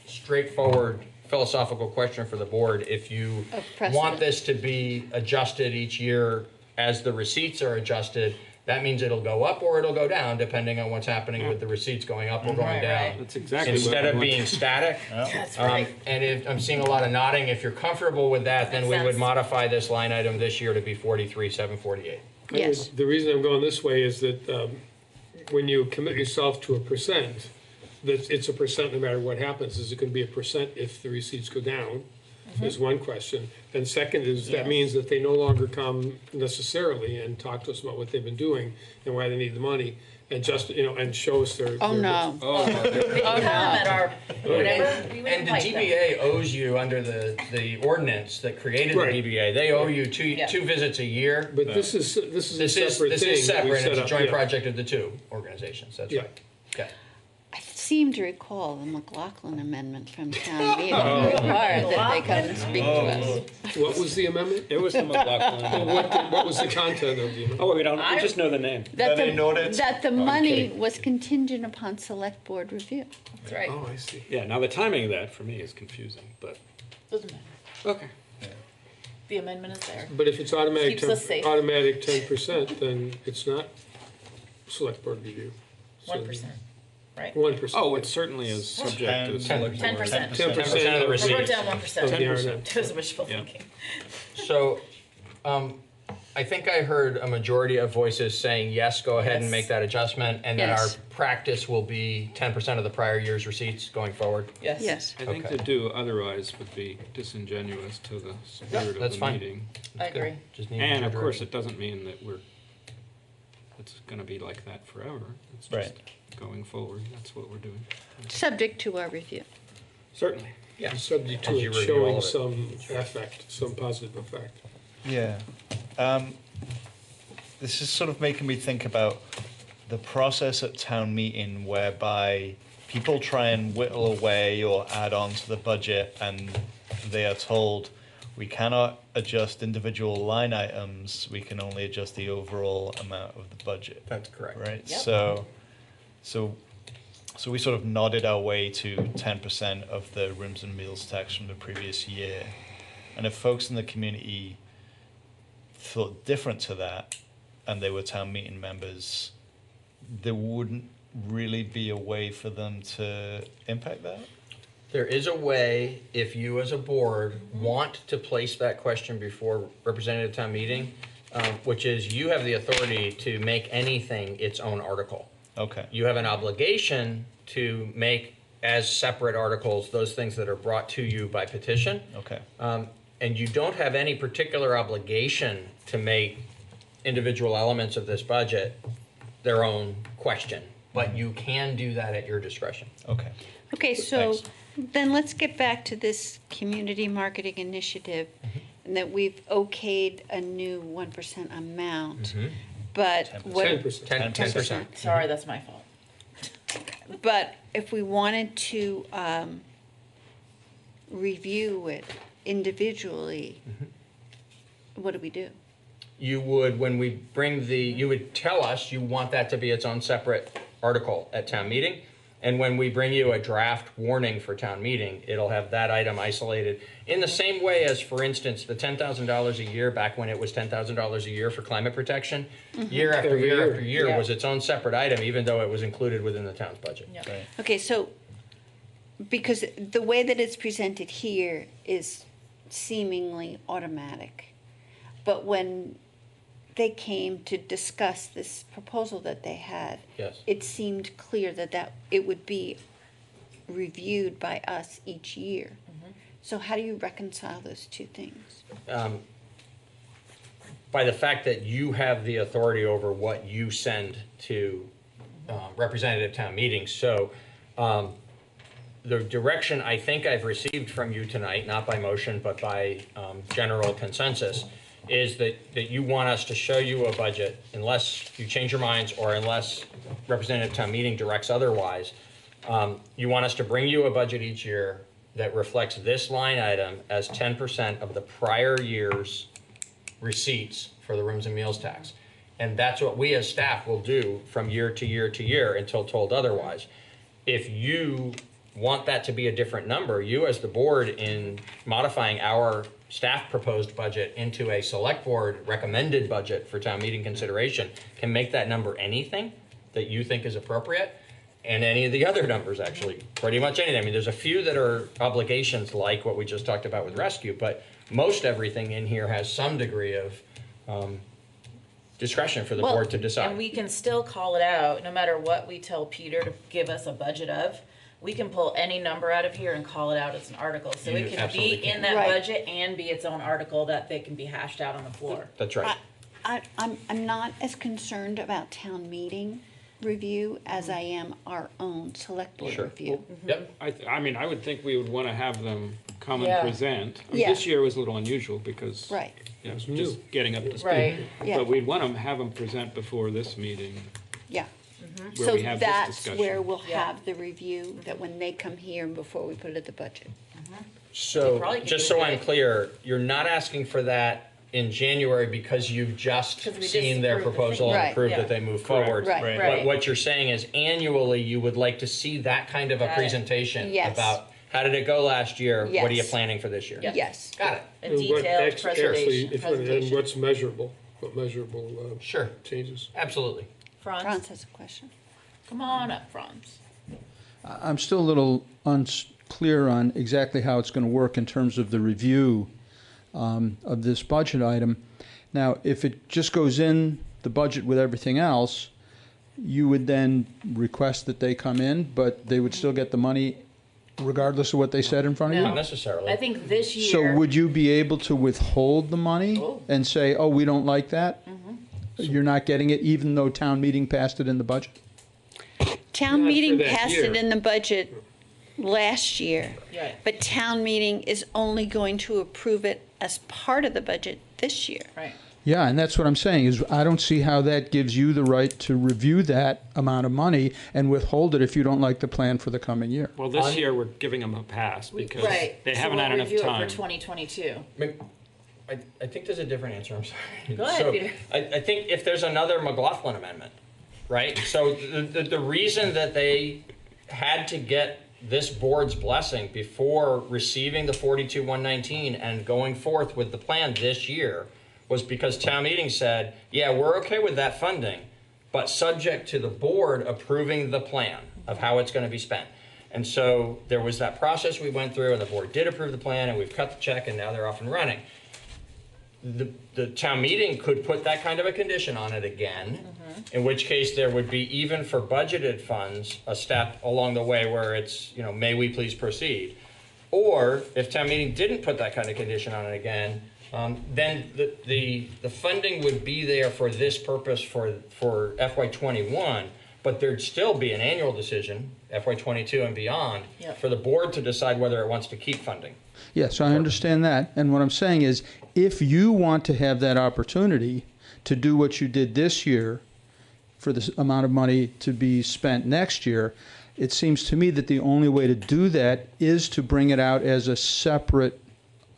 straightforward philosophical question for the board. If you want this to be adjusted each year as the receipts are adjusted, that means it'll go up or it'll go down depending on what's happening with the receipts going up or going down. That's exactly Instead what of we being want. static. That's right. And if, I'm seeing a lot of nodding. If you're comfortable with that, then we would modify this line item this year to be 43,748. Yes. The reason I'm going this way is that when you commit yourself to a percent, that it's a percent no matter what happens. Is it going to be a percent if the receipts go down? Is one question. And second is that means that they no longer come necessarily and talk to us about what they've been doing and why they need the money and just, and show us their. Oh, their- no. They can come at our, whatever, we would And the invite them. DBA owes you under the ordinance that created the Right. DBA, they owe you two visits a year. But this is a separate thing. This is that we separate, set it's a up, joint yeah. project of the two organizations, that's Yeah. right. Okay. I seem to recall the McLaughlin amendment from town meeting required that they come and speak to us. What was the amendment? It was the McLaughlin. What was the content of the amendment? Oh, we just know the name. That the money kidding. was contingent upon select board review. That's right. Oh, I see. Yeah, now the timing of that for me is confusing, but. Doesn't matter. Okay. The amendment is there. But if it's automatic, Keeps us safe. automatic 10%, then it's not select board review. 1%, right? 1%. Oh, it certainly is subject to the select board. 10%. 10% of the I wrote receipts. down 1%. 10%. It was wishful thinking. So, I think I heard a majority of voices saying, yes, go ahead and Yes. make that adjustment, and that our Yes. practice will be 10% of the prior year's receipts going forward. Yes. Yes. I think Okay. to do otherwise would be disingenuous to the spirit that's of the fine. meeting. I agree. Just need And your of course, direction. it doesn't mean that it's gonna be like that forever. It's just Right. going forward, that's what we're doing. Subject to our review. Certainly. Yeah. Subject to As you it review all showing of it. some effect, some positive effect. Yeah. This is sort of making me think about the process at town meeting whereby people try and whittle away or add on to the budget and they are told we cannot adjust individual line items, we can only adjust the overall amount of the budget. That's correct. Right? Yep. So we sort of nodded our way to 10% of the rooms and meals tax from the previous year. And if folks in the community thought different to that, and they were town meeting members, there wouldn't really be a way for them to impact that? There is a way, if you as a board want to place that question before representative town meeting, which is you have the authority to make anything its own article. Okay. You have an obligation to make as separate articles those things that are brought to you by petition. Okay. And you don't have any particular obligation to make individual elements of this budget their own question, but you can do that at your discretion. Okay. Okay, so then let's get back to this community marketing initiative, and that we've okayed a new 1% amount, but what? 10%. 10%. Sorry, that's my fault. But if we wanted to review it individually, what do we do? You would, when we bring you would tell us you want that to be its own separate article at town meeting. And when we bring you a draft warning for town meeting, it'll have that item isolated in the same way as, for instance, the $10,000 a year back when it was $10,000 a year for climate protection. Year after year after year was its own separate item, even though it was included within the town's budget. Right. Okay, so because the way that it's presented here is seemingly automatic, but when they came to discuss this proposal that they had, Yes. it seemed clear that it would be reviewed by us each year. So how do you reconcile those two things? By the fact that you have the authority over what you send to representative town meetings. So the direction I think I've received from you tonight, not by motion, but by general consensus, is that you want us to show you a budget unless you change your minds or unless representative town meeting directs otherwise. You want us to bring you a budget each year that reflects this line item as 10% of the prior year's receipts for the rooms and meals tax. And that's what we as staff will do from year to year to year until told otherwise. If you want that to be a different number, you as the board, in modifying our staff proposed budget into a select board recommended budget for town meeting consideration, can make that number anything that you think is appropriate, and any of the other numbers, actually, pretty much anything. I mean, there's a few that are obligations like what we just talked about with rescue, but most everything in here has some degree of discretion for the board to decide. And we can still call it out, no matter what we tell Peter to give us a budget of. We can pull any number out of here and call it out as an article. So You it can absolutely be can. in that Right. budget and be its own article that they can be hashed out on the floor. That's right. I'm not as concerned about town meeting review as I am our own select board Sure. review. Yep. I mean, I would think we would want to have them come and Yeah. present. Yeah. This year was a little unusual because Right. it was just getting up to speed. Right. Yeah. But we'd want to have them present before this meeting. Yeah. Where So we have this that's discussion. where we'll Yeah. have the review, that when they come here and before we put it in the budget. They So, probably could just do so it I'm today. clear, you're not asking for that in January because you've just 'Cause we just seen their approved the proposal thing. and Right. approved Yeah. that they move Correct. forward. Right. Right. Right. But what you're saying is annually, you would like to see that kind of a Got it. presentation Yes. about how did it go last year? What are you Yes. planning for this year? Yeah. Yes. Got it. A And what detailed actually, presentation. and what's measurable, what measurable Sure. changes. Absolutely. Franz, Franz has a question. come on up, Franz. I'm still a little unclear on exactly how it's going to work in terms of the review of this budget item. Now, if it just goes in the budget with everything else, you would then request that they come in, but they would still get the money regardless of what they said in front of No. you? Not necessarily. I think this year. So would you be able to withhold the money Oh. and say, oh, we don't like that? You're not getting it even though town meeting passed it in the budget? Town Not for meeting that passed year. it in the budget last year, Right. but town meeting is only going to approve it as part of the budget this year. Right. Yeah, and that's what I'm saying, is I don't see how that gives you the right to review that amount of money and withhold it if you don't like the plan for the coming year. Well, this year we're giving them a pass because Right. they So haven't we'll had enough review time. it for 2022. I think there's a different answer, I'm sorry. Go ahead, So, Peter. I think if there's another McLaughlin amendment, right? So the reason that they had to get this board's blessing before receiving the 42-119 and going forth with the plan this year was because town meeting said, yeah, we're okay with that funding, but subject to the board approving the plan of how it's going to be spent. And so there was that process we went through, and the board did approve the plan, and we've cut the check, and now they're off and running. The town meeting could put that kind of a condition on it again, in which case there would be, even for budgeted funds, a step along the way where it's, you know, may we please proceed. Or if town meeting didn't put that kind of condition on it again, then the funding would be there for this purpose for FY21, but there'd still be an annual decision, FY22 and beyond, for the board to decide whether it wants to keep funding. Yes, I understand that. And what I'm saying is, if you want to have that opportunity to do what you did this year for this amount of money to be spent next year, it seems to me that the only way to do that is to bring it out as a separate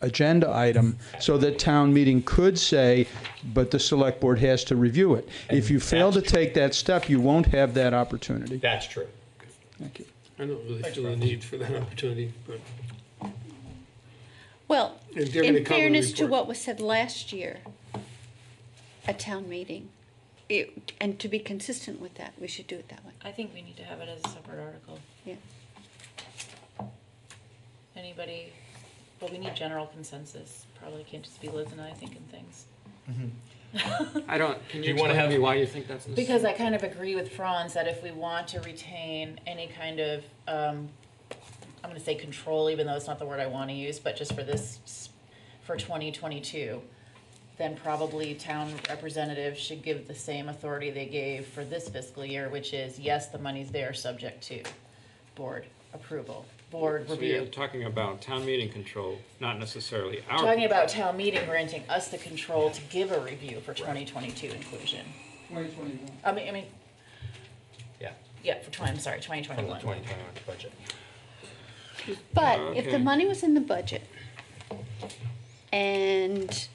agenda item so that town meeting could say, but the select board has to review it. And if you fail to take that step, you won't have that opportunity. That's true. Thank you. I don't really feel the need for that opportunity, but. Well, And give it a in common fairness to report. what was said last year at town meeting, and to be consistent with that, we should do it that way. I think we need to have it as a separate article. Yeah. Anybody, well, we need general consensus. Probably can't just be Liz and I thinking things. I don't, can Do you you wanna explain to have- me why you think that's necessary? Because I kind of agree with Franz that if we want to retain any kind of, I'm gonna say control, even though it's not the word I want to use, but just for this, for 2022, then probably town representatives should give the same authority they gave for this fiscal year, which is, yes, the money's there, subject to board approval, board So you're review. talking about town meeting control, not necessarily our. Talking about town meeting granting us the control to give a review for 2022 inclusion. 2021. I mean, Yeah. yeah, for 20, I'm sorry, From the 2021. 2021 budget. But if Okay. the money was in the budget, and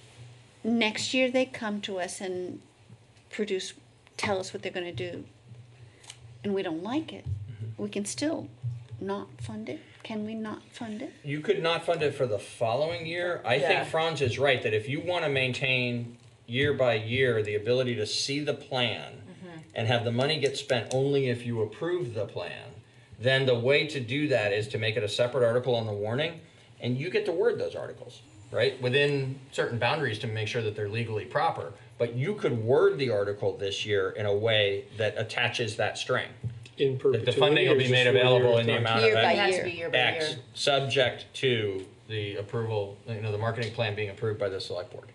next year they come to us and tell us what they're gonna do, and we don't like it, we can still not fund it? Can we not fund it? You could not fund it for the following year. I Yeah. think Franz is right, that if you want to maintain year by year the ability to see the plan and have the money get spent only if you approve the plan, then the way to do that is to make it a separate article on the warning, and you get to word those articles, right? Within certain boundaries to make sure that they're legally proper. But you could word the article this year in a way that attaches that string. In That perpetuity. the funding will or be just made for a year available at in the a time? amount Year of by It has to year. be year by X, year. subject to the approval, you know, the marketing plan being approved by the select board.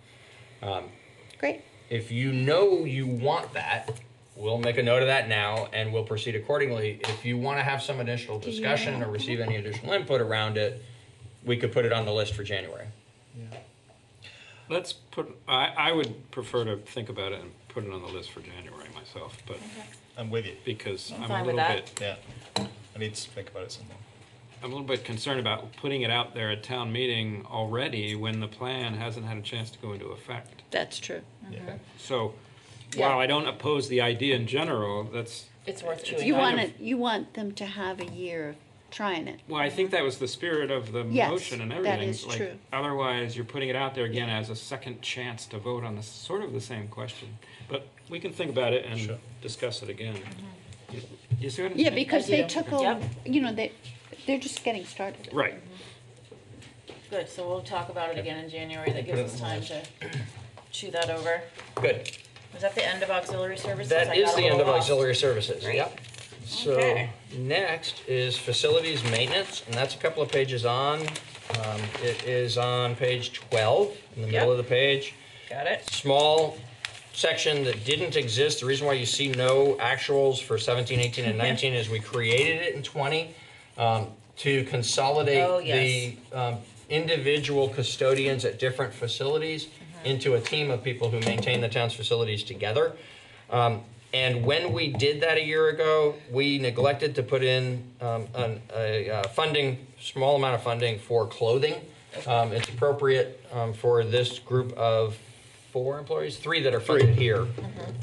Great. If you know you want that, we'll make a note of that now and we'll proceed accordingly. If you want to have some additional Do you discussion know? or receive any additional input around it, we could put it on the list for January. Let's put, I would prefer to think about it and put it on the list for January myself, but, I'm with you. because I'm I'm a fine with little that. bit, Yeah. I need to think about it some more. I'm a little bit concerned about putting it out there at town meeting already when the plan hasn't had a chance to go into effect. That's true. So, Yeah. while I don't oppose the idea in general, that's, It's worth chewing You on. want them to have a year of trying it. well, I think that was the spirit of the Yes, motion and that everything. is Like, true. otherwise, you're putting it out there again as a second chance to vote on this, sort of the same question. But we can think about it and Sure. discuss it again. You see what I'm Yeah, saying? because I they do. took Yep. they're just getting started. Right. Good, so we'll talk about it again in January. That gives us time to chew that over. Good. Was that the end of auxiliary services? That I is got a the end little of lost. auxiliary services. Great. Yep. So Okay. next is facilities maintenance, and that's a couple of pages on. It is on page 12, in the middle Yep. of the page. Got it? Small section that didn't exist. The reason why you see no actuals for 17, 18, and 19 is we created it in 20 to consolidate Oh, yes. the individual custodians at different facilities into a team of people who maintain the town's facilities together. And when we did that a year ago, we neglected to put in small amount of funding for clothing. It's appropriate for this group of 4 employees, 3 that are funded here,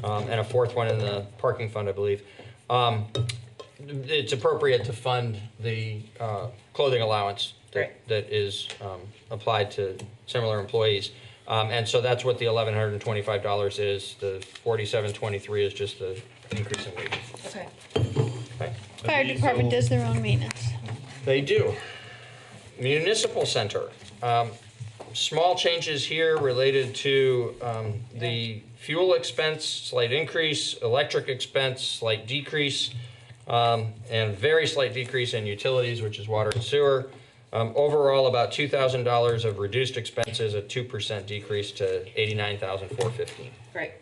and a 4th one in the parking fund, I believe. It's appropriate to fund the clothing allowance that is applied to similar employees. And so that's what the $1,125 is. The $47.23 is just the increase in wages. Okay. Okay. Fire department does their own maintenance. They do. Municipal center. Small changes here related to the fuel expense, slight increase, electric expense, slight decrease, and very slight decrease in utilities, which is water and sewer. Overall, about $2,000 of reduced expenses, a 2% decrease to $89,415. Great.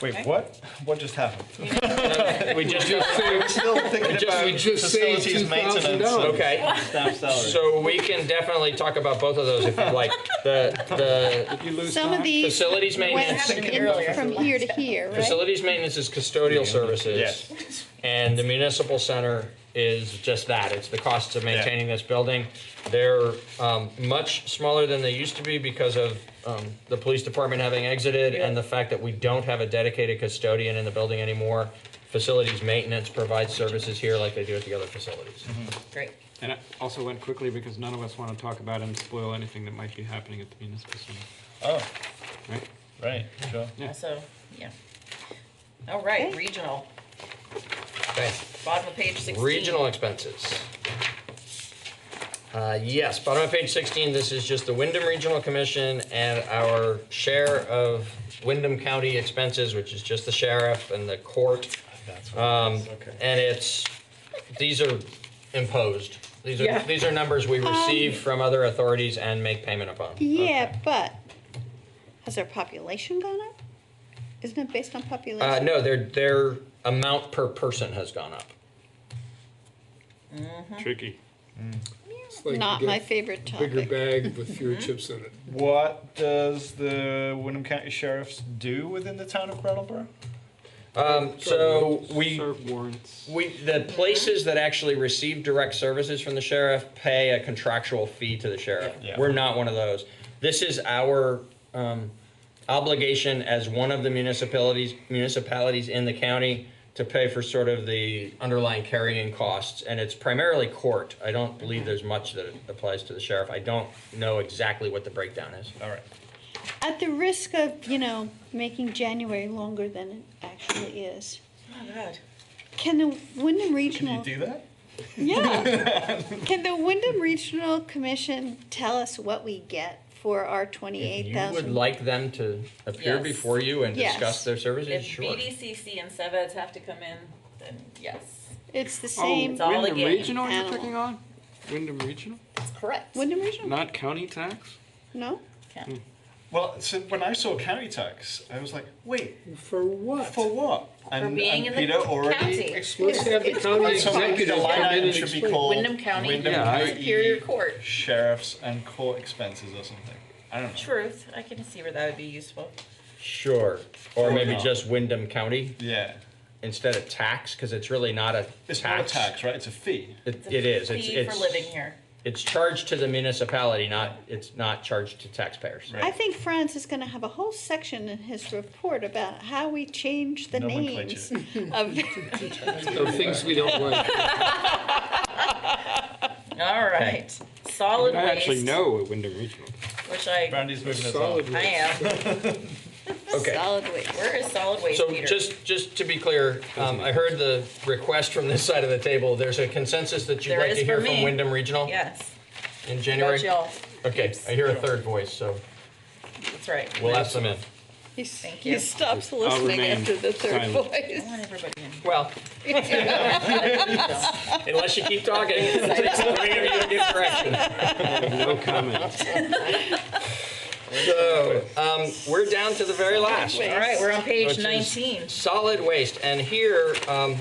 Wait, Okay. what? What just happened? We just We're still thinking about we just saved facilities maintenance. $2,000. Okay. Staff salary. So we can definitely talk about both of those if you'd like. The Some of these facilities went maintenance. from here to here, right? Facilities maintenance is custodial services. Yes. And the municipal center is just that. It's the costs of maintaining this building. They're much smaller than they used to be because of the police department having exited and the fact that we don't have a dedicated custodian in the building anymore. Facilities maintenance provides services here like they do at the other facilities. Great. And it also went quickly because none of us want to talk about and spoil anything that might be happening at the municipal center. Oh, Right? right, sure. Yeah. Also, yeah. All right, regional. Okay. Bottom of page 16. Regional expenses. Yes, bottom of page 16, this is just the Wyndham Regional Commission and our share of Wyndham County expenses, which is just the sheriff and the court. And these are imposed. These are numbers we receive from other authorities and make payment upon. Yeah, but has our population gone up? Isn't it based on population? No, their amount per person has gone up. Tricky. It's like Not you get my favorite a bigger topic. bag with fewer chips in it. What does the Wyndham County Sheriffs do within the town of Brattleboro? So we Serve warrants. the places that actually receive direct services from the sheriff pay a contractual fee to the sheriff. Yeah. We're not one of those. This is our obligation as one of the municipalities in the county to pay for sort of the underlying carrying costs, and it's primarily court. I don't believe there's much that applies to the sheriff. I don't know exactly what the breakdown is. All right. At the risk of, making January longer than it actually is, Oh, God. can the Wyndham Can Regional... you do that? Yeah. Can the Wyndham Regional Commission tell us what we get for our If you 28,000? would like them to appear Yes. before you and Yes. discuss their services, If sure. BDCC and SEVEDs have to come in, then yes. It's the same It's all a Wyndham game. Regional you're animal. picking on? Wyndham Regional? That's correct. Wyndham Regional? Not county tax? No? Okay. Well, so when I saw county tax, I was like, wait, For what? for what? And, being in the Peter already county. explained. Let's have the county So maybe executive the line come in item and should be explain. called Wyndham County Wyndham Superior Court. Sheriffs and Court Expenses or something. I don't know. Truth. I can see where that would be useful. Sure. Or maybe not. just Wyndham County Yeah. instead of tax, because it's really not a It's tax. not a tax, right? It's a fee. It's a It is. fee for living here. It's charged to the municipality, it's not charged to taxpayers. I think Franz is going to have a whole section in his report about how we change the names of... Of things we don't like. All right. Solid I waste. actually know at Wyndham Regional. Which I Brandy's moving us Solid on. I am. Okay. Solid waste. Where is solid waste, So Peter? just to be clear, I heard the request from this side of the table. There's a consensus that you'd There like is to hear for from me. Wyndham Regional Yes. in January? Got y'all. Okay, I hear a third voice, so That's right. we'll ask them in. Thank He you. stops I'll listening remain after the third silent. I voice. want everybody in. Well, unless you keep talking, it takes three of you to get correction. No comment. So, we're down to the very last. All right, we're on page Which is 19. Solid waste, and here, I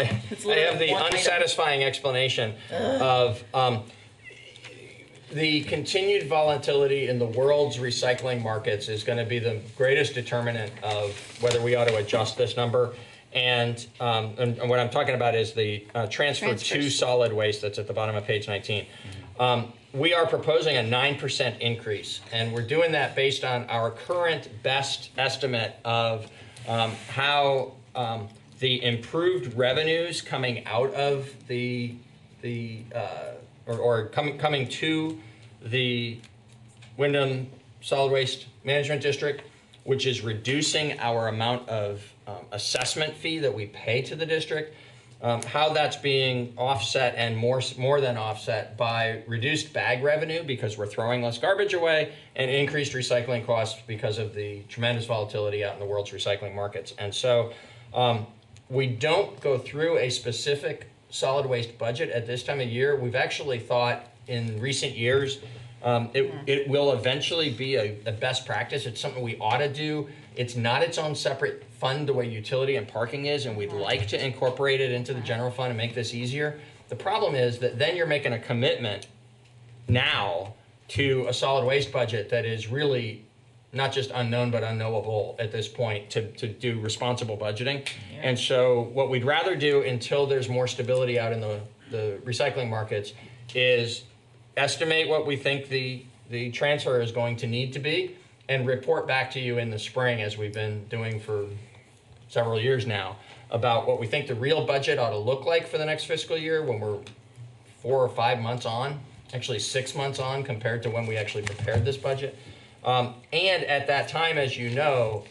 have the one item. unsatisfying explanation of the continued volatility in the world's recycling markets is going to be the greatest determinant of whether we ought to adjust this number. And what I'm talking about is the transfer to solid waste that's at the bottom of page 19. We are proposing a 9% increase, and we're doing that based on our current best estimate of how the improved revenues coming out of coming to the Wyndham Solid Waste Management District, which is reducing our amount of assessment fee that we pay to the district. how that's being offset and more than offset by reduced bag revenue because we're throwing less garbage away and increased recycling costs because of the tremendous volatility out in the world's recycling markets. And so we don't go through a specific solid waste budget at this time of year. We've actually thought in recent years it will eventually be a best practice. It's something we ought to do. It's not its own separate fund the way utility and parking is, and we'd like to incorporate it into the general fund and make this easier. The problem is that then you're making a commitment now to a solid waste budget that is really not just unknown but unknowable at this point to do responsible budgeting. Yeah. And so what we'd rather do until there's more stability out in the recycling markets is estimate what we think the transfer is going to need to be and report back to you in the spring, as we've been doing for several years now, about what we think the real budget ought to look like for the next fiscal year when we're 4 or 5 months on, actually 6 months on compared to when we actually prepared this budget. And at that time, as you know,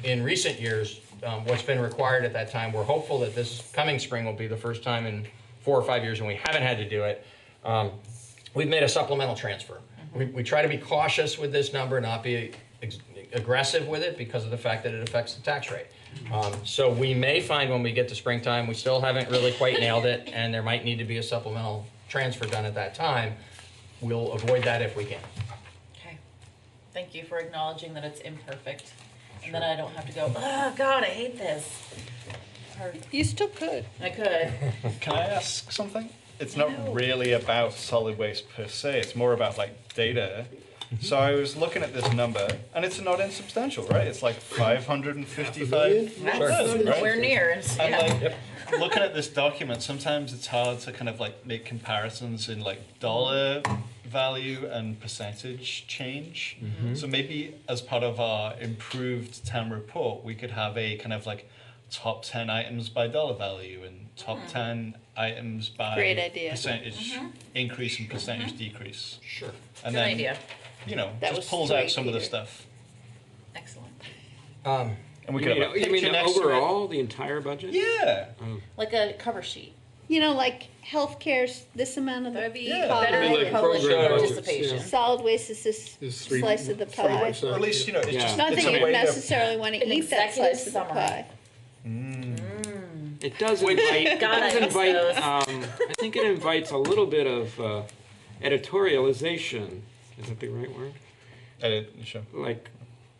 in recent years, what's been required at that time, we're hopeful that this coming spring will be the first time in 4 or 5 years when we haven't had to do it. We've made a supplemental transfer. We try to be cautious with this number, not be aggressive with it because of the fact that it affects the tax rate. So we may find when we get to springtime, we still haven't really quite nailed it, and there might need to be a supplemental transfer done at that time. We'll avoid that if we can. Okay. Thank you for acknowledging that it's imperfect. And then I don't have to go, oh God, I hate this. You still could. I could. Can I ask something? It's not really about solid waste per se, it's more about like data. So I was looking at this number, and it's not insubstantial, right? It's like 555. That's nowhere near. And like, looking at this document, sometimes it's hard to kind of like make comparisons in like dollar value and percentage change. So maybe as part of our improved town report, we could have a kind of like top 10 items by dollar value and top 10 items by Great idea. percentage increase and percentage decrease. Sure. And Good then, idea. you know, That just was pulls sweet, out some of the Peter. stuff. Excellent. And we could have a you mean picture next to it. overall, the entire budget? Yeah. Like a cover sheet. You know, like healthcare's this amount of the That'd be pie. better Maybe like public program budgets, participation. yeah. Solid waste is this Is slice of the pie. 3%. Or at least, you know, it's Yeah. just Not it's that a you way to necessarily want to An eat that executive slice of the summary. pie. It does invite. It God, does I miss invite. those. I think it invites a little bit of editorialization. Is that the right word? Sure. Like,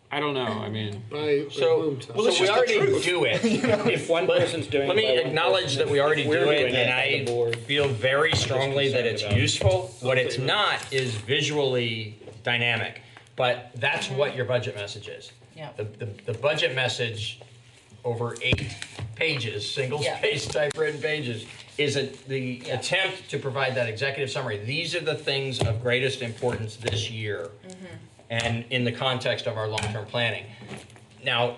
I don't know. I mean, By So, whom time? so we already do it. if one person's doing, Let it me by one acknowledge person, that we already if we're do it, doing and on the I board, feel very strongly that it's concerned about useful. What it's something. not is visually dynamic, but that's what your budget message is. Yeah. The budget message over 8 pages, single-spaced typewritten pages, is the attempt to provide that executive summary. These are the things of greatest importance this year, and in the context of our long-term planning. Now,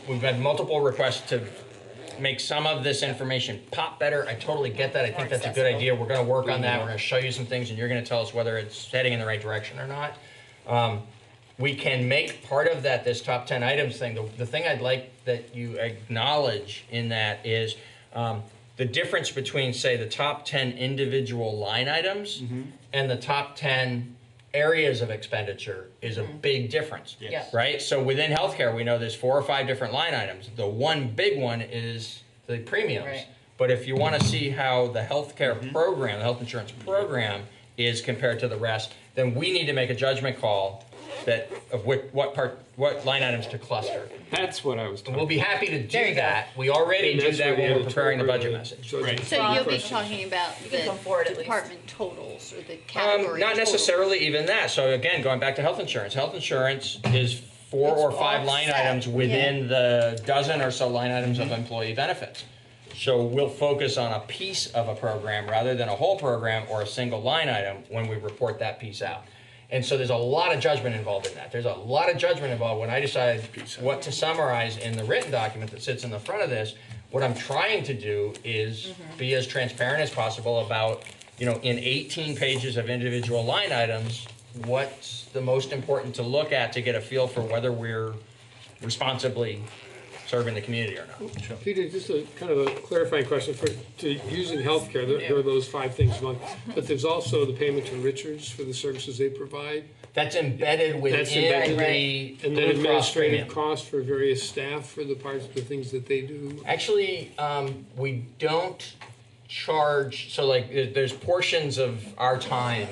we've had multiple requests to make some of this information pop better. I totally get that. I think that's a good idea. We're going to work on that. We're going to show you some things, and you're going to tell us whether it's heading in the right direction or not. We can make part of that this top 10 items thing. The thing I'd like that you acknowledge in that is the difference between, say, the top 10 individual line items and the top 10 areas of expenditure is a big difference, right? So within healthcare, we know there's 4 or 5 different line items. The one big one is the premiums. Right. But if you want to see how the healthcare program, the health insurance program is compared to the rest, then we need to make a judgment call that of what line items to cluster. That's what I was talking. We'll be happy to There do you go. that. We already And do that's that where when the we're preparing the budget editorial message. judgment So you'll be questions. talking about You can come forward at least. department totals or the category Not totals. necessarily even that. So again, going back to health insurance. Health insurance is 4 It's or 5 line offset, items within the dozen or so line items of employee benefits. So we'll focus on a piece of a program rather than a whole program or a single line item when we report that piece out. And so there's a lot of judgment involved in that. There's a lot of judgment involved when I decide what to summarize in the written document that sits in the front of this. What I'm trying to do is be as transparent as possible about, in 18 pages of individual line items, what's the most important to look at to get a feel for whether we're responsibly serving the community or not. Peter, just a kind of a clarifying question to using healthcare, there are those 5 things a month, but there's also the payment to Richards for the services they provide. That's embedded within the and then administrative costs for various staff for the things that they do. Actually, we don't charge, so like there's portions of our time,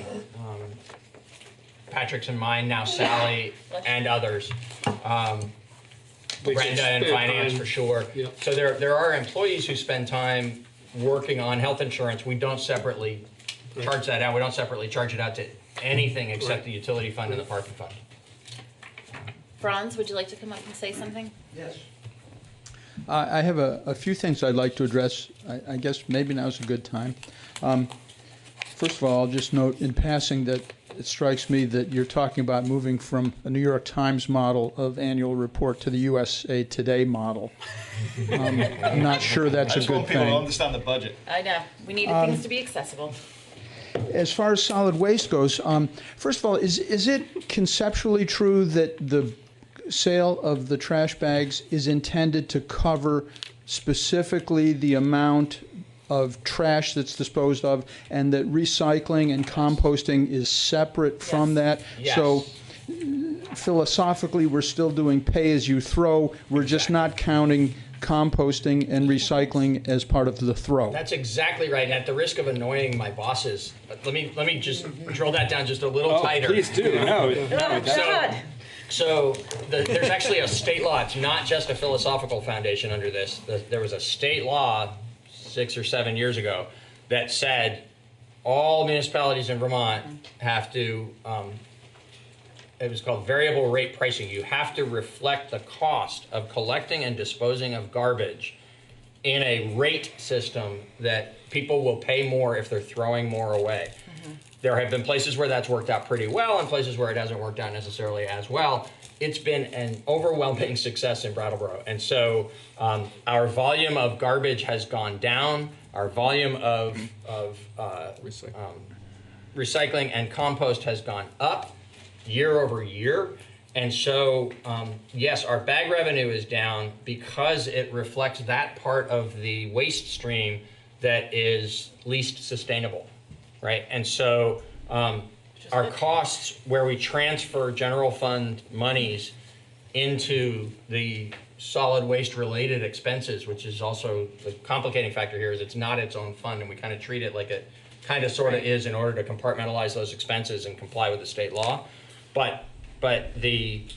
Patrick's and mine, now Sally and others, Brenda in finance for sure. Yep. So there are employees who spend time working on health insurance. We don't separately charge that out. We don't separately charge it out to anything except the utility fund and the parking fund. Franz, would you like to come up and say something? Yes. I have a few things I'd like to address. I guess maybe now's a good time. First of all, I'll just note in passing that it strikes me that you're talking about moving from a New York Times model of annual report to the USA Today model. I'm not sure that's a good thing. I just want people to understand the budget. I know. We need things to be accessible. As far as solid waste goes, first of all, is it conceptually true that the sale of the trash bags is intended to cover specifically the amount of trash that's disposed of, and that recycling and composting is separate from that? Yes. So philosophically, we're still doing pay as you throw. We're just not counting composting and recycling as part of the throw. That's exactly right. And at the risk of annoying my bosses, let me just drill that down just a little tighter. Please do. So there's actually a state law. It's not just a philosophical foundation under this. There was a state law 6 or 7 years ago that said all municipalities in Vermont have to, it was called variable rate pricing. You have to reflect the cost of collecting and disposing of garbage in a rate system that people will pay more if they're throwing more away. There have been places where that's worked out pretty well and places where it hasn't worked out necessarily as well. It's been an overwhelming success in Brattleboro. And so our volume of garbage has gone down. Our volume of recycling and compost has gone up year over year. And so, yes, our bag revenue is down because it reflects that part of the waste stream that is least sustainable. Right, and so our costs where we transfer general fund monies into the solid waste related expenses, which is also the complicating factor here, is it's not its own fund, and we kind of treat it like it kind of sort of is in order to compartmentalize those expenses and comply with the state law. But the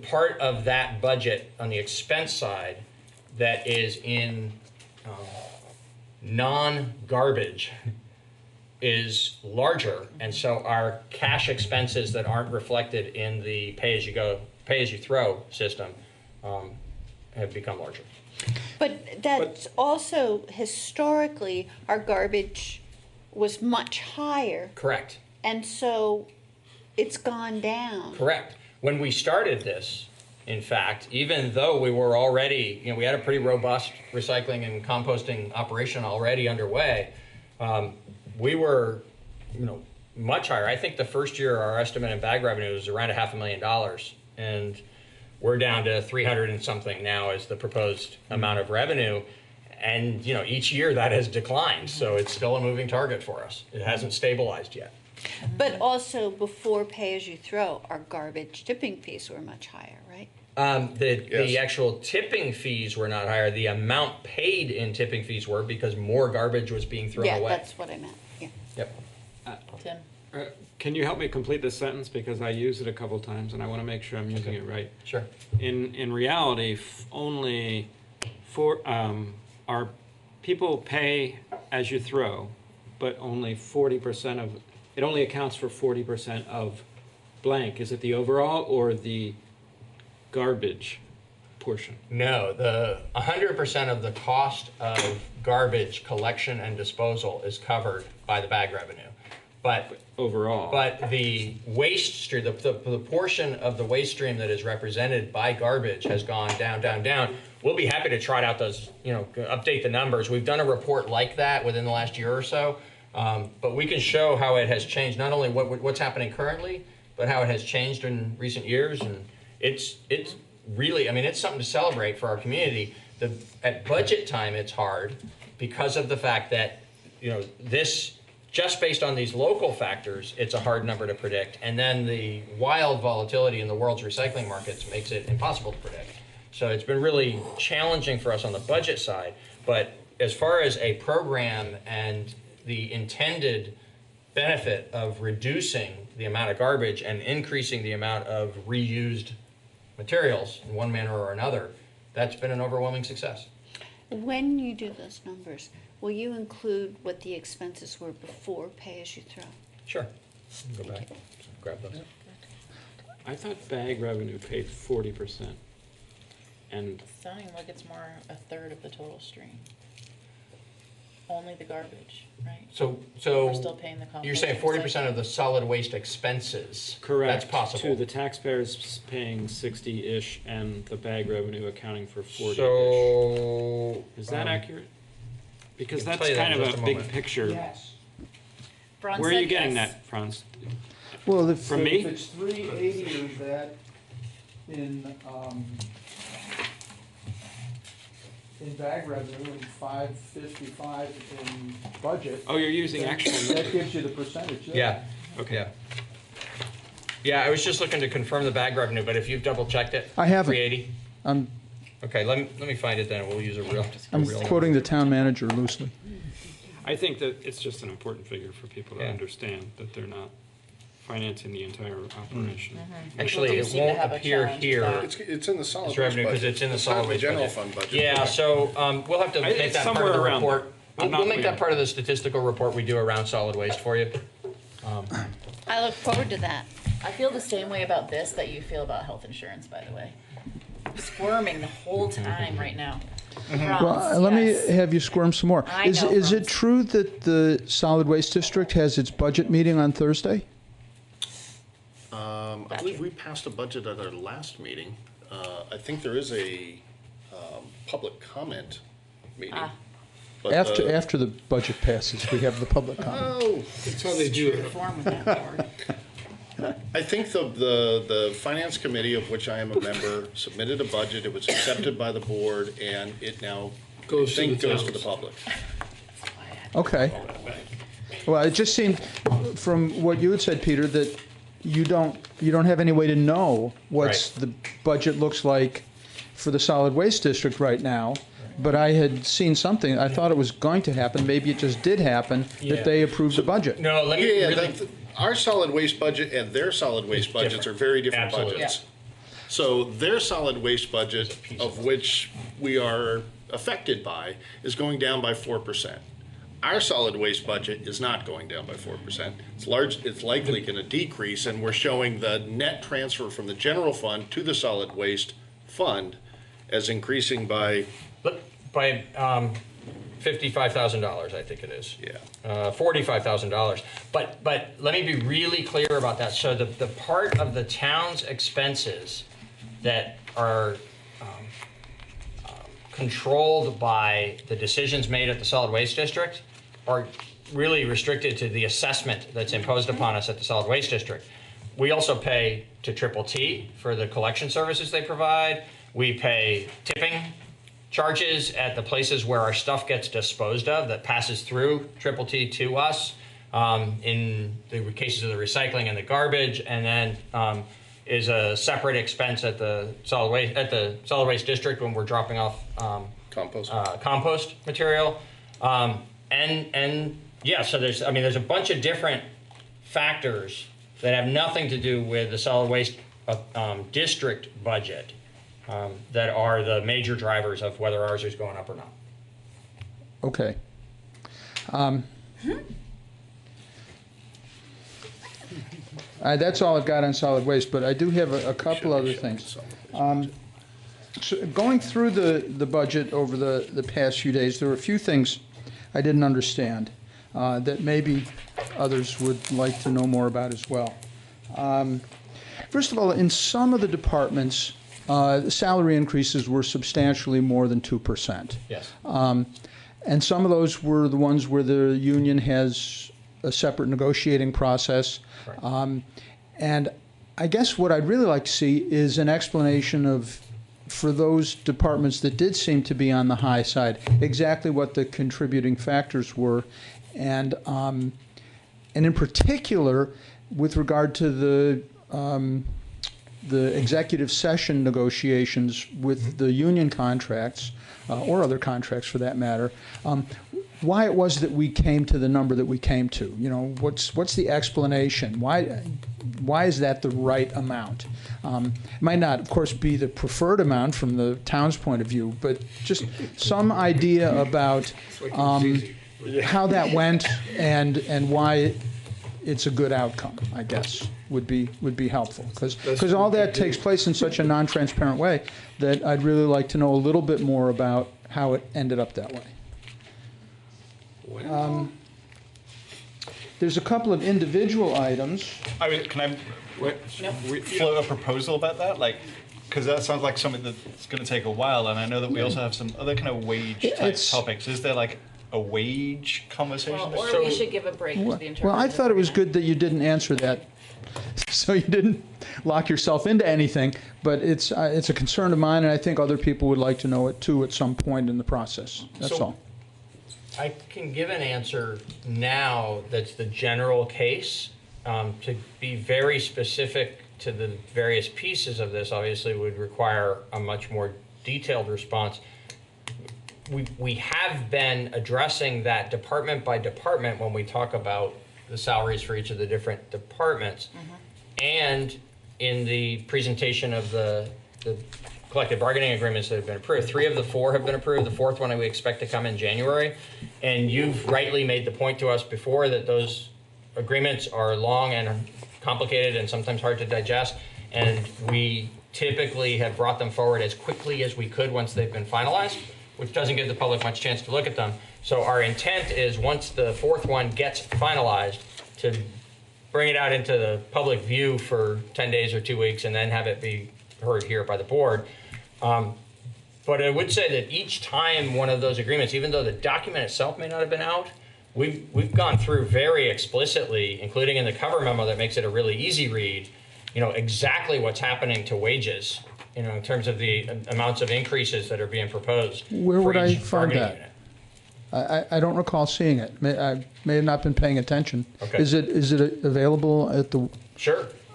part of that budget on the expense side that is in non-garbage is larger, and so our cash expenses that aren't reflected in the pay-as-you-go, pay-as-you-throw system have become larger. But that's also historically our garbage was much higher. Correct. And so it's gone down. Correct. When we started this, in fact, even though we were already, we had a pretty robust recycling and composting operation already underway, we were, much higher. I think the first year our estimate in bag revenue was around $500,000, and we're down to 300 and something now as the proposed amount of revenue. And each year that has declined, so it's still a moving target for us. It hasn't stabilized yet. But also before pay-as-you-throw, our garbage tipping fees were much higher, right? The actual tipping fees were not higher. The amount paid in tipping fees were, because more garbage was being thrown away. Yeah, that's what I meant. Yeah. Yep. Tim? Can you help me complete this sentence, because I used it a couple times and I want to make sure I'm using it right. Sure. In reality, only for our people pay as you throw, but only 40% of it only accounts for 40% of blank. Is it the overall or the garbage portion? No, the 100% of the cost of garbage collection and disposal is covered by the bag revenue. But overall, the waste stream, the portion of the waste stream that is represented by garbage has gone down, down, down. We'll be happy to trot out those, update the numbers. We've done a report like that within the last year or so, but we can show how it has changed, not only what's happening currently, but how it has changed in recent years. And it's really, I mean, it's something to celebrate for our community. At budget time, it's hard because of the fact that, you know, this, just based on these local factors, it's a hard number to predict. And then the wild volatility in the world's recycling markets makes it impossible to predict. So it's been really challenging for us on the budget side. But as far as a program and the intended benefit of reducing the amount of garbage and increasing the amount of reused materials in one manner or another, that's been an overwhelming success. When you do those numbers, will you include what the expenses were before pay-as-you-throw? Sure. Go back, grab those. I thought bag revenue paid 40%. And Sounding like it's more a third of the total stream. Only the garbage, right? So We're still paying the compost. you're saying 40% of the solid waste expenses? correct. That's possible. To the taxpayers paying 60-ish and the bag revenue accounting for 40-ish. So Is that accurate? Because I can that's tell you that kind in of just a a big moment. picture. Yes. Franz Where are you said getting yes. that, Franz? Well, if, From me? if it's 380 of that in bag revenue and 555 in budget. Oh, you're using then actual that numbers. gives you the percentage. Yeah. Okay. Yeah. Yeah, I was just looking to confirm the bag revenue, but if you've double checked it, I haven't. 380. Okay, let me find it then. We'll use a real. I'm quoting the town manager loosely. I think that it's just an important figure for people to Yeah. understand that they're not financing the entire operation. Actually, People do it seem to won't have a appear challenge with here. that. It's in the solid It's waste revenue because budget. it's in the It's solid not in waste the general budget. fund budget. Yeah, so we'll have to make It's that part somewhere of the around report. there. I'm We'll not make that clear. part of the statistical report we do around solid waste for you. I look forward to that. I feel the same way about this that you feel about health insurance, by the way. Squirming the whole time right now. Well, let me have you squirm some more. I Is know, it Franz. true that the solid waste district has its budget meeting on Thursday? I believe we passed a budget at our last meeting. I think there is a public comment meeting. But After the budget passes, we have the public comment. Oh, That's how they do it. Reform with that board. I think the finance committee, of which I am a member, submitted a budget. It was accepted by the board, and it now Goes to the goes to towns. the public. Okay. Well, it just seemed, from what you had said, Peter, that you don't have any way to know what the budget looks like for the solid waste district right now. But I had seen something. I thought it was going to happen. Maybe it just did happen that they approved the budget. No, let me really. Our solid waste budget and their solid waste budgets are very different Absolutely. budgets. So their solid waste budget, of which we are affected by, is going down by 4%. Our solid waste budget is not going down by 4%. It's likely going to decrease, and we're showing the net transfer from the general fund to the solid waste fund as increasing by $55,000, I think it is. Yeah. $45,000. But let me be really clear about that. So the part of the town's expenses that are controlled by the decisions made at the solid waste district are really restricted to the assessment that's imposed upon us at the solid waste district. We also pay to Triple T for the collection services they provide. We pay tipping charges at the places where our stuff gets disposed of that passes through Triple T to us in the cases of the recycling and the garbage, and then is a separate expense at the solid waste district when we're dropping off compost material. And yeah, so there's a bunch of different factors that have nothing to do with the solid waste district budget that are the major drivers of whether ours is going up or not. Okay. That's all I've got on solid waste, but I do have a couple other things. So going through the budget over the past few days, there were a few things I didn't understand that maybe others would like to know more about as well. First of all, in some of the departments, the salary increases were substantially more than 2%. Yes. And some of those were the ones where the union has a separate negotiating process. And I guess what I'd really like to see is an explanation of for those departments that did seem to be on the high side, exactly what the contributing factors were, and in particular, with regard to the executive session negotiations with the union contracts, or other contracts for that matter, why it was that we came to the number that we came to. You know, what's the explanation? Why is that the right amount? It might not, of course, be the preferred amount from the town's point of view, but just some idea about how that went and why it's a good outcome, I guess, would be helpful. Because all that takes place in such a non-transparent way that I'd really like to know a little bit more about how it ended up that way. There's a couple of individual items. I mean, can I float a proposal about that? Like, because that sounds like something that's going to take a while, and I know that we also have some other kind of wage type topics. Is there like a wage conversation? Well, or we should give a break to the interpreter. Well, I thought it was good that you didn't answer that, so you didn't lock yourself into anything. But it's a concern of mine, and I think other people would like to know it too at some point in the process. That's all. I can give an answer now that's the general case. To be very specific to the various pieces of this, obviously would require a much more detailed response. We have been addressing that department by department when we talk about the salaries for each of the different departments. And in the presentation of the collective bargaining agreements that have been approved. 3 of the 4 have been approved. The 4th one we expect to come in January. And you've rightly made the point to us before that those agreements are long and complicated and sometimes hard to digest. And we typically have brought them forward as quickly as we could once they've been finalized, which doesn't give the public much chance to look at them. So our intent is once the 4th one gets finalized to bring it out into the public view for 10 days or 2 weeks and then have it be heard here by the board. But I would say that each time one of those agreements, even though the document itself may not have been out, we've gone through very explicitly, including in the cover memo that makes it a really easy read, you know, exactly what's happening to wages, you know, in terms of the amounts of increases that are being proposed. Where would I find that? I don't recall seeing it. I may have not been paying attention. Okay. Is it available at the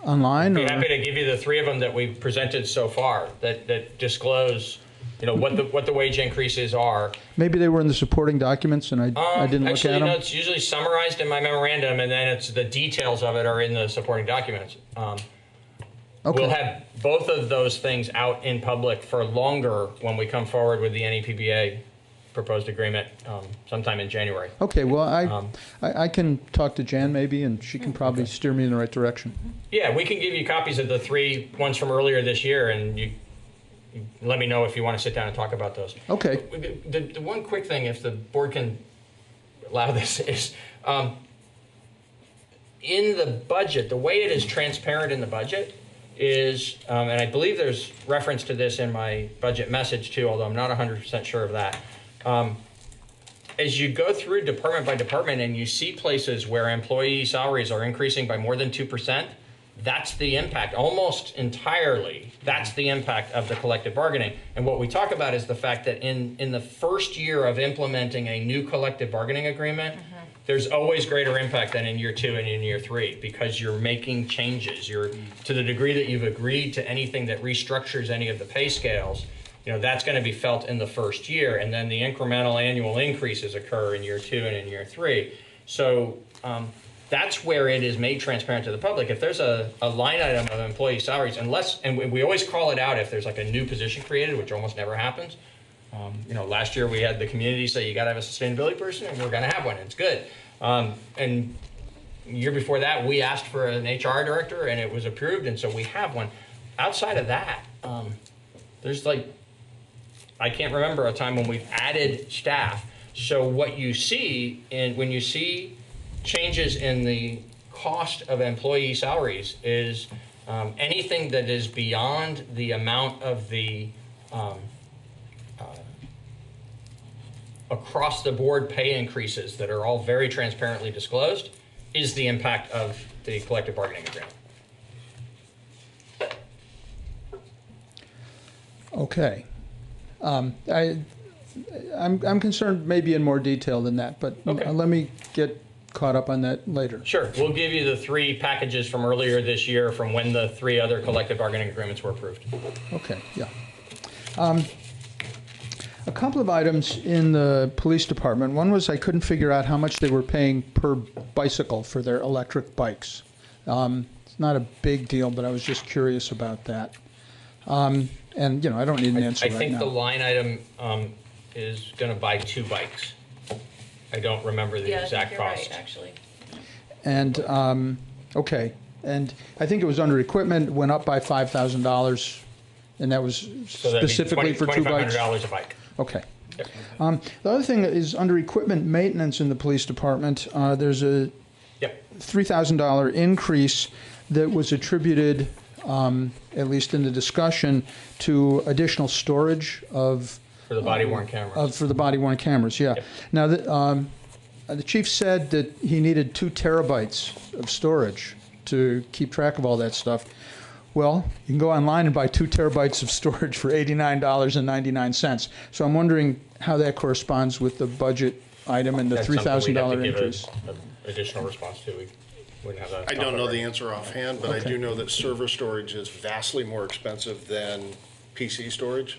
online? I'd be happy to give you the 3 of them that we've presented so far that disclose, you know, what the wage increases are. Maybe they were in the supporting documents and I didn't look at them. Actually, no, it's usually summarized in my memorandum, and then it's the details of it are in the supporting documents. We'll have both of those things out in public for longer when we come forward with the NEPBA proposed agreement sometime in January. Okay, well, I can talk to Jan maybe, and she can probably steer me in the right direction. Yeah, we can give you copies of the 3 ones from earlier this year, and you let me know if you want to sit down and talk about those. Okay. The one quick thing, if the board can allow this, is in the budget, the way it is transparent in the budget is, and I believe there's reference to this in my budget message too, although I'm not 100% sure of that. As you go through department by department and you see places where employee salaries are increasing by more than 2%, that's the impact, almost entirely. That's the impact of the collective bargaining. And what we talk about is the fact that in the first year of implementing a new collective bargaining agreement, there's always greater impact than in year 2 and in year 3 because you're making changes. You're, to the degree that you've agreed to anything that restructures any of the pay scales, you know, that's going to be felt in the first year, and then the incremental annual increases occur in year 2 and in year 3. So that's where it is made transparent to the public. If there's a line item of employee salaries, unless, and we always call it out if there's like a new position created, which almost never happens. You know, last year we had the community say you got to have a sustainability person, and we're going to have one. It's good. And year before that, we asked for an HR director, and it was approved, and so we have one. Outside of that, there's like, I can't remember a time when we've added staff. So what you see, when you see changes in the cost of employee salaries, is anything that is beyond the amount of the across the board pay increases that are all very transparently disclosed is the impact of the collective bargaining agreement. Okay. I'm concerned maybe in more detail than that, but let me get caught up on that later. Sure. We'll give you the 3 packages from earlier this year from when the 3 other collective bargaining agreements were approved. Okay, yeah. A couple of items in the police department. One was I couldn't figure out how much they were paying per bicycle for their electric bikes. It's not a big deal, but I was just curious about that. And, you know, I don't need an answer right now. I think the line item is going to buy 2 bikes. I don't remember the exact cost. Right, actually. And, okay, and I think it was under equipment, went up by $5,000, and that was So that'd be specifically for 2 bikes? $2,500 a bike. Okay. The other thing is under equipment maintenance in the police department, there's a $3,000 increase that was attributed, at least in the discussion, to additional storage of For the body-worn cameras. for the body-worn cameras, yeah. Now, the chief said that he needed 2 terabytes of storage to keep track of all that stuff. Well, you can go online and buy 2 terabytes of storage for $89.99. So I'm wondering how that corresponds with the budget item and the $3,000 increase. Additional response to. We wouldn't have that. I don't know the answer offhand, but I Okay. do know that server storage is vastly more expensive than PC storage.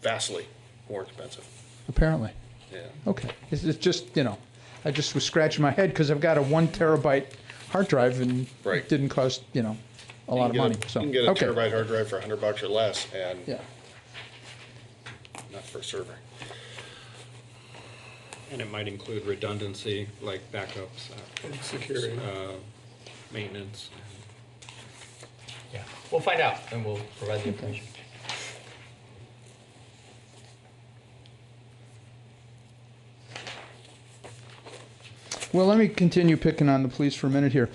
Vastly more expensive. Apparently. Yeah. Okay. It's just, you know, I just was scratching my head because I've got a 1 terabyte hard drive and it didn't cost, you know, a lot of money. So You can get a okay. terabyte hard drive for $100 or less, and Yeah. not for a server. And it might include redundancy, like backups, security, maintenance. Yeah, we'll find out and we'll provide the information. Well, let me continue picking on the police for a minute here.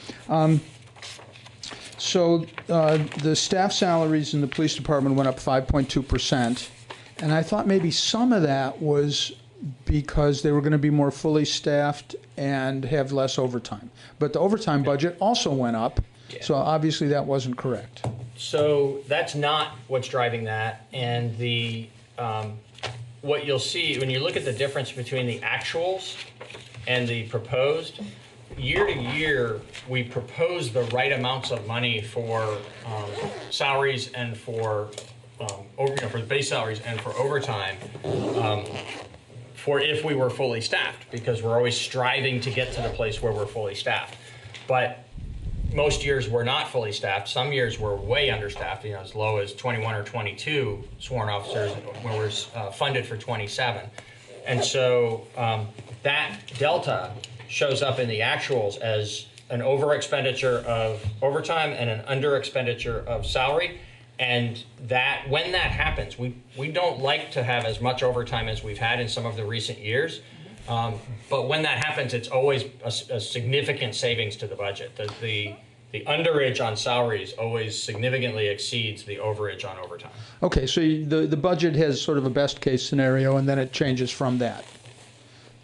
So the staff salaries in the police department went up 5.2%, and I thought maybe some of that was because they were going to be more fully staffed and have less overtime. But the overtime budget also went up, so obviously that wasn't correct. So that's not what's driving that, and the what you'll see when you look at the difference between the actuals and the proposed, year to year, we propose the right amounts of money for salaries and for for the base salaries and for overtime. For if we were fully staffed, because we're always striving to get to the place where we're fully staffed. But most years we're not fully staffed. Some years we're way understaffed, you know, as low as 21 or 22 sworn officers when we're funded for 27. And so that delta shows up in the actuals as an over expenditure of overtime and an under expenditure of salary. And that when that happens, we don't like to have as much overtime as we've had in some of the recent years. But when that happens, it's always a significant savings to the budget. The underage on salaries always significantly exceeds the overage on overtime. Okay, so the budget has sort of a best case scenario, and then it changes from that.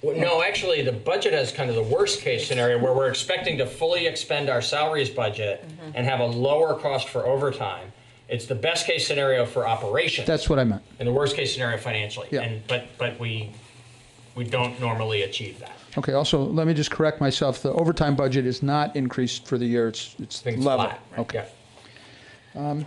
Well, no, actually, the budget has kind of the worst case scenario where we're expecting to fully expend our salaries budget and have a lower cost for overtime. It's the best case scenario for operations. That's what I meant. And the worst case scenario financially. Yeah. And but we don't normally achieve that. Okay, also, let me just correct myself. The overtime budget is not increased for the year. It's I think it's level. flat, right? Okay. Yeah.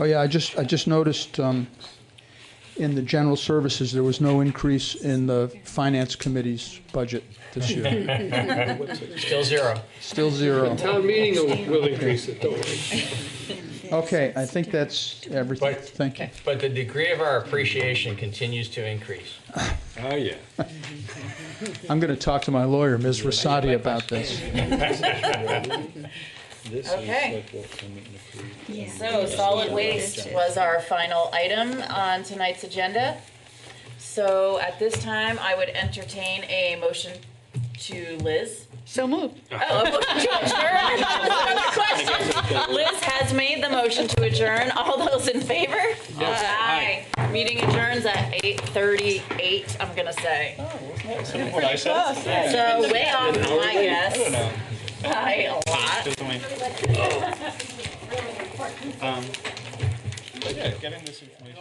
Oh yeah, I just noticed in the general services there was no increase in the finance committee's budget this year. Still zero. Still zero. Town meeting will increase it, don't worry. Okay, I think that's everything. Thank you. But the degree of our appreciation continues to increase. Oh, yeah. I'm going to talk to my lawyer, Ms. Rosati, about this. Okay. So solid waste was our final item on tonight's agenda. So at this time, I would entertain a motion to Liz. So moved. Oh, a motion to adjourn? Liz has made the motion to adjourn. All those in favor? Yes. Aye. Meeting adjourns at 8:38, I'm gonna say. What I said? So way off my I guess. don't know. By a lot. Just only- But yeah, getting this information.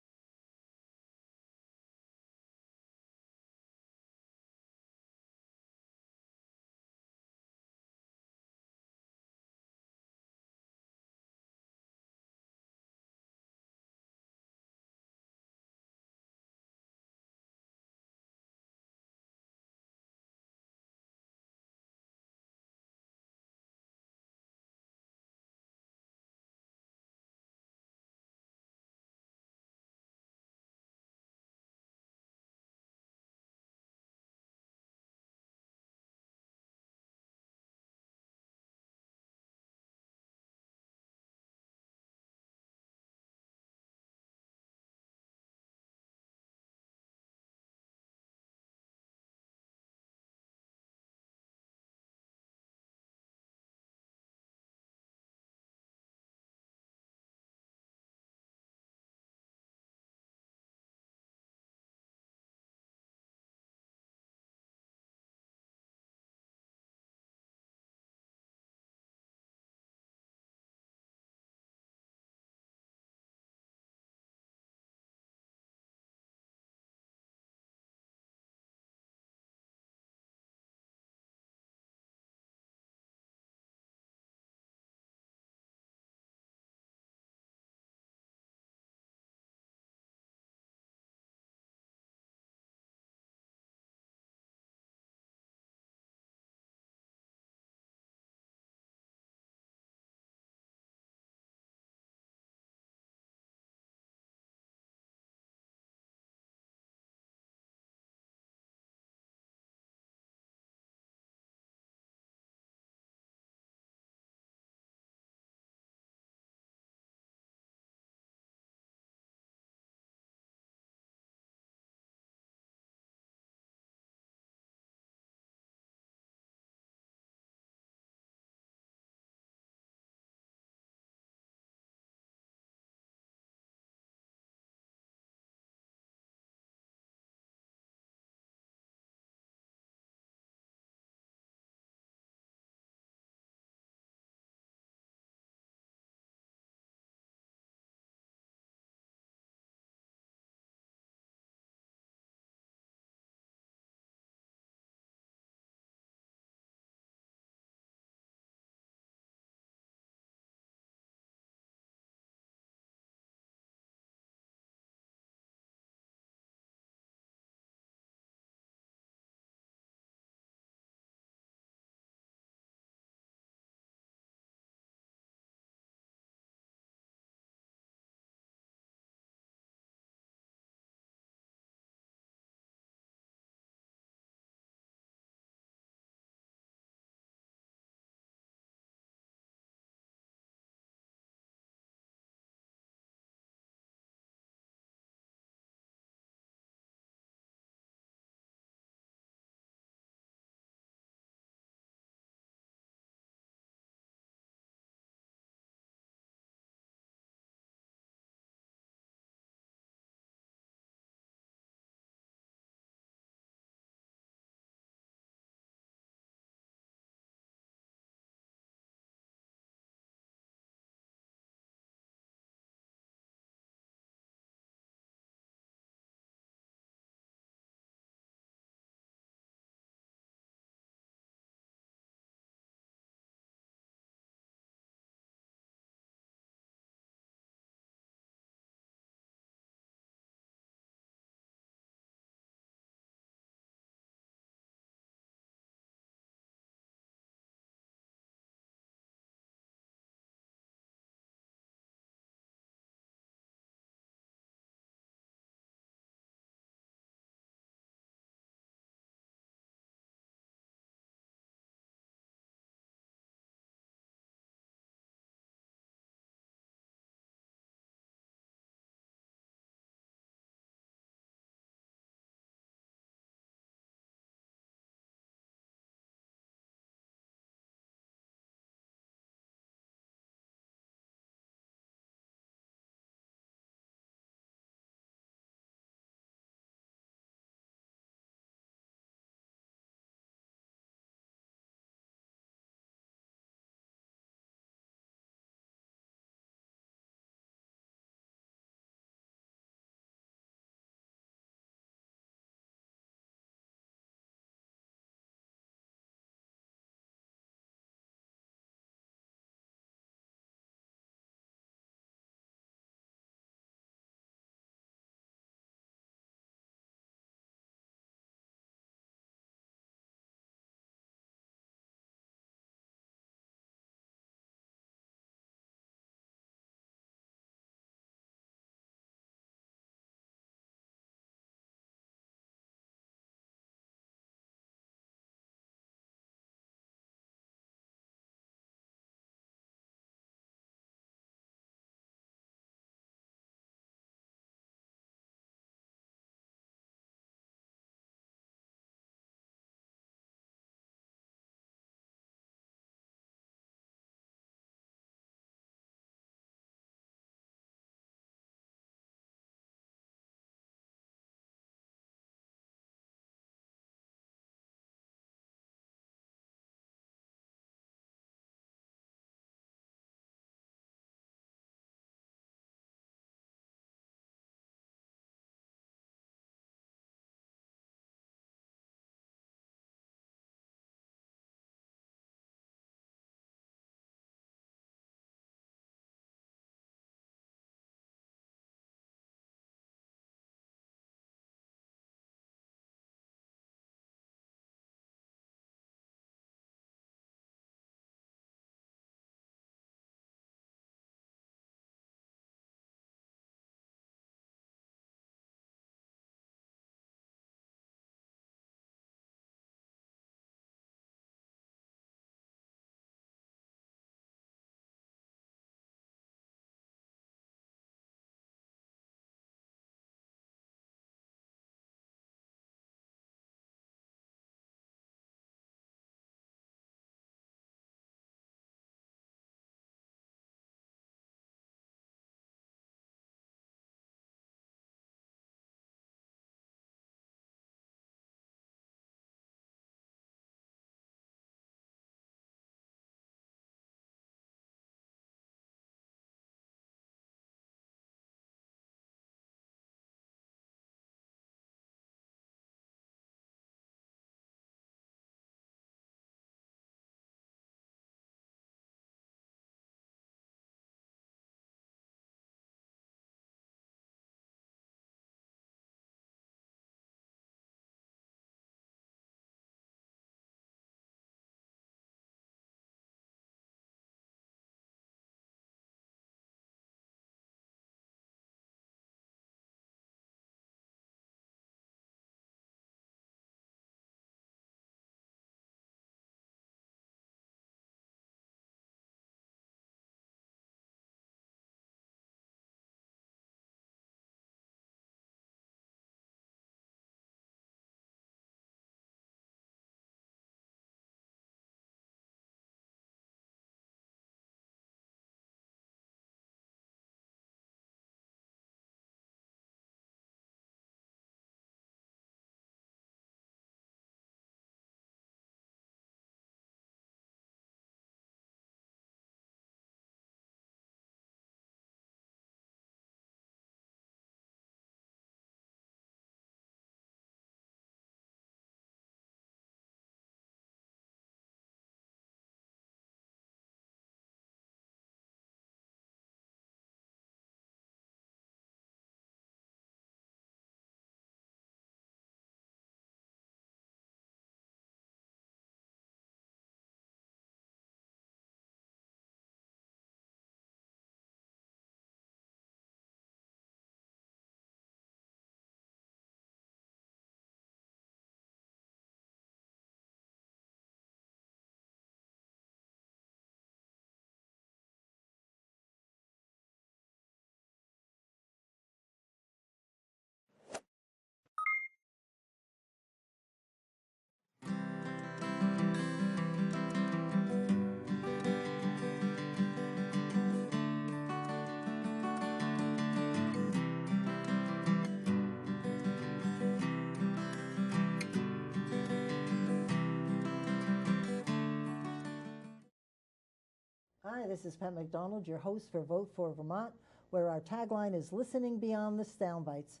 Hi, this is Pat McDonald, your host for Vote for Vermont, where our tagline is listening beyond the soundbites.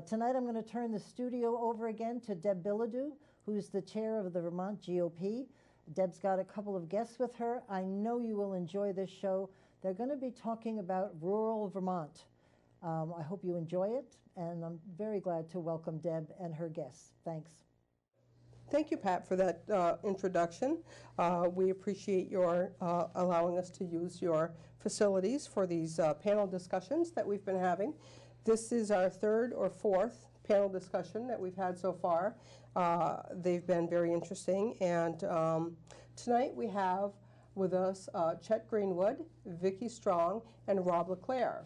Tonight I'm going to turn the studio over again to Deb Bilodeau, who's the chair of the Vermont GOP. Deb's got a couple of guests with her. I know you will enjoy this show. They're going to be talking about rural Vermont. I hope you enjoy it, and I'm very glad to welcome Deb and her guests. Thanks. Thank you, Pat, for that introduction. We appreciate your allowing us to use your facilities for these panel discussions that we've been having. This is our third or fourth panel discussion that we've had so far. They've been very interesting, and tonight we have with us Chet Greenwood, Vicki Strong, and Rob LeClaire.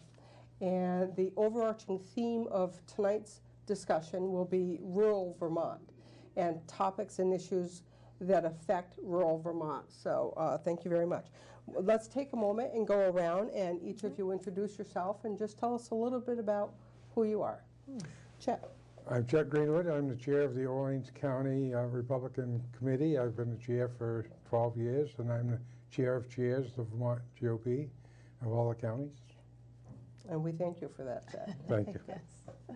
And the overarching theme of tonight's discussion will be rural Vermont and topics and issues that affect rural Vermont. So thank you very much. Let's take a moment and go around and each of you introduce yourself and just tell us a little bit about who you are. Chet. I'm Chet Greenwood. I'm the chair of the Orleans County Republican Committee. I've been the chair for 12 years, and I'm the chair of chairs of the Vermont GOP of all the counties. And we thank you for that, Chet. Thank you. Yes.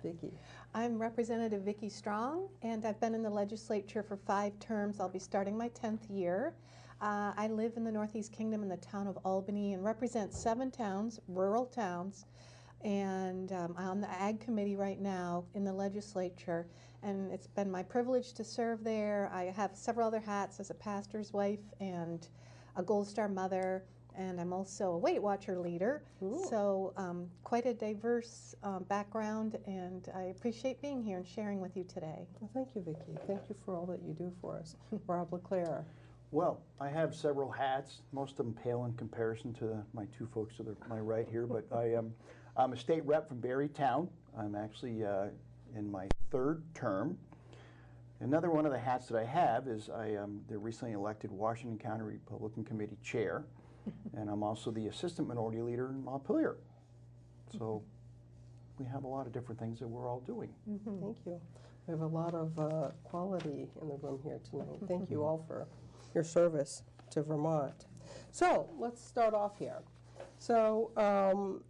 Vicki. I'm Representative Vicki Strong, and I've been in the legislature for 5 terms. I'll be starting my 10th year. I live in the Northeast Kingdom in the town of Albany and represent 7 towns, rural towns. And I'm on the Ag Committee right now in the legislature, and it's been my privilege to serve there. I have several other hats as a pastor's wife and a Gold Star mother, and I'm also a Weight Watcher leader. Ooh. So quite a diverse background, and I appreciate being here and sharing with you today. Well, thank you, Vicki. Thank you for all that you do for us. Rob LeClaire. Well, I have several hats, most of them pale in comparison to my 2 folks to my right here, but I'm a state rep from Barrytown. I'm actually in my 3rd term. Another one of the hats that I have is I am the recently elected Washington County Republican Committee chair, and I'm also the assistant minority leader in Montpelier. So we have a lot of different things that we're all doing. Thank you. We have a lot of quality in the room here tonight. Thank you all for your service to Vermont. So let's start off here. So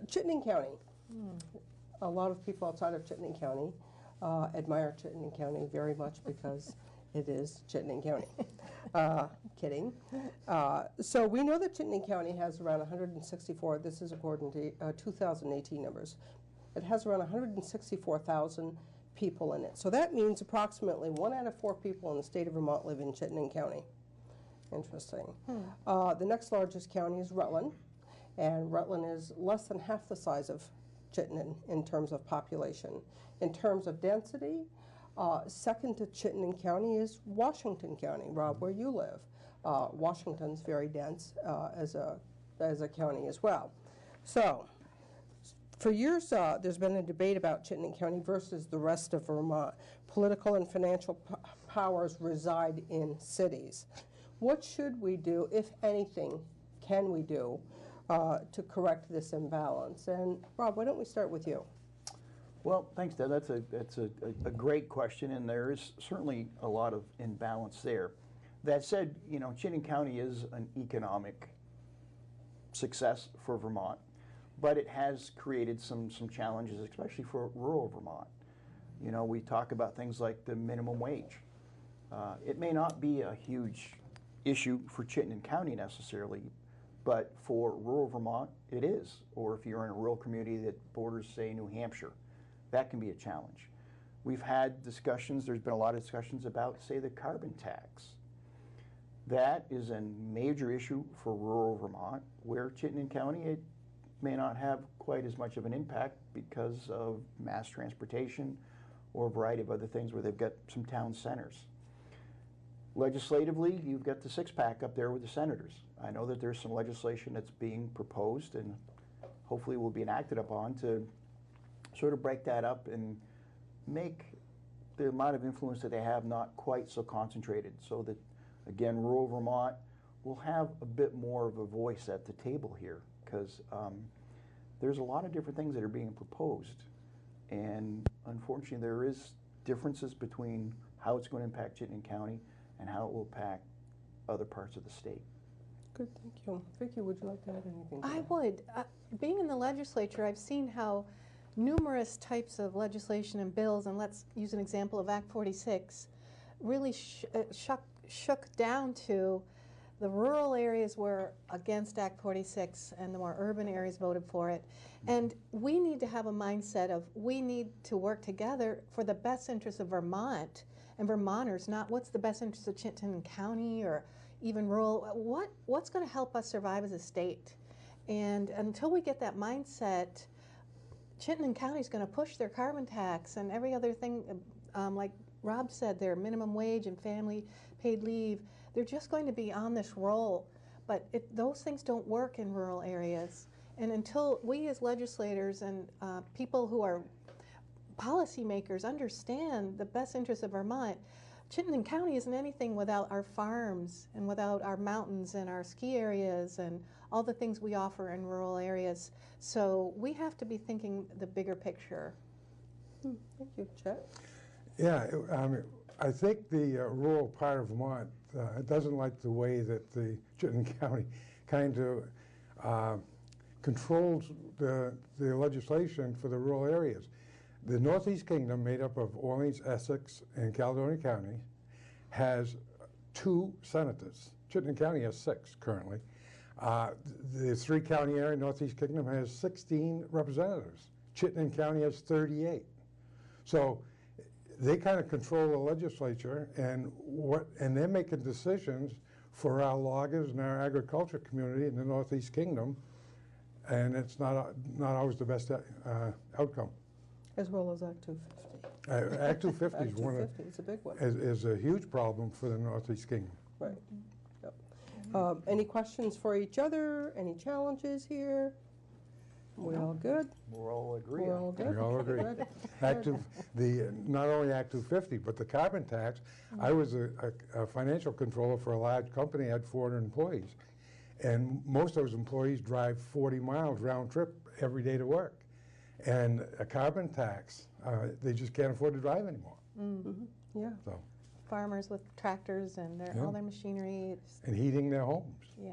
Chittenden County. A lot of people outside of Chittenden County admire Chittenden County very much because it is Chittenden County. Kidding. So we know that Chittenden County has around 164, this is according to 2018 numbers, it has around 164,000 people in it. So that means approximately 1 out of 4 people in the state of Vermont live in Chittenden County. Interesting. The next largest county is Rutland, and Rutland is less than half the size of Chittenden in terms of population. In terms of density, second to Chittenden County is Washington County, Rob, where you live. Washington's very dense as a county as well. So for years, there's been a debate about Chittenden County versus the rest of Vermont. Political and financial powers reside in cities. What should we do, if anything, can we do to correct this imbalance? And Rob, why don't we start with you? Well, thanks, Deb. That's a great question, and there is certainly a lot of imbalance there. That said, you know, Chittenden County is an economic success for Vermont, but it has created some challenges, especially for rural Vermont. You know, we talk about things like the minimum wage. It may not be a huge issue for Chittenden County necessarily, but for rural Vermont, it is. Or if you're in a rural community that borders, say, New Hampshire, that can be a challenge. We've had discussions, there's been a lot of discussions about, say, the carbon tax. That is a major issue for rural Vermont, where Chittenden County, it may not have quite as much of an impact because of mass transportation or a variety of other things where they've got some town centers. Legislatively, you've got the 6-pack up there with the senators. I know that there's some legislation that's being proposed and hopefully will be enacted upon to sort of break that up and make the amount of influence that they have not quite so concentrated, so that, again, rural Vermont will have a bit more of a voice at the table here, because there's a lot of different things that are being proposed, and unfortunately there is differences between how it's going to impact Chittenden County and how it will impact other parts of the state. Good, thank you. Vicki, would you like to add anything to I that? would. Being in the legislature, I've seen how numerous types of legislation and bills, and let's use an example of Act 46, really shook down to the rural areas were against Act 46 and the more urban areas voted for it. And we need to have a mindset of we need to work together for the best interest of Vermont and Vermonters, not what's the best interest of Chittenden County or even rural. What's going to help us survive as a state? And until we get that mindset, Chittenden County is going to push their carbon tax and every other thing, like Rob said, their minimum wage and family paid leave. They're just going to be on this roll. But those things don't work in rural areas. And until we as legislators and people who are policymakers understand the best interests of Vermont, Chittenden County isn't anything without our farms and without our mountains and our ski areas and all the things we offer in rural areas. So we have to be thinking the bigger picture. Thank you, Chet. Yeah, I think the rural part of Vermont doesn't like the way that the Chittenden County kind of controls the legislation for the rural areas. The Northeast Kingdom, made up of Orleans, Essex, and Caledonia County, has 2 senators. Chittenden County has 6 currently. The 3-county area, Northeast Kingdom, has 16 representatives. Chittenden County has 38. So they kind of control the legislature, and they're making decisions for our loggers and our agriculture community in the Northeast Kingdom, and it's not always the best outcome. As well as Act 250. Act 250 Act is one 250 is a big one. is a huge problem for the Northeast Kingdom. Right. Yep. Any questions for each other? Any challenges here? We all good? We're all agreeing. We're all good? We all agree. Good. Not only Act 250, but the carbon tax. I was a financial controller for a large company, had 400 employees. And most of those employees drive 40 miles round trip every day to work. And a carbon tax, they just can't afford to drive anymore. Mm-hmm. Yeah. So. Farmers with tractors and all their machinery. And heating their homes. Yeah.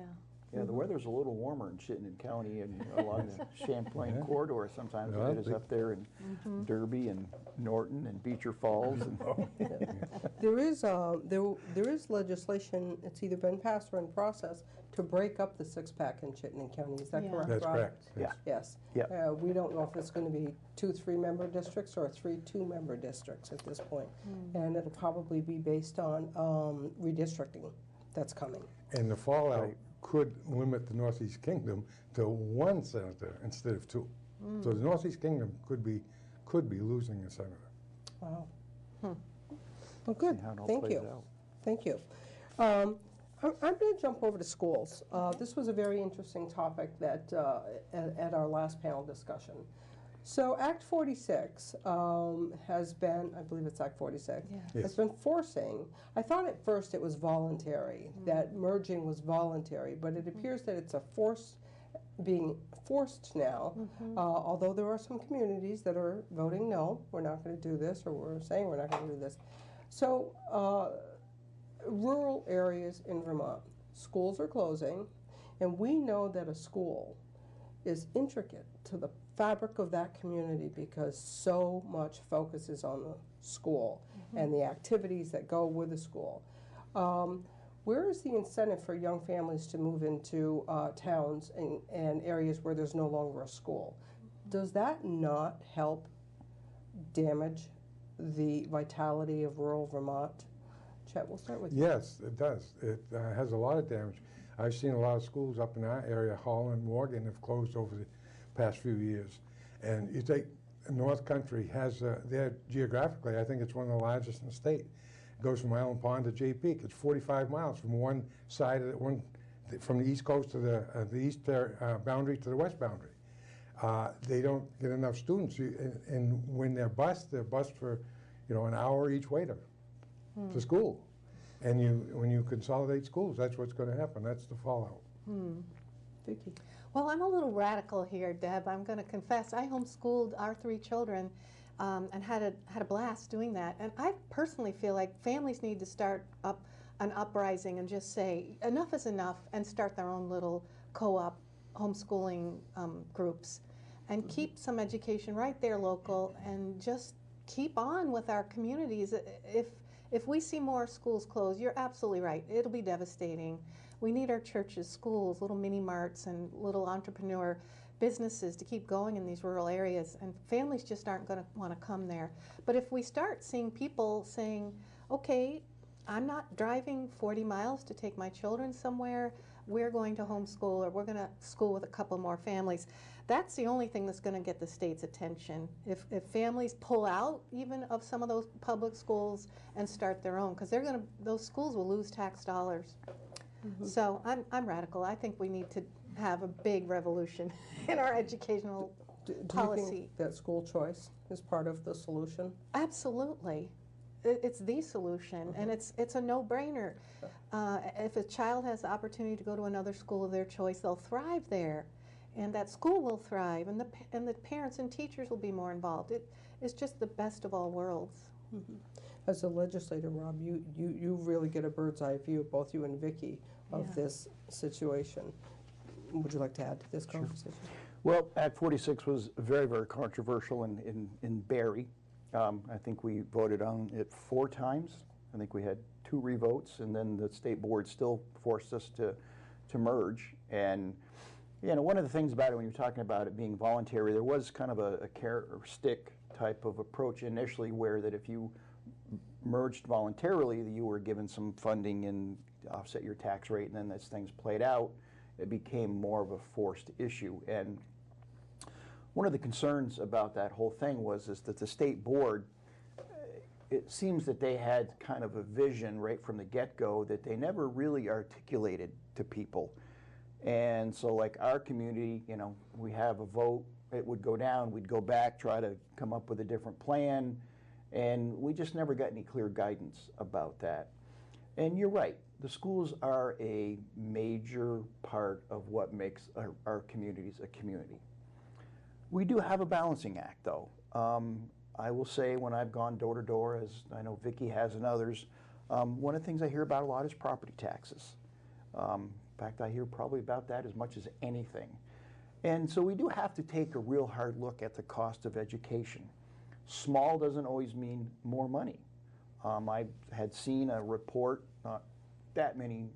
Yeah, the weather's a little warmer in Chittenden County and along the Champlain corridor sometimes than it is up there in Derby and Norton and Beecher Falls. And There is legislation, it's either been passed or in process, to break up the 6-pack in Chittenden County. Is that correct, That's Rob? correct. Yeah. Yes. Yeah. We don't know if it's going to be 2 3-member districts or 3 2-member districts at this point. And it'll probably be based on redistricting that's coming. And the fallout could limit the Northeast Kingdom to 1 senator instead of 2. So the Northeast Kingdom could be losing a senator. Wow. Well, good. how it all Thank plays you. out. Thank you. I'm going to jump over to schools. This was a very interesting topic that at our last panel discussion. So Act 46 has been, I believe it's Act 46, has been forcing, I thought at first it was voluntary, that merging was voluntary, but it appears that it's being forced now, although there are some communities that are voting no, we're not going to do this, or we're saying we're not going to do this. So rural areas in Vermont, schools are closing, and we know that a school is intricate to the fabric of that community because so much focus is on the school and the activities that go with the school. Where is the incentive for young families to move into towns and areas where there's no longer a school? Does that not help damage the vitality of rural Vermont? Chet, we'll start with you. Yes, it does. It has a lot of damage. I've seen a lot of schools up in our area, Holland, Morgan, have closed over the past few years. And you take North Country has, there geographically, I think it's one of the largest in the state. It goes from Island Pond to Jay Peak. It's 45 miles from one side of from the east coast to the east boundary to the west boundary. They don't get enough students, and when they're bused for, an hour each way to school. And when you consolidate schools, that's what's going to happen. That's the fallout. Vicki. Well, I'm a little radical here, Deb. I'm going to confess. I homeschooled our 3 children and had a blast doing that. And I personally feel like families need to start up an uprising and just say enough is enough and start their own little co-op homeschooling groups and keep some education right there local and just keep on with our communities. If we see more schools closed, you're absolutely right. It'll be devastating. We need our churches, schools, little mini marts and little entrepreneur businesses to keep going in these rural areas, and families just aren't going to want to come there. But if we start seeing people saying, okay, I'm not driving 40 miles to take my children somewhere, we're going to homeschool, or we're going to school with a couple more families, that's the only thing that's going to get the state's attention. If families pull out even of some of those public schools and start their own, because those schools will lose tax dollars. So I'm radical. I think we need to have a big revolution in our educational policy. Do you think that school choice is part of the solution? Absolutely. It's the solution, and it's a no-brainer. If a child has the opportunity to go to another school of their choice, they'll thrive there, and that school will thrive, and the parents and teachers will be more involved. It's just the best of all worlds. As a legislator, Rob, you really get a bird's eye view, both you and Vicki, of this situation. Would you like to add to this conversation? Well, Act 46 was very, very controversial in Barrie. I think we voted on it 4 times. I think we had 2 revotes, and then the state board still forced us to merge. And one of the things about it, when you're talking about it being voluntary, there was kind of a carrot or stick type of approach initially, where that if you merged voluntarily, you were given some funding and offset your tax rate, and then as things played out, it became more of a forced issue. And one of the concerns about that whole thing was that the state board, it seems that they had kind of a vision right from the get-go that they never really articulated to people. And so like our community, we have a vote, it would go down, we'd go back, try to come up with a different plan, and we just never got any clear guidance about that. And you're right, the schools are a major part of what makes our communities a community. We do have a balancing act, though. I will say when I've gone door to door, as I know Vicki has and others, one of the things I hear about a lot is property taxes. In fact, I hear probably about that as much as anything. And so we do have to take a real hard look at the cost of education. Small doesn't always mean more money. I had seen a report not that many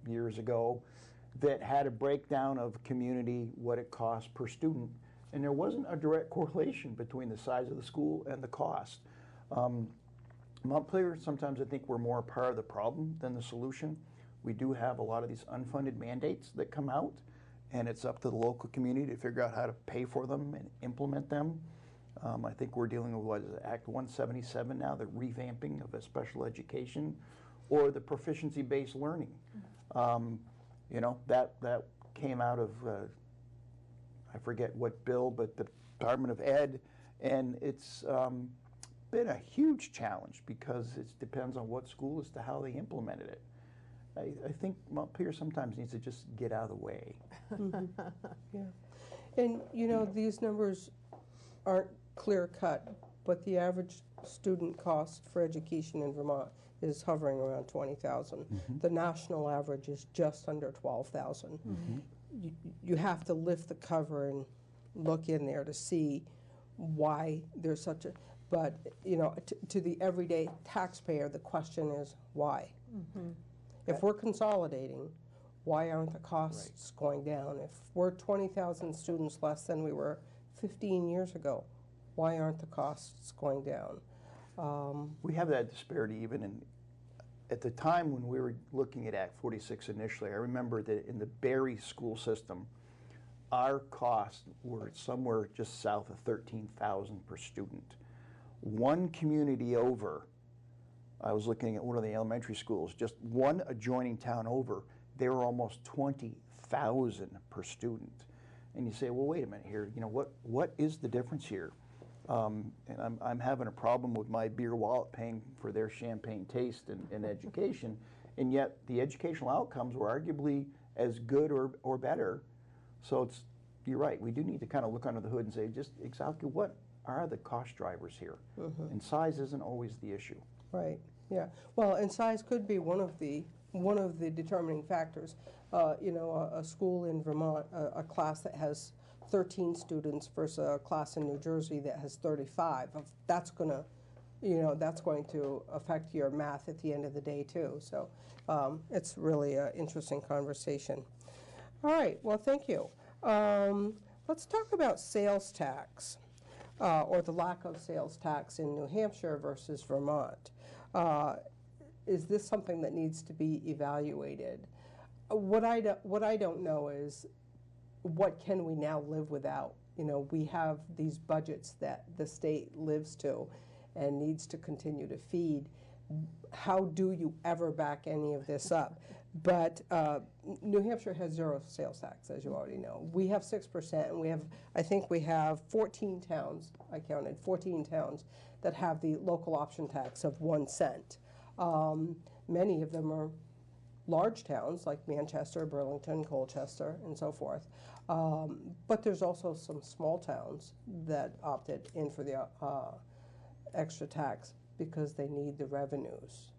years ago that had a breakdown of community, what it costs per student, and there wasn't a direct correlation between the size of the school and the cost. Montpelier, sometimes I think we're more a part of the problem than the solution. We do have a lot of these unfunded mandates that come out, and it's up to the local community to figure out how to pay for them and implement them. I think we're dealing with, what is it, Act 177 now, the revamping of a special education, or the proficiency-based learning. That came out of, I forget what bill, but the Department of Ed, and it's been a huge challenge because it depends on what school as to how they implemented it. I think Montpelier sometimes needs to just get out of the way. Yeah. And, these numbers aren't clear-cut, but the average student cost for education in Vermont is hovering around $20,000. The national average is just under $12,000. You have to lift the cover and look in there to see why there's such a, but, to the everyday taxpayer, the question is why? If we're consolidating, why aren't the costs going down? If we're 20,000 students less than we were 15 years ago, why aren't the costs going down? We have that disparity even at the time when we were looking at Act 46 initially. I remember that in the Barrie school system, our costs were somewhere just south of $13,000 per student. One community over, I was looking at one of the elementary schools, just one adjoining town over, they were almost $20,000 per student. And you say, well, wait a minute here, what is the difference here? And I'm having a problem with my beer wallet paying for their champagne taste and education, and yet the educational outcomes were arguably as good or better. So you're right, we do need to kind of look under the hood and say just exactly what are the cost drivers here? And size isn't always the issue. Right. Yeah, well, and size could be one of the determining factors. You know, a school in Vermont, a class that has 13 students versus a class in New Jersey that has 35. That's gonna, you know, that's going to affect your math at the end of the day too. So it's really an interesting conversation. All right, well, thank you. Let's talk about sales tax, or the lack of sales tax in New Hampshire versus Vermont. Is this something that needs to be evaluated? What I don't know is, what can we now live without? You know, we have these budgets that the state lives to and needs to continue to feed. How do you ever back any of this up? But New Hampshire has zero sales tax, as you already know. We have 6%, and we have, I think we have 14 towns, I counted 14 towns, that have the local option tax of 1 cent. Many of them are large towns like Manchester, Burlington, Colchester, and so forth. But there's also some small towns that opted in for the extra tax because they need the revenues.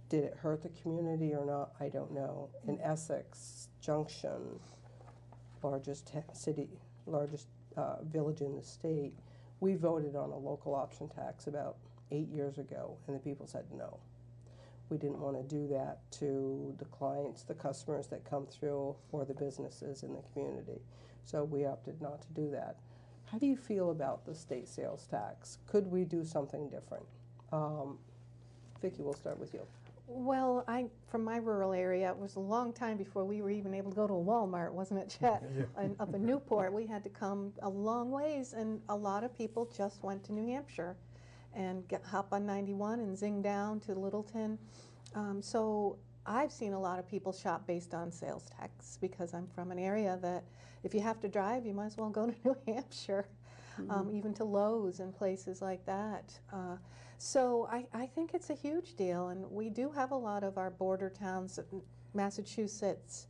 Did it hurt the community or not? I don't know. In Essex, Junction, largest village in the state, we voted on a local option tax about 8 years ago, and the people said no. We didn't want to do that to the clients, the customers that come through, or the businesses in the community. So we opted not to do that. How do you feel about the state sales tax? Could we do something different? Vicki, we'll start with you. Well, from my rural area, it was a long time before we were even able to go to a Walmart, wasn't it, Chet? And up in Newport, we had to come a long ways, and a lot of people just went to New Hampshire and hop on 91 and zing down to Littleton. So I've seen a lot of people shop based on sales tax because I'm from an area that if you have to drive, you might as well go to New Hampshire, even to Lowe's and places like that. So I think it's a huge deal, and we do have a lot of our border towns, Massachusetts,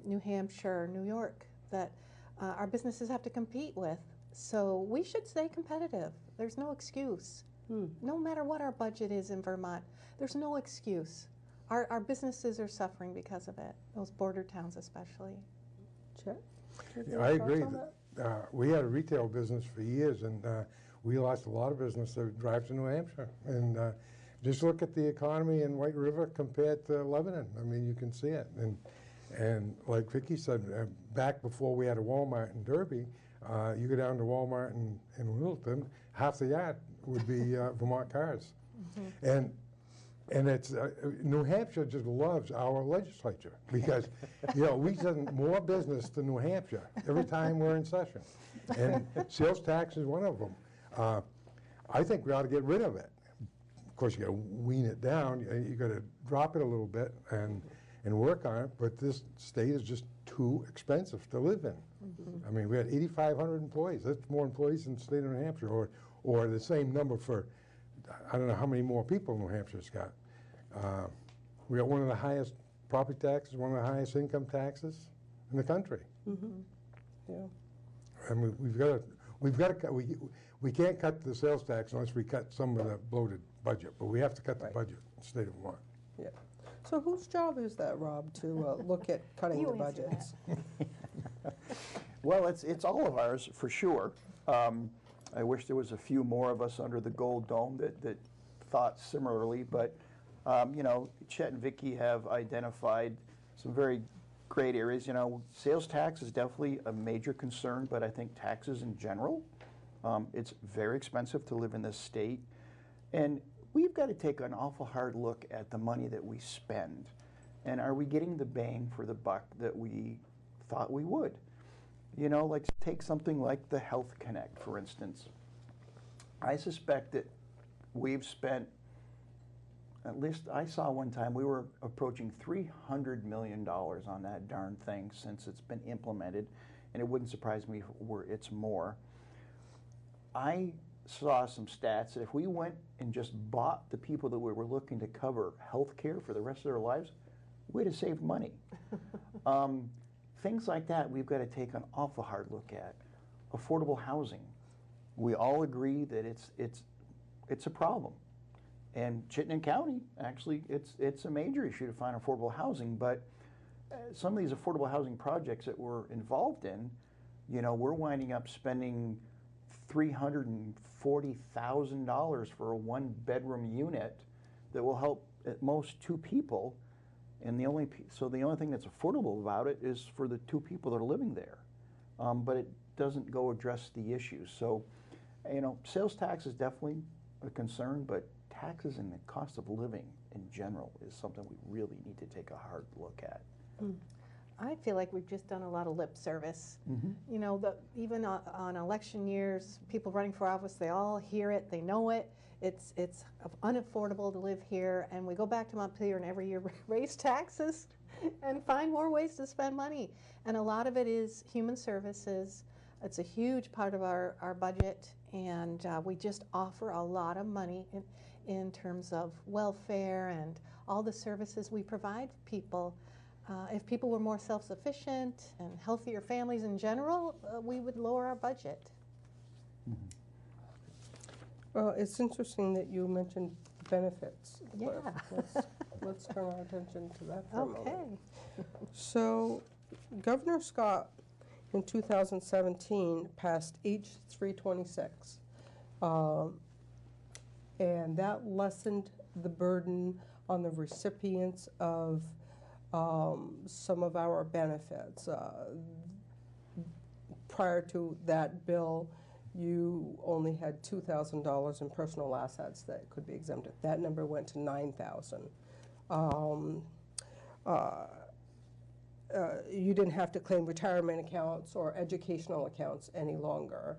New Hampshire, New York, that our businesses have to compete with. So we should stay competitive. There's no excuse. No matter what our budget is in Vermont, there's no excuse. Our businesses are suffering because of it, those border towns especially. Chet? Yeah, I agree. We had a retail business for years, and we lost a lot of business that drive to New Hampshire. And just look at the economy in White River compared to Lebanon. I mean, you can see it. And like Vicki said, back before we had a Walmart in Derby, you go down to Walmart in Littleton, half the yard would be Vermont cars. And it's New Hampshire just loves our legislature because, you know, we send more business to New Hampshire every time we're in session. And sales tax is one of them. I think we ought to get rid of it. Of course, you got to wean it down. You got to drop it a little bit and work on it. But this state is just too expensive to live in. I mean, we had 8,500 employees. That's more employees than the state of New Hampshire, or the same number for, I don't know how many more people New Hampshire's got. We got one of the highest property taxes, one of the highest income taxes in the country. Yeah. I mean, we've got to cut. We can't cut the sales tax unless we cut some of the bloated budget, but we have to cut the budget in the state of Vermont. Yeah. So whose job is that, Rob, to look at cutting the budgets? Well, it's all of ours for sure. I wish there was a few more of us under the gold dome that thought similarly, but you know, Chet and Vicki have identified some very great areas. You know, sales tax is definitely a major concern, but I think taxes in general, it's very expensive to live in this state. And we've got to take an awful hard look at the money that we spend. And are we getting the bang for the buck that we thought we would? You know, like take something like the Health Connect, for instance. I suspect that we've spent, at least I saw one time, we were approaching $300 million on that darn thing since it's been implemented, and it wouldn't surprise me if it's more. I saw some stats that if we went and just bought the people that we were looking to cover health care for the rest of their lives, we'd have saved money. Things like that we've got to take an awful hard look at. Affordable housing. We all agree that it's a problem. And Chittenden County, actually, it's a major issue to find affordable housing, but some of these affordable housing projects that we're involved in, you know, we're winding up spending $340,000 for a one-bedroom unit that will help at most 2 people, and the only thing that's affordable about it is for the 2 people that are living there, but it doesn't go address the issues. So, you know, sales tax is definitely a concern, but taxes and the cost of living in general is something we really need to take a hard look at. I feel like we've just done a lot of lip service. Mhm. You know, even on election years, people running for office, they all hear it, they know it. It's unaffordable to live here, and we go back to Montpelier and every year raise taxes and find more ways to spend money. And a lot of it is human services. It's a huge part of our budget, and we just offer a lot of money in terms of welfare and all the services we provide people. If people were more self-sufficient and healthier families in general, we would lower our budget. Well, it's interesting that you mentioned benefits. Yeah. Let's turn our attention to that for a moment. Okay. So, Governor Scott in 2017 passed H 326, and that lessened the burden on the recipients of some of our benefits. Prior to that bill, you only had $2,000 in personal assets that could be exempted. That number went to $9,000. You didn't have to claim retirement accounts or educational accounts any longer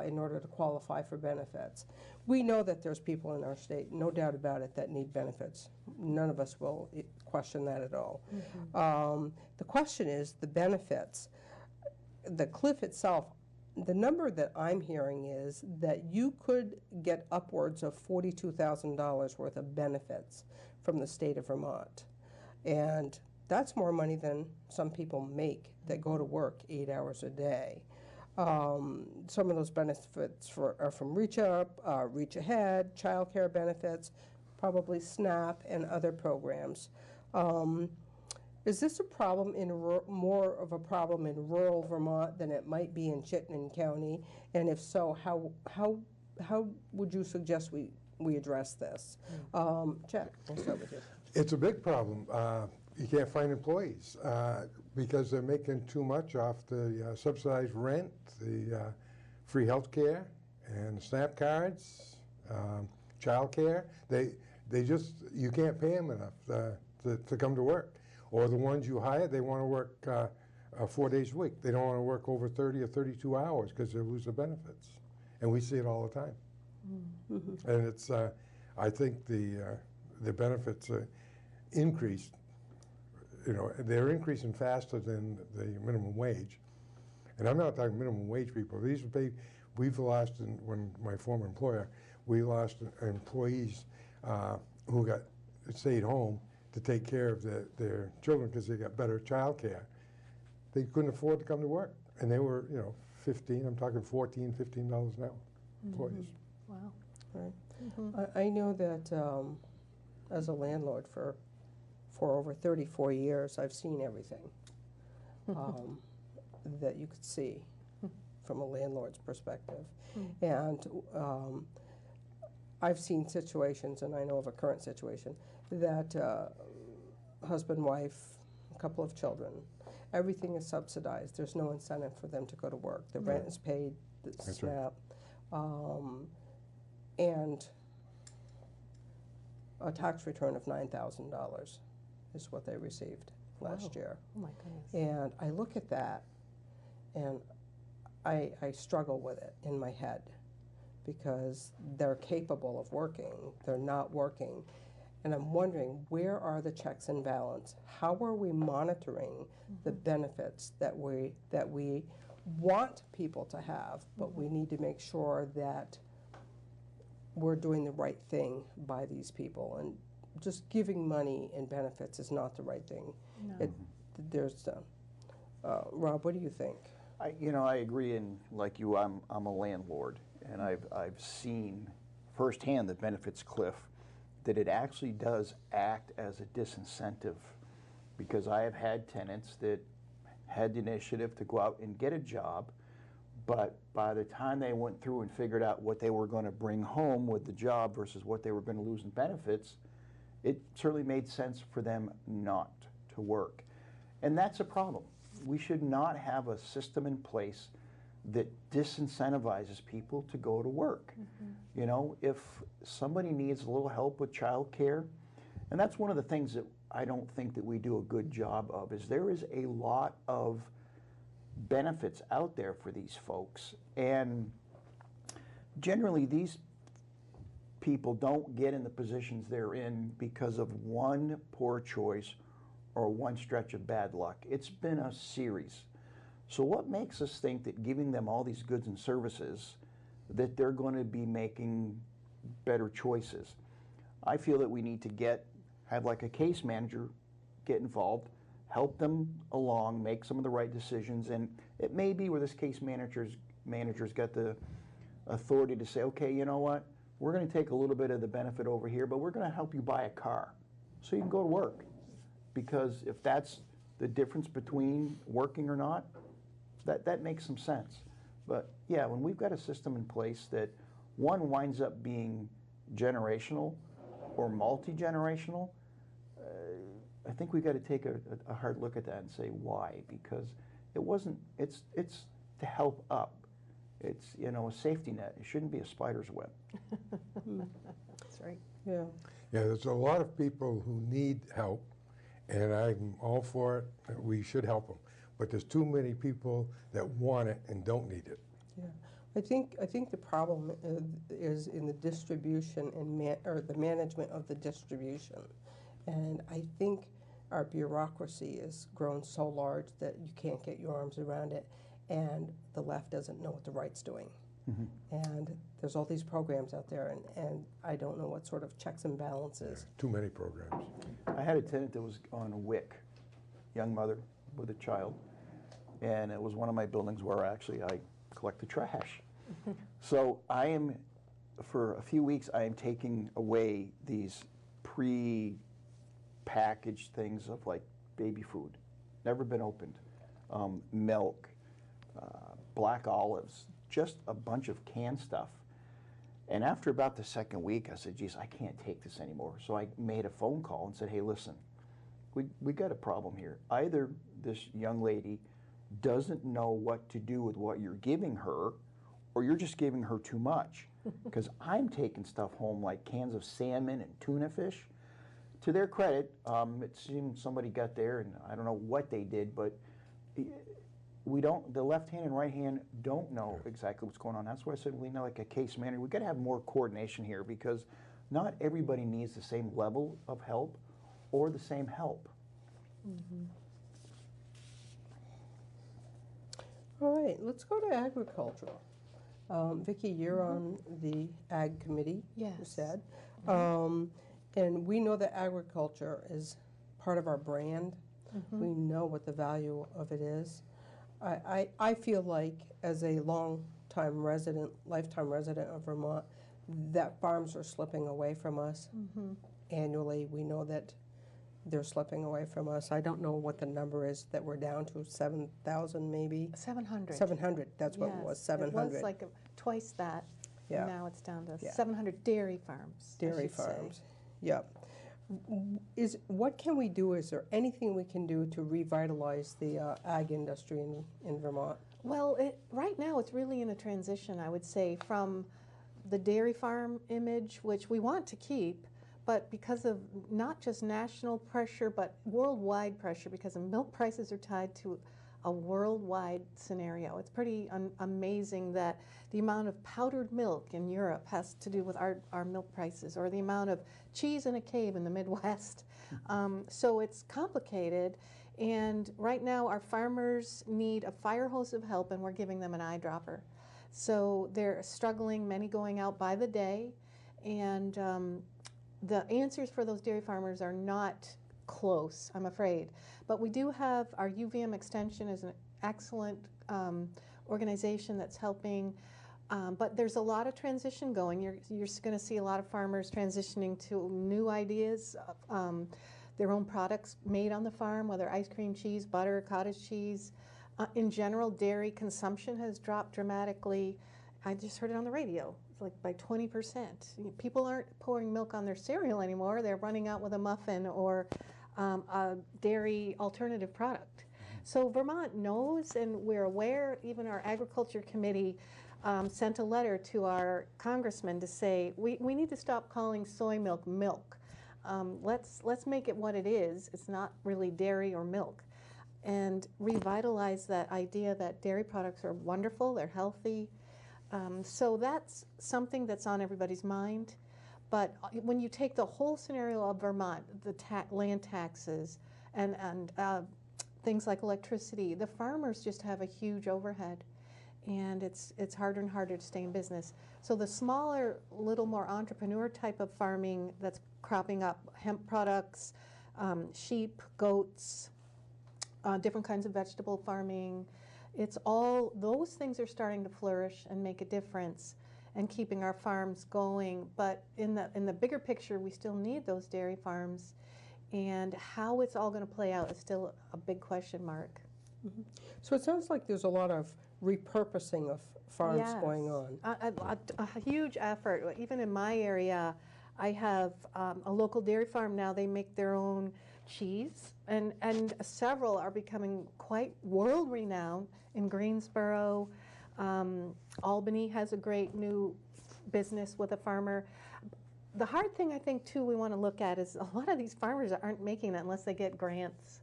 in order to qualify for benefits. We know that there's people in our state, no doubt about it, that need benefits. None of us will question that at all. The question is the benefits. The cliff itself, the number that I'm hearing is that you could get upwards of $42,000 worth of benefits from the state of Vermont. And that's more money than some people make that go to work 8 hours a day. Some of those benefits are from Reach Up, Reach Ahead, child care benefits, probably SNAP and other programs. Is this a problem more of a problem in rural Vermont than it might be in Chittenden County? And if so, how would you suggest we address this? Jack, we'll start with you. It's a big problem. You can't find employees because they're making too much off the subsidized rent, the free health care, and the SNAP cards, child care. They just, you can't pay them enough to come to work. Or the ones you hire, they want to work 4 days a week. They don't want to work over 30 or 32 hours because they lose the benefits. And we see it all the time. Mm-hmm. And it's, I think the benefits increased. You know, they're increasing faster than the minimum wage. And I'm not talking minimum wage people. These are we've lost, when my former employer, we lost employees who stayed home to take care of their children because they got better child care. They couldn't afford to come to work. And they were, you know, 15, I'm talking $14, $15 an hour employees. Wow. Right. I know that as a landlord for over 34 years, I've seen everything that you could see from a landlord's perspective. And I've seen situations, and I know of a current situation, that husband, wife, a couple of children, everything is subsidized. There's no incentive for them to go to work. The rent is paid, the SNAP, and a tax return of $9,000 is what they received last year. Oh my goodness. And I look at that, and I struggle with it in my head because they're capable of working. They're not working. And I'm wondering, where are the checks and balance? How are we monitoring the benefits that we want people to have, but we need to make sure that we're doing the right thing by these people? And just giving money and benefits is not the right thing. No. Rob, what do you think? I agree, and like you, I'm a landlord, and I've seen firsthand the benefits cliff. that it actually does act as a disincentive, because I have had tenants that had the initiative to go out and get a job, but by the time they went through and figured out what they were going to bring home with the job versus what they were going to lose in benefits, it certainly made sense for them not to work. And that's a problem. We should not have a system in place that disincentivizes people to go to work. You know, if somebody needs a little help with childcare, and that's one of the things that I don't think that we do a good job of, is there is a lot of benefits out there for these folks, and generally these people don't get in the positions they're in because of one poor choice or one stretch of bad luck. It's been a series. So what makes us think that giving them all these goods and services, that they're going to be making better choices? I feel that we need to have like a case manager get involved, help them along, make some of the right decisions, and it may be where this case manager's got the authority to say, okay, you know what, we're going to take a little bit of the benefit over here, but we're going to help you buy a car so you can go to work. Because if that's the difference between working or not, that makes some sense. But yeah, when we've got a system in place that one winds up being generational or multi-generational, I think we've got to take a hard look at that and say why, because it's to help up. It's, you know, a safety net. It shouldn't be a spider's web. That's right. Yeah. Yeah, there's a lot of people who need help, and I'm all for it. We should help them. But there's too many people that want it and don't need it. Yeah. I think the problem is in the distribution and or the management of the distribution. And I think our bureaucracy has grown so large that you can't get your arms around it, and the left doesn't know what the right's doing. And there's all these programs out there, and I don't know what sort of checks and balances. Too many programs. I had a tenant that was on a WIC, young mother with a child, and it was one of my buildings where I collect the trash. So for a few weeks, I am taking away these pre-packaged things of like baby food, never been opened, milk, black olives, just a bunch of canned stuff. And after about the second week, I said, geez, I can't take this anymore. So I made a phone call and said, hey, listen, we got a problem here. Either this young lady doesn't know what to do with what you're giving her, or you're just giving her too much. Because I'm taking stuff home like cans of salmon and tuna fish. To their credit, it seemed somebody got there, and I don't know what they did, but the left hand and right hand don't know exactly what's going on. That's why I said we need like a case manager. We've got to have more coordination here, because not everybody needs the same level of help or the same help. All right, let's go to agriculture. Vicki, you're on the Ag Committee, you said. And we know that agriculture is part of our brand. We know what the value of it is. I feel like, as a lifetime resident of Vermont, that farms are slipping away from us. Annually, we know that they're slipping away from us. I don't know what the number is that we're down to, 7,000 maybe? 700. 700, that's what it was, 700. It was like twice that. Yeah. Now it's down to Yeah. 700 dairy farms. Dairy farms, yep. What can we do? Is there anything we can do to revitalize the ag industry in Vermont? Well, right now it's really in a transition, I would say, from the dairy farm image, which we want to keep, but because of not just national pressure, but worldwide pressure, because the milk prices are tied to a worldwide scenario. It's pretty amazing that the amount of powdered milk in Europe has to do with our milk prices, or the amount of cheese in a cave in the Midwest. So it's complicated, and right now our farmers need a fire hose of help, and we're giving them an eyedropper. So they're struggling, many going out by the day, and the answers for those dairy farmers are not close, I'm afraid. But we do have our UVM Extension is an excellent organization that's helping But there's a lot of transition going. You're going to see a lot of farmers transitioning to new ideas, their own products made on the farm, whether ice cream, cheese, butter, cottage cheese. In general, dairy consumption has dropped dramatically. I just heard it on the radio, it's like by 20%. People aren't pouring milk on their cereal anymore. They're running out with a muffin or a dairy alternative product. So Vermont knows, and we're aware. Even our agriculture committee sent a letter to our congressman to say we need to stop calling soy milk milk. Let's make it what it is. It's not really dairy or milk, and revitalize that idea that dairy products are wonderful, they're healthy. So that's something that's on everybody's mind. But when you take the whole scenario of Vermont, the land taxes and things like electricity, the farmers just have a huge overhead, and it's harder and harder to stay in business. So the smaller, little more entrepreneur type of farming that's cropping up, hemp products, sheep, goats, different kinds of vegetable farming, it's all, those things are starting to flourish and make a difference and keeping our farms going. But in the bigger picture, we still need those dairy farms, and how it's all going to play out is still a big question mark. Mm-hmm. So it sounds like there's a lot of repurposing of farms going on. A huge effort. Even in my area, I have a local dairy farm now. They make their own cheese, and several are becoming quite world-renowned in Greensboro. Albany has a great new business with a farmer. The hard thing I think too we want to look at is a lot of these farmers aren't making it unless they get grants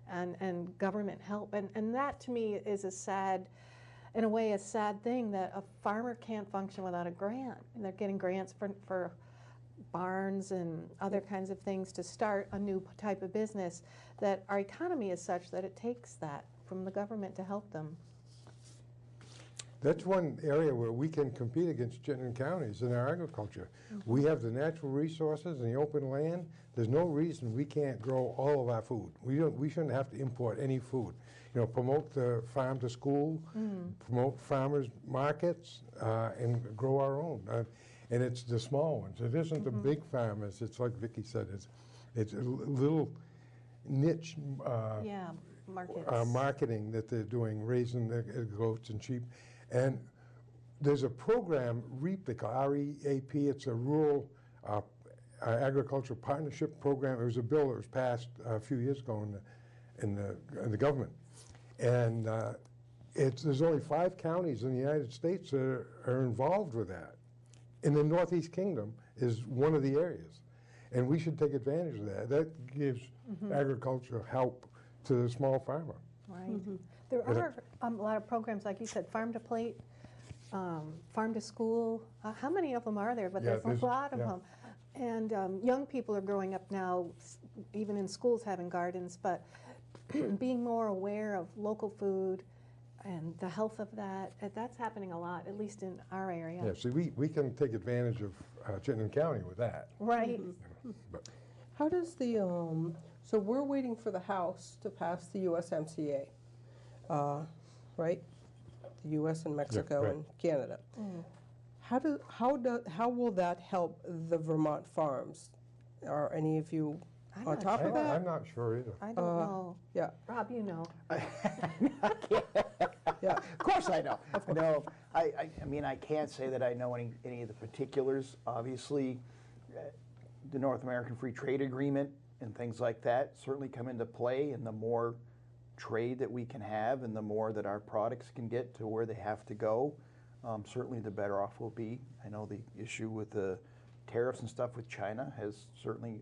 and government help, and that to me is a sad, in a way, a sad thing that a farmer can't function without a grant. And they're getting grants for barns and other kinds of things to start a new type of business, that our economy is such that it takes that from the government to help them. That's one area where we can compete against Chittenden counties in our agriculture. Mm-hmm. We have the natural resources and the open land. There's no reason we can't grow all of our food. We shouldn't have to import any food. You know, promote the farm to school, promote farmers markets, and grow our own. And it's the small ones. It isn't the big farmers. It's like Vicki said. It's a little niche marketing that they're doing, raising the goats and sheep. And there's a program, REAP, they call REAP. It's a rural agricultural partnership program. It was a bill that was passed a few years ago in the government. And there's only 5 counties in the United States that are involved with that. In the Northeast Kingdom is one of the areas. And we should take advantage of that. That gives agricultural help to the small farmer. Right. There are a lot of programs, like you said, Farm to Plate, Farm to School. How many of them are there? But there's a lot of them. And young people are growing up now, even in schools having gardens, but being more aware of local food and the health of that, that's happening a lot, at least in our area. Yeah, see, we can take advantage of Chittenden County with that. Right. But How does the, so we're waiting for the House to pass the USMCA, right? The US and Mexico and Canada. How will that help the Vermont farms? Are any of you on top of that? I'm not sure either. I don't know. Yeah. Rob, you know. Yeah, of course I know. No, I mean, I can't say that I know any of the particulars. Obviously, the North American Free Trade Agreement and things like that certainly come into play, and the more trade that we can have and the more that our products can get to where they have to go, certainly the better off we'll be. I know the issue with the tariffs and stuff with China has certainly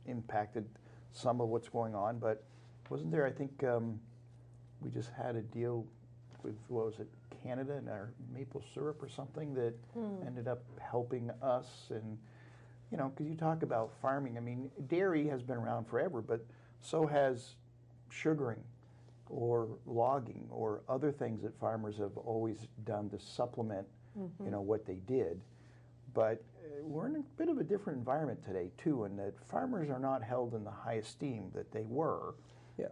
impacted some of what's going on, but wasn't there, I think, we just had a deal with, what was it, Canada and our maple syrup or something that ended up helping us. And, you know, because you talk about farming, I mean, dairy has been around forever, but so has sugaring or logging or other things that farmers have always done to supplement, you know, what they did. But we're in a bit of a different environment today, too, in that farmers are not held in the high esteem that they were. Yeah.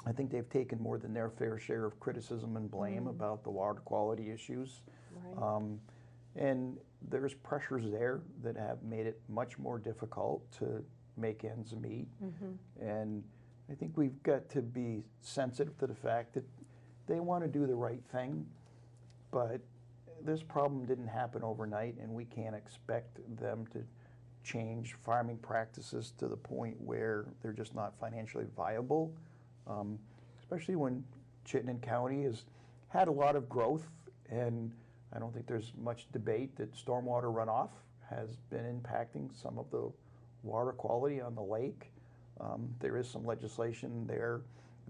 I think they've taken more than their fair share of criticism and blame about the water quality issues. And there's pressures there that have made it much more difficult to make ends meet. And I think we've got to be sensitive to the fact that they want to do the right thing, but this problem didn't happen overnight, and we can't expect them to change farming practices to the point where they're just not financially viable, especially when Chittenden County has had a lot of growth, and I don't think there's much debate that stormwater runoff has been impacting some of the water quality on the lake. There is some legislation there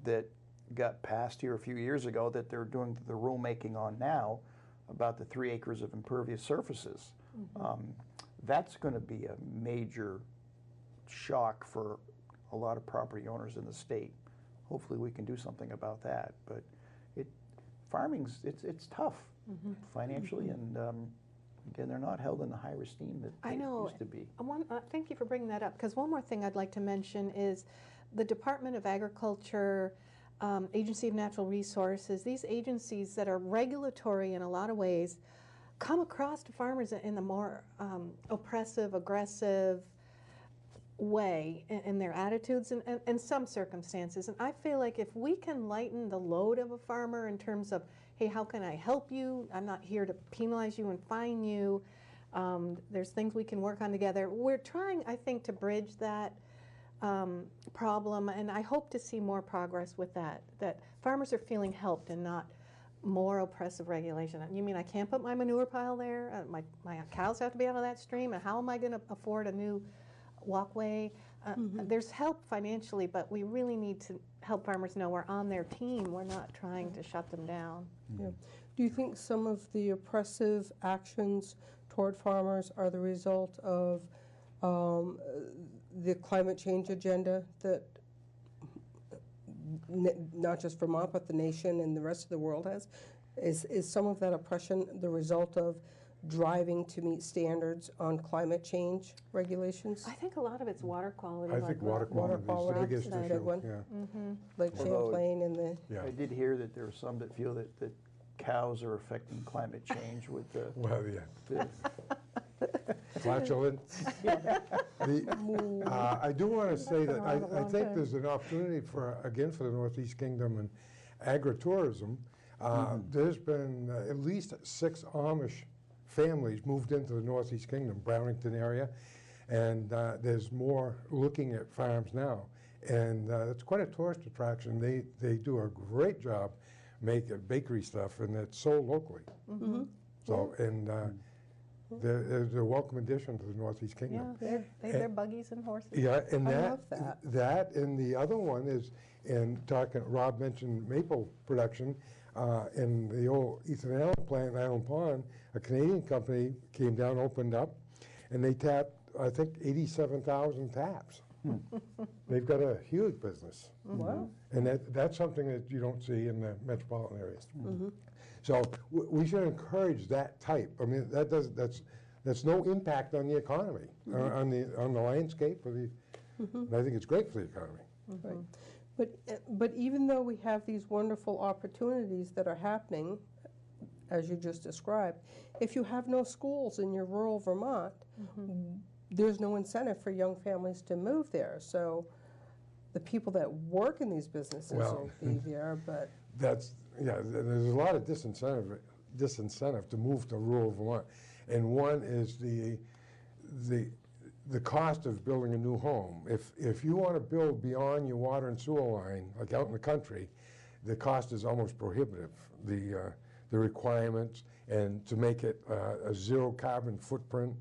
that got passed here a few years ago that they're doing the rulemaking on now about the 3 acres of impervious surfaces. That's going to be a major shock for a lot of property owners in the state. Hopefully we can do something about that. But farming's it's tough financially, and again, they're not held in the high esteem that they used to be. Thank you for bringing that up, because one more thing I'd like to mention is the Department of Agriculture, Agency of Natural Resources, these agencies that are regulatory in a lot of ways come across to farmers in the more oppressive, aggressive way in their attitudes and in some circumstances. And I feel like if we can lighten the load of a farmer in terms of, hey, how can I help you? I'm not here to penalize you and fine you. There's things we can work on together. We're trying, I think, to bridge that problem, and I hope to see more progress with that farmers are feeling helped and not more oppressive regulation. You mean I can't put my manure pile there? My cows have to be out of that stream, and how am I going to afford a new walkway? There's help financially, but we really need to help farmers know we're on their team. We're not trying to shut them down. Yeah. Do you think some of the oppressive actions toward farmers are the result of the climate change agenda that not just Vermont but the nation and the rest of the world has? Is some of that oppression the result of driving to meet standards on climate change regulations? I think a lot of it's water quality. I think water quality is the biggest issue. One. Yeah. Like Champlain and the... Yeah. I did hear that there are some that feel that cows are affecting climate change with the... Well, yeah. Flatulence. I do want to say that I think there's an opportunity for the Northeast Kingdom and agritourism. There's been at least 6 Amish families moved into the Northeast Kingdom, Brownington area, and there's more looking at farms now. And it's quite a tourist attraction. They do a great job making bakery stuff, and it's sold locally. So, and they're a welcome addition to the Northeast Kingdom. Yeah, they're buggies and horses. Yeah, and I love that. That and the other one is, and Rob mentioned maple production, in the old Ethan Allen plant in Island Pond, a Canadian company came down, opened up, and they tapped, I think, 87,000 taps. They've got a huge business. Wow. And that's something that you don't see in the metropolitan areas. So we should encourage that type. I mean, that's no impact on the economy, on the landscape. And I think it's great for the economy. Right. But even though we have these wonderful opportunities that are happening, as you just described, if you have no schools in your rural Vermont, there's no incentive for young families to move there. So the people that work in these businesses will be there, but... There's a lot of disincentive to move to rural Vermont. And one is the cost of building a new home. If you want to build beyond your water and sewer line, like out in the country, the cost is almost prohibitive. The requirements, and to make it a zero carbon footprint,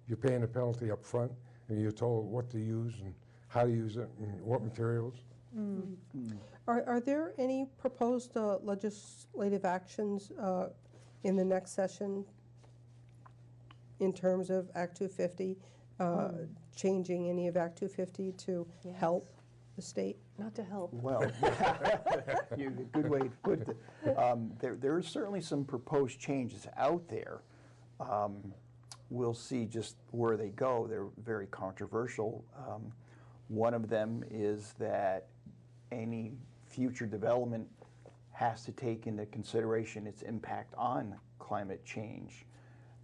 you're paying a penalty up front, and you're told what to use and how to use it and what materials. Are there any proposed legislative actions in the next session in terms of Act 250, changing any of Act 250 to help the state? Not to help. Well, good way to put it. There are certainly some proposed changes out there. We'll see just where they go. They're very controversial. One of them is that any future development has to take into consideration its impact on climate change.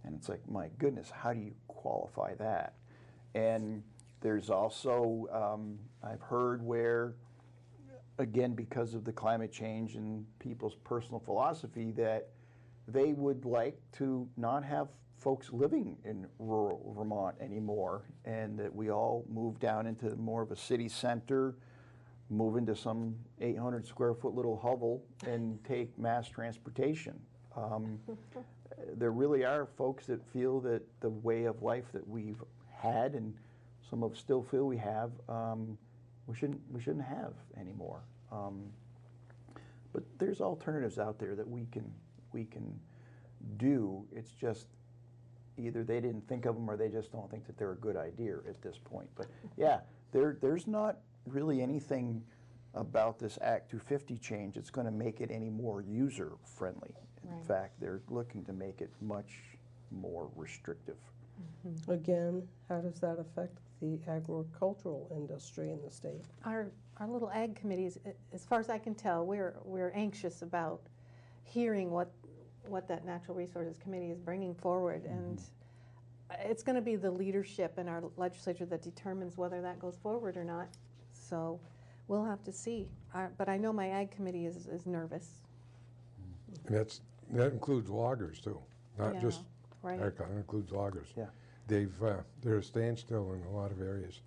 And it's like, my goodness, how do you qualify that? And there's also, I've heard where, again, because of the climate change and people's personal philosophy, that they would like to not have folks living in rural Vermont anymore, and that we all move down into more of a city center, move into some 800 square foot little hovel and take mass transportation. There really are folks that feel that the way of life that we've had, and some of us still feel we have, we shouldn't have anymore. But there's alternatives out there that we can do. It's just either they didn't think of them or they just don't think that they're a good idea at this point. But yeah, there's not really anything about this Act 250 change that's going to make it any more user friendly. In fact, they're looking to make it much more restrictive. Again, how does that affect the agricultural industry in the state? Our little ag committees, as far as I can tell, we're anxious about hearing what that Natural Resources Committee is bringing forward, and it's going to be the leadership in our legislature that determines whether that goes forward or not. So we'll have to see. But I know my ag committee is nervous. And that includes loggers too, not just right. agriculture. It includes loggers. Yeah. They're a standstill in a lot of areas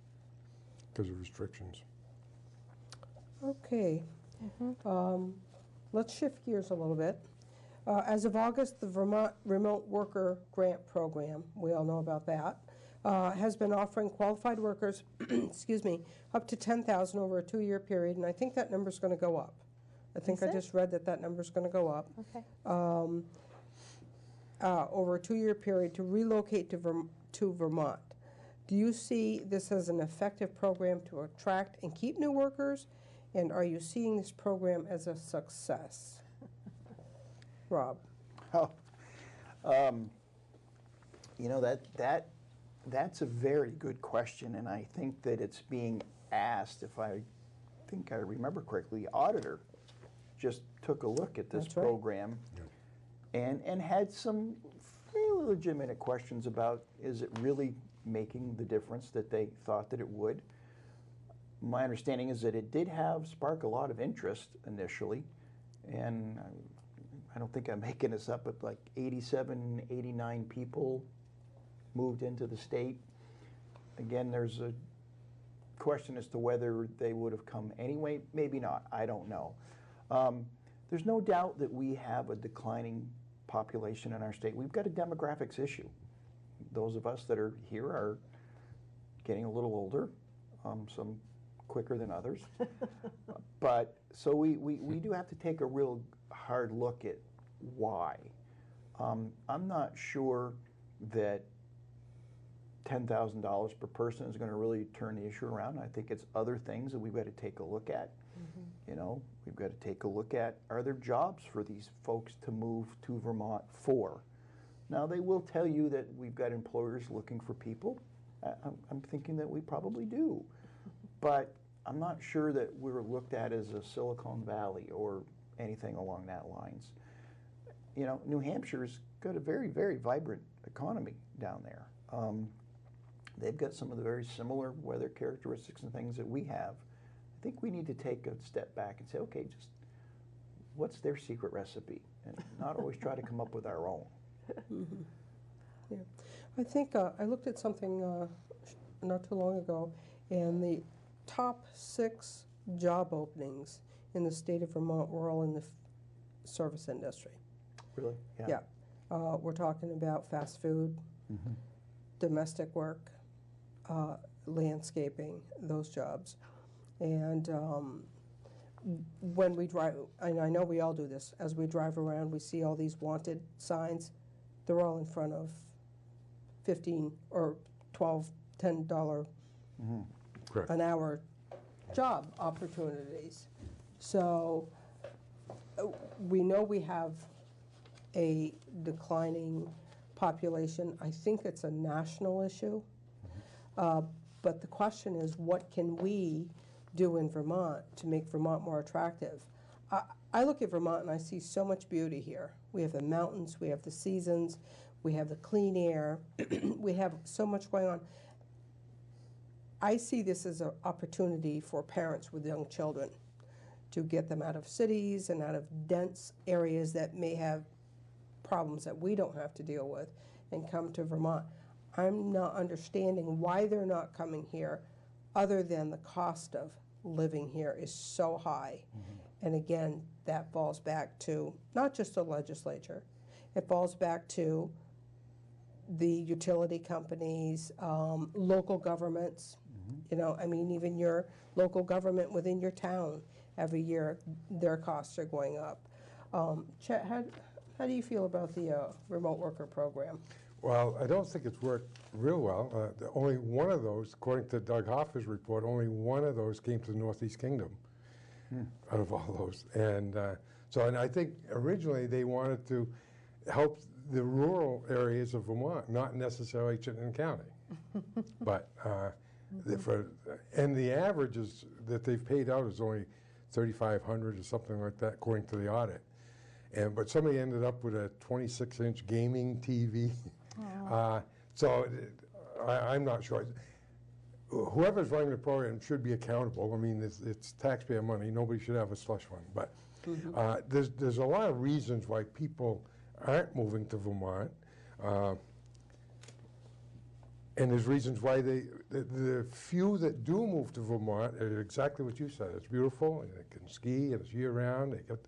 because of restrictions. Okay. Let's shift gears a little bit. As of August, the Vermont Remote Worker Grant Program, we all know about that, has been offering qualified workers, excuse me, up to $10,000 over a 2-year period, and I think that number's going to go up. I think I just read that number's going to go up. Okay. Over a 2-year period to relocate to Vermont. Do you see this as an effective program to attract and keep new workers, and are you seeing this program as a success? Rob. Oh, you know, that's a very good question, and I think that it's being asked, if I think I remember correctly, the auditor just took a look at this program and had some fairly legitimate questions about, is it really making the difference that they thought that it would? My understanding is that it did spark a lot of interest initially, and I don't think I'm making this up, but like 87, 89 people moved into the state. Again, there's a question as to whether they would have come anyway. Maybe not. I don't know. There's no doubt that we have a declining population in our state. We've got a demographics issue. Those of us that are here are getting a little older, some quicker than others. But so we do have to take a real hard look at why. I'm not sure that $10,000 per person is going to really turn the issue around. I think it's other things that we've got to take a look at. You know, we've got to take a look at, are there jobs for these folks to move to Vermont for? Now, they will tell you that we've got employers looking for people. I'm thinking that we probably do. But I'm not sure that we're looked at as a Silicon Valley or anything along that lines. You know, New Hampshire's got a very, very vibrant economy down there. They've got some of the very similar weather characteristics and things that we have. I think we need to take a step back and say, okay, just what's their secret recipe? And not always try to come up with our own. Yeah. I think I looked at something not too long ago, and the top 6 job openings in the state of Vermont were all in the service industry. Really? Yeah. We're talking about fast food, domestic work, landscaping, those jobs. And when we drive, and I know we all do this, as we drive around, we see all these wanted signs. They're all in front of $15 or $12, $10 an hour job opportunities. So we know we have a declining population. I think it's a national issue. But the question is, what can we do in Vermont to make Vermont more attractive? I look at Vermont and I see so much beauty here. We have the mountains, we have the seasons, we have the clean air, we have so much going on. I see this as an opportunity for parents with young children to get them out of cities and out of dense areas that may have problems that we don't have to deal with and come to Vermont. I'm not understanding why they're not coming here other than the cost of living here is so high. And again, that falls back to not just the legislature, it falls back to the utility companies, local governments. You know, I mean, even your local government within your town, every year their costs are going up. Chet, how do you feel about the remote worker program? Well, I don't think it's worked real well. Only one of those, according to Doug Hoffer's report, only one of those came to the Northeast Kingdom out of all those. And and I think originally they wanted to help the rural areas of Vermont, not necessarily Chittenden County. But the averages that they've paid out is only $3,500 or something like that, according to the audit. But somebody ended up with a 26-inch gaming TV. I'm not sure. Whoever's running the program should be accountable. I mean, it's taxpayer money. Nobody should have a slush fund. But there's a lot of reasons why people aren't moving to Vermont. And there's reasons why the few that do move to Vermont are exactly what you said. It's beautiful, and they can ski, and it's year-round. They got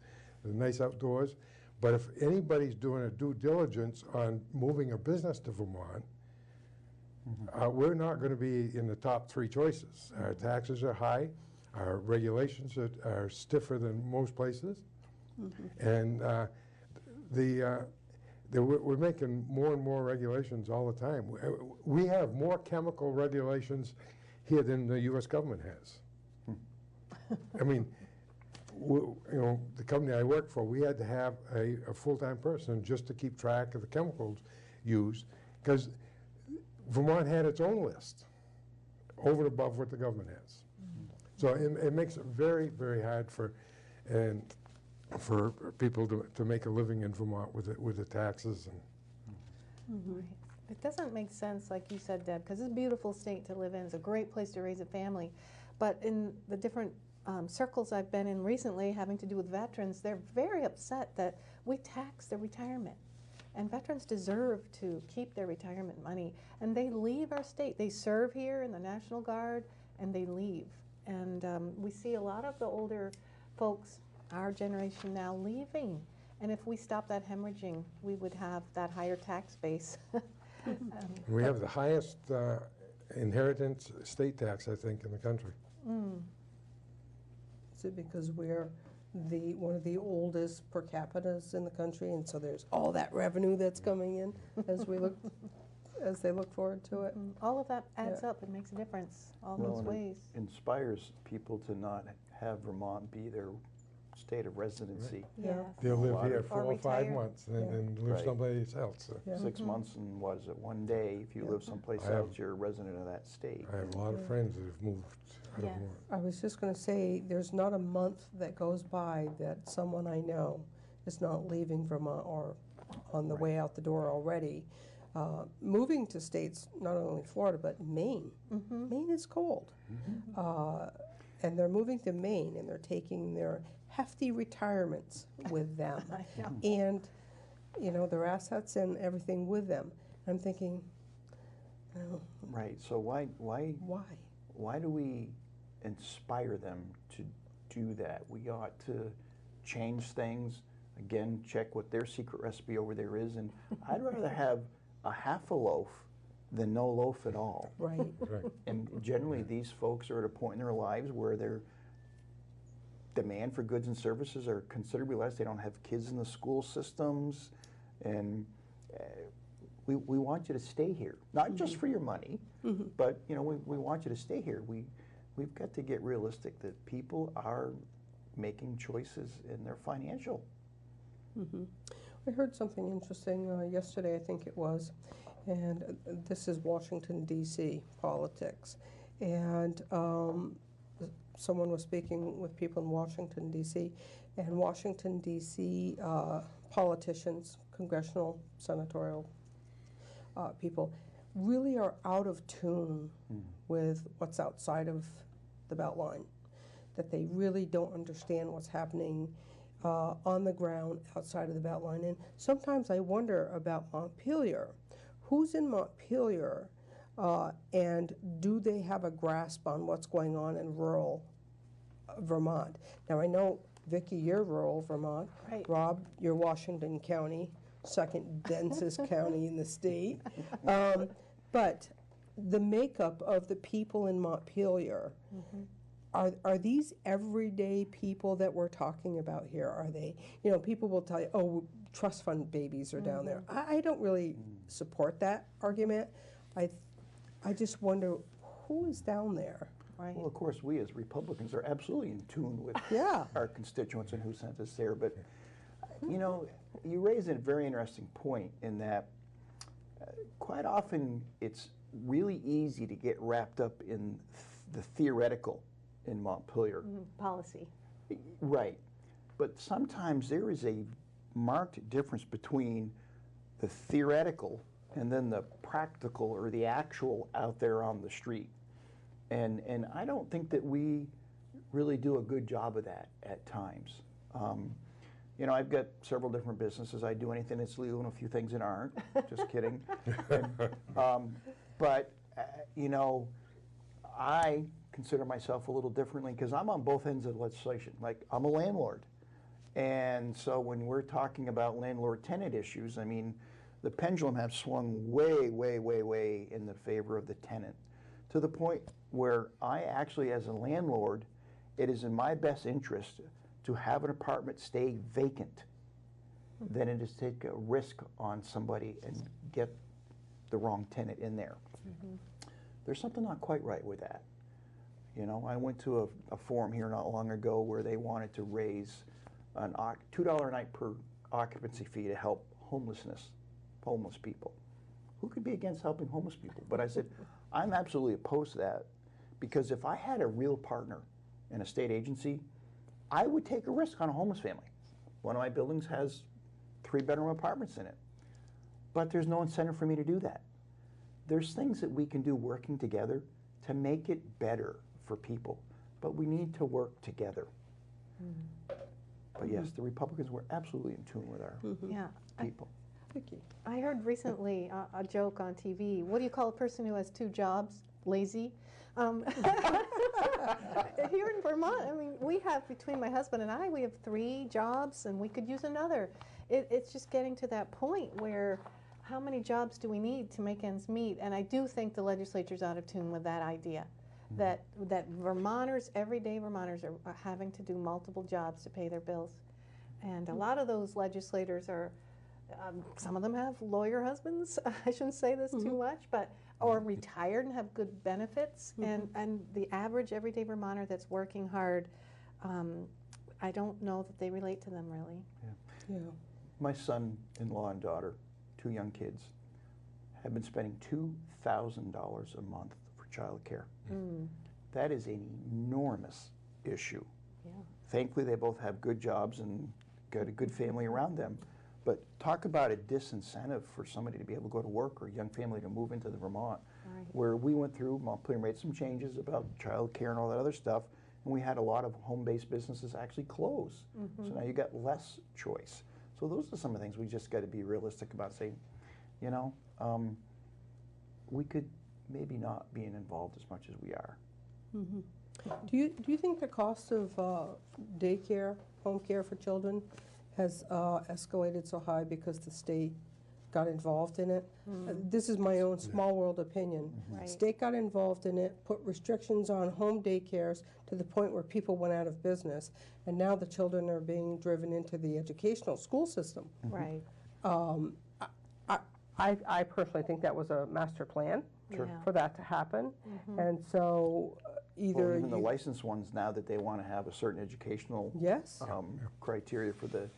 the nice outdoors. But if anybody's doing a due diligence on moving a business to Vermont, we're not going to be in the top 3 choices. Our taxes are high. Our regulations are stiffer than most places. And we're making more and more regulations all the time. We have more chemical regulations here than the U.S. government has. I mean, the company I work for, we had to have a full-time person just to keep track of the chemicals used, because Vermont had its own list over and above what the government has. So it makes it very, very hard for people to make a living in Vermont with the taxes. And It doesn't make sense, like you said, Deb, because it's a beautiful state to live in. It's a great place to raise a family. But in the different circles I've been in recently having to do with veterans, they're very upset that we tax their retirement. And veterans deserve to keep their retirement money. And they leave our state. They serve here in the National Guard, and they leave. And we see a lot of the older folks, our generation now, leaving. And if we stop that hemorrhaging, we would have that higher tax base. We have the highest inheritance estate tax, I think, in the country. Is it because we're one of the oldest per capitas in the country, and so there's all that revenue that's coming in as they look forward to it? All of that adds up. It makes a difference all those ways. It inspires people to not have Vermont be their state of residency. Yeah. They'll live here 4 or 5 months and live someplace else. 6 months and 1 day. If you live someplace else, you're a resident of that state. I have a lot of friends that have moved out of Vermont. I was just going to say, there's not a month that goes by that someone I know is not leaving Vermont or on the way out the door already. Moving to states, not only Florida, but Maine. Maine is cold. And they're moving to Maine, and they're taking their hefty retirements with them. And, their assets and everything with them. I'm thinking, Right, so why do we inspire them to do that? We ought to change things, again, check what their secret recipe over there is, and I'd rather have a half a loaf than no loaf at all. Right. And generally, these folks are at a point in their lives where their demand for goods and services are considerably less. They don't have kids in the school systems, and we want you to stay here, not just for your money, but we want you to stay here. We've got to get realistic that people are making choices in their financial. I heard something interesting yesterday, I think it was, and this is Washington, D.C. politics. And someone was speaking with people in Washington, D.C., and Washington, D.C. Politicians, congressional, senatorial people, really are out of tune with what's outside of the Beltline, that they really don't understand what's happening on the ground outside of the Beltline. And sometimes I wonder about Montpelier. Who's in Montpelier, and do they have a grasp on what's going on in rural Vermont? Now, I know, Vicki, you're rural Vermont. Right. Rob, you're Washington County, second densest county in the state. But the makeup of the people in Montpelier, are these everyday people that we're talking about here? Are they, people will tell you, oh, trust fund babies are down there. I don't really support that argument. I just wonder who is down there. Right. Well, of course, we as Republicans are absolutely in tune with our constituents and who sent us there. But, you raise a very interesting point in that quite often it's really easy to get wrapped up in the theoretical in Montpelier. Policy. Right. But sometimes there is a marked difference between the theoretical and then the practical or the actual out there on the street. And I don't think that we really do a good job of that at times. I've got several different businesses. I do anything that's legal and a few things that aren't. Just kidding. But I consider myself a little differently because I'm on both ends of the legislation. Like, I'm a landlord. And so when we're talking about landlord-tenant issues, I mean, the pendulum has swung way, way, way, way in the favor of the tenant, to the point where I actually, as a landlord, it is in my best interest to have an apartment stay vacant than it is to take a risk on somebody and get the wrong tenant in there. There's something not quite right with that. I went to a forum here not long ago where they wanted to raise an $2 a night per occupancy fee to help homeless people. Who could be against helping homeless people? But I said, I'm absolutely opposed to that, because if I had a real partner in a state agency, I would take a risk on a homeless family. One of my buildings has 3-bedroom apartments in it, but there's no incentive for me to do that. There's things that we can do working together to make it better for people, but we need to work together. But yes, the Republicans were absolutely in tune with our people. I heard recently a joke on TV. What do you call a person who has 2 jobs? Lazy. Here in Vermont, I mean, we have, between my husband and I, we have 3 jobs, and we could use another. It's just getting to that point where how many jobs do we need to make ends meet? And I do think the legislature's out of tune with that idea, that Vermonters, everyday Vermonters, are having to do multiple jobs to pay their bills. And a lot of those legislators are, some of them have lawyer husbands, I shouldn't say this too much, but or retired and have good benefits, and the average everyday Vermonter that's working hard, I don't know that they relate to them really. My son-in-law and daughter, 2 young kids, have been spending $2,000 a month for child care. That is an enormous issue. Thankfully, they both have good jobs and got a good family around them. But talk about a disincentive for somebody to be able to go to work, or a young family to move into the Vermont, where we went through, Montpelier made some changes about child care and all that other stuff, and we had a lot of home-based businesses actually close. So now you got less choice. So those are some of the things we just got to be realistic about, saying, we could maybe not be involved as much as we are. Do you think the cost of daycare, home care for children, has escalated so high because the state got involved in it? This is my own small world opinion. State got involved in it, put restrictions on home daycares to the point where people went out of business, and now the children are being driven into the educational school system. Right. I personally think that was a master plan for that to happen, and so either even the licensed ones now, that they want to have a certain educational criteria for the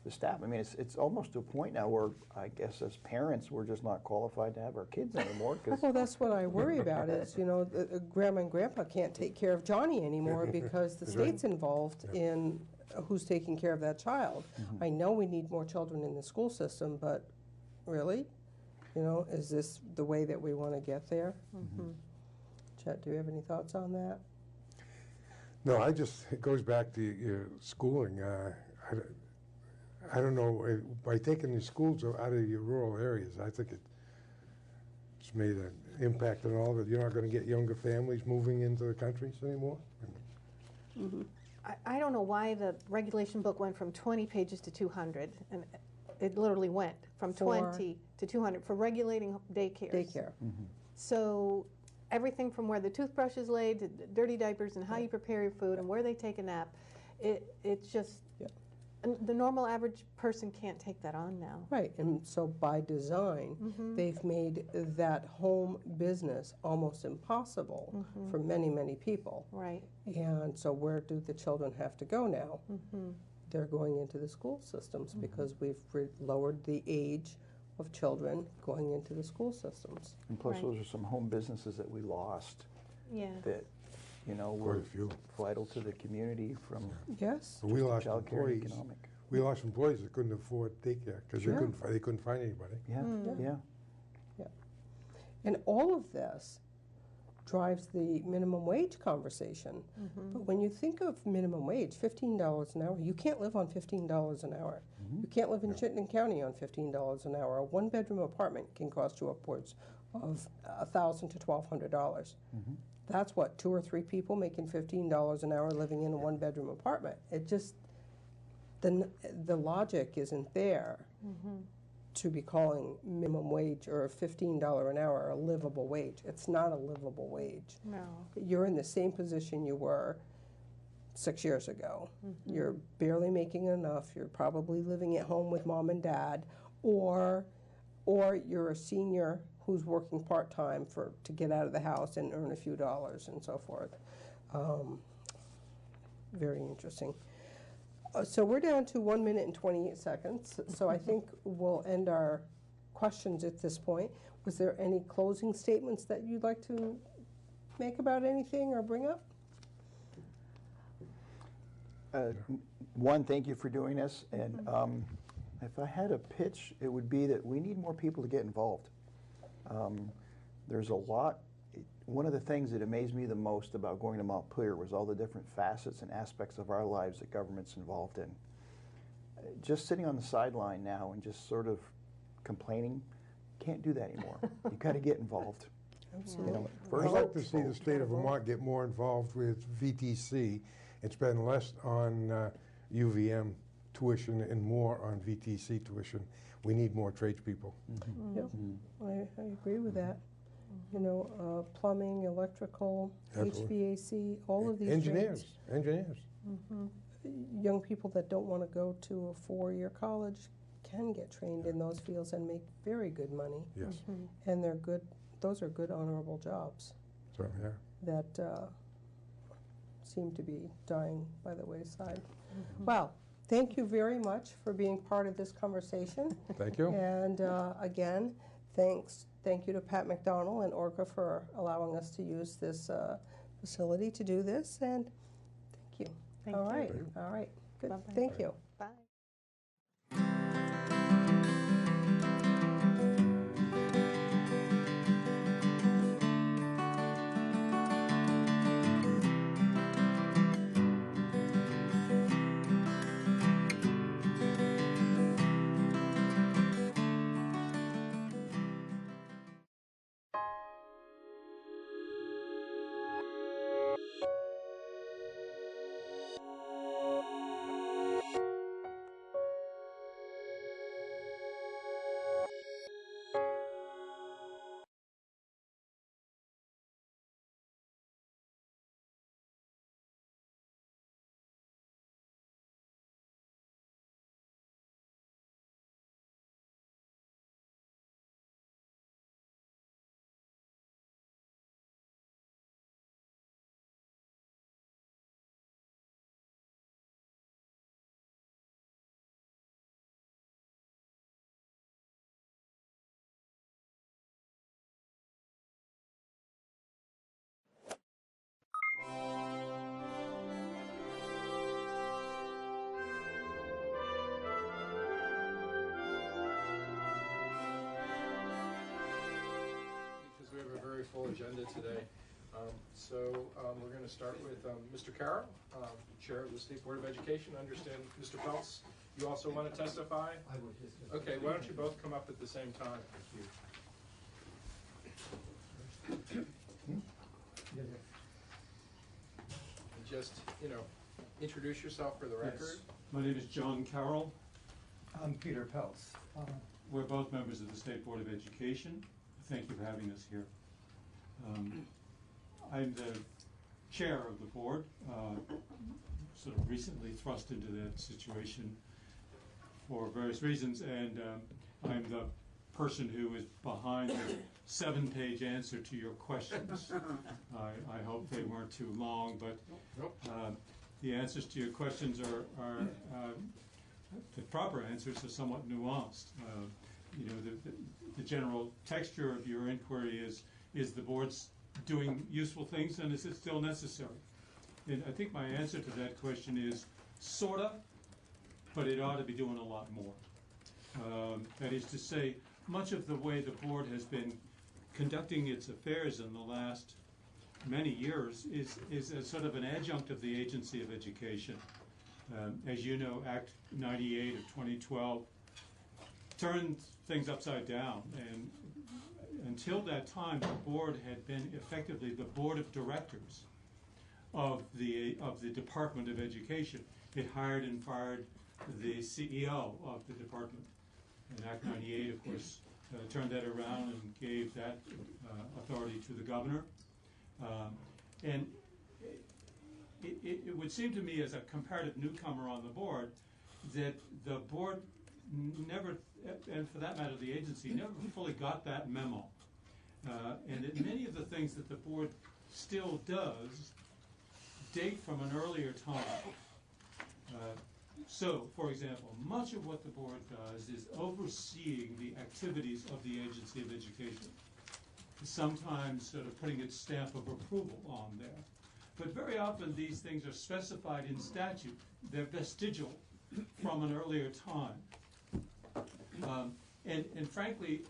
staff. I mean, it's almost to a point now where I guess as parents we're just not qualified to have our kids anymore. Well, that's what I worry about is, grandma and grandpa can't take care of Johnny anymore because the state's involved in who's taking care of that child? I know we need more children in the school system, but really? You know, is this the way that we want to get there? Chet, do you have any thoughts on that? No, it goes back to schooling. I don't know, by taking the schools out of your rural areas, I think it's made an impact on all that. You're not going to get younger families moving into the countries anymore. I don't know why the regulation book went from 20 pages to 200, and it literally went from 20 to 200 for regulating daycares. Daycare. So everything from where the toothbrush is laid to dirty diapers and how you prepare your food and where they take a nap, it's just, and the normal average person can't take that on now. Right, and so by design, they've made that home business almost impossible for many, many people. Right. And so where do the children have to go now? They're going into the school systems because we've lowered the age of children going into the school systems. And plus, those are some home businesses that we lost. Yeah. That, you know, were vital to the community from We lost childcare employees. economic. We lost employees that couldn't afford daycare because they couldn't find anybody. Yeah. And all of this drives the minimum wage conversation. But when you think of minimum wage, $15 an hour, you can't live on $15 an hour. You can't live in Chittenden County on $15 an hour. A one-bedroom apartment can cost you upwards of $1,000 to $1,200. That's what, 2 or 3 people making $15 an hour living in a one-bedroom apartment. It just, the logic isn't there to be calling minimum wage or $15 an hour a livable wage. It's not a livable wage. No. You're in the same position you were 6 years ago. You're barely making enough. You're probably living at home with mom and dad, or you're a senior who's working part-time to get out of the house and earn a few dollars and so forth. Very interesting. So we're down to 1 minute and 28 seconds. So I think we'll end our questions at this point. Was there any closing statements that you'd like to make about anything or bring up? One, thank you for doing this. And if I had a pitch, it would be that we need more people to get involved. There's a lot. One of the things that amazed me the most about going to Montpelier was all the different facets and aspects of our lives that government's involved in. Just sitting on the sideline now and just sort of complaining, can't do that anymore. You've got to get involved. Absolutely. You know, I'd like to see the state of Vermont get more involved with VTC and spend less on UVM tuition and more on VTC tuition. We need more tradespeople. Yep. I agree with that. You know, plumbing, electrical, HVAC, all of these engineers. Young people that don't want to go to a 4-year college can get trained in those fields and make very good money. Yes. And they're good. Those are good, honorable jobs. Certainly are. That seem to be dying by the wayside. Well, thank you very much for being part of this conversation. Thank you. And again, thank you to Pat McDonald and Orca for allowing us to use this facility to do this. And thank you. Thank All you. right. All right. Good. Bye-bye. Thank you. Bye. full agenda today. We're going to start with Mr. Carroll, Chair of the State Board of Education. I understand, Mr. Peltz, you also want to testify? I would. Okay, why don't you both come up at the same time? Thank you. And just, introduce yourself for the record. Yes. My name is John Carroll. I'm Peter Peltz. We're both members of the State Board of Education. Thank you for having us here. I'm the chair of the board, sort of recently thrust into that situation for various reasons, and I'm the person who is behind the 7-page answer to your questions. I hope they weren't too long, but the answers to your questions are the proper answers are somewhat nuanced. The general texture of your inquiry is the board's doing useful things, and is it still necessary? And I think my answer to that question is sorta, but it ought to be doing a lot more. That is to say, much of the way the board has been conducting its affairs in the last many years is a sort of an adjunct of the Agency of Education. As you know, Act 98 of 2012 turned things upside down, and until that time, the board had been effectively the board of directors of the Department of Education. It hired and fired the CEO of the department. And Act 98, of course, turned that around and gave that authority to the governor. And it would seem to me, as a comparative newcomer on the board, that the board never, and for that matter the agency, never fully got that memo. And that many of the things that the board still does date from an earlier time. So, for example, much of what the board does is overseeing the activities of the Agency of Education, sometimes sort of putting its stamp of approval on there. But very often these things are specified in statute. They're vestigial from an earlier time. And frankly,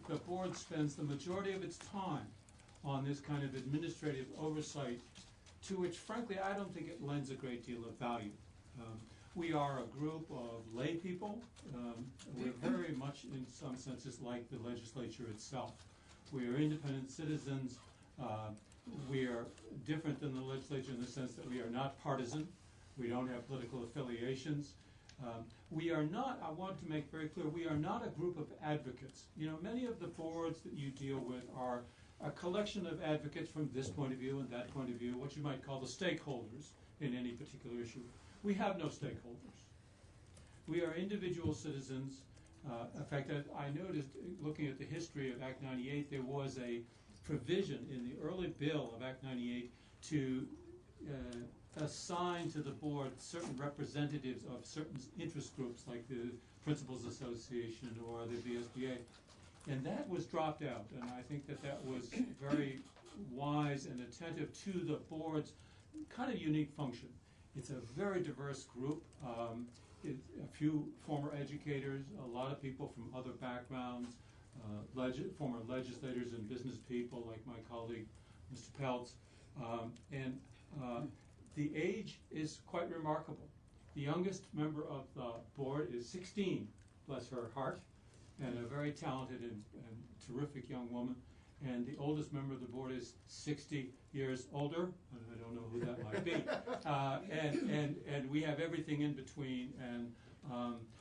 the board spends the majority of its time on this kind of administrative oversight, to which, frankly, I don't think it lends a great deal of value. We are a group of lay people. We're very much, in some senses, like the legislature itself. We are independent citizens. We are different than the legislature in the sense that we are not partisan. We don't have political affiliations. We are not, I want to make very clear, we are not a group of advocates. Many of the boards that you deal with are a collection of advocates from this point of view and that point of view, what you might call the stakeholders in any particular issue. We have no stakeholders. We are individual citizens. In fact, I noticed, looking at the history of Act 98, there was a provision in the early bill of Act 98 to assign to the board certain representatives of certain interest groups, like the Principals Association or the VSBA. And that was dropped out, and I think that was very wise and attentive to the board's kind of unique function. It's a very diverse group. A few former educators, a lot of people from other backgrounds, former legislators and business people like my colleague, Mr. Peltz. And the age is quite remarkable. The youngest member of the board is 16, bless her heart, and a very talented and terrific young woman. And the oldest member of the board is 60 years older, and I don't know who that might be. And we have everything in between, and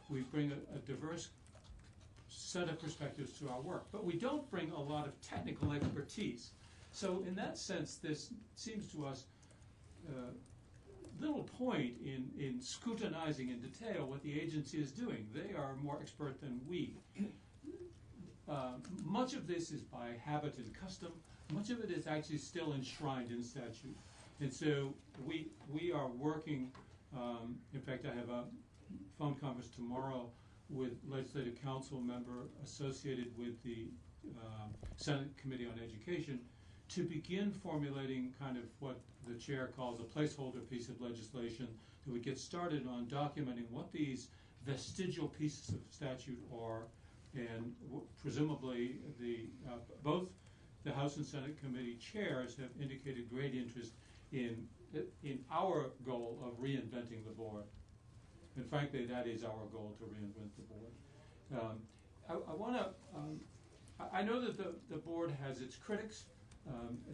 we bring a diverse set of perspectives to our work. But we don't bring a lot of technical expertise. So in that sense, this seems to us little point in scrutinizing in detail what the agency is doing. They are more expert than we. Much of this is by habit and custom. Much of it is actually still enshrined in statute. And so we are working, in fact, I have a phone conference tomorrow with Legislative Council member associated with the Senate Committee on Education to begin formulating kind of what the chair calls a placeholder piece of legislation that would get started on documenting what these vestigial pieces of statute are, and presumably both the House and Senate committee chairs have indicated great interest in our goal of reinventing the board. And frankly, that is our goal, to reinvent the board. I know that the board has its critics.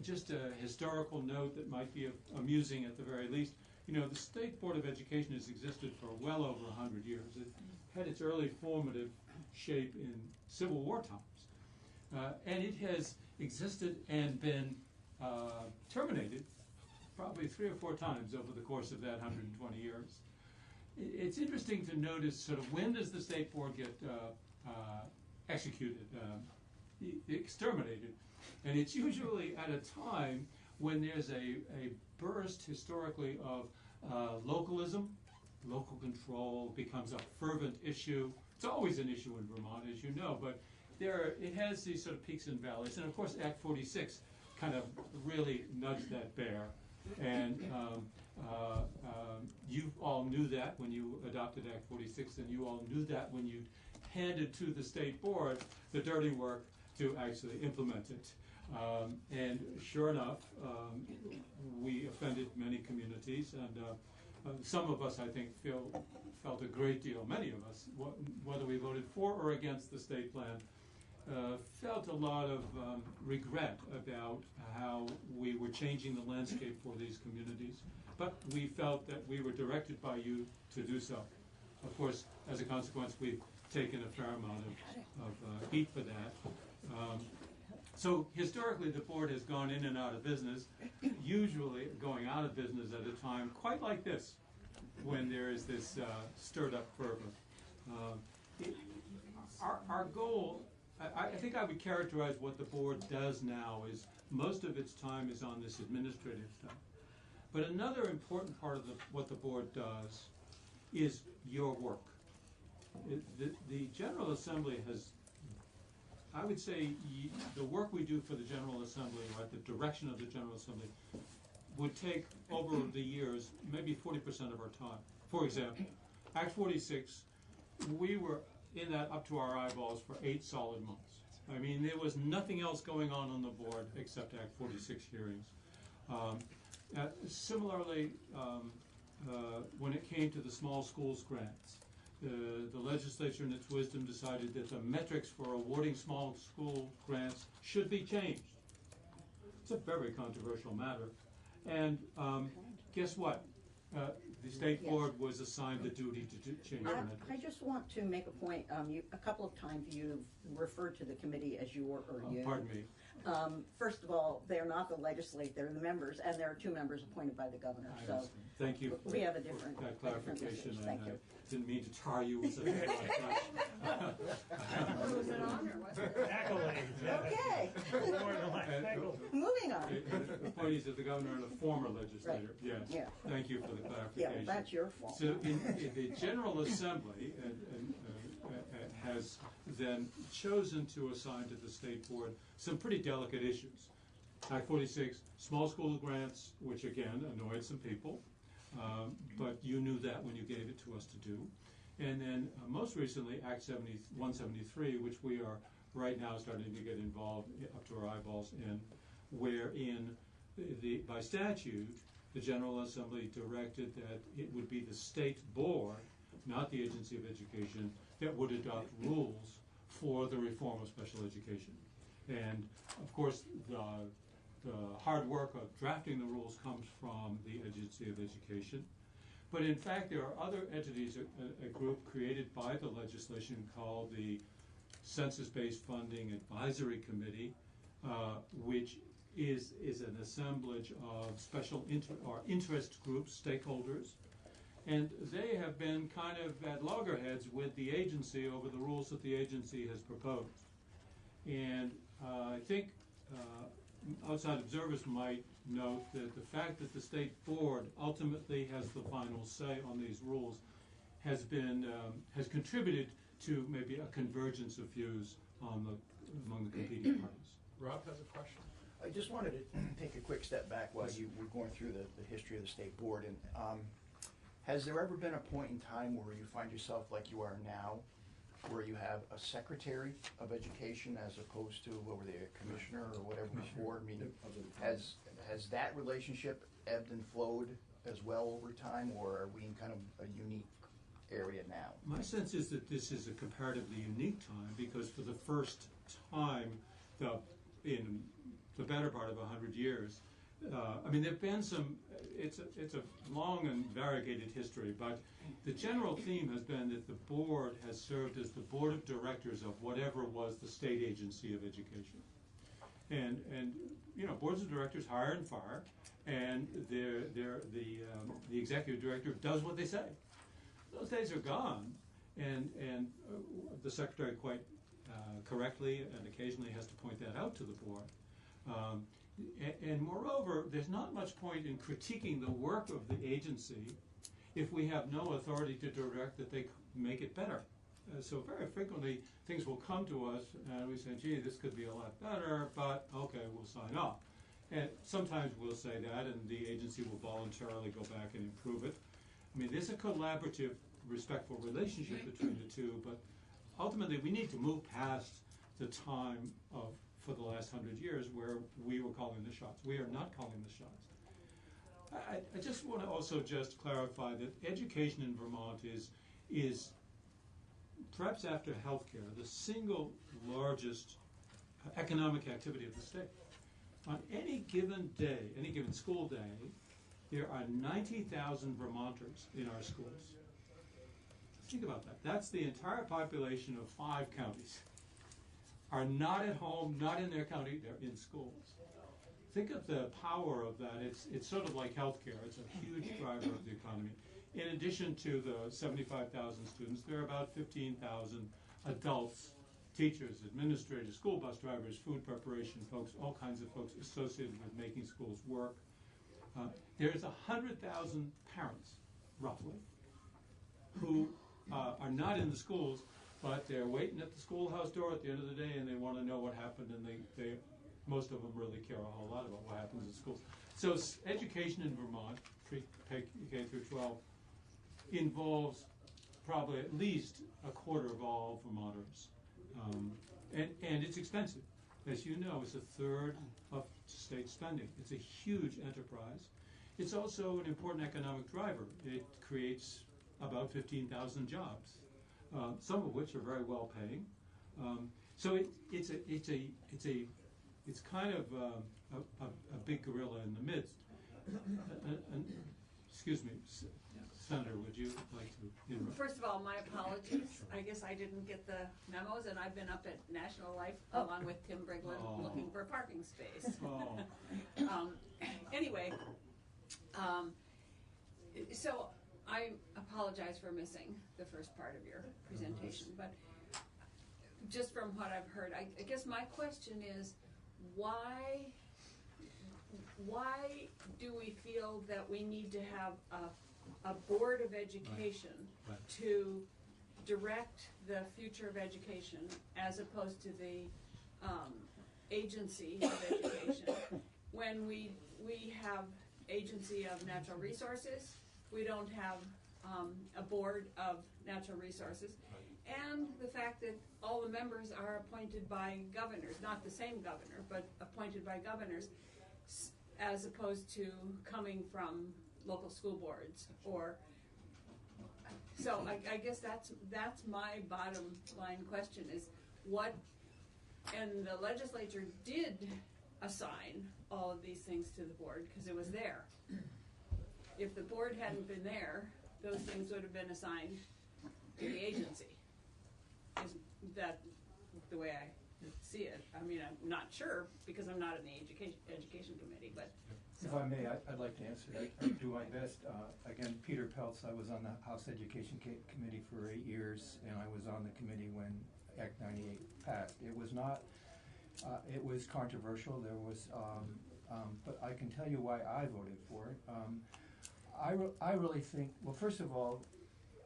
Just a historical note that might be amusing at the very least. You know, the State Board of Education has existed for well over 100 years. It had its early formative shape in Civil War times. And it has existed and been terminated probably 3 or 4 times over the course of that 120 years. It's interesting to notice sort of when does the State Board get executed, exterminated. And it's usually at a time when there's a burst historically of localism. Local control becomes a fervent issue. It's always an issue in Vermont, as you know, but it has these sort of peaks and valleys. And of course, Act 46 kind of really nudged that bear. And you all knew that when you adopted Act 46, and you all knew that when you handed to the State Board the dirty work to actually implement it. And sure enough, we offended many communities, and some of us, I think, felt a great deal, many of us, whether we voted for or against the state plan, felt a lot of regret about how we were changing the landscape for these communities. But we felt that we were directed by you to do so. Of course, as a consequence, we've taken a fair amount of heat for that. So historically, the board has gone in and out of business, usually going out of business at a time quite like this, when there is this stirred up fervor. Our goal, I think I would characterize what the board does now is most of its time is on this administrative stuff. But another important part of what the board does is your work. The General Assembly has, I would say, the work we do for the General Assembly, or at the direction of the General Assembly, would take over the years maybe 40% of our time. For example, Act 46, we were in that up to our eyeballs for 8 solid months. I mean, there was nothing else going on the board except Act 46 hearings. Similarly, when it came to the small schools grants, the legislature in its wisdom decided that the metrics for awarding small school grants should be changed. It's a very controversial matter. And guess what? The state board was assigned the duty to change the metrics. I just want to make a point. A couple of times you referred to the committee as your or you. Pardon me. First of all, they're not the legislature, they're the members, and there are 2 members appointed by the governor. So thank you. We have a different that clarification. Thank you. I didn't mean to tar you with such a It was an honor, wasn't it? Accolades. Okay. Moving on. Appointees of the governor and a former legislator. Right. Yes. Yeah. Thank you for the clarification. Yeah, well, that's your fault. So in the General Assembly has then chosen to assign to the state board some pretty delicate issues. Act 46, small school grants, which again annoyed some people, but you knew that when you gave it to us to do. And then most recently, Act 173, which we are right now starting to get involved up to our eyeballs in, wherein by statute, the General Assembly directed that it would be the state board, not the Agency of Education, that would adopt rules for the reform of special education. And of course, the hard work of drafting the rules comes from the Agency of Education. But in fact, there are other entities, a group created by the legislation called the Census-Based Funding Advisory Committee, which is an assemblage of special interest groups, stakeholders, and they have been kind of at loggerheads with the agency over the rules that the agency has proposed. And I think outside observers might note that the fact that the state board ultimately has the final say on these rules has contributed to maybe a convergence of views among the competing parties. Rob has a question. I just wanted to take a quick step back while you were going through the history of the state board. And has there ever been a point in time where you find yourself like you are now, where you have a secretary of education as opposed to, what were they, a commissioner or whatever before? I mean, has that relationship ebbed and flowed as well over time, or are we in kind of a unique area now? My sense is that this is a comparatively unique time because for the first time in the better part of 100 years, I mean, there have been some, it's a long and variegated history, but the general theme has been that the board has served as the board of directors of whatever was the state agency of education. And you know, boards of directors hire and fire, and the executive director does what they say. Those days are gone, and the secretary quite correctly and occasionally has to point that out to the board. And moreover, there's not much point in critiquing the work of the agency if we have no authority to direct that they make it better. So very frequently, things will come to us and we say, gee, this could be a lot better, but okay, we'll sign off. And sometimes we'll say that and the agency will voluntarily go back and improve it. I mean, there's a collaborative, respectful relationship between the two, but ultimately we need to move past the time of, for the last 100 years, where we were calling the shots. We are not calling the shots. I just want to also just clarify that education in Vermont is perhaps after healthcare, the single largest economic activity of the state. On any given day, any given school day, there are 90,000 Vermonters in our schools. Think about that. That's the entire population of 5 counties. Are not at home, not in their county, they're in schools. Think of the power of that. It's sort of like healthcare. It's a huge driver of the economy. In addition to the 75,000 students, there are about 15,000 adults, teachers, administrators, school bus drivers, food preparation folks, all kinds of folks associated with making schools work. There's 100,000 parents, roughly, who are not in the schools, but they're waiting at the schoolhouse door at the end of the day and they want to know what happened, and they most of them really care a whole lot about what happens at schools. So education in Vermont, K through 12, involves probably at least a quarter of all Vermonters. And it's expensive. As you know, it's a third of state spending. It's a huge enterprise. It's also an important economic driver. It creates about 15,000 jobs, some of which are very well paying. So it's kind of a big gorilla in the midst. Excuse me, Senator, would you like to interrupt? First of all, my apologies. I guess I didn't get the memos, and I've been up at National Life along with Tim Briglin looking for a parking space. Anyway, so I apologize for missing the first part of your presentation, but just from what I've heard, I guess my question is, why do we feel that we need to have a board of education to direct the future of education as opposed to the agency of education when we have agency of natural resources, we don't have a board of natural resources, and the fact that all the members are appointed by governors, not the same governor, but appointed by governors, as opposed to coming from local school boards. Or so I guess that's my bottom line question is what, and the legislature did assign all of these things to the board because it was there. If the board hadn't been there, those things would have been assigned to the agency. Is that the way I see it? I mean, I'm not sure because I'm not in the education committee, but. So. If I may, I'd like to answer that. I do my best. Again, Peter Peltz, I was on the House Education Committee for 8 years, and I was on the committee when Act 98 passed. It was not, it was controversial. There was, but I can tell you why I voted for it. I really think, well, first of all,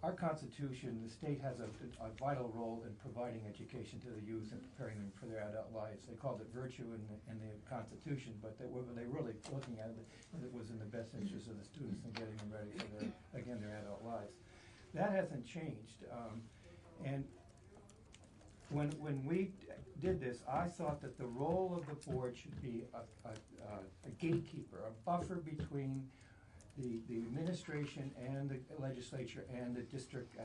our Constitution, the state has a vital role in providing education to the youth and preparing them for their adult lives. They called it virtue in the Constitution, but they were really looking at it was in the best interest of the students and getting them ready for their adult lives. That hasn't changed. And when we did this, I thought that the role of the board should be a gatekeeper, a buffer between the administration and the legislature and the district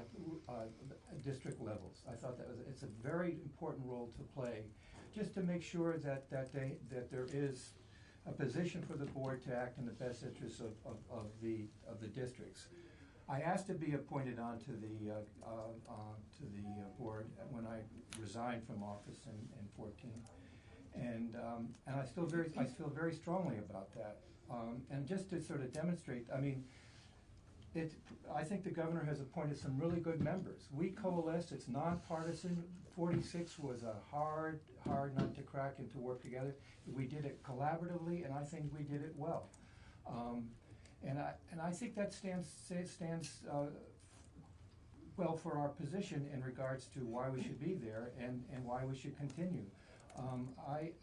district levels. I thought it's a very important role to play, just to make sure that there is a position for the board to act in the best interests of the districts. I asked to be appointed onto the board when I resigned from office in 14, and I feel very strongly about that. And just to sort of demonstrate, I mean, I think the governor has appointed some really good members. We coalesced, it's nonpartisan. 46 was a hard nut to crack and to work together. We did it collaboratively, and I think we did it well. And I think that stands well for our position in regards to why we should be there and why we should continue. I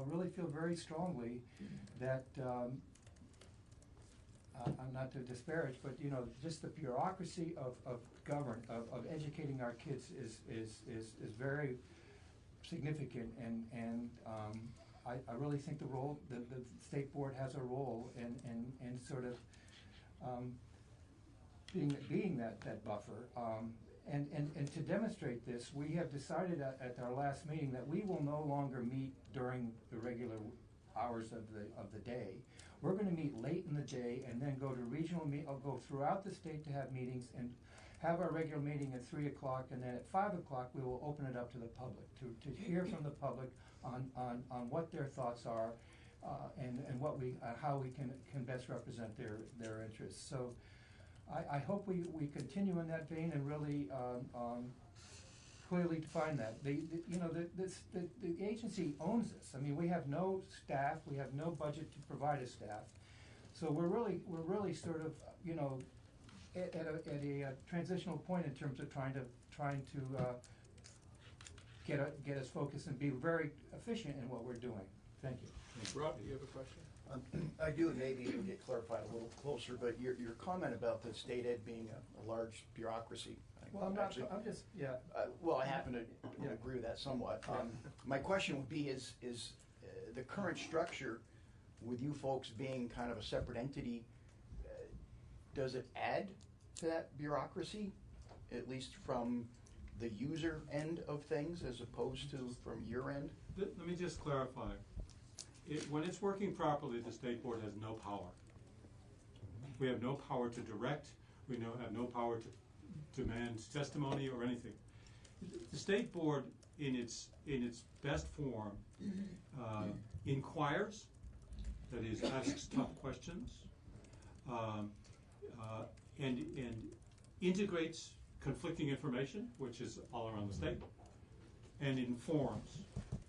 really feel very strongly that, I'm not to disparage, but just the bureaucracy of educating our kids is very significant, and I really think the state board has a role in sort of being that buffer. And to demonstrate this, we have decided at our last meeting that we will no longer meet during the regular hours of the day. We're going to meet late in the day and then go to regional I'll go throughout the state to have meetings and have our regular meeting at 3 o'clock, and then at 5 o'clock we will open it up to the public to hear from the public on what their thoughts are and what how we can best represent their interests. So I hope we continue in that vein and really clearly define that. The agency owns this. I mean, we have no staff, we have no budget to provide a staff, so we're really sort of at a transitional point in terms of trying to get us focused and be very efficient in what we're doing. Thank you. Rob, do you have a question? I do, and maybe it'll get clarified a little closer, but your comment about the state ed being a large bureaucracy. Well, I'm just, yeah. Well, I happen to agree with that somewhat. My question would be, is the current structure, with you folks being kind of a separate entity, does it add to that bureaucracy, at least from the user end of things, as opposed to from your end? Let me just clarify. When it's working properly, the state board has no power. We have no power to direct. We have no power to demand testimony or anything. The state board, in its best form, inquires, that is, asks tough questions, and integrates conflicting information, which is all around the state, and informs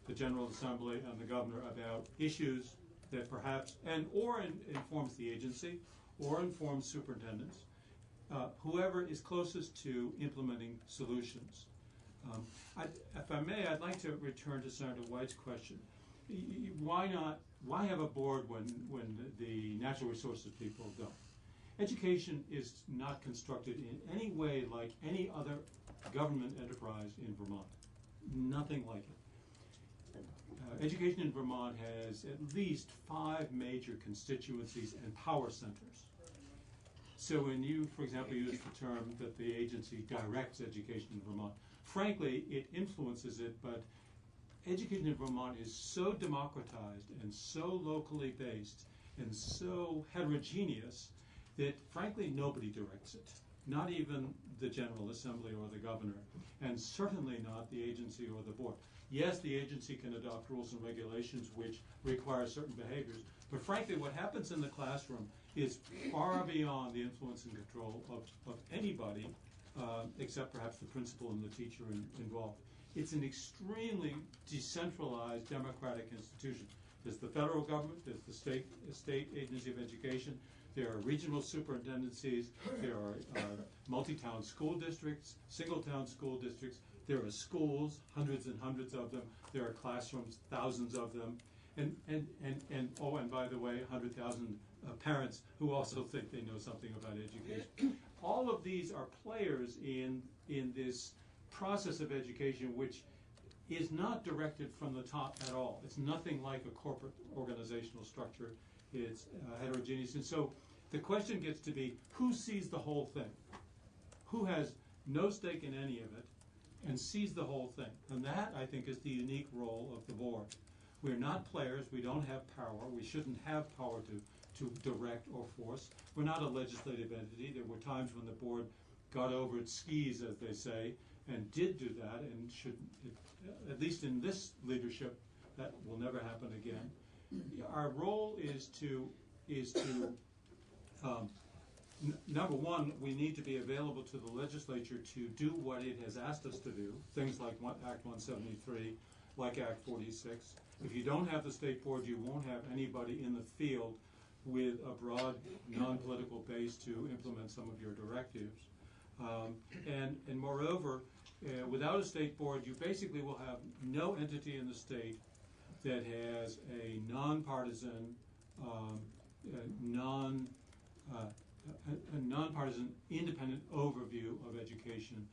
the General Assembly and the governor about issues that perhaps, or informs the agency, or informs superintendents, whoever is closest to implementing solutions. If I may, I'd like to return to Senator White's question. Why have a board when the natural resources people don't? Education is not constructed in any way like any other government enterprise in Vermont. Nothing like it. Education in Vermont has at least 5 major constituencies and power centers. So when you, for example, use the term that the agency directs education in Vermont, frankly, it influences it, but education in Vermont is so democratized and so locally based and so heterogeneous that, frankly, nobody directs it. Not even the General Assembly or the governor, and certainly not the agency or the board. Yes, the agency can adopt rules and regulations which require certain behaviors, but frankly, what happens in the classroom is far beyond the influence and control of anybody, except perhaps the principal and the teacher involved. It's an extremely decentralized democratic institution. There's the federal government, there's the state agency of education, there are regional superintendencies, there are multi-town school districts, single-town school districts, there are schools, hundreds and hundreds of them, there are classrooms, thousands of them, and by the way, 100,000 parents who also think they know something about education. All of these are players in this process of education which is not directed from the top at all. It's nothing like a corporate organizational structure. It's heterogeneous. And so the question gets to be, who sees the whole thing? Who has no stake in any of it and sees the whole thing? And that, I think, is the unique role of the board. We're not players. We don't have power. We shouldn't have power to direct or force. We're not a legislative entity. There were times when the board got over its skis, as they say, and did do that, and should, at least in this leadership, that will never happen again. Our role is to number one, we need to be available to the legislature to do what it has asked us to do, things like Act 173, like Act 46. If you don't have the state board, you won't have anybody in the field with a broad, non-political base to implement some of your directives. And moreover, without a state board, you basically will have no entity in the state that has a nonpartisan, nonpartisan, independent overview of education,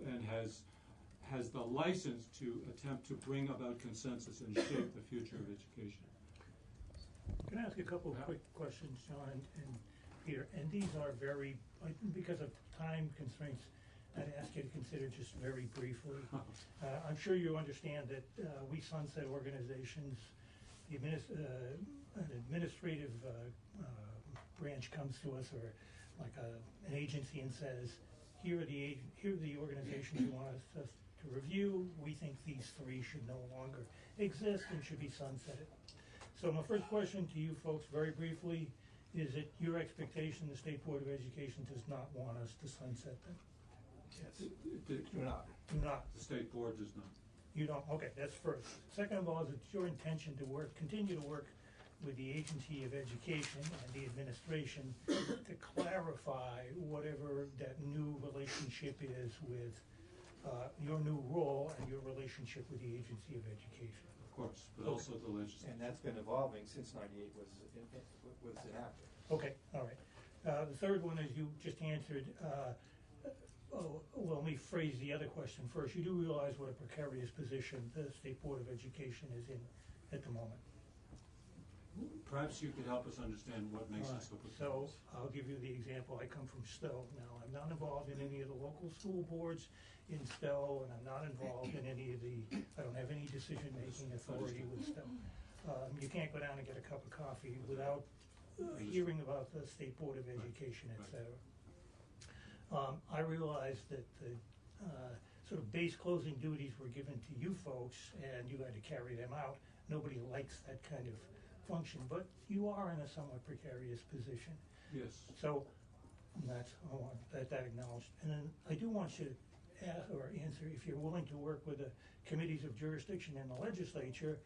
and has the license to attempt to bring about consensus and shape the future of education. Can I ask a couple of quick questions, John and Peter? And these are very, because of time constraints, I'd ask you to consider just very briefly. I'm sure you understand that we sunset organizations. An administrative branch comes to us, or like an agency, and says, here are the organizations you want us to review. We think these three should no longer exist and should be sunsetted. So my first question to you folks, very briefly, is it your expectation the State Board of Education does not want us to sunset them? Yes. Do not. Do not. The state board does not. You don't? Okay, that's first. Second of all, is it your intention to continue to work with the Agency of Education and the administration to clarify whatever that new relationship is with your new role and your relationship with the Agency of Education? Of course, but also the legislature. And that's been evolving since '98 was enacted. Okay, all right. The third one is you just answered. Well, let me phrase the other question first. You do realize what a precarious position the State Board of Education is in at the moment. Perhaps you could help us understand what makes it so precarious. So I'll give you the example. I come from Stowe. Now, I'm not involved in any of the local school boards in Stowe, and I'm not involved in any of the, I don't have any decision-making authority with Stowe. You can't go down and get a cup of coffee without hearing about the State Board of Education, et cetera. I realized that the sort of base closing duties were given to you folks, and you had to carry them out. Nobody likes that kind of function, but you are in a somewhat precarious position. Yes. So I want that acknowledged. And then I do want you to ask or answer if you're willing to work with the committees of jurisdiction in the legislature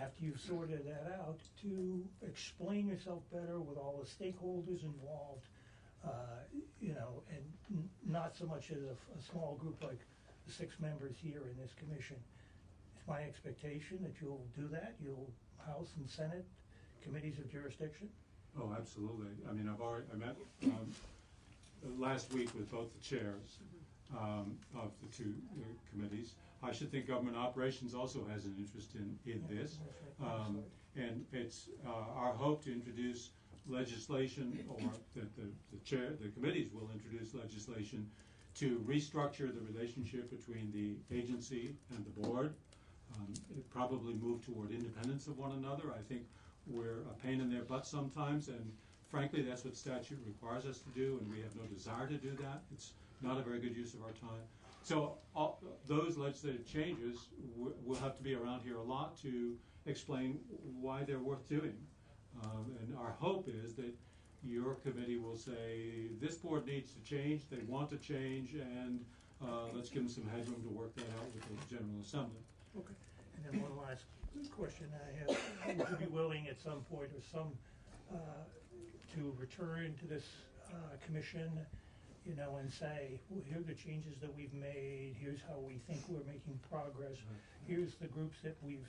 after you've sorted that out to explain yourself better with all the stakeholders involved. And not so much as a small group like the 6 members here in this commission. It's my expectation that you'll do that. You'll House and Senate committees of jurisdiction. Oh, absolutely. I mean, I met last week with both the chairs of the 2 committees. I should think government operations also has an interest in this. And it's our hope to introduce legislation, or that the committees will introduce legislation to restructure the relationship between the agency and the board. It probably move toward independence of one another. I think we're a pain in their butt sometimes, and frankly, that's what statute requires us to do, and we have no desire to do that. It's not a very good use of our time. So those legislative changes will have to be around here a lot to explain why they're worth doing. And our hope is that your committee will say, this board needs to change, they want to change, and let's give them some headroom to work that out with the General Assembly. Okay. And then one last question I have. Would you be willing at some point or to return to this commission, and say, well, here are the changes that we've made, here's how we think we're making progress, here's the groups that we've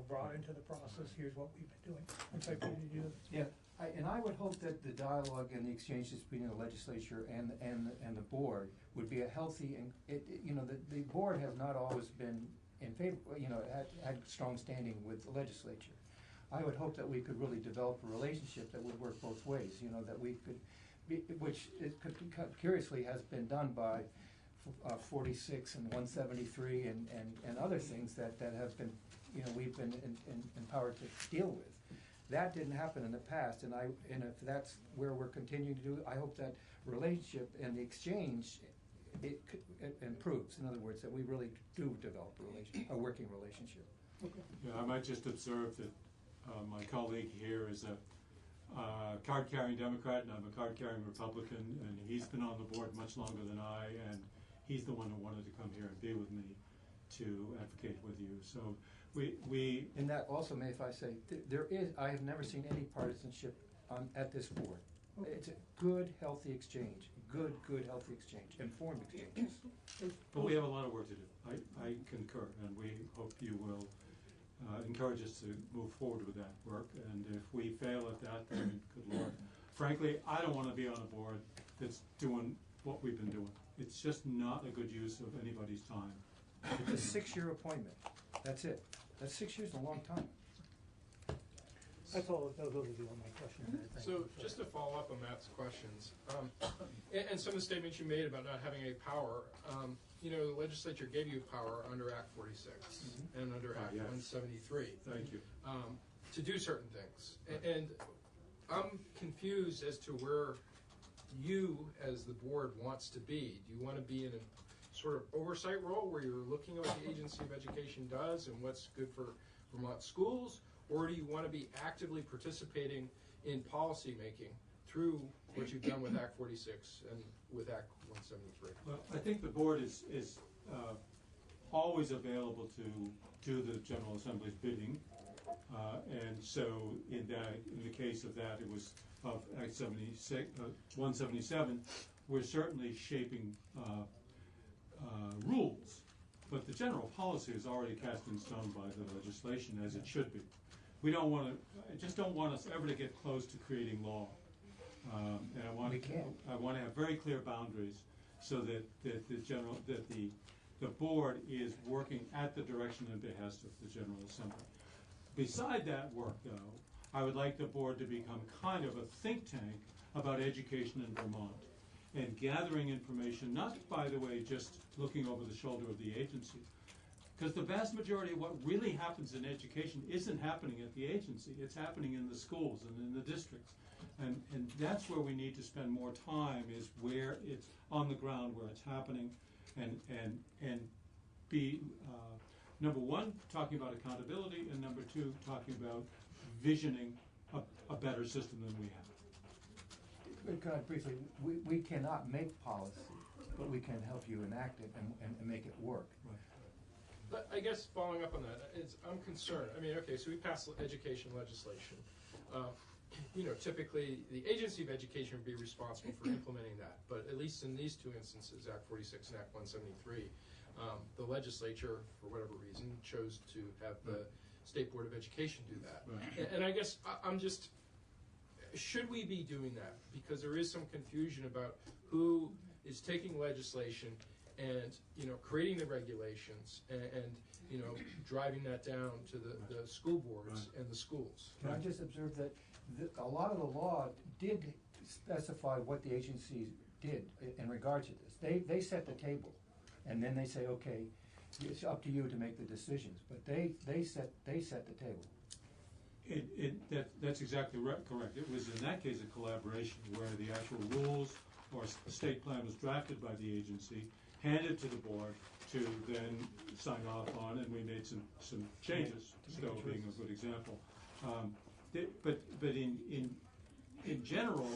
brought into the process, here's what we've been doing. I'm sorry, Peter, did you? Yeah, and I would hope that the dialogue and the exchanges between the legislature and the board would be a healthy, and the board has not always been in favor, had strong standing with the legislature. I would hope that we could really develop a relationship that would work both ways, that we could be, which it could, curiously has been done by 46 and 173 and other things that have been, we've been empowered to deal with. That didn't happen in the past, and if that's where we're continuing to do, I hope that relationship and the exchange it improves. In other words, that we really do develop a working relationship. Yeah, I might just observe that my colleague here is a card-carrying Democrat, and I'm a card-carrying Republican, and he's been on the board much longer than I, and he's the one who wanted to come here and be with me to advocate with you. So we and that also, if I say, I have never seen any partisanship at this board. It's a good, healthy exchange. Good, healthy exchange. Informed exchanges. But we have a lot of work to do. I concur, and we hope you will encourage us to move forward with that work. And if we fail at that, then good Lord. Frankly, I don't want to be on a board that's doing what we've been doing. It's just not a good use of anybody's time. It's a 6-year appointment. That's it. That's 6 years, a long time. That's all. Those would be all my questions. So just to follow up on Matt's questions, and some of the statements you made about not having any power, the legislature gave you power under Act 46 and under Act 173. Thank you. To do certain things. And I'm confused as to where you, as the board, wants to be. Do you want to be in a sort of oversight role where you're looking at what the Agency of Education does and what's good for Vermont schools? Or do you want to be actively participating in policy making through what you've done with Act 46 and with Act 173? Well, I think the board is always available to do the General Assembly's bidding, and so in the case of that, it was of Act 177. We're certainly shaping rules, but the general policy is already cast in stone by the legislation, as it should be. We don't want to. I just don't want us ever to get close to creating law, and I want to have very clear boundaries so that the board is working at the direction and behest of the General Assembly. Beside that work, though, I would like the board to become kind of a think tank about education in Vermont and gathering information, not, by the way, just looking over the shoulder of the agency. Because the vast majority of what really happens in education isn't happening at the agency. It's happening in the schools and in the districts. And that's where we need to spend more time, is where it's on the ground, where it's happening, and be, number one, talking about accountability, and number two, talking about visioning a better system than we have. Can I briefly, we cannot make policy, but we can help you enact it and make it work. Right. But I guess following up on that, I'm concerned. I mean, okay, so we passed education legislation. Typically the Agency of Education would be responsible for implementing that. But at least in these two instances, Act 46 and Act 173, the legislature, for whatever reason, chose to have the State Board of Education do that. Right. And I guess I'm just, should we be doing that? Because there is some confusion about who is taking legislation and creating the regulations and driving that down to the school boards and the schools. Can I just observe that a lot of the law did specify what the agency did in regard to this. They set the table, and then they say, okay, it's up to you to make the decisions. But they set the table. That's exactly correct. It was in that case a collaboration where the actual rules or state plan was drafted by the agency, handed to the board to then sign off on, and we made some changes. Stowe being a good example. But in general,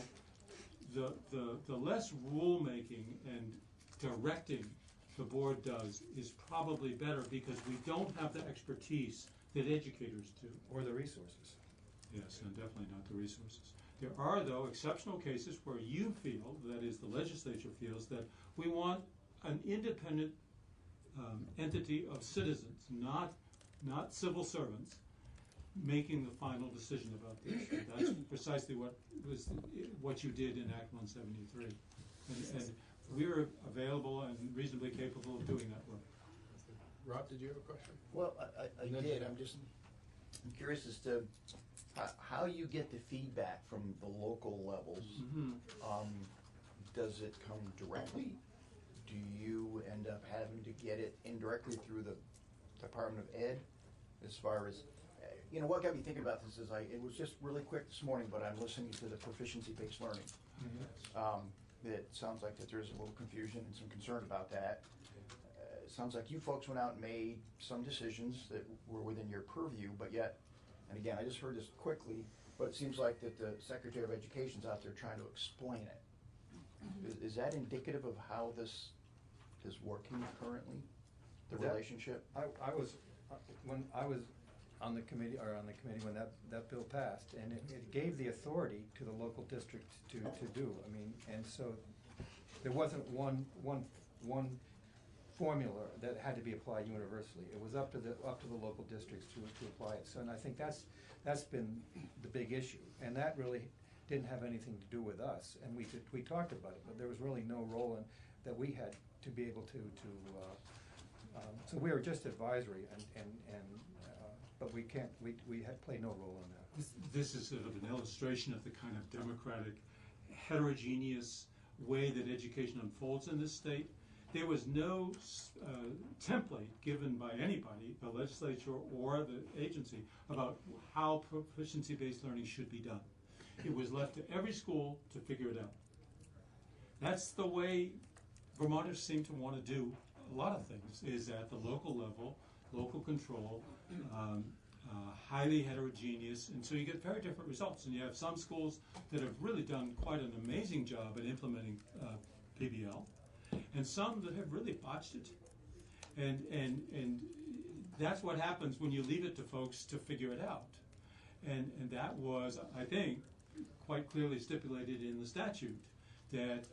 the less rulemaking and directing the board does is probably better, because we don't have the expertise that educators do. Or the resources. Yes, and definitely not the resources. There are, though, exceptional cases where you feel, that is, the legislature feels, that we want an independent entity of citizens, not civil servants, making the final decision about this. And that's precisely what you did in Act 173. And we're available and reasonably capable of doing that work. Rob, did you have a question? Well, I And then did. Jeanette. I'm curious as to how you get the feedback from the local levels. Does it come directly? Do you end up having to get it indirectly through the Department of Ed? As far as, what got me thinking about this is it was just really quick this morning, but I'm listening to the proficiency-based learning. It sounds like that there's a little confusion and some concern about that. It sounds like you folks went out and made some decisions that were within your purview, but yet, and again, I just heard this quickly, but it seems like that the Secretary of Education's out there trying to explain it. Is that indicative of how this is working currently, the relationship? I was, when I was on the committee when that bill passed, and it gave the authority to the local district to do. I mean, and so there wasn't one formula that had to be applied universally. It was up to the local districts to apply it. So, and I think that's been the big issue, and that really didn't have anything to do with us. And we talked about it, but there was really no role in that we had to be able to. So we were just advisory, but we had played no role in that. This is sort of an illustration of the kind of democratic, heterogeneous way that education unfolds in this state. There was no template given by anybody, the legislature or the agency, about how proficiency-based learning should be done. It was left to every school to figure it out. That's the way Vermonters seem to want to do a lot of things, is at the local level, local control, highly heterogeneous, and so you get very different results. And you have some schools that have really done quite an amazing job at implementing PBL, and some that have really botched it. And that's what happens when you leave it to folks to figure it out. And that was, I think, quite clearly stipulated in the statute, that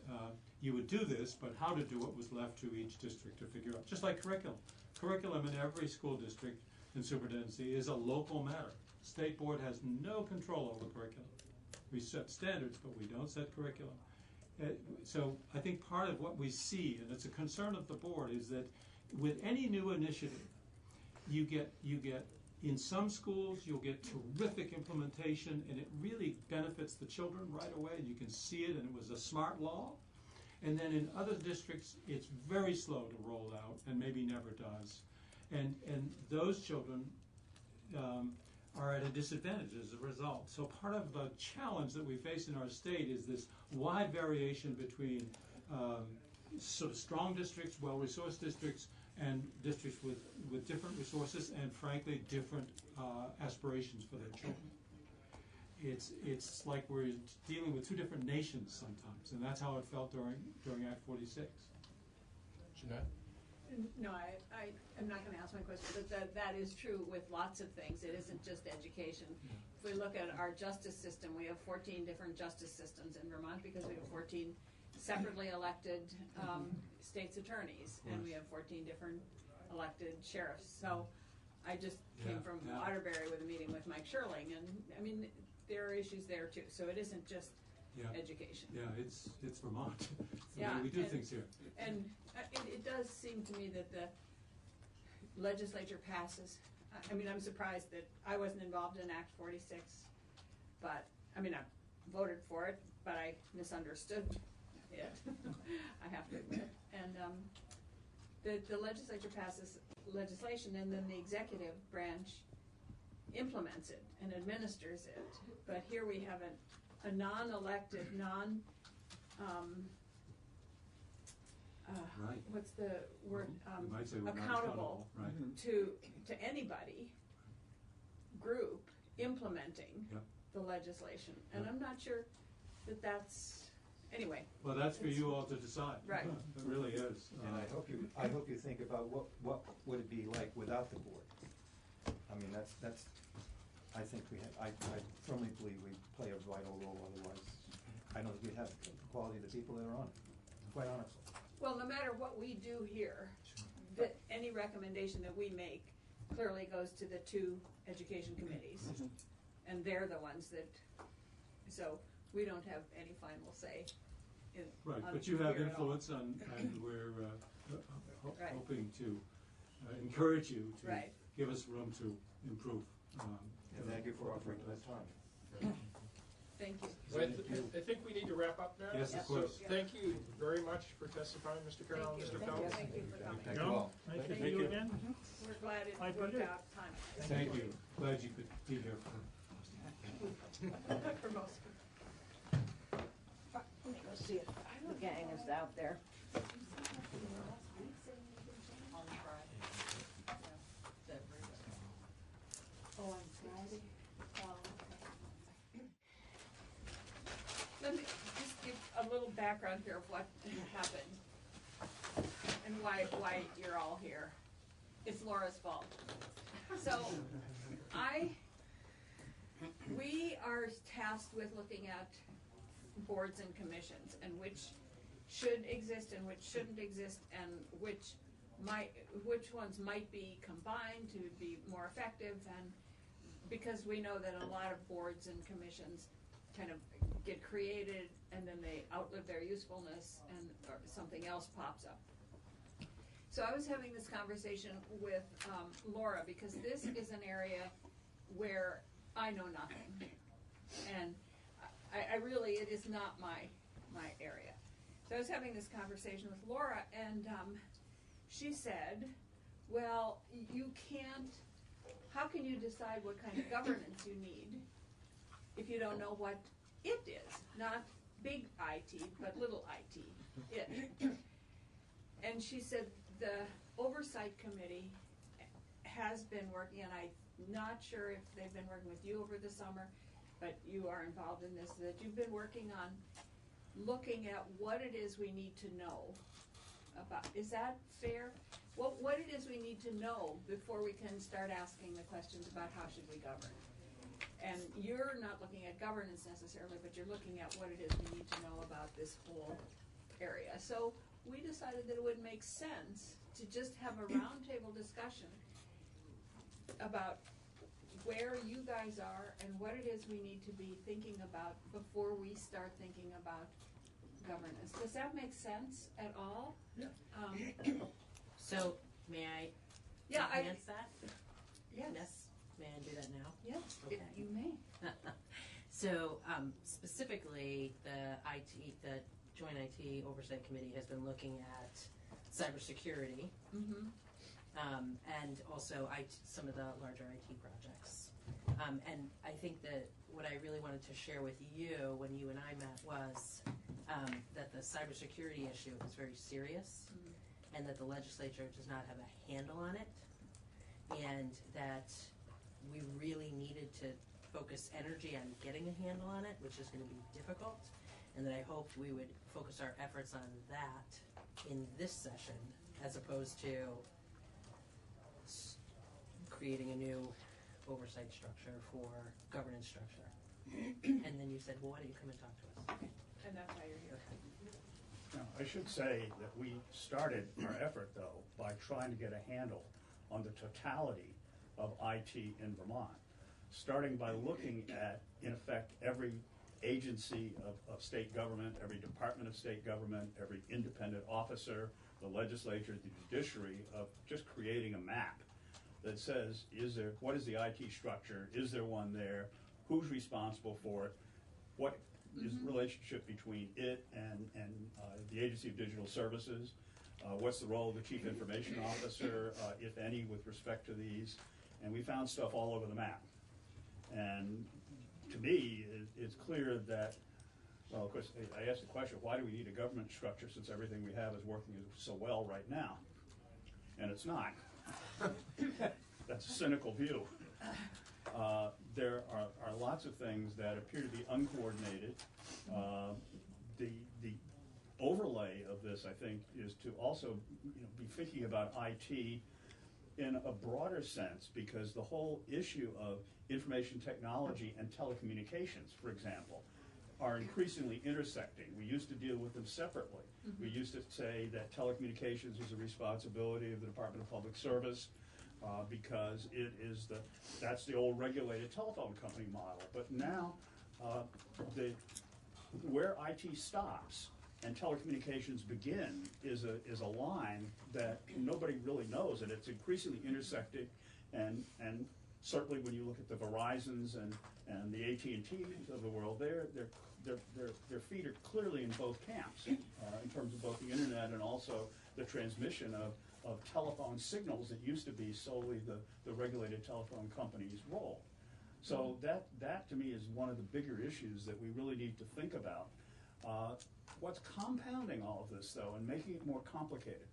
you would do this, but how to do it was left to each district to figure out. Just like curriculum. Curriculum in every school district and superintendency is a local matter. State board has no control over curriculum. We set standards, but we don't set curriculum. So I think part of what we see, and it's a concern of the board, is that with any new initiative, you get in some schools you'll get terrific implementation, and it really benefits the children right away, and you can see it, and it was a smart law. And then in other districts, it's very slow to roll out, and maybe never does. And those children are at a disadvantage as a result. So part of the challenge that we face in our state is this wide variation between sort of strong districts, well-resourced districts, and districts with different resources and, frankly, different aspirations for their children. It's like we're dealing with two different nations sometimes, and that's how it felt during Act 46. Jeanette? No, I am not going to ask my question, but that is true with lots of things. It isn't just education. If we look at our justice system, we have 14 different justice systems in Vermont because we have 14 separately elected state's attorneys, and we have 14 different elected sheriffs. So I just came from Waterbury with a meeting with Mike Sherling, and I mean, there are issues there too. So it isn't just education. Yeah, it's Vermont. It's the Yeah, way we do things here. And it does seem to me that the legislature passes. I mean, I'm surprised that I wasn't involved in Act 46, but I mean, I voted for it, but I misunderstood it. I have to admit. And the legislature passes legislation, and then the executive branch implements it and administers it. But here we have a non-elected, what's the word? You might say we're not accountable right. to anybody group implementing the legislation. And I'm not sure that that's, anyway. Well, that's for you all to decide. Right. It really is. And I hope you think about what would it be like without the board. I mean, that's I think I firmly believe we play a vital role. Otherwise, I don't think we have the quality of the people that are on it. Quite honestly. Well, no matter what we do here, that any recommendation that we make clearly goes to the two education committees, and they're the ones that. So we don't have any final say. Right, but you have influence on, and we're hoping to encourage you to Right. give us room to improve. Thank you for offering that time. Thank you. Well, I think we need to wrap up now. Yes, of So course. thank you very much for testifying, Mr. Carroll and Mr. Phelps. Thank you for coming. Thank you all. Nice to Thank see you you. again. We're glad it My worked pleasure. out time. Thank you. Glad you could be here for For most. Let me go see if the gang is out there. Oh, on Friday? Oh, okay. Let me just give a little background here of what happened and why you're all here. It's Laura's fault. So, we are tasked with looking at boards and commissions and which should exist and which shouldn't exist and which ones might be combined to be more effective, and because we know that a lot of boards and commissions kind of get created and then they outlive their usefulness and or something else pops up. So I was having this conversation with Laura because this is an area where I know nothing, and I really, it is not my area. So I was having this conversation with Laura, and she said, well, you can't, how can you decide what kind of governance you need if you don't know what it is? Not big IT, but little IT, it. And she said the oversight committee has been working, and I'm not sure if they've been working with you over the summer, but you are involved in this, that you've been working on looking at what it is we need to know about. Is that fair? What it is we need to know before we can start asking the questions about how should we govern. And you're not looking at governance necessarily, but you're looking at what it is we need to know about this whole area. So we decided that it would make sense to just have a roundtable discussion about where you guys are and what it is we need to be thinking about before we start thinking about governance. Does that make sense at all? Yeah. So, may I Yeah, enhance that? Yes. Yes. May I do that now? Yes, Okay. you may. So, specifically, the Joint IT Oversight Committee has been looking at cybersecurity, Mm-hmm. and also some of the larger IT projects. And I think that what I really wanted to share with you when you and I met was that the cybersecurity issue is very serious, and that the legislature does not have a handle on it, and that we really needed to focus energy on getting a handle on it, which is going to be difficult, and that I hoped we would focus our efforts on that in this session as opposed to creating a new oversight structure for governance structure. And then you said, well, why don't you come and talk to us? And that's why you're here. Now, I should say that we started our effort, though, by trying to get a handle on the totality of IT in Vermont, starting by looking at, in effect, every agency of state government, every department of state government, every independent officer, the legislature, the judiciary, of just creating a map that says, what is the IT structure? Is there one there? Who's responsible for it? What is the relationship between it and the Agency of Digital Services? What's the role of the Chief Information Officer, if any, with respect to these? And we found stuff all over the map. And to me, it's clear that, well, of course, I asked the question, why do we need a government structure since everything we have is working so well right now? And it's not. That's a cynical view. There are lots of things that appear to be uncoordinated. The overlay of this, I think, is to also be thinking about IT in a broader sense, because the whole issue of information technology and telecommunications, for example, are increasingly intersecting. We used to deal with them separately. We used to say that telecommunications was a responsibility of the Department of Public Service, because that's the old regulated telephone company model. But now, where IT stops and telecommunications begin is a line that nobody really knows, and it's increasingly intersecting, and certainly when you look at the Verizons and the AT&Ts of the world, their feet are clearly in both camps in terms of both the internet and also the transmission of telephone signals that used to be solely the regulated telephone company's role. So that to me is one of the bigger issues that we really need to think about. What's compounding all of this, though, and making it more complicated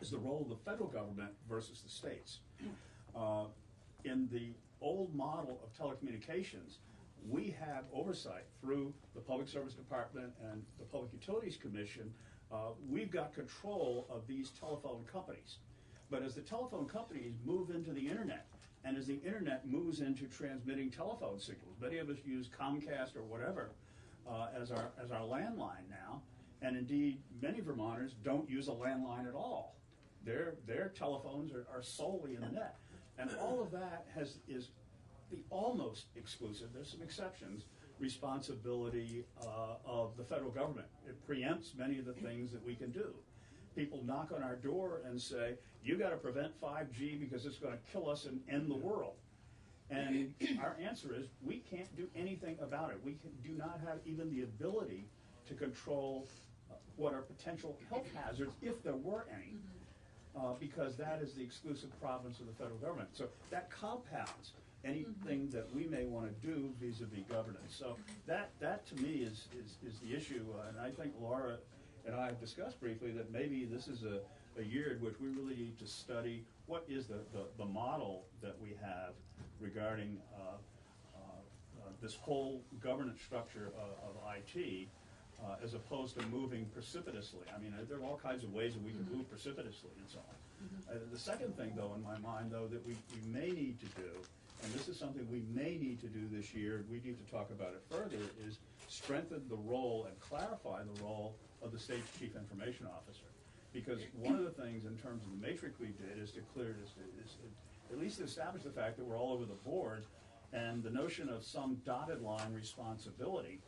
is the role of the federal government versus the states. In the old model of telecommunications, we have oversight through the Public Service Department and the Public Utilities Commission. We've got control of these telephone companies. But as the telephone companies move into the internet, and as the internet moves into transmitting telephone signals, many of us use Comcast or whatever as our landline now, and indeed many Vermonters don't use a landline at all. Their telephones are solely in the net. And all of that is the almost exclusive, there's some exceptions, responsibility of the federal government. It preempts many of the things that we can do. People knock on our door and say, you got to prevent 5G because it's going to kill us and end the world. And our answer is, we can't do anything about it. We do not have even the ability to control what are potential health hazards, if there were any, because that is the exclusive province of the federal government. So that compounds anything that we may want to do vis-a-vis governance. So that to me is the issue, and I think Laura and I have discussed briefly that maybe this is a year in which we really need to study what is the model that we have regarding this whole governance structure of IT, as opposed to moving precipitously. I mean, there are all kinds of ways that we can move precipitously and so on. The second thing, though, in my mind, though, that we may need to do, and this is something we may need to do this year, we need to talk about it further, is strengthen the role and clarify the role of the state's chief information officer. Because one of the things in terms of the matrix we did is to at least establish the fact that we're all over the board, and the notion of some dotted line responsibility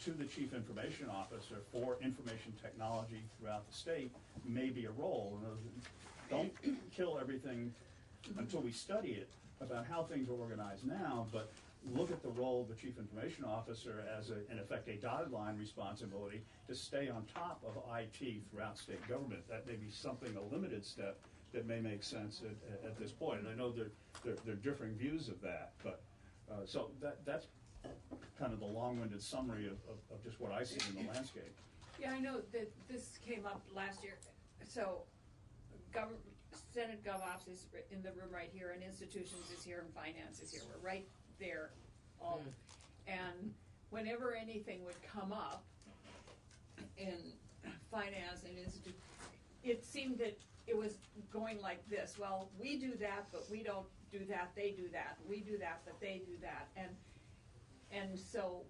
to the chief information officer for information technology throughout the state may be a role. Don't kill everything until we study it about how things are organized now, but look at the role of the chief information officer as, in effect, a dotted line responsibility to stay on top of IT throughout state government. That may be something, a limited step, that may make sense at this point. And I know there are differing views of that, but so that's kind of the long-winded summary of just what I see in the landscape. Yeah, I know that this came up last year. So Senate GovOps is in the room right here, and institutions is here, and finance is here. We're right there. All. And whenever anything would come up in finance and institute, it seemed that it was going like this. Well, we do that, but we don't do that. They do that. We do that, but they do that. And so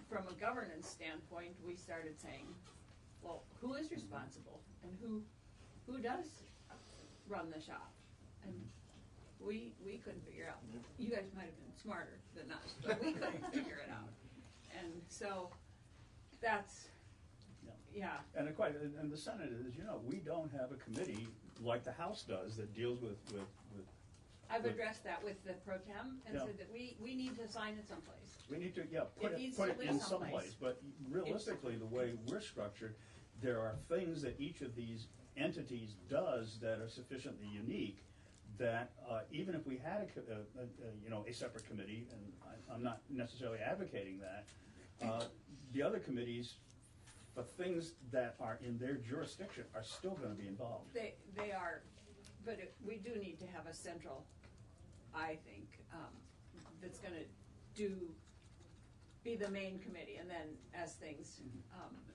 from a governance standpoint, we started saying, well, who is responsible and who does run the shop? And we couldn't figure out. You guys might have been smarter than us, but we couldn't figure it out. And so that's, yeah. And the Senate is, we don't have a committee like the House does that deals with I've addressed that with the pro tem and said that we need to sign it someplace. We need to, put it in someplace. But realistically, the way we're structured, there are things that each of these entities does that are sufficiently unique that even if we had a separate committee, and I'm not necessarily advocating that, the other committees, the things that are in their jurisdiction are still going to be involved. They are, but we do need to have a central, I think, that's going to be the main committee, and then as things,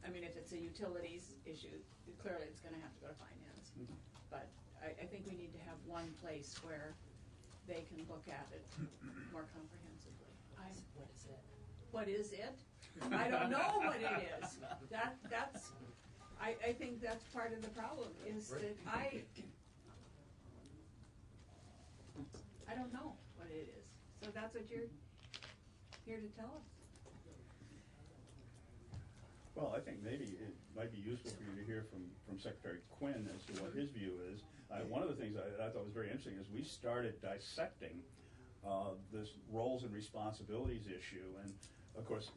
I mean, if it's a utilities issue, clearly it's going to have to go to finance. But I think we need to have one place where they can look at it more comprehensively. What is it? What is it? I don't know what it is. That's. I think that's part of the problem. Is that I don't know what it is. So that's what you're here to tell us. Well, I think maybe it might be useful for you to hear from Secretary Quinn as to what his view is. One of the things I thought was very interesting is we started dissecting this roles and responsibilities issue, and of course,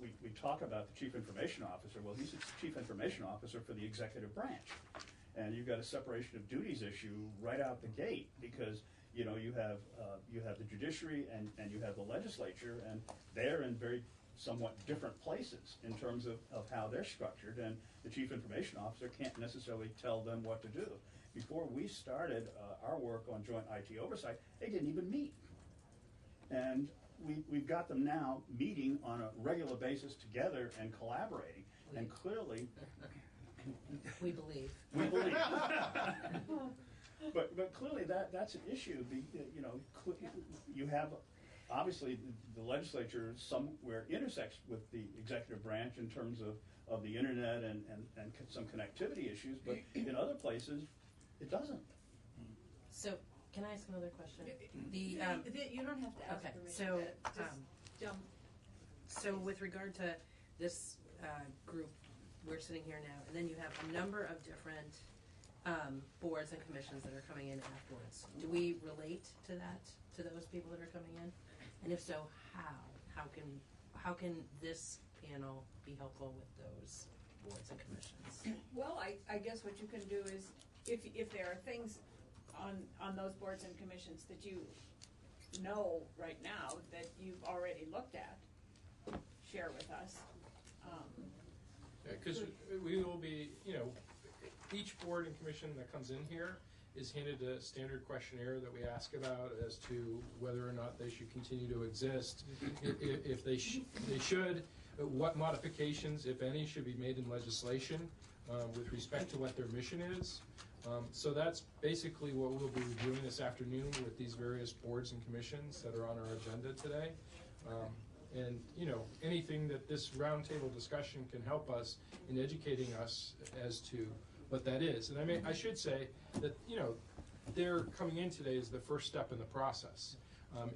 we talk about the Chief Information Officer. Well, he's the Chief Information Officer for the executive branch. And you've got a separation of duties issue right out the gate because, you know, you have the judiciary and you have the legislature, and they're in very somewhat different places in terms of how they're structured, and the Chief Information Officer can't necessarily tell them what to do. Before we started our work on joint IT oversight, they didn't even meet. And we've got them now meeting on a regular basis together and collaborating, and clearly... We believe. We believe. But clearly that's an issue. You know, you have, obviously, the legislature somewhere intersects with the executive branch in terms of the internet and some connectivity issues, but in other places, it doesn't. So, can I ask another question? You don't have to ask okay, permission. so, Just jump. So with regard to this group, we're sitting here now, and then you have a number of different boards and commissions that are coming in afterwards. Do we relate to that, to those people that are coming in? And if so, how? How can this panel be helpful with those boards and commissions? Well, I guess what you can do is, if there are things on those boards and commissions that you know right now that you've already looked at, share with us. Because we will be, you know, each board and commission that comes in here is handed a standard questionnaire that we ask about as to whether or not they should continue to exist. If they should, what modifications, if any, should be made in legislation with respect to what their mission is. So that's basically what we'll be reviewing this afternoon with these various boards and commissions that are on our agenda today. And, you know, anything that this roundtable discussion can help us in educating us as to what that is. And I should say that, you know, their coming in today is the first step in the process.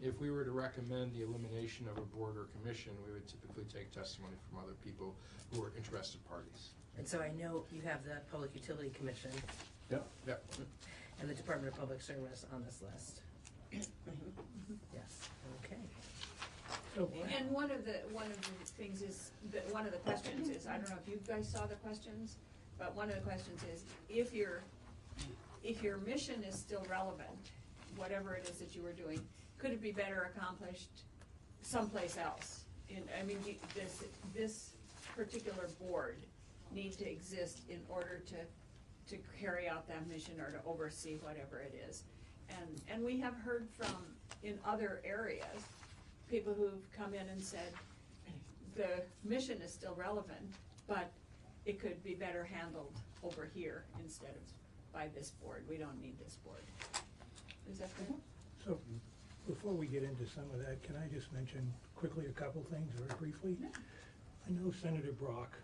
If we were to recommend the elimination of a board or commission, we would typically take testimony from other people who are interested parties. And so I know you have the Public Utility Commission. Yep. Yep. And the Department of Public Service on this list. Yes. Okay. And one of the things is that one of the questions is, I don't know if you guys saw the questions, but one of the questions is, if your mission is still relevant, whatever it is that you were doing, could it be better accomplished someplace else? I mean, this particular board need to exist in order to carry out that mission or to oversee whatever it is. And we have heard from, in other areas, people who've come in and said, the mission is still relevant, but it could be better handled over here instead of by this board. We don't need this board. Is that good? So, before we get into some of that, can I just mention quickly a couple things, very briefly? Yeah. I know Senator Brock.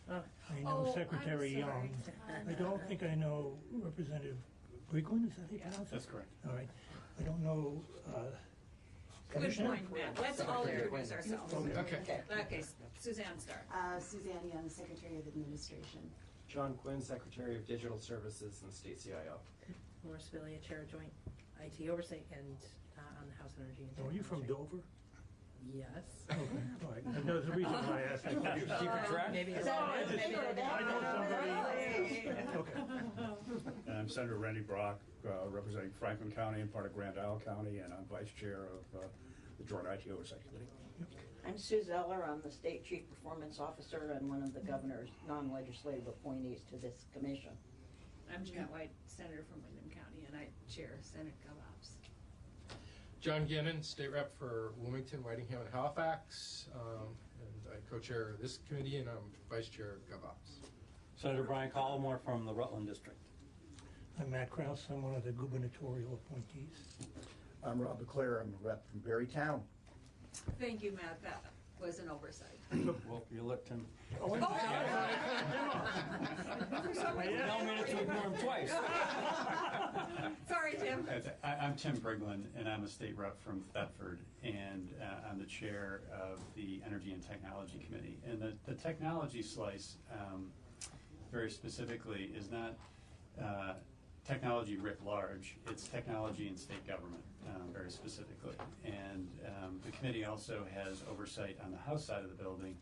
I know Oh, Secretary I'm sorry. Young. I don't think I know Representative Brickland, is that how you pronounce it? That's correct. All right. I don't know, Good point, Matt. Let's all introduce ourselves. Okay. Okay, Suzanne start. Suzanne Young, Secretary of Administration. John Quinn, Secretary of Digital Services and State CIO. Laura Sibilia, Chair of Joint IT Oversight and on the House Energy and Are you from Dover? Yes. Okay, all right. And there's a reason why I asked that question. Keep track? Maybe it's I know somebody. Okay. And I'm Senator Randy Brock, representing Franklin County and part of Grand Isle County, and I'm Vice Chair of the Joint IT Oversight Committee. I'm Sue Zeller. I'm the State Chief Performance Officer and one of the governor's non-legislative appointees to this commission. I'm Jeanette White, Senator from Windham County, and I chair Senate GovOps. John Gannon, State Rep for Wilmington, Whitingham, and Halifax, and I co-chair this committee, and I'm Vice Chair of GovOps. Senator Brian Collmore from the Rutland District. I'm Matt Krause. I'm one of the gubernatorial appointees. I'm Rob LeClaire. I'm a rep from Berrytown. Thank you, Matt. was an oversight. Well, you let Tim. Oh, You don't mean to ignore him twice. Sorry, Tim. I'm Tim Briglin, and I'm a state rep from Thetford, and I'm the chair of the Energy and Technology Committee. And the technology slice, very specifically, is not technology writ large. It's technology in state government, very specifically. And the committee also has oversight on the House side of the building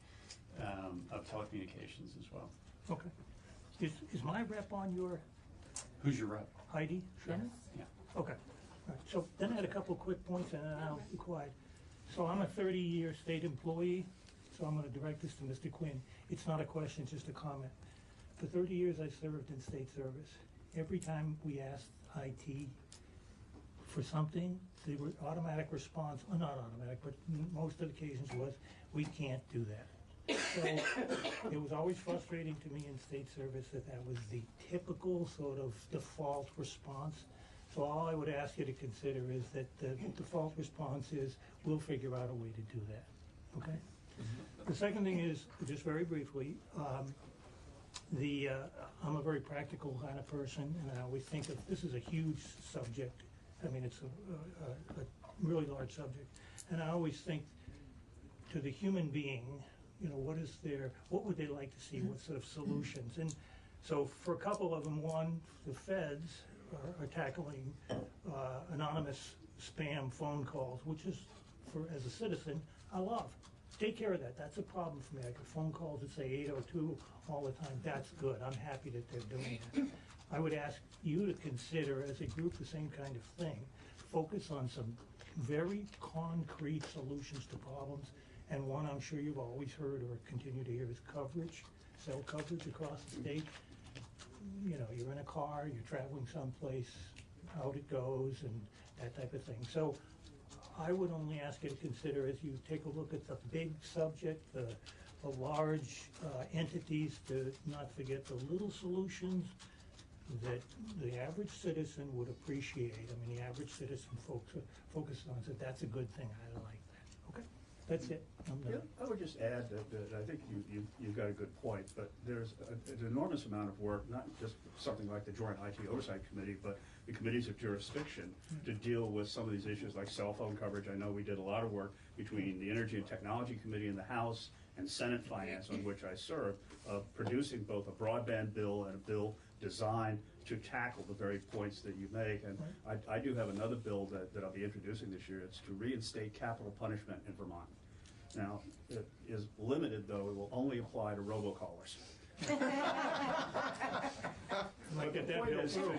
of telecommunications as well. Okay. Is my rep on your? Who's your rep? Heidi Sherman? Yeah. Okay. All right. So then I had a couple of quick points and then I'll be quiet. So I'm a 30-year state employee, so I'm going to direct this to Mr. Quinn. It's not a question, it's just a comment. For 30 years I served in state service. Every time we asked IT for something, the automatic response, well, not automatic, but most of the occasions was, we can't do that. So it was always frustrating to me in state service that that was the typical sort of default response. So all I would ask you to consider is that the default response is, we'll figure out a way to do that, okay? The second thing is, just very briefly, I'm a very practical kind of person, and I always think of, this is a huge subject. I mean, it's a really large subject. And I always think, to the human being, you know, what would they like to see, what sort of solutions? And so for a couple of them, one, the feds are tackling anonymous spam phone calls, which is, as a citizen, I love. Take care of that. That's a problem for me. I get phone calls that say 802 all the time. That's good. I'm happy that they're doing that. I would ask you to consider, as a group, the same kind of thing. Focus on some very concrete solutions to problems. And one I'm sure you've always heard or continue to hear is coverage, cell coverage across the state. You know, you're in a car, you're traveling someplace, out it goes, and that type of thing. So I would only ask you to consider, as you take a look at the big subject, the large entities, to not forget the little solutions that the average citizen would appreciate. I mean, the average citizen focuses on it. That's a good thing. I like that. Okay, that's it. I'm done. Yeah, I would just add that I think you've got a good point, but there's an enormous amount of work, not just something like the Joint IT Oversight Committee, but the committees of jurisdiction to deal with some of these issues like cell phone coverage. I know we did a lot of work between the Energy and Technology Committee in the House and Senate Finance, on which I serve, of producing both a broadband bill and a bill designed to tackle the very points that you make. And I do have another bill that I'll be introducing this year. It's to reinstate capital punishment in Vermont. Now, it is limited, though. It will only apply to robocallers. Might get that bill too.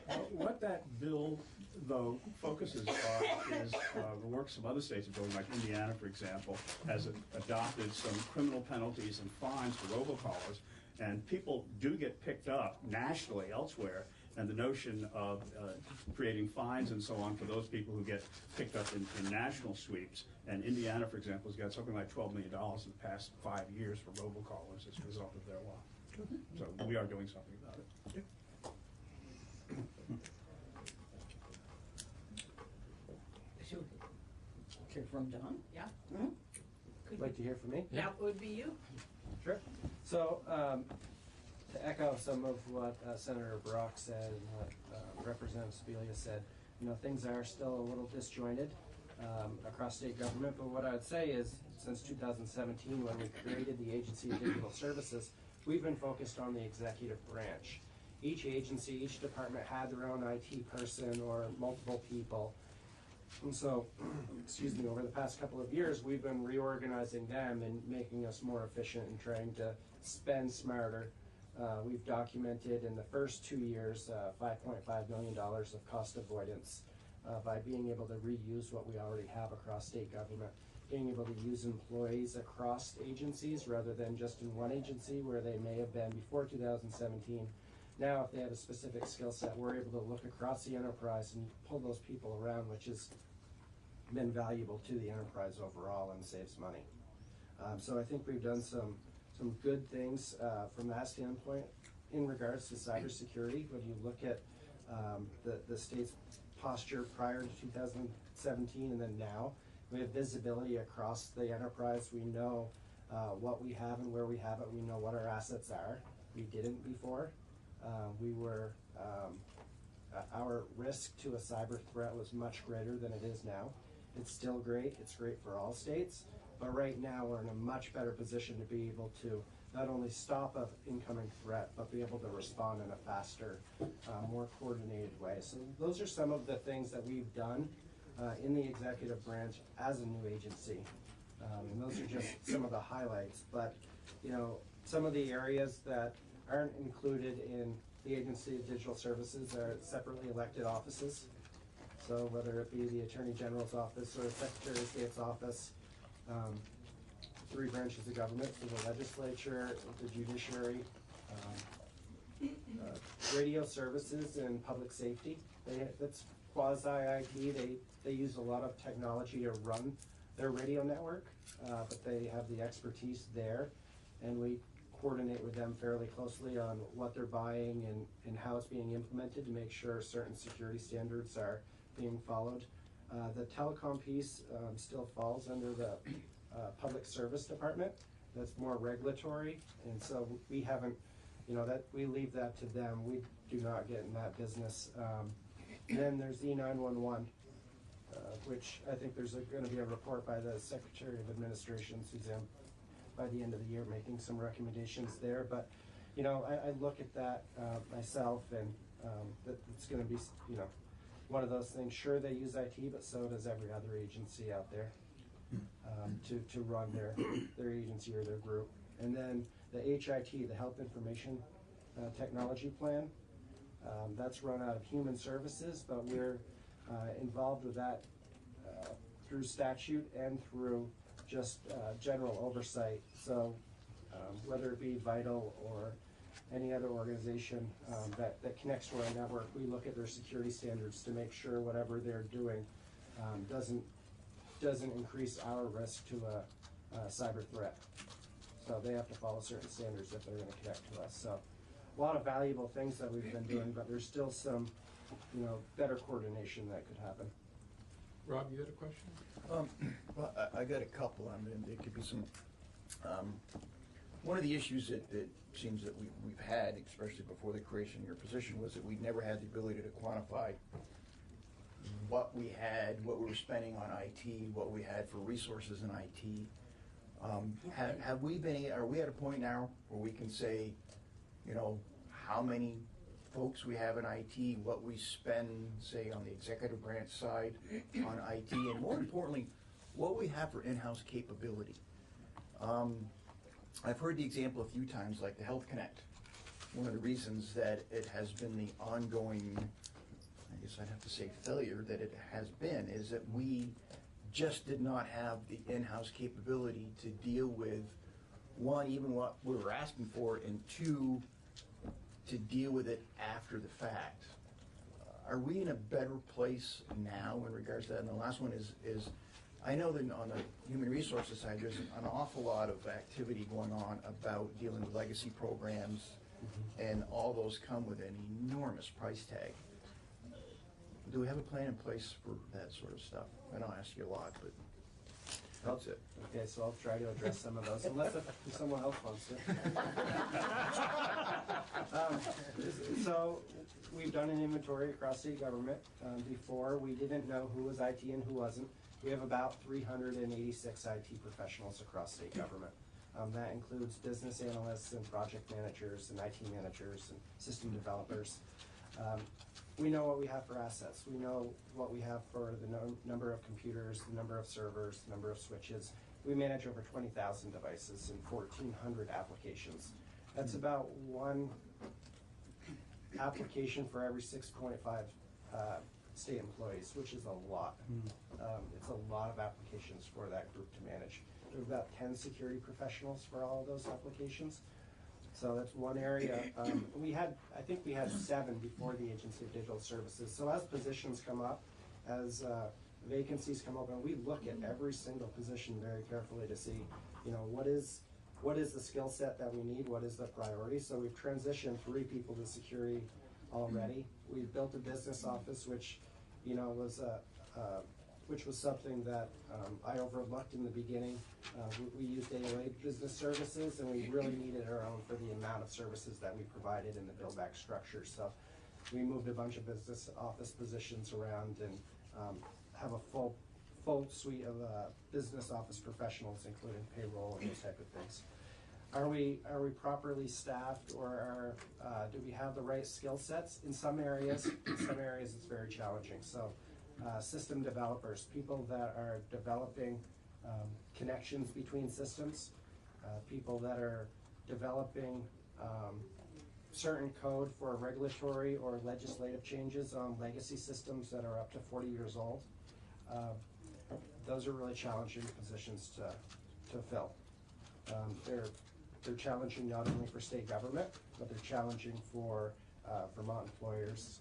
But what that bill, though, focuses on is the work some other states are doing, like Indiana, for example, has adopted some criminal penalties and fines for robocallers, and people do get picked up nationally elsewhere. And the notion of creating fines and so on for those people who get picked up in national sweeps. And Indiana, for example, has got something like $12 million in the past 5 years for robocallers as a result of their law. So we are doing something about it. Hear from Don? Yeah. Would like to hear from me? That would be you. Sure. So, to echo some of what Senator Brock said and what Representative Spelia said, you know, things are still a little disjointed across state government, but what I would say is, since 2017, when we created the Agency of Digital Services, we've been focused on the executive branch. Each agency, each department had their own IT person or multiple people. And so, excuse me, over the past couple of years, we've been reorganizing them and making us more efficient and trying to spend smarter. We've documented in the first 2 years $5.5 million of cost avoidance by being able to reuse what we already have across state government, being able to use employees across agencies rather than just in one agency where they may have been before 2017. Now, if they have a specific skill set, we're able to look across the enterprise and pull those people around, which has been valuable to the enterprise overall and saves money. So I think we've done some good things from that standpoint. In regards to cybersecurity, when you look at the state's posture prior to 2017 and then now, We have visibility across the enterprise. We know what we have and where we have it. We know what our assets are. We didn't before. Our risk to a cyber threat was much greater than it is now. It's still great. It's great for all states. But right now we're in a much better position to be able to not only stop an incoming threat, but be able to respond in a faster, more coordinated way. So those are some of the things that we've done in the executive branch as a new agency. And those are just some of the highlights. But, you know, some of the areas that aren't included in the Agency of Digital Services are separately elected offices. So whether it be the Attorney General's office or the Secretary of State's office, 3 branches of government, so the legislature, the judiciary, radio services and public safety. That's quasi-IT. They use a lot of technology to run their radio network, but they have the expertise there, and we coordinate with them fairly closely on what they're buying and how it's being implemented to make sure certain security standards are being followed. The telecom piece still falls under the Public Service Department. That's more regulatory, and so we haven't, you know, that we leave that to them. We do not get in that business. And then there's E911, which I think there's going to be a report by the Secretary of Administration, Suzanne, by the end of the year, making some recommendations there. But, you know, I look at that myself, and that it's going to be, you know, one of those things. Sure, they use IT, but so does every other agency out there to run their agency or their group. And then the HIT, the Health Information Technology Plan, that's run out of Human Services, but we're involved with that through statute and through just general oversight. So whether it be Vital or any other organization that connects to our network, we look at their security standards to make sure whatever they're doing doesn't increase our risk to a cyber threat. So they have to follow certain standards if they're going to connect to us. So a lot of valuable things that we've been doing, but there's still some, you know, better coordination that could happen. Rob, you had a question? Well, I got a couple. I mean, there could be some. One of the issues that seems that we've had, especially before the creation of your position, was that we never had the ability to quantify what we had, what we were spending on IT, what we had for resources in IT. Have we been? Are we at a point now where we can say, you know, how many folks we have in IT, what we spend, say, on the executive branch side on IT, and more importantly, what we have for in-house capability? I've heard the example a few times, like the Health Connect. One of the reasons that it has been the ongoing, I guess I'd have to say failure that it has been, is that we just did not have the in-house capability to deal with, one, even what we were asking for, and two, to deal with it after the fact. Are we in a better place now in regards to that? And the last one is I know that on the human resources side, there's an awful lot of activity going on about dealing with legacy programs, and all those come with an enormous price tag. Do we have a plan in place for that sort of stuff? I know I ask you a lot, but that's it. Okay, so I'll try to address some of those, unless if someone else wants to. So we've done an inventory across state government. Before, we didn't know who was IT and who wasn't. We have about 386 IT professionals across state government. That includes business analysts and project managers and IT managers and system developers. We know what we have for assets. We know what we have for the number of computers, the number of servers, the number of switches. We manage over 20,000 devices and 1,400 applications. That's about one application for every 6.5 state employees, which is a lot. It's a lot of applications for that group to manage. There are about 10 security professionals for all of those applications. So that's one area. I think we had 7 before the Agency of Digital Services. So as positions come up, as vacancies come open, we look at every single position very carefully to see, you know, what is the skill set that we need, what is the priority. So we've transitioned 3 people to security already. We've built a business office, which, you know, was which was something that I overlooked in the beginning. We used AOA Business Services, and we really needed our own for the amount of services that we provided in the build-back structure. So we moved a bunch of business office positions around and have a full suite of business office professionals, including payroll and those type of things. Are we properly staffed, or do we have the right skill sets? In some areas it's very challenging. So system developers, people that are developing connections between systems, people that are developing certain code for regulatory or legislative changes on legacy systems that are up to 40 years old. Those are really challenging positions to fill. They're challenging not only for state government, but they're challenging for Vermont employers,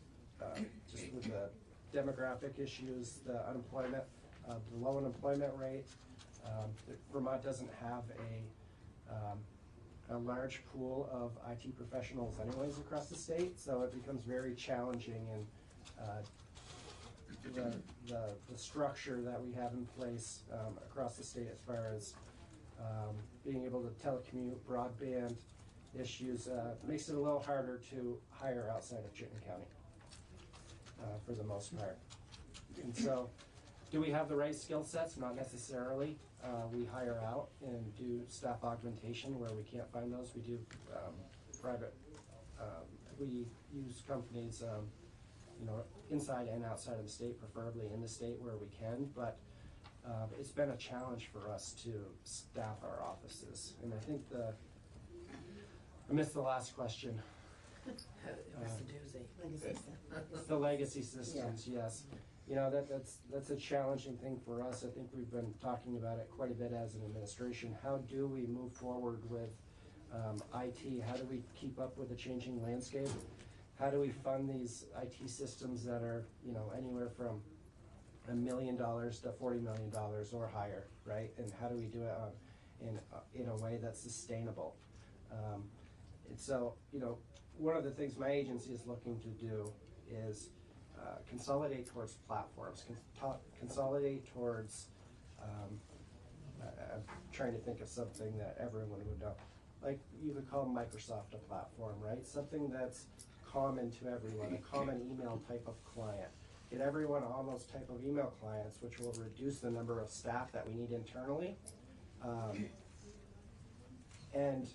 just with the demographic issues, the unemployment, the low unemployment rate. Vermont doesn't have a large pool of IT professionals anyways across the state, so it becomes very challenging, and the structure that we have in place across the state as far as being able to telecommute, broadband issues, makes it a little harder to hire outside of Chittenden County for the most part. And so, do we have the right skill sets? Not necessarily. We hire out and do staff augmentation where we can't find those. We do private, we use companies inside and outside of the state, preferably in the state where we can, but it's been a challenge for us to staff our offices. And I think I missed the last question. It was the doozy. The legacy systems, yes. That's a challenging thing for us. I think we've been talking about it quite a bit as an administration. How do we move forward with IT? How do we keep up with the changing landscape? How do we fund these IT systems that are, anywhere from $1 million to $40 million or higher, right? And how do we do it in a way that's sustainable? And so, one of the things my agency is looking to do is consolidate towards platforms, consolidate towards, I'm trying to think of something that everyone would know. Like, you could call Microsoft a platform, right? Something that's common to everyone, a common email type of client. Get everyone on those type of email clients, which will reduce the number of staff that we need internally, and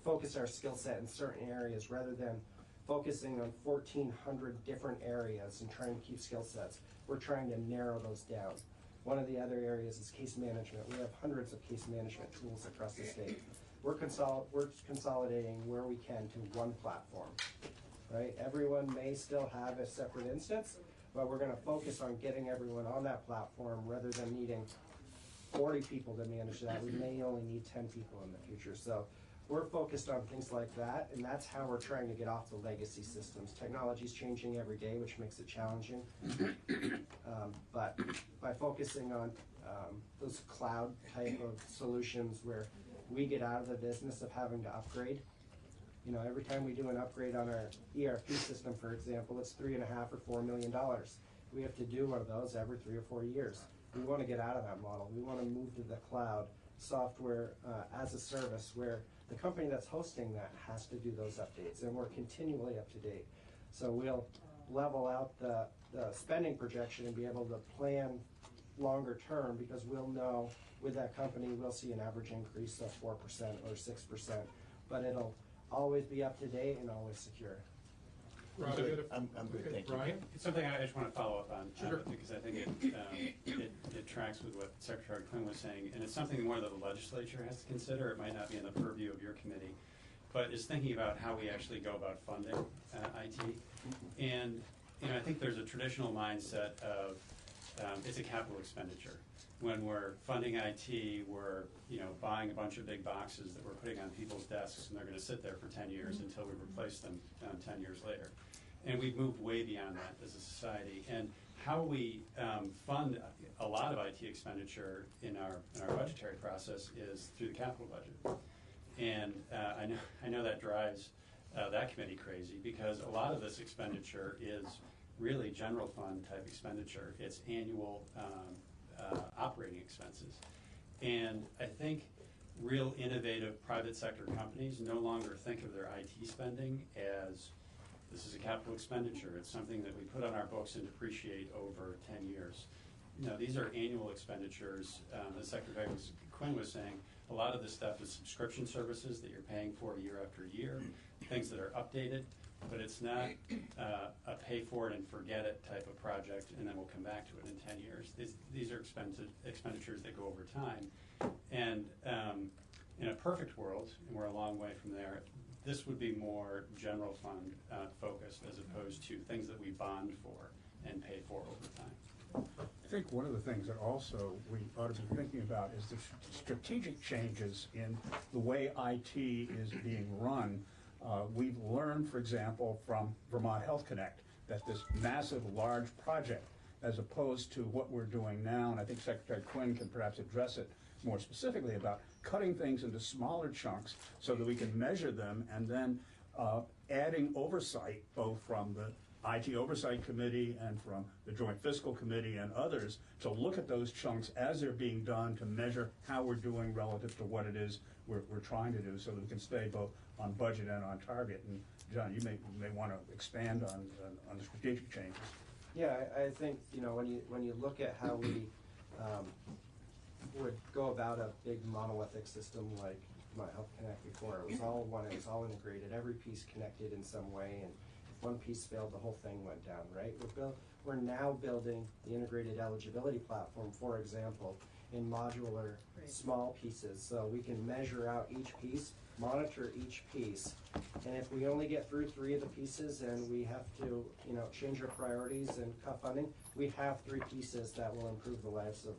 focus our skill set in certain areas rather than focusing on 1,400 different areas and trying to keep skill sets. We're trying to narrow those down. One of the other areas is case management. We have hundreds of case management tools across the state. We're consolidating where we can to one platform, right? Everyone may still have a separate instance, but we're gonna focus on getting everyone on that platform rather than needing 40 people to manage that. We may only need 10 people in the future. So we're focused on things like that, and that's how we're trying to get off the legacy systems. Technology's changing every day, which makes it challenging. But by focusing on those cloud type of solutions where we get out of the business of having to upgrade. Every time we do an upgrade on our ERP system, for example, it's $3.5 or $4 million. We have to do one of those every 3 or 4 years. We want to get out of that model. We want to move to the cloud software as a service where the company that's hosting that has to do those updates, and we're continually up to date. So we'll level out the spending projection and be able to plan longer term, because we'll know with that company we'll see an average increase of 4% or 6%, but it'll always be up to date and always secure. I'm good, thank you. Brian? It's something I just want to follow up on, Sure. because I think it tracks with what Secretary Quinn was saying, and it's something more that the legislature has to consider. It might not be in the purview of your committee, but is thinking about how we actually go about funding IT. And I think there's a traditional mindset of it's a capital expenditure. When we're funding IT, we're buying a bunch of big boxes that we're putting on people's desks, and they're going to sit there for 10 years until we replace them 10 years later. And we've moved way beyond that as a society. And how we fund a lot of IT expenditure in our budgetary process is through the capital budget. And I know that drives that committee crazy, because a lot of this expenditure is really general fund type expenditure. It's annual operating expenses. And I think real innovative private sector companies no longer think of their IT spending as this is a capital expenditure. It's something that we put on our books and depreciate over 10 years. You know, these are annual expenditures. As Secretary Quinn was saying, a lot of this stuff is subscription services that you're paying for year after year, things that are updated, but it's not a pay for it and forget it type of project and then we'll come back to it in 10 years. These are expenditures that go over time. And in a perfect world, and we're a long way from there, this would be more general fund focused as opposed to things that we bond for and pay for over time. I think one of the things that also we ought to be thinking about is the strategic changes in the way IT is being run. We've learned, for example, from Vermont Health Connect that this massive, large project, as opposed to what we're doing now, and I think Secretary Quinn can perhaps address it more specifically about cutting things into smaller chunks so that we can measure them and then adding oversight both from the IT Oversight Committee and from the Joint Fiscal Committee and others to look at those chunks as they're being done to measure how we're doing relative to what it is we're trying to do so that we can stay both on budget and on target. And John, you may want to expand on the strategic changes. Yeah, I think, you know, when you look at how we would go about a big monolithic system like my Health Connect before, it was all one, it was all integrated, every piece connected in some way, and if one piece failed, the whole thing went down, right? We're now building the integrated eligibility platform, for example, in modular small pieces, so we can measure out each piece, monitor each piece, and if we only get through 3 of the pieces and we have to, you know, change our priorities and cut funding, we have 3 pieces that will improve the lives of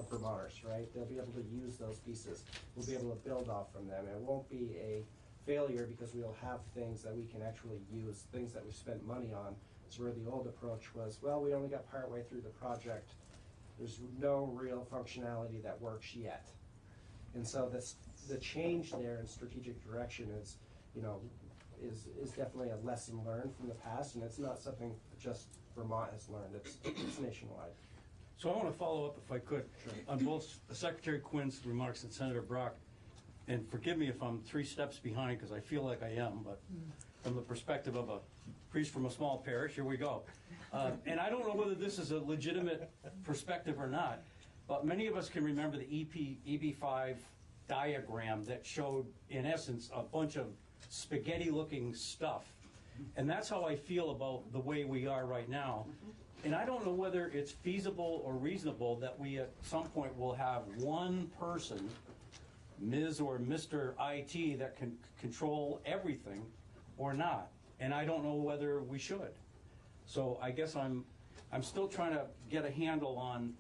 Vermonters, right? They'll be able to use those pieces. We'll be able to build off from them. It won't be a failure because we'll have things that we can actually use, things that we spent money on. It's where the old approach was, well, we only got partway through the project. There's no real functionality that works yet. And so the change there in strategic direction is, you know, is definitely a lesson learned from the past, and it's not something just Vermont has learned. It's nationwide. So I want to follow up, if I could, on both Secretary Quinn's remarks and Senator Brock. And forgive me if I'm 3 steps behind, because I feel like I am, but from the perspective of a priest from a small parish, here we go. And I don't know whether this is a legitimate perspective or not, but many of us can remember the EB5 diagram that showed, in essence, a bunch of spaghetti-looking stuff. And that's how I feel about the way we are right now. And I don't know whether it's feasible or reasonable that we at some point will have one person, Ms. or Mr. IT, that can control everything or not. And I don't know whether we should. So I guess I'm still trying to get a handle on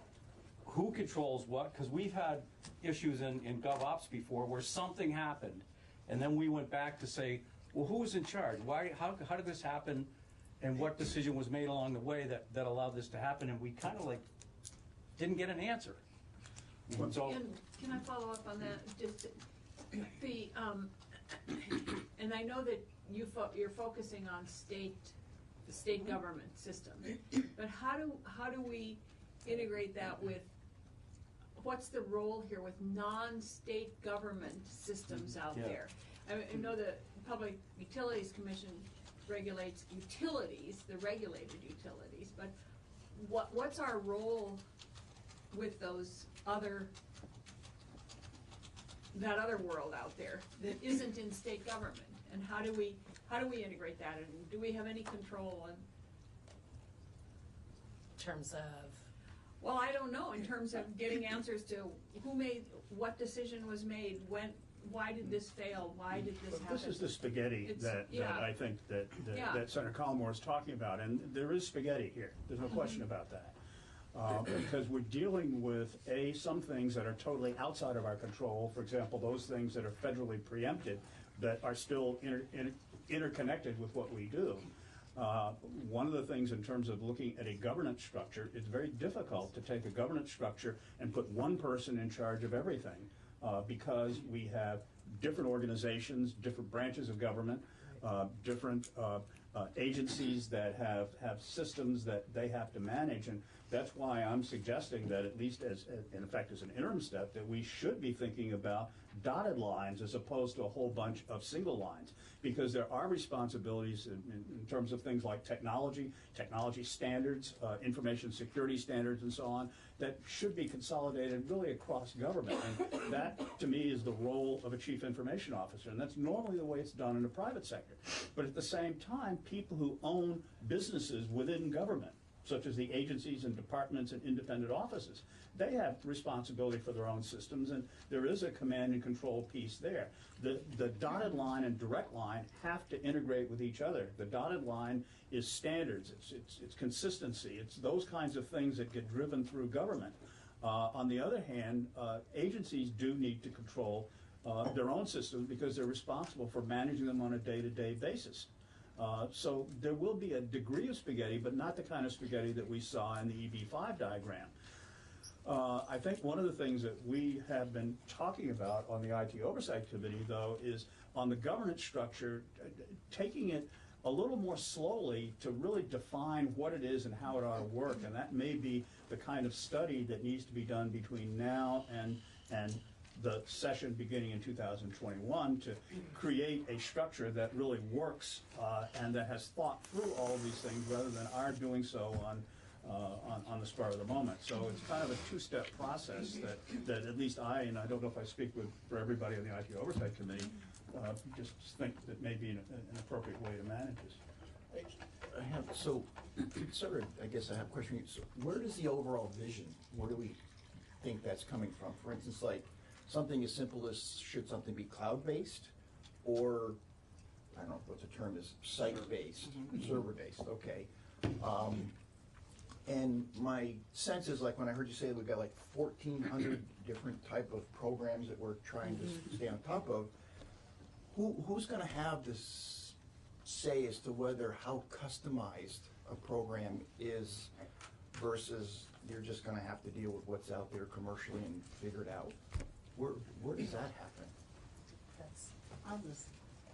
who controls what, because we've had issues in GovOps before where something happened, and then we went back to say, well, who was in charge? Why? How did this happen? And what decision was made along the way that allowed this to happen? And we kind of like didn't get an answer. So, can I follow up on that? Just the and I know that you're focusing on the state government system, but how do we integrate that with what's the role here with non-state government systems out there? I know the Public Utilities Commission regulates utilities, the regulated utilities, but what's our role with those that other world out there that isn't in state government, and how do we integrate that, and do we have any control on? In terms of? Well, I don't know, in terms of getting answers to who made, what decision was made, when, why did this fail, why did this happen? This is the spaghetti that I think that Senator Collmore is talking about, and there is spaghetti here. There's no question about that. Because we're dealing with, some things that are totally outside of our control, for example, those things that are federally preempted that are still interconnected with what we do. One of the things in terms of looking at a governance structure, it's very difficult to take a governance structure and put one person in charge of everything because we have different organizations, different branches of government, different agencies that have systems that they have to manage, and that's why I'm suggesting that at least as in effect as an interim step, that we should be thinking about dotted lines as opposed to a whole bunch of single lines, because there are responsibilities in terms of things like technology standards, information security standards, and so on, that should be consolidated really across government. And that, to me, is the role of a chief information officer, and that's normally the way it's done in the private sector. But at the same time, people who own businesses within government, such as the agencies and departments and independent offices, they have responsibility for their own systems, and there is a command and control piece there. The dotted line and direct line have to integrate with each other. The dotted line is standards, it's consistency, it's those kinds of things that get driven through government. On the other hand, agencies do need to control their own systems because they're responsible for managing them on a day-to-day basis. So there will be a degree of spaghetti, but not the kind of spaghetti that we saw in the EB5 diagram. I think one of the things that we have been talking about on the IT Oversight Committee, though, is on the governance structure, taking it a little more slowly to really define what it is and how it ought to work. And that may be the kind of study that needs to be done between now and the session beginning in 2021 to create a structure that really works and that has thought through all of these things rather than our doing so on the spur of the moment. So it's kind of a two-step process that at least I, and I don't know if I speak for everybody on the IT Oversight Committee, just think that may be an appropriate way to manage this. I have, so, sort of, I guess I have a question. So where does the overall vision, where do we think that's coming from? For instance, like something as simple as should something be cloud-based, or I don't know what the term is, site-based, server-based, okay. And my sense is, like when I heard you say we've got like 1,400 different type of programs that we're trying to stay on top of, who's going to have this say as to whether how customized a program is versus you're just going to have to deal with what's out there commercially and figure it out? Where does that happen?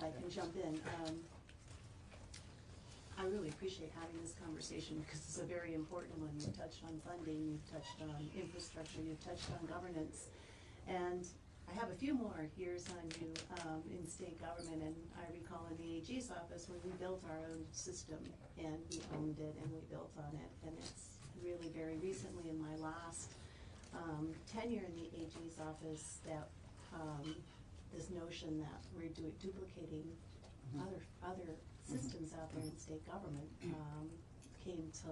I can jump in. I really appreciate having this conversation because it's a very important one. You've touched on funding, you've touched on infrastructure, you've touched on governance. And I have a few more years on you in state government, and I recall in the AG's office when we built our own system and we owned it and we built on it. And it's really very recently in my last tenure in the AG's office that this notion that we're duplicating other systems out there in state government came to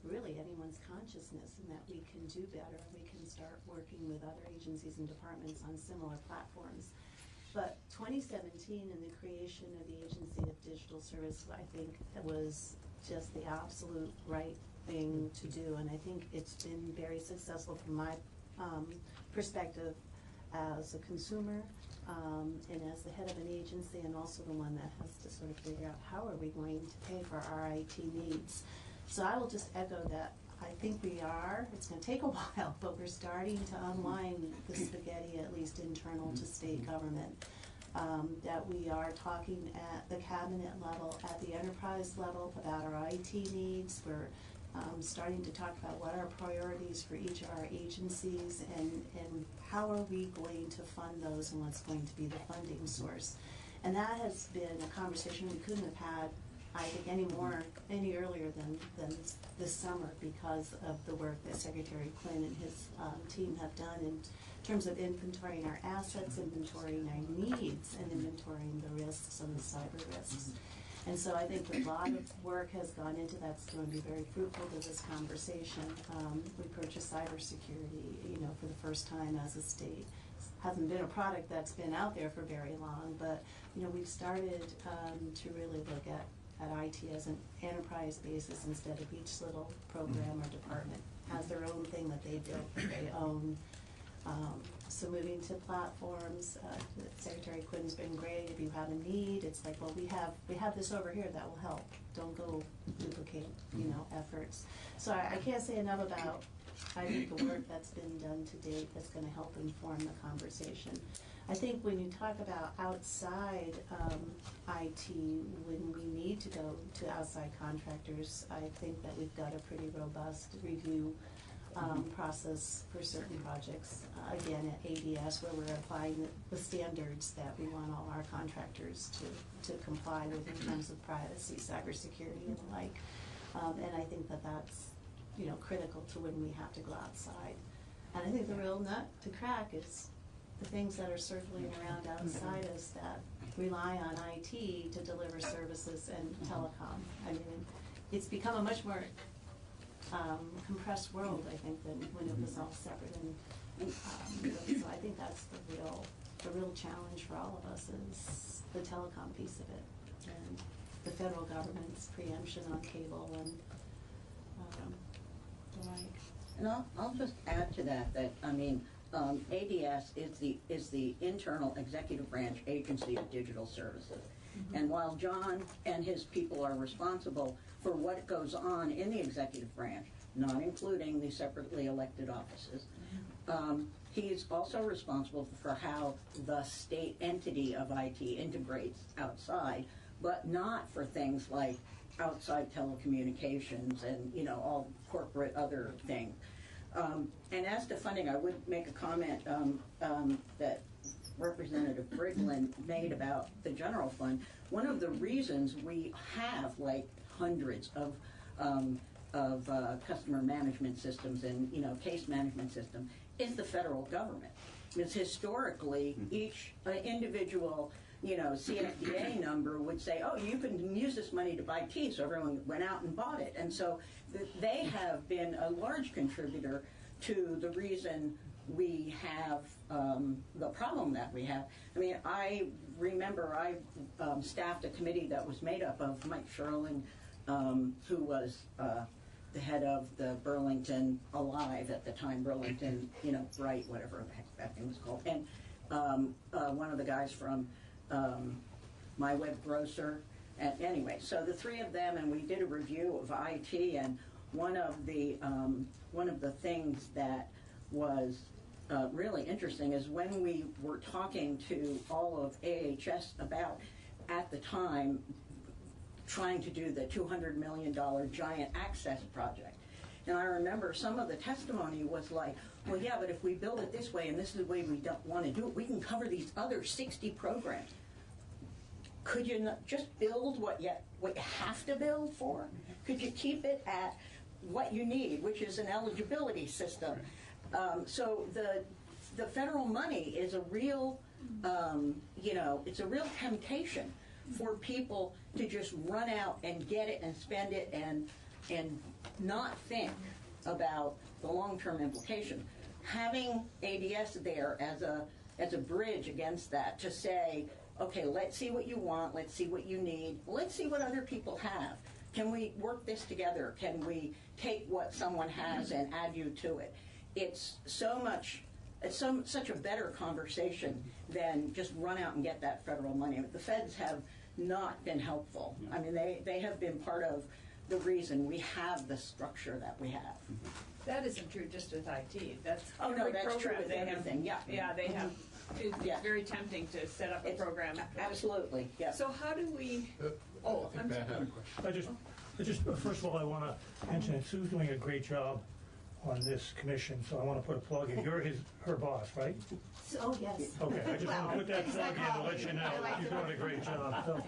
really anyone's consciousness, and that we can do better. We can start working with other agencies and departments on similar platforms. But 2017 and the creation of the Agency of Digital Service, I think it was just the absolute right thing to do, and I think it's been very successful from my perspective as a consumer and as the head of an agency, and also the one that has to sort of figure out how are we going to pay for our IT needs. So I will just echo that. I think we are. It's going to take a while, but we're starting to unwind the spaghetti, at least internal to state government. That we are talking at the cabinet level, at the enterprise level about our IT needs. We're starting to talk about what are priorities for each of our agencies and how are we going to fund those and what's going to be the funding source. And that has been a conversation we couldn't have had, I think, any earlier than this summer because of the work that Secretary Quinn and his team have done in terms of inventorying our assets, inventorying our needs, and inventorying the risks and the cyber risks. And so I think a lot of work has gone into that's going to be very fruitful to this conversation. We purchased cybersecurity, for the first time as a state. Hasn't been a product that's been out there for very long, but we've started to really look at IT as an enterprise basis instead of each little program or department has their own thing that they built, that they own. So moving to platforms, Secretary Quinn's been great. If you have a need, it's like, well, we have this over here that will help. Don't go duplicate, efforts. So I can't say enough about I think the work that's been done to date is gonna help inform the conversation. I think when you talk about outside IT, when we need to go to outside contractors, I think that we've got a pretty robust review process for certain projects. Again, at ADS, where we're applying the standards that we want all our contractors to comply with in terms of privacy, cybersecurity, and the like. And I think that that's, you know, critical to when we have to go outside. And I think the real nut to crack is the things that are circling around outside us that rely on IT to deliver services and telecom. I mean, it's become a much more compressed world, I think, than when it was all separate. And so I think that's the real challenge for all of us is the telecom piece of it, and the federal government's preemption on cable and the like. And I'll just add to that I mean, ADS is the internal executive branch agency of digital services. And while John and his people are responsible for what goes on in the executive branch, not including the separately elected offices, he's also responsible for how the state entity of IT integrates outside, but not for things like outside telecommunications and, you know, all corporate other things. And as to funding, I would make a comment that Representative Briglin made about the general fund. One of the reasons we have like hundreds of customer management systems and, you know, case management system is the federal government. Because historically, each individual, you know, CSDA number would say, oh, you can use this money to buy tea, so everyone went out and bought it. And so they have been a large contributor to the reason we have the problem that we have. I mean, I remember I staffed a committee that was made up of Mike Sherling, who was the head of the Burlington Alive at the time, Burlington, you know, Bright, whatever the heck that thing was called, and one of the guys from My Web Grocer. And anyway, so the three of them, and we did a review of IT, and one of the things that was really interesting is when we were talking to all of AHS about, at the time, trying to do the $200 million giant access project. And I remember some of the testimony was like, well, yeah, but if we build it this way and this is the way we don't want to do it, we can cover these other 60 programs. Could you not just build what you have to build for? Could you keep it at what you need, which is an eligibility system? So the federal money is a real, you know, it's a real temptation for people to just run out and get it and spend it and not think about the long-term implications. Having ADS there as a bridge against that to say, okay, let's see what you want, let's see what you need, let's see what other people have. Can we work this together? Can we take what someone has and add you to it? It's such a better conversation than just run out and get that federal money. The feds have not been helpful. I mean, they have been part of the reason we have the structure that we have. That isn't true just with IT. That's oh no, that's true with they anything. Have, yeah, they have. It's very tempting to set up a program. Absolutely. Yeah. So how do we? Oh, I'm sorry. I just first of all, I want to mention that Sue's doing a great job on this commission, so I want to put a plug in. You're her boss, right? Oh, yes. Okay, I just want to put that plug in to let you know you're doing a great job. So,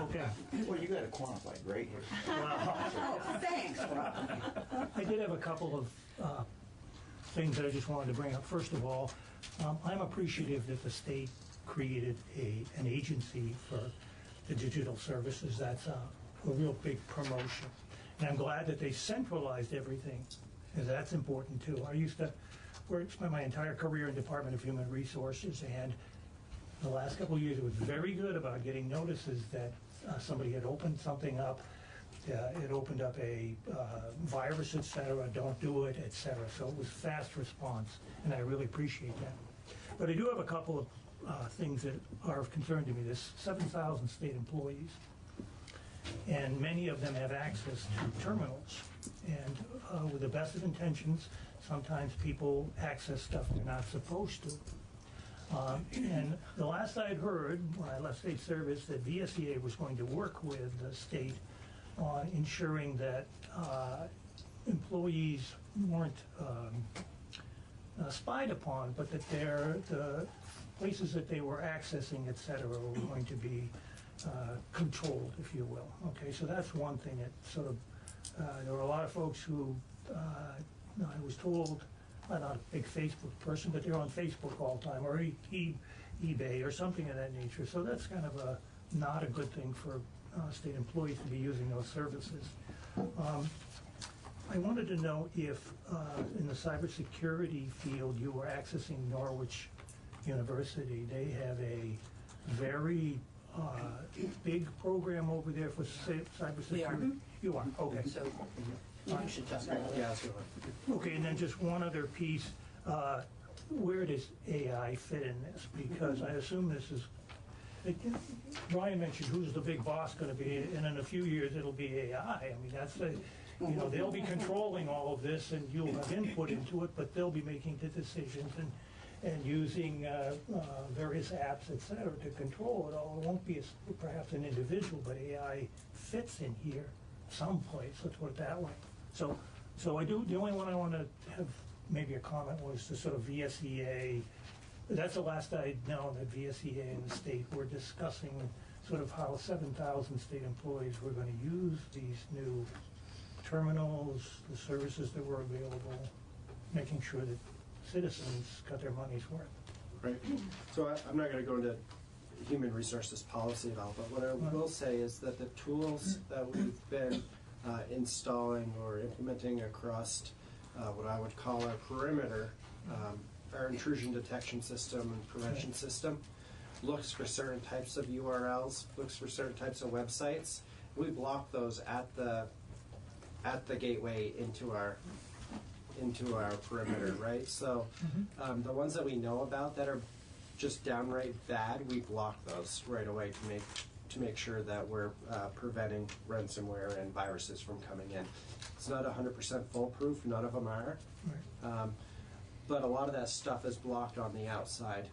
okay. Well, you got to quantify great here. Oh, thanks, Rob. I did have a couple of things that I just wanted to bring up. First of all, I'm appreciative that the state created an agency for the digital services. That's a real big promotion. And I'm glad that they centralized everything, because that's important too. I used to spend my entire career in Department of Human Resources, and the last couple of years it was very good about getting notices that somebody had opened something up. It opened up a virus, et cetera, don't do it, et cetera. So it was fast response, and I really appreciate that. But I do have a couple of things that are of concern to me. There's 7,000 state employees, and many of them have access to terminals. And with the best of intentions, sometimes people access stuff they're not supposed to. And the last I'd heard, when I left state service, that VSEA was going to work with the state on ensuring that employees weren't spied upon, but that the places that they were accessing, et cetera, were going to be controlled, if you will. Okay, so that's one thing that sort of, there were a lot of folks who, I was told, I'm not a big Facebook person, but they're on Facebook all the time, or eBay, or something of that nature. So that's kind of not a good thing for state employees to be using those services. I wanted to know if, in the cybersecurity field, you were accessing Norwich University. They have a very big program over there for cybersecurity. We are. You are, okay. So you should just. Yeah, Okay, and then just one other piece. Where does AI fit in this? Because I assume this is, Brian mentioned who's the big boss going to be, and in a few years it'll be AI. I mean, that's they'll be controlling all of this, and you'll have input into it, but they'll be making the decisions and using various apps, et cetera, to control it all. It won't be perhaps an individual, but AI fits in here someplace. Let's put it that way. So I do. The only one I want to have maybe a comment was the sort of VSEA. That's the last I'd known that VSEA and the state were discussing sort of how 7,000 state employees were going to use these new terminals, the services that were available, making sure that citizens got their money's worth. Right. So I'm not going to go into human resources policy at all, but what I will say is that the tools that we've been installing or implementing across what I would call our perimeter, our intrusion detection system and prevention system, looks for certain types of URLs, looks for certain types of websites. We block those at the gateway into our perimeter, right? So the ones that we know about that are just downright bad, we block those right away to make sure that we're preventing ransomware and viruses from coming in. It's not 100% foolproof, none of them are, but a lot of that stuff is blocked on the outside.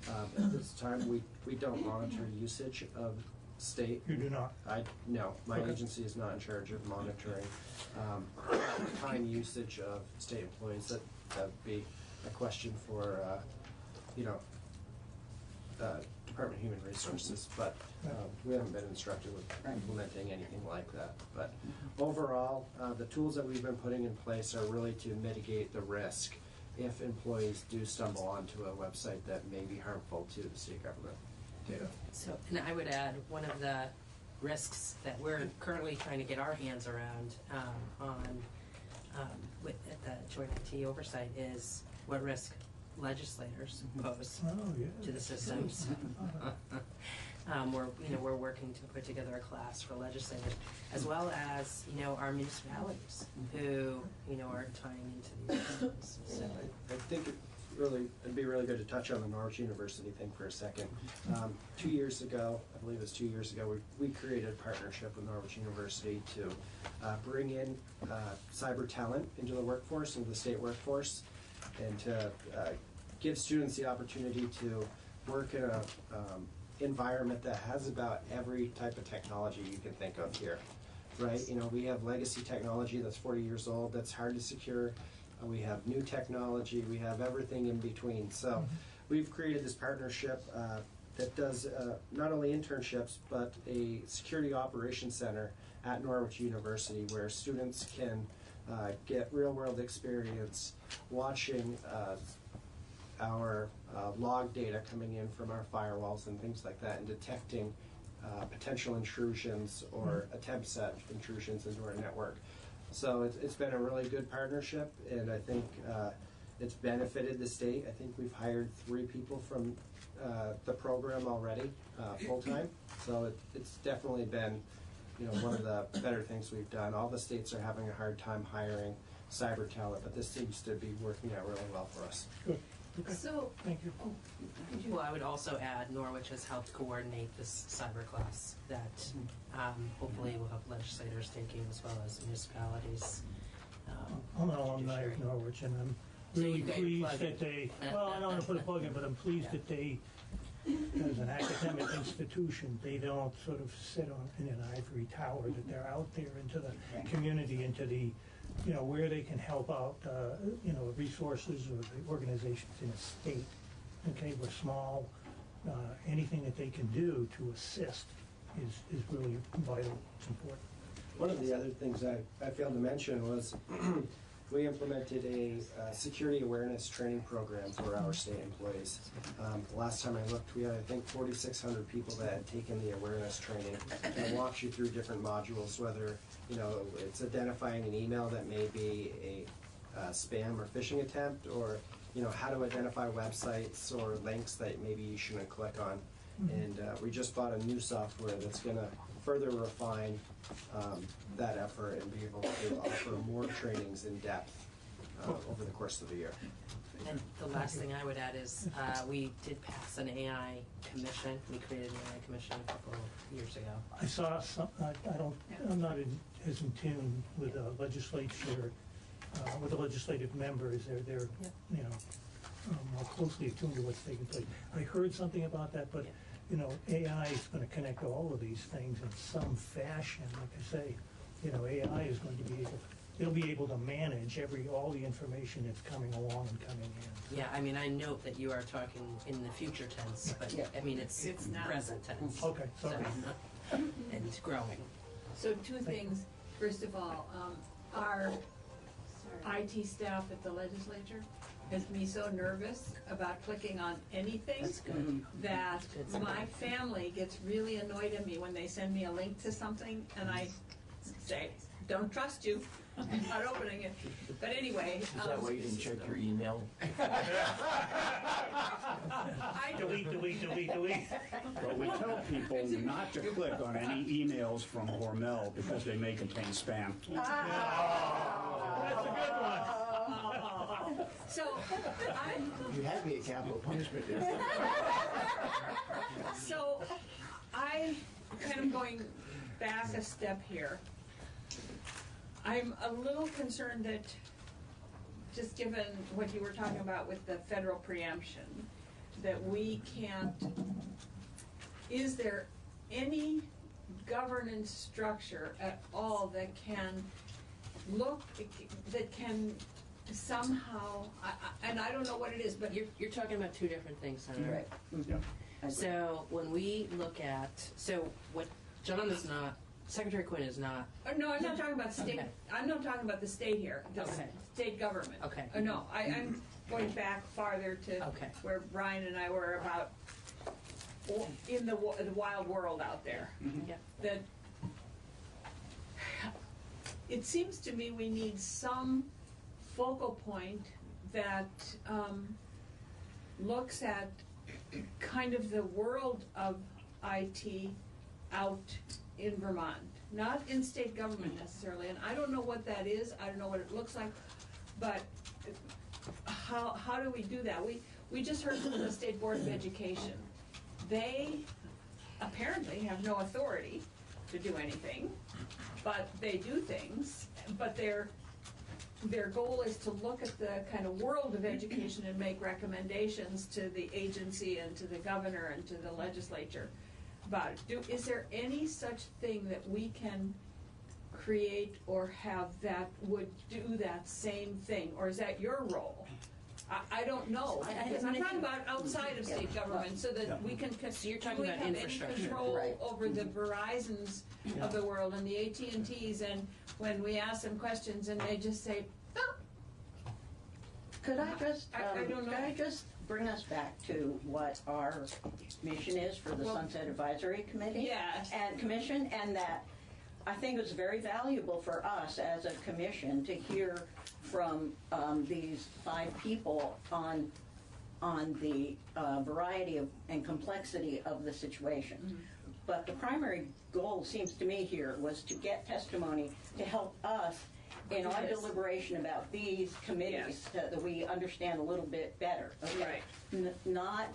At this time, we don't monitor usage of state. You do not? No, my agency is not in charge of monitoring time usage of state employees. That would be a question for Department of Human Resources, but we haven't been instructed with implementing anything like that. But overall, the tools that we've been putting in place are really to mitigate the risk if employees do stumble onto a website that may be harmful to the state government data. So, and I would add, one of the risks that we're currently trying to get our hands around at the Joint IT Oversight is what risk legislators pose to the systems. We're working to put together a class for legislators, as well as our municipalities who are tying into these systems. So I think it'd be really good to touch on the Norwich University thing for a second. 2 years ago, I believe it was 2 years ago, we created a partnership with Norwich University to bring in cyber talent into the workforce, into the state workforce, and to give students the opportunity to work in a environment that has about every type of technology you can think of here, right? We have legacy technology that's 40 years old, that's hard to secure. We have new technology, we have everything in between. So we've created this partnership that does not only internships, but a security operations center at Norwich University where students can get real-world experience watching our log data coming in from our firewalls and things like that, and detecting potential intrusions or attempts at intrusions into our network. So it's been a really good partnership, and I think it's benefited the state. I think we've hired 3 people from the program already, full-time. So it's definitely been one of the better things we've done. All the states are having a hard time hiring cyber talent, but this seems to be working out really well for us. Good. Okay. So, thank you. Well, I would also add Norwich has helped coordinate this cyber class that hopefully will have legislators taking, as well as municipalities. I'm an alumni of Norwich, and I'm really pleased that they, well, I don't want to put a plug in, but I'm pleased that they, as an academic institution, they don't sort of sit in an ivory tower, that they're out there into the community, into the, where they can help out, resources or the organizations in a state. Okay, we're small. Anything that they can do to assist is really vital. It's important. One of the other things I failed to mention was we implemented a security awareness training program for our state employees. The last time I looked, we had, I think, 4,600 people that had taken the awareness training, and it walks you through different modules, whether it's identifying an email that may be a spam or phishing attempt, or how to identify websites or links that maybe you shouldn't click on. And we just bought a new software that's going to further refine that effort and be able to offer more trainings in depth over the course of the year. And the last thing I would add is we did pass an AI commission. We created an AI commission a couple of years ago. I saw some. I'm not as in tune with the legislature, with the legislative members. They're more closely attuned to what's taking place. I heard something about that, but AI is going to connect all of these things in some fashion. Like I say, AI is going to be able. They'll be able to manage all the information that's coming along and coming in. Yeah, I mean, I note that you are talking in the future tense, but I mean, it's now. present tense. Okay, sorry. So, and it's growing. So two things. First of all, our IT staff at the legislature has me so nervous about clicking on anything that my family gets really annoyed at me when they send me a link to something and I say, don't trust you. I'm not opening it. But anyway. Is that why you didn't check your email? Delete. Well, we tell people not to click on any emails from Hormel because they may contain spam. That's a good one. So, You had me at capital punishment there. So, I kind of going back a step here. I'm a little concerned that, just given what you were talking about with the federal preemption, that we can't, is there any governance structure at all that can that can somehow, and I don't know what it is, but You're talking about two different things, Senator. Right. Yeah. So when we look at, what John is not, Secretary Quinn is not. No, I'm not talking about state. Okay. I'm not talking about the state here. The state government. Okay. No, I'm going back farther to where Brian and I were about in the wild world out there. Yeah. That it seems to me we need some focal point that looks at kind of the world of IT out in Vermont, not in state government necessarily, and I don't know what that is, I don't know what it looks like, but how do we do that? We just heard from the State Board of Education. They apparently have no authority to do anything, but they do things, but their goal is to look at the kind of world of education and make recommendations to the agency and to the governor and to the legislature about it. Is there any such thing that we can create or have that would do that same thing, or is that your role? I don't know. Because I'm talking about outside of state government, so that we can. So you're talking we about have infrastructure. any control over the Verizons of the world and the AT&Ts, and when we ask them questions and they just say, no. Could I just, I don't know. could I just bring us back to what our mission is for the Sunset Advisory Committee? Yes. And Commission, and that I think it's very valuable for us as a commission to hear from these 5 people on the variety of and complexity of the situation. Mm-hmm. But the primary goal, seems to me here, was to get testimony to help us in our deliberation about these committees, so that we understand a little bit better. Okay? Right. Not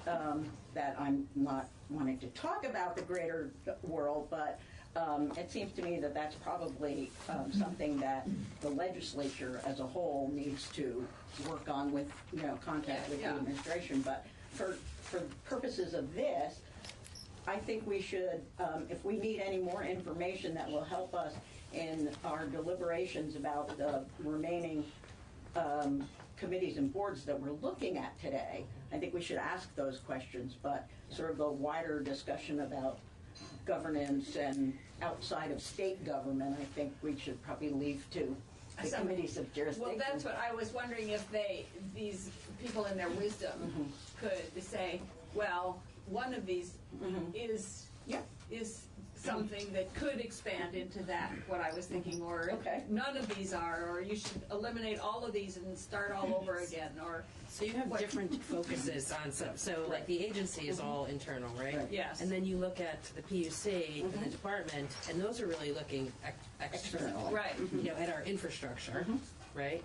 that I'm not wanting to talk about the greater world, but It seems to me that that's probably something that the legislature as a whole needs to work on with, contact with the administration. But for purposes of this, I think we should, if we need any more information that will help us in our deliberations about the remaining committees and boards that we're looking at today, I think we should ask those questions. But sort of a wider discussion about governance and outside of state government, I think we should probably leave to the committees of jurisdiction. Well, that's what I was wondering, if these people in their wisdom could say, well, one of these is something that could expand into that, what I was thinking, or none of these are, or you should eliminate all of these and start all over again, or... So you have different focuses on some, so like the agency is all internal, right? Yes. And then you look at the PUC and the department, and those are really looking external. Right. At our infrastructure, right?